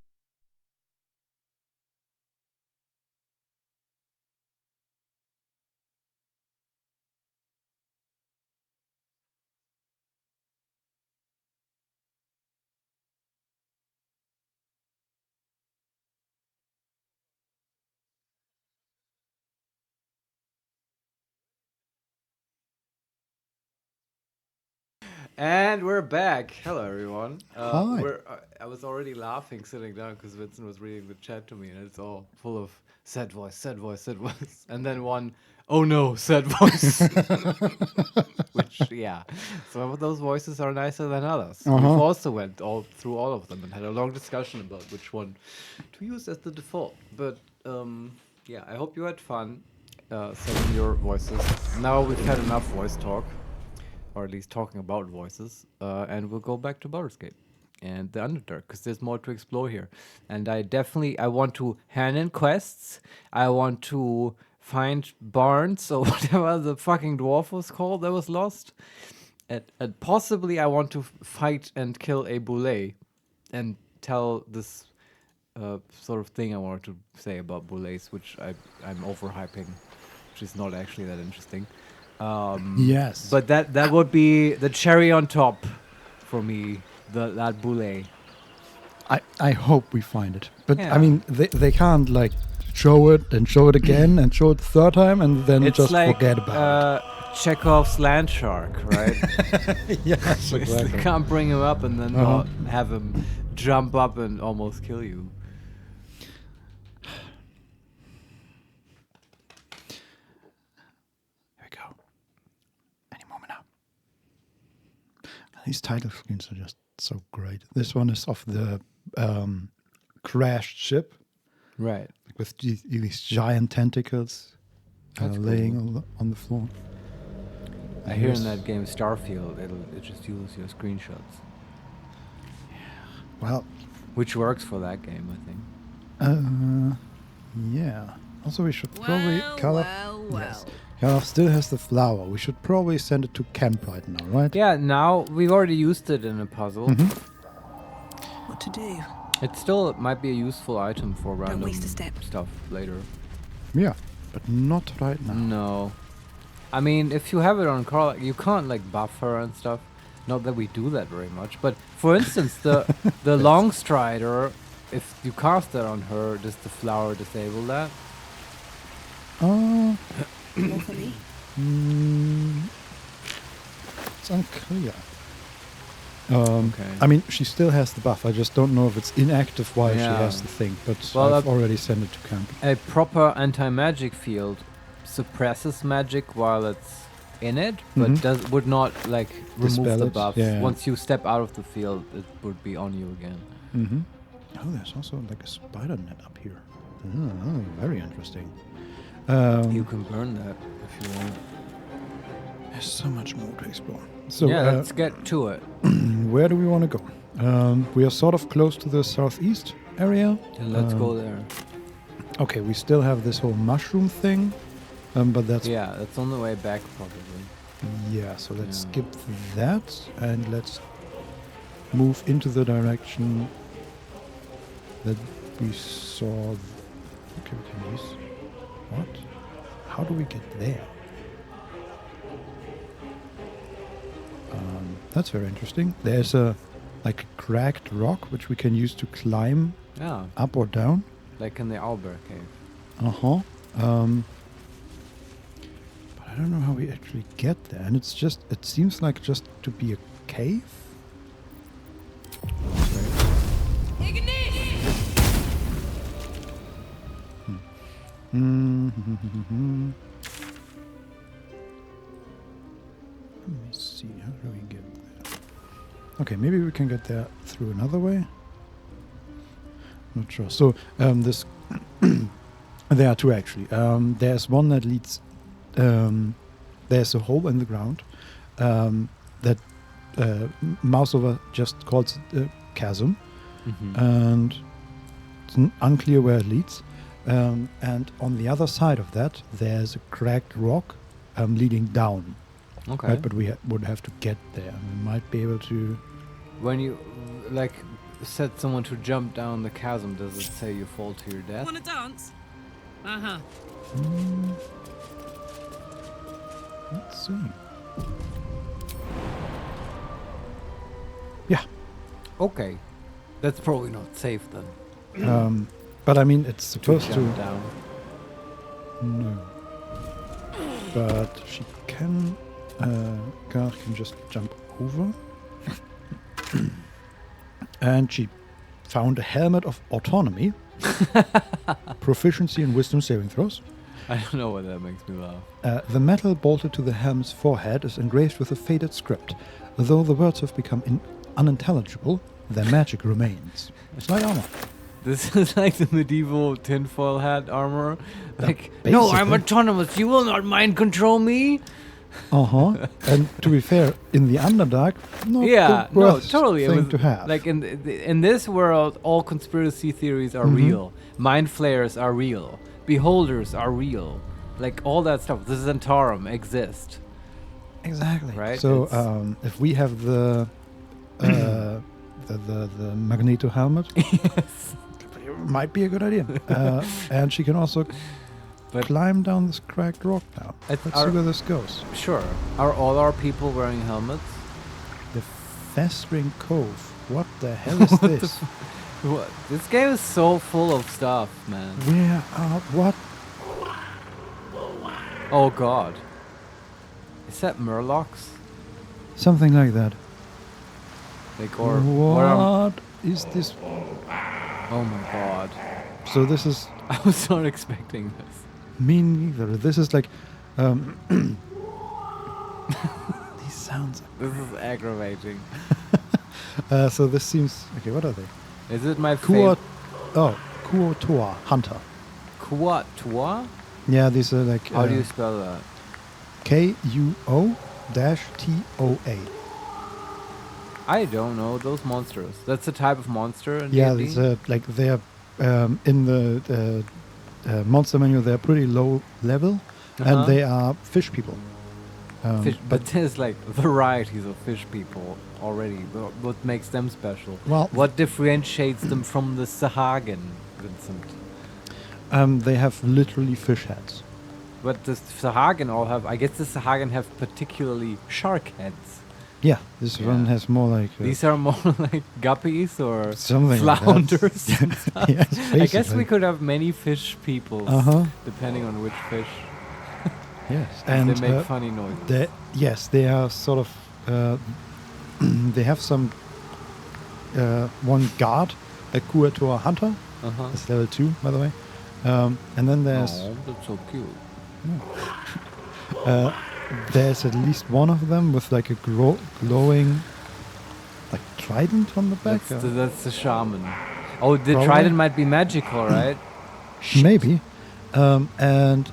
And we're back. Hello, everyone. Hi. I was already laughing sitting down because Vincent was reading the chat to me, and it's all full of sad voice, sad voice, sad voice, and then one, oh no, sad voice. Which, yeah, some of those voices are nicer than others. We've also went through all of them and had a long discussion about which one to use as the default. But yeah, I hope you had fun setting your voices. Now we've had enough voice talk. Or at least talking about voices, and we'll go back to Baldur's Gate and the Underdark, because there's more to explore here. And I want to hand in quests, I want to find Barnes, or whatever the fucking dwarf was called that was lost, and possibly I want to fight and kill a Boule, and tell this sort of thing I wanted to say about Boulets, which I'm overhyping, which is not actually that interesting. Yes. But that would be the cherry on top for me, that Boule. I hope we find it. But Yeah. I mean, they can't like show it and show it again and show it the third time and then It's just like, forget about Chekhov's land shark, right? Yes, exactly. You can't bring him up and then not have him jump up and almost kill you. These title screens are just so great. This one is of the crashed ship. Right. With these giant tentacles laying on the floor. I hear in that game Starfield, it just uses your screenshots. Well, which works for that game, I think. Yeah. Also, we should probably Yes. Karloff still has the flower. We should probably send it to camp right now, right? Yeah, now we've already used it in a puzzle. What to do? It still might be a useful item for random waste a step. stuff later. Yeah, but not right now. No. I mean, if you have it on Carl, you can't like buff her and stuff. Not that we do that very much, but for instance, the long strider, if you cast that on her, does the flower disable that? More for me? It's unclear. I mean, she still has the buff. I just don't know if it's inactive while she has the thing. But I've already sent it to camp. A proper anti-magic field suppresses magic while it's in it, but would not like remove the buff. Yeah. Once you step out of the field, it would be on you again. Oh, there's also like a spider net up here. Very interesting. You can burn that if you want. There's so much more to explore. So let's get to it. Where do we want to go? We are sort of close to the southeast area. And let's go there. Okay, we still have this whole mushroom thing, but that's that's on the way back probably. Yeah, so let's skip that and let's move into the direction that we saw. Okay, we can use what? How do we get there? That's very interesting. There's a cracked rock which we can use to climb up or down. Like in the Albert cave. But I don't know how we actually get there. And it seems like just to be a cave. Let me see, how do we get there? Okay, maybe we can get there through another way. Not sure. So, this... there are two, actually. There's one that leads... there's a hole in the ground that Mouseover just calls it a chasm. And it's unclear where it leads. And on the other side of that, there's a cracked rock leading down. Okay. Right, but we would have to get there. We might be able to... When you, set someone to jump down the chasm, does it say you fall to your death? Wanna dance? Uh-huh. Let's see. Yeah. Okay. That's probably not safe then. But I mean, it's supposed to... jump down. No. But she can... Garth can just jump over. And she found a helmet of autonomy. Proficiency in wisdom saving throws. I don't know why that makes me laugh. The metal bolted to the helm's forehead is engraved with a faded script. Though the words have become unintelligible, their magic remains. It's like armor. This is like the medieval tinfoil hat armor. No, I'm autonomous. You will not mind control me. And to be fair, in the Underdark, totally. thing to have. Like in this world, all conspiracy theories are real. Mind flayers are real. Beholders are real. Like all that stuff. The Zentarum exist. Exactly. Right. So if we have the Magneto helmet, yes, it might be a good idea. And she can also climb down this cracked rock now. Let's see where this goes. Sure. Are all our people wearing helmets? The Festering Cove. What the hell is this? What? This game is so full of stuff, man. Where are what? Oh god. Is that Murlocs? Something like that. What is this? Oh my god. So this is... I was not expecting this. Me neither. This is like... these sounds... This is aggravating. So this seems... Okay, what are they? Is it my favorite? Kuo-toa, hunter. Kuo-toa? Yeah, these are like... How do you spell that? Kuo-toa. I don't know those monsters. That's a type of monster in yeah, D&D? it's like they're in the monster manual. They're pretty low level, and they are fish people. But there's like varieties of fish people already. What makes them special? Well, what differentiates them from the Sahagin, Vincent? They have literally fish heads. But the Sahagin all have... I guess the Sahagin have particularly shark heads. Yeah, this one has more like... These are more like guppies or something flounders like and stuff. Yes, I guess we basically. could have many fish peoples, depending on which fish. Yes, and they make funny noises. They are sort of... they have some... one guard, a Kuator hunter. It's level 2, by the way. And then there's... Oh, that's so cute. There's at least one of them with like a glowing like trident on the back. That's the shaman. Oh, the Probably. trident might be magical, right? Maybe. And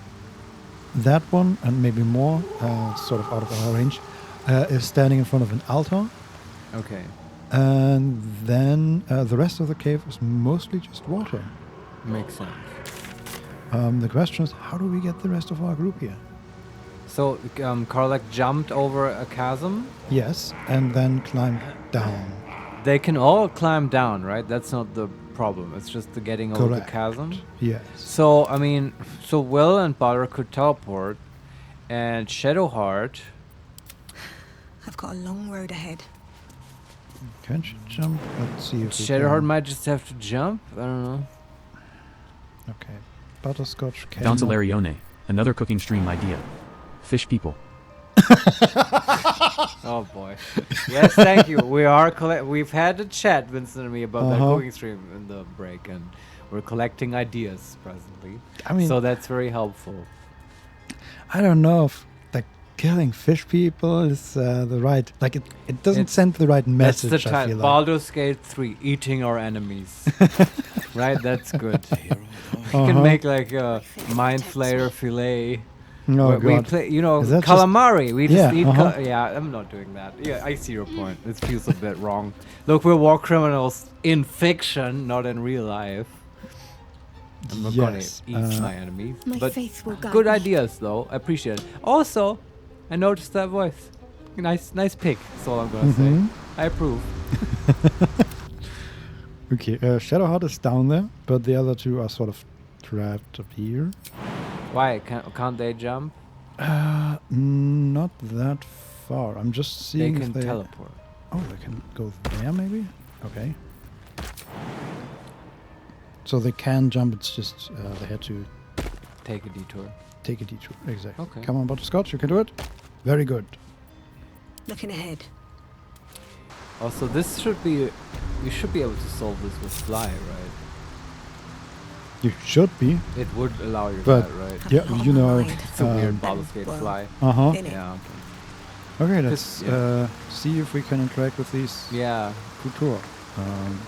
that one, and maybe more, sort of out of our range, is standing in front of an altar. Okay. And then the rest of the cave is mostly just water. Makes sense. The question is, how do we get the rest of our group here? So, Karlak jumped over a chasm? Yes, and then climbed down. They can all climb down, right? That's not the problem. It's just the getting over the chasm? Yes. So, I mean, so Will and Baldur could teleport, and Shadowheart... I've got a long road ahead. Can't you jump? Let's see if Shadowheart might just have to jump? I don't know. Okay. Butterscotch can... Down to Larione, another cooking stream idea. Fish people. Oh boy. Yes, thank you. We've had a chat, Vincent and me, about that cooking stream in the break, and we're collecting ideas presently. I mean, so that's very helpful. I don't know if like killing fish people is the right, like it doesn't send the right message. That's the I feel title. like. Baldur's Gate 3, eating our enemies. Right, that's good. You can make like a Mind Flayer filet. No, we play, calamari. We just eat. I'm not doing that. Yeah, I see your point. It feels a bit wrong. Look, we're war criminals in fiction, not in real life. I'm not gonna eat my enemies. My but faith will guide good me. ideas, though. I appreciate it. Also, I noticed that voice. Nice pick. That's all I'm gonna say. I approve. Okay, Shadowheart is down there, but the other two are sort of trapped up here. Why can't they jump? Not that far. I'm just seeing They if can teleport. Oh, they can go there maybe? Okay. So they can jump, it's just they had to... Take a detour. Take a detour, exactly. Okay. Come on, Butterscotch, you can do it. Very good. Looking ahead. Also, this should be... We should be able to solve this with fly, right? You should be. It would allow you but that, right? Yeah, you know... It's a weird Baldur's Gate fly. Yeah. Okay, let's see if we can interact with these Kultur.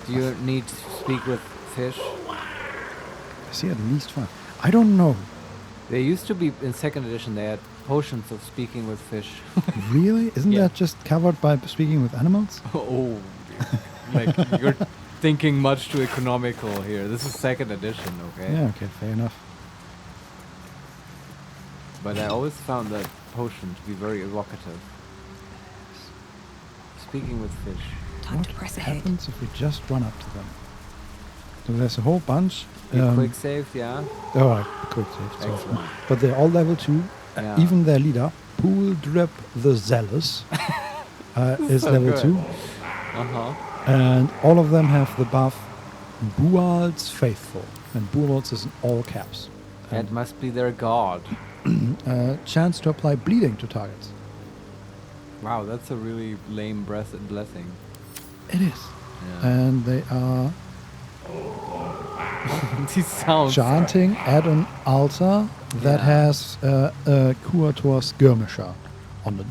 Do you need to speak with fish? I see at least 5. I don't know. They used to be, in 2nd edition, they had potions of speaking with fish. Really? Isn't that just covered by speaking with animals? Oh, like you're thinking much too economical here. This is 2nd edition, okay? Yeah, okay, fair enough. But I always found that potion to be very evocative. Speaking with fish. Time to press ahead. What happens if we just run up to them? So there's a whole bunch. Quick save, yeah? Oh, quick save. Excellent. But they're all level 2. Yeah. Even their leader, Pool Drip the Zealous, is so level 2. And all of them have the buff Buald's Faithful. And Buald's is in all caps. That must be their god. Chance to apply bleeding to targets. Wow, that's a really lame blessing. It is. Yeah. And they are These sounds chanting at an altar that has a Kuator skirmisher on it.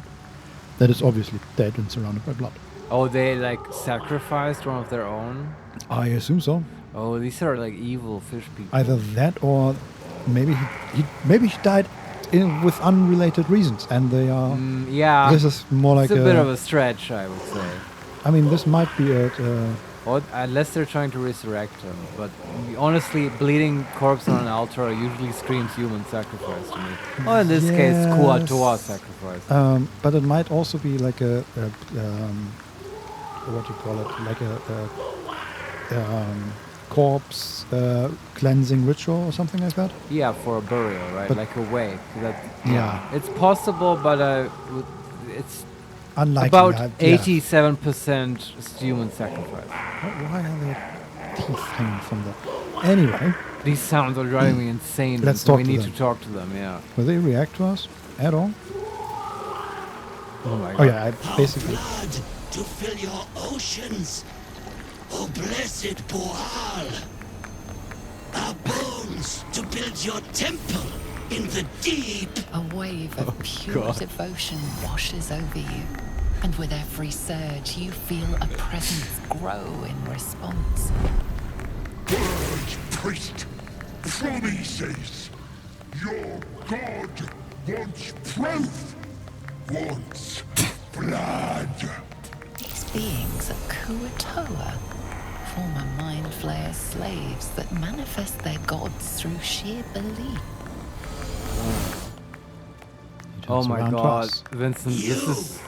That is obviously dead and surrounded by blood. Oh, they like sacrificed one of their own? I assume so. Oh, these are like evil fish people. Either that or maybe he died with unrelated reasons, and they are. Yeah. This is more like it's a bit of a stretch, I would say. I mean, this might be a. Or unless they're trying to resurrect him, but honestly, bleeding corpse on an altar usually screams human sacrifice to me. Or in this case, Kuator sacrifice. But it might also be like a what do you call it? Like a corpse cleansing ritual or something like that. Yeah, for a burial, right? But like a wake. That yeah, it's possible, but it's unlikely. About yeah. 87% human sacrifice. Why are there teeth hanging from there? Anyway. These sounds are driving me insane. Let's so talk we to need them. to talk to them, yeah. Will they react to us at all? Oh my god. Oh yeah, I basically... Blood to fill your oceans. Oh blessed Boal. Our bones to build your temple in the deep. A wave of pure devotion washes over you. And with every surge, you feel a presence grow in response. Bird priest, promises. Your god wants proof. Wants blood. These beings are Kuatoa, former Mind Flayer slaves that manifest their gods through sheer belief. Oh my god, Vincent, this is...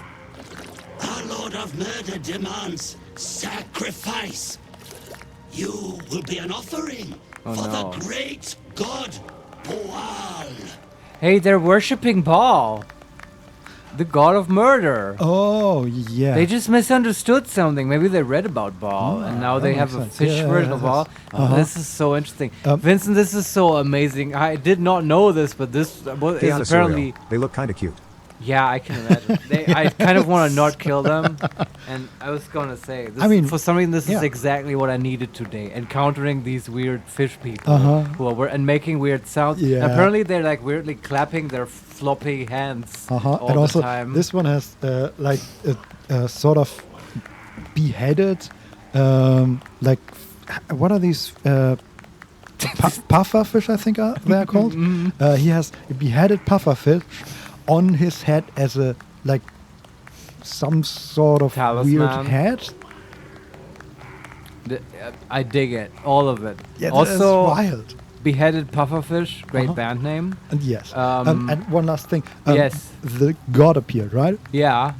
Our Lord of Murder demands sacrifice. You will be an offering for the great god Boal. Hey, they're worshipping Baal, the god of murder. Oh, yeah. They just misunderstood something. Maybe they read about Baal, and now they have a fish version of Baal. This is so interesting. Vincent, this is so amazing. I did not know this, but this is apparently... Surreal. They look kind of cute. Yeah, I can imagine. I kind of want to not kill them. And I was going to say, for some reason, this is exactly what I needed today. Encountering these weird fish people who are and making weird sounds. Yeah. Apparently, they're like weirdly clapping their floppy hands all and also, the time. this one has like a sort of beheaded, like, what are these? Pufferfish, I think they're called. He has a beheaded pufferfish on his head as a, like, some sort of talisman. weird head. I dig it, all of it. Yeah, also, that's wild. Beheaded Pufferfish, great band name. And yes. And one last thing. Yes. The god appeared, right? Yeah.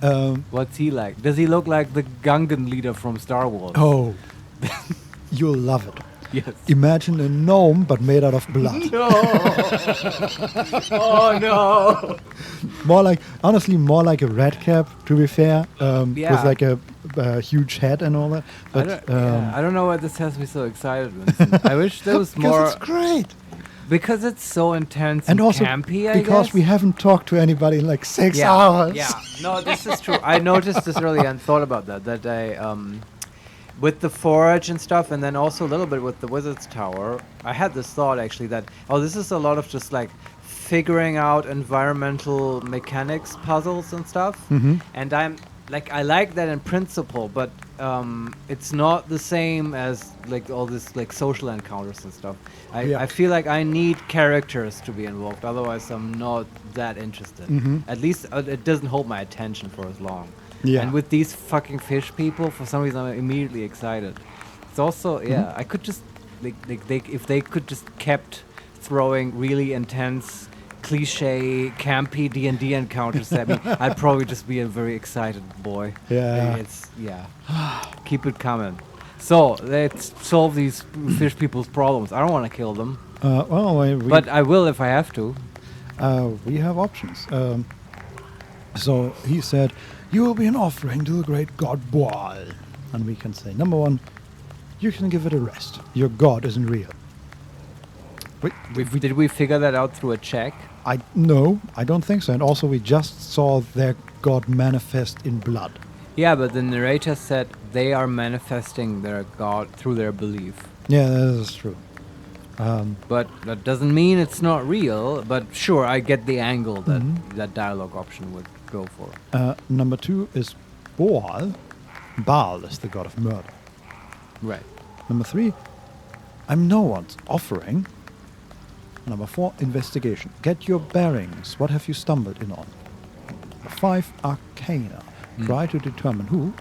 What's he like? Does he look like the Gungan leader from Star Wars? Oh. You'll love it. Yes. Imagine a gnome, but made out of blood. No. Oh no. Honestly, more like a red cap, to be fair, with like a huge head and all that. But I don't know why this has me so excited, Vincent. I wish there was more. Because it's great. Because it's so intense and also campy, because we haven't talked to anybody in like 6 hours. Yeah, no, this is true. I noticed this earlier and thought about that I with the forge and stuff, and then also a little bit with the Wizard's Tower, I had this thought actually that, this is a lot of just like figuring out environmental mechanics puzzles and stuff. And I'm like, I like that in principle, but it's not the same as like all this like social encounters and stuff. I feel like I need characters to be involved, otherwise I'm not that interested. At least it doesn't hold my attention for as long. Yeah. And with these fucking fish people, for some reason, I'm immediately excited. It's also, I could just, if they could just kept throwing really intense, cliche, campy D&D encounters at me, I'd probably just be a very excited boy. Yeah. Keep it coming. So, let's solve these fish people's problems. I don't want to kill them. But I will if I have to. We have options. So, he said, you will be an offering to the great god Boal. And we can say, number one, you can give it a rest. Your god isn't real. Did we figure that out through a check? No, I don't think so. And also we just saw their god manifest in blood. Yeah, but the narrator said they are manifesting their god through their belief. Yeah, that is true. But that doesn't mean it's not real. But sure, I get the angle that that dialogue option would go for. Number two is Boal. Baal is the god of murder. Right. Number three, I'm no one's offering. Number four, investigation. Get your bearings. What have you stumbled in on? Number five, arcana. Try to determine who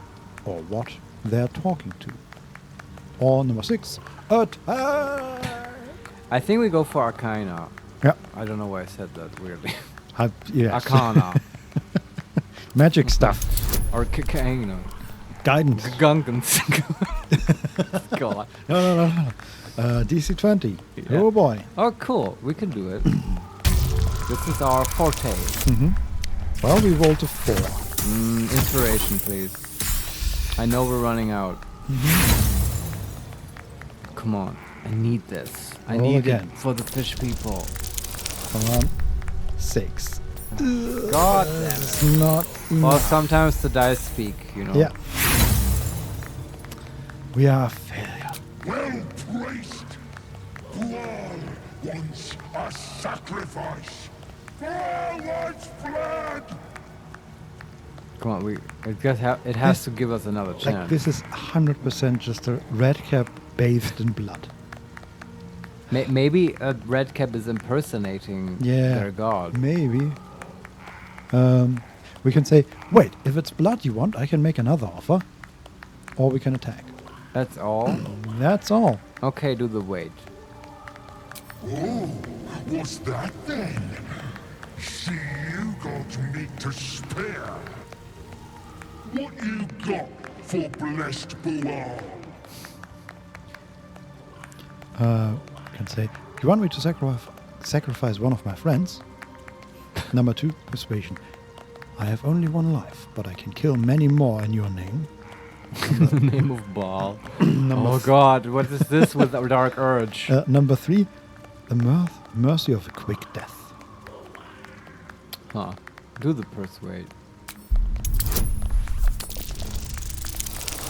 or what they're talking to. Or number six, attack. I think we go for arcana. Yeah. I don't know why I said that weirdly. Yes. Arcana. Magic stuff. Or arcana. Guidance. Gungans. God. No. DC 20. Yeah. Oh boy. Oh, cool. We can do it. This is our forte. Well, we rolled a 4. Inspiration, please. I know we're running out. Come on. I need this. I need it for the fish people. Come on. 6. God damn It's it. not Well, enough. sometimes the dice speak, you know. Yeah. We are a failure. Well placed. Blood wants a sacrifice. For all its blood. Come on, it has to give us another chance. Like this is 100% just a red cap bathed in blood. Maybe a red cap is impersonating their god. Maybe. We can say, wait, if it's blood you want, I can make another offer. Or we can attack. That's all? That's all. Okay, do the wait. Oh, what's that then? See, you got meat to spare. What you got for blessed Boar? Can say, you want me to sacrifice one of my friends? Number 2, persuasion. I have only one life, but I can kill many more in your name. In the name of Baal. Oh god, what is this with the dark urge? Number 3, the mercy of a quick death. Huh. Do the persuade.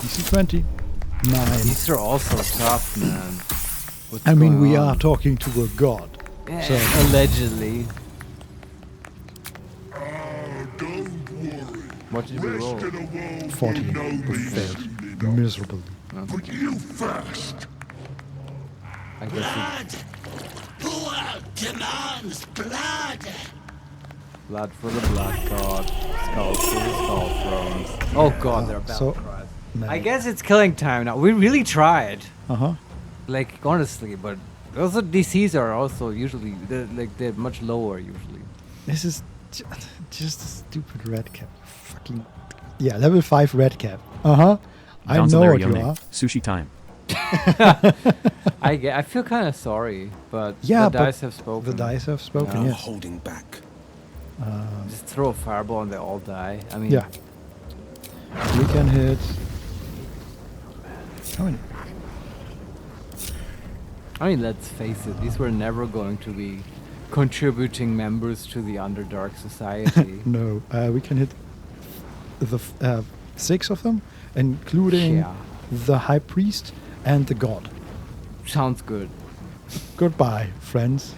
DC 20. 9. These are also tough, man. What's I mean, we going are on? talking to a god. Yeah, So allegedly. Don't worry. What did we roll? 14. We failed miserably. But you first. I guess Boar demands blood. blood for the blood god. Skulls for the skull thrones. Oh god, they're battle cries. I guess it's killing time now. We really tried. Like, honestly, but also DCs are also usually, they're much lower usually. This is just a stupid red cap. Fucking. Yeah, level 5 red cap. I know what you are. Sushi time. I feel kind of sorry, but Yeah, the dice have spoken. The dice have spoken, Yeah. yes. Holding back. Just throw a fireball and they all die. I mean, Yeah. We can hit. I mean, let's face it, these were never going to be contributing members to the Underdark Society. No, we can hit the 6 of them, including the High Priest and the God. Sounds good. Goodbye, friends.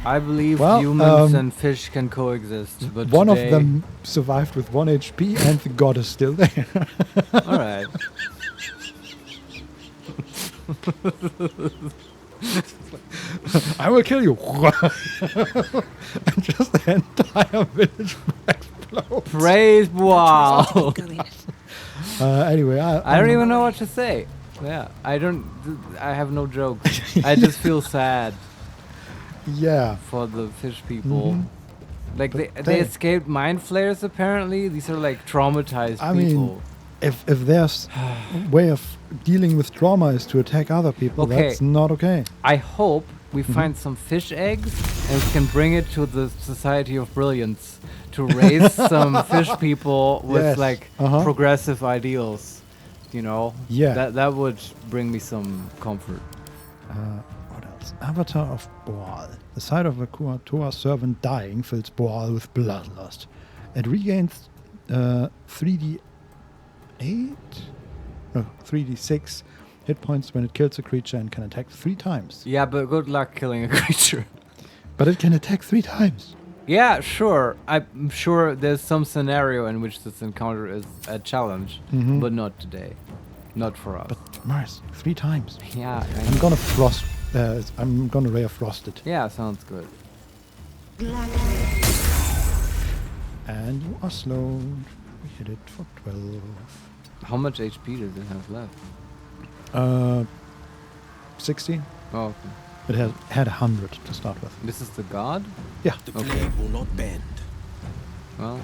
I believe Well, humans and fish can coexist, but one today- of them survived with 1 HP and the God is still there. Alright. I will kill you. And just the entire village explodes. Praise Baal! Anyway, I don't even know what to say. Yeah, I have no jokes. I just feel sad. Yeah. For the fish people. Mhm. Like, But they escaped Mind Flayers, apparently. These are, like, traumatized I people. mean, if there's way of dealing with trauma is to attack other people, Okay. that's not okay. I hope we find some fish eggs and we can bring it to the Society of Brilliance to raise some fish people with Yes. like progressive ideals. You know? Yeah. That would bring me some comfort. What else? Avatar of Baal. The sight of a Kuatua servant dying fills Baal with bloodlust. It regains 3d8? No, 3d6 hit points when it kills a creature and can attack 3 times. Yeah, but good luck killing a creature. But it can attack 3 times. Yeah, sure. I'm sure there's some scenario in which this encounter is a challenge, Mhm. but not today. Not for us. But Mars, 3 times. Yeah. I'm gonna frost. I'm gonna ray of frost it. Yeah, sounds good. And you are slowed. We hit it for 12. How much HP does it have left? 16. Oh, okay. It had 100 to start with. This is the god? Yeah. The blade will not bend. Well.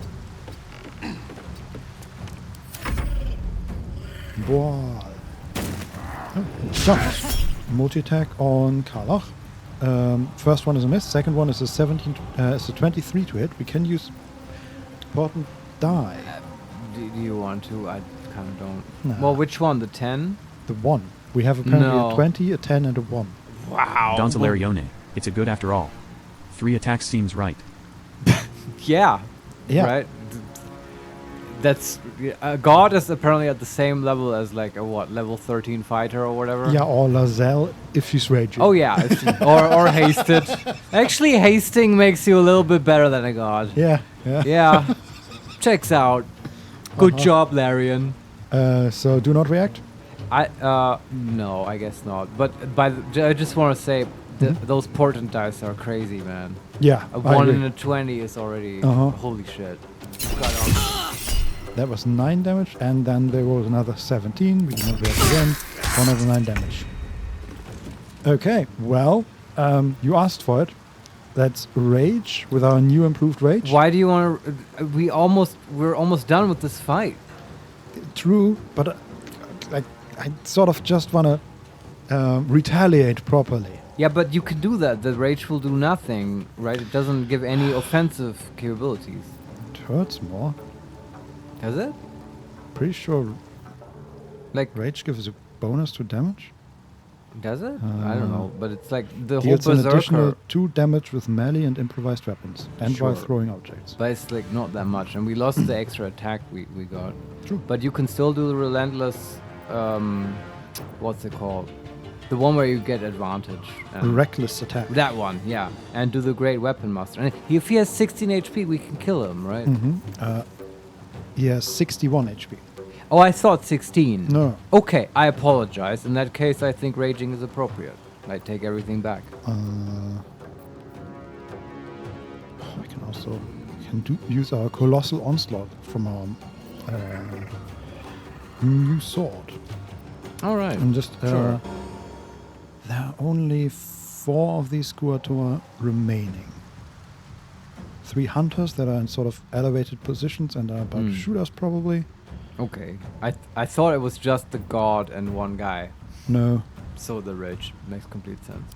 Boah. Oh, jump. Multi-attack on Karlach. First one is a miss. Second one is a 17. It's a 23 to hit. We can use important die. Do you want to? I kind of don't. No. Well, which one? The 10? The 1. We have apparently No. a 20, a 10, and a 1. Wow. Don Solarione. It's a good after all. 3 attacks seems right. Yeah. Yeah. Right? That's... God is apparently at the same level as like a what? Level 13 fighter or whatever? Yeah, or Lazelle if she's raging. Oh yeah. or hasted. Actually, hasting makes you a little bit better than a god. Yeah. Yeah. Yeah. Checks out. Good job, Larian. So do not react? No, I guess not. But I just want to say those portent dice are crazy, man. Yeah, A I 1 agree. and a 20 is already holy shit. That was 9 damage, and then there was another 17. We do not react again. 1 over 9 damage. Okay, well, you asked for it. That's rage with our new improved rage. Why do you want to? We're almost done with this fight. True, but I sort of just want to retaliate properly. Yeah, but you can do that. The rage will do nothing, right? It doesn't give any offensive capabilities. It hurts more. Does it? Pretty sure. Like rage gives a bonus to damage. Does it? I don't know, but it's like the whole deals an berserker. additional 2 damage with melee and improvised weapons, and while Sure. throwing objects. But it's like not that much, and we lost the extra attack we got. True. But you can still do the relentless. What's it called? The one where you get advantage. Reckless attack. That one, yeah. And do the great weapon master. And if he has 16 HP, we can kill him, right? He has 61 HP. Oh, I thought 16. No. Okay, I apologize. In that case, I think raging is appropriate. I take everything back. We can also use our colossal onslaught from our new sword. All right. And just Sure. there are only 4 of these Skuator remaining. 3 hunters that are in sort of elevated positions and are about to shoot us probably. Okay. I thought it was just the god and one guy. No. So the rage makes complete sense.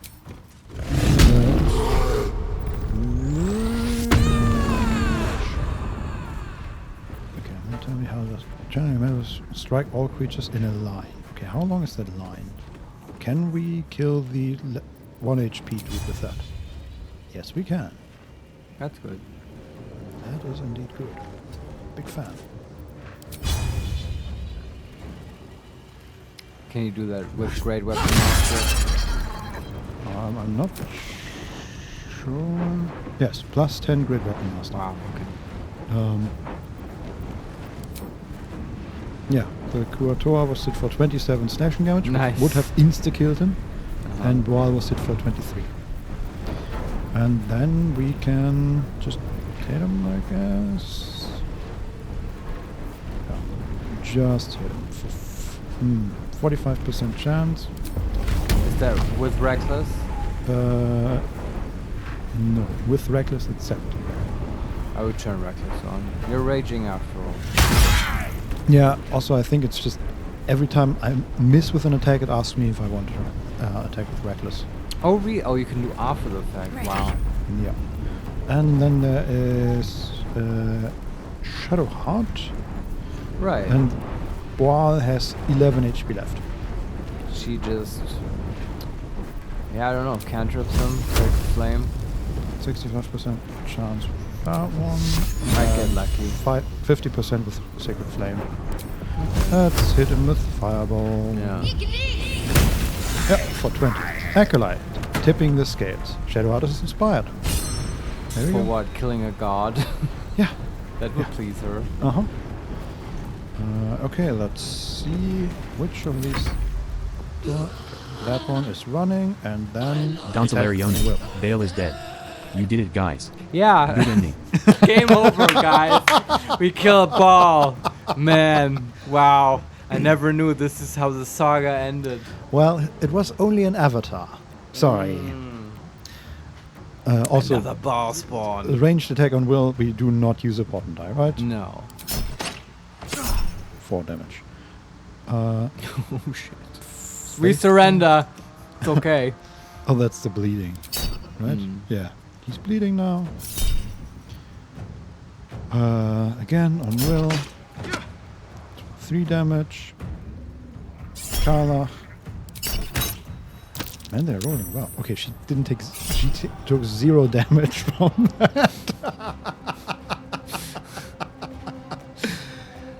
Okay, now tell me how does generally members strike all creatures in a line. Okay, how long is that line? Can we kill the 1 HP dude with that? Yes, we can. That's good. That is indeed good. Big fan. Can you do that with great weapon master? I'm not sure. Yes, plus 10 great weapon master. Wow, okay. Yeah, the Kuatoa was hit for 27 slashing damage, Nice. which would have insta-killed him, and Boal was hit for 23. And then we can just hit him, I guess. Yeah, just hit him for 45% chance. Is that with reckless? No, with reckless it's 70. I would turn reckless on. You're raging after all. Yeah, also I think it's just every time I miss with an attack, it asks me if I want to attack with reckless. Oh, oh, you can do after the fact. Wow. Yeah. And then there is Shadow Heart. Right. And Boal has 11 HP left. She just... Yeah, I don't know. Cantrips him, take the flame. 65% chance with that one. Might get lucky. 50% with Sacred Flame. Let's hit him with Fireball. Yeah. Yeah, for 20. Acolyte, tipping the scales. Shadow Heart is inspired. There we For go. what? Killing a god? Yeah. That would please her. Uh-huh. Okay, let's see which of these... That one is running, and then... Don attack Solarione. will. Bale is dead. You did it, guys. Yeah. Good ending. Game over, guys. We kill a ball. Man, wow. I never knew this is how the saga ended. Well, it was only an avatar. Sorry. Also, Another ball spawn. Ranged attack on will, we do not use a bottom die, right? No. 4 damage. Oh shit. We surrender. It's okay. Oh, that's the bleeding. right? Yeah. He's bleeding now. Again, on Will. 3 damage. Karlach. Man, they're rolling well. Okay, she didn't take... She took 0 damage from that.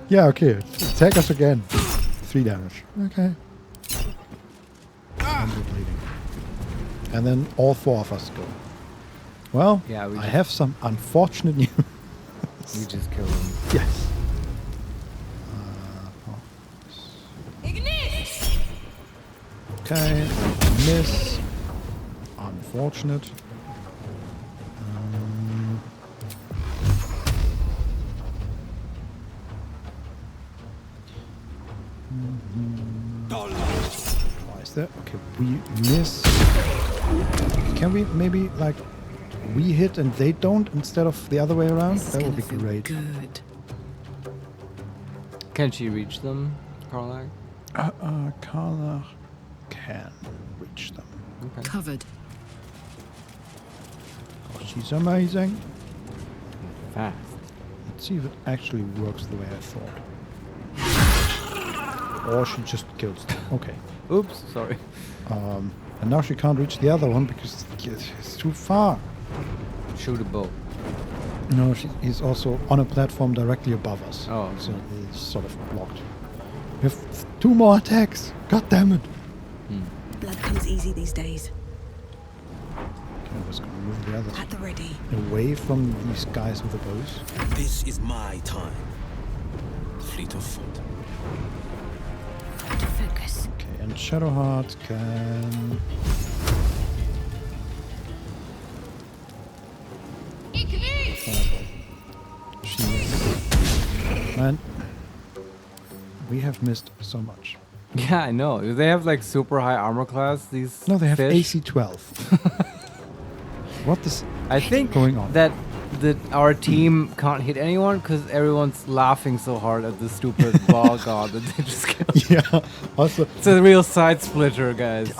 Yeah, okay. Attack us again. 3 damage. Okay. And we're bleeding. And then all 4 of us go. Well, yeah, I have some unfortunate news. We just killed him. Yes. Okay, miss. Unfortunate. Twice there. Okay, we miss. Can we maybe like we hit and they don't instead of the other way around? That would be great. Good. Can she reach them, Karlach? Karlach can reach them. Okay. Covered. Oh, she's amazing. Fast. Let's see if it actually works the way I thought. Or she just kills them. Okay. Oops, sorry. And now she can't reach the other one because it's too far. Shoot a bow. No, he's also on a platform directly above us. Oh. So he's sort of blocked. We have 2 more attacks. God damn it. Blood comes easy these days. Okay, I'm just gonna move the others At the ready. away from these guys with the bows. This is my time. Fleet of foot. Focus. Okay, and Shadowheart can... Man, we have missed so much. Yeah, I know. Do they have like super high armor class? These No, they have fish? AC 12. What is going on? That our team can't hit anyone because everyone's laughing so hard at the stupid ball god that they just killed. Yeah, also... It's a real side splitter, guys.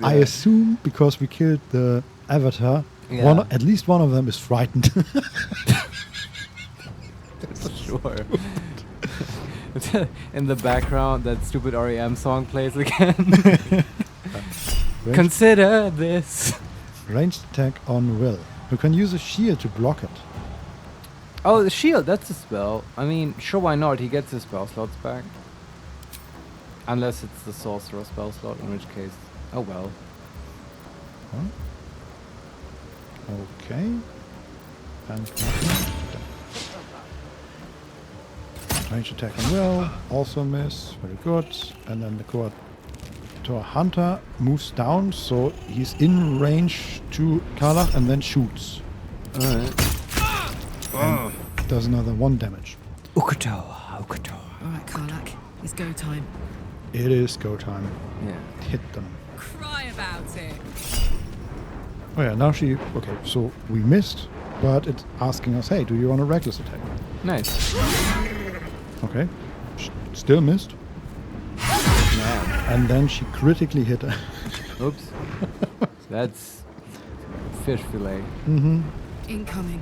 I assume because we killed the avatar, Yeah. at least one of them is frightened. Sure. In the background, that stupid REM song plays again. Consider this. Ranged attack on Will. You can use a shield to block it. Oh, the shield, that's a spell. I mean, sure, why not? He gets his spell slots back. Unless it's the sorcerer spell slot, in which case, oh well. Huh? Okay. And range attack on Will, also miss, very good. And then the Koator Hunter moves down, so he's in range to Karlach and then shoots. Alright. And does another 1 damage. Ukuto. Alright, Karlach. It's go time. It is go time. Yeah. Hit them. Cry about it. Oh yeah, now she... Okay, so we missed, but it's asking us, hey, do you want a reckless attack? Nice. Okay. Still missed. Man. And then she critically hit her. Oops. That's fish fillet. Mm-hmm. Incoming.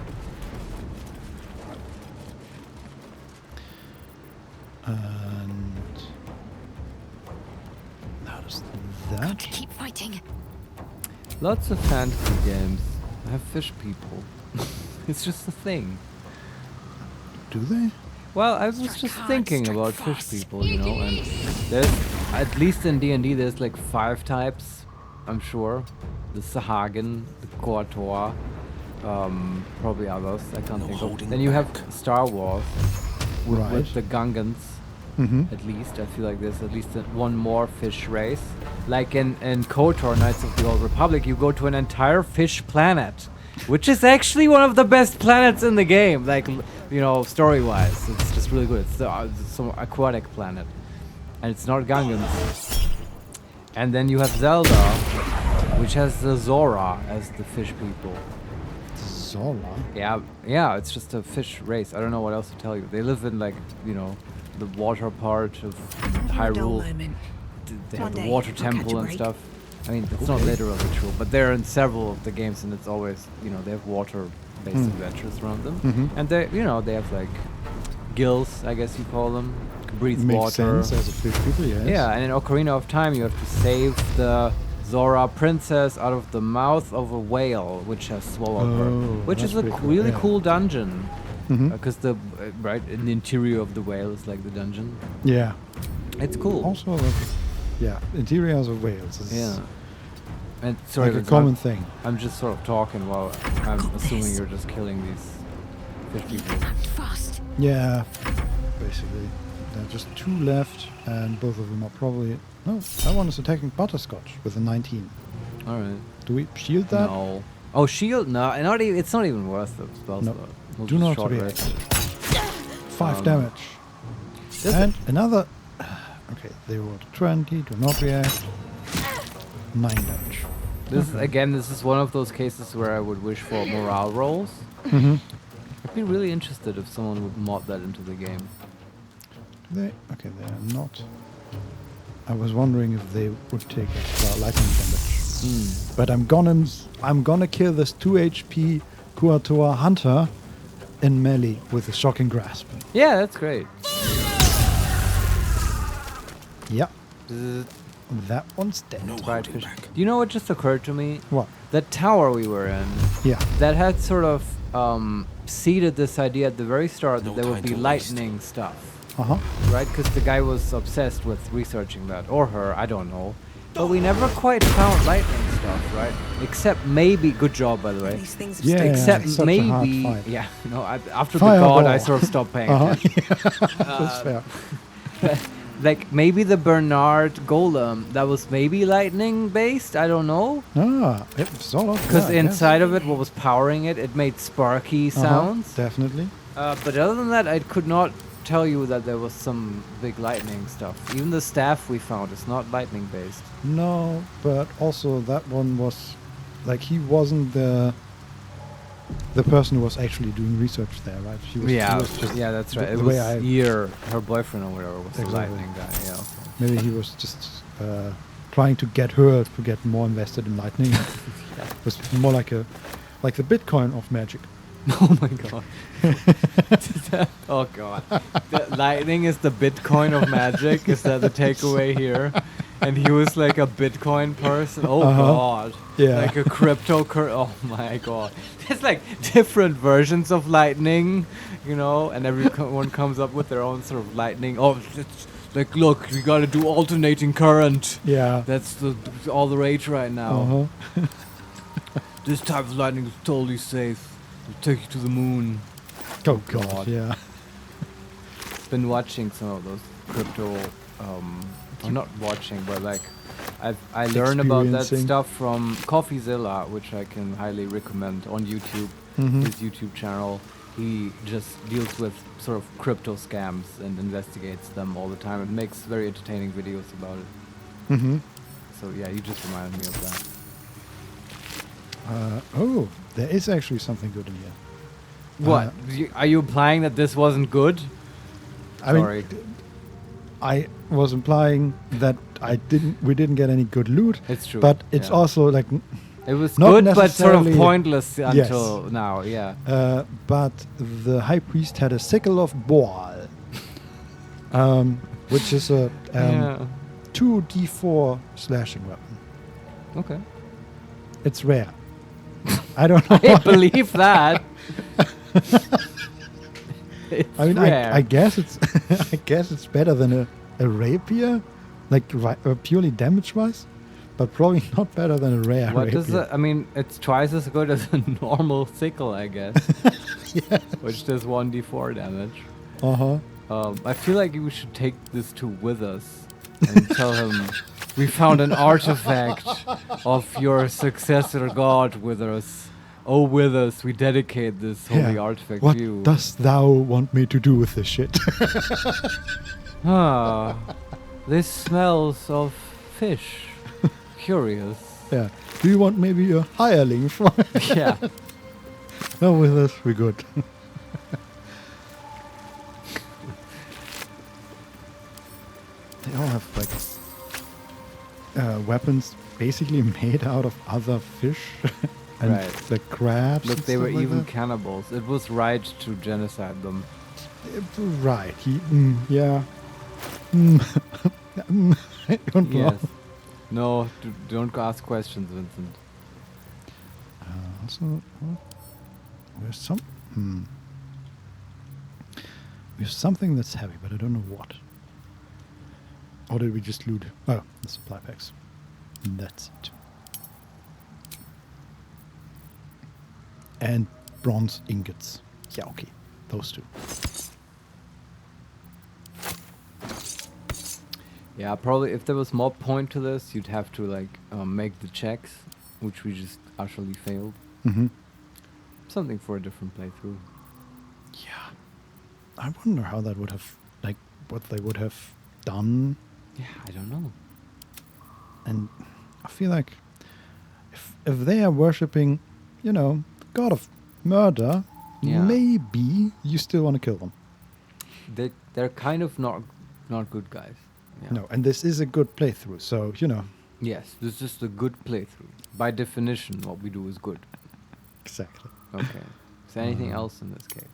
And... How does that... Keep fighting. Lots of fantasy games have fish people. It's just a thing. Do they? Well, I was just thinking about fish people, you know, and there's, at least in D&D, there's like 5 types, I'm sure. The Sahagin, the Koator, probably others, I can't think of. Then you have Star Wars, with the Gungans, at least. I feel like there's at least one more fish race. Like in KOTOR, Knights of the Old Republic, you go to an entire fish planet, which is actually one of the best planets in the game, like, you know, story-wise. It's just really good. It's some aquatic planet. And it's not Gungans. And then you have Zelda, which has the Zora as the fish people. Zora? Yeah, it's just a fish race. I don't know what else to tell you. They live in, like, you know, the water part of Hyrule. They have the water temple and stuff. I mean, it's not literally true, but they're in several of the games, and it's always, you know, they have water-based adventures around them. And they, you know, they have like gills, I guess you call them. Breathe Makes water. sense as a fish people, yes. Yeah, and in Ocarina of Time, you have to save the Zora princess out of the mouth of a whale, which has swallowed her, which is a really cool dungeon. Because the in the interior of the whale is like the dungeon. Yeah, it's cool. Also, interiors of whales. Is and sorry, like a common thing. I'm just sort of talking while I'm assuming you're just killing these fish people. Fast. Yeah, basically. There are just 2 left, and both of them are probably... No, that one is attacking Butterscotch with a 19. Alright. Do we shield that? No. Oh, shield? No, it's not even worth the spell slot. We'll do not react. 5 damage. And another... Okay, they rolled a 20, do not react. 9 damage. This is one of those cases where I would wish for morale rolls. I'd be really interested if someone would mod that into the game. They are not. I was wondering if they would take extra lightning damage. But I'm gonna kill this 2 HP Kuatoa hunter in melee with a shocking grasp. Yeah, that's great. Yep. That one's dead. Do you know what just occurred to me? What? That tower we were in. Yeah. That had sort of seeded this idea at the very start that there would be lightning stuff. Right? Because the guy was obsessed with researching that. Or her, I don't know. But we never quite found lightning stuff, right? Except maybe... Good job, by the way. Yeah, except such maybe... a hard fight. Yeah, no, after Fireball. the god, I sort of stopped paying attention. That's fair. Like, maybe the Bernard Golem, that was maybe lightning-based? I don't know. Sort of. Because inside of it, what was powering it, it made sparky sounds. Definitely. But other than that, I could not tell you that there was some big lightning stuff. Even the staff we found is not lightning based. No, but also that one was like he wasn't the person who was actually doing research there, right? She was, yeah, he was just that's right. The It way was her boyfriend or whatever was the lightning guy. Yeah. Okay. Maybe he was just trying to get her to get more invested in lightning. It was more like the Bitcoin of magic. Oh my god. Oh god. Lightning is the Bitcoin of magic. Is that the takeaway here? And he was like a Bitcoin person. Oh god. Yeah. Like a oh my god. There's like different versions of lightning, you know, and everyone comes up with their own sort of lightning. Oh, it's like, look, we gotta do alternating current. Yeah. That's all the rage right now. This type of lightning is totally safe. It'll take you to the moon. Oh god. Yeah. Been watching some of those crypto I'm not watching, but like I learned about that stuff from CoffeeZilla, which I can highly recommend on YouTube. His YouTube channel. He just deals with sort of crypto scams and investigates them all the time and makes very entertaining videos about it. So yeah, you just reminded me of that. There is actually something good in here. What? Are you implying that this wasn't good? Sorry. I was implying that we didn't get any good loot. It's true. But it's also like it was not good, but sort of pointless until now. Yeah. But the high priest had a sickle of Baal, which is a 2d4 slashing weapon. Okay. It's rare. I don't know. I believe that. I mean, I guess it's better than a rapier, like purely damage-wise, but probably not better than a rare What rapier. does it? I mean, it's twice as good as a normal sickle, I guess. Yes. Which does 1d4 damage. I feel like we should take this to Withers and tell him we found an artifact of your successor god, Withers. Oh, Withers, we dedicate this holy artifact what to you. What dost thou want me to do with this shit? This smells of fish. Curious. Yeah. Do you want maybe a hireling for it? Yeah. No, with us, we're good. They all have like weapons basically made out of other fish and the crabs. Look, and they were stuff like even that. cannibals. It was right to genocide them. Right. Yeah. I don't know. Yes. No, don't ask questions, Vincent. Also, there's something that's heavy, but I don't know what. Or did we just loot? Oh, the supply packs. That's it. And bronze ingots. Yeah, okay. Those two. Yeah, probably if there was more point to this, you'd have to like make the checks, which we just utterly failed. Mm-hmm. Something for a different playthrough. Yeah. I wonder how that would have, like, what they would have done. Yeah, I don't know. And I feel like if they are worshipping, you know, the god of murder, maybe you still want to kill them. They're kind of not good guys. Yeah. No, and this is a good playthrough, so, you know. Yes, this is just a good playthrough. By definition, what we do is good. Exactly. Okay. Is there anything else in this cave?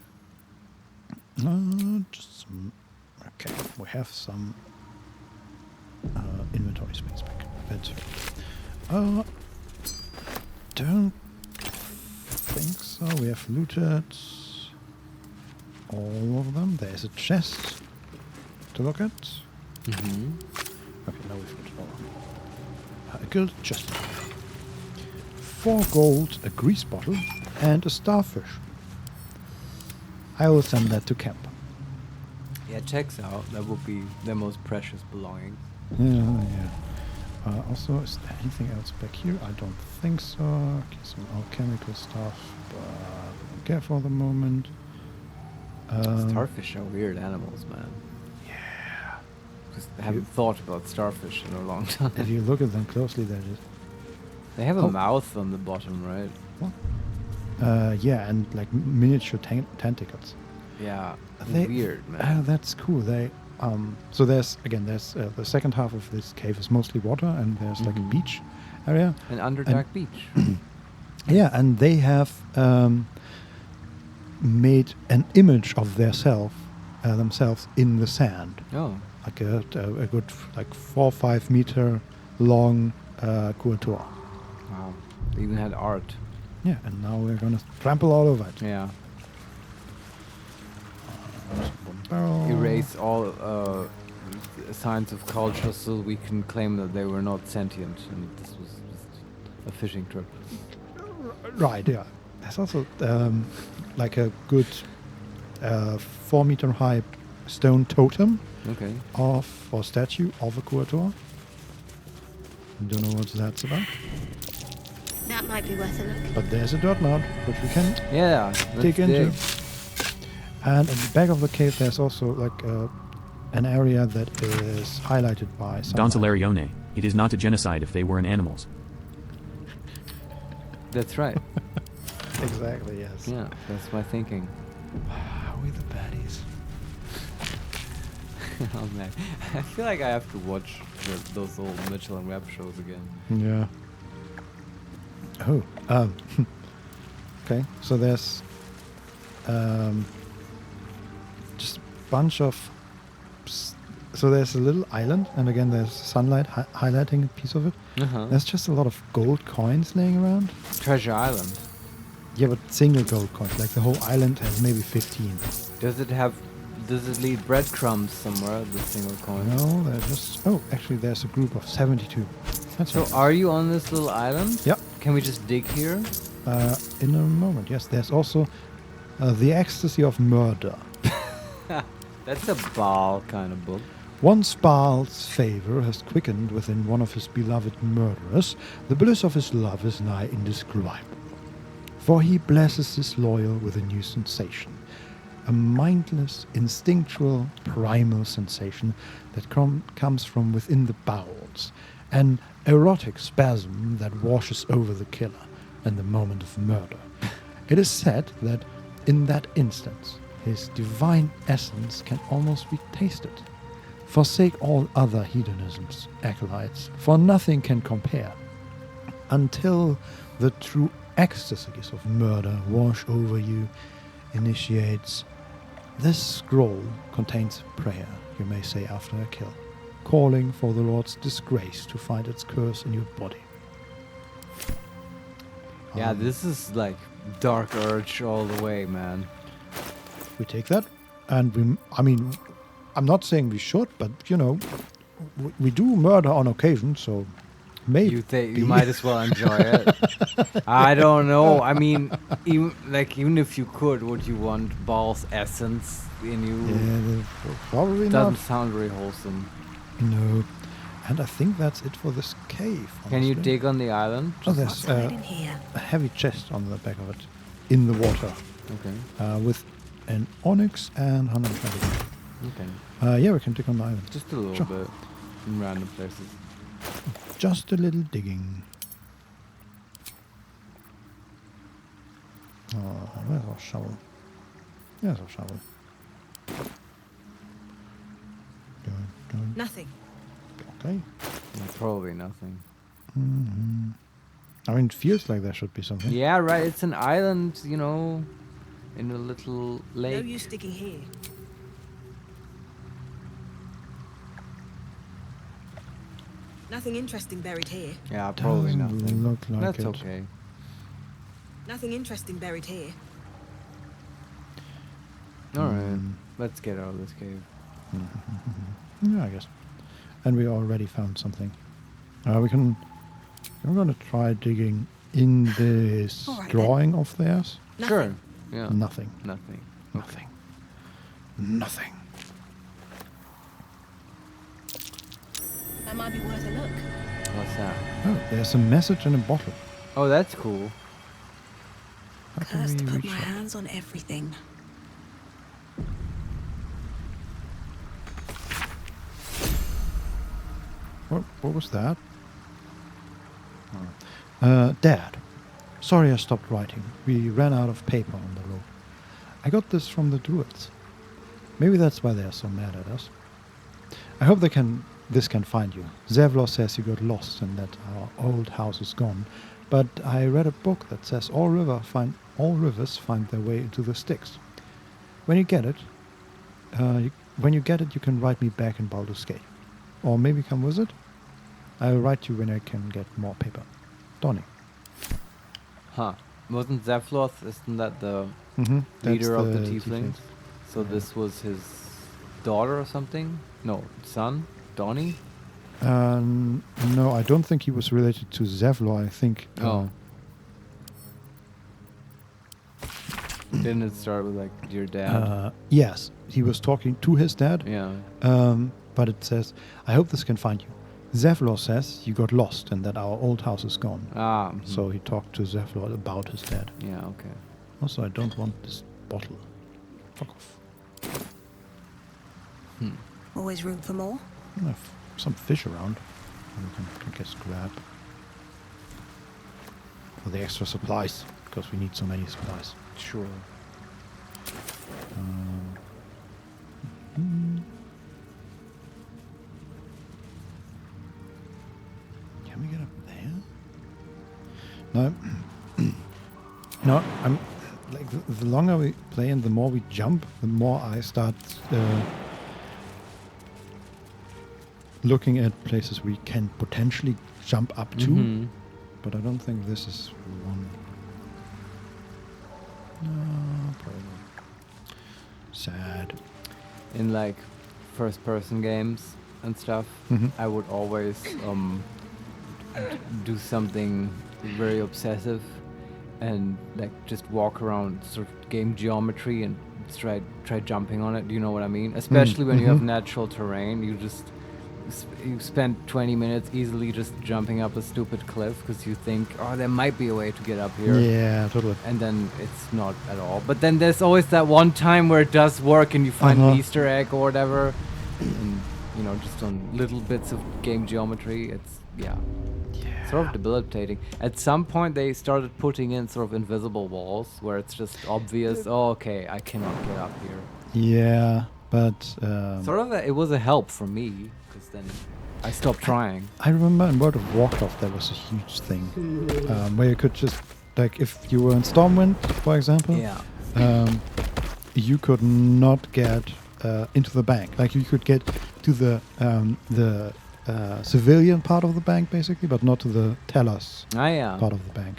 Just some. Okay, we have some inventory space back. That's don't think so. We have looted all of them. There's a chest to look at. Mm-hmm. Okay, now we've looted all of them. A gilded chest. 4 gold, a grease bottle, and a starfish. I will send that to camp. Yeah, checks out. That would be their most precious belongings. Yeah. Also, is there anything else back here? I don't think so. Okay, some alchemical stuff, but we don't care for the moment. Starfish are weird animals, man. Yeah. Just haven't thought about starfish in a long time. If you look at them closely, they're just... They have a mouth on the bottom, right? What? Yeah, and like miniature tentacles. Yeah, They, weird, man. That's cool. They so there's the second half of this cave is mostly water, and there's like a beach area. An Underdark beach. Yeah, and they have made an image of themselves in the sand. Oh. Like a good 4 or 5 meter long couture. Wow. They even had art. Yeah, and now we're gonna trample all over it. Yeah. Barrel. Erase all signs of culture so we can claim that they were not sentient and this was just a fishing trip. Right, yeah. There's also like a good 4 meter high stone totem or statue of a Kuator. Don't know what that's about. That might be worth a look. But there's a dirt mound, which we can dig into. Dig. And at the back of the cave, there's also like an area that is highlighted by some... Don Solarione, it is not a genocide if they weren't animals. That's right. Exactly, yes. Yeah, that's my thinking. Are we the baddies? Oh man, I feel like I have to watch those old Mitchell and Webb shows again. Yeah. Oh, okay. So there's just a bunch of... So there's a little island, and again there's sunlight highlighting a piece of it. There's just a lot of gold coins laying around. Treasure Island. Yeah, but single gold coins. Like the whole island has maybe 15. Does it leave breadcrumbs somewhere, the single coin? No, they're just... Oh, actually there's a group of 72. That's so right. Are you on this little island? Yep. Can we just dig here? In a moment, yes. There's also The Ecstasy of Murder. That's a Baal kind of book. Once Baal's favor has quickened within one of his beloved murderers, the bliss of his love is nigh indescribable. For he blesses his loyal with a new sensation, a mindless, instinctual, primal sensation that comes from within the bowels, an erotic spasm that washes over the killer in the moment of murder. It is said that in that instance, his divine essence can almost be tasted. Forsake all other hedonisms, acolytes, for nothing can compare. Until the true ecstasies of murder wash over you, initiates. This scroll contains prayer, you may say after a kill, calling for the Lord's disgrace to find its curse in your body. Yeah, this is like Dark Urge all the way, man. We take that, and I'm not saying we should, but we do murder on occasion, so maybe you might as well enjoy it. I don't know. I mean, even if you could, would you want Baal's essence in you? Yeah, probably Doesn't not. sound very wholesome. No, and I think that's it for this cave. Can you honestly. dig on the island? Oh, there's a heavy chest on the back of it, in the water. Okay. With an onyx and 120. Okay. Yeah, we can dig on the island. Just a little bit in random places. Just a little digging. Oh, where's our shovel? There's our shovel. Nothing. Okay. Probably nothing. Mm-hmm. I mean, it feels like there should be something. Yeah, right. It's an island, in a little lake. No use digging here. Nothing interesting buried here. Yeah, probably Doesn't nothing. look like That's it. okay. Nothing interesting buried here. Alright, let's get out of this cave. Yeah, I guess. And we already found something. We're going to try digging in this All right, drawing of theirs. Sure. Yeah. Nothing. Nothing. Nothing. Nothing. That might be worth a look. What's that? Oh, there's a message in a bottle. Oh, that's cool. How can Cursed we to put reach my that? hands on everything. What was that? Dad, sorry I stopped writing. We ran out of paper on the road. I got this from the druids. Maybe that's why they're so mad at us. I hope this can find you. Zevlor says you got lost and that our old house is gone. But I read a book that says all rivers find their way into the Styx. When you get it, you can write me back in Baldur's Gate. Or maybe come visit. I'll write you when I can get more paper. Donnie. Huh. Wasn't Zevloth, isn't that the That's leader of the the tieflings? So this was his daughter or something? No, son? Donnie? No, I don't think he was related to Zevlor. I think. Didn't it start with like dear dad? Yes, he was talking to his dad. Yeah. But it says, I hope this can find you. Zevlor says you got lost and that our old house is gone. So he talked to Zevlor about his dad. Yeah, okay. Also, I don't want this bottle. Fuck off. Always room for more? I have some fish around. We can just grab. For the extra supplies, because we need so many supplies. Sure. Can we get up there? No. No, I'm like the longer we play and the more we jump, the more I start looking at places we can potentially jump up to. But I don't think this is one. No, probably. Sad. In like first-person games and stuff, I would always do something very obsessive and like just walk around sort of game geometry and try jumping on it. Do you know what I mean? Especially when you have natural terrain, you spend 20 minutes easily just jumping up a stupid cliff because you think, oh, there might be a way to get up here. Yeah, totally. And then it's not at all. But then there's always that one time where it does work and you find an Easter egg or whatever. And, just on little bits of game geometry, it's, sort of debilitating. At some point, they started putting in sort of invisible walls where it's just obvious, oh, okay, I cannot get up here. Yeah, But sort of, it was a help for me because then I stopped trying. I remember in World of Warcraft there was a huge thing where you could just, like, if you were in Stormwind, for example, you could not get into the bank. Like, you could get to the civilian part of the bank, basically, but not to the tellers part of the bank.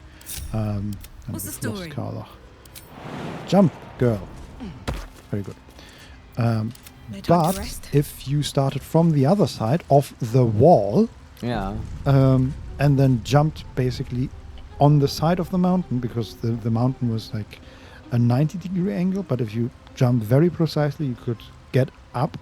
What's the story? Jump, girl. Very good. But if you started from the other side of the wall, and then jumped basically on the side of the mountain, because the mountain was like a 90-degree angle, but if you jump very precisely, you could get up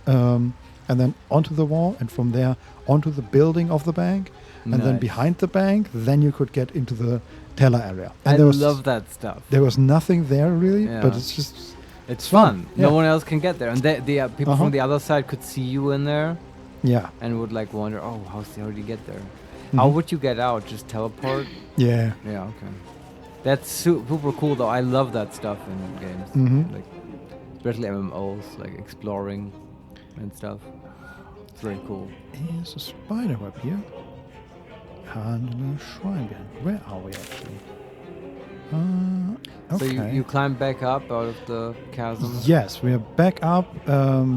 and then onto the wall, and from there onto the building of the bank, and then behind the bank, then you could get into the teller area. And I love that stuff. There was nothing there really, but it's just... It's fun. No one else can get there. And the people from the other side could see you in there. Yeah. And would like wonder, oh, how did you get there? How would you get out? Just teleport? Yeah. Yeah, okay. That's super cool though. I love that stuff in games. Like, especially MMOs, like exploring and stuff. It's very cool. There's a spider web here. And a shrine behind. Where are we actually? So you climb back up out of the chasm? Yes, we are back up.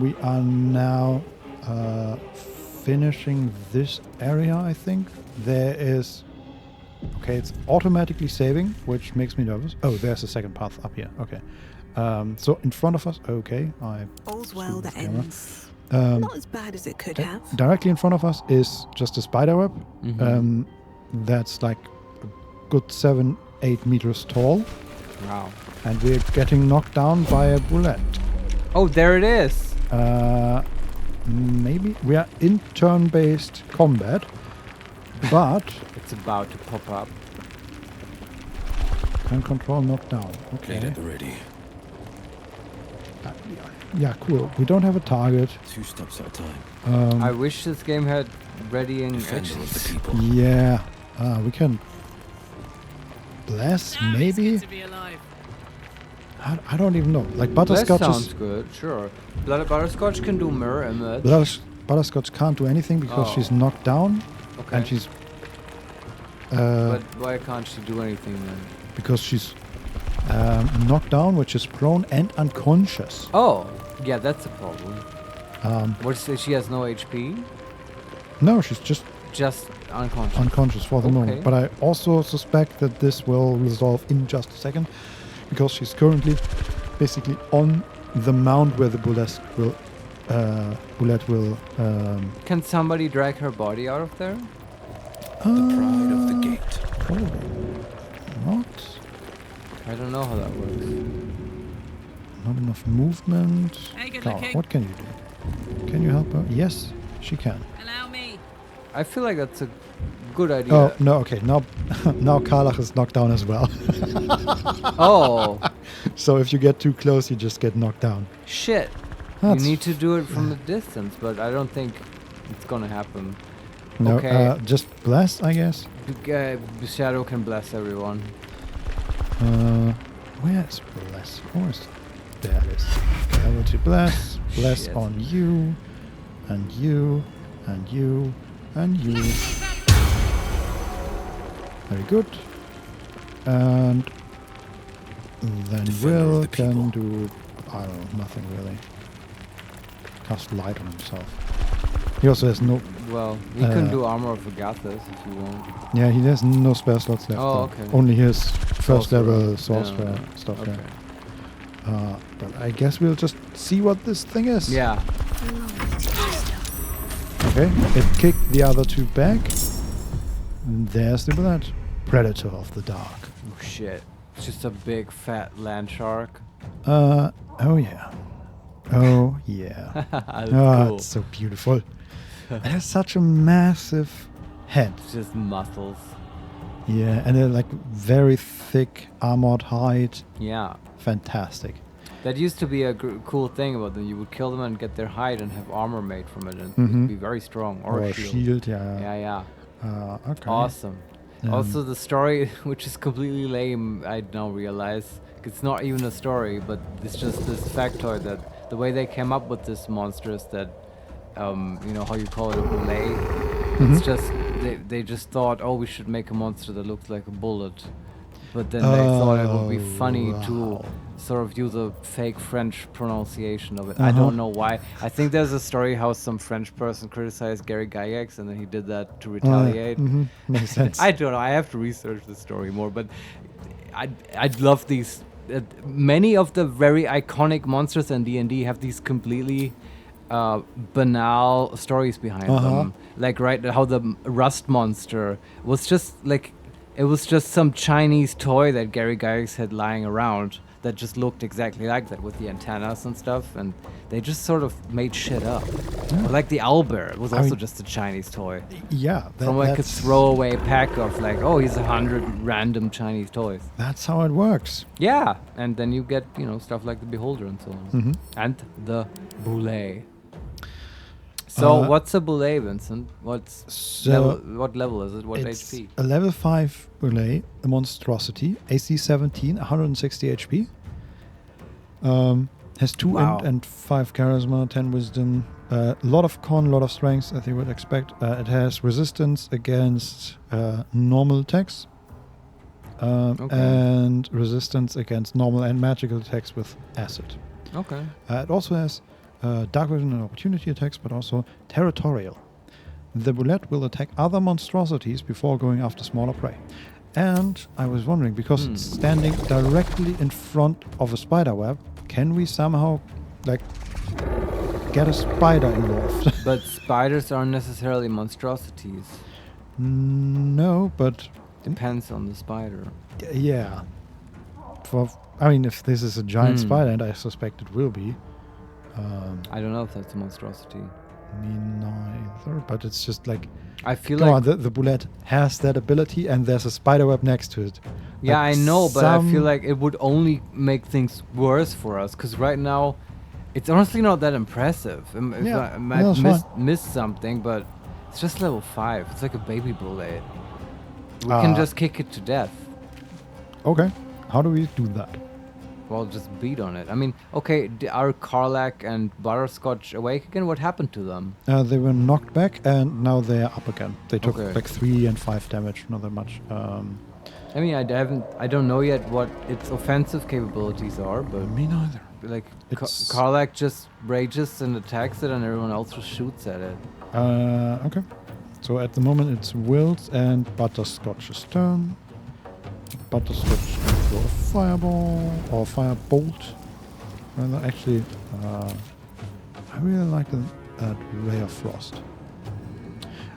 We are now finishing this area, I think. There is... Okay, it's automatically saving, which makes me nervous. Oh, there's a second path up here. Okay. So in front of us... Okay, all's well that ends. Not as bad as it could have. Directly in front of us is just a spider web. That's like a good 7-8 meters tall. Wow. And we're getting knocked down by a bullet. Oh, there it is. Maybe we are in turn-based combat, but it's about to pop up. Can control knockdown. Okay. Blade at the ready. Yeah, cool. We don't have a target. 2 steps at a time. I wish this game had readying actions. Yeah. We can bless, maybe? I don't even know. Like, Butterscotch sounds good, sure. Butterscotch can do mirror image. Butterscotch can't do anything because she's knocked down. Okay. And she's... but why can't she do anything then? Because she's knocked down, which is prone and unconscious. Oh, yeah, that's a problem. She has no HP? No, she's just unconscious. Unconscious for the moment. But I also suspect that this will resolve in just a second, because she's currently basically on the mount where the bullet will... Can somebody drag her body out of there? The pride of the gate. Probably not. I don't know how that works. Not enough movement. Hey, good Carl, looking. what can you do? Can you help her? Yes, she can. Allow me. I feel like that's a good idea. Oh, no, okay. Now Karlach is knocked down as well. Oh. So if you get too close, you just get knocked down. Shit. You need to do it from a distance, but I don't think it's gonna happen. No, okay. Just bless, I guess. Shadow can bless everyone. Where's bless? There it is. Okay, I will to bless. Bless on you, and you, and you, and you. Very good. And then Will can do, I don't know, nothing really. Cast light on himself. He also has no... Well, he can do Armor of Agathis if you want. Yeah, he has no spell slots left. Oh, okay. Only his first level sorcerer stuff. Okay. But I guess we'll just see what this thing is. Yeah. Okay, it kicked the other two back. And there's the blood. Predator of the dark. Oh shit. It's just a big fat land shark. Oh yeah. Oh yeah. Cool. It's so beautiful. It has such a massive head. It's just muscles. Yeah, and they're like very thick armored hide. Yeah. Fantastic. That used to be a cool thing about them. You would kill them and get their hide and have armor made from it, and it would be very strong. Or a shield. Yeah. Okay. Awesome. Also, the story, which is completely lame, I now realize. It's not even a story, but it's just this factoid that the way they came up with this monster is that, you know how you call it, a bullet. It's just they just thought, oh, we should make a monster that looks like a bullet, but then they thought it would be funny to sort of use a fake French pronunciation of it. I don't know why. I think there's a story how some French person criticized Gary Gygax and then he did that to retaliate. Makes sense. I don't know. I have to research the story more, but I'd love these. Many of the very iconic monsters in D&D have these completely banal stories behind them. Like how the Rust monster was just like, it was just some Chinese toy that Gary Gygax had lying around that just looked exactly like that with the antennas and stuff, and they just sort of made shit up. Or like the owlbear was also just a Chinese toy. Yeah. From like a throwaway pack of like, oh, he's 100 random Chinese toys. That's how it works. Yeah, and then you get, you know, stuff like the Beholder and so on. And the Boule. So what's a Boule, Vincent? What level is it? What HP? A level 5 Boule, a monstrosity, AC 17, 160 HP. Has 2 int and 5 charisma, 10 wisdom, a lot of con, lot of strength, as you would expect. It has resistance against normal attacks, and resistance against normal and magical attacks with acid. Okay. It also has dark vision and opportunity attacks, but also territorial. The bullet will attack other monstrosities before going after smaller prey. And I was wondering, because it's standing directly in front of a spider web, can we somehow, like, get a spider involved? But spiders aren't necessarily monstrosities. No, but... Depends on the spider. Yeah. I mean, if this is a giant spider, and I suspect it will be... I don't know if that's a monstrosity. Me neither, but it's just like... I feel like... the bullet has that ability, and there's a spider web next to it. Yeah, like I know, but I feel like it would only make things worse for us, because right now, it's honestly not that impressive. I might miss something, but it's just level 5. It's like a baby bullet. We can just kick it to death. Okay. How do we do that? Well, just beat on it. I mean, okay, are Karlach and Butterscotch awake again? What happened to them? They were knocked back, and now they're up again. They took like 3 and 5 damage, not that much. I mean, I don't know yet what its offensive capabilities are, but... Me neither. Like, Karlach just rages and attacks it, and everyone else just shoots at it. Okay. So at the moment, it's Will's and Butterscotch's turn. Butterscotch can throw a fireball or firebolt. Well, actually, I really like that Ray of Frost.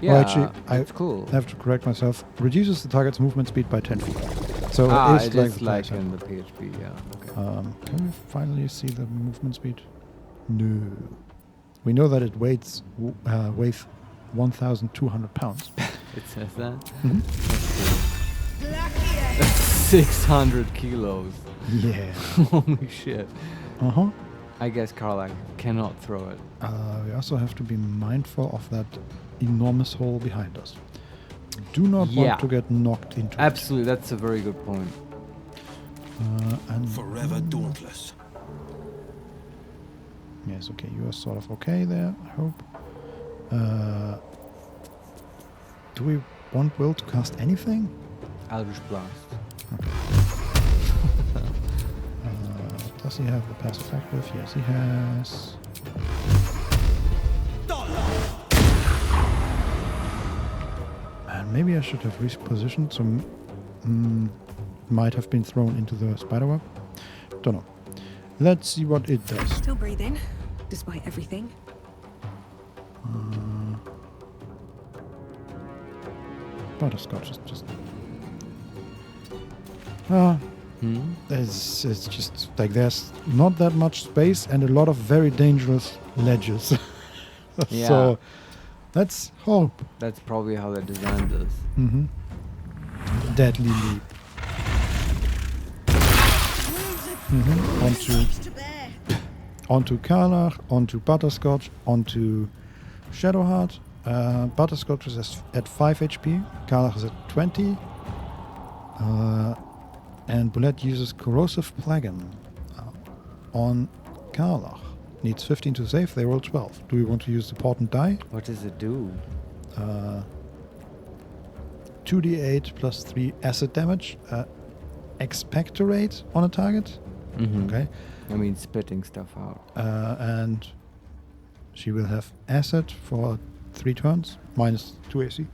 Yeah, actually, that's cool. I have to correct myself. Reduces the target's movement speed by 10 feet. So it is like in the PHP, yeah. Okay. Can we finally see the movement speed? No. We know that it weighs 1,200 pounds. It says that? That's 600 kilos. Yeah. Holy shit. Uh-huh. I guess Karlach cannot throw it. We also have to be mindful of that enormous hole behind us. Do not want to get knocked into Absolutely, that's a very good point. And forever dauntless. Yes, okay, you are sort of okay there, I hope. Do we want Will to cast anything? Eldritch Blast. Okay. Does he have the passive active? Yes, he has. And maybe I should have repositioned, so might have been thrown into the spiderweb. Don't know. Let's see what it does. Still breathing, despite everything. Butterscotch is just... It's just like there's not that much space and a lot of very dangerous ledges. Yeah. So let's hope. That's probably how they designed this. Deadly leap. Onto Karlach, onto Butterscotch, onto Shadowheart. Butterscotch is at 5 HP, Karlach is at 20. And Bullet uses Corrosive Plagen on Karlach. needs 15 to save. They roll 12. Do we want to use the portent die? What does it do? 2d8 plus 3 acid damage. Expectorate on a target. Okay. I mean, spitting stuff out. And she will have acid for 3 turns, minus 2 AC.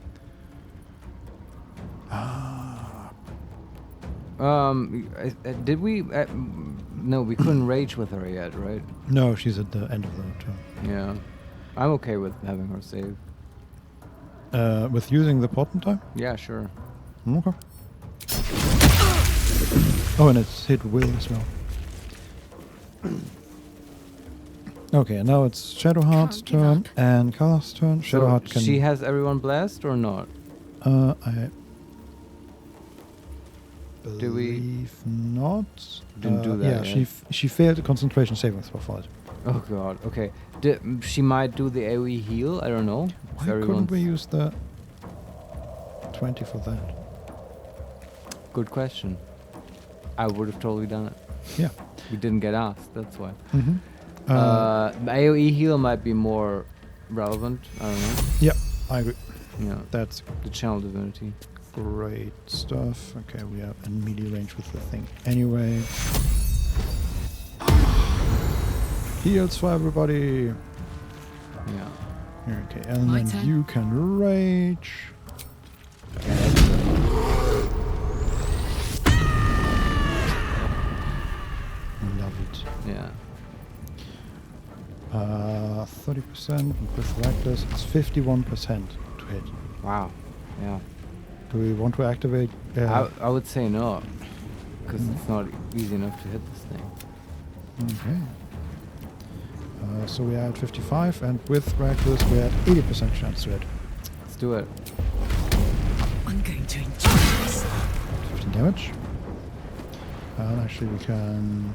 Did we? No, we couldn't rage with her yet, right? No, she's at the end of the turn. Yeah, I'm okay with having her save. With using the portent die? Yeah, sure. Okay. Oh, and it's hit Will as well. Okay, and now it's Shadowheart's turn and Kala's turn. Shadowheart can... She has everyone blessed or not? I believe not. Didn't do that. Yeah, she failed a concentration saving throw for it. Oh god. Okay. She might do the AoE heal. I don't know. Why couldn't we use the 20 for that? Good question. I would have totally done it. Yeah. We didn't get asked. That's why. Mm-hmm. AoE heal might be more relevant. I don't know. Yeah, I agree. Yeah. That's the channel divinity. Great stuff. Okay, we are in melee range with the thing anyway. Heals for everybody. Yeah. Okay, and then you can rage. Love it. Yeah. 30% with reckless, it's 51% to hit. Wow. Yeah. Do we want to activate? I would say no, because it's not easy enough to hit this thing. Okay. So we are at 55, and with reckless we are at 80% chance to hit. Let's do it. I'm going to enjoy this. 15 damage. And actually we can...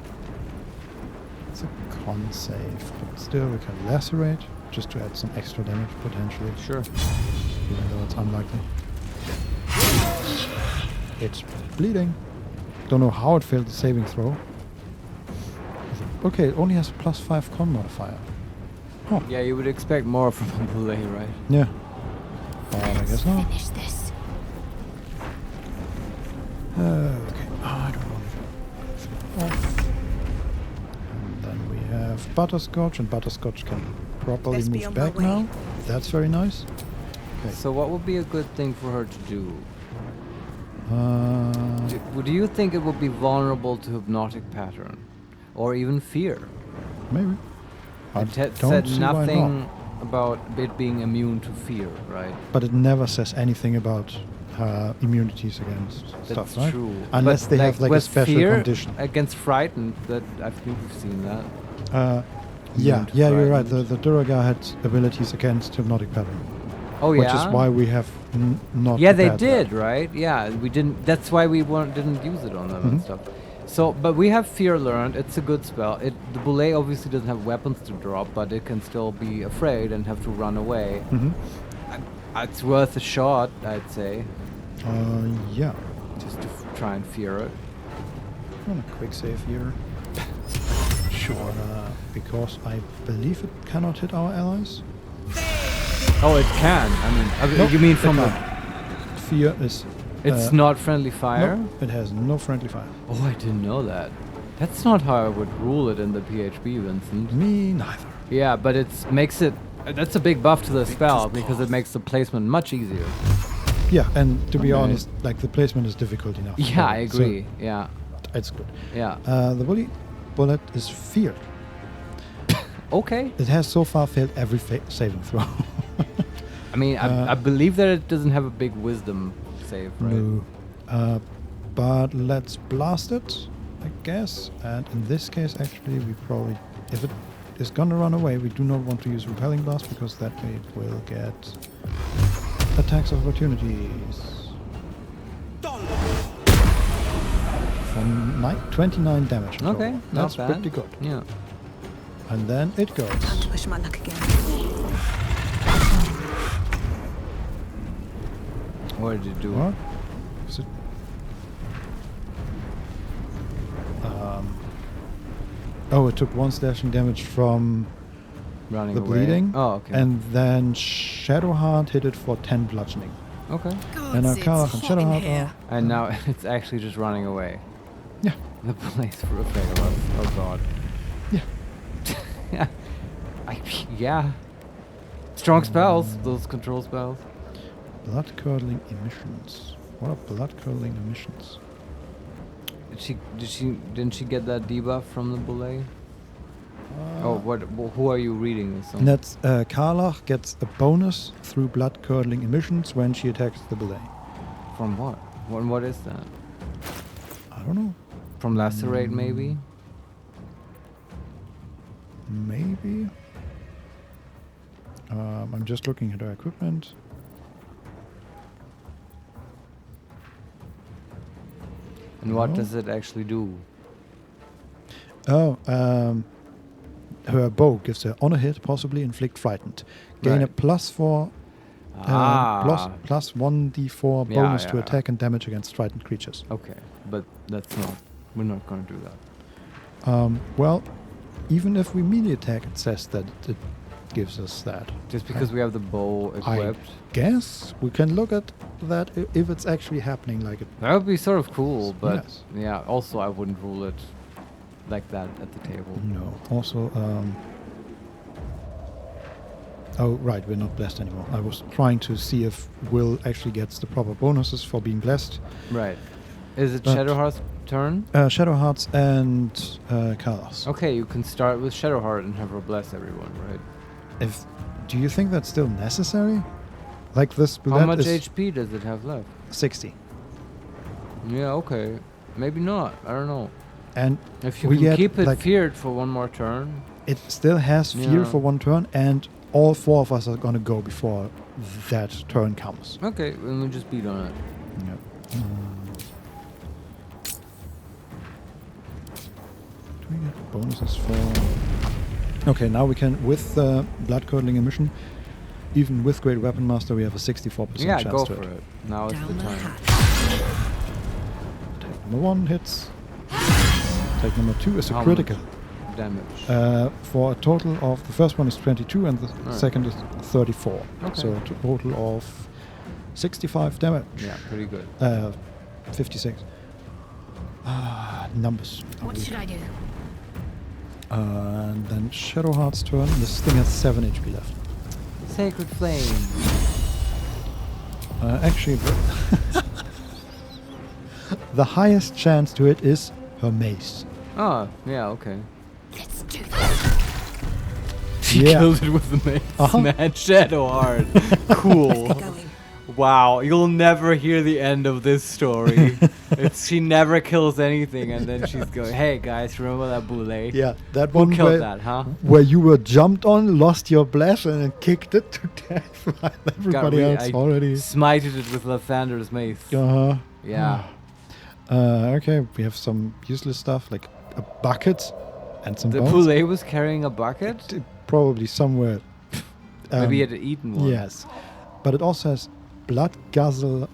It's a con save, but still we can lacerate, just to add some extra damage potentially. Sure. Even though it's unlikely. It's bleeding. Don't know how it failed the saving throw. Okay, it only has a +5 con modifier. Oh. Yeah, you would expect more from a Boulay, right? Yeah. But I guess not. Finish this. Okay. I don't want to off. And then we have Butterscotch, and Butterscotch can properly move back now. That's very nice. Okay. So what would be a good thing for her to do? Do you think it would be vulnerable to hypnotic pattern? Or even fear? Maybe. It said nothing about it being immune to fear, right? But it never says anything about immunities against stuff, right? That's true. Unless but they have like a special fear condition. Against frightened, that I think we've seen that. Yeah, you're right. The Duragar had abilities against hypnotic pattern. Oh yeah. Which is why we have not. Yeah, they did, right? Yeah, we didn't. That's why we didn't use it on them and stuff. So, but we have Fear learned. It's a good spell. The Boulay obviously doesn't have weapons to drop, but it can still be afraid and have to run away. It's worth a shot, I'd say. Yeah. Just to try and fear it. On a quick save here. Sure. Because I believe it cannot hit our allies. Oh, it can. I mean, Nope, you mean from the fear is. It's not friendly fire? Nope, it has no friendly fire. Oh, I didn't know that. That's not how I would rule it in the PHB, Vincent. Me neither. Yeah, but makes it... That's a big buff to the spell, because it makes the placement much easier. Yeah, and to be honest, like, the placement is difficult enough. Yeah, I agree. So yeah. It's good. Yeah. The bullet is feared. Okay. It has so far failed every saving throw. I mean, I believe that it doesn't have a big wisdom save, right? No. But let's blast it, I guess. And in this case, actually, we probably... If it is gonna run away, we do not want to use Repelling Blast, because that way it will get attacks of opportunities. For 29 damage. Okay, that's not bad. pretty good. Yeah. And then it goes. Time to push my luck again. What did it do? What? Is it? Oh, it took 1 slashing damage from running the away. bleeding. Oh, okay. And then Shadowheart hit it for 10 bludgeoning. Okay. And now Karlach and Shadowheart are... And now it's actually just running away. Yeah. The place for a fail. Oh god. Yeah. Yeah. Strong spells, those control spells. Blood-curdling emissions. What are blood-curdling emissions? Didn't she get that debuff from the bullet? Who are you reading this on? That's Karlach gets a bonus through blood-curdling emissions when she attacks the belay. From what? What is that? I don't know. From lacerate, maybe? Maybe. I'm just looking at her equipment. And what does it actually do? Oh, her bow gives her on a hit, possibly inflict frightened. Gain a +4, plus 1d4 bonus to attack and damage against frightened creatures. Okay, but we're not going to do that. Well, even if we melee attack, it says that it gives us that. Just because we have the bow equipped? I guess we can look at that if it's actually happening like it. That would be sort of cool, but yes. yeah, also I wouldn't rule it like that at the table. No. Also, oh, right, we're not blessed anymore. I was trying to see if Will actually gets the proper bonuses for being blessed. Right. Is it Shadowheart's turn? Shadowheart's and Karlach's. Okay, you can start with Shadowheart and have her bless everyone, right? Do you think that's still necessary? Like this How much HP does it have left? 60. Yeah, okay. Maybe not. I don't know. And if you can keep it feared for one more turn. It still has fear for one turn, and all 4 of us are going to go before that turn comes. Okay, then we'll just beat on it. Yep. Do we get bonuses for... Okay, now we can, with the blood-curdling emission, even with Great Weapon Master, we have a 64% chance go to for it. Now it's the time. Take number 1 hits. Take number 2 is a How critical. Damage. For a total of... The first one is 22 and the second is 34. Okay. So a total of 65 damage. Yeah, pretty good. 56. Numbers. What should I do? And then Shadowheart's turn. This thing has 7 HP left. Sacred Flame. Actually, the highest chance to it is her mace. Oh, yeah, okay. Let's do this. She killed it with the mace, man. Shadowheart. Cool. Wow, you'll never hear the end of this story. She never kills anything, and then she's going, "Hey guys, remember that boule?" Yeah, that one. Who killed that, huh? Where you were jumped on, lost your bless, and then kicked it to death while everybody else already smited it with Lathander's mace. Yeah. Okay, we have some useless stuff like a bucket and some. The bones. boule was carrying a bucket. Probably somewhere. Maybe he had eaten one. Yes, but it also has blood guzzler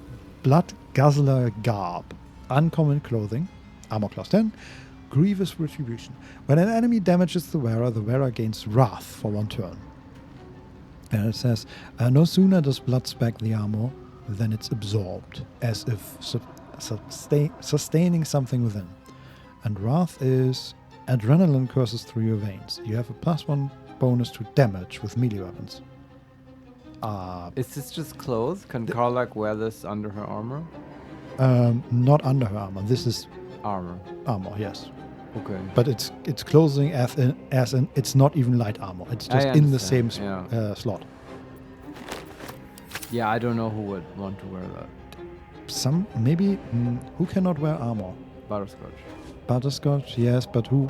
garb, uncommon clothing, armor class 10, grievous retribution. When an enemy damages the wearer gains wrath for 1 turn. And it says, no sooner does blood spec the armor than it's absorbed, as if sustaining something within. And wrath is adrenaline courses through your veins. You have a +1 bonus to damage with melee weapons. Is this just clothes? Can Karlach wear this under her armor? Not under her armor. This is armor. Armor, yes. Okay. But it's clothing as in it's not even light armor. It's just in the same slot. Yeah, I don't know who would want to wear that. Some maybe who cannot wear armor? Butterscotch. Butterscotch, yes, but who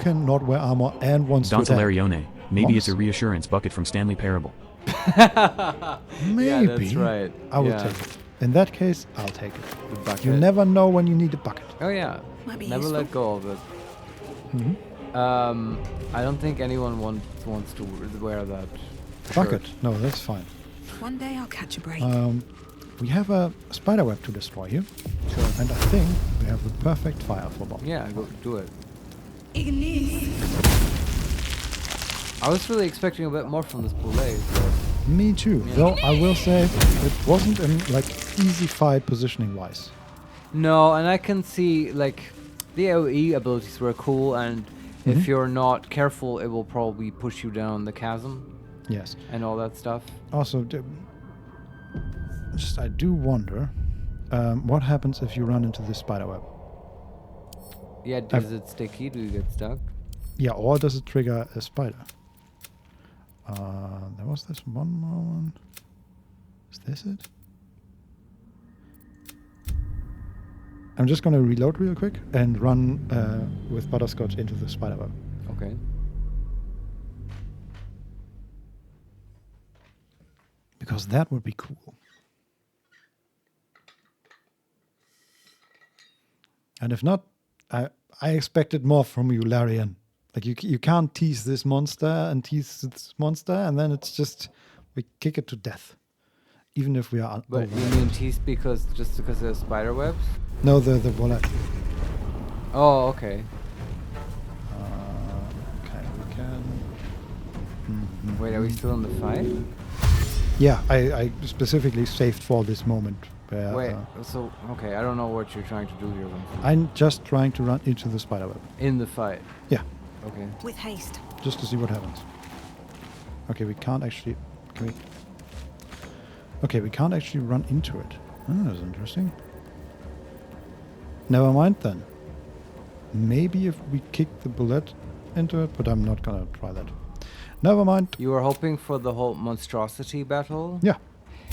cannot wear armor and wants to attack? Larione. Maybe it's a reassurance bucket from Stanley Parable. Maybe. Yeah, that's right. I will take it. In that case, I'll take it. The bucket. You never know when you need a bucket. Oh yeah. Never let go of it. I don't think anyone wants to wear that bucket. No, that's fine. One day I'll catch a break. We have a spider web to destroy here. Sure. And I think we have the perfect fire for bomb. Yeah, go do it. I was really expecting a bit more from this Boule. Me too. Yeah. Though I will say it wasn't an easy fight positioning wise. No, and I can see the AoE abilities were cool, and if you're not careful, it will probably push you down the chasm. Yes. And all that stuff. Also, I do wonder what happens if you run into this spiderweb. Yeah, is it sticky? Do you get stuck? Yeah, or does it trigger a spider? There was this one more one. Is this it? I'm just going to reload real quick and run with Butterscotch into the spiderweb. Okay. Because that would be cool. And if not, I expected more from you, Larian. You can't tease this monster and then it's just we kick it to death, even if we are. But you mean tease because there's spider webs? No, the bullet. Oh, okay. Okay, we can. Wait, are we still in the fight? Yeah, I specifically saved for this moment. Wait, so okay, I don't know what you're trying to do here. I'm just trying to run into the spiderweb. In the fight? Yeah. Okay. With haste. Just to see what happens. Okay, we can't actually... Okay, we can't actually run into it. Oh, that's interesting. Never mind then. Maybe if we kick the bullet into it, but I'm not gonna try that. Never mind. You were hoping for the whole monstrosity battle? Yeah.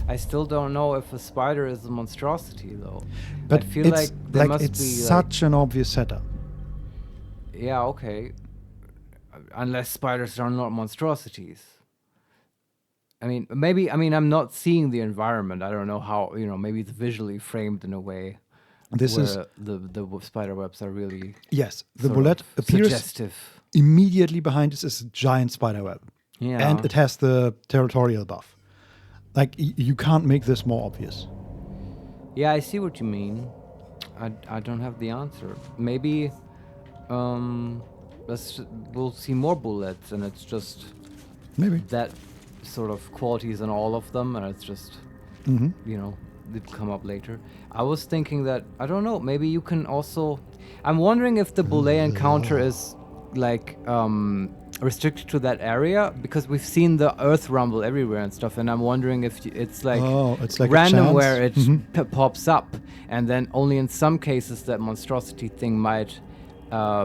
I still don't know if a spider is a monstrosity, though. But I feel like there must it's be such an obvious setup. Yeah, okay. Unless spiders are not monstrosities. I'm not seeing the environment. I don't know how, maybe it's visually framed in a way This where is the spider webs are really the bullet appears suggestive. Immediately behind us is a giant spider web. Yeah. And it has the territorial buff. You can't make this more obvious. Yeah, I see what you mean. I don't have the answer. Maybe we'll see more bullets, and it's just maybe that sort of qualities in all of them, and it's just they come up later. I was thinking that I don't know. Maybe you can also. I'm wondering if the Boule encounter is restricted to that area, because we've seen the earth rumble everywhere and stuff, and I'm wondering if it's like random where it pops up, and then only in some cases that monstrosity thing might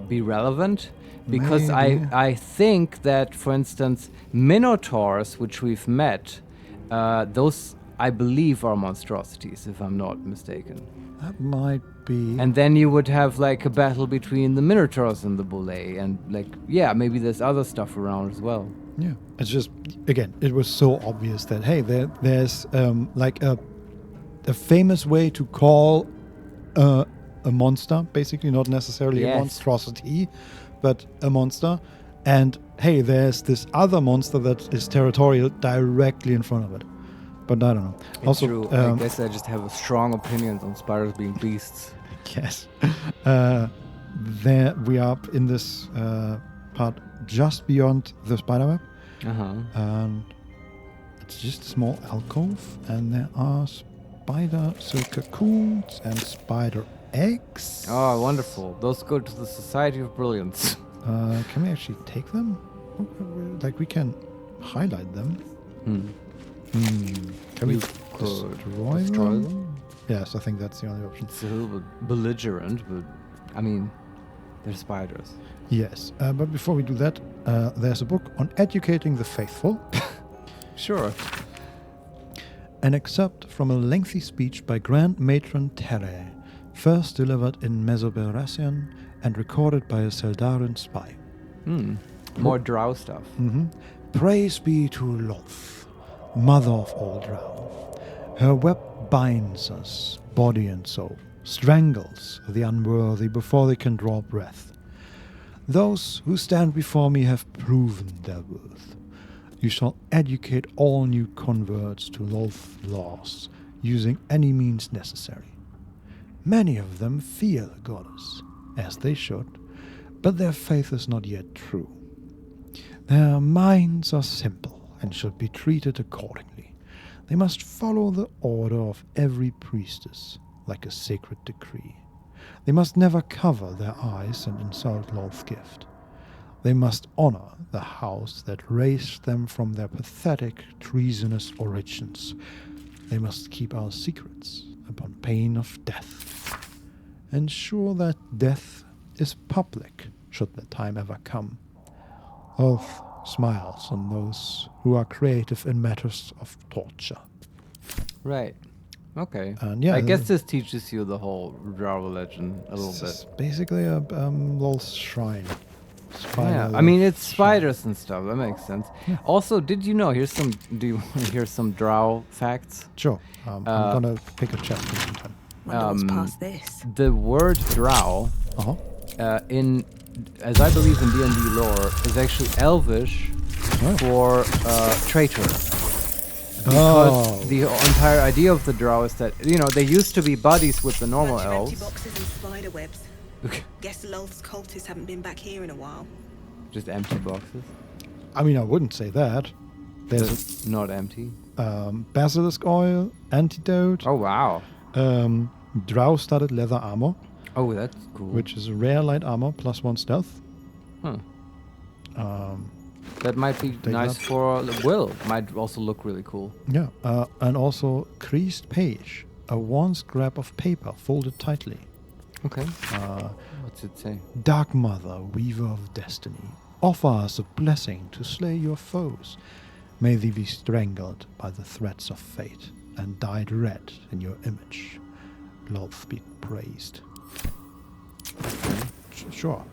be relevant, because I think that, for instance, minotaurs, which we've met, those I believe are monstrosities, if I'm not mistaken. That might be. And then you would have a battle between the minotaurs and the Boule, and maybe there's other stuff around as well. Yeah, it's just, again, it was so obvious that there's a famous way to call a monster, basically not necessarily a monstrosity, but a monster, and there's this other monster that is territorial directly in front of it. But I don't know. It's also, true. I guess I just have strong opinions on spiders being beasts. Yes. There we are in this part just beyond the spiderweb. And it's just a small alcove, and there are spider silk cocoons and spider eggs. Oh, wonderful. Those go to the Society of Brilliance. Can we actually take them? We can highlight them. Can we destroy them? Yes, I think that's the only option. It's a little bit belligerent, but they're spiders. Yes, but before we do that, there's a book on educating the faithful. Sure. An excerpt from a lengthy speech by Grand Matron Terre, first delivered in Mesoberasian and recorded by a Seldarin spy. More drow stuff. Praise be to Lolth, mother of all drow. Her web binds us, body and soul, strangles the unworthy before they can draw breath. Those who stand before me have proven their worth. You shall educate all new converts to Lolth laws, using any means necessary. Many of them fear the goddess, as they should, but their faith is not yet true. Their minds are simple and should be treated accordingly. They must follow the order of every priestess, like a sacred decree. They must never cover their eyes and insult Lolth's gift. They must honor the house that raised them from their pathetic, treasonous origins. They must keep our secrets upon pain of death. Ensure that death is public, should the time ever come. Lolth smiles on those who are creative in matters of torture. Right. Okay. And yeah, I guess this teaches you the whole Drow legend a little bit. It's basically a Lolth's shrine. Yeah, I mean it's spiders and stuff. That makes sense. Yeah. Also, did you know? Do you want to hear some Drow facts? Sure. I'm gonna pick a chapter sometime. What's past this? The word Drow, in as I believe in D&D lore, is actually Elvish for traitor. Because the entire idea of the Drow is that they used to be buddies with the normal elves. Empty boxes and spider webs. Guess Lolth's cultists haven't been back here in a while. Just empty boxes? I mean, I wouldn't say that. There's not empty. Basilisk oil, antidote. Oh wow. Drow-studded leather armor. Oh, that's cool. Which is a rare light armor plus 1 stealth. That might be nice for Will. Might also look really cool. Yeah, and also creased page, a one scrap of paper folded tightly. Okay. What's it say? Dark Mother, Weaver of Destiny, offer us a blessing to slay your foes. May they be strangled by the threats of fate and dyed red in your image. Lolth be praised. Sure.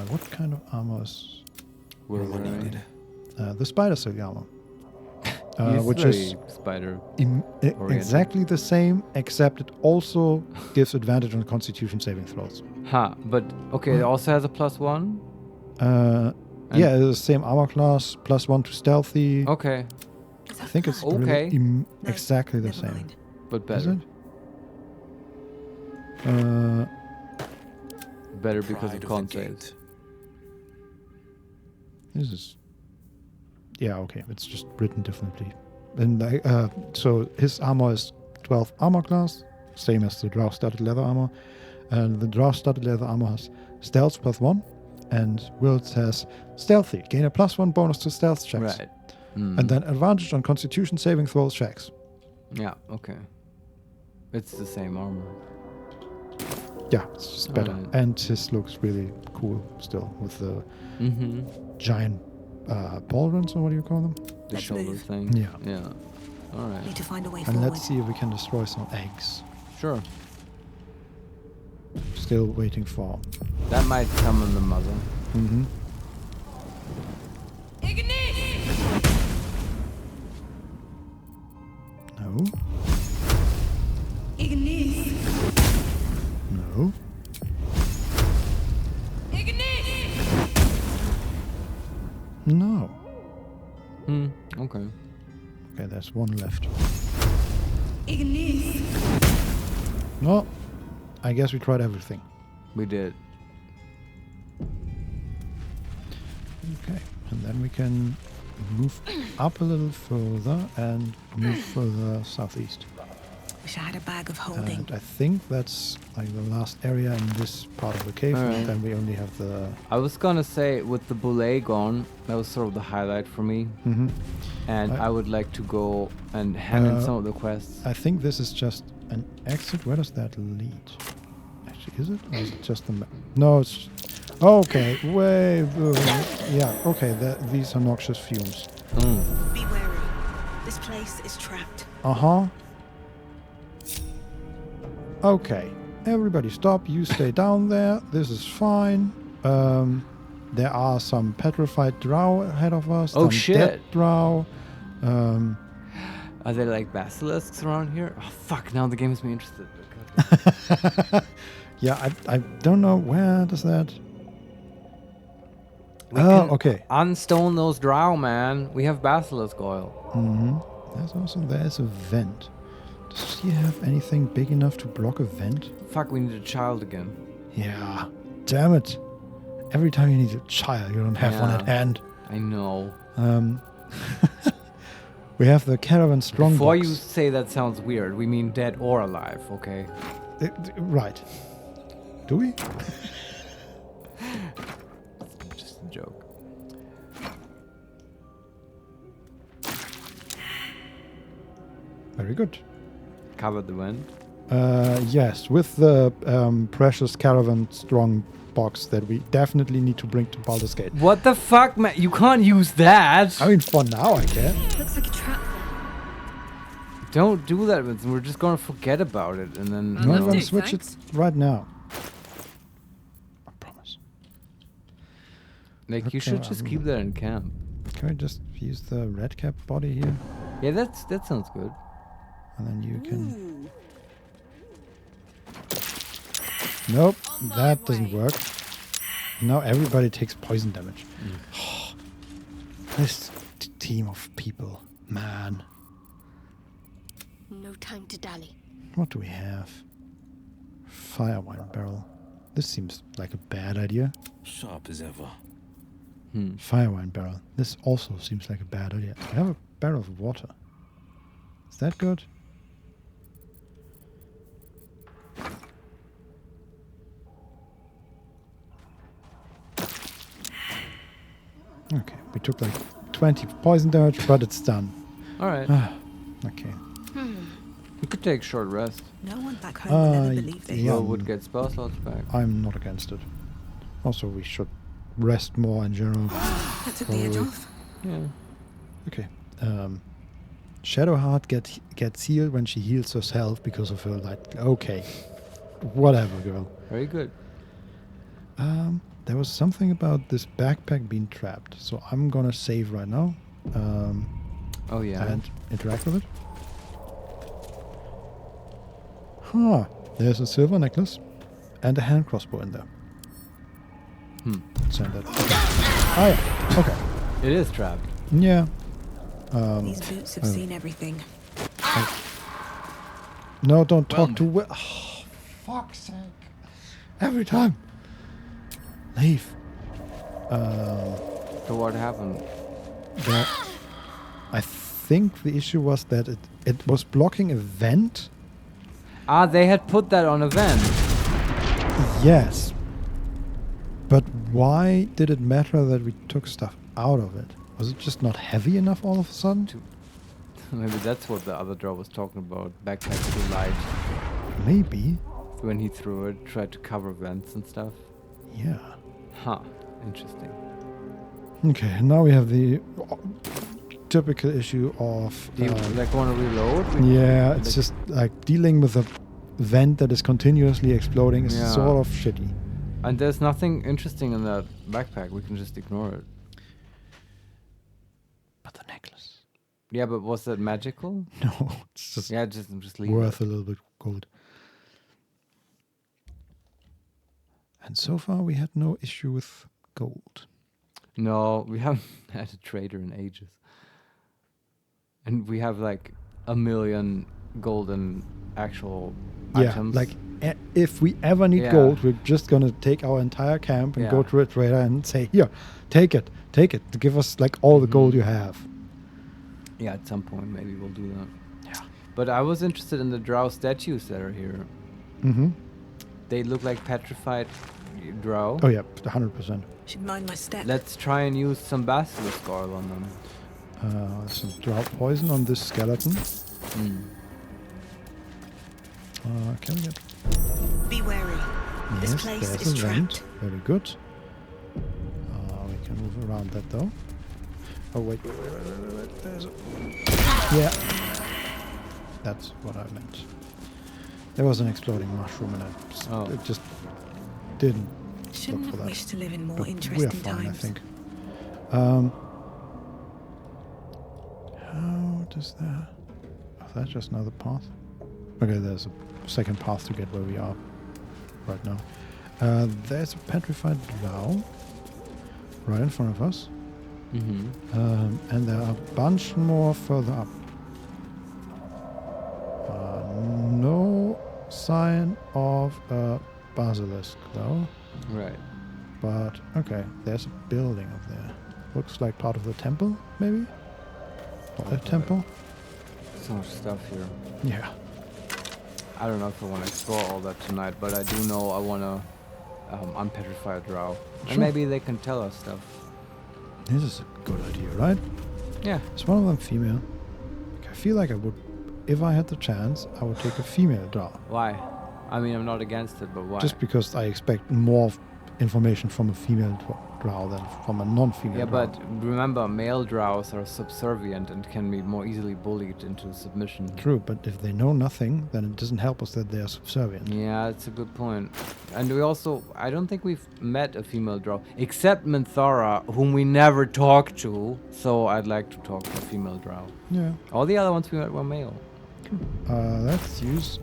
What kind of armor is needed? The spider silk armor. Which is spider exactly the same, except it also gives advantage on Constitution saving throws. But okay, it also has a +1. Yeah, it's the same armor class, +1 to stealthy. Okay. I think it's really exactly the same. Mind. But better. Is it? Better because of con saves. This is. Yeah, okay. It's just written differently. And so his armor is 12th armor class, same as the Drow-studded leather armor. And the Drow-studded leather armor has stealth +1, and Will's has stealthy. Gain a +1 bonus to stealth checks. Right. And then advantage on Constitution saving throws checks. Yeah, okay. It's the same armor. Yeah, it's just better. And his looks really cool still with the giant pauldrons, or what do you call them? The shoulder thing. Yeah. Yeah. All right. Need to find a way and forward. let's see if we can destroy some eggs. Sure. Still waiting for. That might summon the mother. Mm-hmm. No. No. No. Okay. Okay, there's one left. No. I guess we tried everything. We did. Okay, and then we can move up a little further and move further southeast. Wish I had a bag of holding. And I think that's like the last area in this part of the cave, and then we only have the... I was gonna say, with the boulet gone, that was sort of the highlight for me. Mm-hmm. And I would like to go and hand in some of the quests. I think this is just an exit. Where does that lead? Actually, is it? Or is it just the... No, it's... Okay, yeah, okay, these are noxious fumes. Be wary. This place is trapped. Uh-huh. Okay, everybody stop. You stay down there. This is fine. There are some petrified drow ahead of us. Oh, some shit. Dead drow. Are there like basilisks around here? Oh, fuck, now the game has me interested. Yeah, I don't know. Where does that... okay. Unstone those drow, man. We have basilisk oil. Mm-hmm. There's a vent. Does he have anything big enough to block a vent? Fuck, we need a child again. Yeah. damn it. Every time you need a child, you don't have one at hand. I know. We have the caravan strongbox. Before you say that sounds weird, we mean dead or alive, okay? Right. Do we? Just a joke. Very good. Covered the wind? Yes, with the precious caravan strong box that we definitely need to bring to Baldur's Gate. What the fuck, man? You can't use that! I mean, for now I can. Looks like a trap. Don't do that, Vincent. We're just gonna forget about it and then... No, I'm gonna switch it right now. I promise. Like, you should just keep that in camp. Can we just use the red cap body here? Yeah, that sounds good. And then you can... Nope, that doesn't work. Now everybody takes poison damage. This team of people, man. No time to dally. What do we have? Fire wine barrel. This seems like a bad idea. Sharp as ever. Fire wine barrel. This also seems like a bad idea. I have a barrel of water. Is that good? Okay, we took like 20 poison damage, but it's done. Alright. Okay. You could take a short rest. No one back home would ever believe this. You would get spell slots back. I'm not against it. Also, we should rest more in general. That took the edge off. Yeah. Okay. Shadowheart gets healed when she heals herself because of her light. Okay. Whatever, girl. Very good. There was something about this backpack being trapped, so I'm gonna save right now. Oh yeah. And interact with it. Huh. There's a silver necklace and a hand crossbow in there. Send that. Oh yeah. Okay. It is trapped. Yeah. These boots have seen everything. No, don't talk to Will. Oh, fuck's sake. Every time. Leave. So what happened? I think the issue was that it was blocking a vent. Ah, they had put that on a vent. Yes. But why did it matter that we took stuff out of it? Was it just not heavy enough all of a sudden? Maybe that's what the other draw was talking about. Backpack too light. Maybe. When he threw it, tried to cover vents and stuff. Yeah. Huh. Interesting. Okay, now we have the typical issue of... Do you like want to reload? Yeah, it's just like dealing with a vent that is continuously exploding is sort of shitty. And there's nothing interesting in that backpack. We can just ignore it. But the necklace. Yeah, but was that magical? No, it's just, just leave worth it. a little bit gold. And so far we had no issue with gold. No, we haven't had a trader in ages. And we have like 1 million golden actual items. Like if we ever need gold, we're just gonna take our entire camp and go to a trader and say, here, take it, to give us like all the gold you have. Yeah, at some point maybe we'll do that. Yeah. But I was interested in the drow statues that are here. Mm-hmm. They look like petrified drow. Oh yeah, 100%. Should mind my step. Let's try and use some basilisk oil on them. Some drow poison on this skeleton. Can we get... Be wary. Yes, This place there's is a trapped. vent. Very good. We can move around that though. Oh wait. There's a... Yeah. That's what I meant. There was an exploding mushroom and it just didn't Shouldn't look for have that. wished to live in more But interesting we're fine, times. I think. How does that... Oh, that's just another path? Okay, there's a second path to get where we are right now. There's a petrified drow right in front of us. And there are a bunch more further up. No sign of a basilisk though. Right. But, okay, there's a building up there. Looks like part of the temple, maybe? Or a temple? So much stuff here. Yeah. I don't know if I want to explore all that tonight, but I do know I want to unpetrify a drow. Sure. And maybe they can tell us stuff. This is a good idea, right? Yeah. Is one of them female? Like, I feel like I would, if I had the chance, I would take a female drow. Why? I mean, I'm not against it, but why? Just because I expect more information from a female drow than from a non-female Yeah, drow. but remember, male drows are subservient and can be more easily bullied into submission. True, but if they know nothing, then it doesn't help us that they are subservient. Yeah, that's a good point. And we also, I don't think we've met a female drow, except Minthara, whom we never talked to, so I'd like to talk to a female drow. Yeah. All the other ones we met were male. Let's use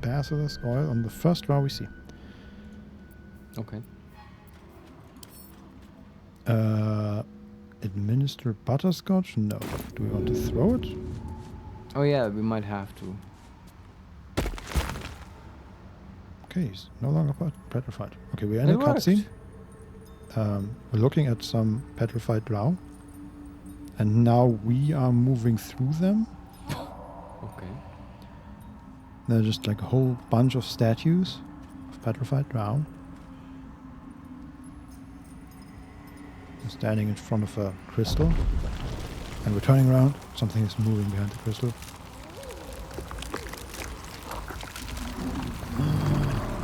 basilisk oil on the first drow we see. Okay. Administer butterscotch? No. Do we want to throw it? Oh yeah, we might have to. Okay, he's no longer petrified. Okay, we're in a It worked. cutscene. We're looking at some petrified drow. And now we are moving through them. Okay. There's just like a whole bunch of statues of petrified drow. We're standing in front of a crystal. And we're turning around. Something is moving behind the crystal.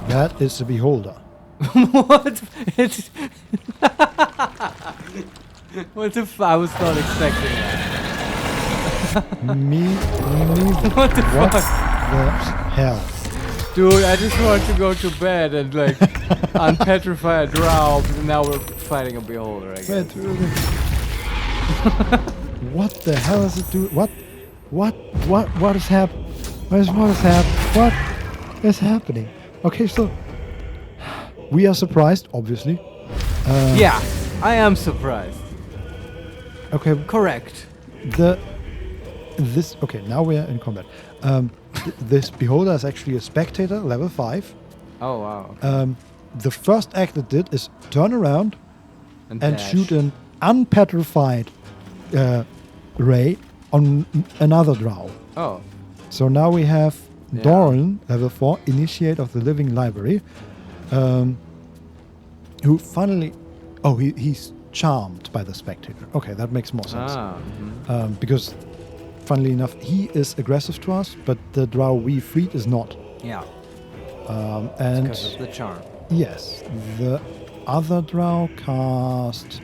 That is the beholder. What? It's what the I was not expecting that. Me neither. What the fuck? The hell? Dude, I just want to go to bed and like unpetrify a drow, but now we're fighting a beholder, I guess. What the hell is it doing? What is happening? What is happening? Okay, so we are surprised, obviously. Yeah, I am surprised. Okay. Correct. Okay, now we are in combat. This beholder is actually a spectator, level 5. Oh wow. Okay. The first act it did is turn around and dash. shoot an unpetrified ray on another drow. Oh. So now we have Doran, level 4, initiate of the living library, who finally... Oh, he's charmed by the spectator. Okay, that makes more sense. Because, funnily enough, he is aggressive to us, but the drow we freed is not. Yeah. And because of the charm. Yes. The other drow cast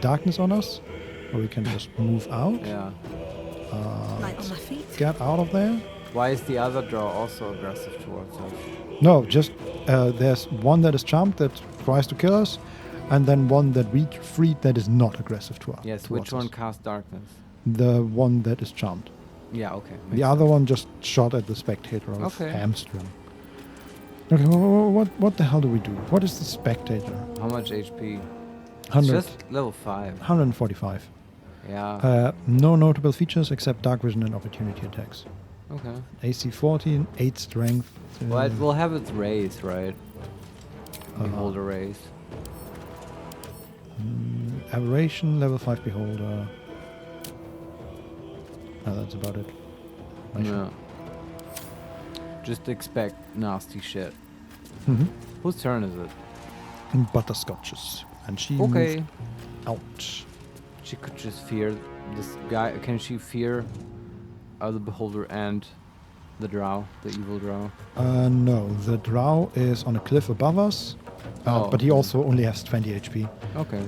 darkness on us, or we can just move out. Yeah. Like on my feet? Get out of there. Why is the other drow also aggressive towards us? No, just there's one that is charmed that tries to kill us, and then one that we freed that is not aggressive to us. Yes, which one cast darkness? The one that is charmed. Yeah, okay. The other one just shot at the spectator of Okay. Hamstrom. Okay, what the hell do we do? What is the spectator? How much HP? 100. It's just level 5. 145. Yeah. No notable features except dark vision and opportunity attacks. Okay. AC 14, 8 strength. Well, it will have its raise, right? Beholder raise. Aberration, level 5 beholder. No, that's about it. Yeah. Just expect nasty shit. Mhm. Whose turn is it? Butterscotch's. And she Okay. moved out. She could just fear this guy. Can she fear the beholder and the drow, the evil drow? No, the drow is on a cliff above us, but he also only has 20 HP. Okay.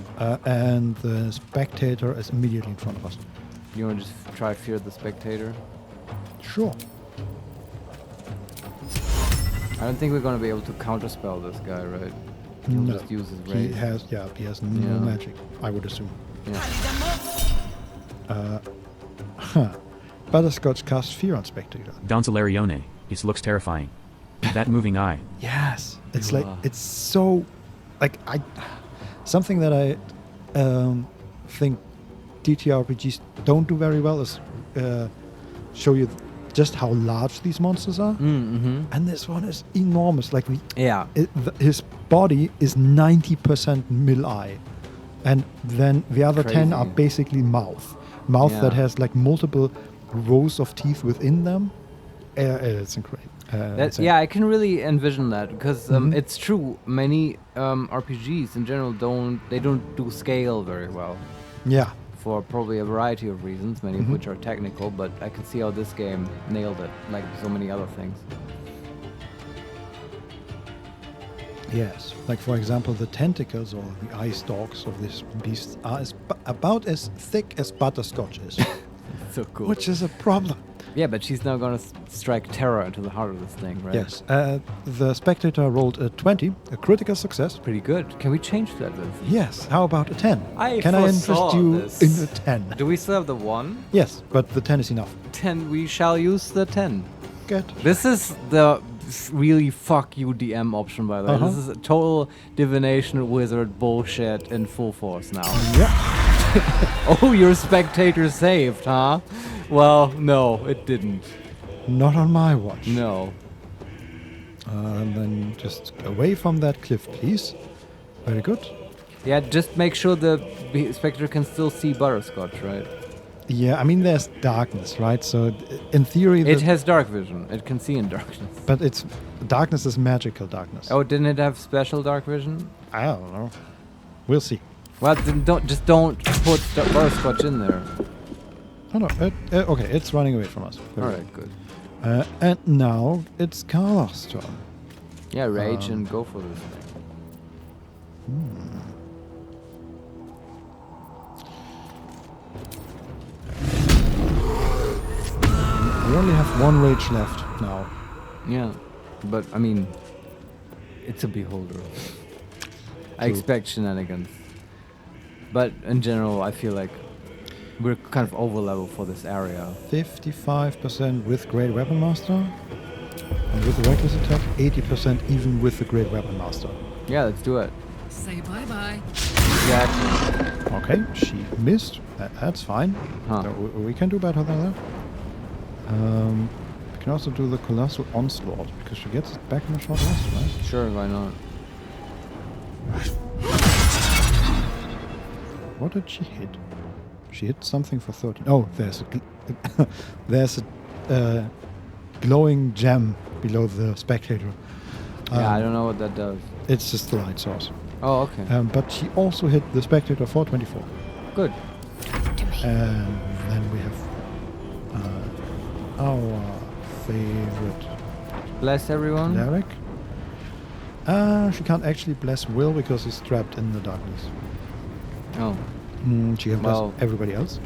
And the spectator is immediately in front of us. You want to just try fear the spectator? Sure. I don't think we're going to be able to counterspell this guy, right? He'll No. just use his He raise. has no magic, I would assume. Yeah. Butterscotch casts fear on spectator. Doncelarione, it looks terrifying. That moving eye. Yes, it's like it's so like something that I think TTRPGs don't do very well is show you just how large these monsters are. And this one is enormous. Like his body is 90% mill-eye, and then the other 10 are basically mouth that has like multiple rows of teeth within them. It's incredible. I can really envision that because it's true. Many RPGs in general don't do scale very well. Yeah. For probably a variety of reasons, many of which are technical, but I can see how this game nailed it, like so many other things. Yes, like for example, the tentacles or the eye stalks of this beast are about as thick as butterscotch is. So cool. Which is a problem. Yeah, but she's now gonna strike terror into the heart of this thing, right? Yes. The spectator rolled a 20, a critical success. Pretty good. Can we change that, Vincent? Yes. How about a 10? Can I interest you in a 10? Do we still have the 1? Yes, but the 10 is enough. 10. We shall use the 10. Good. This is the really fuck you DM option, by the way. This is a total divination wizard bullshit in full force now. Yeah. Oh, your spectator saved, huh? Well, no, it didn't. Not on my watch. No. And then just away from that cliff, please. Very good. Yeah, just make sure the spectator can still see Butterscotch, right? Yeah, I mean, there's darkness, right? So, in theory... It has dark vision. It can see in darkness. But darkness is magical darkness. Oh, didn't it have special dark vision? I don't know. We'll see. Well, then don't put Butterscotch in there. Oh no, okay, it's running away from us. Alright, good. And now it's Carlos' turn. Yeah, rage and go for this thing. We only have one rage left now. Yeah, but I mean, it's a beholder. I expect shenanigans. But in general, I feel like we're kind of over level for this area. 55% with Great Weapon Master. And with the reckless attack, 80% even with the Great Weapon Master. Yeah, let's do it. Say bye-bye. Exactly. Okay, she missed. That's fine. Huh. So we can do better than that. We can also do the Colossal Onslaught, because she gets it back in a short rest, right? Sure, why not? What did she hit? She hit something for 13. Oh, there's a glowing gem below the spectator. Yeah, I don't know what that does. It's just the light source. Oh, okay. But she also hit the spectator for 24. Good. And then we have our favorite... Bless everyone. Cleric. She can't actually bless Will because he's trapped in the darkness. Oh. She can bless everybody else.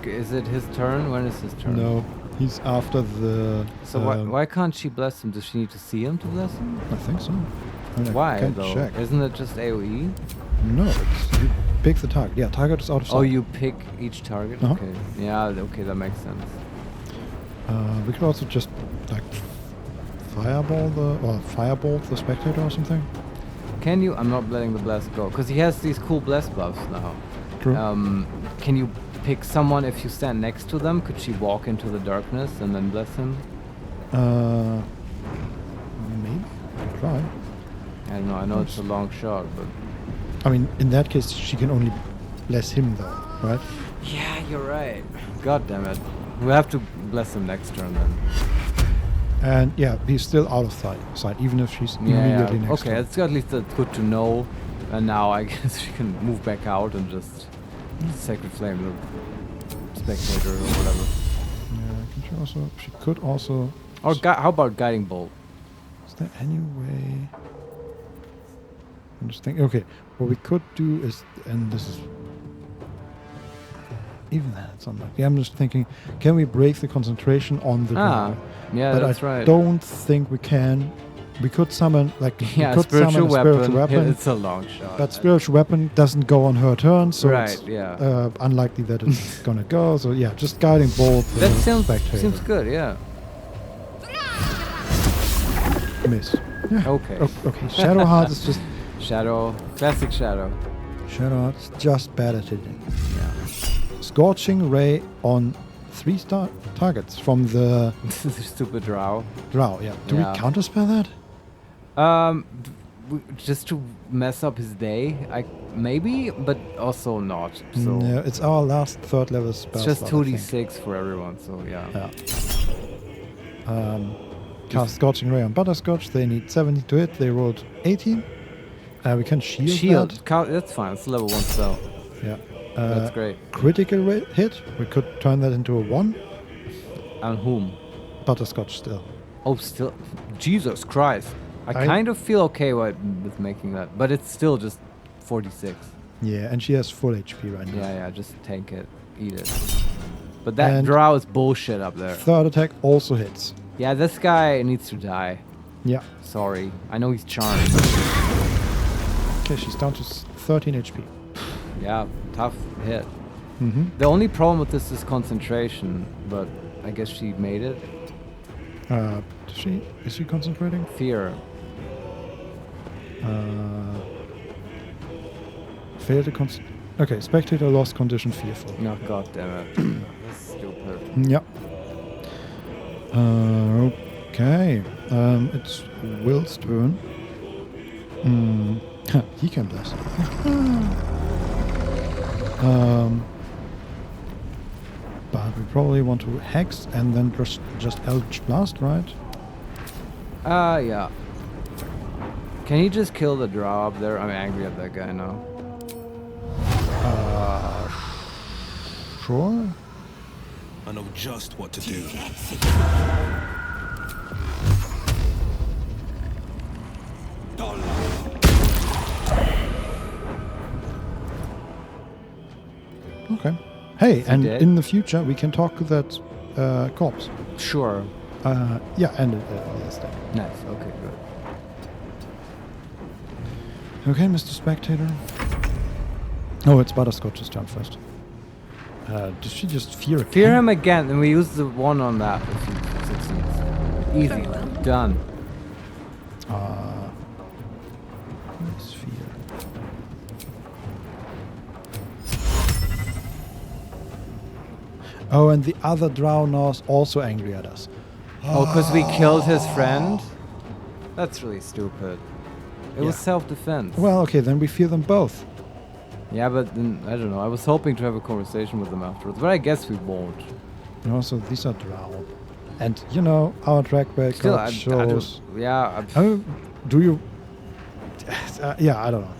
Is it his turn? When is his turn? No, he's after the... So why can't she bless him? Does she need to see him to bless him? I think so. Why, though? Check. Isn't it just AoE? No, you pick the target. Yeah, target is out of sight. Oh, you pick each target? Okay. Yeah, okay, that makes sense. We could also just, like, firebolt the spectator or something. Can you? I'm not letting the bless go, because he has these cool bless buffs now. True. Can you pick someone if you stand next to them? Could she walk into the darkness and then bless him? Maybe. Try. I don't know. I know it's a long shot, but... I mean, in that case, she can only bless him, though, right? Yeah, you're right. God damn it. We'll have to bless him next turn, then. And, yeah, he's still out of sight, even if she's immediately next to him. Okay, it's at least good to know. And now I guess she can move back out and just Sacred Flame the spectator or whatever. Yeah, she could also... Or how about Guiding Bolt? Is there any way... I'm just thinking, okay, what we could do is, and this is... Even that, it's unlucky. I'm just thinking, can we break the concentration on the ground? Yeah, but that's I right. don't think we can. We could summon, like, yeah, we could summon a spiritual weapon. Yeah, it's a long shot. But spiritual weapon doesn't go on her turn, so it's yeah. Unlikely that it's gonna go. So yeah, just Guiding Bolt. That seems good, yeah. Miss. Yeah. Okay. Okay. Shadowheart is just classic Shadow. Shadowheart is just bad at hitting. Yeah. Scorching Ray on 3 targets from the stupid drow. Drow, yeah. Do we counterspell that? Just to mess up his day, maybe, but also not. So yeah, it's our last 3rd level spell. It's just 2d6 for everyone. So yeah. Cast Scorching Ray on Butterscotch. They need 70 to hit. They rolled 18. We can shield that. That's fine. It's a level 1 spell. Yeah. That's great. Critical hit. We could turn that into a 1. On whom? Butterscotch still. Oh, still. Jesus Christ. I kind of feel okay with making that, but it's still just 46. Yeah, and she has full HP right now. Yeah, just tank it. Eat it. But that drow is bullshit up there. 3rd attack also hits. Yeah, this guy needs to die. Yeah. Sorry. I know he's charmed. Okay, she's down to 13 HP. Yeah, tough hit. Mm-hmm. The only problem with this is concentration, but I guess she made it. Is she concentrating? Fear. Failed to concentrate. Okay, spectator lost condition fearful. No, god damn it. That's stupid. Yep. Okay. It's Will's turn. He can bless. But we probably want to hex and then just Eldritch Blast, right? Yeah. Can he just kill the drow up there? I'm angry at that guy now. Sure. I know just what to do. Okay. Hey, and in the future we can talk to that corpse. Sure. Yeah, and yes, nice. Okay, good. Okay, Mr. Spectator. Oh, it's Butterscotch's turn first. Does she just fear again? Fear him again, and we use the 1 on that if he succeeds. Easy. Done. Sphere. Oh, and the other drow now is also angry at us. Oh, because we killed his friend? That's really stupid. It was self-defense. Well, okay, then we fear them both. Yeah, but then, I don't know. I was hoping to have a conversation with them afterwards, but I guess we won't. And also, these are drow. And, you know, our track record shows... do you... yeah, I don't know.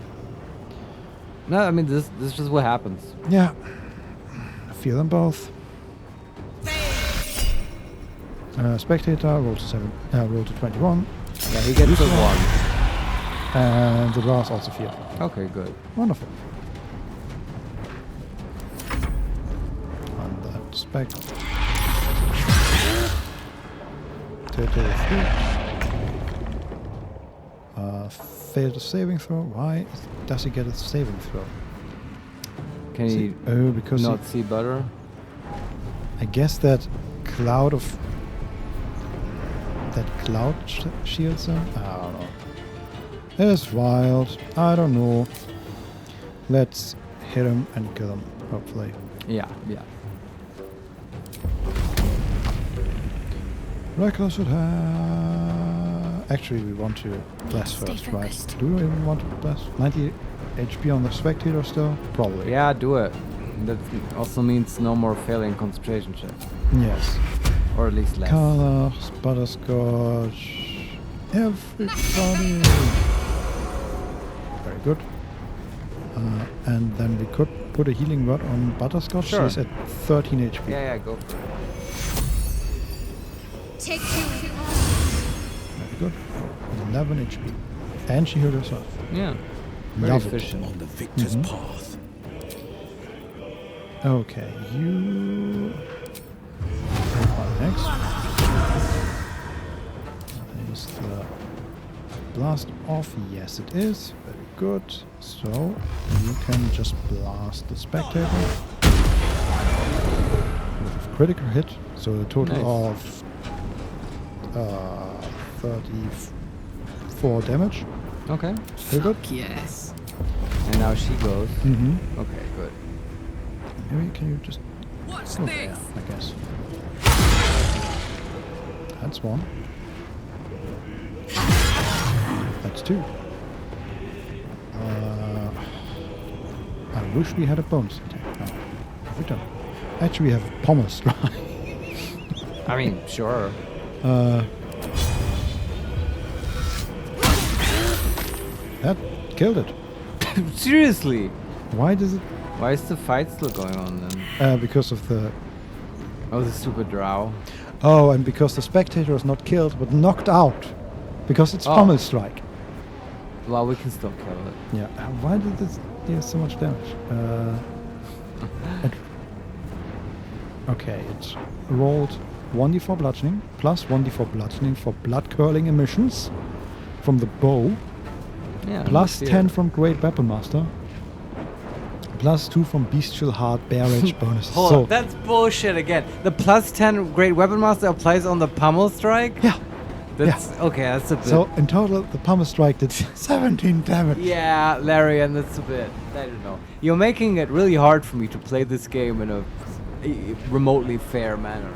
No, I mean, this is just what happens. Yeah. I fear them both. Spectator, roll to 21. Yeah, he gets a 1. And the drow is also feared. Okay, good. Wonderful. And that spec. Failed a saving throw. Why does he get a saving throw? Can he because not see butter? I guess that cloud shields him? I don't know. It's wild. I don't know. Let's hit him and kill him, hopefully. Yeah. Reckless should have... Actually, we want to bless first, right? Do we even want to bless? 90 HP on the spectator still? Probably. Yeah, do it. That also means no more failing concentration checks. Yes. Or at least less. Colors, Butterscotch, everybody. Very good. And then we could put a healing word on Butterscotch. Sure. She's at 13 HP. Yeah, go for it. Take 2. Very good. 11 HP. And she healed herself. Yeah. Very Love efficient. On the victor's path. Okay, you... Next. Is the blast off? Yes, it is. Very good. So, you can just blast the spectator. With a critical hit. So, a total of 34 damage. Okay. Very good. Yes. And now she goes. Mm-hmm. Okay, good. Maybe can you just... Watch Oh, this. yeah, I guess. That's one. That's two. I wish we had a bonus attack. No, we don't. Actually, we have a pommel strike. I mean, sure. That killed it. Seriously? Why does it? Why is the fight still going on then? Because of the... Oh, the stupid drow. Oh, and because the spectator is not killed, but knocked out. Because it's pommel strike. Well, we can still kill it. Yeah. Why did this deal so much damage? Okay, it's rolled 1d4 bludgeoning, plus 1d4 bludgeoning for blood curling emissions from the bow, plus 10 from Great Weapon Master, plus 2 from Bestial Heart Bear Rage bonuses. Hold So on, that's bullshit again. The plus 10 Great Weapon Master applies on the pommel strike? Yeah. That's okay, that's a bit. So in total, the pommel strike did 17 damage. Yeah, Larian, that's a bit. I don't know. You're making it really hard for me to play this game in a remotely fair manner.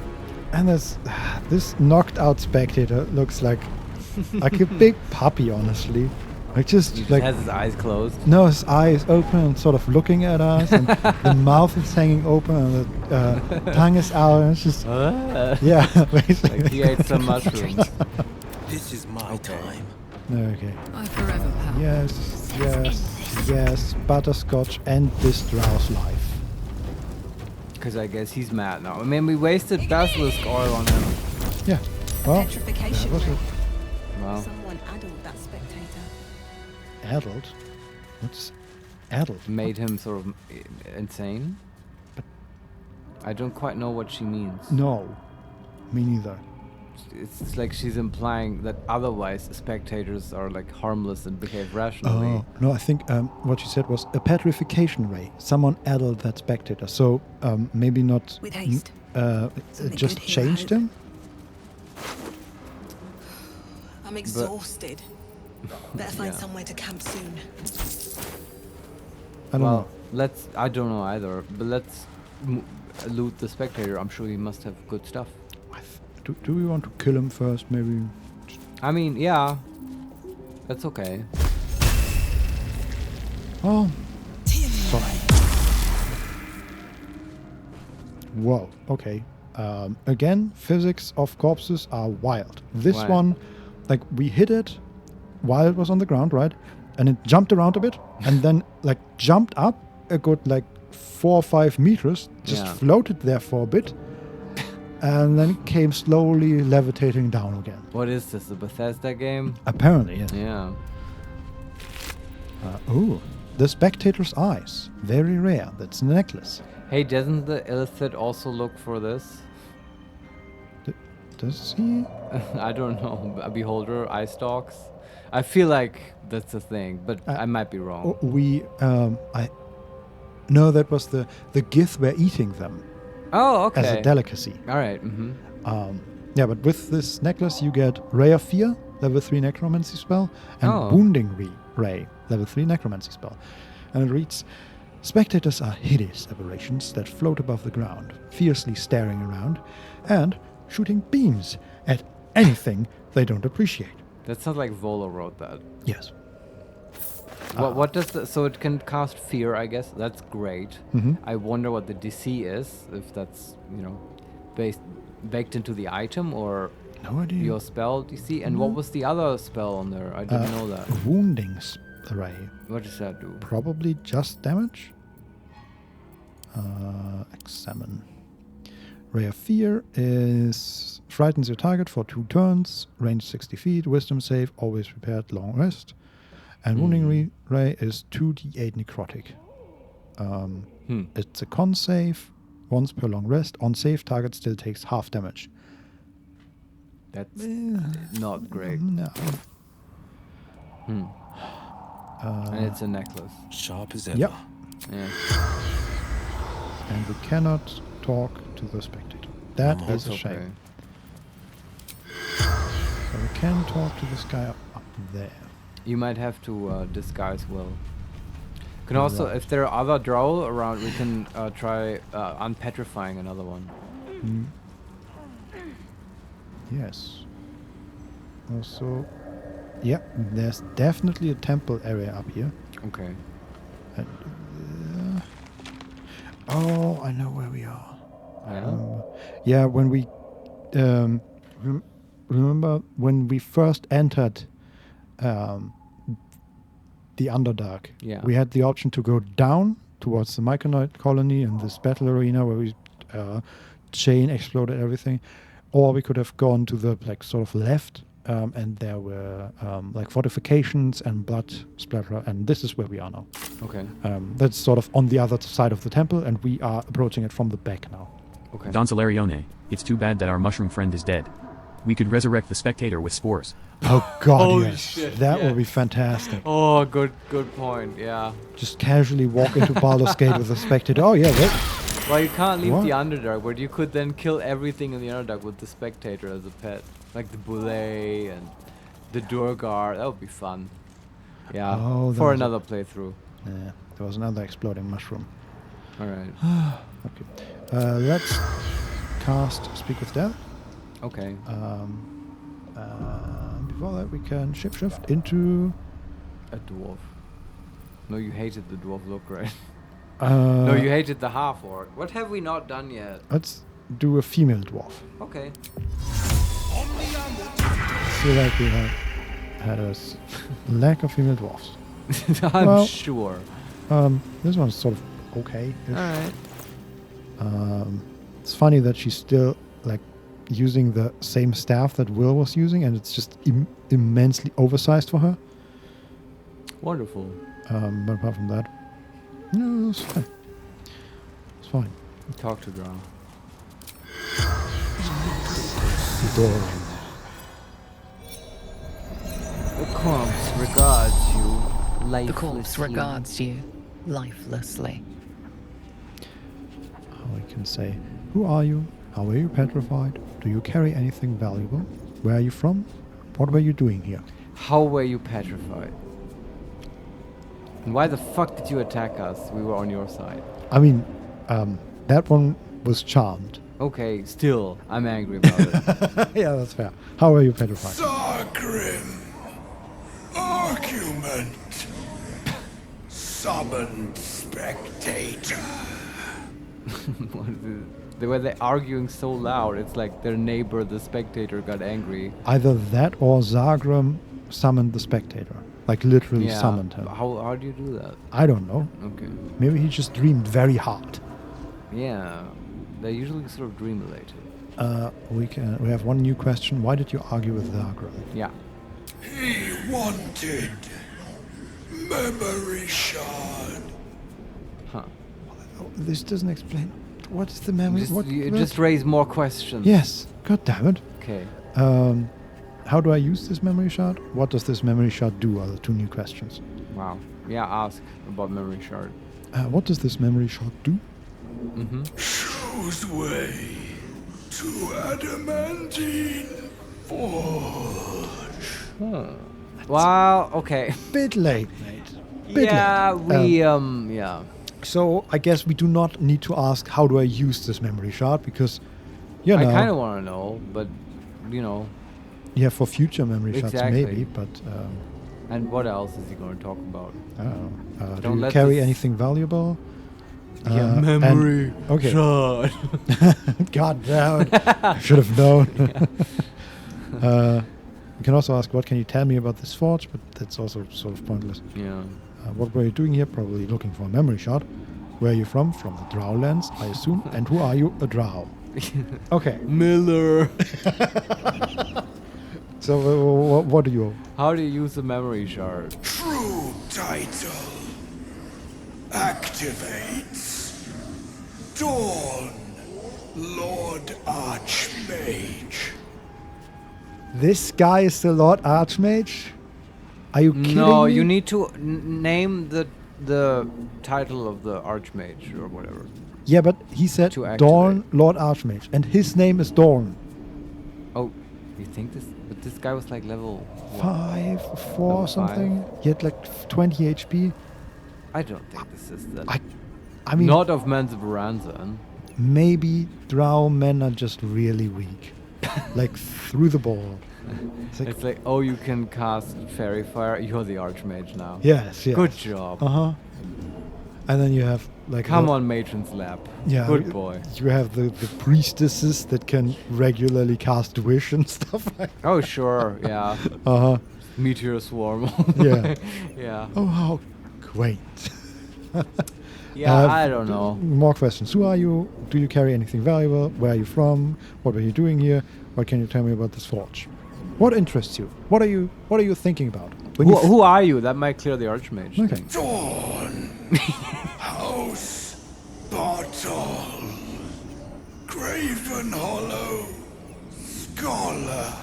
And this knocked out spectator looks like a big puppy, honestly. Like He just has his eyes closed. No, his eye is open and sort of looking at us, and the mouth is hanging open, and the tongue is out, and it's just yeah, basically. Like he ate some mushrooms. This is my time. Okay. I forever power. Yes. Butterscotch and this drow's life. Because I guess he's mad now. I mean, we wasted basilisk oil on him. Yeah. Well, Petrification that was ray. it. Wow. Someone addled that spectator. Addled? What's addled? Made him sort of insane. But I don't quite know what she means. No, me neither. It's like she's implying that otherwise spectators are like harmless and behave rationally. Oh, no, I think what she said was a petrification ray. Someone addled that spectator. So maybe not... With haste. It just changed him? I'm exhausted. Better find somewhere to camp soon. I don't know. I don't know either, but let's loot the spectator. I'm sure he must have good stuff. Do we want to kill him first, maybe? I mean, yeah. That's okay. Oh. Sorry. Whoa, okay. Again, physics of corpses are wild. This one, like, we hit it while it was on the ground, right? And it jumped around a bit, and then, like, jumped up a good, like, 4 or 5 meters, just floated there for a bit, and then came slowly levitating down again. What is this, a Bethesda game? Apparently, yeah. Yeah. Ooh, the spectator's eyes. Very rare. That's a necklace. Hey, doesn't the Illithid also look for this? Does he? I don't know. A beholder, eye stalks? I feel like that's a thing, but I might be wrong. No, that was the Gith were eating them. Oh, okay. As a delicacy. All right. Yeah, but with this necklace, you get Ray of Fear, level 3 necromancy spell, and Wounding Ray, level 3 necromancy spell. And it reads, spectators are hideous aberrations that float above the ground, fiercely staring around, and shooting beams at anything they don't appreciate. That sounds like Volo wrote that. Yes. What does so it can cast fear, I guess. That's great. I wonder what the DC is, if that's, baked into the item or no idea. Your spell DC. And what was the other spell on there? I didn't know that. Wounding Ray. What does that do? Probably just damage. Examine. Ray of Fear is frightens your target for 2 turns, range 60 feet, wisdom save, always prepared, long rest. And Wounding Ray is 2d8 necrotic. It's a con save, once per long rest. On save, target still takes half damage. That's not great. No. And it's a necklace. Sharp as ever. Yep. Yeah. And we cannot talk to the spectator. That is a shame. So we can talk to this guy up there. You might have to disguise well. Can also, if there are other drow around, we can try unpetrifying another one. Mm. Yes. Also, yeah, there's definitely a temple area up here. Okay. And, oh, I know where we are. Yeah. Yeah, when we remember when we first entered the Underdark. Yeah. We had the option to go down towards the Myconid colony and this battle arena where we chain exploded everything, or we could have gone to the like sort of left, and there were like fortifications and blood splatter, and this is where we are now. Okay. That's sort of on the other side of the temple, and we are approaching it from the back now. Okay. Don Solarione, it's too bad that our mushroom friend is dead. We could resurrect the spectator with spores. Oh god, Holy yes. shit, That yeah. would be fantastic. Oh, good point, yeah. Just casually walk into Baldur's Gate with a spectator. Oh yeah, Well, you can't leave What? the Underdark, but you could then kill everything in the Underdark with the spectator as a pet. Like the Boulay and the Durgar. That would be fun. Yeah, Oh, for that was another playthrough. Yeah, there was another exploding mushroom. Alright. Okay. Let's cast Speak with Death. Okay. Before that, we can shapeshift into A dwarf. No, you hated the dwarf look, right? Uh, No, you hated the half-orc. What have we not done yet? Let's do a female dwarf. Okay. I feel like we have had a lack of female dwarfs. I'm sure. This one's sort of okay. Alright. It's funny that she's still like using the same staff that Will was using, and it's just immensely oversized for her. Wonderful. But apart from that, no, it's fine. It's fine. Talk to Drow. Adoring. The corpse regards you lifelessly. The corpse regards you lifelessly. We can say, who are you? How were you petrified? Do you carry anything valuable? Where are you from? What were you doing here? How were you petrified? And why the fuck did you attack us? We were on your side. I mean, that one was charmed. Okay, still, I'm angry about it. Yeah, that's fair. How were you petrified? Sargrim. Argument. Summoned spectator. What is it? Were they arguing so loud? It's like their neighbor, the spectator, got angry. Either that or Zagrim summoned the spectator. Like literally Yeah. summoned him. How do you do that? I don't know. Okay. Maybe he just dreamed very hard. Yeah, they're usually sort of dream related. We have one new question. Why did you argue with Zagrim? Yeah. He wanted memory shard. Huh. This doesn't explain. What is the memory? You just raise more questions. Yes. God damn it. Okay. How do I use this memory shard? What does this memory shard do? Are the two new questions. Wow. Yeah, ask about memory shard. What does this memory shard do? Mm-hmm. Shows way to adamantine forge. Huh. Wow, okay. Bit late, mate. Bit Yeah, late. yeah. So I guess we do not need to ask how do I use this memory shard because, you know. I kind of want to know, but, you know. Yeah, for future memory shards Exactly. maybe, but. And what else is he going to talk about? I don't know. Don't Do you let carry this- anything valuable? Yeah, memory okay. shard. God damn it. I should have known. You can also ask, what can you tell me about this forge? But that's also sort of pointless. Yeah. What were you doing here? Probably looking for a memory shard. Where are you from? From the Drow lands, I assume. And who are you? A Drow. Okay. Miller. So what do you... How do you use a memory shard? True title. Activates. Dawn. Lord Archmage. This guy is the Lord Archmage? Are you kidding No, me? you need to name the title of the Archmage or whatever. Yeah, but he said To activate. Dorn, Lord Archmage, and his name is Dorn. Oh, you think this? But this guy was like level what? 5, 4 Level something. He had like 20 HP. I don't think this is that. I mean, not of Menzoberranzan. Maybe drow men are just really weak. Like through the ball. It's like, oh, you can cast Fairy Fire. You're the Archmage now. Yes. Good job. And then you have like... Come on, Matron's Lap. Yeah. Good boy. You have the priestesses that can regularly cast wish and stuff like that. Oh, sure. Yeah. Meteor Swarm. Yeah. Yeah. Oh, how quaint. Yeah, I don't know. More questions. Who are you? Do you carry anything valuable? Where are you from? What are you doing here? What can you tell me about this forge? What interests you? What are you thinking about? Who are you? That might clear the Archmage. Okay. Dawn. House. Bottle. Graven Hollow. Scholar.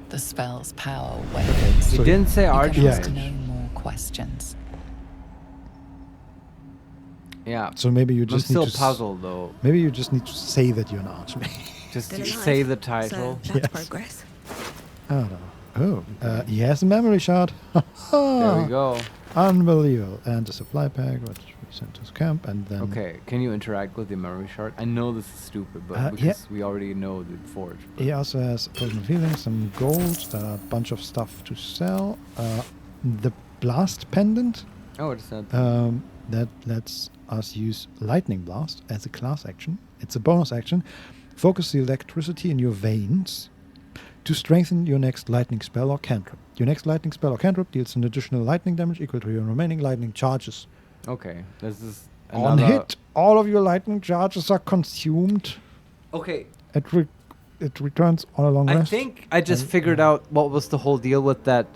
The spell's power wavers. He didn't say Archmage. You can ask no more questions. Yeah. So maybe you just I'm need still puzzled though. Maybe you just need to say that you're an archmage. Just say the title. So that's progress. I don't know. Oh, he has a memory shard. There we go. Unbelievable. And a supply pack, which we sent to his camp, and then... Okay, can you interact with the memory shard? I know this is stupid, but because we already know the forge. He also has personal feelings, some gold, a bunch of stuff to sell. The blast pendant. Oh, what is that? That lets us use Lightning Blast as a class action. It's a bonus action. Focus the electricity in your veins to strengthen your next lightning spell or cantrip. Your next lightning spell or cantrip deals an additional lightning damage equal to your remaining lightning charges. Okay, this is on hit. All of your lightning charges are consumed. Okay. It returns on a long rest. I think I just figured out what was the whole deal with that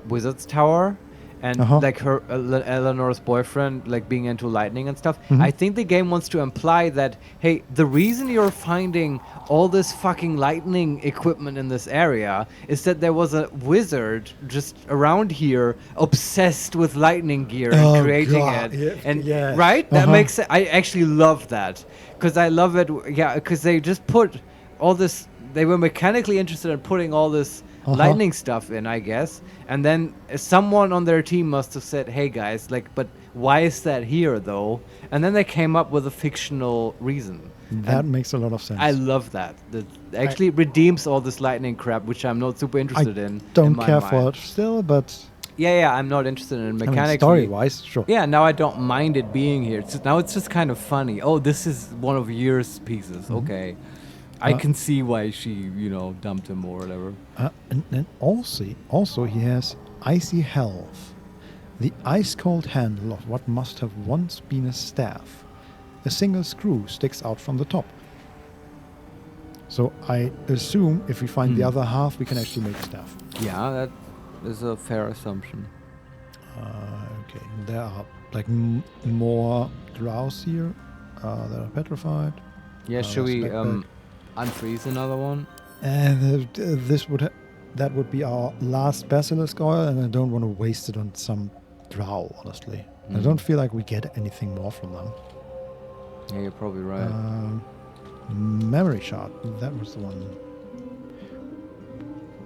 wizard's tower. And like her Eleanor's boyfriend, like being into lightning and stuff. I think the game wants to imply that, hey, the reason you're finding all this fucking lightning equipment in this area is that there was a wizard just around here obsessed with lightning gear and creating it. Yeah, and right, that makes sense. I actually love that because I love it. Yeah, because they just put all this. They were mechanically interested in putting all this lightning stuff in, I guess, and then someone on their team must have said, hey guys, like, but why is that here though? And then they came up with a fictional reason. That makes a lot of sense. I love that. That actually redeems all this lightning crap, which I'm not super interested in. Don't care for it still, but yeah, I'm not interested in mechanically. I mean, story-wise, sure. Yeah, now I don't mind it being here. Now it's just kind of funny. Oh, this is one of Year's pieces. Okay. I can see why she, dumped him or whatever. And also he has Icy Health, the ice-cold handle of what must have once been a staff. A single screw sticks out from the top. So I assume if we find the other half, we can actually make a staff. Yeah, that is a fair assumption. Okay, there are like more drows here that are petrified. Yeah, should we unfreeze another one? And that would be our last basilisk oil, and I don't want to waste it on some drow, honestly. I don't feel like we get anything more from them. Yeah, you're probably right. Memory shard, that was the one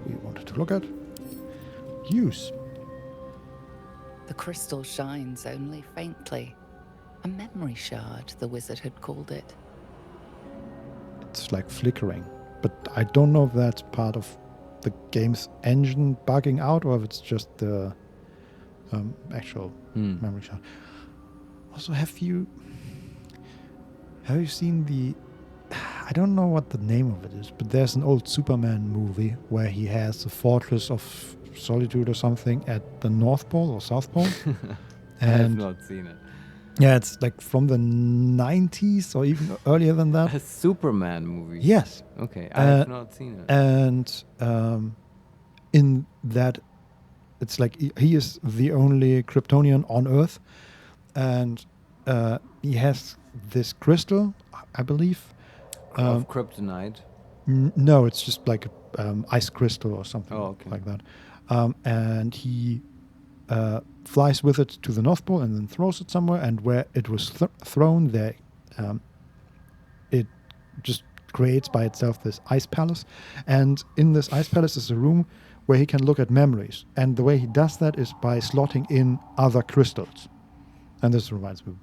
we wanted to look at. Use. The crystal shines only faintly. A memory shard, the wizard had called it. It's like flickering, but I don't know if that's part of the game's engine bugging out or if it's just the actual memory shard. Also, have you seen the... I don't know what the name of it is, but there's an old Superman movie where he has a Fortress of Solitude or something at the North Pole or South Pole. I have not seen it. Yeah, it's like from the 90s or even earlier than that. A Superman movie? Yes. Okay, I have not seen it. And in that, it's like he is the only Kryptonian on Earth. And he has this crystal, I believe. Of kryptonite? No, it's just like ice crystal or something like that. And he... flies with it to the North Pole and then throws it somewhere, and where it was thrown there, it just creates by itself this ice palace, and in this ice palace is a room where he can look at memories, and the way he does that is by slotting in other crystals. And this reminds me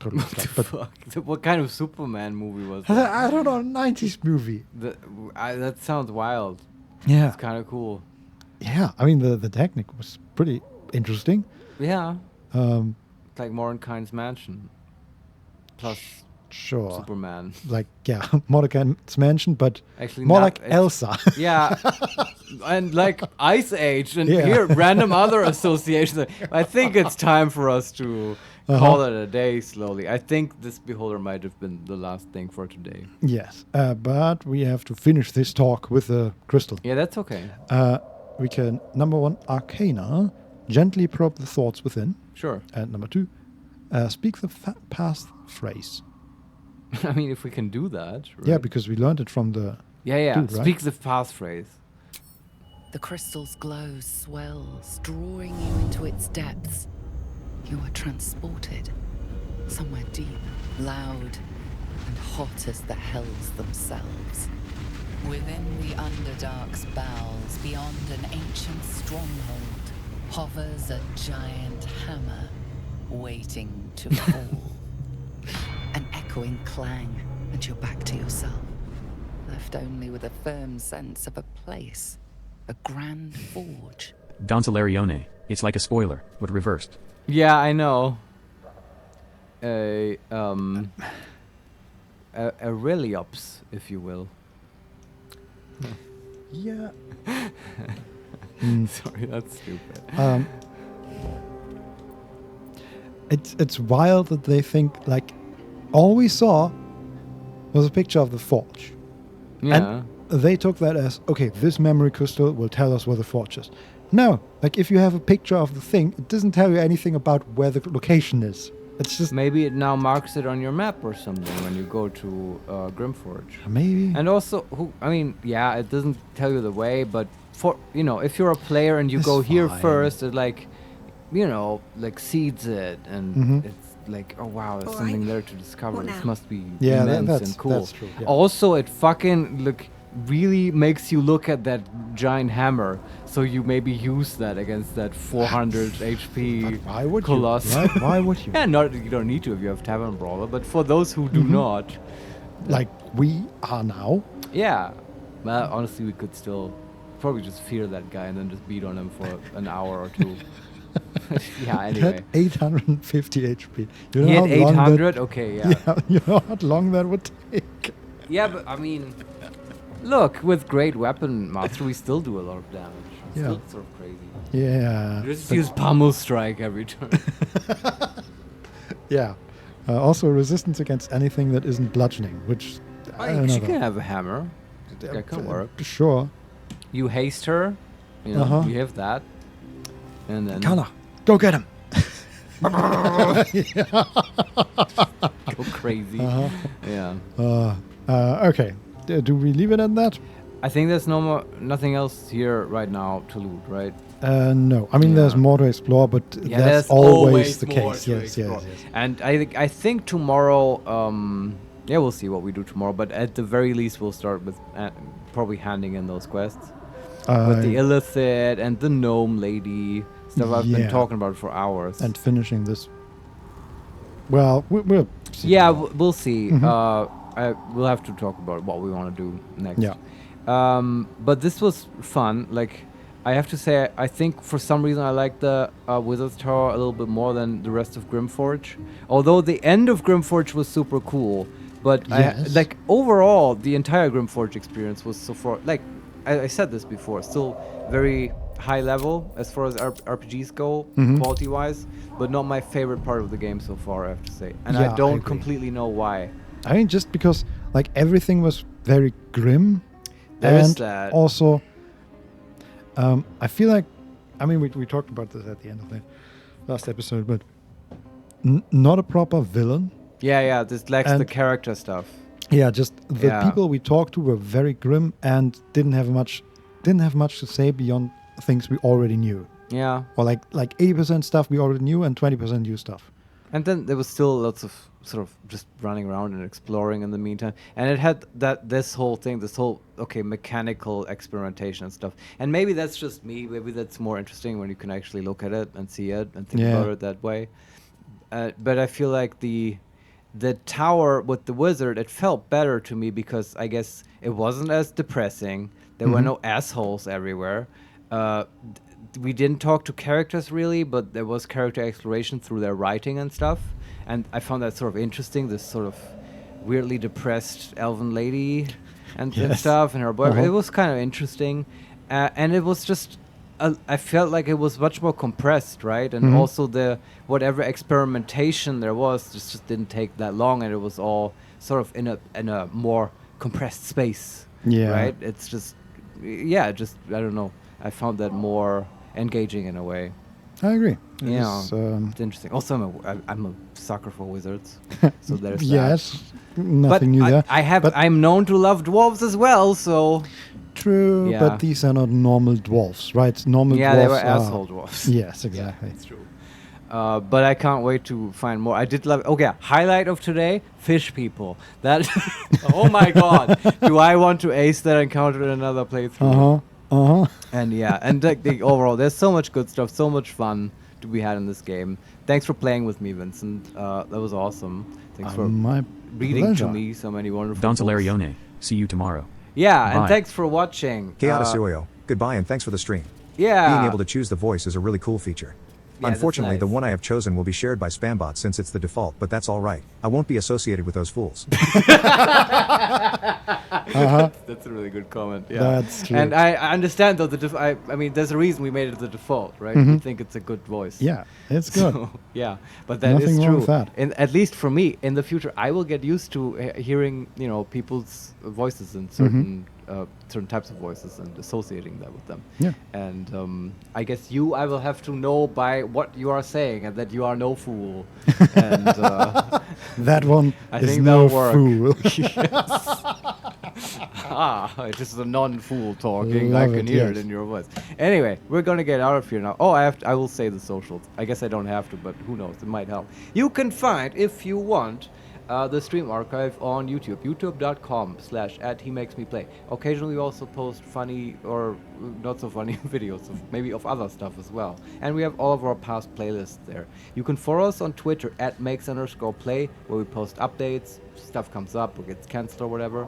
totally of stuff. But Fuck. What kind of Superman movie was that? I don't know, 90s movie. That sounds wild. Yeah. It's kind of cool. Yeah, I mean, the technique was pretty interesting. Yeah. Um, It's like Mordecai's Mansion. Plus sure. Superman. Like, yeah, Mordecai's Mansion, but Actually, more not- like Elsa. Yeah. And like Ice Age. And here, random other associations. I think it's time for us to call it a day slowly. I think this Beholder might have been the last thing for today. Yes, but we have to finish this talk with the crystal. Yeah, that's okay. We can, number 1, Arcana, gently probe the thoughts within. Sure. And number 2, speak the past phrase. I mean, if we can do that. Right? Yeah, because we learned it from the Yeah. dude, right? Speak the passphrase. The crystal's glow swells, drawing you into its depths. You are transported somewhere deep, loud, and hot as the hells themselves. Within the Underdark's bowels, beyond an ancient stronghold, hovers a giant hammer, waiting to fall. An echoing clang, and you're back to yourself, left only with a firm sense of a place, a grand forge. Don Solarione, it's like a spoiler, but reversed. Yeah, I know. A Reliops, if you will. Yeah. Sorry, that's stupid. It's wild that they think, like, all we saw was a picture of the forge. Yeah. And they took that as, okay, this memory crystal will tell us where the forge is. No, like, if you have a picture of the thing, it doesn't tell you anything about where the location is. It's just... Maybe it now marks it on your map or something when you go to Grimforge. Maybe. And also, yeah, it doesn't tell you the way, but for, if you're a player and you go here first, it like seeds it, and it's like, oh wow, there's something there to discover. This must be immense and cool. That's true, yeah. Also, it fucking really makes you look at that giant hammer, so you maybe use that against that 400 HP why would Colossus. you? Right? Why would you? Yeah, you don't need to if you have Tavern Brawler, but for those who do not, like we are now. Yeah, well, honestly, we could still probably just fear that guy and then just beat on him for an hour or two. Yeah, anyway. He had 850 HP. He had 800? Okay, yeah. Yeah, you know how long that would take. Yeah, but I mean, look, with Great Weapon Master, we still do a lot of damage. It's still sort of crazy. Yeah. You just use Pummel Strike every turn. Yeah. Also, resistance against anything that isn't bludgeoning, which... She can have a hammer. That can work. Sure. You haste her. You have that. And then... Kana, go get him! Go crazy. Yeah. Okay. Do we leave it at that? I think there's nothing else here right now to loot, right? No. I mean, there's more to explore, but that's always the case. Yes. And I think tomorrow, we'll see what we do tomorrow, but at the very least, we'll start with probably handing in those quests. With the Illithid and the Gnome Lady. Stuff I've been talking about for hours. And finishing this. Well, we'll see. Yeah, we'll see. We'll have to talk about what we want to do next. Yeah. But this was fun. Like, I have to say, I think for some reason I like the Wizard's Tower a little bit more than the rest of Grimforge. Although the end of Grimforge was super cool. But overall, the entire Grimforge experience was so far, like, I said this before, still very high level as far as RPGs go, quality-wise, but not my favorite part of the game so far, I have to say. And I don't completely know why. I mean, just because, like, everything was very grim. There is and that. Also, I feel like, I mean, we talked about this at the end of the last episode, but not a proper villain. Yeah, this lacks the character stuff. Yeah, just the people we talked to were very grim and didn't have much to say beyond things we already knew. Yeah. Or like 80% stuff we already knew and 20% new stuff. And then there was still lots of sort of just running around and exploring in the meantime. And it had this whole mechanical experimentation and stuff. And maybe that's just me. Maybe that's more interesting when you can actually look at it and see it and think about it that way. but I feel like the tower with the wizard, it felt better to me because I guess it wasn't as depressing. There were no assholes everywhere. We didn't talk to characters really, but there was character exploration through their writing and stuff. And I found that sort of interesting, this sort of weirdly depressed elven lady and stuff, and her boyfriend. It was kind of interesting. And it was just, I felt like it was much more compressed, right? And also the whatever experimentation there was just didn't take that long, and it was all sort of in a more compressed space. Yeah. Right? It's just, I don't know. I found that more engaging in a way. I agree. It's interesting. Also, I'm a sucker for wizards, so there's yes, that. Nothing new there. I'm known to love dwarves as well, so. True, but these are not normal dwarves, right? Normal dwarves. They were asshole dwarves. Yes, exactly. That's true. But I can't wait to find more. I did love. Okay, highlight of today: fish people. That. Oh my god! Do I want to ace that encounter in another playthrough? And and the overall, there's so much good stuff, so much fun to be had in this game. Thanks for playing with me, Vincent. That was awesome. Thanks for reading to me so many wonderful Don books. Solarione. See you tomorrow. Yeah, Bye. and thanks for watching. Keatasuyo, goodbye and thanks for the stream. Yeah. Being able to choose the voice is a really cool feature. Yeah, Unfortunately, that's the nice. one I have chosen will be shared by Spambot since it's the default, but that's alright. I won't be associated with those fools. That's a really good comment. Yeah, that's true. And I understand though I mean, there's a reason we made it the default, right? We think it's a good voice. Yeah, it's good. So, but that Nothing is wrong true. with that. At least for me, in the future, I will get used to hearing people's voices in certain types of voices and associating that with them. Yeah. And I guess I will have to know by what you are saying and that you are no fool. And that one I is think no that'll work. fool. It is a non-fool talking. Love I can it, hear yes. it in your voice. Anyway, we're gonna get out of here now. Oh, I will say the socials. I guess I don't have to, but who knows? It might help. You can find, if you want, the stream archive on YouTube, youtube.com/@HeMakesMePlay. Occasionally we also post funny or not so funny videos of maybe of other stuff as well. And we have all of our past playlists there. You can follow us on Twitter @makes_play, where we post updates, stuff comes up or gets cancelled or whatever.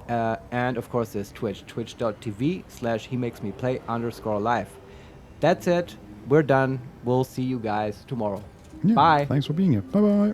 And of course there's Twitch, twitch.tv/HeMakesMePlay_live. That's it. We're done. We'll see you guys tomorrow. Yeah, Bye. Thanks for being here. Bye-bye.